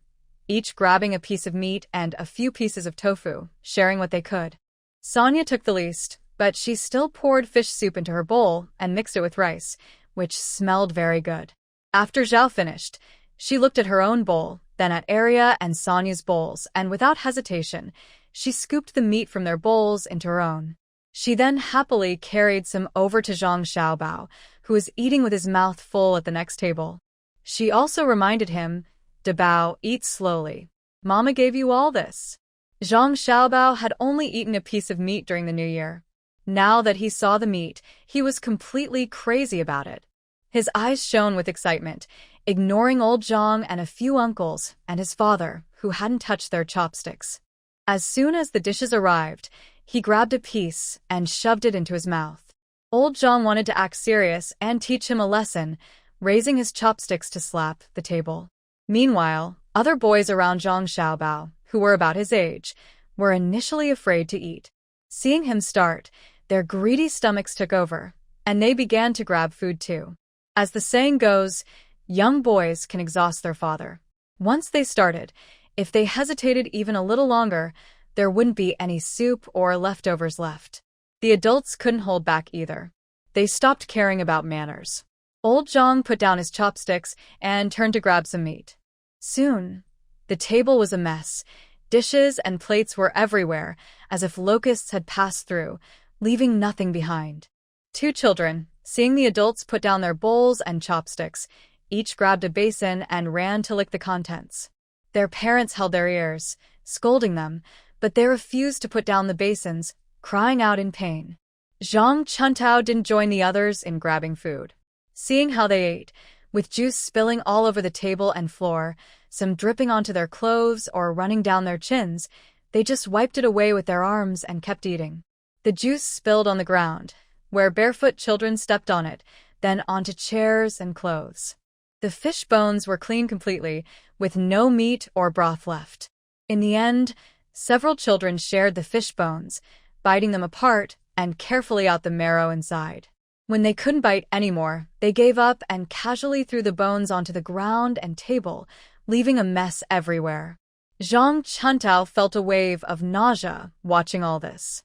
each grabbing a piece of meat and a few pieces of tofu, sharing what they could. Sanya took the least, but she still poured fish soup into her bowl and mixed it with rice, which smelled very good. After Zhao finished, she looked at her own bowl, then at Arya and Sanya's bowls, and without hesitation, she scooped the meat from their bowls into her own. She then happily carried some over to Zhang Xiaobao, who was eating with his mouth full at the next table. She also reminded him, "Dabao, eat slowly. Mama gave you all this." Zhang Xiaobao had only eaten a piece of meat during the New Year. Now that he saw the meat, he was completely crazy about it. His eyes shone with excitement, ignoring old Zhang and a few uncles and his father, who hadn't touched their chopsticks. As soon as the dishes arrived, he grabbed a piece and shoved it into his mouth. Old Zhang wanted to act serious and teach him a lesson, raising his chopsticks to slap the table. Meanwhile, other boys around Zhang Xiaobao, who were about his age, were initially afraid to eat. Seeing him start, their greedy stomachs took over, and they began to grab food too. As the saying goes, young boys can exhaust their father. Once they started, if they hesitated even a little longer, there wouldn't be any soup or leftovers left. The adults couldn't hold back either. They stopped caring about manners. Old Zhang put down his chopsticks and turned to grab some meat. Soon, the table was a mess. Dishes and plates were everywhere, as if locusts had passed through, leaving nothing behind. 2 children, seeing the adults put down their bowls and chopsticks, each grabbed a basin and ran to lick the contents. Their parents held their ears, scolding them, but they refused to put down the basins, crying out in pain. Zhang Chuntao didn't join the others in grabbing food. Seeing how they ate, with juice spilling all over the table and floor, some dripping onto their clothes or running down their chins, they just wiped it away with their arms and kept eating. The juice spilled on the ground, where barefoot children stepped on it, then onto chairs and clothes. The fish bones were cleaned completely, with no meat or broth left. In the end, several children shared the fish bones, biting them apart and carefully out the marrow inside. When they couldn't bite anymore, they gave up and casually threw the bones onto the ground and table, leaving a mess everywhere. Zhang Chuntao felt a wave of nausea watching all this.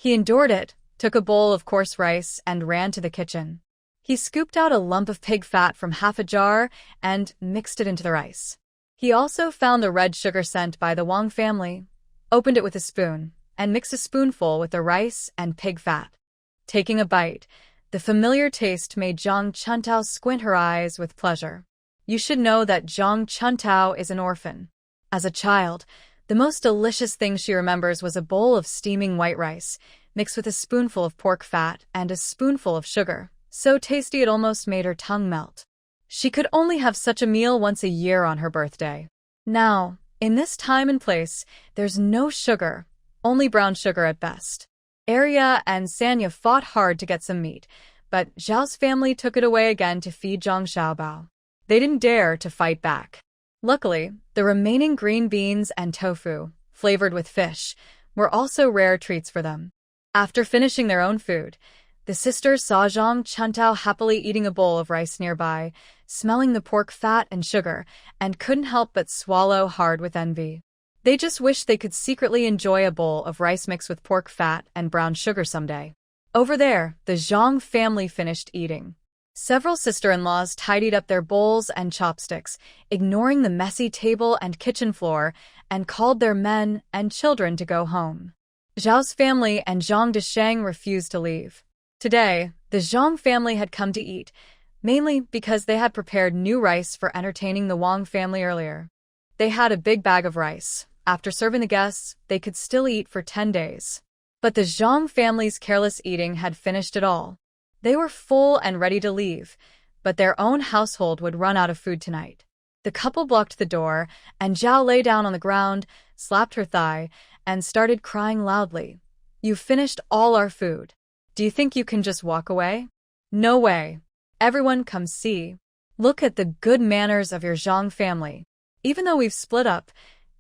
He endured it, took a bowl of coarse rice, and ran to the kitchen. He scooped out a lump of pig fat from half a jar and mixed it into the rice. He also found the red sugar sent by the Wang family, opened it with a spoon, and mixed a spoonful with the rice and pig fat. Taking a bite, the familiar taste made Zhang Chuntao squint her eyes with pleasure. You should know that Zhang Chuntao is an orphan. As a child, the most delicious thing she remembers was a bowl of steaming white rice, mixed with a spoonful of pork fat and a spoonful of sugar, so tasty it almost made her tongue melt. She could only have such a meal once a year on her birthday. Now, in this time and place, there's no sugar, only brown sugar at best. Arya and Sanya fought hard to get some meat, but Zhao's family took it away again to feed Zhang Xiaobao. They didn't dare to fight back. Luckily, the remaining green beans and tofu, flavored with fish, were also rare treats for them. After finishing their own food, the sisters saw Zhang Chuntao happily eating a bowl of rice nearby, smelling the pork fat and sugar, and couldn't help but swallow hard with envy. They just wished they could secretly enjoy a bowl of rice mixed with pork fat and brown sugar someday. Over there, the Zhang family finished eating. Several sister-in-laws tidied up their bowls and chopsticks, ignoring the messy table and kitchen floor, and called their men and children to go home. Zhao's family and Zhang Desheng refused to leave. Today, the Zhang family had come to eat, mainly because they had prepared new rice for entertaining the Wang family earlier. They had a big bag of rice. After serving the guests, they could still eat for 10 days. But the Zhang family's careless eating had finished it all. They were full and ready to leave, but their own household would run out of food tonight. The couple blocked the door, and Zhao lay down on the ground, slapped her thigh, and started crying loudly. "You've finished all our food. Do you think you can just walk away? No way. Everyone come see. Look at the good manners of your Zhang family. Even though we've split up,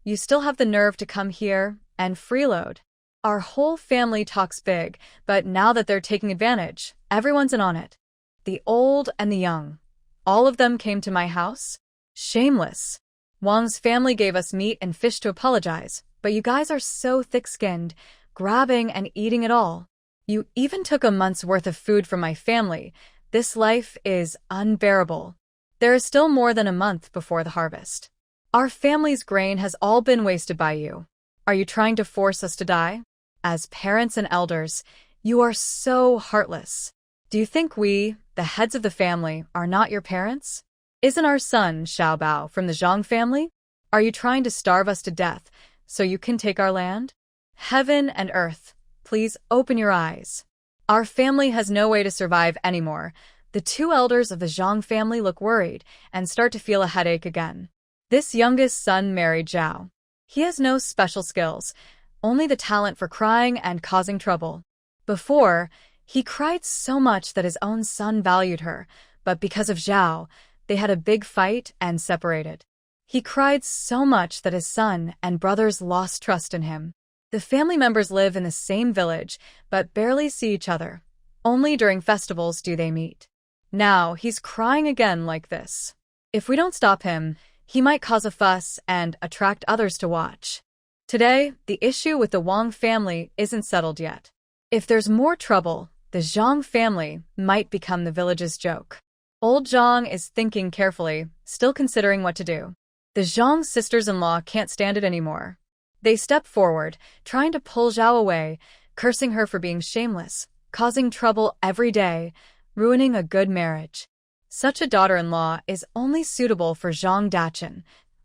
you still have the nerve to come here and freeload. Our whole family talks big, but now that they're taking advantage, everyone's in on it. The old and the young. All of them came to my house? Shameless. Wang's family gave us meat and fish to apologize, but you guys are so thick-skinned, grabbing and eating it all. You even took a month's worth of food from my family. This life is unbearable. There is still more than a month before the harvest. Our family's grain has all been wasted by you. Are you trying to force us to die? As parents and elders, you are so heartless. Do you think we, the heads of the family, are not your parents? Isn't our son, Xiaobao, from the Zhang family? Are you trying to starve us to death so you can take our land? Heaven and earth, please open your eyes. Our family has no way to survive anymore. The two elders of the Zhang family look worried and start to feel a headache again. This youngest son married Zhao. He has no special skills, only the talent for crying and causing trouble. Before, he cried so much that his own son valued her, but because of Zhao, they had a big fight and separated. He cried so much that his son and brothers lost trust in him. The family members live in the same village, but barely see each other. Only during festivals do they meet. Now he's crying again like this. If we don't stop him, he might cause a fuss and attract others to watch. Today, the issue with the Wang family isn't settled yet. If there's more trouble, the Zhang family might become the village's joke. Old Zhang is thinking carefully, still considering what to do. The Zhang sisters-in-law can't stand it anymore. They step forward, trying to pull Zhao away, cursing her for being shameless, causing trouble every day, ruining a good marriage. Such a daughter-in-law is only suitable for Zhang Dachin.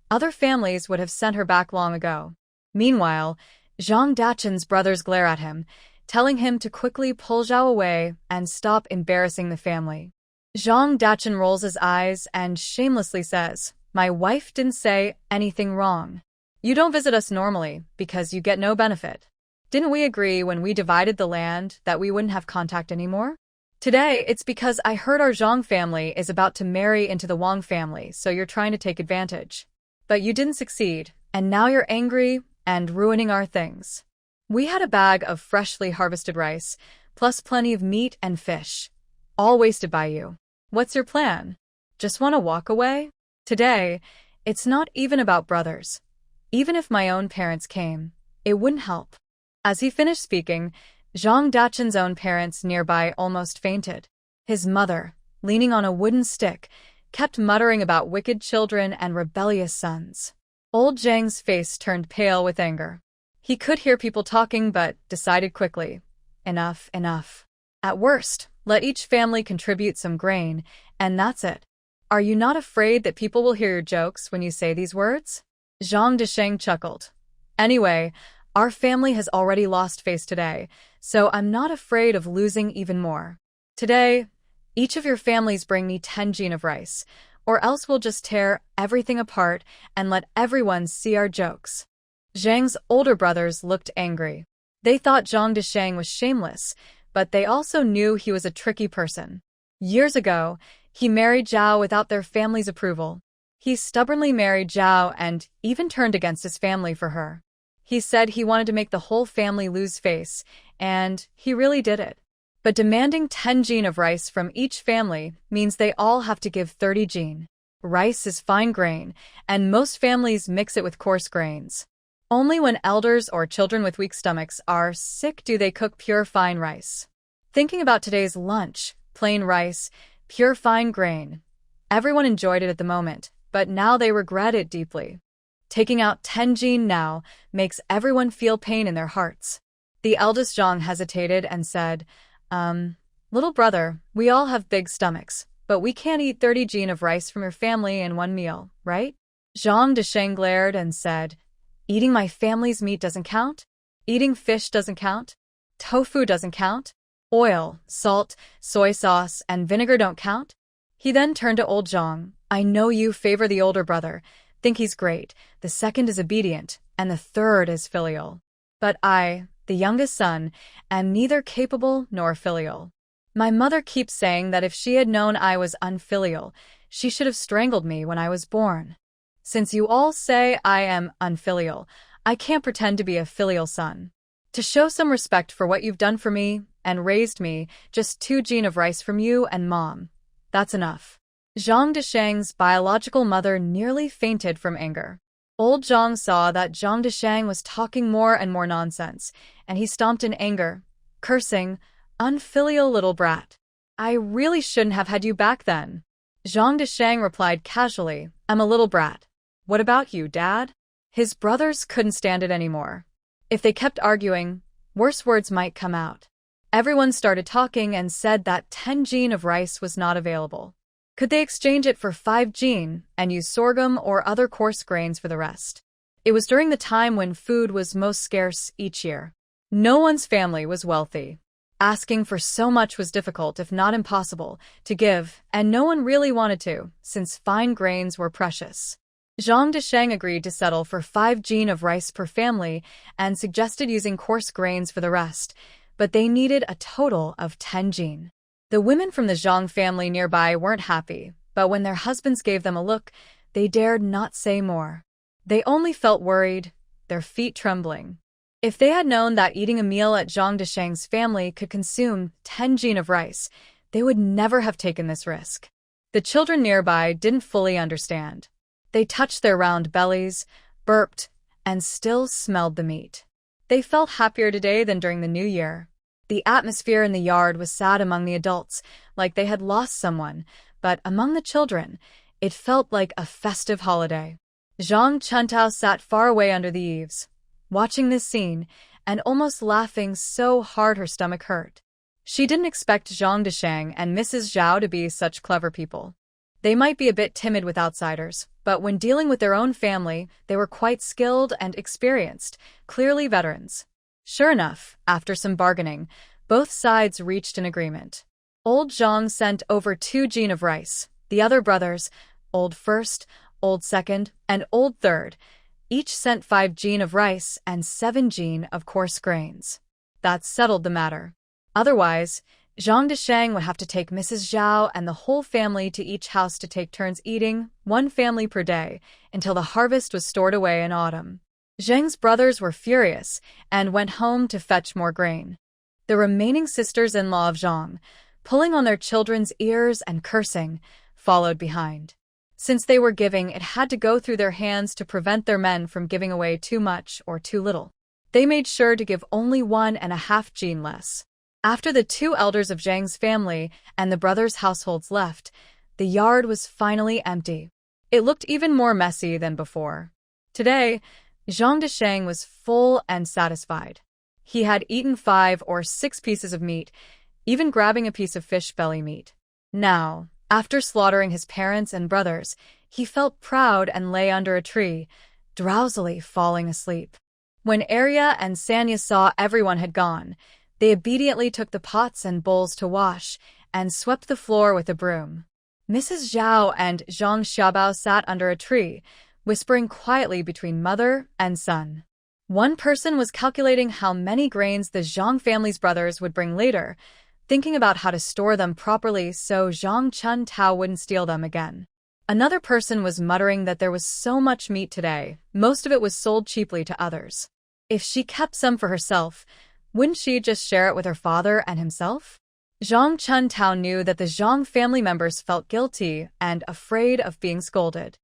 Other families would have sent her back long ago. Meanwhile, Zhang Dachin's brothers glare at him, telling him to quickly pull Zhao away and stop embarrassing the family. Zhang Dachin rolls his eyes and shamelessly says, "My wife didn't say anything wrong. You don't visit us normally because you get no benefit. Didn't we agree when we divided the land that we wouldn't have contact anymore? Today, it's because I heard our Zhang family is about to marry into the Wang family, so you're trying to take advantage. But you didn't succeed, and now you're angry and ruining our things. We had a bag of freshly harvested rice, plus plenty of meat and fish, all wasted by you. What's your plan? Just want to walk away? Today, it's not even about brothers. Even if my own parents came, it wouldn't help." As he finished speaking, Zhang Dachen's own parents nearby almost fainted. His mother, leaning on a wooden stick, kept muttering about wicked children and rebellious sons. Old Zhang's face turned pale with anger. He could hear people talking but decided quickly, enough, enough. At worst, let each family contribute some grain, and that's it. Are you not afraid that people will hear your jokes when you say these words? Zhang Desheng chuckled. Anyway, our family has already lost face today, so I'm not afraid of losing even more. Today, each of your families bring me 10 jin of rice, or else we'll just tear everything apart and let everyone see our jokes. Zhang's older brothers looked angry. They thought Zhang Desheng was shameless, but they also knew he was a tricky person. Years ago, he married Zhao without their family's approval. He stubbornly married Zhao and even turned against his family for her. He said he wanted to make the whole family lose face, and he really did it. But demanding 10 jin of rice from each family means they all have to give 30 jin. Rice is fine grain, and most families mix it with coarse grains. Only when elders or children with weak stomachs are sick do they cook pure fine rice. Thinking about today's lunch, plain rice, pure fine grain. Everyone enjoyed it at the moment, but now they regret it deeply. Taking out 10 jin now makes everyone feel pain in their hearts. The eldest Zhang hesitated and said, little brother, we all have big stomachs, but we can't eat 30 jin of rice from your family in one meal, right? Zhang Desheng glared and said, eating my family's meat doesn't count? Eating fish doesn't count? Tofu doesn't count? Oil, salt, soy sauce, and vinegar don't count? He then turned to old Zhang. I know you favor the older brother, think he's great, the second is obedient, and the third is filial. But I, the youngest son, am neither capable nor filial. My mother keeps saying that if she had known I was unfilial, she should have strangled me when I was born. Since you all say I am unfilial, I can't pretend to be a filial son. To show some respect for what you've done for me and raised me, just 2 jin of rice from you and mom. That's enough. Zhang Desheng's biological mother nearly fainted from anger. Old Zhang saw that Zhang Desheng was talking more and more nonsense, and he stomped in anger, cursing, unfilial little brat. I really shouldn't have had you back then. Zhang Desheng replied casually, I'm a little brat. What about you, Dad? His brothers couldn't stand it anymore. If they kept arguing, worse words might come out. Everyone started talking and said that 10 jin of rice was not available. Could they exchange it for 5 jin and use sorghum or other coarse grains for the rest? It was during the time when food was most scarce each year. No one's family was wealthy. Asking for so much was difficult, if not impossible, to give, and no one really wanted to, since fine grains were precious. Zhang Desheng agreed to settle for 5 jin of rice per family and suggested using coarse grains for the rest, but they needed a total of 10 jin. The women from the Zhang family nearby weren't happy, but when their husbands gave them a look, they dared not say more. They only felt worried, their feet trembling. If they had known that eating a meal at Zhang Desheng's family could consume 10 jin of rice, they would never have taken this risk. The children nearby didn't fully understand. They touched their round bellies, burped, and still smelled the meat. They felt happier today than during the New Year. The atmosphere in the yard was sad among the adults, like they had lost someone, but among the children, it felt like a festive holiday. Zhang Chuntao sat far away under the eaves, watching this scene, and almost laughing so hard her stomach hurt. She didn't expect Zhang Desheng and Mrs. Zhao to be such clever people. They might be a bit timid with outsiders, but when dealing with their own family, they were quite skilled and experienced, clearly veterans. Sure enough, after some bargaining, both sides reached an agreement. Old Zhang sent over 2 jin of rice. The other brothers, Old First, Old Second, and Old Third, each sent 5 jin of rice and 7 jin of coarse grains. That settled the matter. Otherwise, Zhang Desheng would have to take Mrs. Zhao and the whole family to each house to take turns eating, 1 family per day, until the harvest was stored away in autumn. Zheng's brothers were furious and went home to fetch more grain. The remaining sisters-in-law of Zhang, pulling on their children's ears and cursing, followed behind. Since they were giving, it had to go through their hands to prevent their men from giving away too much or too little. They made sure to give only 1.5 gene less. After the two elders of Zhang's family and the brothers' households left, the yard was finally empty. It looked even more messy than before. Today, Zhang Desheng was full and satisfied. He had eaten 5 or 6 pieces of meat, even grabbing a piece of fish belly meat. Now, after slaughtering his parents and brothers, he felt proud and lay under a tree, drowsily falling asleep. When Arya and Sanya saw everyone had gone, they obediently took the pots and bowls to wash and swept the floor with a broom. Mrs. Zhao and Zhang Xiaobao sat under a tree, whispering quietly between mother and son. One person was calculating how many grains the Zhang family's brothers would bring later, thinking about how to store them properly so Zhang Chun Tao wouldn't steal them again. Another person was muttering that there was so much meat today, most of it was sold cheaply to others. If she kept some for herself, wouldn't she just share it with her father and himself? Zhang Chun Tao knew that the Zhang family members felt guilty and afraid of being scolded.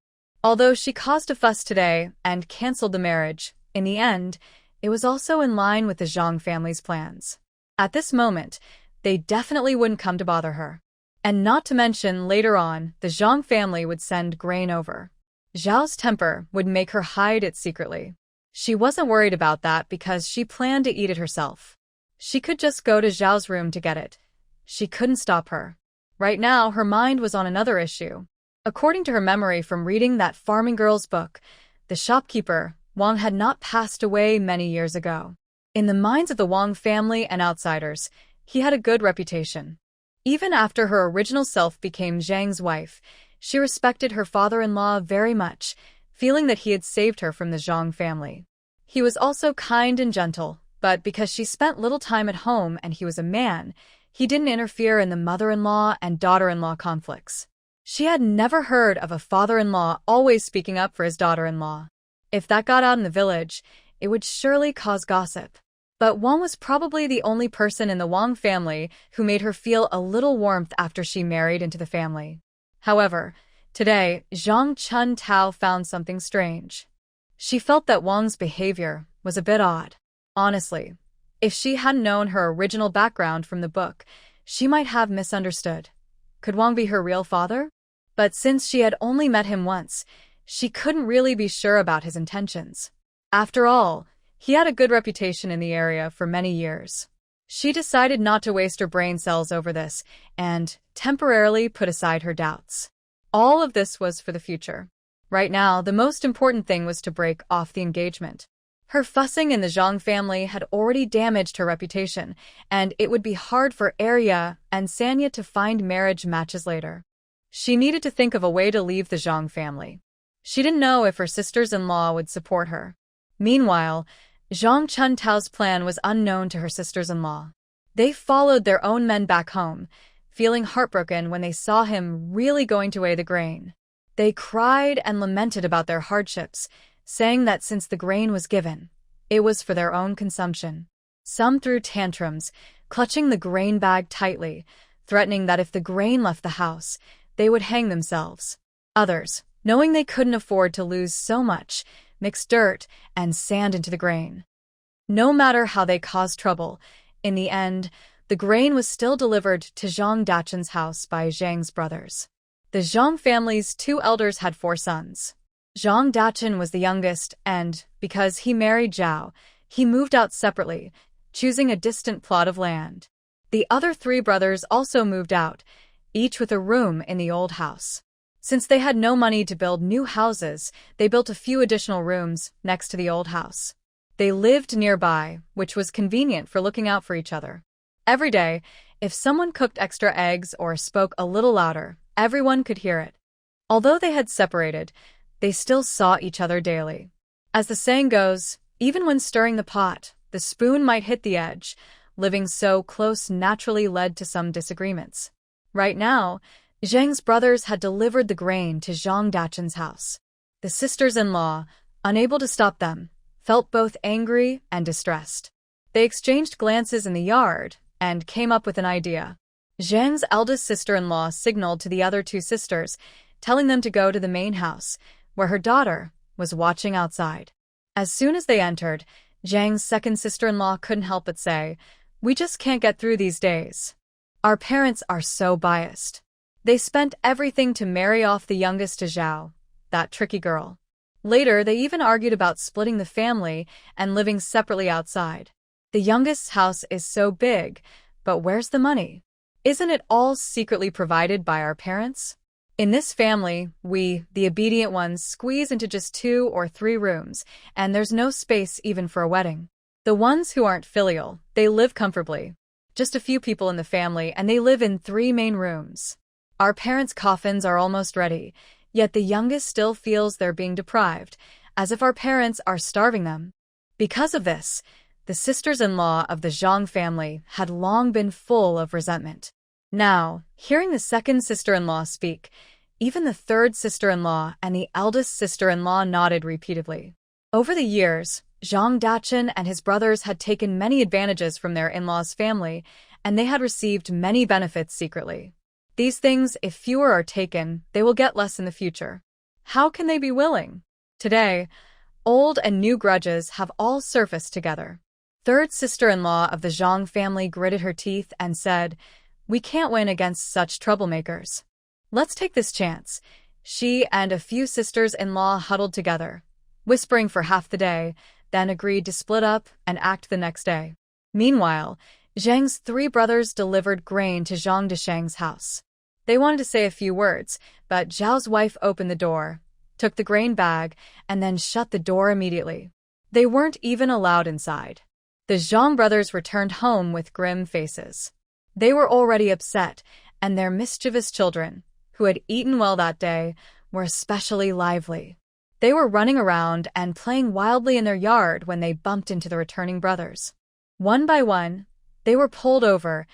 Although she caused a fuss today and canceled the marriage, in the end, it was also in line with the Zhang family's plans. At this moment, they definitely wouldn't come to bother her. And not to mention, later on, the Zhang family would send grain over. Zhao's temper would make her hide it secretly. She wasn't worried about that because she planned to eat it herself. She could just go to Zhao's room to get it. She couldn't stop her. Right now, her mind was on another issue. According to her memory from reading that farming girl's book, the shopkeeper, Wang, had not passed away many years ago. In the minds of the Wang family and outsiders, he had a good reputation. Even after her original self became Zhang's wife, she respected her father-in-law very much, feeling that he had saved her from the Zhang family. He was also kind and gentle, but because she spent little time at home and he was a man, he didn't interfere in the mother-in-law and daughter-in-law conflicts. She had never heard of a father-in-law always speaking up for his daughter-in-law. If that got out in the village, it would surely cause gossip. But Wang was probably the only person in the Wang family who made her feel a little warmth after she married into the family. However, today, Zhang Chun Tao found something strange. She felt that Wang's behavior was a bit odd. Honestly, if she hadn't known her original background from the book, she might have misunderstood. Could Wang be her real father? But since she had only met him once, she couldn't really be sure about his intentions. After all, he had a good reputation in the area for many years. She decided not to waste her brain cells over this and temporarily put aside her doubts. All of this was for the future. Right now, the most important thing was to break off the engagement. Her fussing in the Zhang family had already damaged her reputation, and it would be hard for Arya and Sanya to find marriage matches later. She needed to think of a way to leave the Zhang family. She didn't know if her sisters-in-law would support her. Meanwhile, Zhang Chun Tao's plan was unknown to her sisters-in-law. They followed their own men back home, feeling heartbroken when they saw him really going to weigh the grain. They cried and lamented about their hardships, saying that since the grain was given, it was for their own consumption. Some threw tantrums, clutching the grain bag tightly, threatening that if the grain left the house, they would hang themselves. Others, knowing they couldn't afford to lose so much, mixed dirt and sand into the grain. No matter how they caused trouble, in the end, the grain was still delivered to Zhang Dachen's house by Zhang's brothers. The Zhang family's 2 elders had 4 sons. Zhang Dachen was the youngest and, because he married Zhao, he moved out separately, choosing a distant plot of land. The other 3 brothers also moved out, each with a room in the old house. Since they had no money to build new houses, they built a few additional rooms next to the old house. They lived nearby, which was convenient for looking out for each other. Every day, if someone cooked extra eggs or spoke a little louder, everyone could hear it. Although they had separated, they still saw each other daily. As the saying goes, even when stirring the pot, the spoon might hit the edge. Living so close naturally led to some disagreements. Right now, Zhang's brothers had delivered the grain to Zhang Dachen's house. The sisters-in-law, unable to stop them, felt both angry and distressed. They exchanged glances in the yard and came up with an idea. Zhang's eldest sister-in-law signaled to the other 2 sisters, telling them to go to the main house, where her daughter was watching outside. As soon as they entered, Zhang's second sister-in-law couldn't help but say, "We just can't get through these days. Our parents are so biased. They spent everything to marry off the youngest to Zhao, that tricky girl. Later, they even argued about splitting the family and living separately outside. The youngest's house is so big, but where's the money? Isn't it all secretly provided by our parents? In this family, we, the obedient ones, squeeze into just 2 or 3 rooms, and there's no space even for a wedding. The ones who aren't filial, they live comfortably. Just a few people in the family, and they live in 3 main rooms. Our parents' coffins are almost ready, yet the youngest still feels they're being deprived, as if our parents are starving them." Because of this, the sisters-in-law of the Zhang family had long been full of resentment. Now, hearing the second sister-in-law speak, even the third sister-in-law and the eldest sister-in-law nodded repeatedly. Over the years, Zhang Daqin and his brothers had taken many advantages from their in-laws' family, and they had received many benefits secretly. These things, if fewer are taken, they will get less in the future. How can they be willing? Today, old and new grudges have all surfaced together. Third sister-in-law of the Zhang family gritted her teeth and said, "We can't win against such troublemakers. Let's take this chance." She and a few sisters-in-law huddled together, whispering for half the day, then agreed to split up and act the next day. Meanwhile, Zhang's 3 brothers delivered grain to Zhang Desheng's house. They wanted to say a few words, but Zhao's wife opened the door, took the grain bag, and then shut the door immediately. They weren't even allowed inside. The Zhang brothers returned home with grim faces. They were already upset, and their mischievous children, who had eaten well that day, were especially lively. They were running around and playing wildly in their yard when they bumped into the returning brothers. One by one, they were pulled over,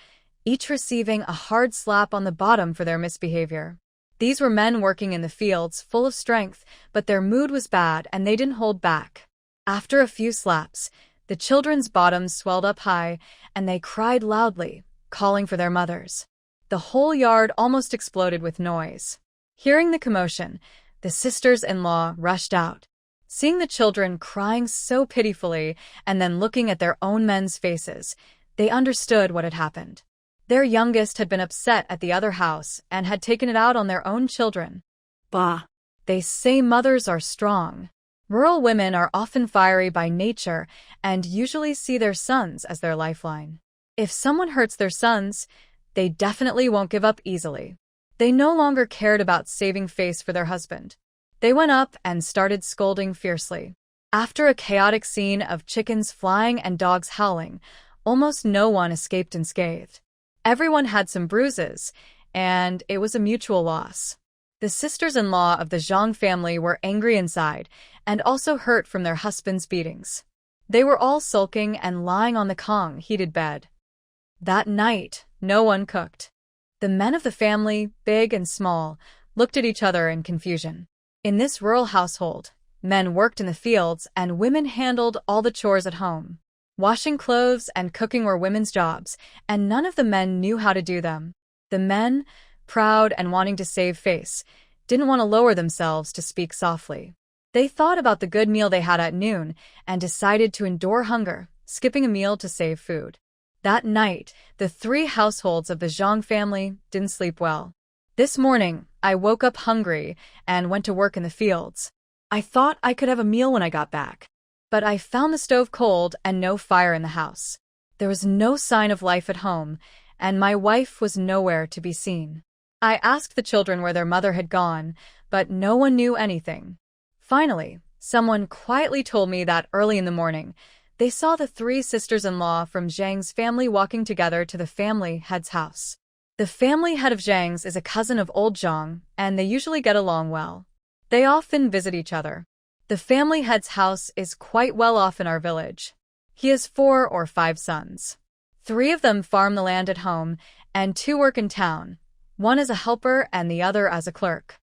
each receiving a hard slap on the bottom for their misbehavior. These were men working in the fields, full of strength, but their mood was bad and they didn't hold back. After a few slaps, the children's bottoms swelled up high, and they cried loudly, calling for their mothers. The whole yard almost exploded with noise. Hearing the commotion, the sisters-in-law rushed out. Seeing the children crying so pitifully and then looking at their own men's faces, they understood what had happened. Their youngest had been upset at the other house and had taken it out on their own children. Bah! They say mothers are strong. Rural women are often fiery by nature and usually see their sons as their lifeline. If someone hurts their sons, they definitely won't give up easily. They no longer cared about saving face for their husband. They went up and started scolding fiercely. After a chaotic scene of chickens flying and dogs howling, almost no one escaped unscathed. Everyone had some bruises, and it was a mutual loss. The sisters-in-law of the Zhang family were angry inside and also hurt from their husbands' beatings. They were all sulking and lying on the Kong heated bed. That night, no one cooked. The men of the family, big and small, looked at each other in confusion. In this rural household, men worked in the fields and women handled all the chores at home. Washing clothes and cooking were women's jobs, and none of the men knew how to do them. The men, proud and wanting to save face, didn't want to lower themselves to speak softly. They thought about the good meal they had at noon and decided to endure hunger, skipping a meal to save food. That night, the 3 households of the Zhang family didn't sleep well. "This morning, I woke up hungry and went to work in the fields. I thought I could have a meal when I got back. But I found the stove cold and no fire in the house. There was no sign of life at home, and my wife was nowhere to be seen. I asked the children where their mother had gone, but no one knew anything. Finally, someone quietly told me that early in the morning, they saw the 3 sisters-in-law from Zhang's family walking together to the family head's house. The family head of Zhang's is a cousin of old Zhang, and they usually get along well. They often visit each other. The family head's house is quite well off in our village. He has 4 or 5 sons. 3 of them farm the land at home, and 2 work in town, one as a helper and the other as a clerk.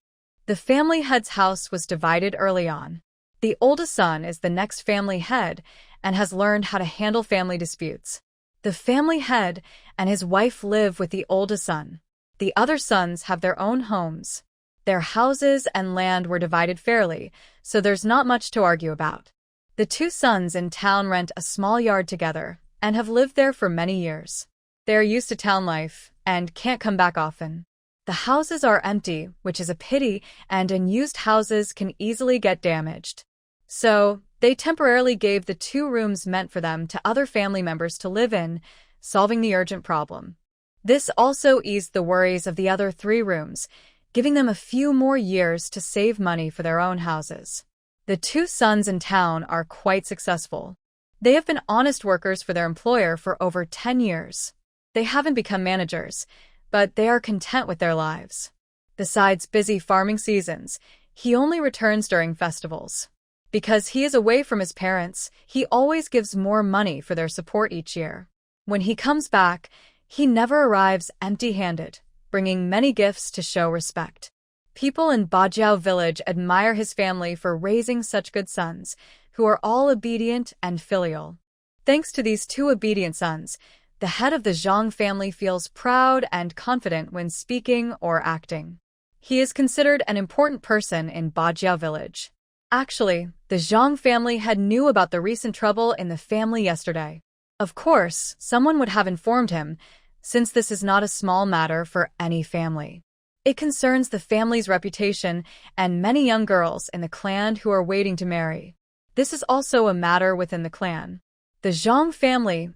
The family head's house was divided early on. The oldest son is the next family head and has learned how to handle family disputes. The family head and his wife live with the oldest son. The other sons have their own homes. Their houses and land were divided fairly, so there's not much to argue about. The two sons in town rent a small yard together and have lived there for many years. They are used to town life and can't come back often. The houses are empty, which is a pity, and unused houses can easily get damaged. So, they temporarily gave the 2 rooms meant for them to other family members to live in, solving the urgent problem. This also eased the worries of the other 3 rooms, giving them a few more years to save money for their own houses. The 2 sons in town are quite successful. They have been honest workers for their employer for over 10 years. They haven't become managers, but they are content with their lives. Besides busy farming seasons, he only returns during festivals. Because he is away from his parents, he always gives more money for their support each year. When he comes back, he never arrives empty-handed, bringing many gifts to show respect. People in Bajiao village admire his family for raising such good sons, who are all obedient and filial. Thanks to these 2 obedient sons, the head of the Zhang family feels proud and confident when speaking or acting. He is considered an important person in Bajiao village. Actually, the Zhang family had knew about the recent trouble in the family yesterday. Of course, someone would have informed him, since this is not a small matter for any family. It concerns the family's reputation and many young girls in the clan who are waiting to marry. This is also a matter within the clan. The Zhang family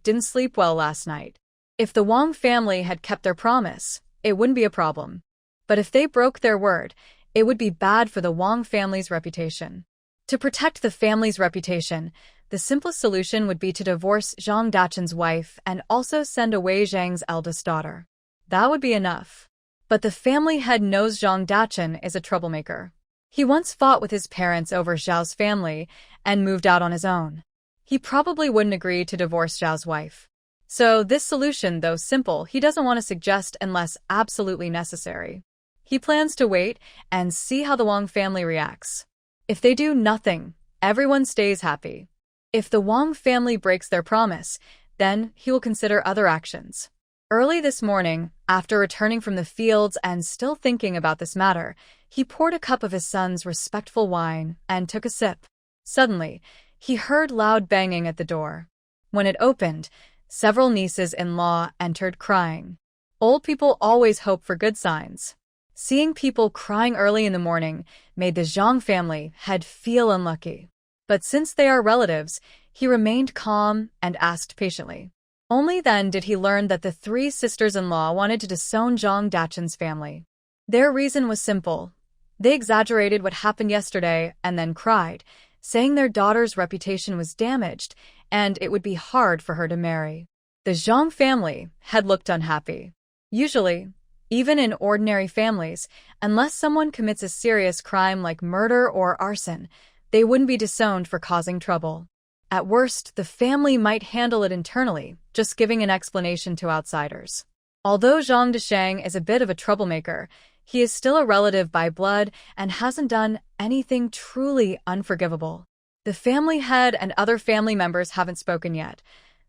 didn't sleep well last night. If the Wang family had kept their promise, it wouldn't be a problem. But if they broke their word, it would be bad for the Wang family's reputation. To protect the family's reputation, the simplest solution would be to divorce Zhang Dachen's wife and also send away Zhang's eldest daughter. That would be enough. But the family head knows Zhang Dachen is a troublemaker. He once fought with his parents over Zhao's family and moved out on his own. He probably wouldn't agree to divorce Zhao's wife. So this solution, though simple, he doesn't want to suggest unless absolutely necessary. He plans to wait and see how the Wang family reacts. If they do nothing, everyone stays happy. If the Wang family breaks their promise, then he will consider other actions. Early this morning, after returning from the fields and still thinking about this matter, he poured a cup of his son's respectful wine and took a sip. Suddenly, he heard loud banging at the door. When it opened, several nieces-in-law entered crying. Old people always hope for good signs. Seeing people crying early in the morning made the Zhang family feel unlucky. But since they are relatives, he remained calm and asked patiently. Only then did he learn that the 3 sisters-in-law wanted to disown Zhang Dachen's family. Their reason was simple. They exaggerated what happened yesterday and then cried, saying their daughter's reputation was damaged and it would be hard for her to marry. The Zhang family had looked unhappy. Usually, even in ordinary families, unless someone commits a serious crime like murder or arson, they wouldn't be disowned for causing trouble. At worst, the family might handle it internally, just giving an explanation to outsiders. Although Zhang Desheng is a bit of a troublemaker, he is still a relative by blood and hasn't done anything truly unforgivable. The family head and other family members haven't spoken yet,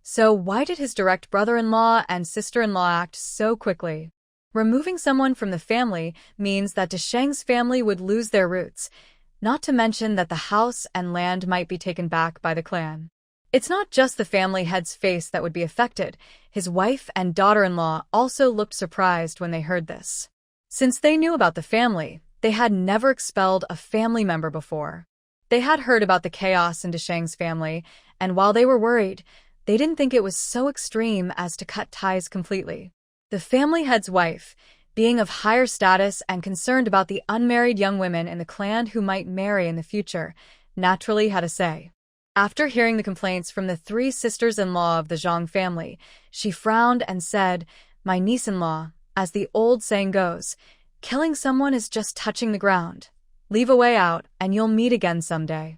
so why did his direct brother-in-law and sister-in-law act so quickly? Removing someone from the family means that Desheng's family would lose their roots, not to mention that the house and land might be taken back by the clan. It's not just the family head's face that would be affected. His wife and daughter-in-law also looked surprised when they heard this. Since they knew about the family, they had never expelled a family member before. They had heard about the chaos in Desheng's family, and while they were worried, they didn't think it was so extreme as to cut ties completely. The family head's wife, being of higher status and concerned about the unmarried young women in the clan who might marry in the future, naturally had a say. After hearing the complaints from the 3 sisters-in-law of the Zhang family, she frowned and said, "My niece-in-law, as the old saying goes, killing someone is just touching the ground. Leave a way out and you'll meet again someday."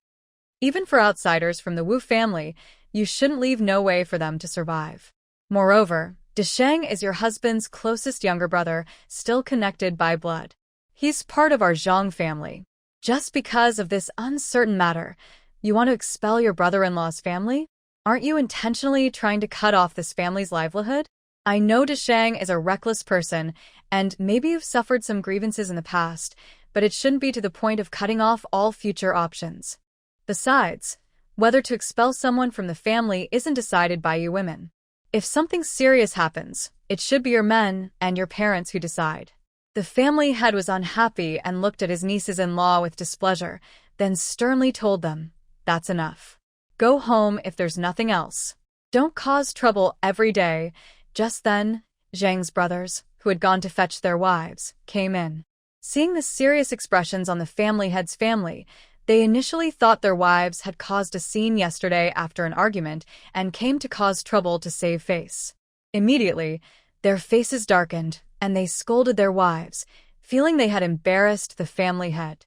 Even for outsiders from the Wu family, you shouldn't leave no way for them to survive. Moreover, Desheng is your husband's closest younger brother, still connected by blood. He's part of our Zhang family. Just because of this uncertain matter, you want to expel your brother-in-law's family? Aren't you intentionally trying to cut off this family's livelihood? I know Desheng is a reckless person, and maybe you've suffered some grievances in the past, but it shouldn't be to the point of cutting off all future options. Besides, Whether to expel someone from the family isn't decided by you women. If something serious happens, it should be your men and your parents who decide. The family head was unhappy and looked at his nieces-in-law with displeasure, then sternly told them, "That's enough. Go home if there's nothing else. Don't cause trouble every day." Just then, Zhang's brothers, who had gone to fetch their wives, came in. Seeing the serious expressions on the family head's family, they initially thought their wives had caused a scene yesterday after an argument and came to cause trouble to save face. Immediately, their faces darkened, and they scolded their wives, feeling they had embarrassed the family head.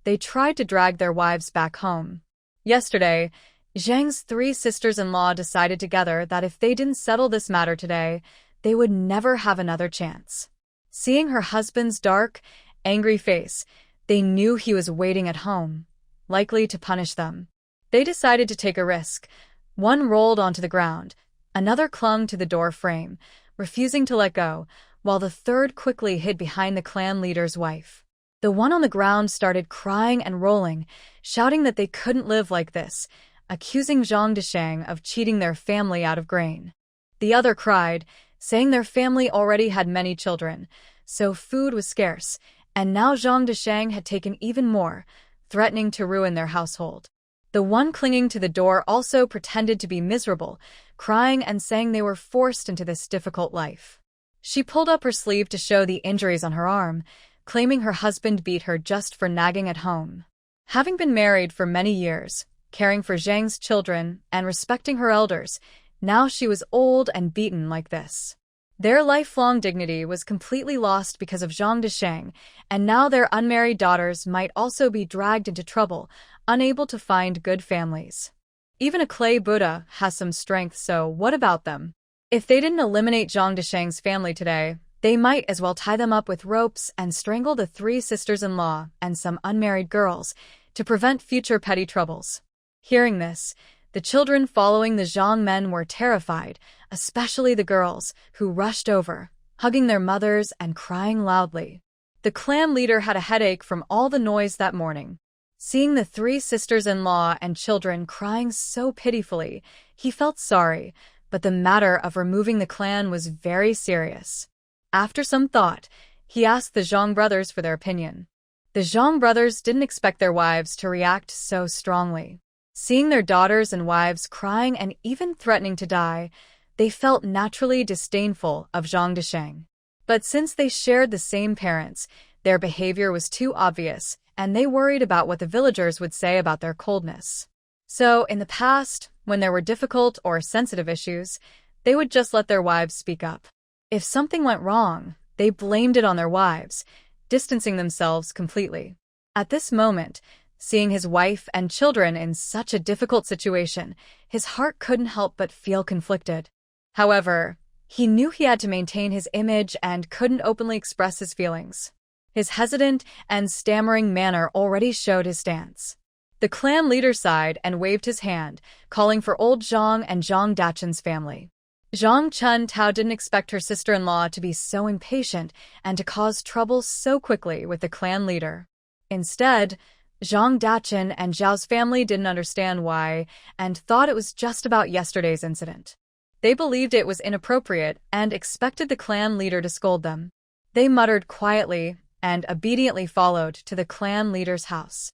They tried to drag their wives back home. Yesterday, Zhang's 3 sisters-in-law decided together that if they didn't settle this matter today, they would never have another chance. Seeing her husband's dark, angry face, they knew he was waiting at home, likely to punish them. They decided to take a risk. One rolled onto the ground, another clung to the door frame, refusing to let go, while the third quickly hid behind the clan leader's wife. The one on the ground started crying and rolling, shouting that they couldn't live like this, accusing Zhang Desheng of cheating their family out of grain. The other cried, saying their family already had many children, so food was scarce, and now Zhang Desheng had taken even more, threatening to ruin their household. The one clinging to the door also pretended to be miserable, crying and saying they were forced into this difficult life. She pulled up her sleeve to show the injuries on her arm, claiming her husband beat her just for nagging at home. Having been married for many years, caring for Zhang's children, and respecting her elders, now she was old and beaten like this. Their lifelong dignity was completely lost because of Zhang Desheng, and now their unmarried daughters might also be dragged into trouble, unable to find good families. Even a clay Buddha has some strength, so what about them? If they didn't eliminate Zhang Desheng's family today, they might as well tie them up with ropes and strangle the 3 sisters-in-law and some unmarried girls to prevent future petty troubles. Hearing this, the children following the Zhang men were terrified, especially the girls, who rushed over, hugging their mothers and crying loudly. The clan leader had a headache from all the noise that morning. Seeing the 3 sisters-in-law and children crying so pitifully, he felt sorry, but the matter of removing the clan was very serious. After some thought, he asked the Zhang brothers for their opinion. The Zhang brothers didn't expect their wives to react so strongly. Seeing their daughters and wives crying and even threatening to die, they felt naturally disdainful of Zhang Desheng. But since they shared the same parents, their behavior was too obvious, and they worried about what the villagers would say about their coldness. So, in the past, when there were difficult or sensitive issues, they would just let their wives speak up. If something went wrong, they blamed it on their wives, distancing themselves completely. At this moment, seeing his wife and children in such a difficult situation, his heart couldn't help but feel conflicted. However, he knew he had to maintain his image and couldn't openly express his feelings. His hesitant and stammering manner already showed his stance. The clan leader sighed and waved his hand, calling for old Zhang and Zhang Dachen's family. Zhang Chuntao didn't expect her sister-in-law to be so impatient and to cause trouble so quickly with the clan leader. Instead, Zhang Dachen and Zhao's family didn't understand why and thought it was just about yesterday's incident. They believed it was inappropriate and expected the clan leader to scold them. They muttered quietly and obediently followed to the clan leader's house.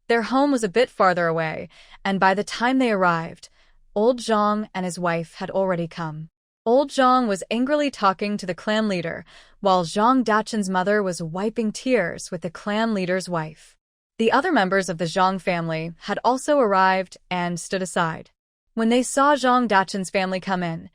Their home was a bit farther away, and by the time they arrived, old Zhang and his wife had already come. Old Zhang was angrily talking to the clan leader, while Zhang Dachen's mother was wiping tears with the clan leader's wife. The other members of the Zhang family had also arrived and stood aside. When they saw Zhang Dachen's family come in,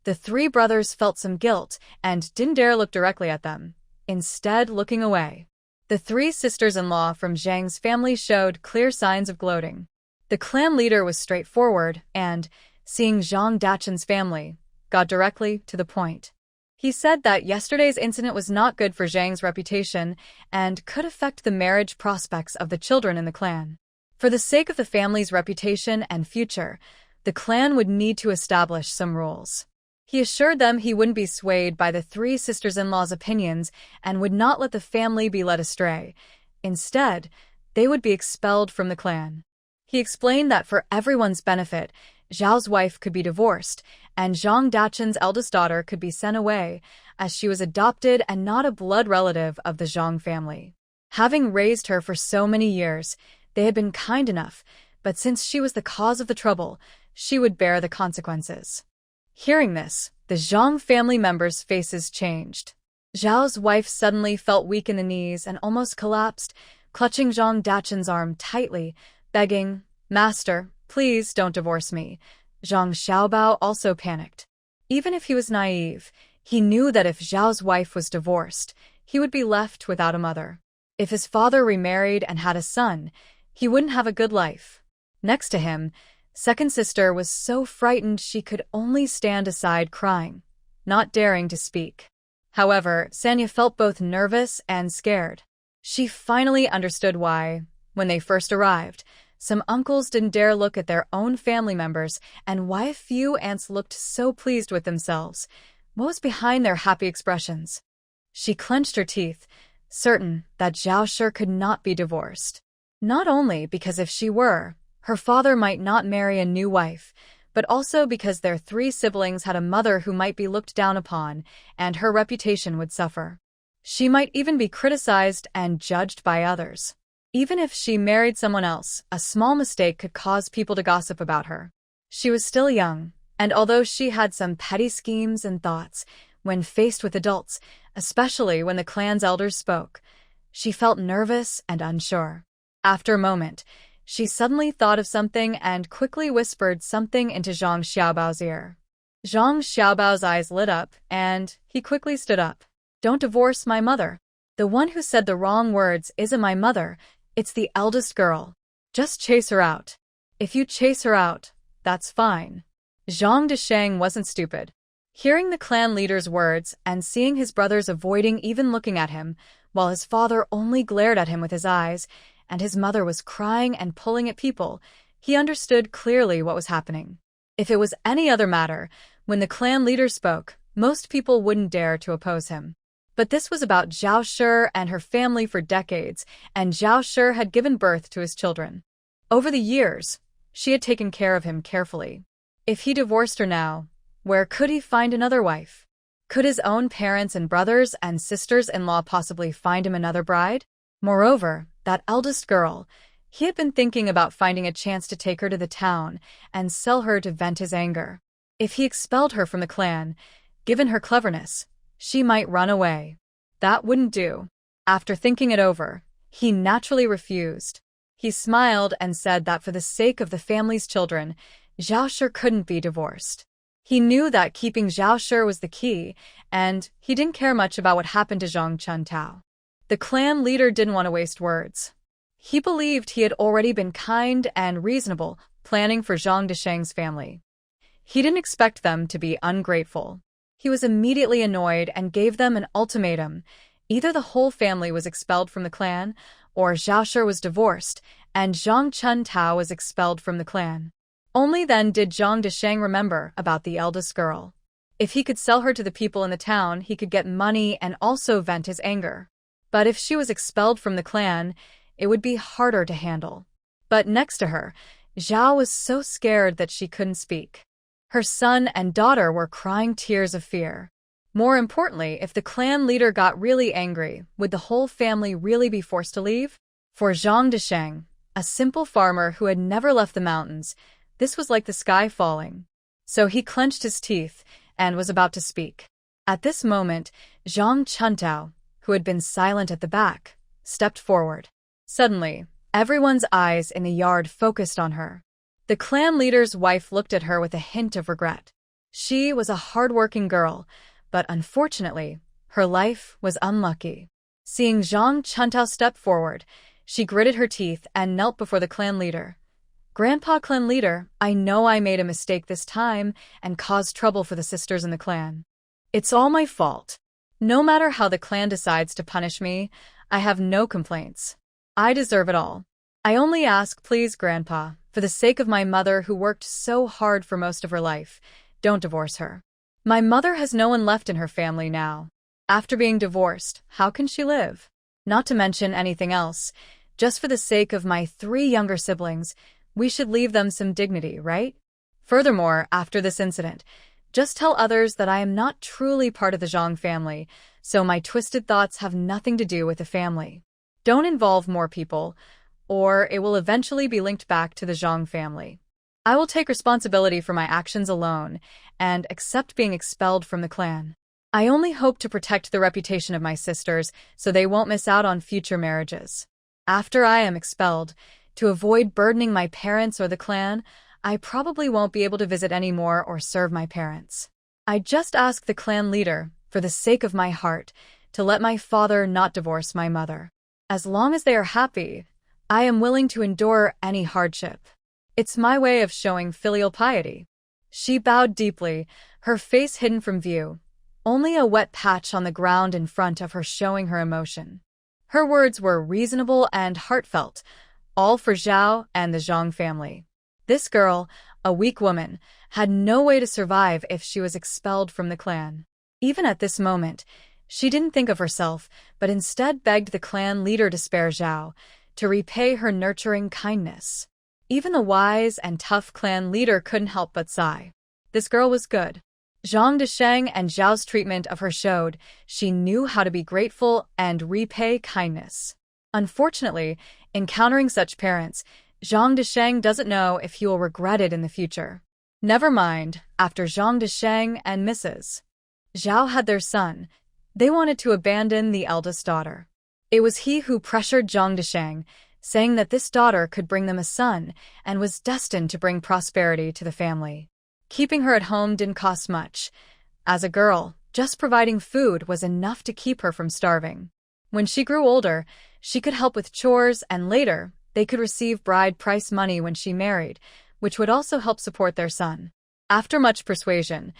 the 3 brothers felt some guilt and didn't dare look directly at them, instead looking away. The 3 sisters-in-law from Zhang's family showed clear signs of gloating. The clan leader was straightforward and, seeing Zhang Dachen's family, got directly to the point. He said that yesterday's incident was not good for Zhang's reputation and could affect the marriage prospects of the children in the clan. For the sake of the family's reputation and future, the clan would need to establish some rules. He assured them he wouldn't be swayed by the 3 sisters-in-law's opinions and would not let the family be led astray. Instead, they would be expelled from the clan. He explained that for everyone's benefit, Zhao's wife could be divorced, and Zhang Dachen's eldest daughter could be sent away, as she was adopted and not a blood relative of the Zhang family. Having raised her for so many years, they had been kind enough, but since she was the cause of the trouble, she would bear the consequences. Hearing this, the Zhang family members' faces changed. Zhao's wife suddenly felt weak in the knees and almost collapsed, clutching Zhang Dachen's arm tightly, begging, "Master, please don't divorce me." Zhang Xiaobao also panicked. Even if he was naive, he knew that if Zhao's wife was divorced, he would be left without a mother. If his father remarried and had a son, he wouldn't have a good life. Next to him, second sister was so frightened she could only stand aside crying, not daring to speak. However, Sanya felt both nervous and scared. She finally understood why, when they first arrived, some uncles didn't dare look at their own family members and why a few aunts looked so pleased with themselves. What was behind their happy expressions? She clenched her teeth, certain that Zhao Shi could not be divorced. Not only because if she were, her father might not marry a new wife, but also because their 3 siblings had a mother who might be looked down upon, and her reputation would suffer. She might even be criticized and judged by others. Even if she married someone else, a small mistake could cause people to gossip about her. She was still young, and although she had some petty schemes and thoughts, when faced with adults, especially when the clan's elders spoke, she felt nervous and unsure. After a moment, she suddenly thought of something and quickly whispered something into Zhang Xiaobao's ear. Zhang Xiaobao's eyes lit up, and he quickly stood up. "Don't divorce my mother. The one who said the wrong words isn't my mother, it's the eldest girl. Just chase her out. If you chase her out, that's fine." Zhang Desheng wasn't stupid. Hearing the clan leader's words and seeing his brothers avoiding even looking at him, while his father only glared at him with his eyes, and his mother was crying and pulling at people, he understood clearly what was happening. If it was any other matter, when the clan leader spoke, most people wouldn't dare to oppose him. But this was about Zhao Shi and her family for decades, and Zhao Shi had given birth to his children. Over the years, she had taken care of him carefully. If he divorced her now, where could he find another wife? Could his own parents and brothers and sisters-in-law possibly find him another bride? Moreover, that eldest girl, he had been thinking about finding a chance to take her to the town and sell her to vent his anger. If he expelled her from the clan, given her cleverness, she might run away. That wouldn't do. After thinking it over, he naturally refused. He smiled and said that for the sake of the family's children, Zhao Shi couldn't be divorced. He knew that keeping Zhao Shi was the key, and he didn't care much about what happened to Zhang Chuntao. The clan leader didn't want to waste words. He believed he had already been kind and reasonable, planning for Zhang Desheng's family. He didn't expect them to be ungrateful. He was immediately annoyed and gave them an ultimatum. Either the whole family was expelled from the clan, or Zhao Shi was divorced, and Zhang Chuntao was expelled from the clan. Only then did Zhang Desheng remember about the eldest girl. If he could sell her to the people in the town, he could get money and also vent his anger. But if she was expelled from the clan, it would be harder to handle. But next to her, Zhao was so scared that she couldn't speak. Her son and daughter were crying tears of fear. More importantly, if the clan leader got really angry, would the whole family really be forced to leave? For Zhang Desheng, a simple farmer who had never left the mountains, this was like the sky falling. So he clenched his teeth and was about to speak. At this moment, Zhang Chuntao, who had been silent at the back, stepped forward. Suddenly, everyone's eyes in the yard focused on her. The clan leader's wife looked at her with a hint of regret. She was a hard-working girl, but unfortunately, her life was unlucky. Seeing Zhang Chuntao step forward, she gritted her teeth and knelt before the clan leader. "Grandpa clan leader, I know I made a mistake this time and caused trouble for the sisters in the clan. It's all my fault. No matter how the clan decides to punish me, I have no complaints. I deserve it all. I only ask, please, Grandpa, for the sake of my mother who worked so hard for most of her life, don't divorce her. My mother has no one left in her family now. After being divorced, how can she live? Not to mention anything else, just for the sake of my 3 younger siblings, We should leave them some dignity, right? Furthermore, after this incident, just tell others that I am not truly part of the Zhang family, so my twisted thoughts have nothing to do with the family. Don't involve more people, or it will eventually be linked back to the Zhang family. I will take responsibility for my actions alone and accept being expelled from the clan. I only hope to protect the reputation of my sisters so they won't miss out on future marriages. After I am expelled, to avoid burdening my parents or the clan, I probably won't be able to visit anymore or serve my parents. I just ask the clan leader, for the sake of my heart, to let my father not divorce my mother. As long as they are happy, I am willing to endure any hardship. It's my way of showing filial piety. She bowed deeply, her face hidden from view, only a wet patch on the ground in front of her showing her emotion. Her words were reasonable and heartfelt, all for Zhao and the Zhang family. This girl, a weak woman, had no way to survive if she was expelled from the clan. Even at this moment, she didn't think of herself, but instead begged the clan leader to spare Zhao, to repay her nurturing kindness. Even the wise and tough clan leader couldn't help but sigh. This girl was good. Zhang Desheng and Zhao's treatment of her showed she knew how to be grateful and repay kindness. Unfortunately, encountering such parents, Zhang Desheng doesn't know if he will regret it in the future. Never mind, after Zhang Desheng and Mrs. Zhao had their son, they wanted to abandon the eldest daughter. It was he who pressured Zhang Desheng, saying that this daughter could bring them a son and was destined to bring prosperity to the family. Keeping her at home didn't cost much. As a girl, just providing food was enough to keep her from starving. When she grew older, she could help with chores, and later, they could receive bride price money when she married, which would also help support their son. After much persuasion,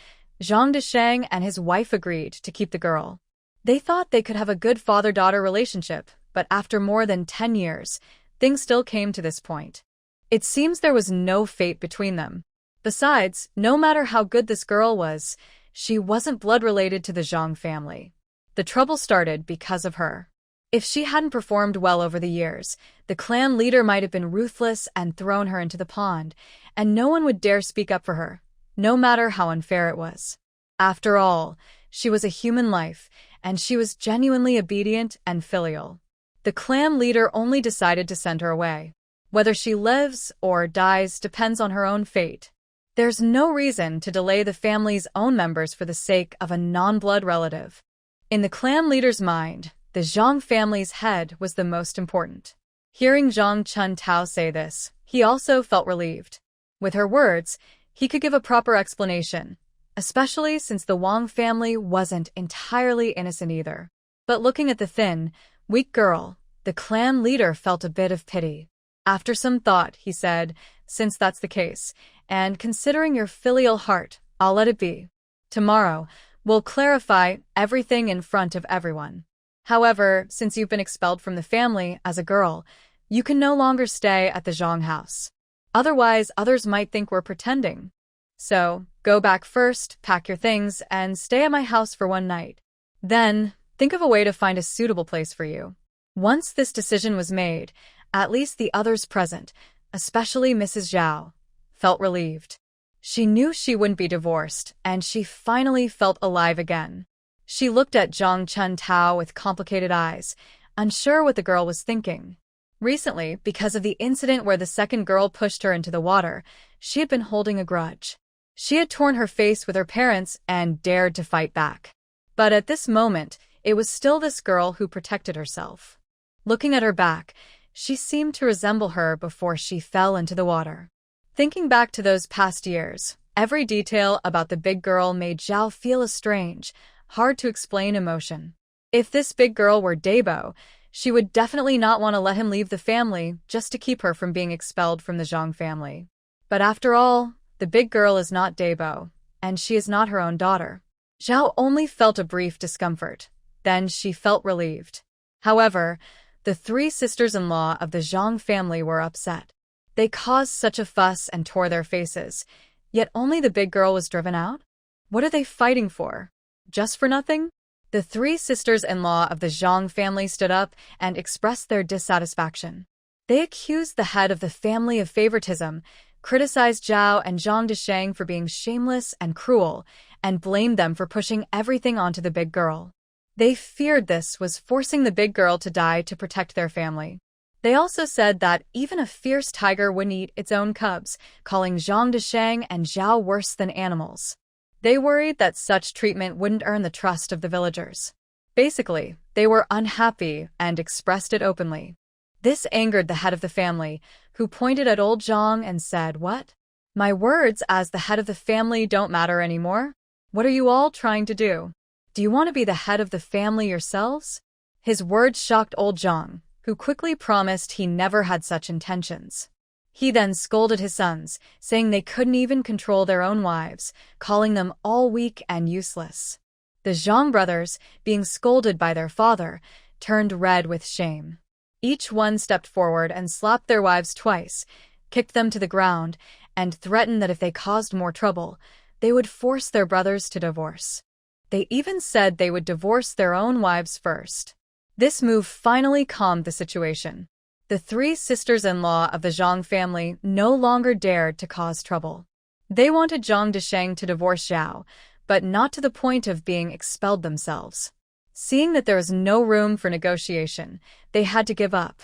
Zhang Desheng and his wife agreed to keep the girl. They thought they could have a good father-daughter relationship, but after more than 10 years, things still came to this point. It seems there was no fate between them. Besides, no matter how good this girl was, she wasn't blood-related to the Zhang family. The trouble started because of her. If she hadn't performed well over the years, the clan leader might have been ruthless and thrown her into the pond, and no one would dare speak up for her, no matter how unfair it was. After all, she was a human life, and she was genuinely obedient and filial. The clan leader only decided to send her away. Whether she lives or dies depends on her own fate. There's no reason to delay the family's own members for the sake of a non-blood relative. In the clan leader's mind, the Zhang family's head was the most important. Hearing Zhang Chuntao say this, he also felt relieved. With her words, he could give a proper explanation, especially since the Wang family wasn't entirely innocent either. But looking at the thin, weak girl, the clan leader felt a bit of pity. After some thought, he said, "Since that's the case, and considering your filial heart, I'll let it be. Tomorrow, we'll clarify everything in front of everyone. However, since you've been expelled from the family as a girl, you can no longer stay at the Zhang house. Otherwise, others might think we're pretending. So, go back first, pack your things, and stay at my house for one night. Then, think of a way to find a suitable place for you." Once this decision was made, at least the others present, especially Mrs. Zhao, felt relieved. She knew she wouldn't be divorced, and she finally felt alive again. She looked at Zhang Chuntao with complicated eyes, unsure what the girl was thinking. Recently, because of the incident where the second girl pushed her into the water, she had been holding a grudge. She had torn her face with her parents and dared to fight back. But at this moment, it was still this girl who protected herself. Looking at her back, she seemed to resemble her before she fell into the water. Thinking back to those past years, every detail about the big girl made Zhao feel a strange, hard-to-explain emotion. If this big girl were Dabo, she would definitely not want to let him leave the family just to keep her from being expelled from the Zhang family. But after all, the big girl is not Dabo, and she is not her own daughter. Zhao only felt a brief discomfort. Then she felt relieved. However, the three sisters-in-law of the Zhang family were upset. They caused such a fuss and tore their faces, yet only the big girl was driven out? What are they fighting for? Just for nothing? The three sisters-in-law of the Zhang family stood up and expressed their dissatisfaction. They accused the head of the family of favoritism, criticized Zhao and Zhang Desheng for being shameless and cruel, and blamed them for pushing everything onto the big girl. They feared this was forcing the big girl to die to protect their family. They also said that even a fierce tiger wouldn't eat its own cubs, calling Zhang Desheng and Zhao worse than animals. They worried that such treatment wouldn't earn the trust of the villagers. Basically, they were unhappy and expressed it openly. This angered the head of the family, who pointed at old Zhang and said, "What? My words as the head of the family don't matter anymore? What are you all trying to do? Do you want to be the head of the family yourselves?" His words shocked old Zhang, who quickly promised he never had such intentions. He then scolded his sons, saying they couldn't even control their own wives, calling them all weak and useless. The Zhang brothers, being scolded by their father, turned red with shame. Each one stepped forward and slapped their wives twice, kicked them to the ground, and threatened that if they caused more trouble, they would force their brothers to divorce. They even said they would divorce their own wives first. This move finally calmed the situation. The three sisters-in-law of the Zhang family no longer dared to cause trouble. They wanted Zhang Desheng to divorce Zhao, but not to the point of being expelled themselves. Seeing that there was no room for negotiation, they had to give up.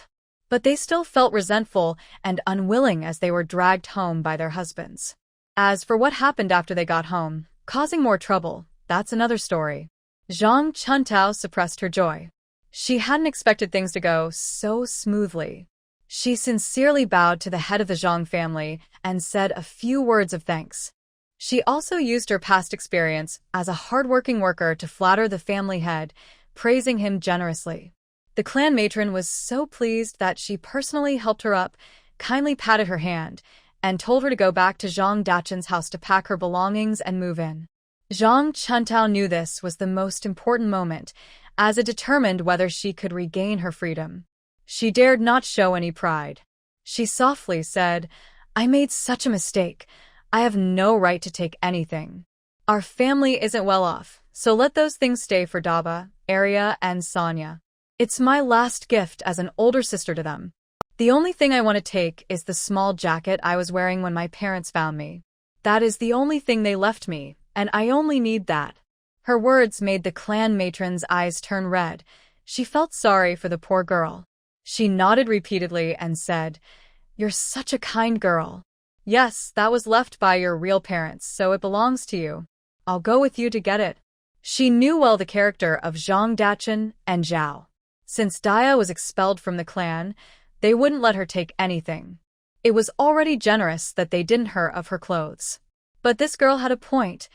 But they still felt resentful and unwilling as they were dragged home by their husbands. As for what happened after they got home, causing more trouble, that's another story. Zhang Chuntao suppressed her joy. She hadn't expected things to go so smoothly. She sincerely bowed to the head of the Zhang family and said a few words of thanks. She also used her past experience as a hardworking worker to flatter the family head, praising him generously. The clan matron was so pleased that she personally helped her up, kindly patted her hand, and told her to go back to Zhang Dachen's house to pack her belongings and move in. Zhang Chuntao knew this was the most important moment, as it determined whether she could regain her freedom. She dared not show any pride. She softly said, "I made such a mistake. I have no right to take anything. Our family isn't well off, so let those things stay for Daba, Arya, and Sanya. It's my last gift as an older sister to them. The only thing I want to take is the small jacket I was wearing when my parents found me. That is the only thing they left me, and I only need that." Her words made the clan matron's eyes turn red. She felt sorry for the poor girl. She nodded repeatedly and said, "You're such a kind girl. Yes, that was left by your real parents, so it belongs to you. I'll go with you to get it." She knew well the character of Zhang Dachen and Zhao. Since Daya was expelled from the clan, they wouldn't let her take anything. It was already generous that they didn't hurt of her clothes. But this girl had a point.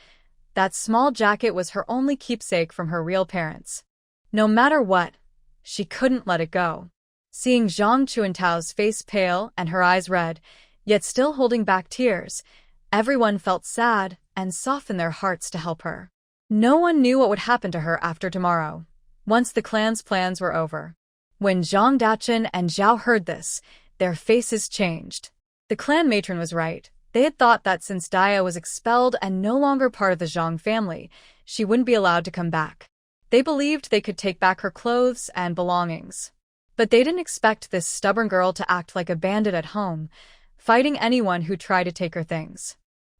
That small jacket was her only keepsake from her real parents. No matter what, she couldn't let it go. Seeing Zhang Chuantao's face pale and her eyes red, yet still holding back tears, everyone felt sad and softened their hearts to help her. No one knew what would happen to her after tomorrow, once the clan's plans were over. When Zhang Dachen and Zhao heard this, their faces changed. The clan matron was right. They had thought that since Daya was expelled and no longer part of the Zhang family, she wouldn't be allowed to come back. They believed they could take back her clothes and belongings. But they didn't expect this stubborn girl to act like a bandit at home, fighting anyone who tried to take her things.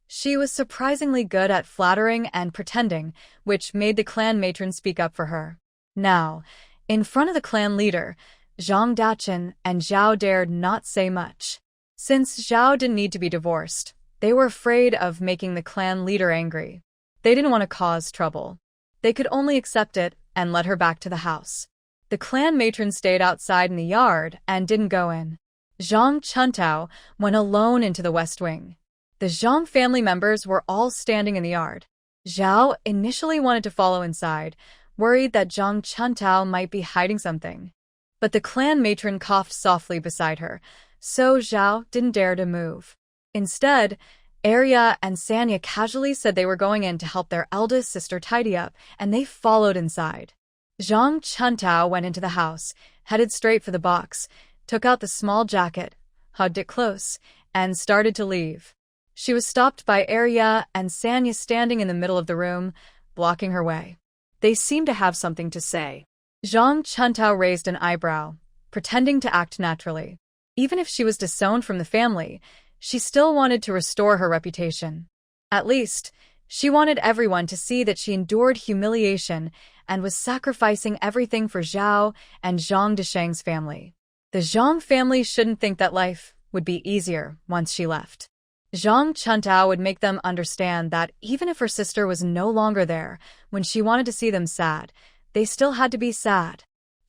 She was surprisingly good at flattering and pretending, which made the clan matron speak up for her. Now, in front of the clan leader, Zhang Dachen and Zhao dared not say much. Since Zhao didn't need to be divorced, they were afraid of making the clan leader angry. They didn't want to cause trouble. They could only accept it and let her back to the house. The clan matron stayed outside in the yard and didn't go in. Zhang Chuntao went alone into the west wing. The Zhang family members were all standing in the yard. Zhao initially wanted to follow inside, worried that Zhang Chuntao might be hiding something. But the clan matron coughed softly beside her, so Zhao didn't dare to move. Instead, Arya and Sanya casually said they were going in to help their eldest sister tidy up, and they followed inside. Zhang Chuntao went into the house, headed straight for the box, took out the small jacket, hugged it close, and started to leave. She was stopped by Arya and Sanya standing in the middle of the room, blocking her way. They seemed to have something to say. Zhang Chuntao raised an eyebrow, pretending to act naturally. Even if she was disowned from the family, she still wanted to restore her reputation. At least, she wanted everyone to see that she endured humiliation and was sacrificing everything for Zhao and Zhang Desheng's family. The Zhang family shouldn't think that life would be easier once she left. Zhang Chuntao would make them understand that even if her sister was no longer there when she wanted to see them sad, they still had to be sad.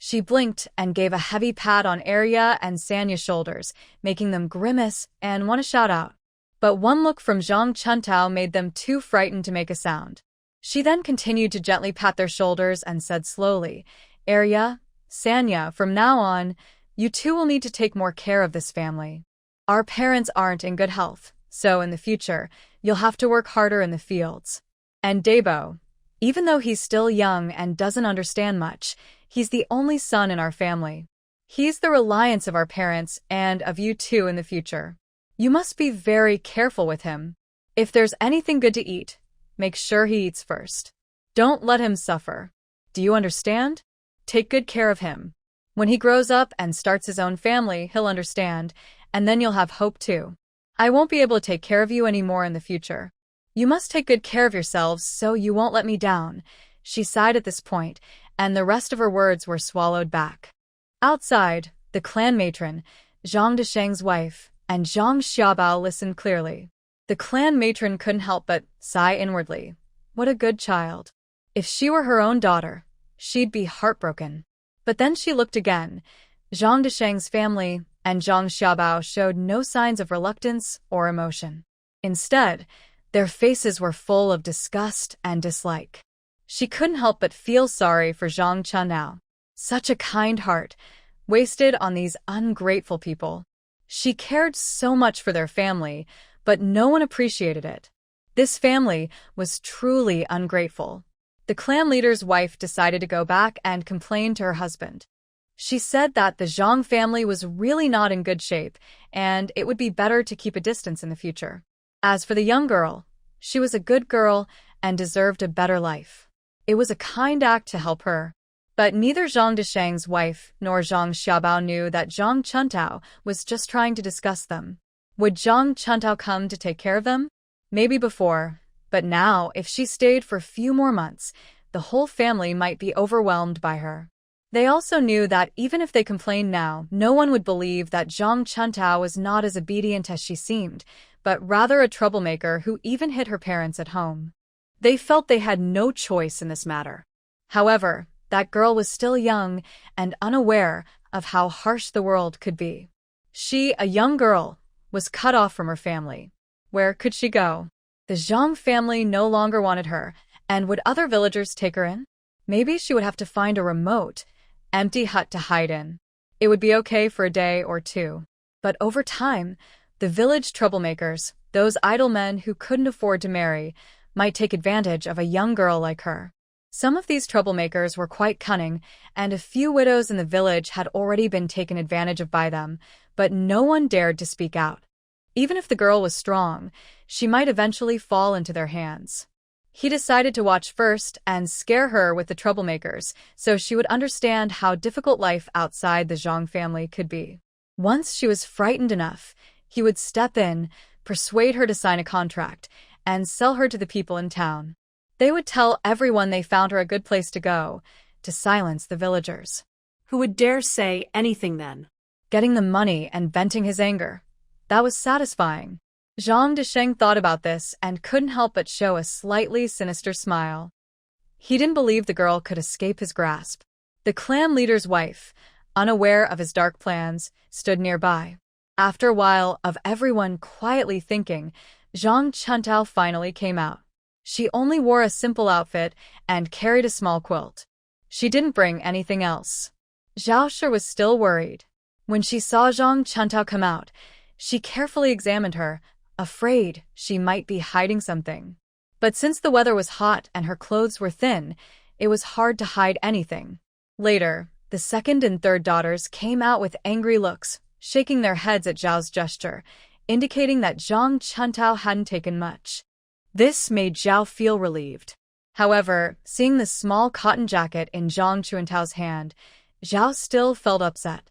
She blinked and gave a heavy pat on Arya and Sanya's shoulders, making them grimace and want to shout out. But one look from Zhang Chuntao made them too frightened to make a sound. She then continued to gently pat their shoulders and said slowly, "Arya, Sanya, from now on, you two will need to take more care of this family. Our parents aren't in good health, so in the future, you'll have to work harder in the fields. And Debo, even though he's still young and doesn't understand much, he's the only son in our family. He's the reliance of our parents and of you two in the future. You must be very careful with him. If there's anything good to eat, make sure he eats first. Don't let him suffer. Do you understand? Take good care of him. When he grows up and starts his own family, he'll understand, and then you'll have hope too. I won't be able to take care of you anymore in the future. You must take good care of yourselves so you won't let me down." She sighed at this point, and the rest of her words were swallowed back. Outside, the clan matron, Zhang Desheng's wife, and Zhang Xiaobao listened clearly. The clan matron couldn't help but sigh inwardly. What a good child. If she were her own daughter, she'd be heartbroken. But then she looked again. Zhang Desheng's family and Zhang Xiaobao showed no signs of reluctance or emotion. Instead, their faces were full of disgust and dislike. She couldn't help but feel sorry for Zhang Chuntao. Such a kind heart, wasted on these ungrateful people. She cared so much for their family, but no one appreciated it. This family was truly ungrateful. The clan leader's wife decided to go back and complain to her husband. She said that the Zhang family was really not in good shape, and it would be better to keep a distance in the future. As for the young girl, she was a good girl and deserved a better life. It was a kind act to help her. But neither Zhang Desheng's wife nor Zhang Xiaobao knew that Zhang Chuntao was just trying to discuss them. Would Zhang Chuntao come to take care of them? Maybe before, but now, if she stayed for a few more months, the whole family might be overwhelmed by her. They also knew that even if they complained now, no one would believe that Zhang Chuntao was not as obedient as she seemed, but rather a troublemaker who even hit her parents at home. They felt they had no choice in this matter. However, that girl was still young and unaware of how harsh the world could be. She, a young girl, was cut off from her family. Where could she go? The Zhang family no longer wanted her, and would other villagers take her in? Maybe she would have to find a remote, empty hut to hide in. It would be okay for a day or two. But over time, the village troublemakers, those idle men who couldn't afford to marry, might take advantage of a young girl like her. Some of these troublemakers were quite cunning, and a few widows in the village had already been taken advantage of by them, but no one dared to speak out. Even if the girl was strong, she might eventually fall into their hands. He decided to watch first and scare her with the troublemakers so she would understand how difficult life outside the Zhang family could be. Once she was frightened enough, he would step in, persuade her to sign a contract, and sell her to the people in town. They would tell everyone they found her a good place to go, to silence the villagers. Who would dare say anything then? Getting the money and venting his anger. That was satisfying. Zhang Desheng thought about this and couldn't help but show a slightly sinister smile. He didn't believe the girl could escape his grasp. The clan leader's wife, unaware of his dark plans, stood nearby. After a while of everyone quietly thinking, Zhang Chuntao finally came out. She only wore a simple outfit and carried a small quilt. She didn't bring anything else. Zhao Shi was still worried. When she saw Zhang Chuntao come out, she carefully examined her, afraid she might be hiding something. But since the weather was hot and her clothes were thin, it was hard to hide anything. Later, the second and third daughters came out with angry looks, shaking their heads at Zhao's gesture, indicating that Zhang Chuntao hadn't taken much. This made Zhao feel relieved. However, seeing the small cotton jacket in Zhang Chuntao's hand, Zhao still felt upset.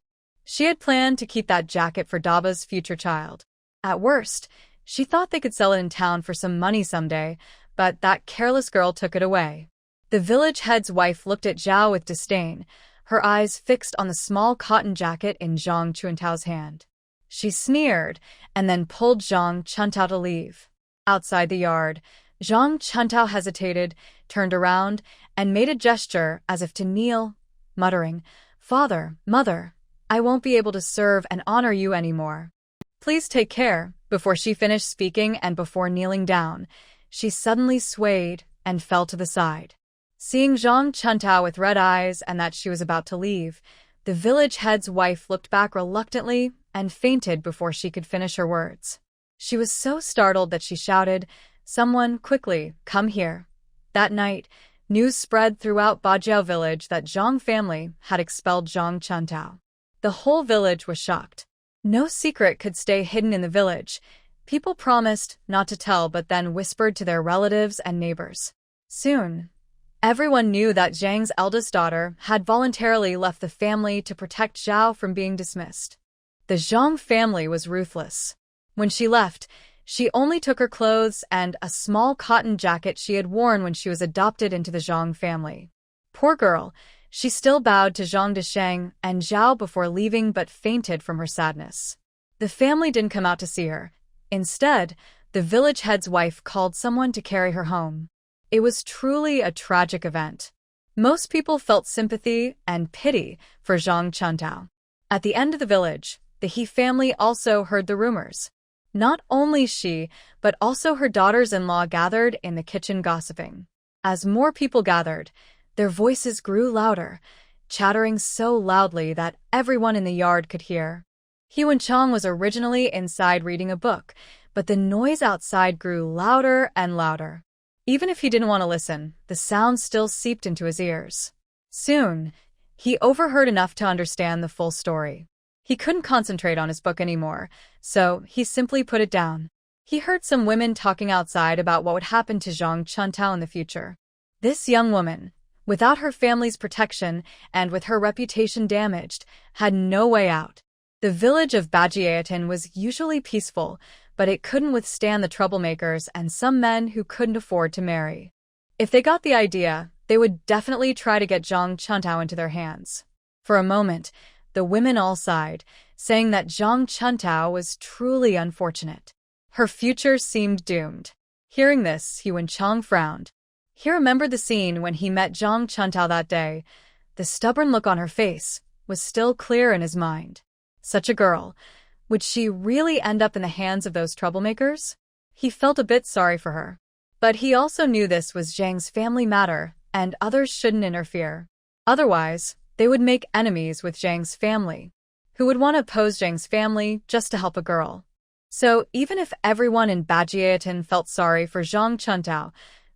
She had planned to keep that jacket for Daba's future child. At worst, she thought they could sell it in town for some money someday, but that careless girl took it away. The village head's wife looked at Zhao with disdain, her eyes fixed on the small cotton jacket in Zhang Chuntao's hand. She sneered and then pulled Zhang Chuntao to leave. Outside the yard, Zhang Chuntao hesitated, turned around, and made a gesture as if to kneel, muttering, "Father, Mother, I won't be able to serve and honor you anymore. Please take care." Before she finished speaking and before kneeling down, she suddenly swayed and fell to the side. Seeing Zhang Chuntao with red eyes and that she was about to leave, the village head's wife looked back reluctantly and fainted before she could finish her words. She was so startled that she shouted, "Someone, quickly, come here." That night, news spread throughout Bajiao village that Zhang family had expelled Zhang Chuntao. The whole village was shocked. No secret could stay hidden in the village. People promised not to tell but then whispered to their relatives and neighbors. Soon, everyone knew that Zhang's eldest daughter had voluntarily left the family to protect Zhao from being dismissed. The Zhang family was ruthless. When she left, she only took her clothes and a small cotton jacket she had worn when she was adopted into the Zhang family. Poor girl, she still bowed to Zhang Desheng and Zhao before leaving but fainted from her sadness. The family didn't come out to see her. Instead, the village head's wife called someone to carry her home. It was truly a tragic event. Most people felt sympathy and pity for Zhang Chuntao. At the end of the village, the He family also heard the rumors. Not only she, but also her daughters-in-law gathered in the kitchen gossiping. As more people gathered, their voices grew louder, chattering so loudly that everyone in the yard could hear. He Wenchang was originally inside reading a book, but the noise outside grew louder and louder. Even if he didn't want to listen, the sound still seeped into his ears. Soon, he overheard enough to understand the full story. He couldn't concentrate on his book anymore, so he simply put it down. He heard some women talking outside about what would happen to Zhang Chuntao in the future. This young woman, without her family's protection and with her reputation damaged, had no way out. The village of Bajiatin was usually peaceful, but it couldn't withstand the troublemakers and some men who couldn't afford to marry. If they got the idea, they would definitely try to get Zhang Chuntao into their hands. For a moment, the women all sighed, saying that Zhang Chuntao was truly unfortunate. Her future seemed doomed. Hearing this, He Wenchang frowned. He remembered the scene when he met Zhang Chuntao that day. The stubborn look on her face was still clear in his mind. Such a girl. Would she really end up in the hands of those troublemakers? He felt a bit sorry for her. But he also knew this was Zhang's family matter, and others shouldn't interfere. Otherwise, they would make enemies with Zhang's family. Who would want to oppose Zhang's family just to help a girl? So even if everyone in Bajiatin felt sorry for Zhang Chuntao,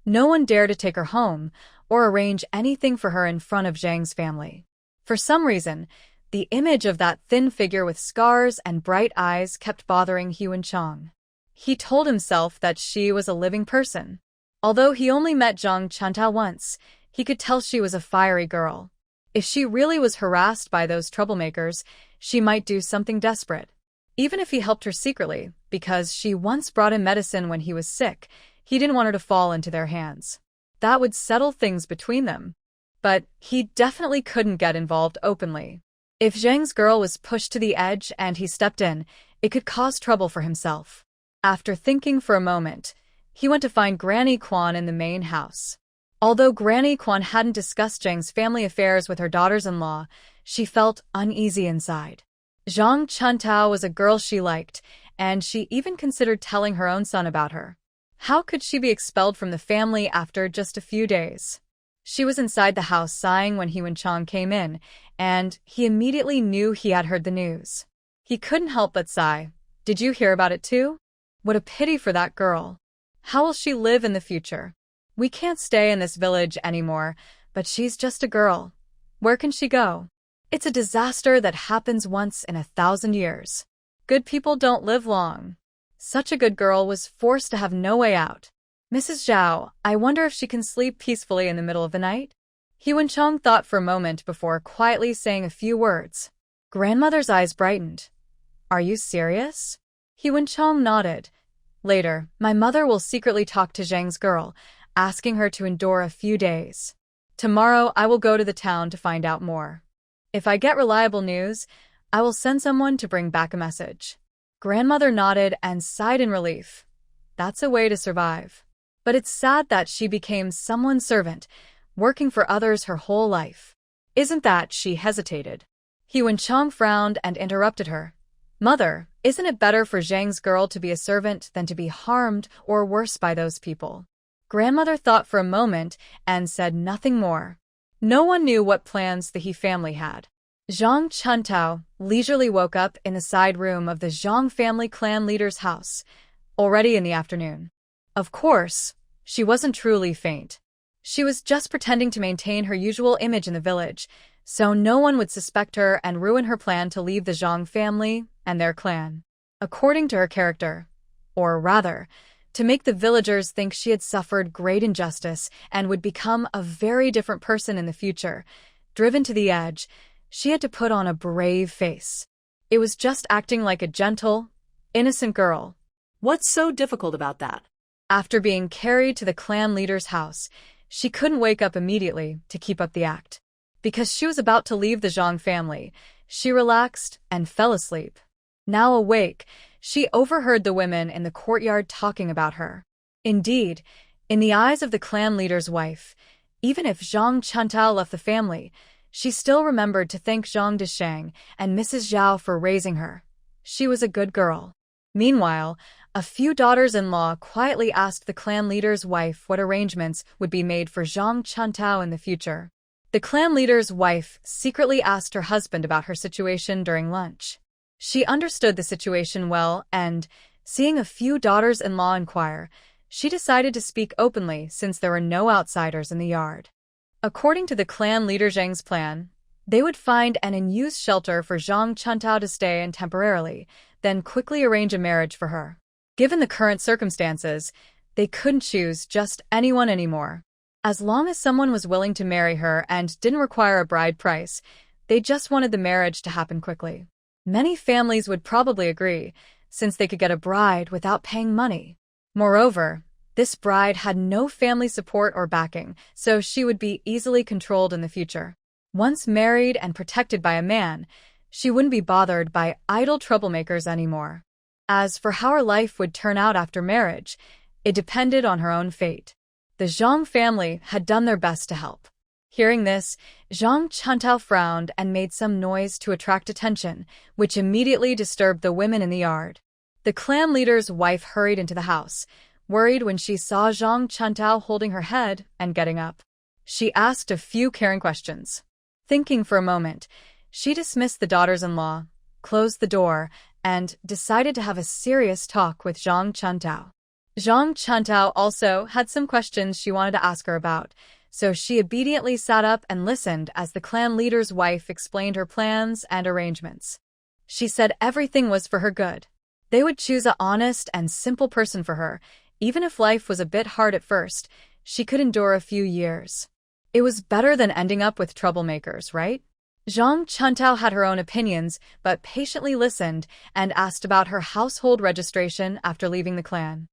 no one dared to take her home or arrange anything for her in front of Zhang's family. For some reason, the image of that thin figure with scars and bright eyes kept bothering He Wenchang. He told himself that she was a living person. Although he only met Zhang Chuntao once, he could tell she was a fiery girl. If she really was harassed by those troublemakers, she might do something desperate. Even if he helped her secretly, because she once brought him medicine when he was sick, he didn't want her to fall into their hands. That would settle things between them. But he definitely couldn't get involved openly. If Zhang's girl was pushed to the edge and he stepped in, it could cause trouble for himself. After thinking for a moment, he went to find Granny Quan in the main house. Although Granny Quan hadn't discussed Zhang's family affairs with her daughters-in-law, she felt uneasy inside. Zhang Chuntao was a girl she liked, and she even considered telling her own son about her. How could she be expelled from the family after just a few days? She was inside the house sighing when He Wenchang came in, and he immediately knew he had heard the news. He couldn't help but sigh. Did you hear about it too? What a pity for that girl. How will she live in the future? We can't stay in this village anymore, but she's just a girl. Where can she go? It's a disaster that happens once in 1,000 years. Good people don't live long. Such a good girl was forced to have no way out. Mrs. Zhao, I wonder if she can sleep peacefully in the middle of the night? He Wenchang thought for a moment before quietly saying a few words. Grandmother's eyes brightened. Are you serious? He Wenchong nodded. Later, my mother will secretly talk to Zhang's girl, asking her to endure a few days. Tomorrow, I will go to the town to find out more. If I get reliable news, I will send someone to bring back a message. Grandmother nodded and sighed in relief. That's a way to survive. But it's sad that she became someone's servant, working for others her whole life. Isn't that? She hesitated. He Wenchong frowned and interrupted her. Mother, isn't it better for Zhang's girl to be a servant than to be harmed or worse by those people? Grandmother thought for a moment and said nothing more. No one knew what plans the He family had. Zhang Chuntao leisurely woke up in the side room of the Zhang family clan leader's house, already in the afternoon. Of course, she wasn't truly faint. She was just pretending to maintain her usual image in the village, so no one would suspect her and ruin her plan to leave the Zhang family and their clan. According to her character, or rather, to make the villagers think she had suffered great injustice and would become a very different person in the future, driven to the edge, she had to put on a brave face. It was just acting like a gentle, innocent girl. What's so difficult about that? After being carried to the clan leader's house, she couldn't wake up immediately to keep up the act. Because she was about to leave the Zhang family, she relaxed and fell asleep. Now awake, she overheard the women in the courtyard talking about her. Indeed, in the eyes of the clan leader's wife, even if Zhang Chuntao left the family, she still remembered to thank Zhang Dishang and Mrs. Zhao for raising her. She was a good girl. Meanwhile, a few daughters-in-law quietly asked the clan leader's wife what arrangements would be made for Zhang Chuntao in the future. The clan leader's wife secretly asked her husband about her situation during lunch. She understood the situation well and, seeing a few daughters-in-law inquire, she decided to speak openly since there were no outsiders in the yard. According to the clan leader Zhang's plan, they would find an unused shelter for Zhang Chuntao to stay in temporarily, then quickly arrange a marriage for her. Given the current circumstances, they couldn't choose just anyone anymore. As long as someone was willing to marry her and didn't require a bride price, they just wanted the marriage to happen quickly. Many families would probably agree, since they could get a bride without paying money. Moreover, this bride had no family support or backing, so she would be easily controlled in the future. Once married and protected by a man, she wouldn't be bothered by idle troublemakers anymore. As for how her life would turn out after marriage, it depended on her own fate. The Zhang family had done their best to help. Hearing this, Zhang Chuntao frowned and made some noise to attract attention, which immediately disturbed the women in the yard. The clan leader's wife hurried into the house, worried when she saw Zhang Chuntao holding her head and getting up. She asked a few caring questions. Thinking for a moment, she dismissed the daughters-in-law, closed the door, and decided to have a serious talk with Zhang Chuntao. Zhang Chuntao also had some questions she wanted to ask her about, so she obediently sat up and listened as the clan leader's wife explained her plans and arrangements. She said everything was for her good. They would choose an honest and simple person for her. Even if life was a bit hard at first, she could endure a few years. It was better than ending up with troublemakers, right? Zhang Chuntao had her own opinions, but patiently listened and asked about her household registration after leaving the clan.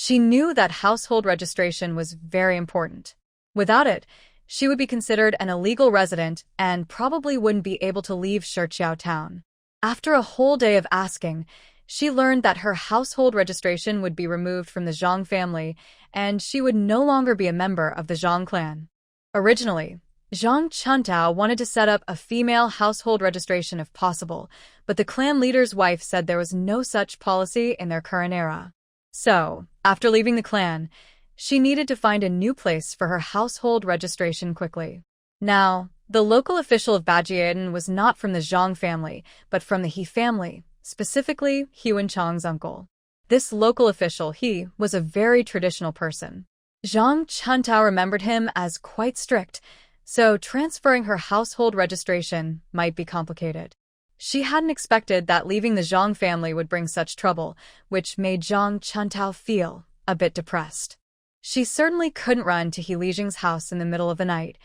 She knew that household registration was very important. Without it, she would be considered an illegal resident and probably wouldn't be able to leave Shiqiao town. After a whole day of asking, she learned that her household registration would be removed from the Zhang family and she would no longer be a member of the Zhang clan. Originally, Zhang Chuntao wanted to set up a female household registration if possible, but the clan leader's wife said there was no such policy in their current era. So, after leaving the clan, she needed to find a new place for her household registration quickly. Now, the local official of Bajiaden was not from the Zhang family, but from the He family, specifically He Wenchong's uncle. This local official, He, was a very traditional person. Zhang Chuntao remembered him as quite strict, so transferring her household registration might be complicated. She hadn't expected that leaving the Zhang family would bring such trouble, which made Zhang Chuntao feel a bit depressed. She certainly couldn't run to He Lijing's house in the middle of the night,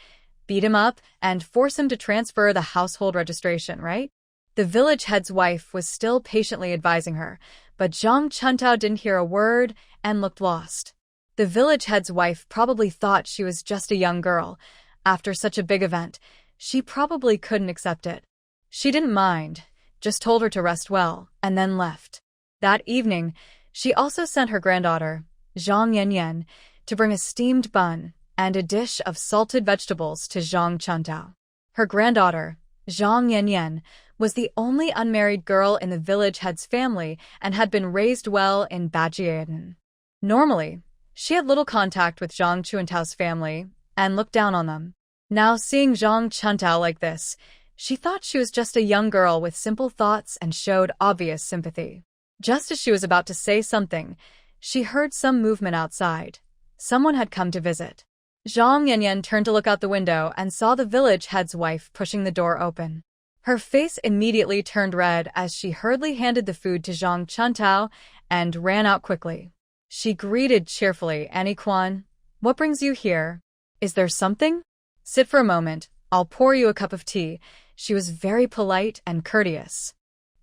beat him up, and force him to transfer the household registration, right? The village head's wife was still patiently advising her, but Zhang Chuntao didn't hear a word and looked lost. The village head's wife probably thought she was just a young girl. After such a big event, she probably couldn't accept it. She didn't mind, just told her to rest well, and then left. That evening, she also sent her granddaughter, Zhang Yanyan, to bring a steamed bun and a dish of salted vegetables to Zhang Chuntao. Her granddaughter, Zhang Yanyan, was the only unmarried girl in the village head's family and had been raised well in Bajietan. Normally, she had little contact with Zhang Chuntao's family and looked down on them. Now seeing Zhang Chuntao like this, she thought she was just a young girl with simple thoughts and showed obvious sympathy. Just as she was about to say something, she heard some movement outside. Someone had come to visit. Zhang Yanyan turned to look out the window and saw the village head's wife pushing the door open. Her face immediately turned red as she hurriedly handed the food to Zhang Chuntao and ran out quickly. She greeted cheerfully, "Annie Quan, what brings you here? Is there something? Sit for a moment, I'll pour you a cup of tea." She was very polite and courteous.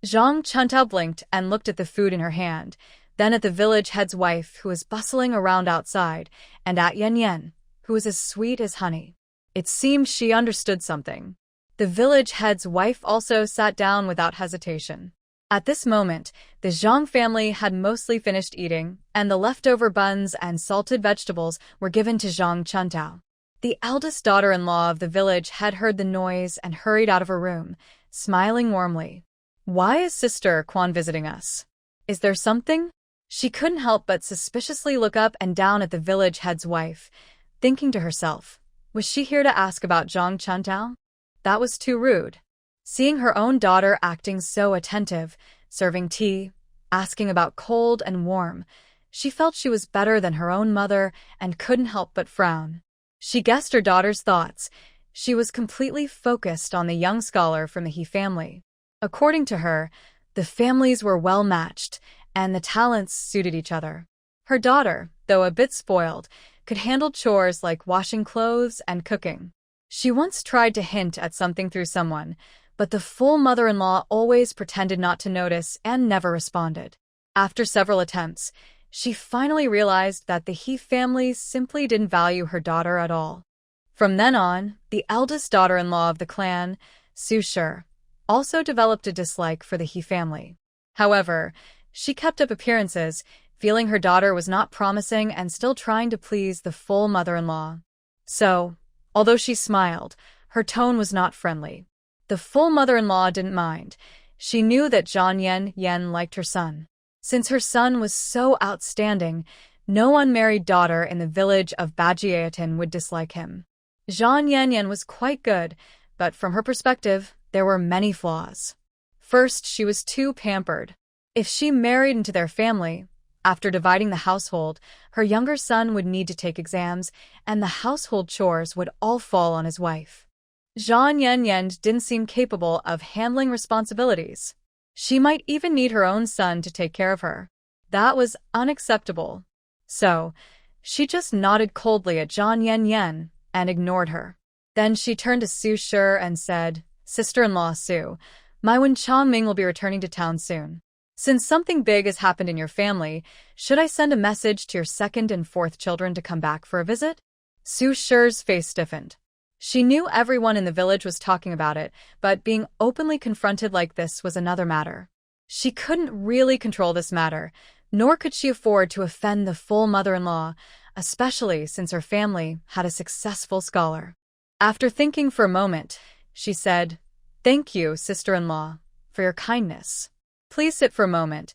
Zhang Chuntao blinked and looked at the food in her hand, then at the village head's wife who was bustling around outside, and at Yan Yan, who was as sweet as honey. It seemed she understood something. The village head's wife also sat down without hesitation. At this moment, the Zhang family had mostly finished eating, and the leftover buns and salted vegetables were given to Zhang Chuntao. The eldest daughter-in-law of the village had heard the noise and hurried out of her room, smiling warmly. "Why is Sister Quan visiting us? Is there something?" She couldn't help but suspiciously look up and down at the village head's wife, thinking to herself, was she here to ask about Zhang Chuntao? That was too rude. Seeing her own daughter acting so attentive, serving tea, asking about cold and warm, she felt she was better than her own mother and couldn't help but frown. She guessed her daughter's thoughts. She was completely focused on the young scholar from the He family. According to her, the families were well matched, and the talents suited each other. Her daughter, though a bit spoiled, could handle chores like washing clothes and cooking. She once tried to hint at something through someone, but the full mother-in-law always pretended not to notice and never responded. After several attempts, she finally realized that the He family simply didn't value her daughter at all. From then on, the eldest daughter-in-law of the clan, Su Shi, also developed a dislike for the He family. However, she kept up appearances, feeling her daughter was not promising and still trying to please the full mother-in-law. So, although she smiled, her tone was not friendly. The full mother-in-law didn't mind. She knew that Zhang Yan liked her son. Since her son was so outstanding, no unmarried daughter in the village of Bajietan would dislike him. Zhang Yan was quite good, but from her perspective, there were many flaws. First, she was too pampered. If she married into their family, after dividing the household, her younger son would need to take exams, and the household chores would all fall on his wife. Zhang Yan didn't seem capable of handling responsibilities. She might even need her own son to take care of her. That was unacceptable. So, she just nodded coldly at Zhang Yan and ignored her. Then she turned to Su Shi and said, "Sister-in-law Su, my Wen Changming will be returning to town soon. Since something big has happened in your family, should I send a message to your second and fourth children to come back for a visit?" Su Shi's face stiffened. She knew everyone in the village was talking about it, but being openly confronted like this was another matter. She couldn't really control this matter, nor could she afford to offend the full mother-in-law, especially since her family had a successful scholar. After thinking for a moment, she said, "Thank you, sister-in-law, for your kindness. Please sit for a moment.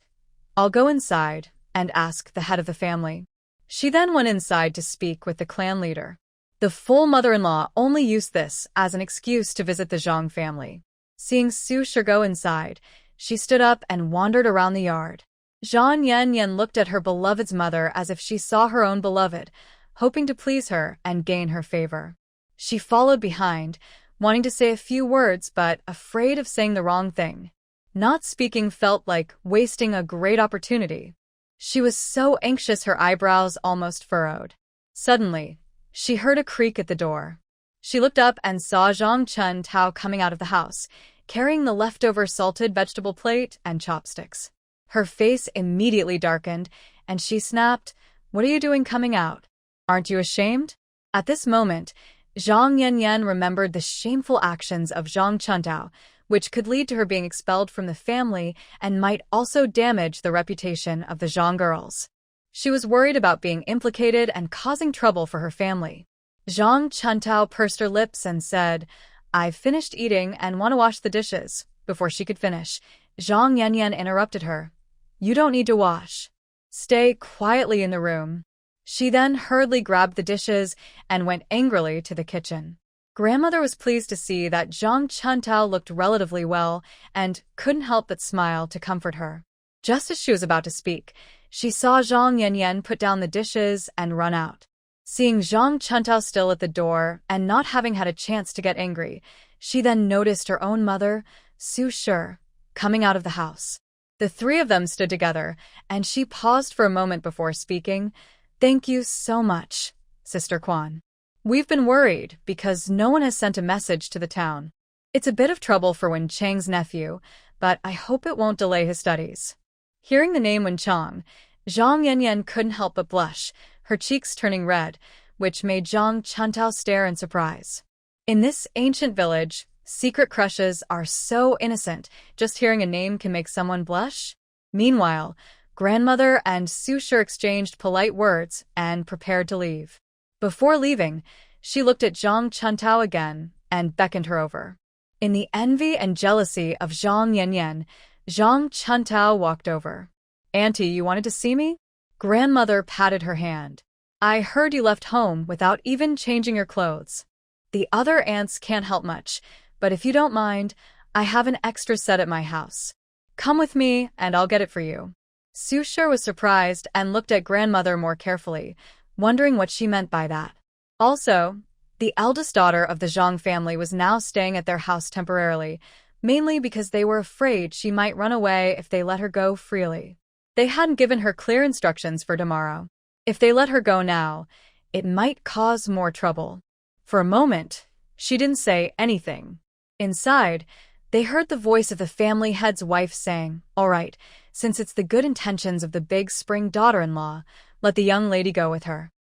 I'll go inside and ask the head of the family." She then went inside to speak with the clan leader. The full mother-in-law only used this as an excuse to visit the Zhang family. Seeing Su Shi go inside, she stood up and wandered around the yard. Zhang Yan looked at her beloved's mother as if she saw her own beloved, hoping to please her and gain her favor. She followed behind, wanting to say a few words but afraid of saying the wrong thing. Not speaking felt like wasting a great opportunity. She was so anxious her eyebrows almost furrowed. Suddenly, she heard a creak at the door. She looked up and saw Zhang Chuntao coming out of the house, carrying the leftover salted vegetable plate and chopsticks. Her face immediately darkened, and she snapped, "What are you doing coming out? Aren't you ashamed?" At this moment, Zhang Yanyan remembered the shameful actions of Zhang Chuntao, which could lead to her being expelled from the family and might also damage the reputation of the Zhang girls. She was worried about being implicated and causing trouble for her family. Zhang Chuntao pursed her lips and said, "I've finished eating and want to wash the dishes." Before she could finish, Zhang Yanyan interrupted her. "You don't need to wash. Stay quietly in the room." She then hurriedly grabbed the dishes and went angrily to the kitchen. Grandmother was pleased to see that Zhang Chuntao looked relatively well and couldn't help but smile to comfort her. Just as she was about to speak, she saw Zhang Yanyan put down the dishes and run out. Seeing Zhang Chuntao still at the door and not having had a chance to get angry, she then noticed her own mother, Su Shi, coming out of the house. The three of them stood together, and she paused for a moment before speaking. "Thank you so much, Sister Quan. We've been worried because no one has sent a message to the town. It's a bit of trouble for Wen Chang's nephew, but I hope it won't delay his studies." Hearing the name Wen Chang, Zhang Yanyan couldn't help but blush, her cheeks turning red, which made Zhang Chuntao stare in surprise. In this ancient village, secret crushes are so innocent, just hearing a name can make someone blush. Meanwhile, grandmother and Su Shi exchanged polite words and prepared to leave. Before leaving, she looked at Zhang Chuntao again and beckoned her over. In the envy and jealousy of Zhang Yanyan, Zhang Chuntao walked over. "Auntie, you wanted to see me?" Grandmother patted her hand. "I heard you left home without even changing your clothes. The other aunts can't help much, but if you don't mind, I have an extra set at my house. Come with me and I'll get it for you." Su Shi was surprised and looked at grandmother more carefully, wondering what she meant by that. Also, the eldest daughter of the Zhang family was now staying at their house temporarily, mainly because they were afraid she might run away if they let her go freely. They hadn't given her clear instructions for tomorrow. If they let her go now, it might cause more trouble. For a moment, she didn't say anything. Inside, they heard the voice of the family head's wife saying, "All right, since it's the good intentions of the big spring daughter-in-law, let the young lady go with her."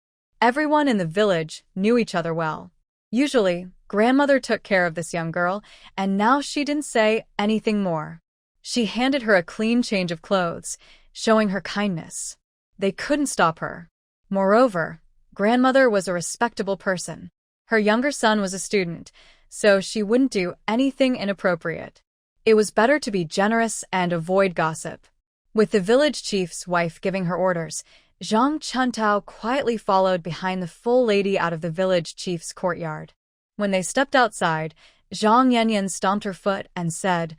Everyone in the village knew each other well. Usually, grandmother took care of this young girl, and now she didn't say anything more. She handed her a clean change of clothes, showing her kindness. They couldn't stop her. Moreover, grandmother was a respectable person. Her younger son was a student, so she wouldn't do anything inappropriate. It was better to be generous and avoid gossip. With the village chief's wife giving her orders, Zhang Chuntao quietly followed behind the full lady out of the village chief's courtyard. When they stepped outside, Zhang Yanyan stomped her foot and said,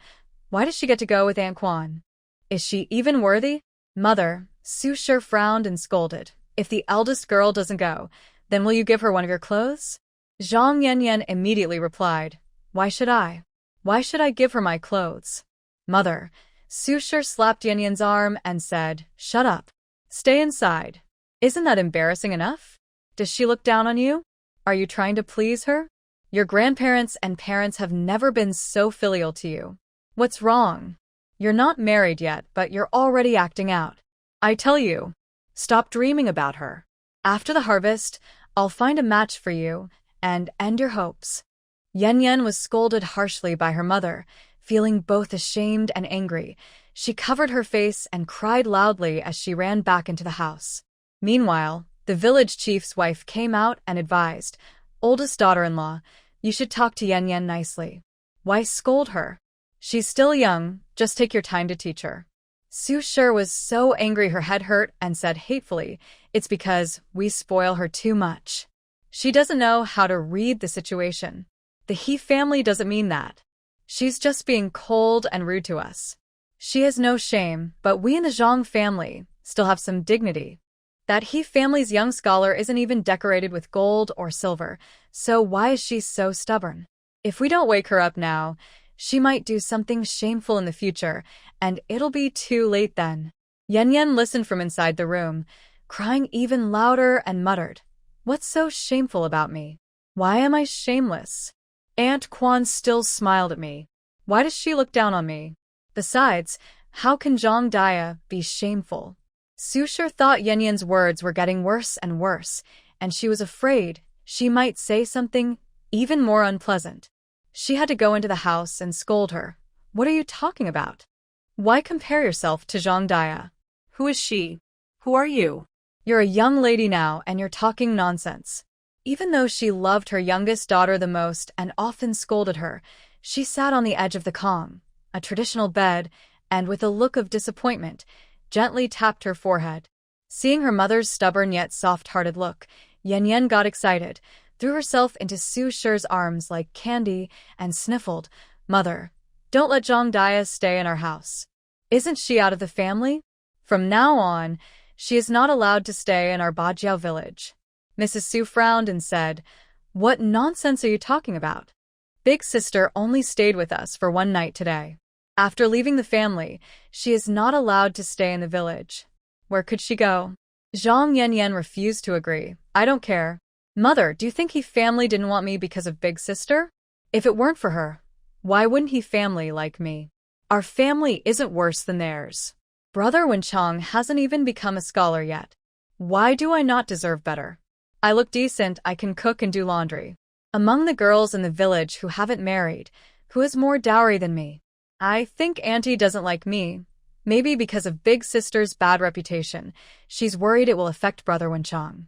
"Why does she get to go with Aunt Quan? Is she even worthy?" "Mother," Su Shi frowned and scolded, "if the eldest girl doesn't go, then will you give her one of your clothes?" Zhang Yanyan immediately replied, "Why should I? Why should I give her my clothes?" "Mother," Su Shi slapped Yanyan's arm and said, "Shut up. Stay inside. Isn't that embarrassing enough? Does she look down on you? Are you trying to please her? Your grandparents and parents have never been so filial to you. What's wrong? You're not married yet, but you're already acting out. I tell you, stop dreaming about her. After the harvest, I'll find a match for you and end your hopes." Yan was scolded harshly by her mother, feeling both ashamed and angry. She covered her face and cried loudly as she ran back into the house. Meanwhile, the village chief's wife came out and advised, "Oldest daughter-in-law, you should talk to Yan nicely. Why scold her? She's still young, just take your time to teach her." Su Shi was so angry her head hurt and said hatefully, "It's because we spoil her too much. She doesn't know how to read the situation. The He family doesn't mean that. She's just being cold and rude to us. She has no shame, but we in the Zhang family still have some dignity. That He family's young scholar isn't even decorated with gold or silver, so why is she so stubborn? If we don't wake her up now, she might do something shameful in the future, and it'll be too late then." Yan listened from inside the room, crying even louder and muttered, "What's so shameful about me? Why am I shameless? Aunt Quan still smiled at me. Why does she look down on me? Besides, how can Zhang Dia be shameful? Su Shi thought Yan Yan's words were getting worse and worse, and she was afraid she might say something even more unpleasant. She had to go into the house and scold her. What are you talking about? Why compare yourself to Zhang Dia? Who is she? Who are you? You're a young lady now and you're talking nonsense. Even though she loved her youngest daughter the most and often scolded her, she sat on the edge of the kong, a traditional bed, and with a look of disappointment, gently tapped her forehead. Seeing her mother's stubborn yet soft-hearted look, Yan Yan got excited, threw herself into Su Shi's arms like candy, and sniffled, "Mother, don't let Zhang Dia stay in our house. Isn't she out of the family? From now on, she is not allowed to stay in our Bajiao village." Mrs. Su frowned and said, "What nonsense are you talking about? Big sister only stayed with us for one night today. After leaving the family, she is not allowed to stay in the village. Where could she go?" Zhang Yan refused to agree. "I don't care. Mother, do you think he family didn't want me because of big sister? If it weren't for her, why wouldn't he family like me? Our family isn't worse than theirs. Brother Wenchang hasn't even become a scholar yet. Why do I not deserve better? I look decent, I can cook and do laundry. Among the girls in the village who haven't married, who has more dowry than me? I think Auntie doesn't like me. Maybe because of big sister's bad reputation, she's worried it will affect Brother Wenchang."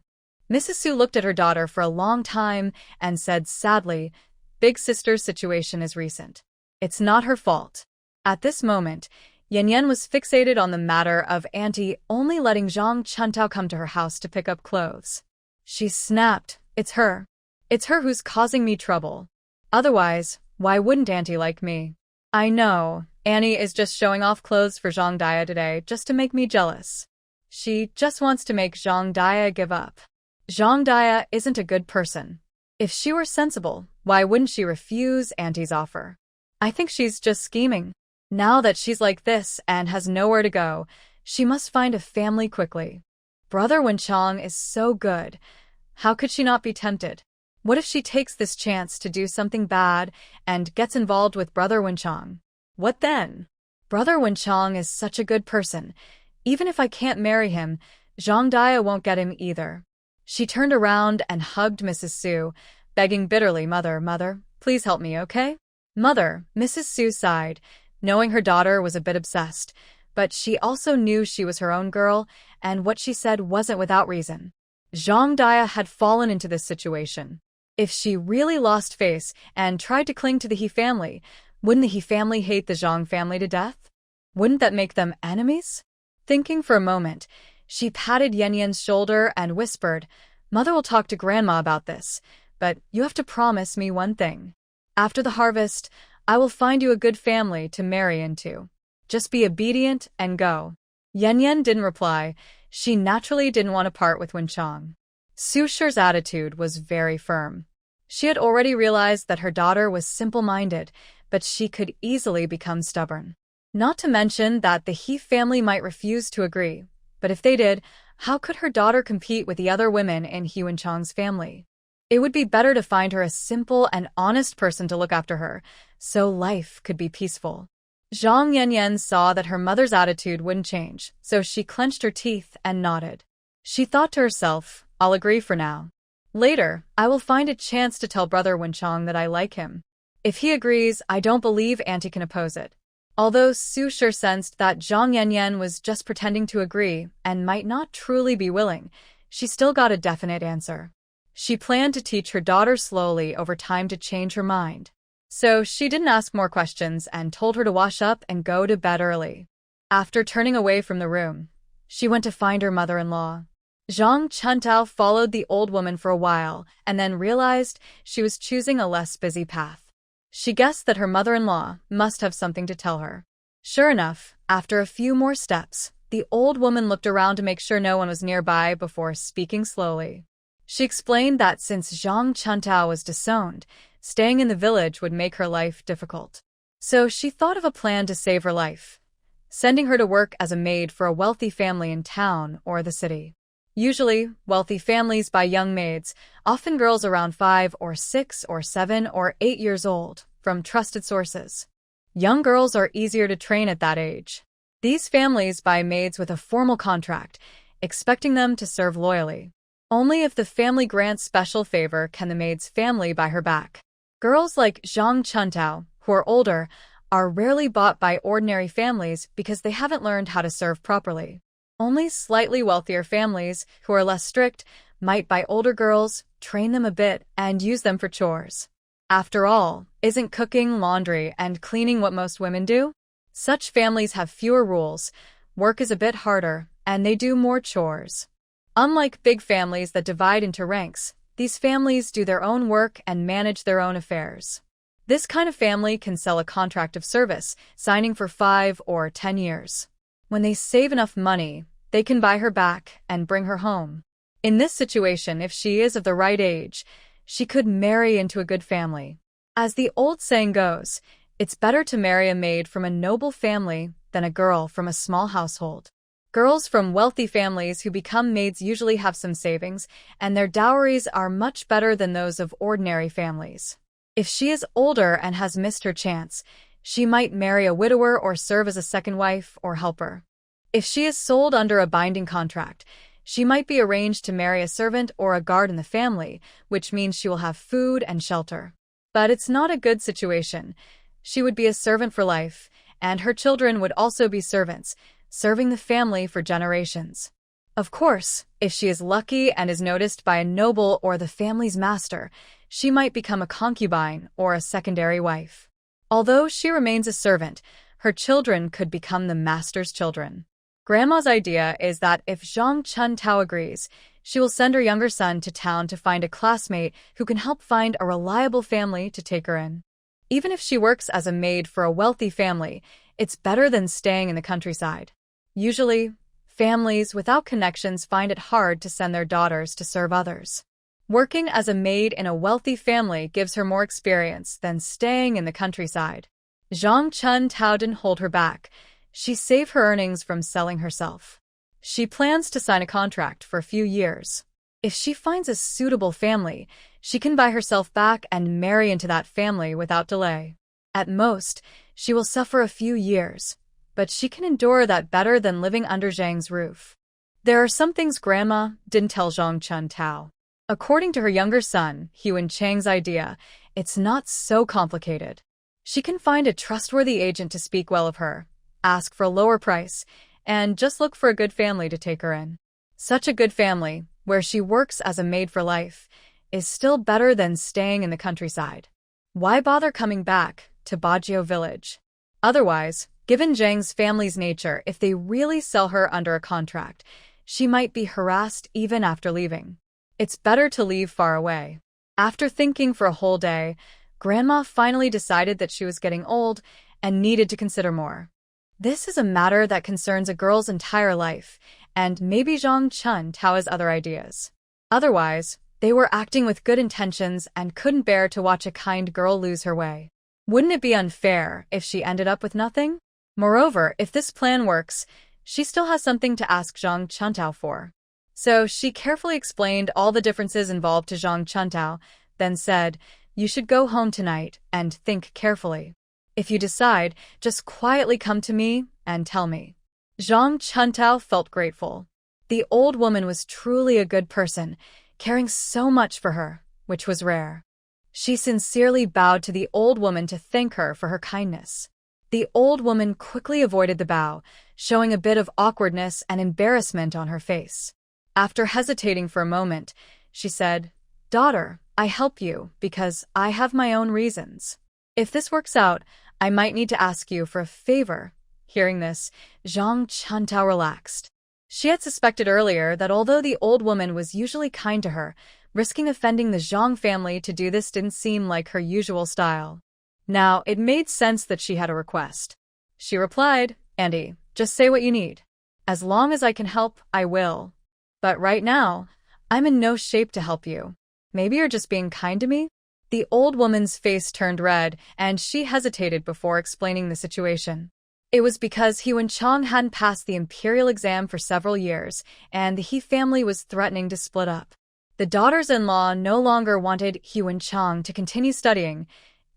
Mrs. Su looked at her daughter for a long time and said sadly, "Big sister's situation is recent. It's not her fault." At this moment, Yan Yan was fixated on the matter of Auntie only letting Zhang Chuntao come to her house to pick up clothes. She snapped, "It's her. It's her who's causing me trouble. Otherwise, why wouldn't Auntie like me? I know, Annie is just showing off clothes for Zhang Dia today just to make me jealous. She just wants to make Zhang Dia give up. Zhang Dia isn't a good person. If she were sensible, why wouldn't she refuse Auntie's offer? I think she's just scheming. Now that she's like this and has nowhere to go, she must find a family quickly. Brother Wenchang is so good. How could she not be tempted? What if she takes this chance to do something bad and gets involved with Brother Wenchang? What then? Brother Wenchang is such a good person. Even if I can't marry him, Zhang Dia won't get him either." She turned around and hugged Mrs. Su, begging bitterly, Mother, please help me, okay? Mother, Mrs. Su sighed, knowing her daughter was a bit obsessed, but she also knew she was her own girl, and what she said wasn't without reason. Zhang Dia had fallen into this situation. If she really lost face and tried to cling to the He family, wouldn't the He family hate the Zhang family to death? Wouldn't that make them enemies? Thinking for a moment, she patted Yan Yan's shoulder and whispered, "Mother will talk to Grandma about this, but you have to promise me one thing. After the harvest, I will find you a good family to marry into. Just be obedient and go." Yan Yan didn't reply. She naturally didn't want to part with Wenchang. Su Shi's attitude was very firm. She had already realized that her daughter was simple-minded, but she could easily become stubborn. Not to mention that the He family might refuse to agree, but if they did, how could her daughter compete with the other women in He Wenchang's family? It would be better to find her a simple and honest person to look after her, so life could be peaceful. Zhang Yan saw that her mother's attitude wouldn't change, so she clenched her teeth and nodded. She thought to herself, "I'll agree for now. Later, I will find a chance to tell Brother Wenchang that I like him. If he agrees, I don't believe Auntie can oppose it." Although Su Shi sensed that Zhang Yan was just pretending to agree and might not truly be willing, she still got a definite answer. She planned to teach her daughter slowly over time to change her mind. So she didn't ask more questions and told her to wash up and go to bed early. After turning away from the room, she went to find her mother-in-law. Zhang Chuntao followed the old woman for a while and then realized she was choosing a less busy path. She guessed that her mother-in-law must have something to tell her. Sure enough, after a few more steps, the old woman looked around to make sure no one was nearby before speaking slowly. She explained that since Zhang Chuntao was disowned, staying in the village would make her life difficult. So she thought of a plan to save her life, sending her to work as a maid for a wealthy family in town or the city. Usually, wealthy families buy young maids, often girls around 5 or 6 or 7 or 8 years old, from trusted sources. Young girls are easier to train at that age. These families buy maids with a formal contract, expecting them to serve loyally. Only if the family grants special favor can the maid's family buy her back. Girls like Zhang Chuntao, who are older, are rarely bought by ordinary families because they haven't learned how to serve properly. Only slightly wealthier families, who are less strict, might buy older girls, train them a bit, and use them for chores. After all, isn't cooking, laundry, and cleaning what most women do? Such families have fewer rules, work is a bit harder, and they do more chores. Unlike big families that divide into ranks, these families do their own work and manage their own affairs. This kind of family can sell a contract of service, signing for 5 or 10 years. When they save enough money, they can buy her back and bring her home. In this situation, if she is of the right age, she could marry into a good family. As the old saying goes, it's better to marry a maid from a noble family than a girl from a small household. Girls from wealthy families who become maids usually have some savings, and their dowries are much better than those of ordinary families. If she is older and has missed her chance, she might marry a widower or serve as a second wife or helper. If she is sold under a binding contract, she might be arranged to marry a servant or a guard in the family, which means she will have food and shelter. But it's not a good situation. She would be a servant for life, and her children would also be servants, serving the family for generations. Of course, if she is lucky and is noticed by a noble or the family's master, she might become a concubine or a secondary wife. Although she remains a servant, her children could become the master's children. Grandma's idea is that if Zhang Chuntao agrees, she will send her younger son to town to find a classmate who can help find a reliable family to take her in. Even if she works as a maid for a wealthy family, it's better than staying in the countryside. Usually, families without connections find it hard to send their daughters to serve others. Working as a maid in a wealthy family gives her more experience than staying in the countryside. Zhang Chuntao didn't hold her back. She saved her earnings from selling herself. She plans to sign a contract for a few years. If she finds a suitable family, she can buy herself back and marry into that family without delay. At most, she will suffer a few years, but she can endure that better than living under Zhang's roof. There are some things Grandma didn't tell Zhang Chuntao. According to her younger son, Huan Chang's idea, it's not so complicated. She can find a trustworthy agent to speak well of her, ask for a lower price, and just look for a good family to take her in. Such a good family, where she works as a maid for life, is still better than staying in the countryside. Why bother coming back to Bajio village? Otherwise, given Zhang's family's nature, if they really sell her under a contract, she might be harassed even after leaving. It's better to leave far away. After thinking for a whole day, Grandma finally decided that she was getting old and needed to consider more. This is a matter that concerns a girl's entire life, and maybe Zhang Chuntao has other ideas. Otherwise, they were acting with good intentions and couldn't bear to watch a kind girl lose her way. Wouldn't it be unfair if she ended up with nothing? Moreover, if this plan works, she still has something to ask Zhang Chuntao for. So she carefully explained all the differences involved to Zhang Chuntao, then said, "You should go home tonight and think carefully. If you decide, just quietly come to me and tell me." Zhang Chuntao felt grateful. The old woman was truly a good person, caring so much for her, which was rare. She sincerely bowed to the old woman to thank her for her kindness. The old woman quickly avoided the bow, showing a bit of awkwardness and embarrassment on her face. After hesitating for a moment, she said, "Daughter, I help you because I have my own reasons. If this works out, I might need to ask you for a favor." Hearing this, Zhang Chuntao relaxed. She had suspected earlier that although the old woman was usually kind to her, risking offending the Zhang family to do this didn't seem like her usual style. Now, it made sense that she had a request. She replied, "Andy, just say what you need. As long as I can help, I will. But right now, I'm in no shape to help you. Maybe you're just being kind to me?" The old woman's face turned red, and she hesitated before explaining the situation. It was because Huan Chang hadn't passed the imperial exam for several years, and the He family was threatening to split up. The daughters-in-law no longer wanted Huan Chang to continue studying,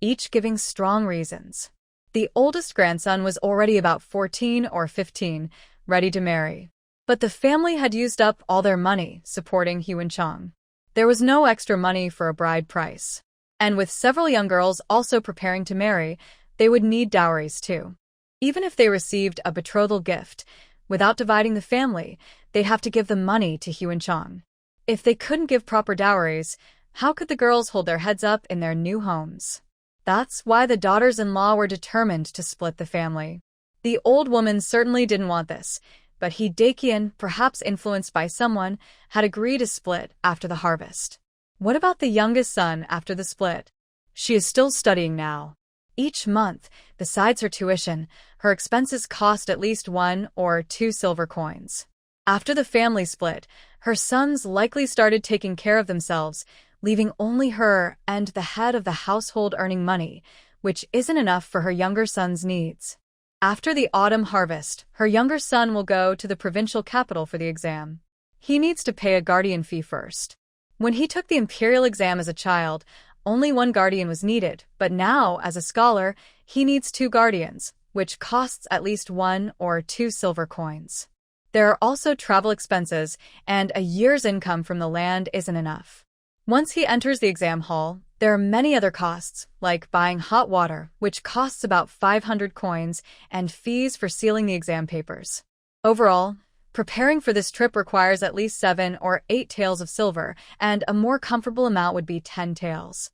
each giving strong reasons. The oldest grandson was already about 14 or 15, ready to marry. But the family had used up all their money supporting Hyun Chang. There was no extra money for a bride price. And with several young girls also preparing to marry, they would need dowries too. Even if they received a betrothal gift, without dividing the family, they'd have to give the money to Hyun Chang. If they couldn't give proper dowries, how could the girls hold their heads up in their new homes? That's why the daughters-in-law were determined to split the family. The old woman certainly didn't want this, but Hee Dae-kyeon, perhaps influenced by someone, had agreed to split after the harvest. What about the youngest son after the split? She is still studying now. Each month, besides her tuition, her expenses cost at least 1 or 2 silver coins. After the family split, her sons likely started taking care of themselves, leaving only her and the head of the household earning money, which isn't enough for her younger son's needs. After the autumn harvest, her younger son will go to the provincial capital for the exam. He needs to pay a guardian fee first. When he took the imperial exam as a child, only one guardian was needed, but now, as a scholar, he needs 2 guardians, which costs at least 1 or 2 silver coins. There are also travel expenses, and a year's income from the land isn't enough. Once he enters the exam hall, there are many other costs, like buying hot water, which costs about 500 coins, and fees for sealing the exam papers. Overall, preparing for this trip requires at least 7 or 8 taels of silver, and a more comfortable amount would be 10 taels.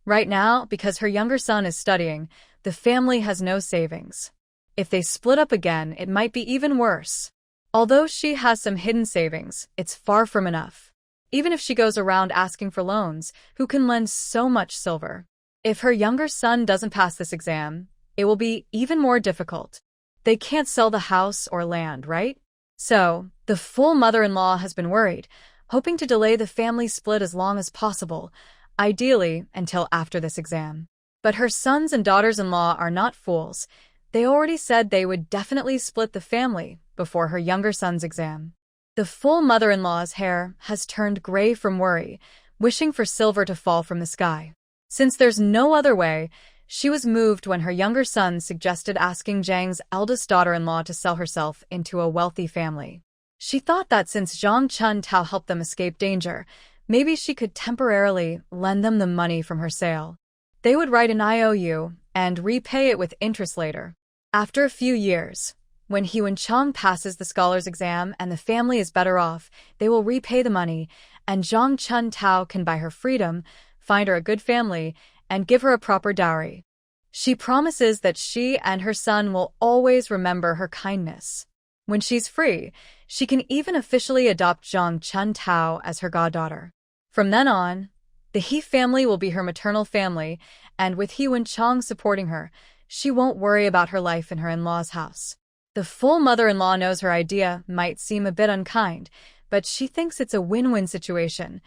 Right now, because her younger son is studying, the family has no savings. If they split up again, it might be even worse. Although she has some hidden savings, it's far from enough. Even if she goes around asking for loans, who can lend so much silver? If her younger son doesn't pass this exam, it will be even more difficult. They can't sell the house or land, right? So, the full mother-in-law has been worried, hoping to delay the family split as long as possible, ideally until after this exam. But her sons and daughters-in-law are not fools. They already said they would definitely split the family before her younger son's exam. The full mother-in-law's hair has turned gray from worry, wishing for silver to fall from the sky. Since there's no other way, she was moved when her younger son suggested asking Jang's eldest daughter-in-law to sell herself into a wealthy family. She thought that since Zhang Chun-tao helped them escape danger, maybe she could temporarily lend them the money from her sale. They would write an IOU and repay it with interest later. After a few years, when Hyun Chang passes the scholar's exam and the family is better off, they will repay the money, and Zhang Chun-tao can buy her freedom, find her a good family, and give her a proper dowry. She promises that she and her son will always remember her kindness. When she's free, she can even officially adopt Zhang Chun-tao as her goddaughter. From then on, the He family will be her maternal family, and with Hyun Chang supporting her, she won't worry about her life in her in-laws' house. The full mother-in-law knows her idea might seem a bit unkind, but she thinks it's a win-win situation.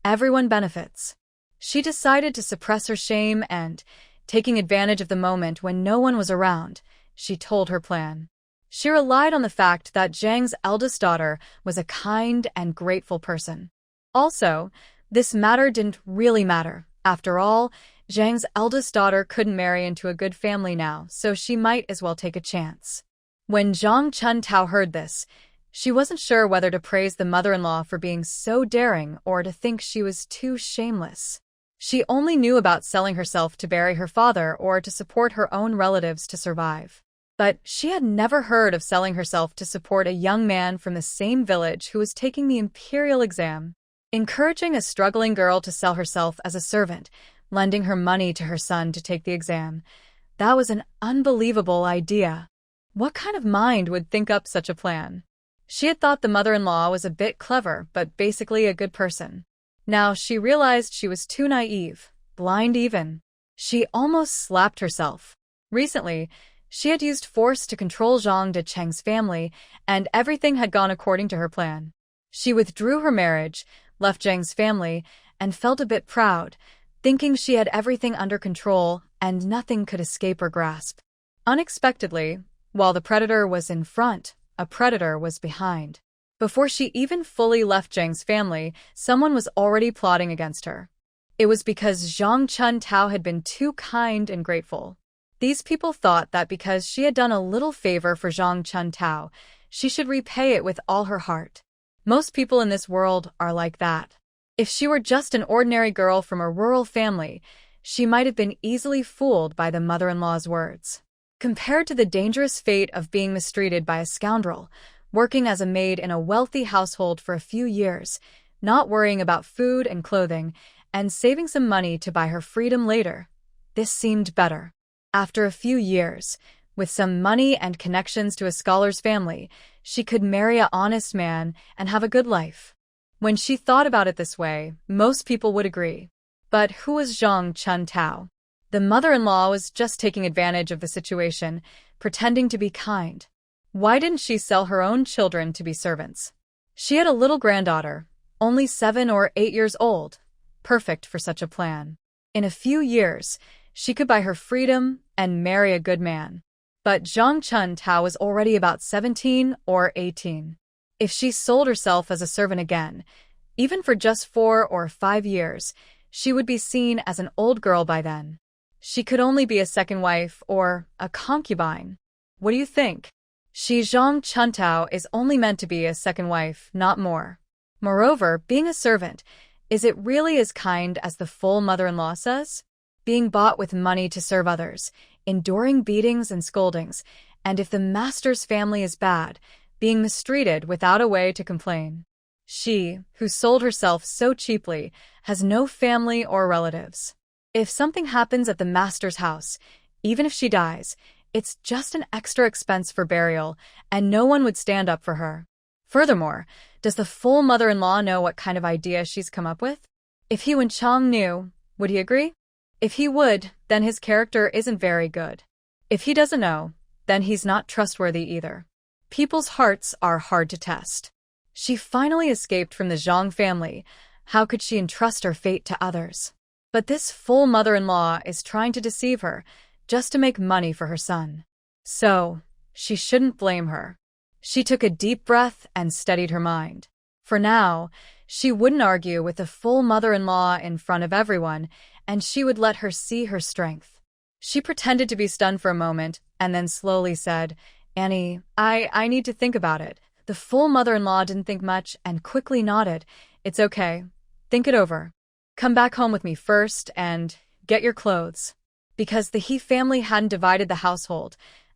Everyone benefits. She decided to suppress her shame and, taking advantage of the moment when no one was around, she told her plan. She relied on the fact that Zhang's eldest daughter was a kind and grateful person. Also, this matter didn't really matter. After all, Zhang's eldest daughter couldn't marry into a good family now, so she might as well take a chance. When Zhang Chun-tao heard this, she wasn't sure whether to praise the mother-in-law for being so daring or to think she was too shameless. She only knew about selling herself to bury her father or to support her own relatives to survive. But she had never heard of selling herself to support a young man from the same village who was taking the imperial exam. Encouraging a struggling girl to sell herself as a servant, lending her money to her son to take the exam, that was an unbelievable idea. What kind of mind would think up such a plan? She had thought the mother-in-law was a bit clever, but basically a good person. Now she realized she was too naive, blind even. She almost slapped herself. Recently, she had used force to control Zhang Decheng's family, and everything had gone according to her plan. She withdrew her marriage, left Zhang's family, and felt a bit proud, thinking she had everything under control and nothing could escape her grasp. Unexpectedly, while the predator was in front, a predator was behind. Before she even fully left Zhang's family, someone was already plotting against her. It was because Zhang Chun-tao had been too kind and grateful. These people thought that because she had done a little favor for Zhang Chuntao, she should repay it with all her heart. Most people in this world are like that. If she were just an ordinary girl from a rural family, she might have been easily fooled by the mother-in-law's words. Compared to the dangerous fate of being mistreated by a scoundrel, working as a maid in a wealthy household for a few years, not worrying about food and clothing, and saving some money to buy her freedom later, this seemed better. After a few years, with some money and connections to a scholar's family, she could marry an honest man and have a good life. When she thought about it this way, most people would agree. But who was Zhang Chuntao? The mother-in-law was just taking advantage of the situation, pretending to be kind. Why didn't she sell her own children to be servants? She had a little granddaughter, only 7 or 8 years old, perfect for such a plan. In a few years, she could buy her freedom and marry a good man. But Zhang Chuntao was already about 17 or 18. If she sold herself as a servant again, even for just 4 or 5 years, she would be seen as an old girl by then. She could only be a second wife or a concubine. What do you think? Zhang Chuntao is only meant to be a second wife, not more. Moreover, being a servant, is it really as kind as the full mother-in-law says? Being bought with money to serve others, enduring beatings and scoldings, and if the master's family is bad, being mistreated without a way to complain. She, who sold herself so cheaply, has no family or relatives. If something happens at the master's house, even if she dies, it's just an extra expense for burial, and no one would stand up for her. Furthermore, does the full mother-in-law know what kind of idea she's come up with? If he Wenchang knew, would he agree? If he would, then his character isn't very good. If he doesn't know, then he's not trustworthy either. People's hearts are hard to test. She finally escaped from the Zhang family. How could she entrust her fate to others? But this full mother-in-law is trying to deceive her, just to make money for her son. So, she shouldn't blame her. She took a deep breath and steadied her mind. For now, she wouldn't argue with the full mother-in-law in front of everyone, and she would let her see her strength. She pretended to be stunned for a moment, and then slowly said, "Annie, I need to think about it." The full mother-in-law didn't think much and quickly nodded. "It's okay. Think it over. Come back home with me first and get your clothes." Because the He family hadn't divided the household,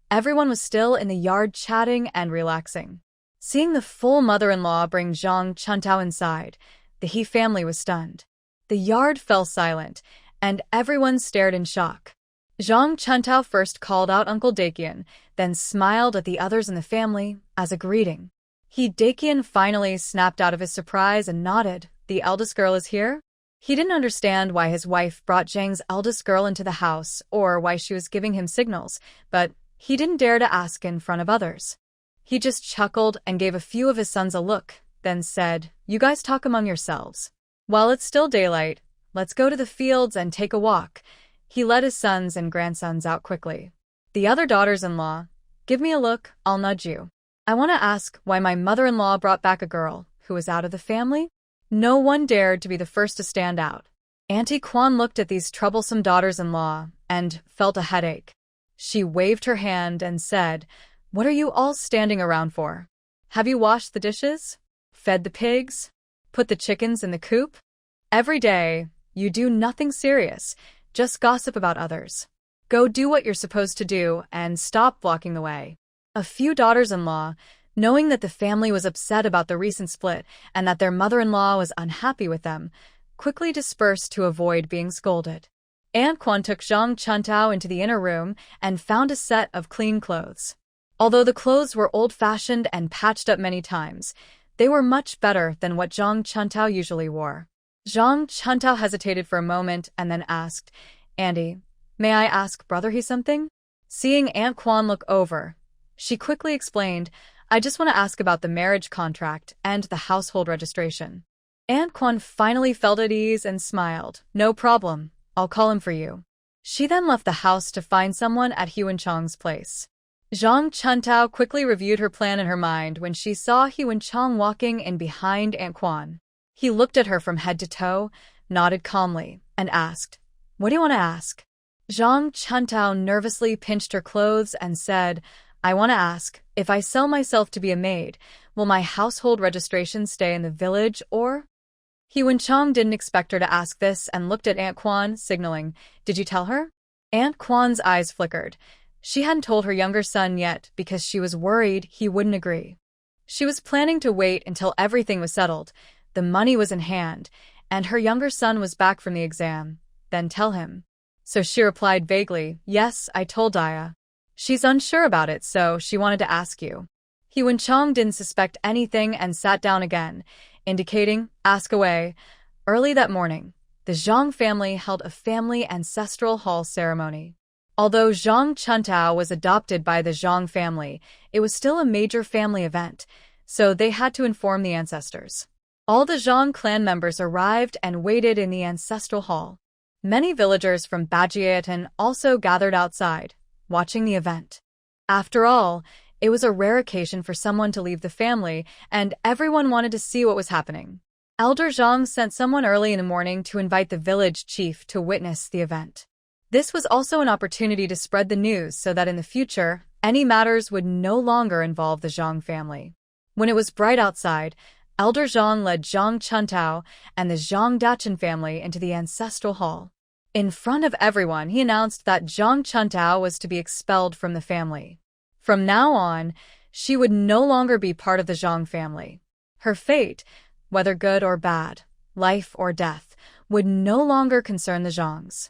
everyone was still in the yard chatting and relaxing. Seeing the full mother-in-law bring Zhang Chuntao inside, the He family was stunned. The yard fell silent, and everyone stared in shock. Zhang Chuntao first called out Uncle Dakian, then smiled at the others in the family as a greeting. Dakian finally snapped out of his surprise and nodded. "The eldest girl is here?" He didn't understand why his wife brought Zhang's eldest girl into the house or why she was giving him signals, but he didn't dare to ask in front of others. He just chuckled and gave a few of his sons a look, then said, "You guys talk among yourselves. While it's still daylight, let's go to the fields and take a walk." He led his sons and grandsons out quickly. "The other daughters-in-law, give me a look, I'll nudge you. I want to ask why my mother-in-law brought back a girl who was out of the family?" No one dared to be the first to stand out. Auntie Kwan looked at these troublesome daughters-in-law and felt a headache. She waved her hand and said, "What are you all standing around for? Have you washed the dishes? Fed the pigs? Put the chickens in the coop? Every day, you do nothing serious, just gossip about others. Go do what you're supposed to do and stop blocking the way." A few daughters-in-law, knowing that the family was upset about the recent split and that their mother-in-law was unhappy with them, quickly dispersed to avoid being scolded. Aunt Kwan took Zhang Chuntao into the inner room and found a set of clean clothes. Although the clothes were old-fashioned and patched up many times, they were much better than what Zhang Chuntao usually wore. Zhang Chuntao hesitated for a moment and then asked, "Andy, may I ask Brother He something?" Seeing Aunt Kwan look over, she quickly explained, "I just want to ask about the marriage contract and the household registration." Aunt Kwan finally felt at ease and smiled. "No problem, I'll call him for you." She then left the house to find someone at He Wenchang's place. Zhang Chuntao quickly reviewed her plan in her mind when she saw He Wenchang walking in behind Aunt Kwan. He looked at her from head to toe, nodded calmly, and asked, "What do you want to ask?" Zhang Chuntao nervously pinched her clothes and said, I want to ask, if I sell myself to be a maid, will my household registration stay in the village or? He Wenchong didn't expect her to ask this and looked at Aunt Quan, signaling, Did you tell her? Aunt Quan's eyes flickered. She hadn't told her younger son yet because she was worried he wouldn't agree. She was planning to wait until everything was settled, the money was in hand, and her younger son was back from the exam, then tell him. So she replied vaguely, Yes, I told Daya. She's unsure about it, so she wanted to ask you. He Wenchong didn't suspect anything and sat down again, indicating, Ask away. Early that morning, the Zhang family held a family ancestral hall ceremony. Although Zhang Chuntao was adopted by the Zhang family, it was still a major family event, so they had to inform the ancestors. All the Zhang clan members arrived and waited in the ancestral hall. Many villagers from Bajietan also gathered outside, watching the event. After all, it was a rare occasion for someone to leave the family, and everyone wanted to see what was happening. Elder Zhang sent someone early in the morning to invite the village chief to witness the event. This was also an opportunity to spread the news so that in the future, any matters would no longer involve the Zhang family. When it was bright outside, Elder Zhang led Zhang Chuntao and the Zhang Dachin family into the ancestral hall. In front of everyone, he announced that Zhang Chuntao was to be expelled from the family. From now on, she would no longer be part of the Zhang family. Her fate, whether good or bad, life or death, would no longer concern the Zhangs.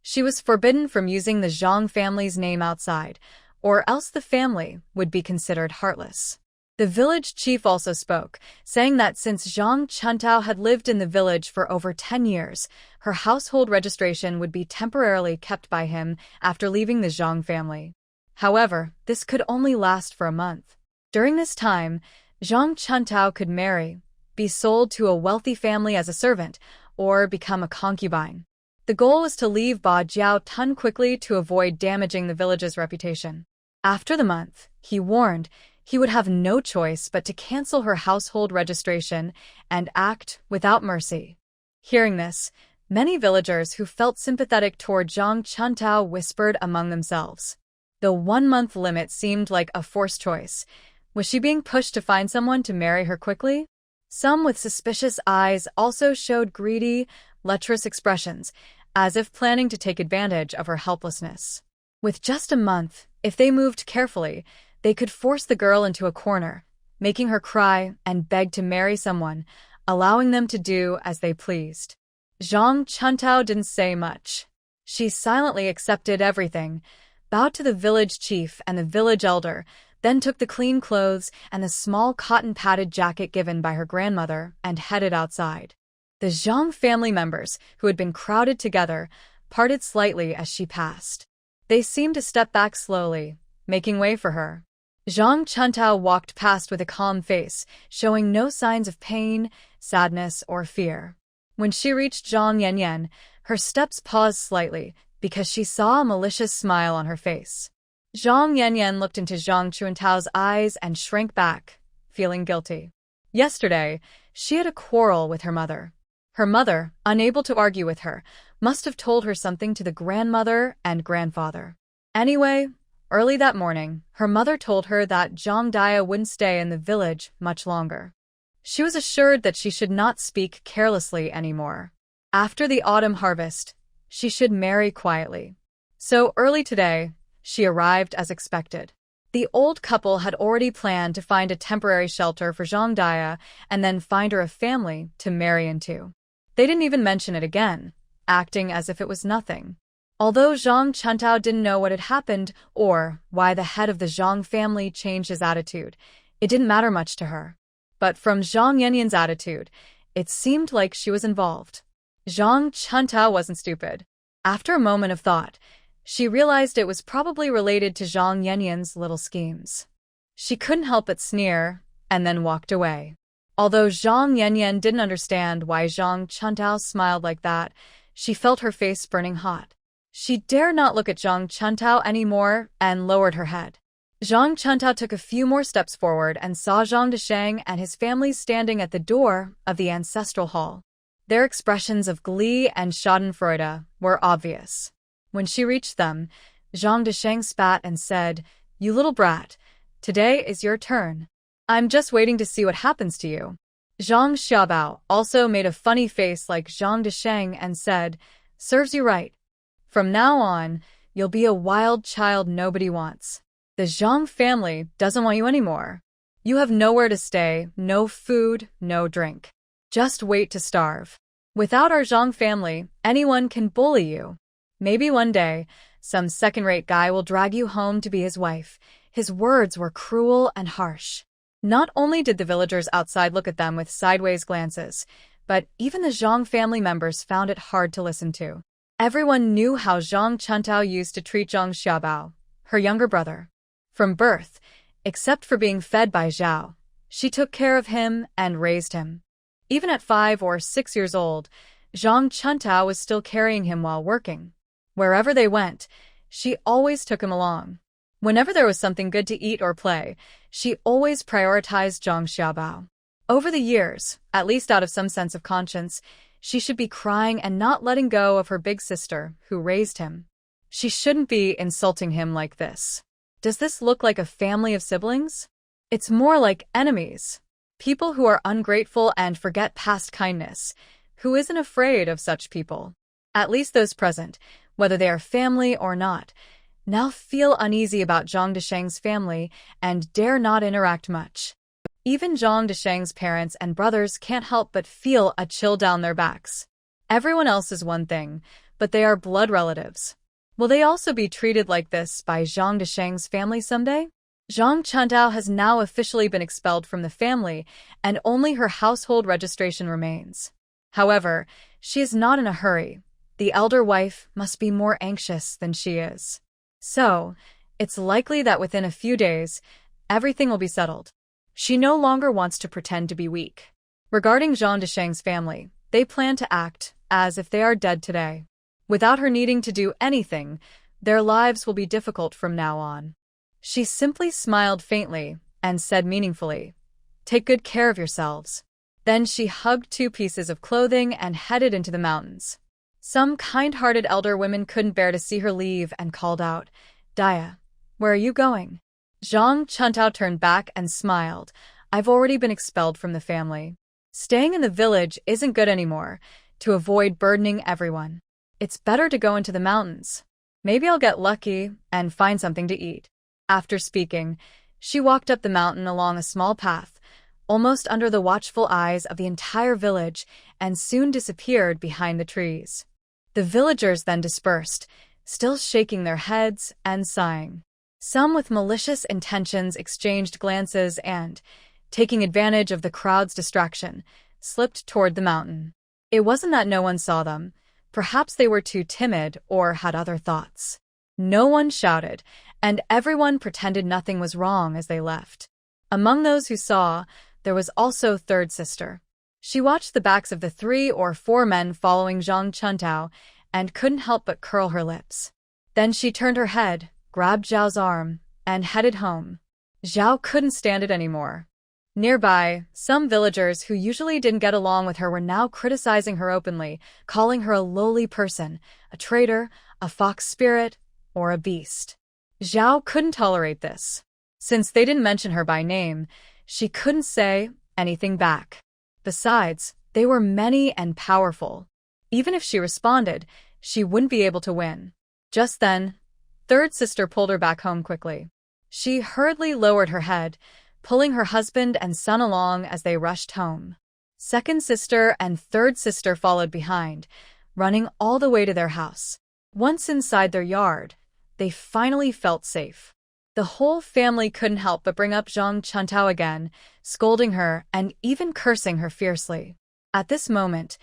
She was forbidden from using the Zhang family's name outside, or else the family would be considered heartless. The village chief also spoke, saying that since Zhang Chuntao had lived in the village for over 10 years, her household registration would be temporarily kept by him after leaving the Zhang family. However, this could only last for a month. During this time, Zhang Chuntao could marry, be sold to a wealthy family as a servant, or become a concubine. The goal was to leave Ba Jiao Tun quickly to avoid damaging the village's reputation. After the month, he warned, he would have no choice but to cancel her household registration and act without mercy. Hearing this, many villagers who felt sympathetic toward Zhang Chuntao whispered among themselves. The 1-month limit seemed like a forced choice. Was she being pushed to find someone to marry her quickly? Some with suspicious eyes also showed greedy, lecherous expressions, as if planning to take advantage of her helplessness. With just a month, if they moved carefully, they could force the girl into a corner, making her cry and beg to marry someone, allowing them to do as they pleased. Zhang Chuntao didn't say much. She silently accepted everything, bowed to the village chief and the village elder, then took the clean clothes and the small cotton-padded jacket given by her grandmother and headed outside. The Zhang family members, who had been crowded together, parted slightly as she passed. They seemed to step back slowly, making way for her. Zhang Chuntao walked past with a calm face, showing no signs of pain, sadness, or fear. When she reached Zhang Yanyan, her steps paused slightly because she saw a malicious smile on her face. Zhang Yanyan looked into Zhang Chuntao's eyes and shrank back, feeling guilty. Yesterday, she had a quarrel with her mother. Her mother, unable to argue with her, must have told her something to the grandmother and grandfather. Anyway, early that morning, her mother told her that Zhang Daya wouldn't stay in the village much longer. She was assured that she should not speak carelessly anymore. After the autumn harvest, she should marry quietly. So early today, she arrived as expected. The old couple had already planned to find a temporary shelter for Zhang Daya and then find her a family to marry into. They didn't even mention it again, acting as if it was nothing. Although Zhang Chuntao didn't know what had happened or why the head of the Zhang family changed his attitude, it didn't matter much to her. But from Zhang Yanyan's attitude, it seemed like she was involved. Zhang Chuntao wasn't stupid. After a moment of thought, she realized it was probably related to Zhang Yanyan's little schemes. She couldn't help but sneer, and then walked away. Although Zhang Yanyan didn't understand why Zhang Chuntao smiled like that, she felt her face burning hot. She dared not look at Zhang Chuntao anymore and lowered her head. Zhang Chuntao took a few more steps forward and saw Zhang Desheng and his family standing at the door of the ancestral hall. Their expressions of glee and schadenfreude were obvious. When she reached them, Zhang Desheng spat and said, "You little brat, today is your turn. I'm just waiting to see what happens to you." Zhang Xiaobao also made a funny face like Zhang Desheng and said, "Serves you right. From now on, you'll be a wild child nobody wants. The Zhang family doesn't want you anymore. You have nowhere to stay, no food, no drink. Just wait to starve. Without our Zhang family, anyone can bully you. Maybe one day, some second-rate guy will drag you home to be his wife." His words were cruel and harsh. Not only did the villagers outside look at them with sideways glances, but even the Zhang family members found it hard to listen to. Everyone knew how Zhang Chuntao used to treat Zhang Xiaobao, her younger brother. From birth, except for being fed by Zhao, she took care of him and raised him. Even at 5 or 6 years old, Zhang Chuntao was still carrying him while working. Wherever they went, she always took him along. Whenever there was something good to eat or play, she always prioritized Zhang Xiaobao. Over the years, at least out of some sense of conscience, she should be crying and not letting go of her big sister, who raised him. She shouldn't be insulting him like this. Does this look like a family of siblings? It's more like enemies. People who are ungrateful and forget past kindness. Who isn't afraid of such people? At least those present, whether they are family or not, now feel uneasy about Zhang Desheng's family and dare not interact much. Even Zhang Desheng's parents and brothers can't help but feel a chill down their backs. Everyone else is one thing, but they are blood relatives. Will they also be treated like this by Zhang Desheng's family someday? Zhang Chuntao has now officially been expelled from the family, and only her household registration remains. However, she is not in a hurry. The elder wife must be more anxious than she is. So, it's likely that within a few days, everything will be settled. She no longer wants to pretend to be weak. Regarding Zhang Desheng's family, they plan to act as if they are dead today. Without her needing to do anything, their lives will be difficult from now on. She simply smiled faintly and said meaningfully, "Take good care of yourselves." Then she hugged 2 pieces of clothing and headed into the mountains. Some kind-hearted elder women couldn't bear to see her leave and called out, "Dia, where are you going?" Zhang Chuntao turned back and smiled. "I've already been expelled from the family. Staying in the village isn't good anymore, to avoid burdening everyone. It's better to go into the mountains. Maybe I'll get lucky and find something to eat." After speaking, she walked up the mountain along a small path, almost under the watchful eyes of the entire village, and soon disappeared behind the trees. The villagers then dispersed, still shaking their heads and sighing. Some with malicious intentions exchanged glances and, taking advantage of the crowd's distraction, slipped toward the mountain. It wasn't that no one saw them. Perhaps they were too timid or had other thoughts. No one shouted, and everyone pretended nothing was wrong as they left. Among those who saw, there was also third sister. She watched the backs of the 3 or 4 men following Zhang Chuntao and couldn't help but curl her lips. Then she turned her head, grabbed Zhao's arm, and headed home. Zhao couldn't stand it anymore. Nearby, some villagers who usually didn't get along with her were now criticizing her openly, calling her a lowly person, a traitor, a fox spirit, or a beast. Zhao couldn't tolerate this. Since they didn't mention her by name, she couldn't say anything back. Besides, they were many and powerful. Even if she responded, she wouldn't be able to win. Just then, third sister pulled her back home quickly. She hurriedly lowered her head, pulling her husband and son along as they rushed home. Second sister and third sister followed behind, running all the way to their house. Once inside their yard, they finally felt safe. The whole family couldn't help but bring up Zhang Chuntao again, scolding her and even cursing her fiercely. At this moment,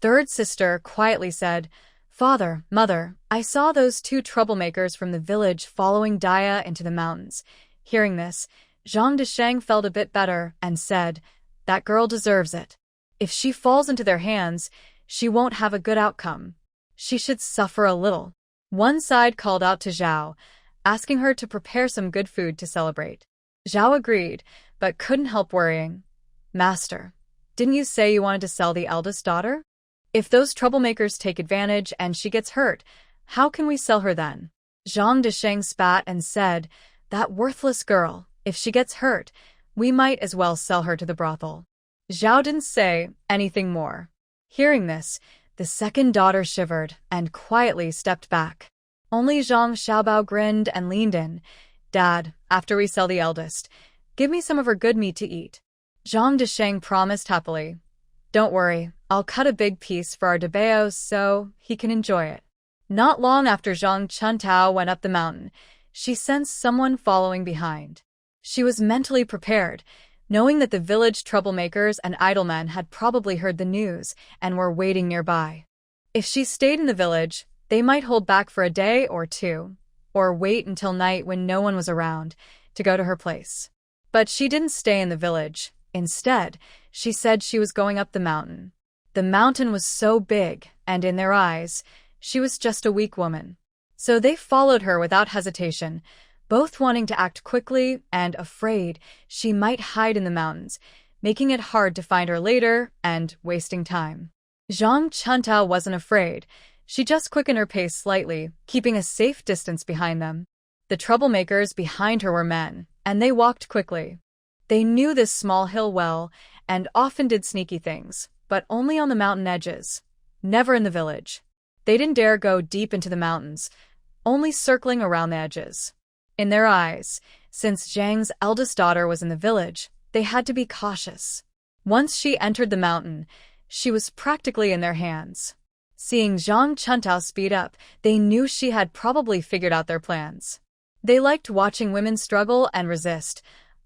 third sister quietly said, "Father, Mother, I saw those 2 troublemakers from the village following Dia into the mountains." Hearing this, Zhang Desheng felt a bit better and said, "That girl deserves it. If she falls into their hands, she won't have a good outcome. She should suffer a little." One side called out to Zhao, asking her to prepare some good food to celebrate. Zhao agreed, but couldn't help worrying. "Master, didn't you say you wanted to sell the eldest daughter? If those troublemakers take advantage and she gets hurt, How can we sell her then? Zhang Desheng spat and said, that worthless girl, if she gets hurt, we might as well sell her to the brothel. Zhao didn't say anything more. Hearing this, the second daughter shivered and quietly stepped back. Only Zhang Xiaobao grinned and leaned in. Dad, after we sell the eldest, give me some of her good meat to eat. Zhang Desheng promised happily. Don't worry, I'll cut a big piece for our Debao so he can enjoy it. Not long after Zhang Chuntao went up the mountain, she sensed someone following behind. She was mentally prepared, knowing that the village troublemakers and idlemen had probably heard the news and were waiting nearby. If she stayed in the village, they might hold back for a day or two, or wait until night when no one was around to go to her place. But she didn't stay in the village. Instead, she said she was going up the mountain. The mountain was so big, and in their eyes, she was just a weak woman. So they followed her without hesitation, both wanting to act quickly and afraid she might hide in the mountains, making it hard to find her later and wasting time. Zhang Chuntao wasn't afraid. She just quickened her pace slightly, keeping a safe distance behind them. The troublemakers behind her were men, and they walked quickly. They knew this small hill well and often did sneaky things, but only on the mountain edges, never in the village. They didn't dare go deep into the mountains, only circling around the edges. In their eyes, since Zhang's eldest daughter was in the village, they had to be cautious. Once she entered the mountain, she was practically in their hands. Seeing Zhang Chuntao speed up, they knew she had probably figured out their plans. They liked watching women struggle and resist,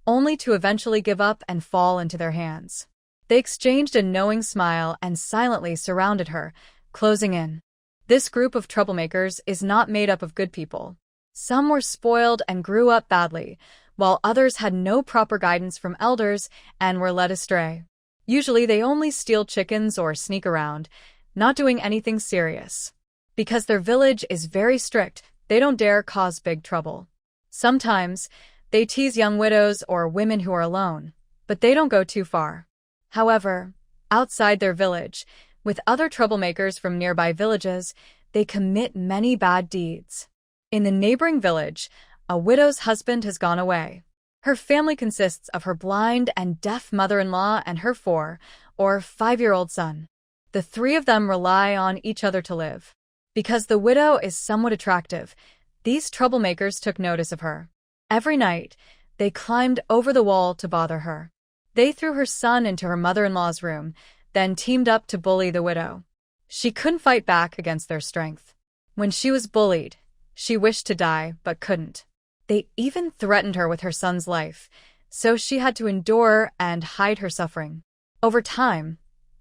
only to eventually give up and fall into their hands. They exchanged a knowing smile and silently surrounded her, closing in. This group of troublemakers is not made up of good people. Some were spoiled and grew up badly, while others had no proper guidance from elders and were led astray. Usually they only steal chickens or sneak around, not doing anything serious. Because their village is very strict, they don't dare cause big trouble. Sometimes, they tease young widows or women who are alone, but they don't go too far. However, outside their village, with other troublemakers from nearby villages, they commit many bad deeds. In the neighboring village, a widow's husband has gone away. Her family consists of her blind and deaf mother-in-law and her 4- or 5-year-old son. The 3 of them rely on each other to live. Because the widow is somewhat attractive, these troublemakers took notice of her. Every night, they climbed over the wall to bother her. They threw her son into her mother-in-law's room, then teamed up to bully the widow. She couldn't fight back against their strength. When she was bullied, she wished to die but couldn't. They even threatened her with her son's life, so she had to endure and hide her suffering. Over time,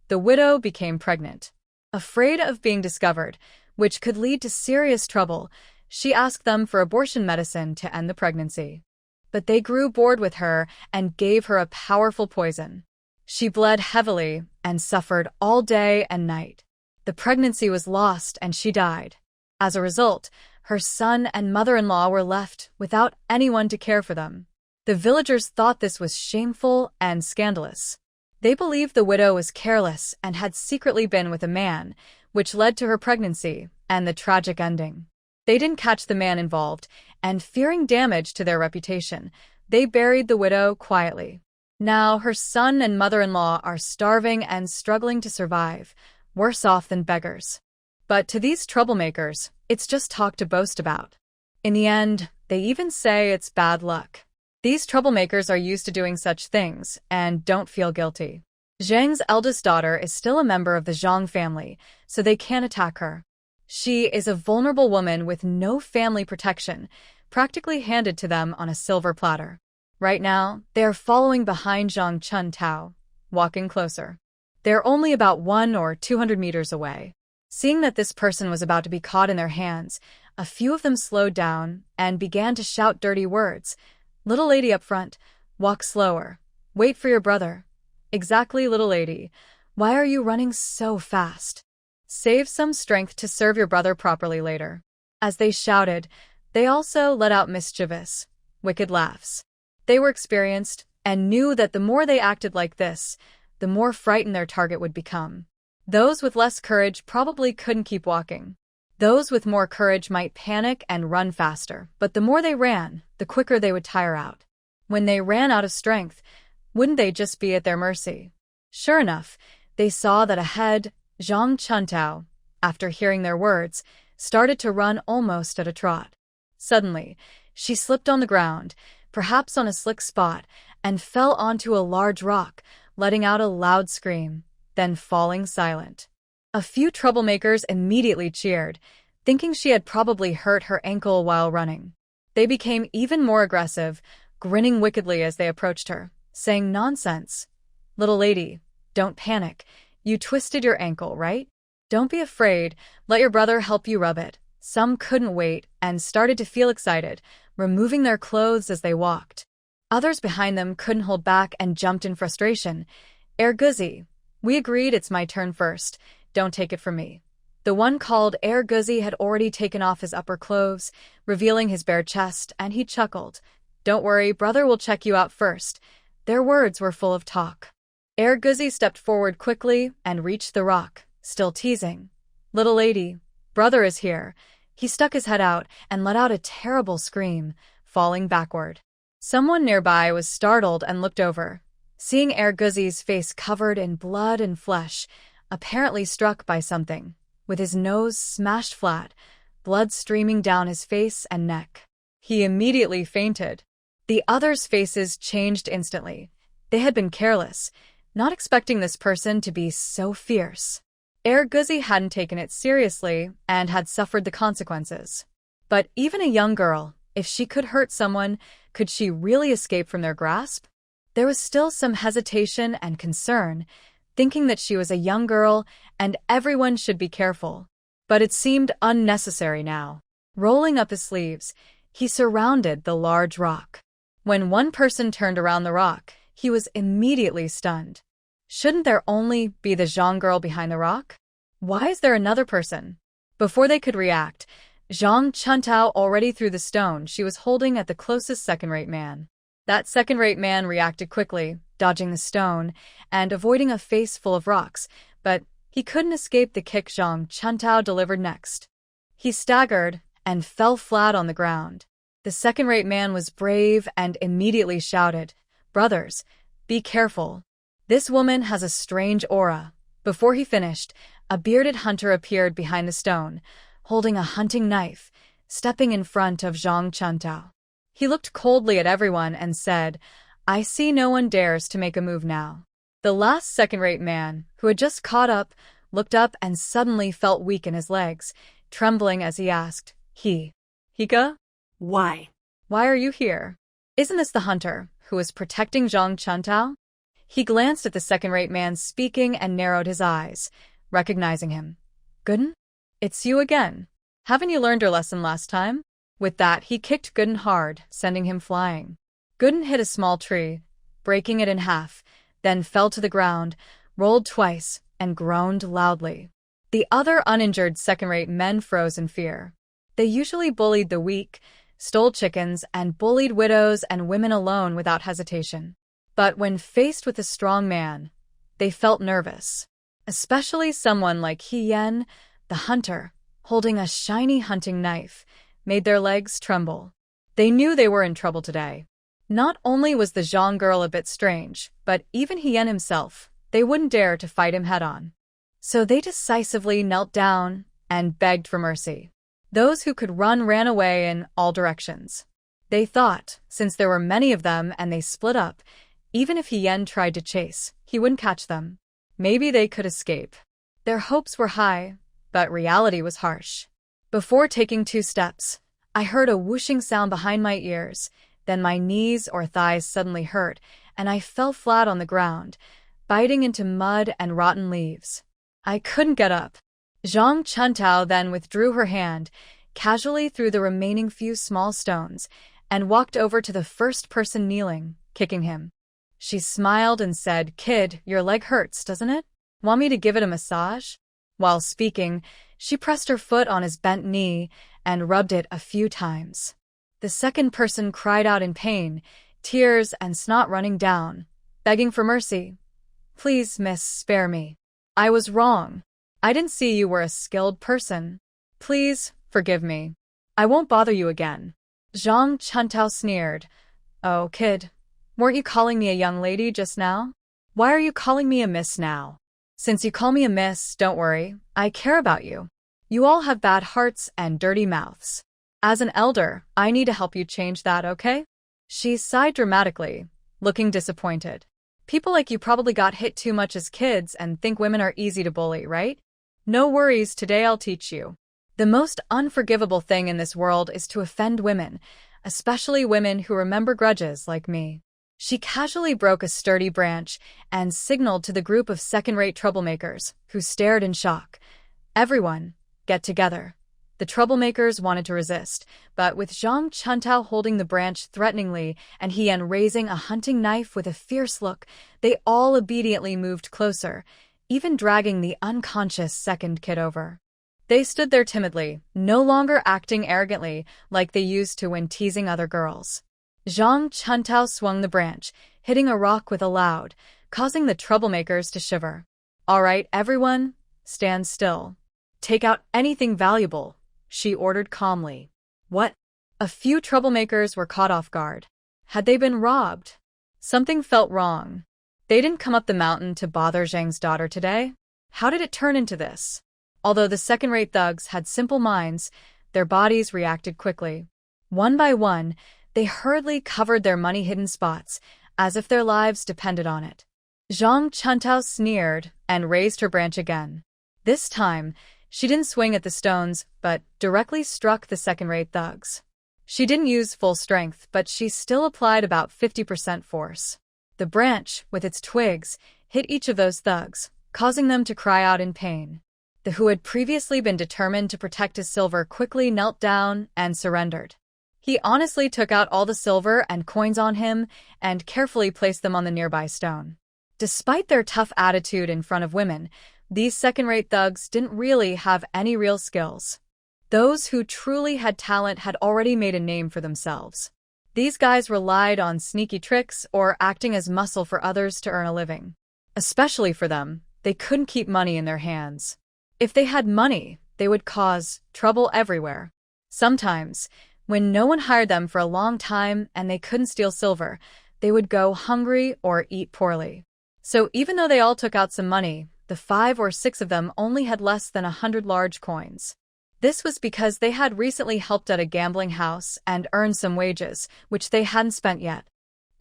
the widow became pregnant. Afraid of being discovered, which could lead to serious trouble, she asked them for abortion medicine to end the pregnancy. But they grew bored with her and gave her a powerful poison. She bled heavily and suffered all day and night. The pregnancy was lost and she died. As a result, her son and mother-in-law were left without anyone to care for them. The villagers thought this was shameful and scandalous. They believed the widow was careless and had secretly been with a man, which led to her pregnancy and the tragic ending. They didn't catch the man involved, and fearing damage to their reputation, they buried the widow quietly. Now her son and mother-in-law are starving and struggling to survive, worse off than beggars. But to these troublemakers, it's just talk to boast about. In the end, they even say it's bad luck. These troublemakers are used to doing such things and don't feel guilty. Zhang's eldest daughter is still a member of the Zhang family, so they can't attack her. She is a vulnerable woman with no family protection, practically handed to them on a silver platter. Right now, they are following behind Zhang Chuntao, walking closer. They're only about 100 or 200 meters away. Seeing that this person was about to be caught in their hands, a few of them slowed down and began to shout dirty words. Little lady up front, walk slower. Wait for your brother. Exactly, little lady. Why are you running so fast? Save some strength to serve your brother properly later. As they shouted, they also let out mischievous, wicked laughs. They were experienced and knew that the more they acted like this, the more frightened their target would become. Those with less courage probably couldn't keep walking. Those with more courage might panic and run faster, but the more they ran, the quicker they would tire out. When they ran out of strength, wouldn't they just be at their mercy? Sure enough, they saw that ahead, Zhang Chuntao, after hearing their words, started to run almost at a trot. Suddenly, she slipped on the ground, perhaps on a slick spot, and fell onto a large rock, letting out a loud scream, then falling silent. A few troublemakers immediately cheered, thinking she had probably hurt her ankle while running. They became even more aggressive, grinning wickedly as they approached her, saying nonsense. "Little lady, don't panic. You twisted your ankle, right? Don't be afraid. Let your brother help you rub it." Some couldn't wait and started to feel excited, removing their clothes as they walked. Others behind them couldn't hold back and jumped in frustration. "Erguzi, we agreed it's my turn first. Don't take it from me." The one called Erguzi had already taken off his upper clothes, revealing his bare chest, and he chuckled. "Don't worry, brother will check you out first." Their words were full of talk. Erguzi stepped forward quickly and reached the rock, still teasing. "Little lady, brother is here." He stuck his head out and let out a terrible scream, falling backward. Someone nearby was startled and looked over, seeing Erguzi's face covered in blood and flesh, apparently struck by something, with his nose smashed flat, blood streaming down his face and neck. He immediately fainted. The others' faces changed instantly. They had been careless, not expecting this person to be so fierce. Erguzi hadn't taken it seriously and had suffered the consequences. But even a young girl, if she could hurt someone, could she really escape from their grasp? There was still some hesitation and concern, thinking that she was a young girl and everyone should be careful. But it seemed unnecessary now. Rolling up his sleeves, he surrounded the large rock. When one person turned around the rock, he was immediately stunned. Shouldn't there only be the Zhang girl behind the rock? Why is there another person? Before they could react, Zhang Chuntao already threw the stone she was holding at the closest second-rate man. That second-rate man reacted quickly, dodging the stone and avoiding a face full of rocks, but he couldn't escape the kick Zhang Chuntao delivered next. He staggered and fell flat on the ground. The second-rate man was brave and immediately shouted, "Brothers, be careful. This woman has a strange aura." Before he finished, a bearded hunter appeared behind the stone, holding a hunting knife, stepping in front of Zhang Chuntao. He looked coldly at everyone and said, "I see no one dares to make a move now." The last second-rate man, who had just caught up, looked up and suddenly felt weak in his legs, trembling as he asked, Hika? Why? Why are you here? Isn't this the hunter who was protecting Zhang Chuntao?" He glanced at the second-rate man speaking and narrowed his eyes, recognizing him. "Gooden? It's you again. Haven't you learned your lesson last time?" With that, he kicked Gooden hard, sending him flying. Gooden hit a small tree, breaking it in half, then fell to the ground, rolled twice, and groaned loudly. The other uninjured second-rate men froze in fear. They usually bullied the weak, stole chickens, and bullied widows and women alone without hesitation. But when faced with a strong man, they felt nervous. Especially someone like He Yen, the hunter, holding a shiny hunting knife, made their legs tremble. They knew they were in trouble today. Not only was the Zhang girl a bit strange, but even He Yen himself, they wouldn't dare to fight him head-on. So they decisively knelt down and begged for mercy. Those who could run ran away in all directions. They thought, since there were many of them and they split up, even if He Yen tried to chase, he wouldn't catch them. Maybe they could escape. Their hopes were high, but reality was harsh. Before taking 2 steps, I heard a whooshing sound behind my ears, then my knees or thighs suddenly hurt, and I fell flat on the ground, biting into mud and rotten leaves. I couldn't get up. Zhang Chuntao then withdrew her hand, casually threw the remaining few small stones, and walked over to the first person kneeling, kicking him. She smiled and said, "Kid, your leg hurts, doesn't it? Want me to give it a massage?" While speaking, she pressed her foot on his bent knee and rubbed it a few times. The second person cried out in pain, tears and snot running down, begging for mercy. "Please, miss, spare me. I was wrong. I didn't see you were a skilled person." Please, forgive me. I won't bother you again. Zhang Chuntao sneered. Oh, kid. Weren't you calling me a young lady just now? Why are you calling me a miss now? Since you call me a miss, don't worry. I care about you. You all have bad hearts and dirty mouths. As an elder, I need to help you change that, okay? She sighed dramatically, looking disappointed. People like you probably got hit too much as kids and think women are easy to bully, right? No worries, today I'll teach you. The most unforgivable thing in this world is to offend women, especially women who remember grudges like me. She casually broke a sturdy branch and signaled to the group of second-rate troublemakers, who stared in shock. Everyone, get together. The troublemakers wanted to resist, but with Zhang Chuntao holding the branch threateningly and Hien raising a hunting knife with a fierce look, they all obediently moved closer, even dragging the unconscious second kid over. They stood there timidly, no longer acting arrogantly like they used to when teasing other girls. Zhang Chuntao swung the branch, hitting a rock with a loud, causing the troublemakers to shiver. All right, everyone, stand still. Take out anything valuable, she ordered calmly. What? A few troublemakers were caught off guard. Had they been robbed? Something felt wrong. They didn't come up the mountain to bother Zhang's daughter today. How did it turn into this? Although the second-rate thugs had simple minds, their bodies reacted quickly. One by one, they hurriedly covered their money-hidden spots, as if their lives depended on it. Zhang Chuntao sneered and raised her branch again. This time, she didn't swing at the stones, but directly struck the second-rate thugs. She didn't use full strength, but she still applied about 50% force. The branch, with its twigs, hit each of those thugs, causing them to cry out in pain. The who had previously been determined to protect his silver quickly knelt down and surrendered. He honestly took out all the silver and coins on him and carefully placed them on the nearby stone. Despite their tough attitude in front of women, these second-rate thugs didn't really have any real skills. Those who truly had talent had already made a name for themselves. These guys relied on sneaky tricks or acting as muscle for others to earn a living. Especially for them, they couldn't keep money in their hands. If they had money, they would cause trouble everywhere. Sometimes, when no one hired them for a long time and they couldn't steal silver, they would go hungry or eat poorly. So even though they all took out some money, the 5 or 6 of them only had less than 100 large coins. This was because they had recently helped at a gambling house and earned some wages, which they hadn't spent yet.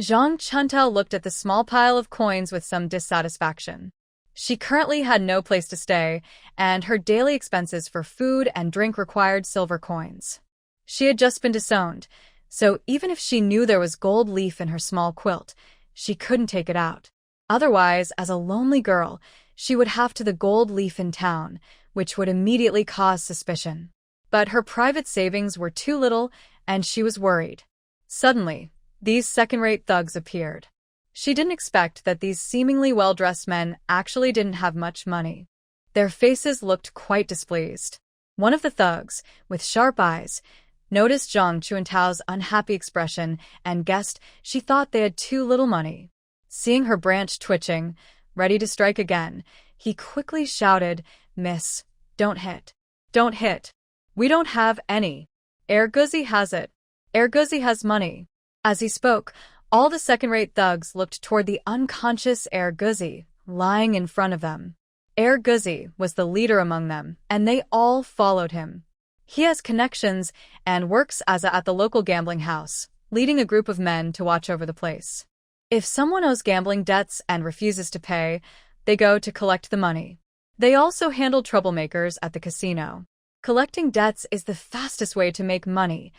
Zhang Chuntao looked at the small pile of coins with some dissatisfaction. She currently had no place to stay, and her daily expenses for food and drink required silver coins. She had just been disowned, so even if she knew there was gold leaf in her small quilt, she couldn't take it out. Otherwise, as a lonely girl, she would have to the gold leaf in town, which would immediately cause suspicion. But her private savings were too little, and she was worried. Suddenly, these second-rate thugs appeared. She didn't expect that these seemingly well-dressed men actually didn't have much money. Their faces looked quite displeased. One of the thugs, with sharp eyes, noticed Zhang Chuntao's unhappy expression and guessed she thought they had too little money. Seeing her branch twitching, ready to strike again, he quickly shouted, "Miss, don't hit. Don't hit. We don't have any. Erguzi has it. Erguzi has money." As he spoke, all the second-rate thugs looked toward the unconscious Erguzi, lying in front of them. Erguzi was the leader among them, and they all followed him. He has connections and works at the local gambling house, leading a group of men to watch over the place. If someone owes gambling debts and refuses to pay, they go to collect the money. They also handle troublemakers at the casino. Collecting debts is the fastest way to make money.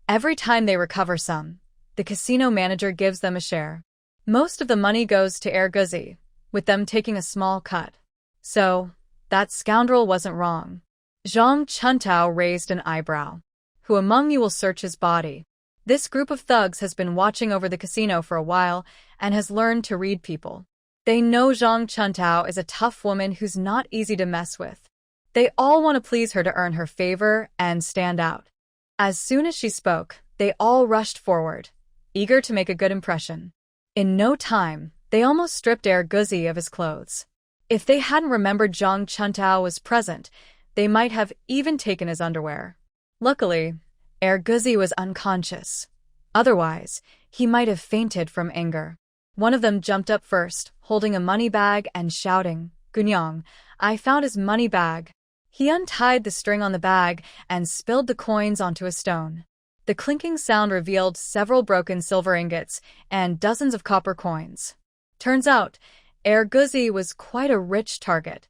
Every time they recover some, the casino manager gives them a share. Most of the money goes to Erguzi, with them taking a small cut. So, that scoundrel wasn't wrong. Zhang Chuntao raised an eyebrow. Who among you will search his body? This group of thugs has been watching over the casino for a while and has learned to read people. They know Zhang Chuntao is a tough woman who's not easy to mess with. They all want to please her to earn her favor and stand out. As soon as she spoke, they all rushed forward, eager to make a good impression. In no time, they almost stripped Erguzi of his clothes. If they hadn't remembered Zhang Chuntao was present, They might have even taken his underwear. Luckily, Erguzi was unconscious. Otherwise, he might have fainted from anger. One of them jumped up first, holding a money bag and shouting, "Gunyong, I found his money bag." He untied the string on the bag and spilled the coins onto a stone. The clinking sound revealed several broken silver ingots and dozens of copper coins. Turns out, Erguzi was quite a rich target.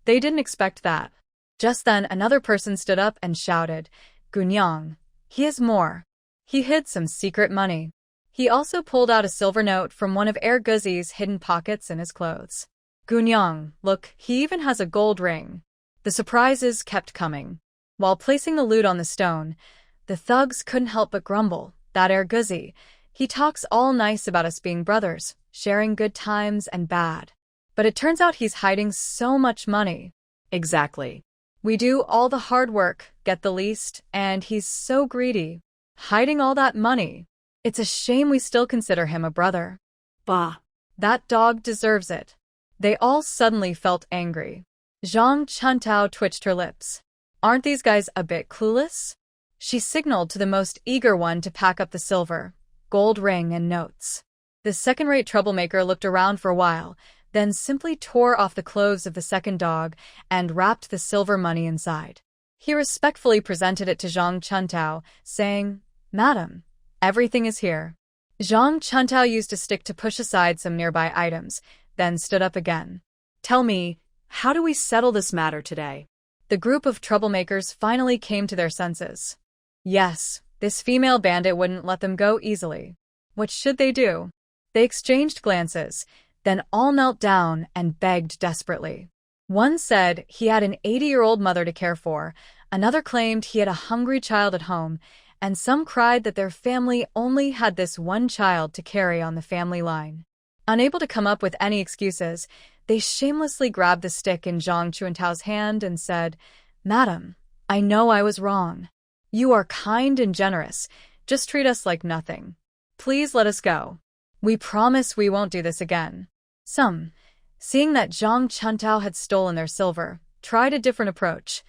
They didn't expect that. Just then, another person stood up and shouted, "Gunyong, he has more. He hid some secret money." He also pulled out a silver note from one of Erguzi's hidden pockets in his clothes. "Gunyong, look, he even has a gold ring." The surprises kept coming. While placing the loot on the stone, the thugs couldn't help but grumble, "That Erguzi, he talks all nice about us being brothers, sharing good times and bad. But it turns out he's hiding so much money." Exactly. "We do all the hard work, get the least, and he's so greedy. Hiding all that money. It's a shame we still consider him a brother. Bah. That dog deserves it." They all suddenly felt angry. Zhang Chuntao twitched her lips. "Aren't these guys a bit clueless?" She signaled to the most eager one to pack up the silver, gold ring, and notes. The second-rate troublemaker looked around for a while, then simply tore off the clothes of the second dog and wrapped the silver money inside. He respectfully presented it to Zhang Chuntao, saying, "Madam, everything is here." Zhang Chuntao used a stick to push aside some nearby items, then stood up again. Tell me, how do we settle this matter today? The group of troublemakers finally came to their senses. Yes, this female bandit wouldn't let them go easily. What should they do? They exchanged glances, then all knelt down and begged desperately. One said he had an 80-year-old mother to care for, another claimed he had a hungry child at home, and some cried that their family only had this one child to carry on the family line. Unable to come up with any excuses, they shamelessly grabbed the stick in Zhang Chuantao's hand and said, "Madam, I know I was wrong. You are kind and generous. Just treat us like nothing. Please let us go. We promise we won't do this again." Some, seeing that Zhang Chuntao had stolen their silver, tried a different approach.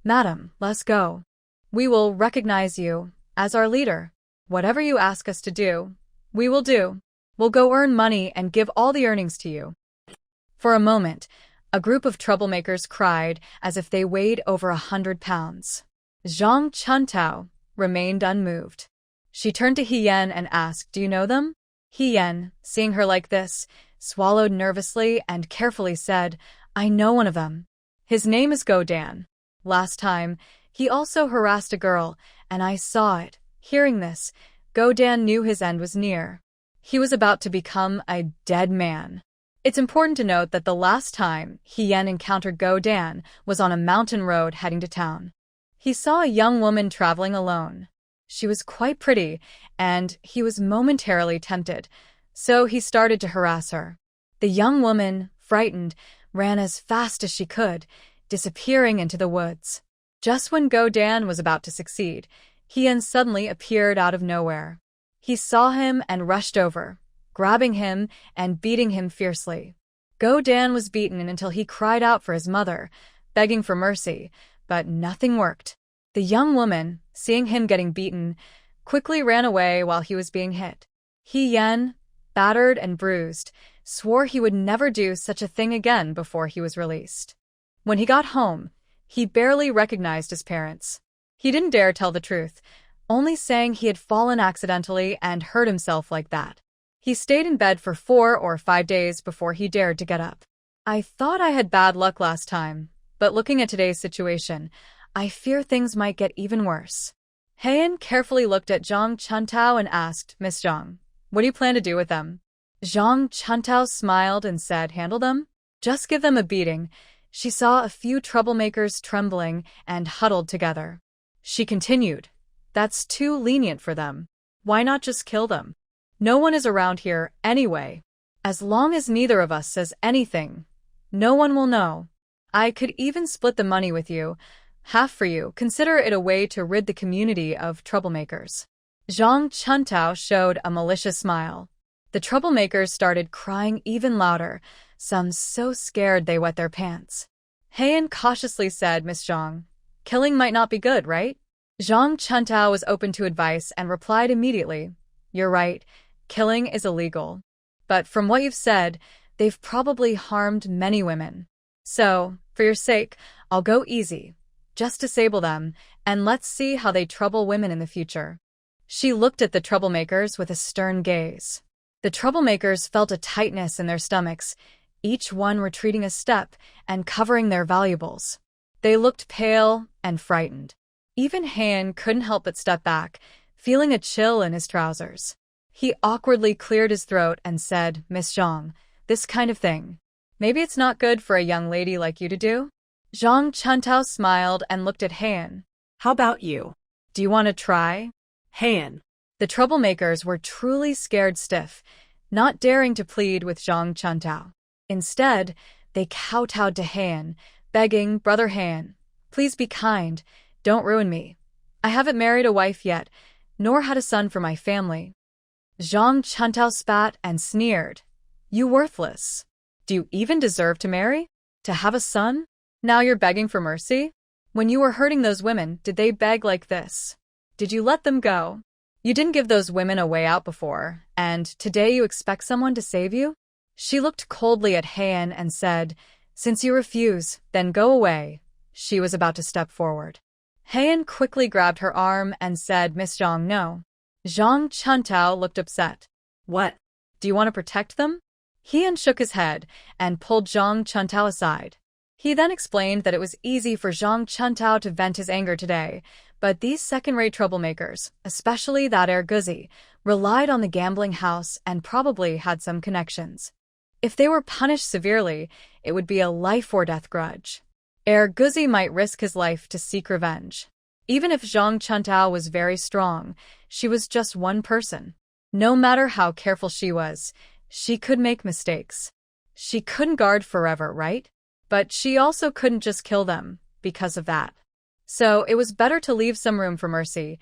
"Madam, let's go. We will recognize you as our leader. Whatever you ask us to do, we will do. We'll go earn money and give all the earnings to you." For a moment, a group of troublemakers cried as if they weighed over 100 pounds. Zhang Chuntao remained unmoved. She turned to He Yan and asked, "Do you know them?" He Yan, seeing her like this, swallowed nervously and carefully said, "I know one of them. His name is Go Dan. Last time, he also harassed a girl, and I saw it." Hearing this, Go Dan knew his end was near. He was about to become a dead man. It's important to note that the last time He Yan encountered Go Dan was on a mountain road heading to town. He saw a young woman traveling alone. She was quite pretty, and he was momentarily tempted, so he started to harass her. The young woman, frightened, ran as fast as she could, disappearing into the woods. Just when Go Dan was about to succeed, He Yan suddenly appeared out of nowhere. He saw him and rushed over, grabbing him and beating him fiercely. Go Dan was beaten until he cried out for his mother, begging for mercy, but nothing worked. The young woman, seeing him getting beaten, quickly ran away while he was being hit. He Yan, battered and bruised, swore he would never do such a thing again before he was released. When he got home, he barely recognized his parents. He didn't dare tell the truth, only saying he had fallen accidentally and hurt himself like that. He stayed in bed for 4 or 5 days before he dared to get up. "I thought I had bad luck last time, but looking at today's situation, I fear things might get even worse." Heian carefully looked at Zhang Chuntao and asked, "Miss Zhang, what do you plan to do with them?" Zhang Chuntao smiled and said, "Handle them? Just give them a beating." She saw a few troublemakers trembling and huddled together. She continued, "That's too lenient for them. Why not just kill them? No one is around here anyway. As long as neither of us says anything, no one will know. I could even split the money with you, half for you. Consider it a way to rid the community of troublemakers." Zhang Chuntao showed a malicious smile. The troublemakers started crying even louder, some so scared they wet their pants. Heian cautiously said, Miss Zhang. Killing might not be good, right? Zhang Chuntao was open to advice and replied immediately. You're right, killing is illegal. But from what you've said, they've probably harmed many women. So, for your sake, I'll go easy. Just disable them, and let's see how they trouble women in the future. She looked at the troublemakers with a stern gaze. The troublemakers felt a tightness in their stomachs, each one retreating a step and covering their valuables. They looked pale and frightened. Even Han couldn't help but step back, feeling a chill in his trousers. He awkwardly cleared his throat and said, Miss Zhang, this kind of thing. Maybe it's not good for a young lady like you to do? Zhang Chuntao smiled and looked at Han. How about you? Do you want to try? Han. The troublemakers were truly scared stiff, not daring to plead with Zhang Chuntao. Instead, they kowtowed to Han, begging, Brother Han, please be kind, don't ruin me. I haven't married a wife yet, nor had a son for my family. Zhang Chuntao spat and sneered. You worthless. Do you even deserve to marry? To have a son? Now you're begging for mercy? When you were hurting those women, did they beg like this? Did you let them go? You didn't give those women a way out before, and today you expect someone to save you? She looked coldly at Han and said, Since you refuse, then go away. She was about to step forward. Han quickly grabbed her arm and said, Miss Zhang, no. Zhang Chuntao looked upset. What? Do you want to protect them? Han shook his head and pulled Zhang Chuntao aside. He then explained that it was easy for Zhang Chuntao to vent his anger today, but these second-rate troublemakers, especially that Erguzi, relied on the gambling house and probably had some connections. If they were punished severely, it would be a life-or-death grudge. Erguzi might risk his life to seek revenge. Even if Zhang Chuntao was very strong, she was just one person. No matter how careful she was, she could make mistakes. She couldn't guard forever, right? But she also couldn't just kill them because of that. So it was better to leave some room for mercy,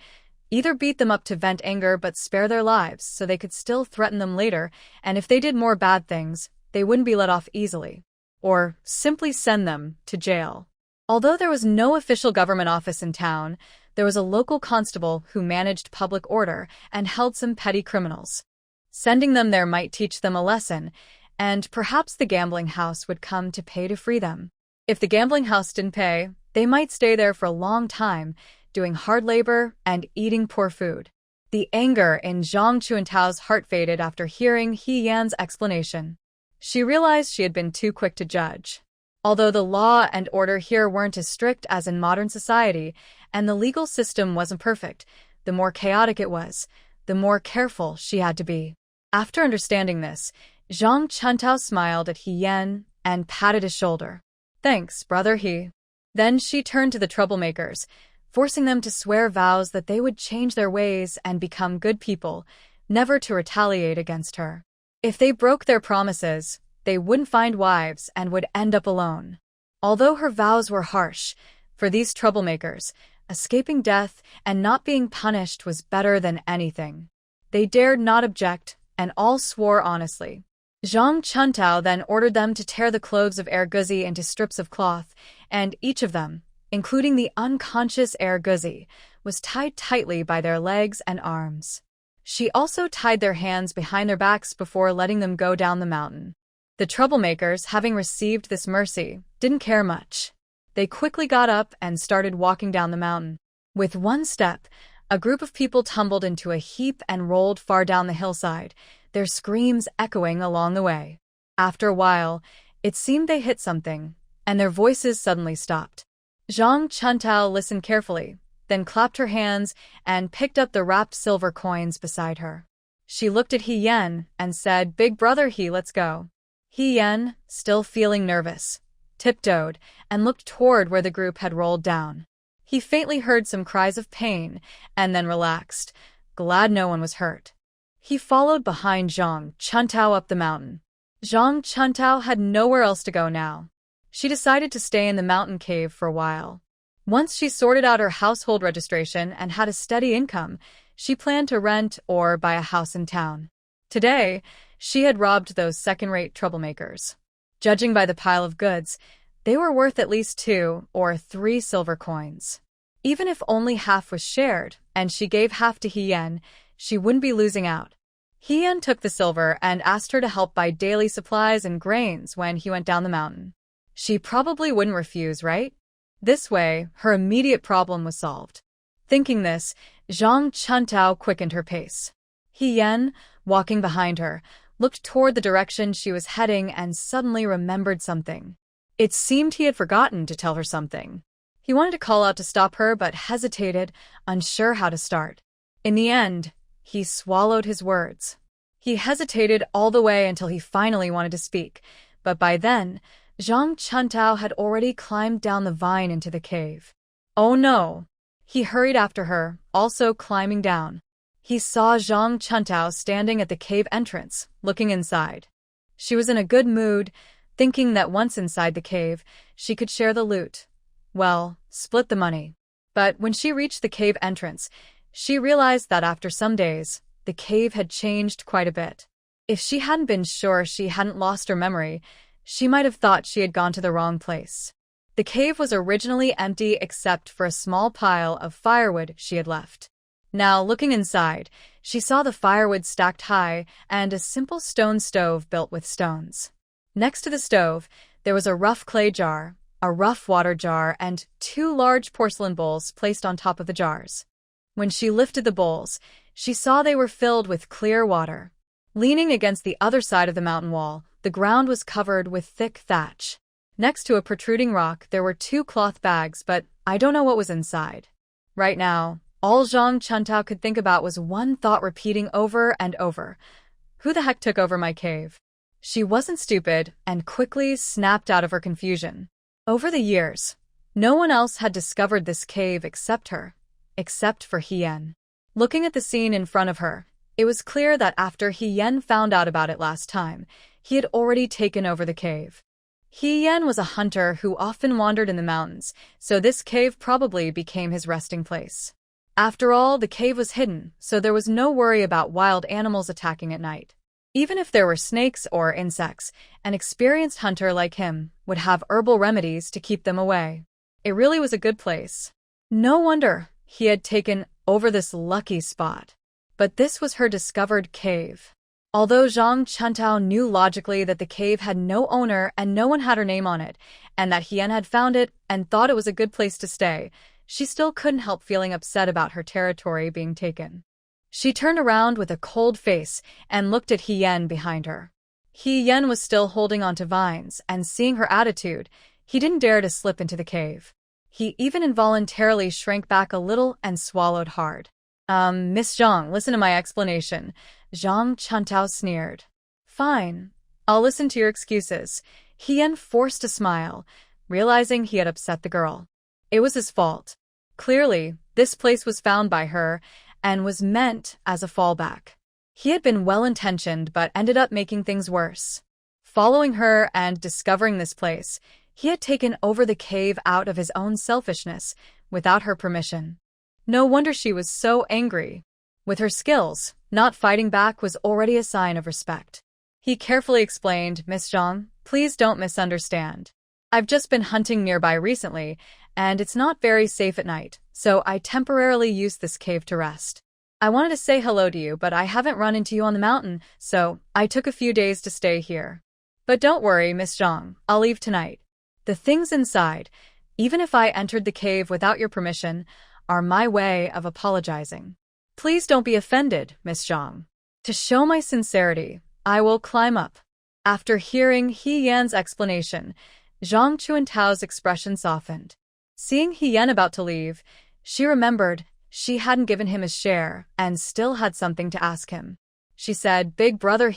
either beat them up to vent anger but spare their lives so they could still threaten them later, and if they did more bad things, they wouldn't be let off easily. Or simply send them to jail. Although there was no official government office in town, there was a local constable who managed public order and held some petty criminals. Sending them there might teach them a lesson, and perhaps the gambling house would come to pay to free them. If the gambling house didn't pay, they might stay there for a long time, doing hard labor and eating poor food. The anger in Zhang Chuantao's heart faded after hearing He Yan's explanation. She realized she had been too quick to judge. Although the law and order here weren't as strict as in modern society, and the legal system wasn't perfect, the more chaotic it was, the more careful she had to be. After understanding this, Zhang Chuntao smiled at He Yan and patted his shoulder. Thanks, brother He. Then she turned to the troublemakers, forcing them to swear vows that they would change their ways and become good people, never to retaliate against her. If they broke their promises, they wouldn't find wives and would end up alone. Although her vows were harsh, for these troublemakers, escaping death and not being punished was better than anything. They dared not object, and all swore honestly. Zhang Chuntao then ordered them to tear the clothes of Erguzi into strips of cloth, and each of them, including the unconscious Erguzi, was tied tightly by their legs and arms. She also tied their hands behind their backs before letting them go down the mountain. The troublemakers, having received this mercy, didn't care much. They quickly got up and started walking down the mountain. With one step, a group of people tumbled into a heap and rolled far down the hillside, their screams echoing along the way. After a while, it seemed they hit something, and their voices suddenly stopped. Zhang Chuntao listened carefully, then clapped her hands and picked up the wrapped silver coins beside her. She looked at He Yan and said, Big brother He, let's go. He Yan, still feeling nervous, tiptoed and looked toward where the group had rolled down. He faintly heard some cries of pain and then relaxed, glad no one was hurt. He followed behind Zhang Chuntao up the mountain. Zhang Chuntao had nowhere else to go now. She decided to stay in the mountain cave for a while. Once she sorted out her household registration and had a steady income, she planned to rent or buy a house in town. Today, she had robbed those second-rate troublemakers. Judging by the pile of goods, They were worth at least 2 or 3 silver coins. Even if only half was shared, and she gave half to Hien, she wouldn't be losing out. Hien took the silver and asked her to help buy daily supplies and grains when he went down the mountain. She probably wouldn't refuse, right? This way, her immediate problem was solved. Thinking this, Zhang Chuntao quickened her pace. Hien, walking behind her, looked toward the direction she was heading and suddenly remembered something. It seemed he had forgotten to tell her something. He wanted to call out to stop her but hesitated, unsure how to start. In the end, he swallowed his words. He hesitated all the way until he finally wanted to speak, but by then, Zhang Chuntao had already climbed down the vine into the cave. Oh no! He hurried after her, also climbing down. He saw Zhang Chuntao standing at the cave entrance, looking inside. She was in a good mood, thinking that once inside the cave, she could share the loot. Well, split the money. But when she reached the cave entrance, she realized that after some days, the cave had changed quite a bit. If she hadn't been sure she hadn't lost her memory, she might have thought she had gone to the wrong place. The cave was originally empty except for a small pile of firewood she had left. Now, looking inside, she saw the firewood stacked high and a simple stone stove built with stones. Next to the stove, there was a rough clay jar, a rough water jar, and 2 large porcelain bowls placed on top of the jars. When she lifted the bowls, she saw they were filled with clear water. Leaning against the other side of the mountain wall, the ground was covered with thick thatch. Next to a protruding rock, there were 2 cloth bags, but I don't know what was inside. Right now, all Zhang Chuntao could think about was one thought repeating over and over. Who the heck took over my cave? She wasn't stupid and quickly snapped out of her confusion. Over the years, no one else had discovered this cave except her, except for Hien. Looking at the scene in front of her, it was clear that after Hien found out about it last time, he had already taken over the cave. Hien was a hunter who often wandered in the mountains, so this cave probably became his resting place. After all, the cave was hidden, so there was no worry about wild animals attacking at night. Even if there were snakes or insects, an experienced hunter like him would have herbal remedies to keep them away. It really was a good place. No wonder he had taken over this lucky spot. But this was her discovered cave. Although Zhang Chuntao knew logically that the cave had no owner and no one had her name on it, and that Hien had found it and thought it was a good place to stay, she still couldn't help feeling upset about her territory being taken. She turned around with a cold face and looked at Hien behind her. Hien was still holding onto vines, and seeing her attitude, he didn't dare to slip into the cave. He even involuntarily shrank back a little and swallowed hard. Miss Zhang, listen to my explanation. Zhang Chuntao sneered. Fine. I'll listen to your excuses. Hien forced a smile, realizing he had upset the girl. It was his fault. Clearly, this place was found by her and was meant as a fallback. He had been well-intentioned but ended up making things worse. Following her and discovering this place, he had taken over the cave out of his own selfishness, without her permission. No wonder she was so angry. With her skills, not fighting back was already a sign of respect. He carefully explained, Miss Zhang, please don't misunderstand. I've just been hunting nearby recently, and it's not very safe at night, so I temporarily used this cave to rest. I wanted to say hello to you, but I haven't run into you on the mountain, so I took a few days to stay here. But don't worry, Miss Zhang, I'll leave tonight. The things inside, even if I entered the cave without your permission, are my way of apologizing. Please don't be offended, Miss Zhang. To show my sincerity, I will climb up. After hearing Hien's explanation, Zhang Chuantao's expression softened. Seeing Hien about to leave, she remembered she hadn't given him his share and still had something to ask him. She said, Big brother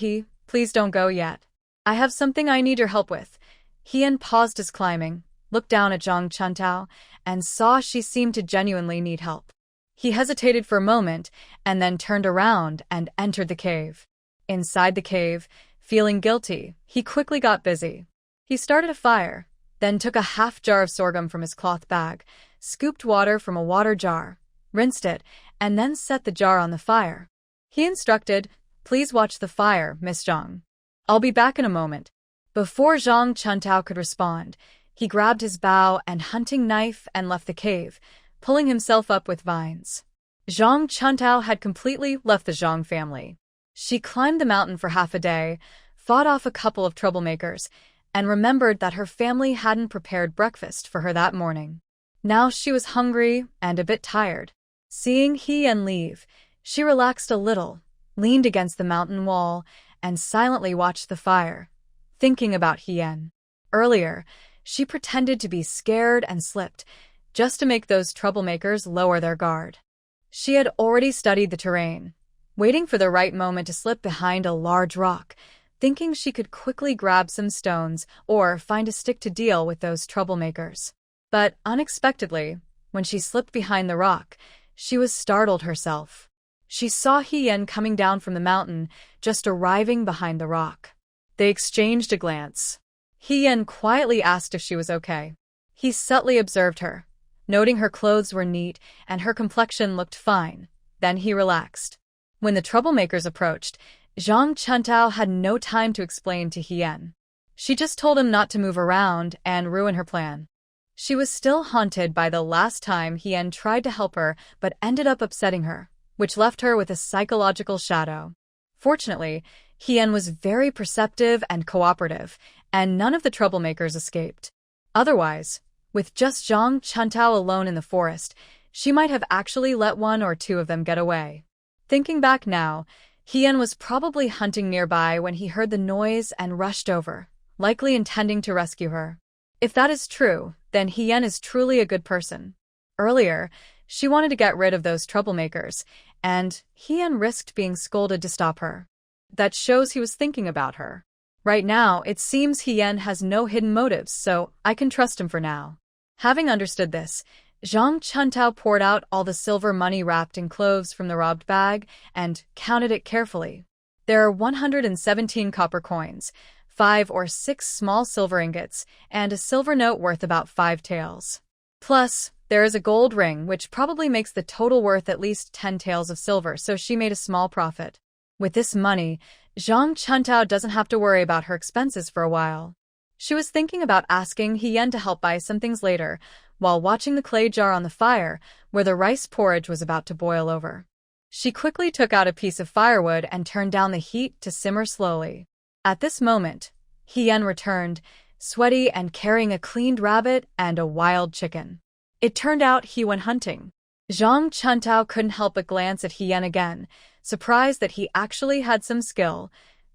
please don't go yet. I have something I need your help with. Hien paused his climbing, looked down at Zhang Chuntao, and saw she seemed to genuinely need help. He hesitated for a moment and then turned around and entered the cave. Inside the cave, feeling guilty, he quickly got busy. He started a fire, then took a half jar of sorghum from his cloth bag, scooped water from a water jar, rinsed it, and then set the jar on the fire. He instructed, Please watch the fire, Miss Zhang. I'll be back in a moment. Before Zhang Chuntao could respond, He grabbed his bow and hunting knife and left the cave, pulling himself up with vines. Zhang Chuntao had completely left the Zhang family. She climbed the mountain for half a day, fought off a couple of troublemakers, and remembered that her family hadn't prepared breakfast for her that morning. Now she was hungry and a bit tired. Seeing He Yan leave, she relaxed a little, leaned against the mountain wall, and silently watched the fire, thinking about He Yan. Earlier, she pretended to be scared and slipped, just to make those troublemakers lower their guard. She had already studied the terrain, waiting for the right moment to slip behind a large rock, thinking she could quickly grab some stones or find a stick to deal with those troublemakers. But unexpectedly, when she slipped behind the rock, she was startled herself. She saw He Yan coming down from the mountain, just arriving behind the rock. They exchanged a glance. He Yan quietly asked if she was okay. He subtly observed her, noting her clothes were neat and her complexion looked fine. Then he relaxed. When the troublemakers approached, Zhang Chuntao had no time to explain to He Yan. She just told him not to move around and ruin her plan. She was still haunted by the last time He Yan tried to help her but ended up upsetting her, which left her with a psychological shadow. Fortunately, He Yan was very perceptive and cooperative, and none of the troublemakers escaped. Otherwise, with just Zhang Chuntao alone in the forest, she might have actually let one or two of them get away. Thinking back now, He Yan was probably hunting nearby when he heard the noise and rushed over, likely intending to rescue her. If that is true, then He Yan is truly a good person. Earlier, she wanted to get rid of those troublemakers, and He Yan risked being scolded to stop her. That shows he was thinking about her. Right now, it seems He Yan has no hidden motives, so I can trust him for now. Having understood this, Zhang Chuntao poured out all the silver money wrapped in cloves from the robbed bag and counted it carefully. There are 117 copper coins, 5 or 6 small silver ingots, and a silver note worth about 5 taels. Plus, there is a gold ring, which probably makes the total worth at least 10 taels of silver, so she made a small profit. With this money, Zhang Chuntao doesn't have to worry about her expenses for a while. She was thinking about asking He Yan to help buy some things later, while watching the clay jar on the fire, where the rice porridge was about to boil over. She quickly took out a piece of firewood and turned down the heat to simmer slowly. At this moment, He Yan returned, sweaty and carrying a cleaned rabbit and a wild chicken. It turned out he went hunting. Zhang Chuntao couldn't help but glance at He Yan again, surprised that he actually had some skill.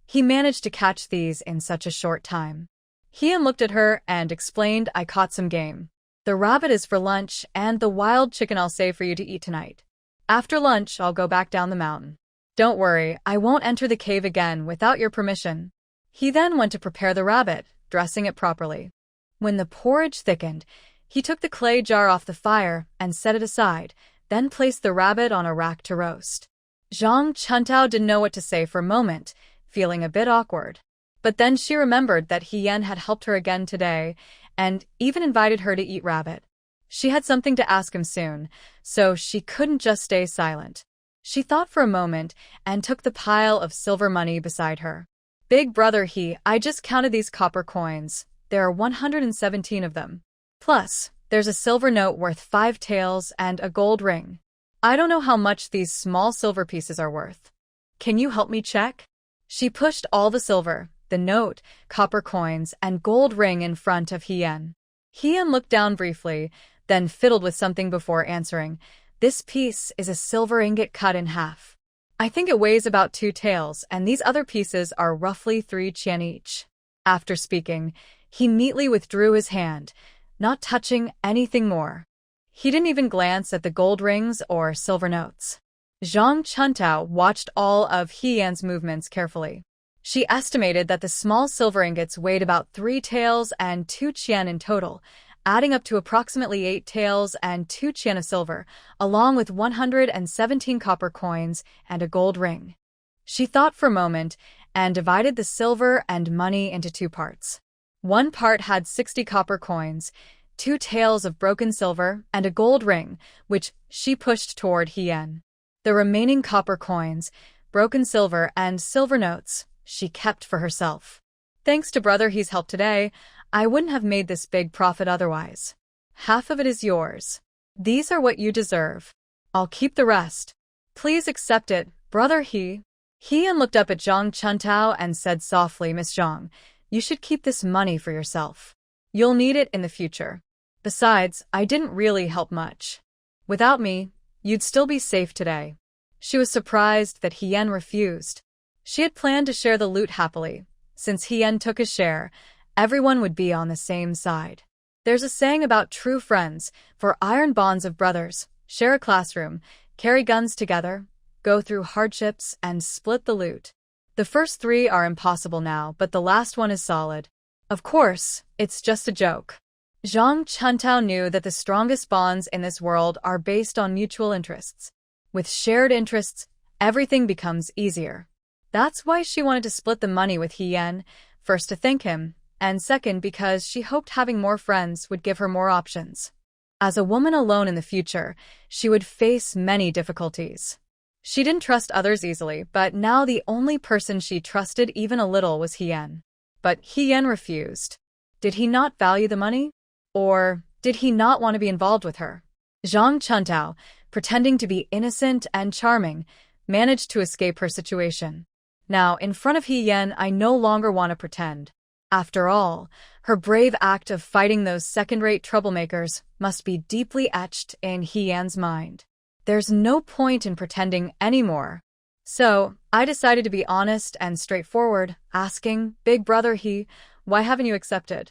He managed to catch these in such a short time. He Yan looked at her and explained, "I caught some game. The rabbit is for lunch, and the wild chicken I'll save for you to eat tonight. After lunch, I'll go back down the mountain. Don't worry, I won't enter the cave again without your permission." He then went to prepare the rabbit, dressing it properly. When the porridge thickened, he took the clay jar off the fire and set it aside, then placed the rabbit on a rack to roast. Zhang Chuntao didn't know what to say for a moment, feeling a bit awkward. But then she remembered that He Yan had helped her again today, and even invited her to eat rabbit. She had something to ask him soon, so she couldn't just stay silent. She thought for a moment and took the pile of silver money beside her. "Big brother I just counted these copper coins. There are 117 of them. Plus, there's a silver note worth 5 taels and a gold ring. I don't know how much these small silver pieces are worth. Can you help me check?" She pushed all the silver, the note, copper coins, and gold ring in front of He Yan. He Yan looked down briefly, then fiddled with something before answering, "This piece is a silver ingot cut in half. I think it weighs about 2 taels, and these other pieces are roughly 3 qian each." After speaking, he neatly withdrew his hand, not touching anything more. He didn't even glance at the gold rings or silver notes. Zhang Chuntao watched all of He Yan's movements carefully. She estimated that the small silver ingots weighed about 3 taels and 2 qian in total, adding up to approximately 8 taels and 2 qian of silver, along with 117 copper coins and a gold ring. She thought for a moment and divided the silver and money into 2 parts. One part had 60 copper coins, 2 taels of broken silver, and a gold ring, which she pushed toward He Yan. The remaining copper coins, broken silver, and silver notes she kept for herself. "Thanks to brother He's help today, I wouldn't have made this big profit otherwise. Half of it is yours. These are what you deserve. I'll keep the rest. Please accept it, brother He. He looked up at Zhang Chuntao and said softly, Miss Zhang, you should keep this money for yourself. You'll need it in the future. Besides, I didn't really help much. Without me, you'd still be safe today. She was surprised that Hien refused. She had planned to share the loot happily. Since Hien took his share, everyone would be on the same side. There's a saying about true friends, for iron bonds of brothers, share a classroom, carry guns together, go through hardships, and split the loot. The first three are impossible now, but the last one is solid. Of course, it's just a joke. Zhang Chuntao knew that the strongest bonds in this world are based on mutual interests. With shared interests, everything becomes easier. That's why she wanted to split the money with Hien, first to thank him, and second because she hoped having more friends would give her more options. As a woman alone in the future, she would face many difficulties. She didn't trust others easily, but now the only person she trusted even a little was Hien. But Hien refused. Did he not value the money? Or did he not want to be involved with her? Zhang Chuntao, pretending to be innocent and charming, managed to escape her situation. Now, in front of Hien, I no longer want to pretend. After all, her brave act of fighting those second-rate troublemakers must be deeply etched in Hien's mind. There's no point in pretending anymore. So, I decided to be honest and straightforward, asking, Big Brother He, why haven't you accepted?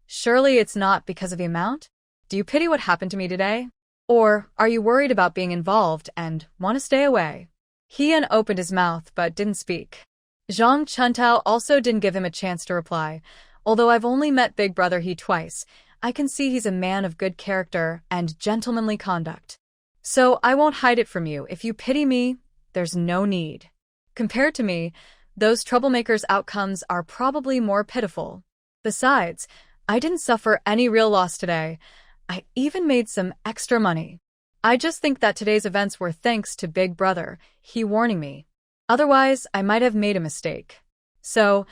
Surely it's not because of the amount? Do you pity what happened to me today? Or are you worried about being involved and want to stay away? Hien opened his mouth but didn't speak. Zhang Chuntao also didn't give him a chance to reply. Although I've only met Big Brother He twice, I can see he's a man of good character and gentlemanly conduct. So I won't hide it from you. If you pity me, there's no need. Compared to me, those troublemakers' outcomes are probably more pitiful. Besides, I didn't suffer any real loss today. I even made some extra money. I just think that today's events were thanks to Big Brother He warning me. Otherwise, I might have made a mistake. So,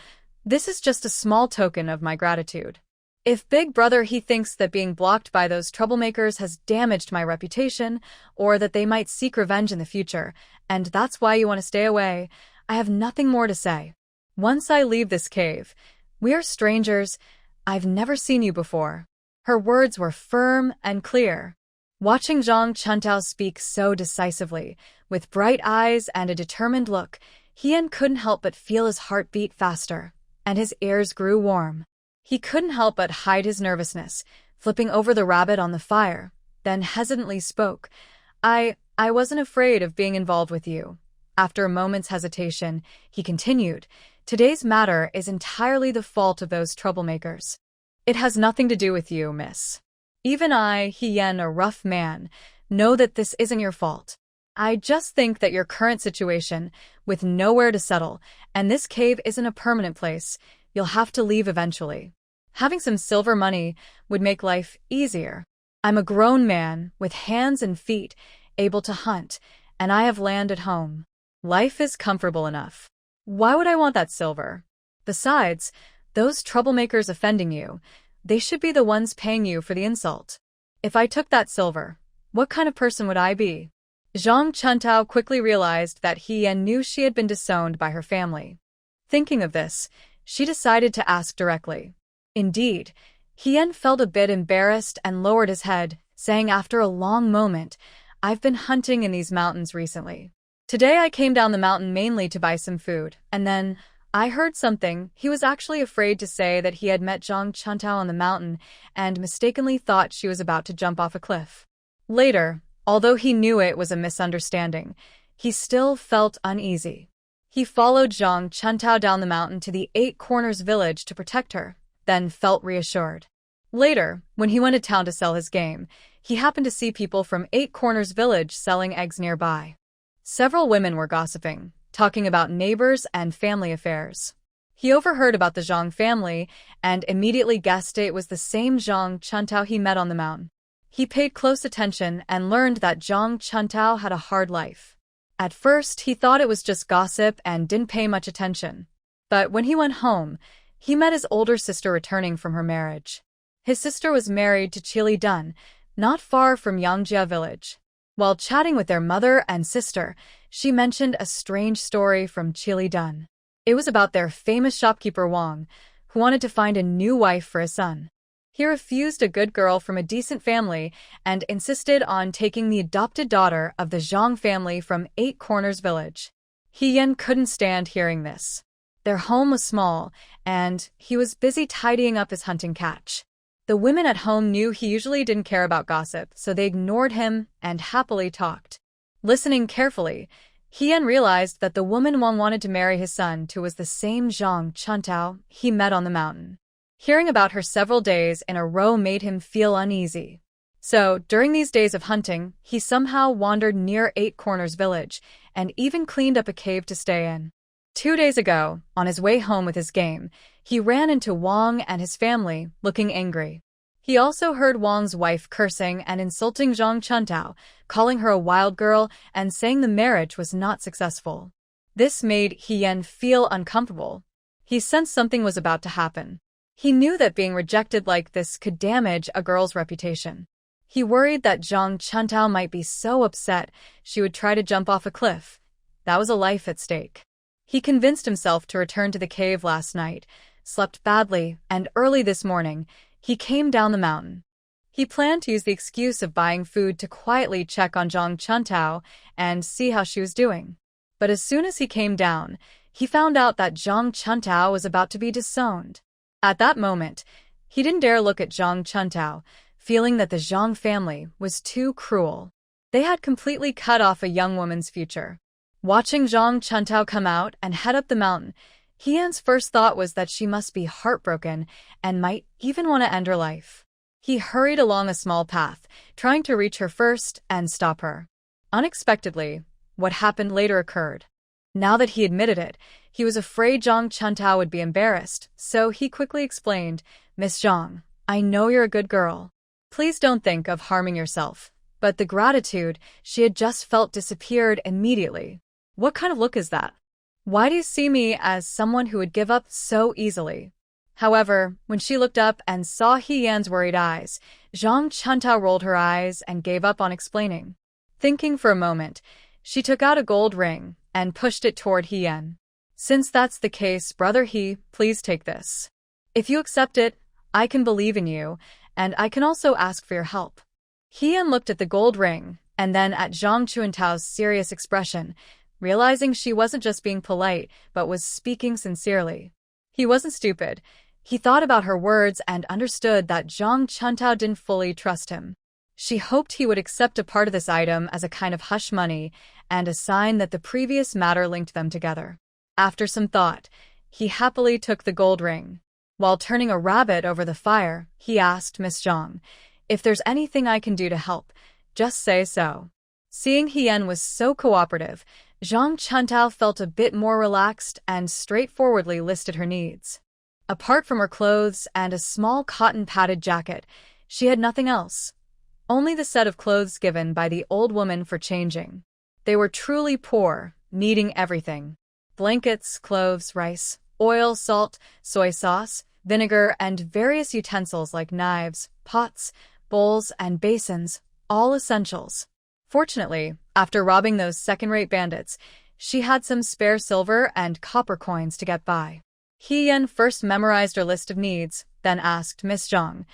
this is just a small token of my gratitude. If Big Brother He thinks that being blocked by those troublemakers has damaged my reputation, or that they might seek revenge in the future, and that's why you want to stay away, I have nothing more to say. Once I leave this cave, we are strangers. I've never seen you before. Her words were firm and clear. Watching Zhang Chuntao speak so decisively, with bright eyes and a determined look, Hien couldn't help but feel his heart beat faster, and his ears grew warm. He couldn't help but hide his nervousness, flipping over the rabbit on the fire, then hesitantly spoke, I wasn't afraid of being involved with you. After a moment's hesitation, he continued, Today's matter is entirely the fault of those troublemakers. It has nothing to do with you, miss. Even I, Hien, a rough man, know that this isn't your fault. I just think that your current situation, with nowhere to settle, and this cave isn't a permanent place, you'll have to leave eventually. Having some silver money would make life easier. I'm a grown man, with hands and feet, able to hunt, and I have land at home. Life is comfortable enough. Why would I want that silver? Besides, those troublemakers offending you, they should be the ones paying you for the insult. If I took that silver, what kind of person would I be? Zhang Chuntao quickly realized that Hien knew she had been disowned by her family. Thinking of this, she decided to ask directly. Indeed, Hien felt a bit embarrassed and lowered his head, saying after a long moment, I've been hunting in these mountains recently. Today I came down the mountain mainly to buy some food, and then I heard something. He was actually afraid to say that he had met Zhang Chuntao on the mountain and mistakenly thought she was about to jump off a cliff. Later, although he knew it was a misunderstanding, he still felt uneasy. He followed Zhang Chuntao down the mountain to the Eight Corners village to protect her, then felt reassured. Later, when he went to town to sell his game, he happened to see people from Eight Corners village selling eggs nearby. Several women were gossiping, talking about neighbors and family affairs. He overheard about the Zhang family and immediately guessed it was the same Zhang Chuntao he met on the mountain. He paid close attention and learned that Zhang Chuntao had a hard life. At first, he thought it was just gossip and didn't pay much attention. But when he went home, he met his older sister returning from her marriage. His sister was married to Chili Dun, not far from Yangjia village. While chatting with their mother and sister, she mentioned a strange story from Chili Dun. It was about their famous shopkeeper Wang, who wanted to find a new wife for his son. He refused a good girl from a decent family and insisted on taking the adopted daughter of the Zhang family from Eight Corners village. He Yan couldn't stand hearing this. Their home was small, and he was busy tidying up his hunting catch. The women at home knew he usually didn't care about gossip, so they ignored him and happily talked. Listening carefully, Yan realized that the woman Wang wanted to marry his son to was the same Zhang Chuntao he met on the mountain. Hearing about her several days in a row made him feel uneasy. So, during these days of hunting, he somehow wandered near Eight Corners village and even cleaned up a cave to stay in. 2 days ago, on his way home with his game, he ran into Wang and his family, looking angry. He also heard Wang's wife cursing and insulting Zhang Chuntao, calling her a wild girl and saying the marriage was not successful. This made Yan feel uncomfortable. He sensed something was about to happen. He knew that being rejected like this could damage a girl's reputation. He worried that Zhang Chuntao might be so upset she would try to jump off a cliff. That was a life at stake. He convinced himself to return to the cave last night, slept badly, and early this morning, he came down the mountain. He planned to use the excuse of buying food to quietly check on Zhang Chuntao and see how she was doing. But as soon as he came down, he found out that Zhang Chuntao was about to be disowned. At that moment, he didn't dare look at Zhang Chuntao, feeling that the Zhang family was too cruel. They had completely cut off a young woman's future. Watching Zhang Chuntao come out and head up the mountain, Yan's first thought was that she must be heartbroken and might even want to end her life. He hurried along a small path, trying to reach her first and stop her. Unexpectedly, what happened later occurred. Now that he admitted it, he was afraid Zhang Chuntao would be embarrassed, so he quickly explained, "Miss Zhang, I know you're a good girl. Please don't think of harming yourself." But the gratitude she had just felt disappeared immediately. "What kind of look is that? Why do you see me as someone who would give up so easily?" However, when she looked up and saw Yan's worried eyes, Zhang Chuntao rolled her eyes and gave up on explaining. Thinking for a moment, she took out a gold ring and pushed it toward Yan. "Since that's the case, brother please take this. If you accept it, I can believe in you, and I can also ask for your help." Yan looked at the gold ring, and then at Zhang Chuantao's serious expression, realizing she wasn't just being polite, but was speaking sincerely. He wasn't stupid. He thought about her words and understood that Zhang Chuntao didn't fully trust him. She hoped he would accept a part of this item as a kind of hush money and a sign that the previous matter linked them together. After some thought, he happily took the gold ring. While turning a rabbit over the fire, he asked Miss Zhang, "If there's anything I can do to help, just say so." Seeing Yan was so cooperative, Zhang Chuntao felt a bit more relaxed and straightforwardly listed her needs. Apart from her clothes and a small cotton-padded jacket, she had nothing else. Only the set of clothes given by the old woman for changing. They were truly poor, needing everything. Blankets, cloves, rice, oil, salt, soy sauce, vinegar, and various utensils like knives, pots, bowls, and basins, all essentials. Fortunately, after robbing those second-rate bandits, she had some spare silver and copper coins to get by. Yan first memorized her list of needs, then asked Miss Zhang,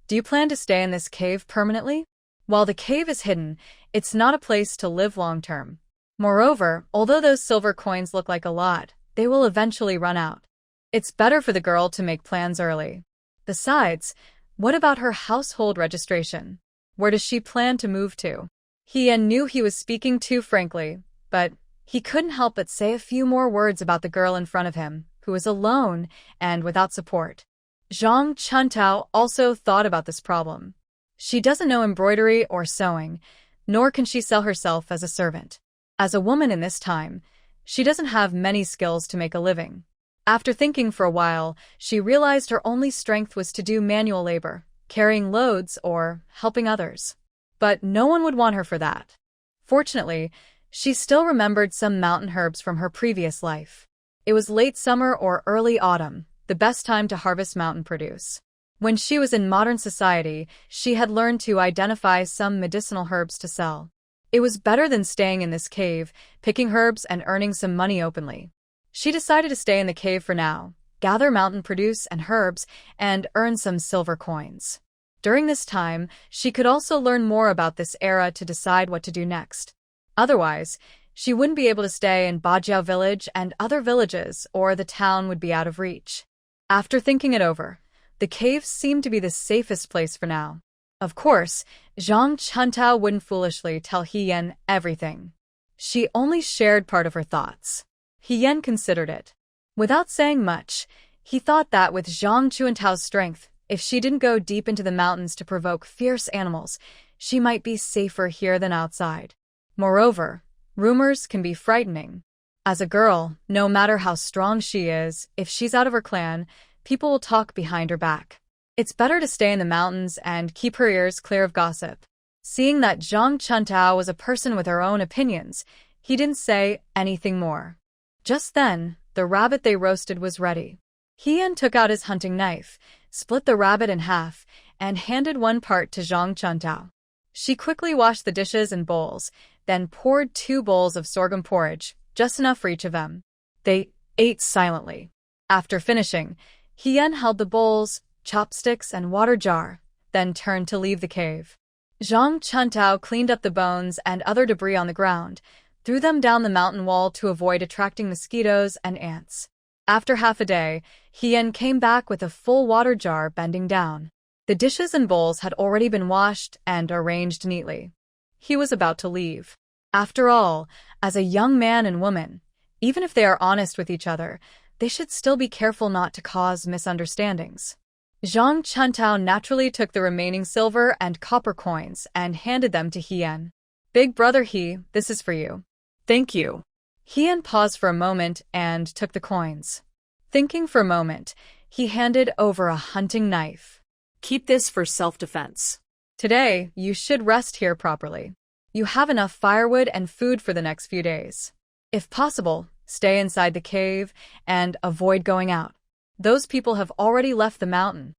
"Do you plan to stay in this cave permanently? While the cave is hidden, it's not a place to live long-term. Moreover, although those silver coins look like a lot, they will eventually run out. It's better for the girl to make plans early. Besides, what about her household registration? Where does she plan to move to?" Yan knew he was speaking too frankly, but he couldn't help but say a few more words about the girl in front of him, who was alone and without support. Zhang Chuntao also thought about this problem. She doesn't know embroidery or sewing, nor can she sell herself as a servant. As a woman in this time, she doesn't have many skills to make a living. After thinking for a while, she realized her only strength was to do manual labor, carrying loads or helping others. But no one would want her for that. Fortunately, she still remembered some mountain herbs from her previous life. It was late summer or early autumn, the best time to harvest mountain produce. When she was in modern society, she had learned to identify some medicinal herbs to sell. It was better than staying in this cave, picking herbs and earning some money openly. She decided to stay in the cave for now, gather mountain produce and herbs, and earn some silver coins. During this time, she could also learn more about this era to decide what to do next. Otherwise, she wouldn't be able to stay in Bajiao village and other villages, or the town would be out of reach. After thinking it over, the cave seemed to be the safest place for now. Of course, Zhang Chuntao wouldn't foolishly tell He Yan everything. She only shared part of her thoughts. He Yan considered it. Without saying much, he thought that with Zhang Chuntao's strength, if she didn't go deep into the mountains to provoke fierce animals, she might be safer here than outside. Moreover, rumors can be frightening. As a girl, no matter how strong she is, if she's out of her clan, people will talk behind her back. It's better to stay in the mountains and keep her ears clear of gossip. Seeing that Zhang Chuntao was a person with her own opinions, he didn't say anything more. Just then, the rabbit they roasted was ready. He Yan took out his hunting knife, split the rabbit in half, and handed one part to Zhang Chuntao. She quickly washed the dishes and bowls, then poured 2 bowls of sorghum porridge, just enough for each of them. They ate silently. After finishing, He Yan held the bowls, chopsticks, and water jar, then turned to leave the cave. Zhang Chuntao cleaned up the bones and other debris on the ground, threw them down the mountain wall to avoid attracting mosquitoes and ants. After half a day, He Yan came back with a full water jar bending down. The dishes and bowls had already been washed and arranged neatly. He was about to leave. After all, as a young man and woman, even if they are honest with each other, they should still be careful not to cause misunderstandings. Zhang Chuntao naturally took the remaining silver and copper coins and handed them to He Yan. Big brother He, this is for you. Thank you. He Yan paused for a moment and took the coins. Thinking for a moment, he handed over a hunting knife. Keep this for self-defense. Today, you should rest here properly. You have enough firewood and food for the next few days. If possible, stay inside the cave and avoid going out. Those people have already left the mountain.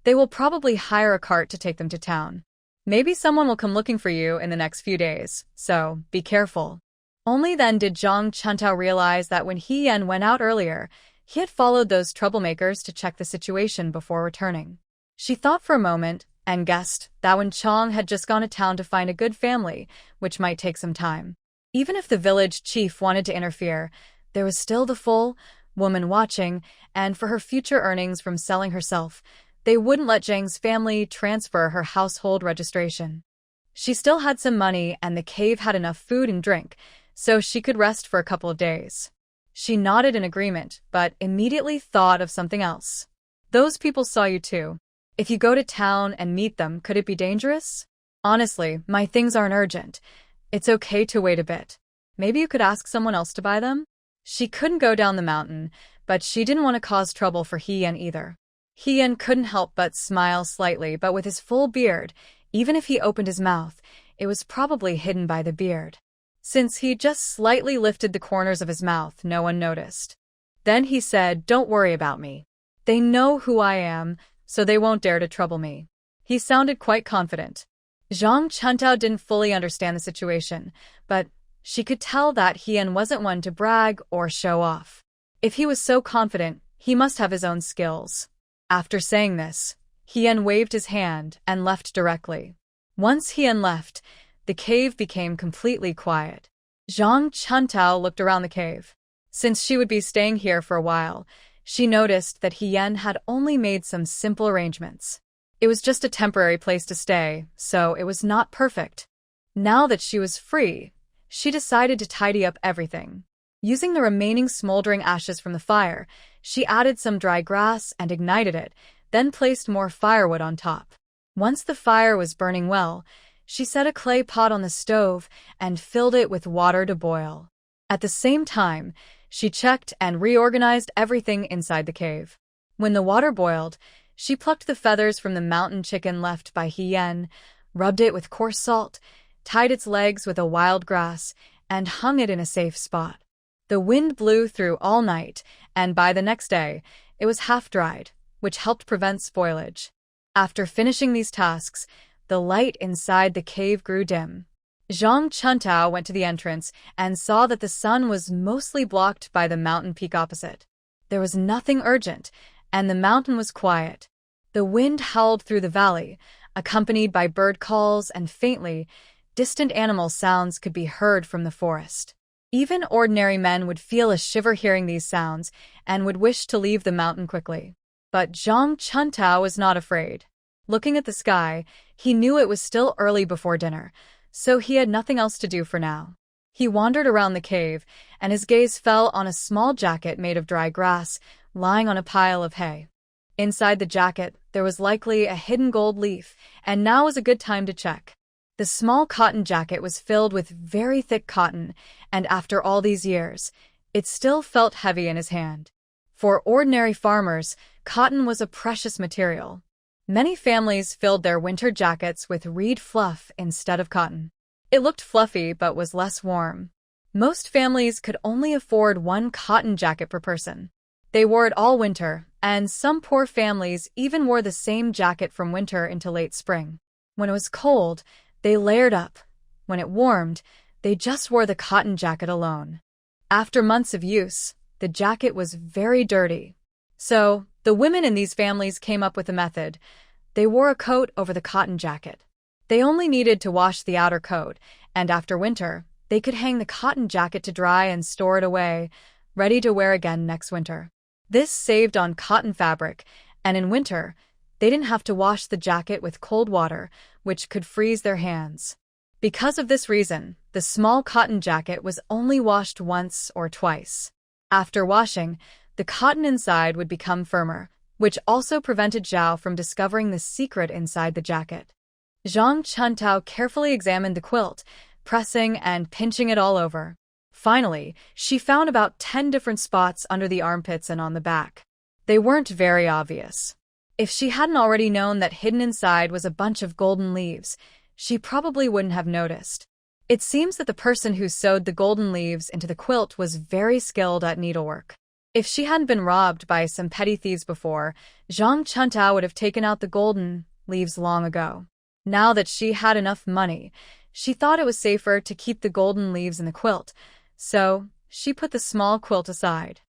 They will probably hire a cart to take them to town. Maybe someone will come looking for you in the next few days, so be careful. Only then did Zhang Chuntao realize that when He Yan went out earlier, he had followed those troublemakers to check the situation before returning. She thought for a moment and guessed that Wen Chong had just gone to town to find a good family, which might take some time. Even if the village chief wanted to interfere, there was still the full woman watching, and for her future earnings from selling herself, they wouldn't let Zhang's family transfer her household registration. She still had some money and the cave had enough food and drink, so she could rest for a couple of days. She nodded in agreement, but immediately thought of something else. Those people saw you too. If you go to town and meet them, could it be dangerous? Honestly, my things aren't urgent. It's okay to wait a bit. Maybe you could ask someone else to buy them? She couldn't go down the mountain, but she didn't want to cause trouble for He Yan either. He Yan couldn't help but smile slightly, but with his full beard, even if he opened his mouth, it was probably hidden by the beard. Since he just slightly lifted the corners of his mouth, no one noticed. Then he said, "Don't worry about me. They know who I am, so they won't dare to trouble me." He sounded quite confident. Zhang Chuntao didn't fully understand the situation, but she could tell that He Yan wasn't one to brag or show off. If he was so confident, he must have his own skills. After saying this, He Yan waved his hand and left directly. Once He Yan left, the cave became completely quiet. Zhang Chuntao looked around the cave. Since she would be staying here for a while, she noticed that He Yan had only made some simple arrangements. It was just a temporary place to stay, so it was not perfect. Now that she was free, she decided to tidy up everything. Using the remaining smoldering ashes from the fire, she added some dry grass and ignited it, then placed more firewood on top. Once the fire was burning well, she set a clay pot on the stove and filled it with water to boil. At the same time, she checked and reorganized everything inside the cave. When the water boiled, she plucked the feathers from the mountain chicken left by He Yan, rubbed it with coarse salt, tied its legs with a wild grass, and hung it in a safe spot. The wind blew through all night, and by the next day, It was half-dried, which helped prevent spoilage. After finishing these tasks, the light inside the cave grew dim. Zhang Chuntao went to the entrance and saw that the sun was mostly blocked by the mountain peak opposite. There was nothing urgent, and the mountain was quiet. The wind howled through the valley, accompanied by bird calls, and faintly, distant animal sounds could be heard from the forest. Even ordinary men would feel a shiver hearing these sounds and would wish to leave the mountain quickly. But Zhang Chuntao was not afraid. Looking at the sky, he knew it was still early before dinner, so he had nothing else to do for now. He wandered around the cave, and his gaze fell on a small jacket made of dry grass, lying on a pile of hay. Inside the jacket, there was likely a hidden gold leaf, and now was a good time to check. The small cotton jacket was filled with very thick cotton, and after all these years, it still felt heavy in his hand. For ordinary farmers, cotton was a precious material. Many families filled their winter jackets with reed fluff instead of cotton. It looked fluffy but was less warm. Most families could only afford one cotton jacket per person. They wore it all winter, and some poor families even wore the same jacket from winter into late spring. When it was cold, they layered up. When it warmed, they just wore the cotton jacket alone. After months of use, the jacket was very dirty. So, the women in these families came up with a method. They wore a coat over the cotton jacket. They only needed to wash the outer coat, and after winter, they could hang the cotton jacket to dry and store it away, ready to wear again next winter. This saved on cotton fabric, and in winter, they didn't have to wash the jacket with cold water, which could freeze their hands. Because of this reason, the small cotton jacket was only washed once or twice. After washing, the cotton inside would become firmer, which also prevented Zhao from discovering the secret inside the jacket. Zhang Chuntao carefully examined the quilt, pressing and pinching it all over. Finally, she found about 10 different spots under the armpits and on the back. They weren't very obvious. If she hadn't already known that hidden inside was a bunch of golden leaves, she probably wouldn't have noticed. It seems that the person who sewed the golden leaves into the quilt was very skilled at needlework. If she hadn't been robbed by some petty thieves before, Zhang Chuntao would have taken out the golden leaves long ago. Now that she had enough money, she thought it was safer to keep the golden leaves in the quilt, so she put the small quilt aside.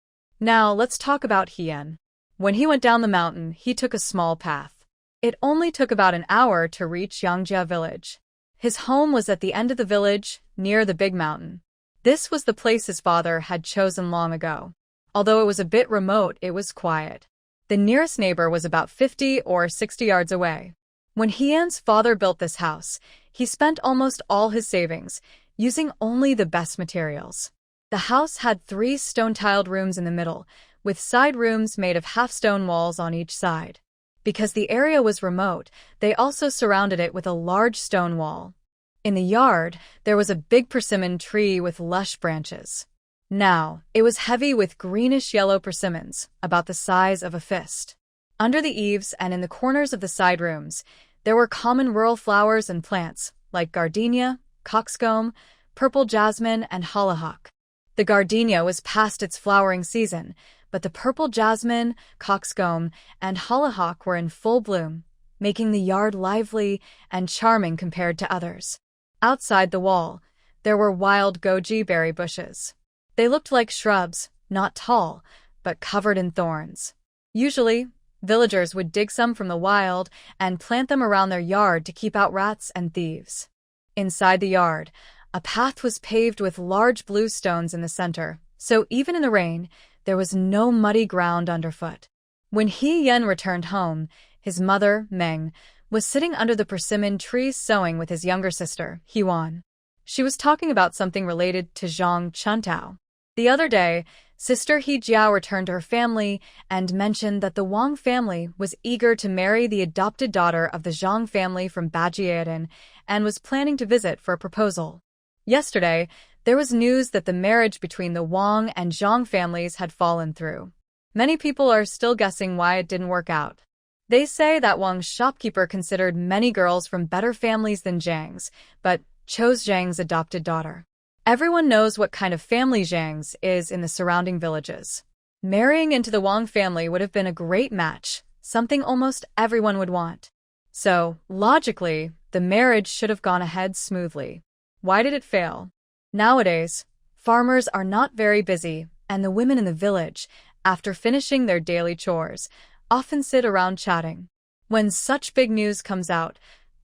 Now let's talk about Hien. When he went down the mountain, he took a small path. It only took about an hour to reach Yangjia village. His home was at the end of the village, near the big mountain. This was the place his father had chosen long ago. Although it was a bit remote, it was quiet. The nearest neighbor was about 50 or 60 yards away. When Hien's father built this house, he spent almost all his savings, using only the best materials. The house had 3 stone-tiled rooms in the middle, with side rooms made of half-stone walls on each side. Because the area was remote, they also surrounded it with a large stone wall. In the yard, there was a big persimmon tree with lush branches. Now, it was heavy with greenish-yellow persimmons, about the size of a fist. Under the eaves and in the corners of the side rooms, there were common rural flowers and plants, like gardenia, coxcomb, purple jasmine, and hollyhock. The gardenia was past its flowering season, but the purple jasmine, coxcomb, and hollyhock were in full bloom, making the yard lively and charming compared to others. Outside the wall, there were wild goji berry bushes. They looked like shrubs, not tall, but covered in thorns. Usually, villagers would dig some from the wild and plant them around their yard to keep out rats and thieves. Inside the yard, a path was paved with large blue stones in the center, so even in the rain, there was no muddy ground underfoot. When He Yen returned home, his mother, Meng, was sitting under the persimmon tree sewing with his younger sister, Huan. She was talking about something related to Zhang Chuntao. The other day, Sister He Jiao returned to her family and mentioned that the Wang family was eager to marry the adopted daughter of the Zhang family from Bajiedan and was planning to visit for a proposal. Yesterday, there was news that the marriage between the Wang and Zhang families had fallen through. Many people are still guessing why it didn't work out. They say that Wang's shopkeeper considered many girls from better families than Zhang's, but chose Zhang's adopted daughter. Everyone knows what kind of family Zhang's is in the surrounding villages. Marrying into the Wang family would have been a great match, something almost everyone would want. So, logically, the marriage should have gone ahead smoothly. Why did it fail? Nowadays, farmers are not very busy, and the women in the village, after finishing their daily chores, often sit around chatting. When such big news comes out,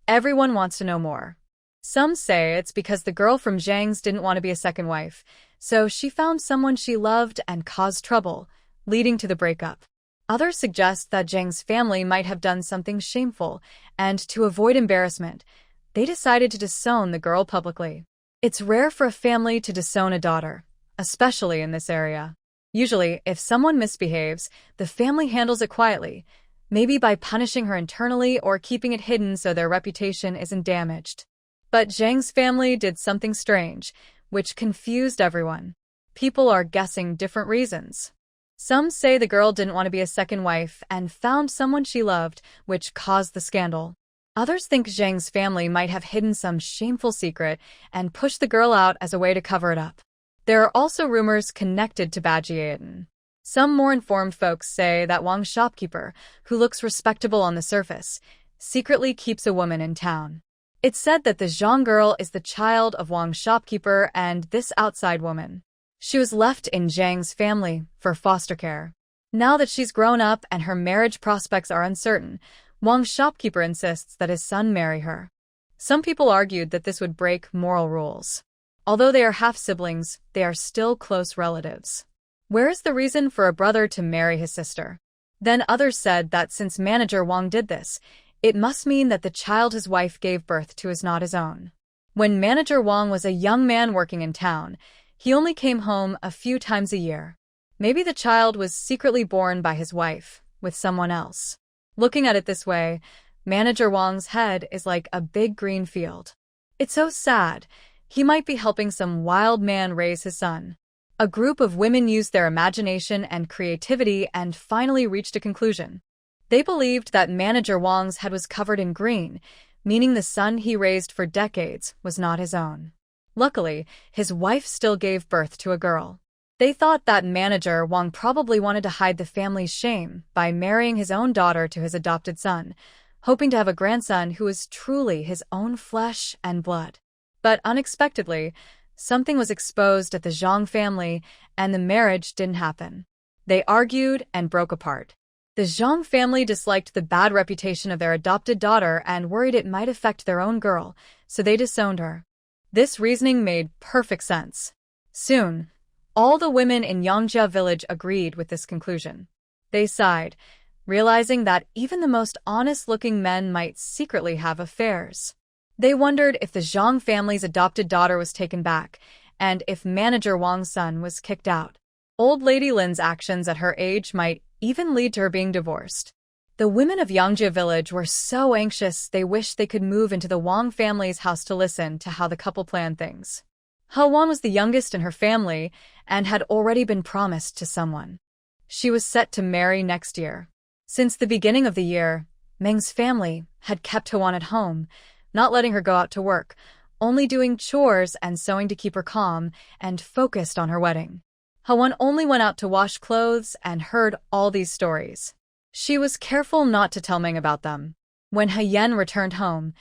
everyone wants to know more. Some say it's because the girl from Zhang's didn't want to be a second wife, so she found someone she loved and caused trouble, leading to the breakup. Others suggest that Zhang's family might have done something shameful, and to avoid embarrassment, they decided to disown the girl publicly. It's rare for a family to disown a daughter, especially in this area. Usually, if someone misbehaves, the family handles it quietly, maybe by punishing her internally or keeping it hidden so their reputation isn't damaged. But Zhang's family did something strange, which confused everyone. People are guessing different reasons. Some say the girl didn't want to be a second wife and found someone she loved, which caused the scandal. Others think Zhang's family might have hidden some shameful secret and pushed the girl out as a way to cover it up. There are also rumors connected to Bajietan. Some more informed folks say that Wang's shopkeeper, who looks respectable on the surface, secretly keeps a woman in town. It's said that the Zhang girl is the child of Wang's shopkeeper and this outside woman. She was left in Zhang's family for foster care. Now that she's grown up and her marriage prospects are uncertain, Wang's shopkeeper insists that his son marry her. Some people argued that this would break moral rules. Although they are half-siblings, they are still close relatives. Where is the reason for a brother to marry his sister? Then others said that since manager Wang did this, it must mean that the child his wife gave birth to is not his own. When manager Wang was a young man working in town, he only came home a few times a year. Maybe the child was secretly born by his wife, with someone else. Looking at it this way, manager Wang's head is like a big green field. It's so sad. He might be helping some wild man raise his son. A group of women used their imagination and creativity and finally reached a conclusion. They believed that manager Wang's head was covered in green, meaning the son he raised for decades was not his own. Luckily, his wife still gave birth to a girl. They thought that manager Wang probably wanted to hide the family's shame by marrying his own daughter to his adopted son, hoping to have a grandson who was truly his own flesh and blood. But unexpectedly, something was exposed at the Zhang family, and the marriage didn't happen. They argued and broke apart. The Zhang family disliked the bad reputation of their adopted daughter and worried it might affect their own girl, so they disowned her. This reasoning made perfect sense. Soon, all the women in Yangjia village agreed with this conclusion. They sighed, realizing that even the most honest-looking men might secretly have affairs. They wondered if the Zhang family's adopted daughter was taken back, and if manager Wang's son was kicked out. Old Lady Lin's actions at her age might even lead to her being divorced. The women of Yangjia village were so anxious they wished they could move into the Wang family's house to listen to how the couple planned things. He Wan was the youngest in her family and had already been promised to someone. She was set to marry next year. Since the beginning of the year, Meng's family had kept He Wan at home, not letting her go out to work, only doing chores and sewing to keep her calm and focused on her wedding. He Wan only went out to wash clothes and heard all these stories. She was careful not to tell Meng about them. When He Yen returned home,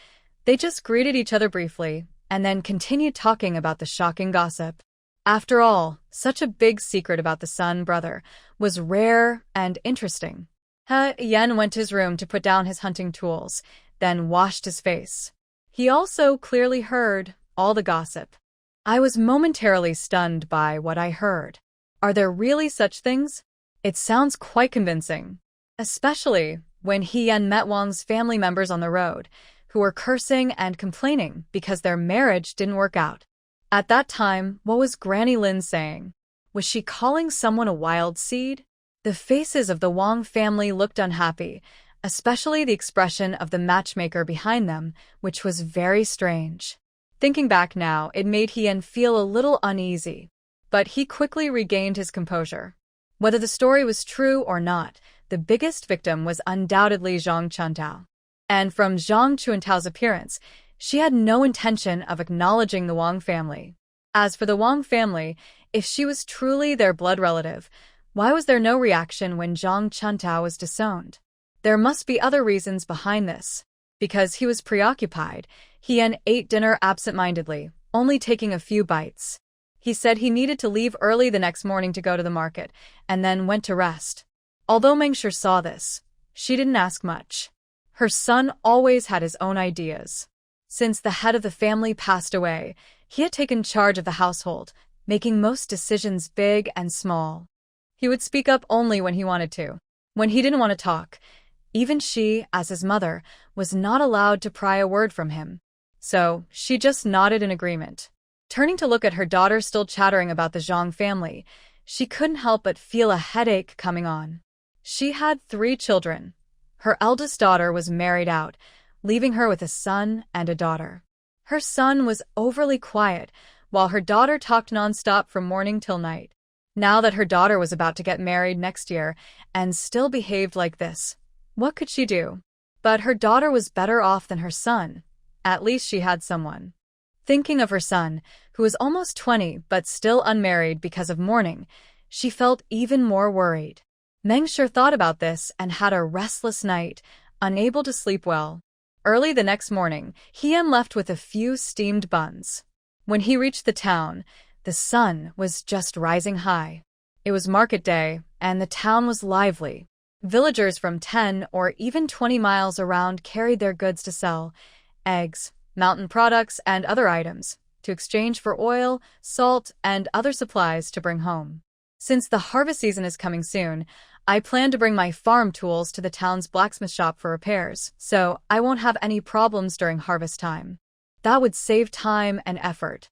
they just greeted each other briefly and then continued talking about the shocking gossip. After all, such a big secret about the son-brother was rare and interesting. He Yen went to his room to put down his hunting tools, then washed his face. He also clearly heard all the gossip. I was momentarily stunned by what I heard. Are there really such things? It sounds quite convincing. Especially when He Yen met Wang's family members on the road, who were cursing and complaining because their marriage didn't work out. At that time, what was Granny Lin saying? Was she calling someone a wild seed? The faces of the Wang family looked unhappy, especially the expression of the matchmaker behind them, which was very strange. Thinking back now, it made He Yen feel a little uneasy. But he quickly regained his composure. Whether the story was true or not, the biggest victim was undoubtedly Zhang Chuntao. And from Zhang Chuntao's appearance, she had no intention of acknowledging the Wang family. As for the Wang family, if she was truly their blood relative, Why was there no reaction when Zhang Chuntao was disowned? There must be other reasons behind this. Because he was preoccupied, Hien ate dinner absent-mindedly, only taking a few bites. He said he needed to leave early the next morning to go to the market, and then went to rest. Although Mengshi saw this, she didn't ask much. Her son always had his own ideas. Since the head of the family passed away, he had taken charge of the household, making most decisions big and small. He would speak up only when he wanted to. When he didn't want to talk, even she, as his mother, was not allowed to pry a word from him. So, she just nodded in agreement. Turning to look at her daughter still chattering about the Zhang family, she couldn't help but feel a headache coming on. She had 3 children. Her eldest daughter was married out, leaving her with a son and a daughter. Her son was overly quiet, while her daughter talked nonstop from morning till night. Now that her daughter was about to get married next year and still behaved like this, what could she do? But her daughter was better off than her son. At least she had someone. Thinking of her son, who was almost 20 but still unmarried because of mourning, she felt even more worried. Mengshi thought about this and had a restless night, unable to sleep well. Early the next morning, Hien left with a few steamed buns. When he reached the town, the sun was just rising high. It was market day, and the town was lively. Villagers from 10 or even 20 miles around carried their goods to sell: eggs, mountain products, and other items, to exchange for oil, salt, and other supplies to bring home. Since the harvest season is coming soon, I plan to bring my farm tools to the town's blacksmith shop for repairs, so I won't have any problems during harvest time. That would save time and effort.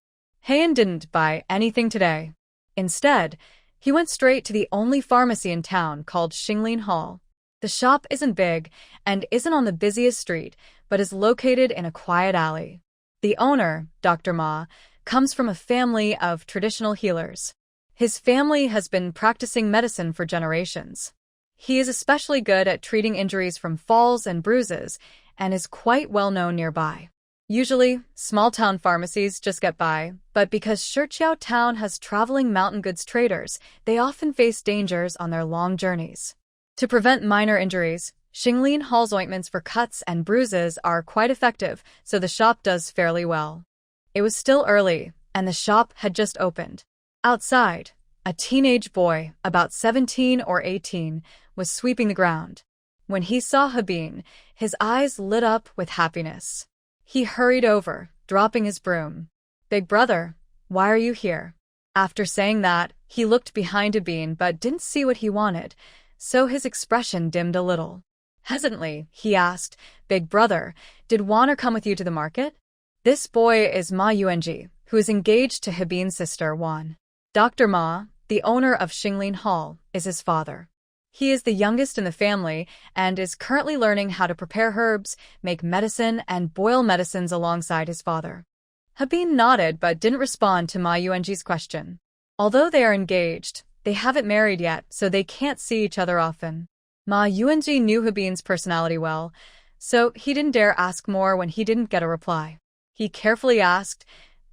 Heian didn't buy anything today. Instead, he went straight to the only pharmacy in town, called Xinglin Hall. The shop isn't big and isn't on the busiest street, but is located in a quiet alley. The owner, Dr. Ma, comes from a family of traditional healers. His family has been practicing medicine for generations. He is especially good at treating injuries from falls and bruises and is quite well known nearby. Usually, small-town pharmacies just get by, but because Shiqiao Town has traveling mountain goods traders, they often face dangers on their long journeys. To prevent minor injuries, Xinglin Hall's ointments for cuts and bruises are quite effective, so the shop does fairly well. It was still early, and the shop had just opened. Outside, a teenage boy, about 17 or 18, was sweeping the ground. When he saw Habin, his eyes lit up with happiness. He hurried over, dropping his broom. "Big brother, why are you here?" After saying that, he looked behind Habin but didn't see what he wanted, so his expression dimmed a little. Hesitantly, he asked, "Big brother, did Wanner come with you to the market?" This boy is Ma Yuanji, who is engaged to Habin's sister Wan. Dr. Ma, the owner of Xinglin Hall, is his father. He is the youngest in the family and is currently learning how to prepare herbs, make medicine, and boil medicines alongside his father. Habin nodded but didn't respond to Ma Yuanji's question. Although they are engaged, they haven't married yet, so they can't see each other often. Ma Yuanji knew Habin's personality well, so he didn't dare ask more when he didn't get a reply. He carefully asked,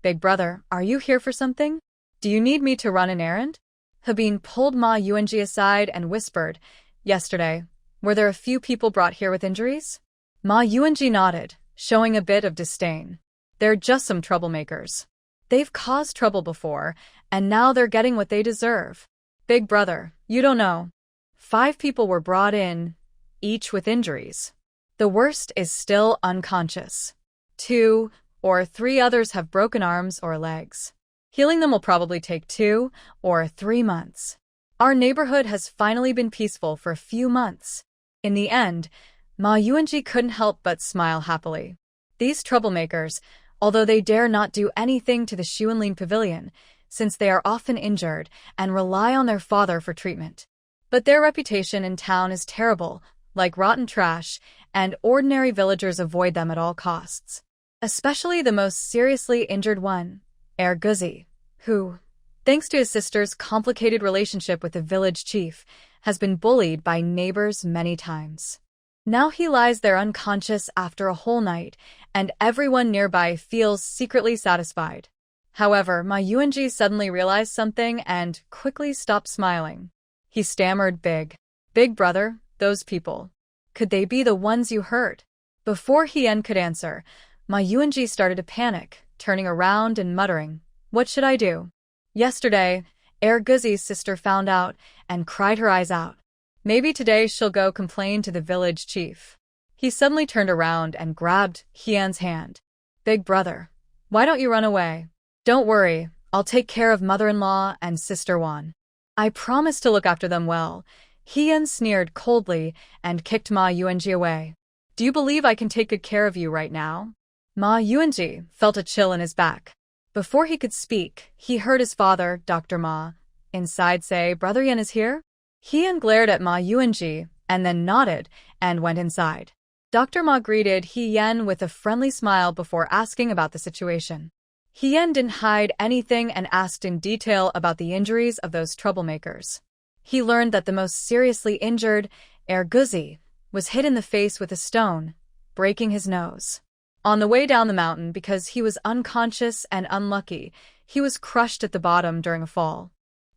"Big brother, are you here for something? Do you need me to run an errand?" Habin pulled Ma Yuanji aside and whispered, "Yesterday, were there a few people brought here with injuries?" Ma Yuanji nodded, showing a bit of disdain. "They're just some troublemakers. They've caused trouble before, and now they're getting what they deserve. Big brother, you don't know. 5 people were brought in, each with injuries. The worst is still unconscious. 2 or 3 others have broken arms or legs. Healing them will probably take 2 or 3 months. Our neighborhood has finally been peaceful for a few months." In the end, Ma Yuanji couldn't help but smile happily. These troublemakers, although they dare not do anything to the Xuanlin Pavilion, since they are often injured and rely on their father for treatment. But their reputation in town is terrible, like rotten trash, and ordinary villagers avoid them at all costs. Especially the most seriously injured one, Guzi, who, thanks to his sister's complicated relationship with the village chief, has been bullied by neighbors many times. Now he lies there unconscious after a whole night, and everyone nearby feels secretly satisfied. However, Ma Yuanji suddenly realized something and quickly stopped smiling. He stammered. Big brother, those people. Could they be the ones you hurt? Before Hien could answer, Ma Yuanji started to panic, turning around and muttering, "What should I do?" Yesterday, Guzi's sister found out and cried her eyes out. Maybe today she'll go complain to the village chief. He suddenly turned around and grabbed Hien's hand. "Big brother, why don't you run away? Don't worry, I'll take care of mother-in-law and sister Wan. I promise to look after them well." Hien sneered coldly and kicked Ma Yuanji away. "Do you believe I can take good care of you right now?" Ma Yuanji felt a chill in his back. Before he could speak, he heard his father, Dr. Ma, inside say, "Brother Yan is here?" Hien glared at Ma Yuanji and then nodded and went inside. Dr. Ma greeted Hien with a friendly smile before asking about the situation. Hien didn't hide anything and asked in detail about the injuries of those troublemakers. He learned that the most seriously injured, Guzi, was hit in the face with a stone, breaking his nose. On the way down the mountain, because he was unconscious and unlucky, he was crushed at the bottom during a fall.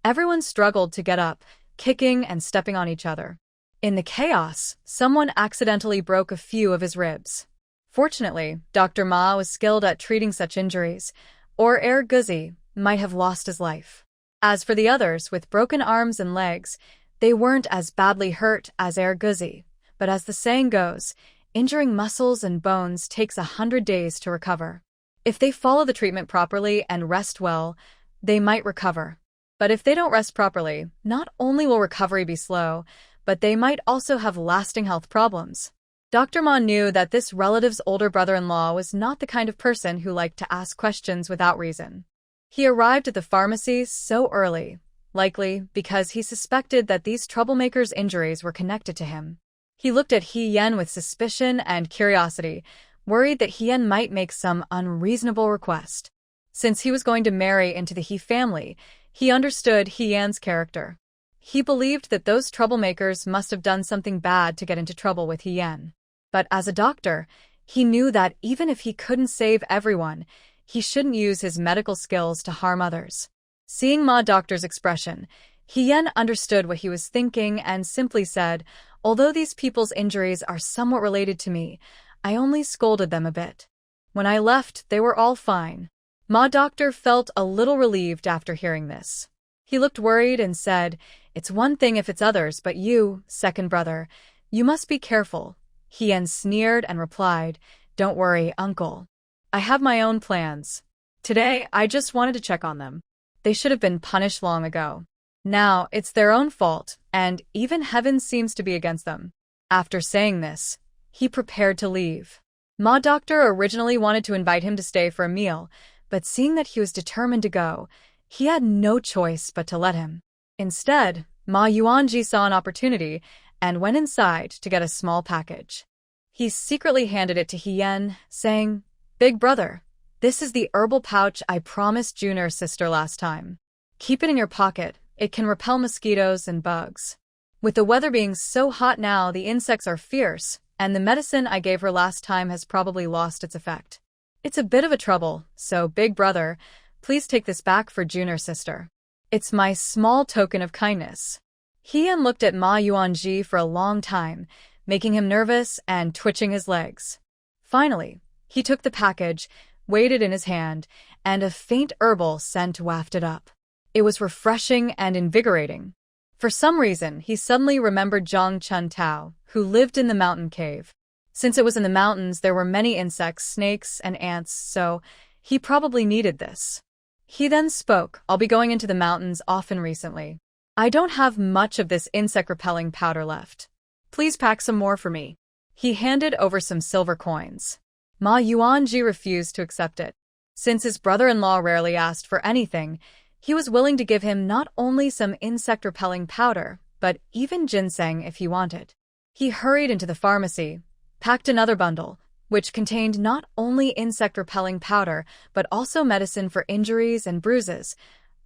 Everyone struggled to get up, kicking and stepping on each other. In the chaos, someone accidentally broke a few of his ribs. Fortunately, Dr. Ma was skilled at treating such injuries, or Guzi might have lost his life. As for the others with broken arms and legs, they weren't as badly hurt as Guzi, but as the saying goes, injuring muscles and bones takes 100 days to recover. If they follow the treatment properly and rest well, they might recover. But if they don't rest properly, not only will recovery be slow, but they might also have lasting health problems. Dr. Ma knew that this relative's older brother-in-law was not the kind of person who liked to ask questions without reason. He arrived at the pharmacy so early, likely because he suspected that these troublemakers' injuries were connected to him. He looked at Hien with suspicion and curiosity, worried that Hien might make some unreasonable request. Since he was going to marry into the He family, he understood Hien's character. He believed that those troublemakers must have done something bad to get into trouble with Hien. But as a doctor, he knew that even if he couldn't save everyone, he shouldn't use his medical skills to harm others. Seeing Ma Doctor's expression, Hien understood what he was thinking and simply said, "Although these people's injuries are somewhat related to me, I only scolded them a bit. When I left, they were all fine." Ma Doctor felt a little relieved after hearing this. He looked worried and said, "It's one thing if it's others, but you, second brother, you must be careful." Hien sneered and replied, "Don't worry, uncle. I have my own plans. Today, I just wanted to check on them. They should have been punished long ago. Now, it's their own fault, and even heaven seems to be against them." After saying this, he prepared to leave. Ma Doctor originally wanted to invite him to stay for a meal, but seeing that he was determined to go, he had no choice but to let him. Instead, Ma Yuanji saw an opportunity and went inside to get a small package. He secretly handed it to Hien, saying, "Big brother, this is the herbal pouch I promised Jun'er's sister last time. Keep it in your pocket, it can repel mosquitoes and bugs. With the weather being so hot now, the insects are fierce, and the medicine I gave her last time has probably lost its effect. It's a bit of a trouble, so big brother, please take this back for Jun'er's sister. It's my small token of kindness." Hien looked at Ma Yuanji for a long time, making him nervous and twitching his legs. Finally, he took the package, weighed it in his hand, and a faint herbal scent wafted up. It was refreshing and invigorating. For some reason, he suddenly remembered Zhang Chun Tao, who lived in the mountain cave. Since it was in the mountains, there were many insects, snakes, and ants, so he probably needed this. He then spoke, "I'll be going into the mountains often recently. I don't have much of this insect-repelling powder left. Please pack some more for me." He handed over some silver coins. Ma Yuanji refused to accept it. Since his brother-in-law rarely asked for anything, he was willing to give him not only some insect-repelling powder, but even ginseng if he wanted. He hurried into the pharmacy, packed another bundle, which contained not only insect-repelling powder, but also medicine for injuries and bruises,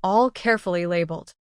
all carefully labeled.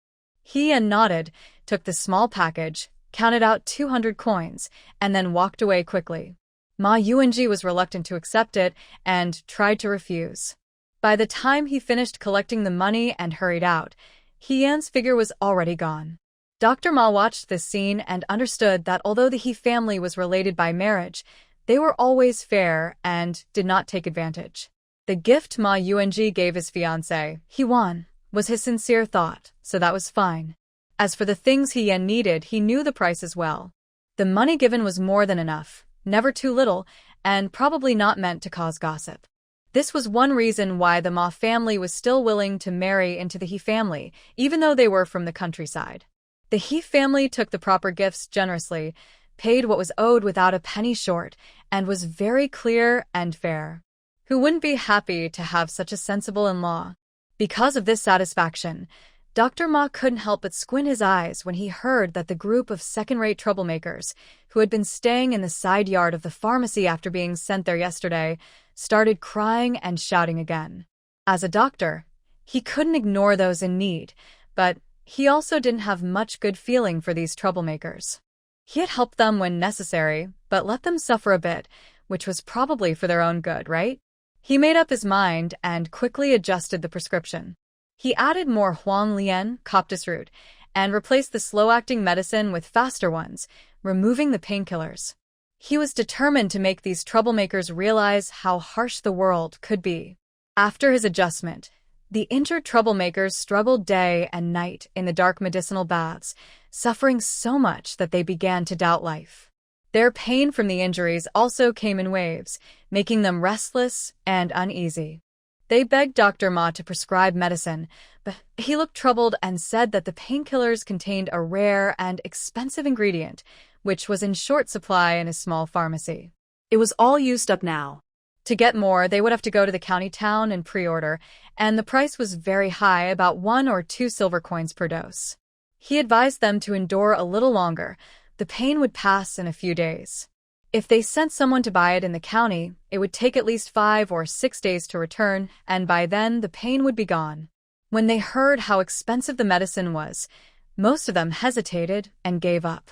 Hien nodded, took the small package, counted out 200 coins, and then walked away quickly. Ma Yuanji was reluctant to accept it and tried to refuse. By the time he finished collecting the money and hurried out, Hien's figure was already gone. Dr. Ma watched this scene and understood that although the He family was related by marriage, they were always fair and did not take advantage. The gift Ma Yuanji gave his fiancé, He Wan, was his sincere thought, so that was fine. As for the things He Yan needed, he knew the price as well. The money given was more than enough, never too little, and probably not meant to cause gossip. This was one reason why the Ma family was still willing to marry into the He family, even though they were from the countryside. The He family took the proper gifts generously, paid what was owed without a penny short, and was very clear and fair. Who wouldn't be happy to have such a sensible in-law? Because of this satisfaction, Dr. Ma couldn't help but squint his eyes when he heard that the group of second-rate troublemakers, who had been staying in the side yard of the pharmacy after being sent there yesterday, started crying and shouting again. As a doctor, he couldn't ignore those in need, but he also didn't have much good feeling for these troublemakers. He had helped them when necessary, but let them suffer a bit, which was probably for their own good, right? He made up his mind and quickly adjusted the prescription. He added more Huang Lian coptis root and replaced the slow-acting medicine with faster ones, removing the painkillers. He was determined to make these troublemakers realize how harsh the world could be. After his adjustment, the injured troublemakers struggled day and night in the dark medicinal baths, suffering so much that they began to doubt life. Their pain from the injuries also came in waves, making them restless and uneasy. They begged Dr. Ma to prescribe medicine, but he looked troubled and said that the painkillers contained a rare and expensive ingredient, which was in short supply in a small pharmacy. It was all used up now. To get more, they would have to go to the county town and pre-order, and the price was very high, about 1 or 2 silver coins per dose. He advised them to endure a little longer. The pain would pass in a few days. If they sent someone to buy it in the county, it would take at least 5 or 6 days to return, and by then the pain would be gone. When they heard how expensive the medicine was, most of them hesitated and gave up.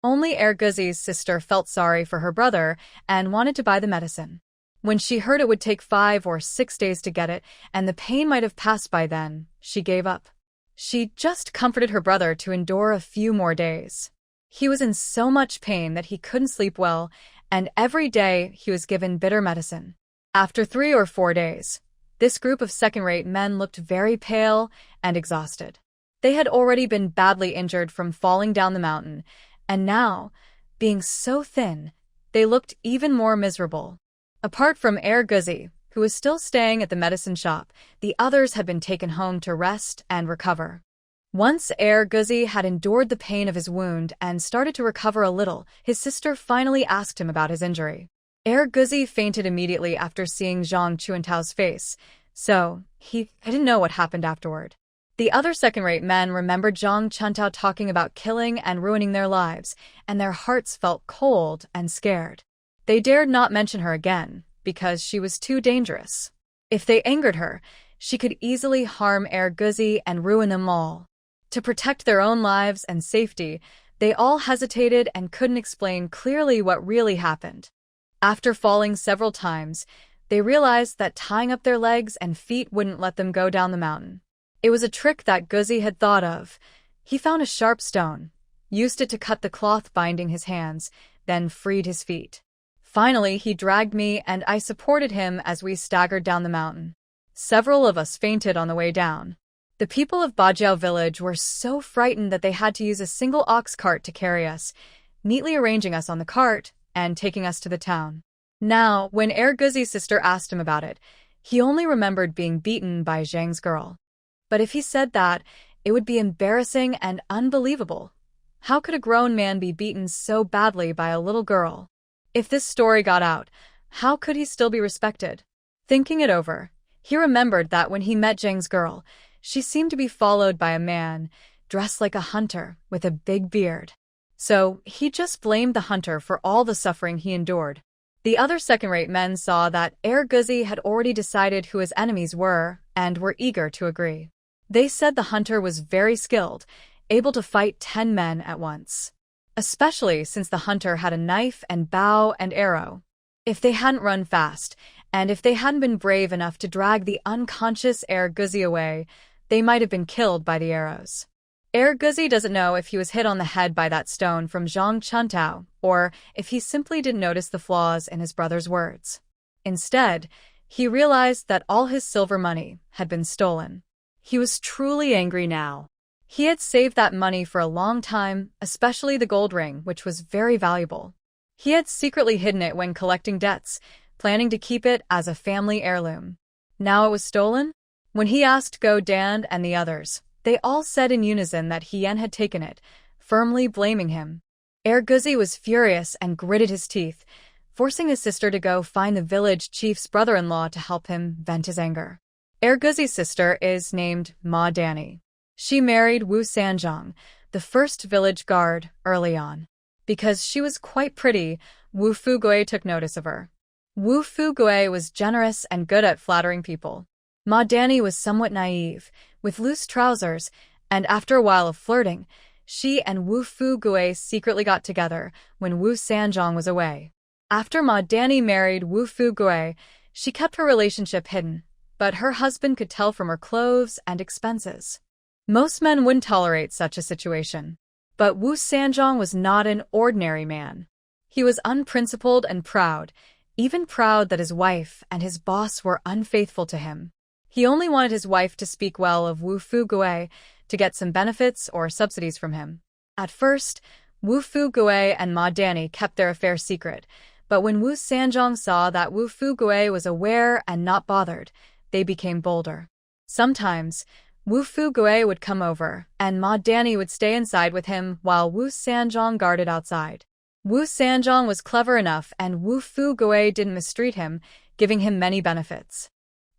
Only Erguzi's sister felt sorry for her brother and wanted to buy the medicine. When she heard it would take 5 or 6 days to get it, and the pain might have passed by then, she gave up. She just comforted her brother to endure a few more days. He was in so much pain that he couldn't sleep well, and every day he was given bitter medicine. After 3 or 4 days, this group of second-rate men looked very pale and exhausted. They had already been badly injured from falling down the mountain, and now, being so thin, they looked even more miserable. Apart from Erguzi, who was still staying at the medicine shop, the others had been taken home to rest and recover. Once Erguzi had endured the pain of his wound and started to recover a little, his sister finally asked him about his injury. Erguzi fainted immediately after seeing Zhang Chuantao's face, so he didn't know what happened afterward. The other second-rate men remembered Zhang Chuantao talking about killing and ruining their lives, and their hearts felt cold and scared. They dared not mention her again, because she was too dangerous. If they angered her, she could easily harm Erguzi and ruin them all. To protect their own lives and safety, they all hesitated and couldn't explain clearly what really happened. After falling several times, they realized that tying up their legs and feet wouldn't let them go down the mountain. It was a trick that Guzi had thought of. He found a sharp stone, used it to cut the cloth binding his hands, then freed his feet. Finally, he dragged me and I supported him as we staggered down the mountain. Several of us fainted on the way down. The people of Bajiao village were so frightened that they had to use a single ox cart to carry us, neatly arranging us on the cart and taking us to the town. Now, when Erguzi's sister asked him about it, he only remembered being beaten by Zhang's girl. But if he said that, it would be embarrassing and unbelievable. How could a grown man be beaten so badly by a little girl? If this story got out, how could he still be respected? Thinking it over, he remembered that when he met Zhang's girl, she seemed to be followed by a man, dressed like a hunter, with a big beard. So, he just blamed the hunter for all the suffering he endured. The other second-rate men saw that Erguzi had already decided who his enemies were, and were eager to agree. They said the hunter was very skilled, able to fight 10 men at once. Especially since the hunter had a knife and bow and arrow. If they hadn't run fast, and if they hadn't been brave enough to drag the unconscious Erguzi away, they might have been killed by the arrows. Erguzi doesn't know if he was hit on the head by that stone from Zhang Chuntao, or if he simply didn't notice the flaws in his brother's words. Instead, he realized that all his silver money had been stolen. He was truly angry now. He had saved that money for a long time, especially the gold ring, which was very valuable. He had secretly hidden it when collecting debts, planning to keep it as a family heirloom. Now it was stolen? When he asked Go Dan and the others, they all said in unison that Hien had taken it, firmly blaming him. Erguzi was furious and gritted his teeth, forcing his sister to go find the village chief's brother-in-law to help him vent his anger. Erguzi's sister is named Ma Dani. She married Wu Sanzhong, the first village guard, early on. Because she was quite pretty, Wu Fugui took notice of her. Wu Fugui was generous and good at flattering people. Ma Dani was somewhat naive, with loose trousers, and after a while of flirting, she and Wu Fugui secretly got together when Wu Sanzhong was away. After Ma Dani married Wu Fugui, she kept her relationship hidden, but her husband could tell from her clothes and expenses. Most men wouldn't tolerate such a situation. But Wu Sanzhong was not an ordinary man. He was unprincipled and proud, even proud that his wife and his boss were unfaithful to him. He only wanted his wife to speak well of Wu Fugui to get some benefits or subsidies from him. At first, Wu Fugui and Ma Dani kept their affair secret, but when Wu Sanzhong saw that Wu Fugui was aware and not bothered, they became bolder. Sometimes, Wu Fugui would come over, and Ma Dani would stay inside with him while Wu Sanzhong guarded outside. Wu Sanzhong was clever enough and Wu Fugui didn't mistreat him, giving him many benefits.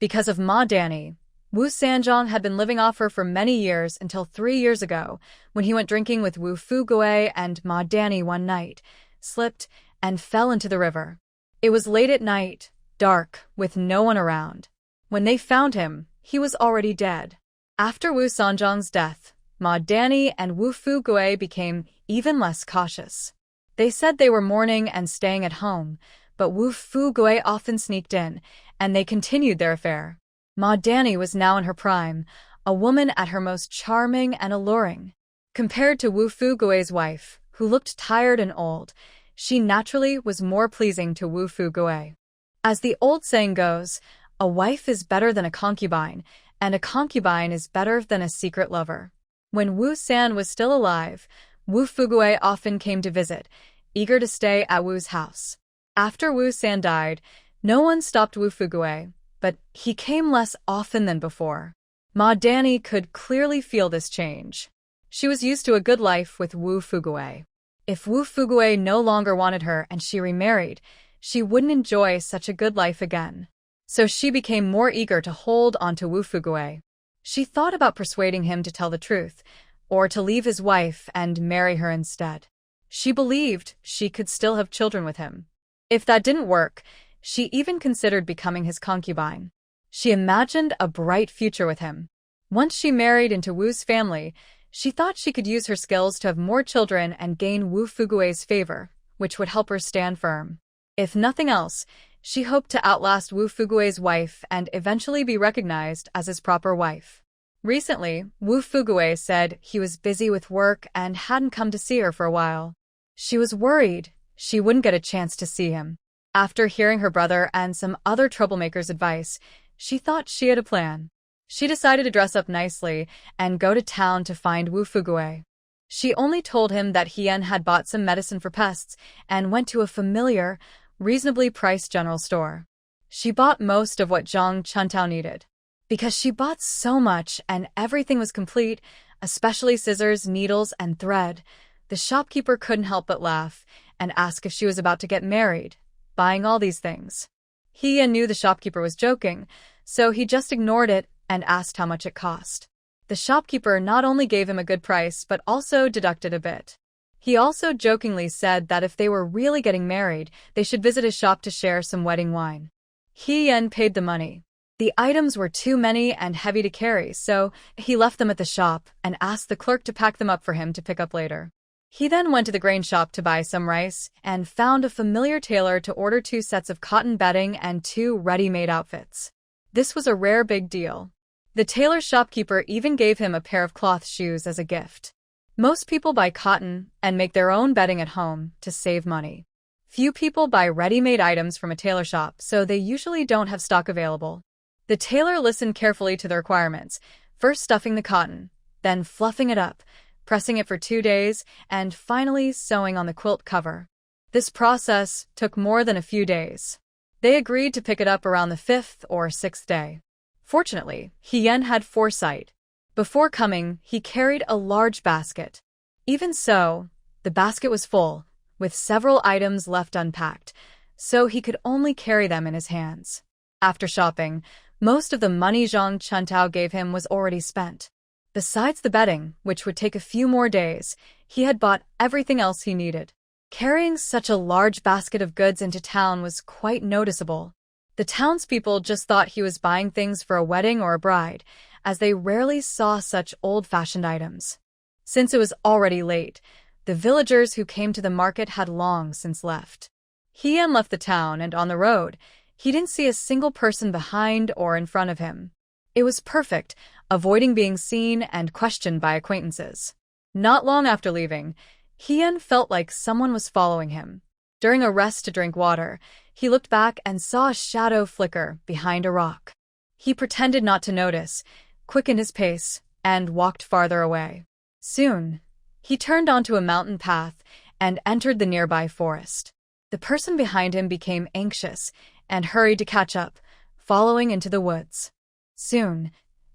Because of Ma Dani, Wu Sanzhong had been living off her for many years until 3 years ago, when he went drinking with Wu Fugui and Ma Dani one night, slipped, and fell into the river. It was late at night, dark, with no one around. When they found him, he was already dead. After Wu Sanzhong's death, Ma Dani and Wu Fugui became even less cautious. They said they were mourning and staying at home, but Wu Fugui often sneaked in, and they continued their affair. Ma Dani was now in her prime, a woman at her most charming and alluring. Compared to Wu Fugui's wife, who looked tired and old, she naturally was more pleasing to Wu Fugui. As the old saying goes, a wife is better than a concubine, and a concubine is better than a secret lover. When Wu San was still alive, Wu Fugui often came to visit, eager to stay at Wu's house. After Wu San died, no one stopped Wu Fugui, but he came less often than before. Ma Dani could clearly feel this change. She was used to a good life with Wu Fugui. If Wu Fugui no longer wanted her and she remarried, she wouldn't enjoy such a good life again. So she became more eager to hold on to Wu Fugui. She thought about persuading him to tell the truth, or to leave his wife and marry her instead. She believed she could still have children with him. If that didn't work, she even considered becoming his concubine. She imagined a bright future with him. Once she married into Wu's family, she thought she could use her skills to have more children and gain Wu Fugui's favor, which would help her stand firm. If nothing else, she hoped to outlast Wu Fugui's wife and eventually be recognized as his proper wife. Recently, Wu Fugui said he was busy with work and hadn't come to see her for a while. She was worried she wouldn't get a chance to see him. After hearing her brother and some other troublemakers' advice, she thought she had a plan. She decided to dress up nicely and go to town to find Wu Fugui. She only told him that Hien had bought some medicine for pests and went to a familiar, reasonably priced general store. She bought most of what Zhang Chuntao needed. Because she bought so much and everything was complete, especially scissors, needles, and thread, the shopkeeper couldn't help but laugh and ask if she was about to get married, buying all these things. Hien knew the shopkeeper was joking, so he just ignored it and asked how much it cost. The shopkeeper not only gave him a good price but also deducted a bit. He also jokingly said that if they were really getting married, they should visit his shop to share some wedding wine. Hien paid the money. The items were too many and heavy to carry, so he left them at the shop and asked the clerk to pack them up for him to pick up later. He then went to the grain shop to buy some rice and found a familiar tailor to order 2 sets of cotton bedding and 2 ready-made outfits. This was a rare big deal. The tailor shopkeeper even gave him a pair of cloth shoes as a gift. Most people buy cotton and make their own bedding at home to save money. Few people buy ready-made items from a tailor shop, so they usually don't have stock available. The tailor listened carefully to the requirements, first stuffing the cotton, then fluffing it up, pressing it for 2 days, and finally sewing on the quilt cover. This process took more than a few days. They agreed to pick it up around the 5th or 6th day. Fortunately, Hien had foresight. Before coming, he carried a large basket. Even so, the basket was full, with several items left unpacked, so he could only carry them in his hands. After shopping, most of the money Zhang Chuntao gave him was already spent. Besides the bedding, which would take a few more days, he had bought everything else he needed. Carrying such a large basket of goods into town was quite noticeable. The townspeople just thought he was buying things for a wedding or a bride, as they rarely saw such old-fashioned items. Since it was already late, the villagers who came to the market had long since left. Hien left the town, and on the road, he didn't see a single person behind or in front of him. It was perfect, avoiding being seen and questioned by acquaintances. Not long after leaving, Hien felt like someone was following him. During a rest to drink water, he looked back and saw a shadow flicker behind a rock. He pretended not to notice, quickened his pace, and walked farther away. Soon, he turned onto a mountain path and entered the nearby forest. The person behind him became anxious and hurried to catch up, following into the woods. Soon,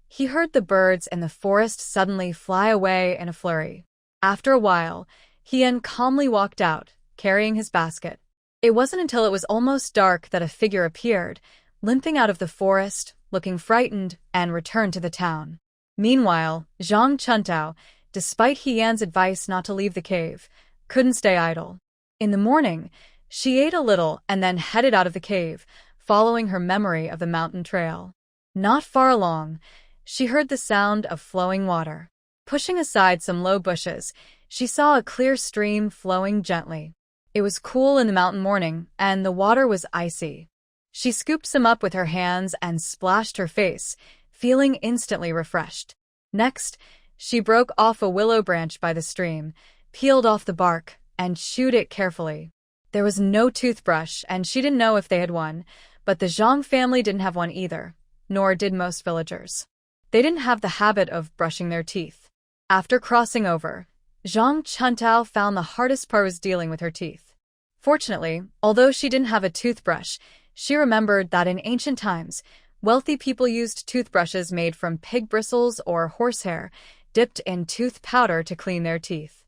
he heard the birds in the forest suddenly fly away in a flurry. After a while, Hien calmly walked out, carrying his basket. It wasn't until it was almost dark that a figure appeared, limping out of the forest, looking frightened, and returned to the town. Meanwhile, Zhang Chuntao, despite Hien's advice not to leave the cave, couldn't stay idle. In the morning, she ate a little and then headed out of the cave, following her memory of the mountain trail. Not far along, she heard the sound of flowing water. Pushing aside some low bushes, she saw a clear stream flowing gently. It was cool in the mountain morning, and the water was icy. She scooped some up with her hands and splashed her face, feeling instantly refreshed. Next, she broke off a willow branch by the stream, peeled off the bark, and chewed it carefully. There was no toothbrush, and she didn't know if they had one, but the Zhang family didn't have one either, nor did most villagers. They didn't have the habit of brushing their teeth. After crossing over, Zhang Chuntao found the hardest part was dealing with her teeth. Fortunately, although she didn't have a toothbrush, she remembered that in ancient times, wealthy people used toothbrushes made from pig bristles or horsehair, dipped in tooth powder to clean their teeth.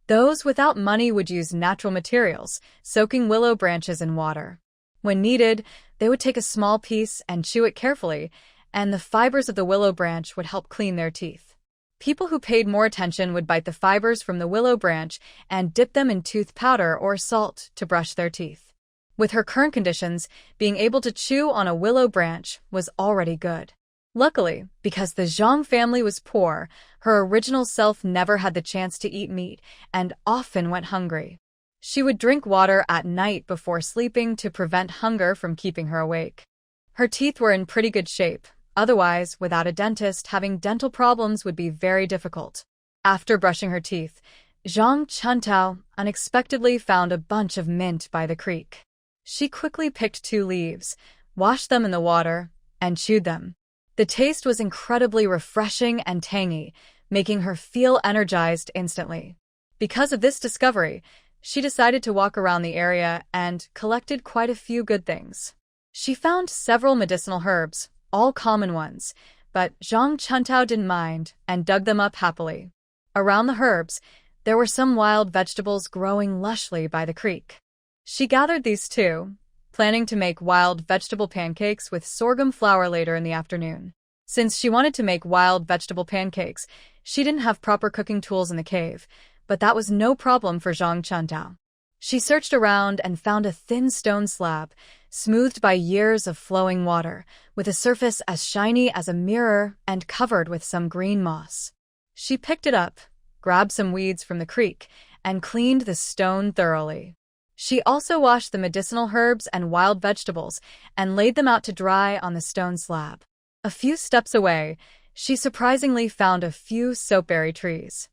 Those without money would use natural materials, soaking willow branches in water. When needed, they would take a small piece and chew it carefully, and the fibers of the willow branch would help clean their teeth. People who paid more attention would bite the fibers from the willow branch and dip them in tooth powder or salt to brush their teeth. With her current conditions, being able to chew on a willow branch was already good. Luckily, because the Zhang family was poor, her original self never had the chance to eat meat and often went hungry. She would drink water at night before sleeping to prevent hunger from keeping her awake. Her teeth were in pretty good shape. Otherwise, without a dentist, having dental problems would be very difficult. After brushing her teeth, Zhang Chuntao unexpectedly found a bunch of mint by the creek. She quickly picked 2 leaves, washed them in the water, and chewed them. The taste was incredibly refreshing and tangy, making her feel energized instantly. Because of this discovery, she decided to walk around the area and collected quite a few good things. She found several medicinal herbs, all common ones, but Zhang Chuntao didn't mind and dug them up happily. Around the herbs, there were some wild vegetables growing lushly by the creek. She gathered these too, planning to make wild vegetable pancakes with sorghum flour later in the afternoon. Since she wanted to make wild vegetable pancakes, she didn't have proper cooking tools in the cave, but that was no problem for Zhang Chuntao. She searched around and found a thin stone slab, smoothed by years of flowing water, with a surface as shiny as a mirror and covered with some green moss. She picked it up, grabbed some weeds from the creek, and cleaned the stone thoroughly. She also washed the medicinal herbs and wild vegetables and laid them out to dry on the stone slab. A few steps away, she surprisingly found a few soapberry trees.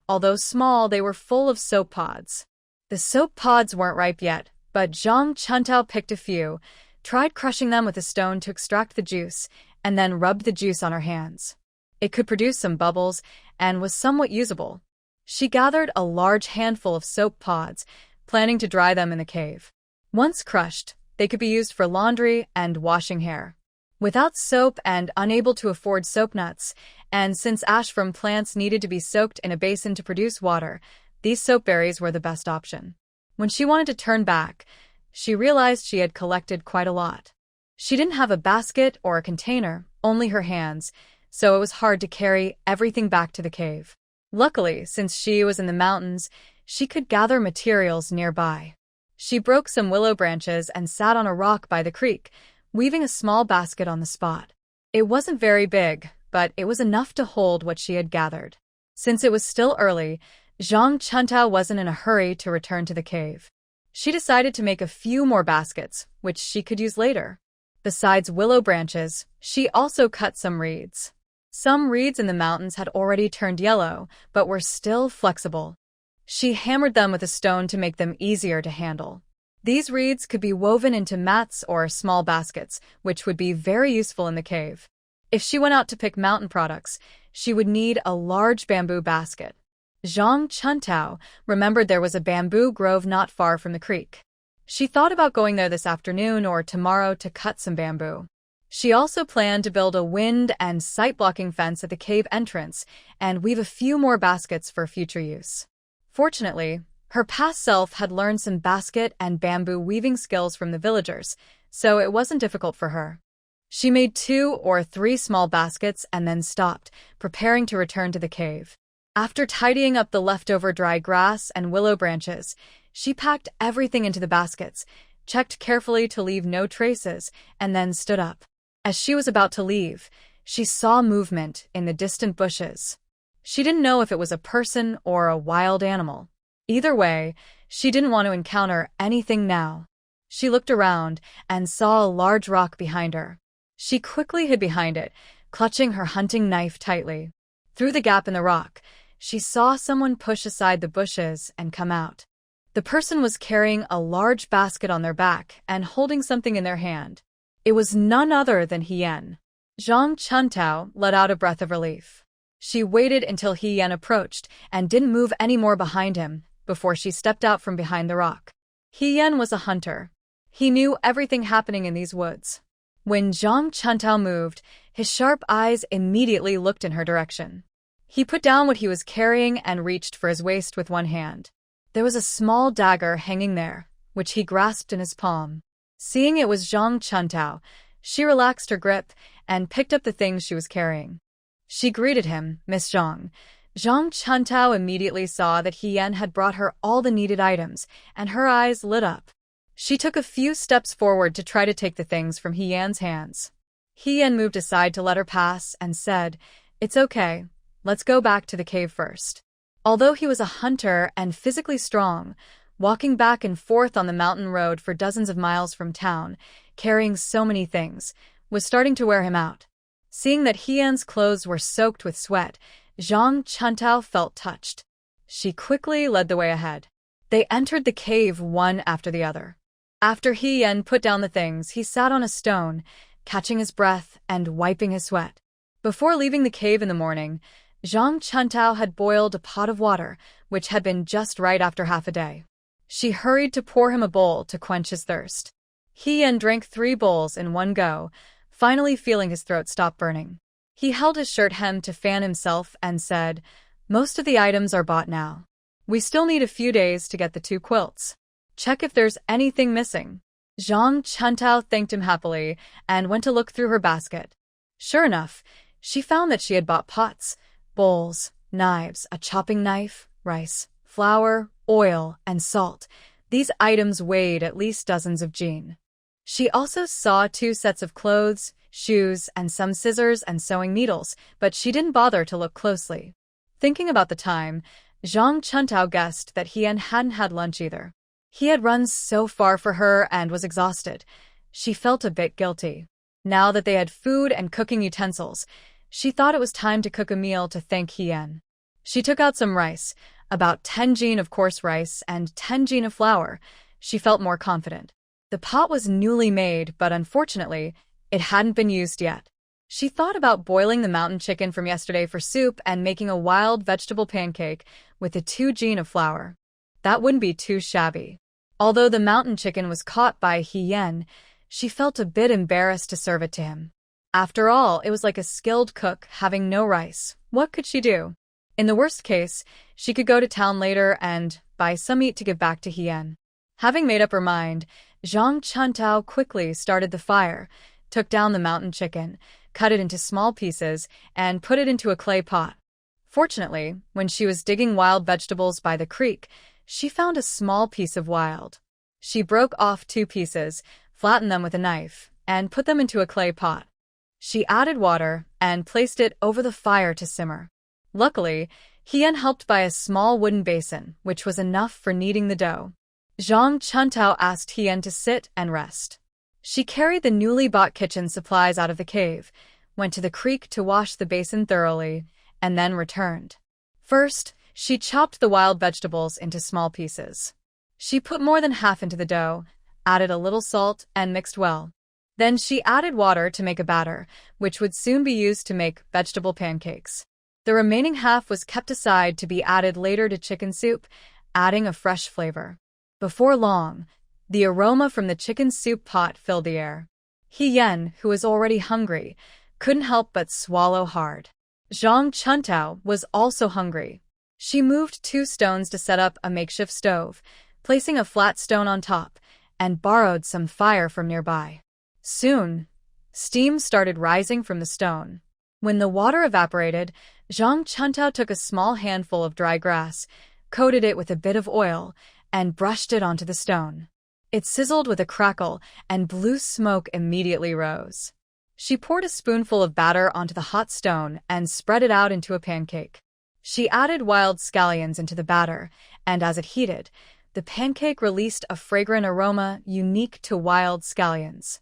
Although small, they were full of soap pods. The soap pods weren't ripe yet, but Zhang Chuntao picked a few, tried crushing them with a stone to extract the juice, and then rubbed the juice on her hands. It could produce some bubbles and was somewhat usable. She gathered a large handful of soap pods, planning to dry them in the cave. Once crushed, they could be used for laundry and washing hair. Without soap and unable to afford soap nuts, and since ash from plants needed to be soaked in a basin to produce water, these soapberries were the best option. When she wanted to turn back, she realized she had collected quite a lot. She didn't have a basket or a container, only her hands, so it was hard to carry everything back to the cave. Luckily, since she was in the mountains, she could gather materials nearby. She broke some willow branches and sat on a rock by the creek, weaving a small basket on the spot. It wasn't very big, but it was enough to hold what she had gathered. Since it was still early, Zhang Chuntao wasn't in a hurry to return to the cave. She decided to make a few more baskets, which she could use later. Besides willow branches, she also cut some reeds. Some reeds in the mountains had already turned yellow, but were still flexible. She hammered them with a stone to make them easier to handle. These reeds could be woven into mats or small baskets, which would be very useful in the cave. If she went out to pick mountain products, she would need a large bamboo basket. Zhang Chuntao remembered there was a bamboo grove not far from the creek. She thought about going there this afternoon or tomorrow to cut some bamboo. She also planned to build a wind and sight-blocking fence at the cave entrance and weave a few more baskets for future use. Fortunately, her past self had learned some basket and bamboo weaving skills from the villagers, so it wasn't difficult for her. She made 2 or 3 small baskets and then stopped, preparing to return to the cave. After tidying up the leftover dry grass and willow branches, she packed everything into the baskets, checked carefully to leave no traces, and then stood up. As she was about to leave, she saw movement in the distant bushes. She didn't know if it was a person or a wild animal. Either way, she didn't want to encounter anything now. She looked around and saw a large rock behind her. She quickly hid behind it, clutching her hunting knife tightly. Through the gap in the rock, she saw someone push aside the bushes and come out. The person was carrying a large basket on their back and holding something in their hand. It was none other than Hien. Zhang Chuntao let out a breath of relief. She waited until Hien approached and didn't move any more behind him before she stepped out from behind the rock. Hien was a hunter. He knew everything happening in these woods. When Zhang Chuntao moved, his sharp eyes immediately looked in her direction. He put down what he was carrying and reached for his waist with one hand. There was a small dagger hanging there, which he grasped in his palm. Seeing it was Zhang Chuntao, she relaxed her grip and picked up the things she was carrying. She greeted him, "Miss Zhang." Zhang Chuntao immediately saw that Hien had brought her all the needed items, and her eyes lit up. She took a few steps forward to try to take the things from Hien's hands. Hien moved aside to let her pass and said, "It's okay. Let's go back to the cave first." Although he was a hunter and physically strong, walking back and forth on the mountain road for dozens of miles from town, carrying so many things, was starting to wear him out. Seeing that Hien's clothes were soaked with sweat, Zhang Chuntao felt touched. She quickly led the way ahead. They entered the cave one after the other. After Hien put down the things, he sat on a stone, catching his breath and wiping his sweat. Before leaving the cave in the morning, Zhang Chuntao had boiled a pot of water, which had been just right after half a day. She hurried to pour him a bowl to quench his thirst. Hien drank 3 bowls in one go, finally feeling his throat stop burning. He held his shirt hem to fan himself and said, "Most of the items are bought now. We still need a few days to get the 2 quilts. Check if there's anything missing." Zhang Chuntao thanked him happily and went to look through her basket. Sure enough, she found that she had bought pots, bowls, knives, a chopping knife, rice, flour, oil, and salt. These items weighed at least dozens of jin. She also saw 2 sets of clothes, shoes, and some scissors and sewing needles, but she didn't bother to look closely. Thinking about the time, Zhang Chuntao guessed that Hien hadn't had lunch either. He had run so far for her and was exhausted. She felt a bit guilty. Now that they had food and cooking utensils, She thought it was time to cook a meal to thank Hien. She took out some rice, about 10 jin of coarse rice and 10 jin of flour. She felt more confident. The pot was newly made, but unfortunately, it hadn't been used yet. She thought about boiling the mountain chicken from yesterday for soup and making a wild vegetable pancake with the 2 jin of flour. That wouldn't be too shabby. Although the mountain chicken was caught by Hien, she felt a bit embarrassed to serve it to him. After all, it was like a skilled cook having no rice. What could she do? In the worst case, she could go to town later and buy some meat to give back to Hien. Having made up her mind, Zhang Chuntao quickly started the fire, took down the mountain chicken, cut it into small pieces, and put it into a clay pot. Fortunately, when she was digging wild vegetables by the creek, she found a small piece of wild. She broke off 2 pieces, flattened them with a knife, and put them into a clay pot. She added water and placed it over the fire to simmer. Luckily, Hien helped by a small wooden basin, which was enough for kneading the dough. Zhang Chuntao asked Hien to sit and rest. She carried the newly bought kitchen supplies out of the cave, went to the creek to wash the basin thoroughly, and then returned. First, she chopped the wild vegetables into small pieces. She put more than half into the dough, added a little salt, and mixed well. Then she added water to make a batter, which would soon be used to make vegetable pancakes. The remaining half was kept aside to be added later to chicken soup, adding a fresh flavor. Before long, the aroma from the chicken soup pot filled the air. Hien, who was already hungry, couldn't help but swallow hard. Zhang Chuntao was also hungry. She moved 2 stones to set up a makeshift stove, placing a flat stone on top, and borrowed some fire from nearby. Soon, steam started rising from the stone. When the water evaporated, Zhang Chuntao took a small handful of dry grass, coated it with a bit of oil, and brushed it onto the stone. It sizzled with a crackle, and blue smoke immediately rose. She poured a spoonful of batter onto the hot stone and spread it out into a pancake. She added wild scallions into the batter, and as it heated, the pancake released a fragrant aroma unique to wild scallions.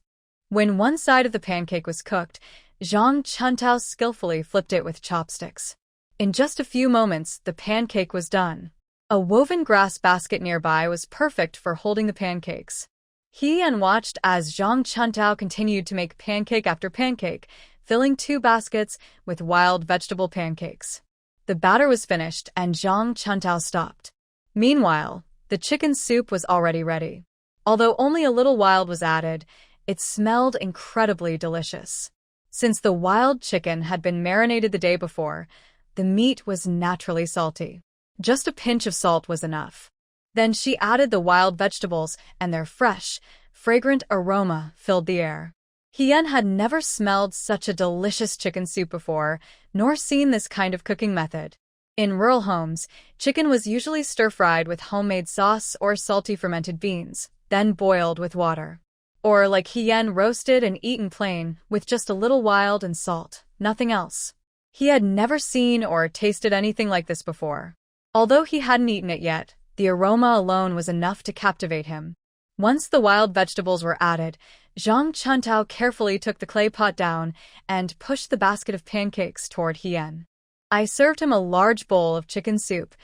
When one side of the pancake was cooked, Zhang Chuntao skillfully flipped it with chopsticks. In just a few moments, the pancake was done. A woven grass basket nearby was perfect for holding the pancakes. Hien watched as Zhang Chuntao continued to make pancake after pancake, filling 2 baskets with wild vegetable pancakes. The batter was finished and Zhang Chuntao stopped. Meanwhile, the chicken soup was already ready. Although only a little wild was added, it smelled incredibly delicious. Since the wild chicken had been marinated the day before, the meat was naturally salty. Just a pinch of salt was enough. Then she added the wild vegetables, and their fresh, fragrant aroma filled the air. Hien had never smelled such a delicious chicken soup before, nor seen this kind of cooking method. In rural homes, chicken was usually stir-fried with homemade sauce or salty fermented beans, then boiled with water. Or like Hien, roasted and eaten plain, with just a little wild and salt, nothing else. He had never seen or tasted anything like this before. Although he hadn't eaten it yet, the aroma alone was enough to captivate him. Once the wild vegetables were added, Zhang Chuntao carefully took the clay pot down and pushed the basket of pancakes toward Hien. I served him a large bowl of chicken soup,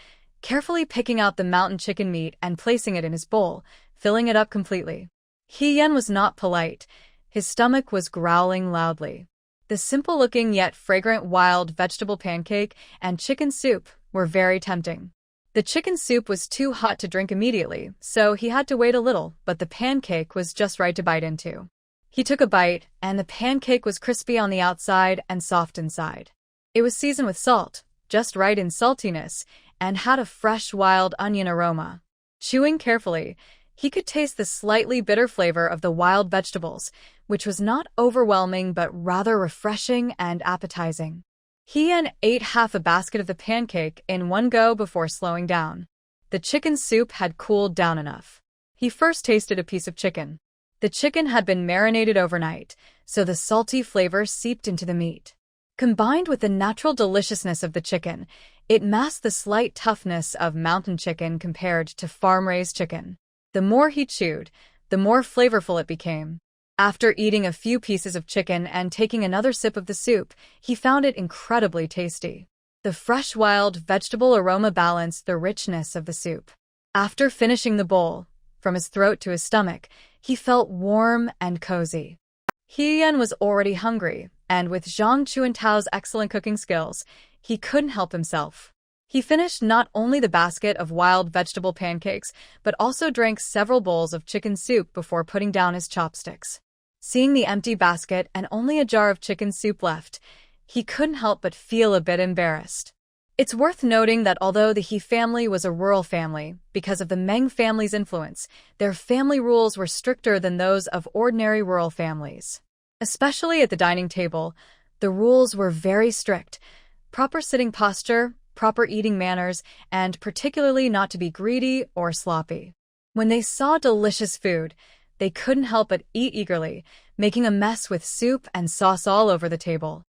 carefully picking out the mountain chicken meat and placing it in his bowl, filling it up completely. Hien was not polite. His stomach was growling loudly. The simple-looking yet fragrant wild vegetable pancake and chicken soup were very tempting. The chicken soup was too hot to drink immediately, so he had to wait a little, but the pancake was just right to bite into. He took a bite, and the pancake was crispy on the outside and soft inside. It was seasoned with salt, just right in saltiness, and had a fresh wild onion aroma. Chewing carefully, he could taste the slightly bitter flavor of the wild vegetables, which was not overwhelming but rather refreshing and appetizing. Hien ate half a basket of the pancake in one go before slowing down. The chicken soup had cooled down enough. He first tasted a piece of chicken. The chicken had been marinated overnight, so the salty flavor seeped into the meat. Combined with the natural deliciousness of the chicken, it masked the slight toughness of mountain chicken compared to farm-raised chicken. The more he chewed, the more flavorful it became. After eating a few pieces of chicken and taking another sip of the soup, he found it incredibly tasty. The fresh wild vegetable aroma balanced the richness of the soup. After finishing the bowl, from his throat to his stomach, he felt warm and cozy. He Yan was already hungry, and with Zhang Chuantao's excellent cooking skills, he couldn't help himself. He finished not only the basket of wild vegetable pancakes, but also drank several bowls of chicken soup before putting down his chopsticks. Seeing the empty basket and only a jar of chicken soup left, he couldn't help but feel a bit embarrassed. It's worth noting that although the He family was a rural family, because of the Meng family's influence, their family rules were stricter than those of ordinary rural families. Especially at the dining table, the rules were very strict. Proper sitting posture, proper eating manners, and particularly not to be greedy or sloppy. When they saw delicious food, they couldn't help but eat eagerly, making a mess with soup and sauce all over the table.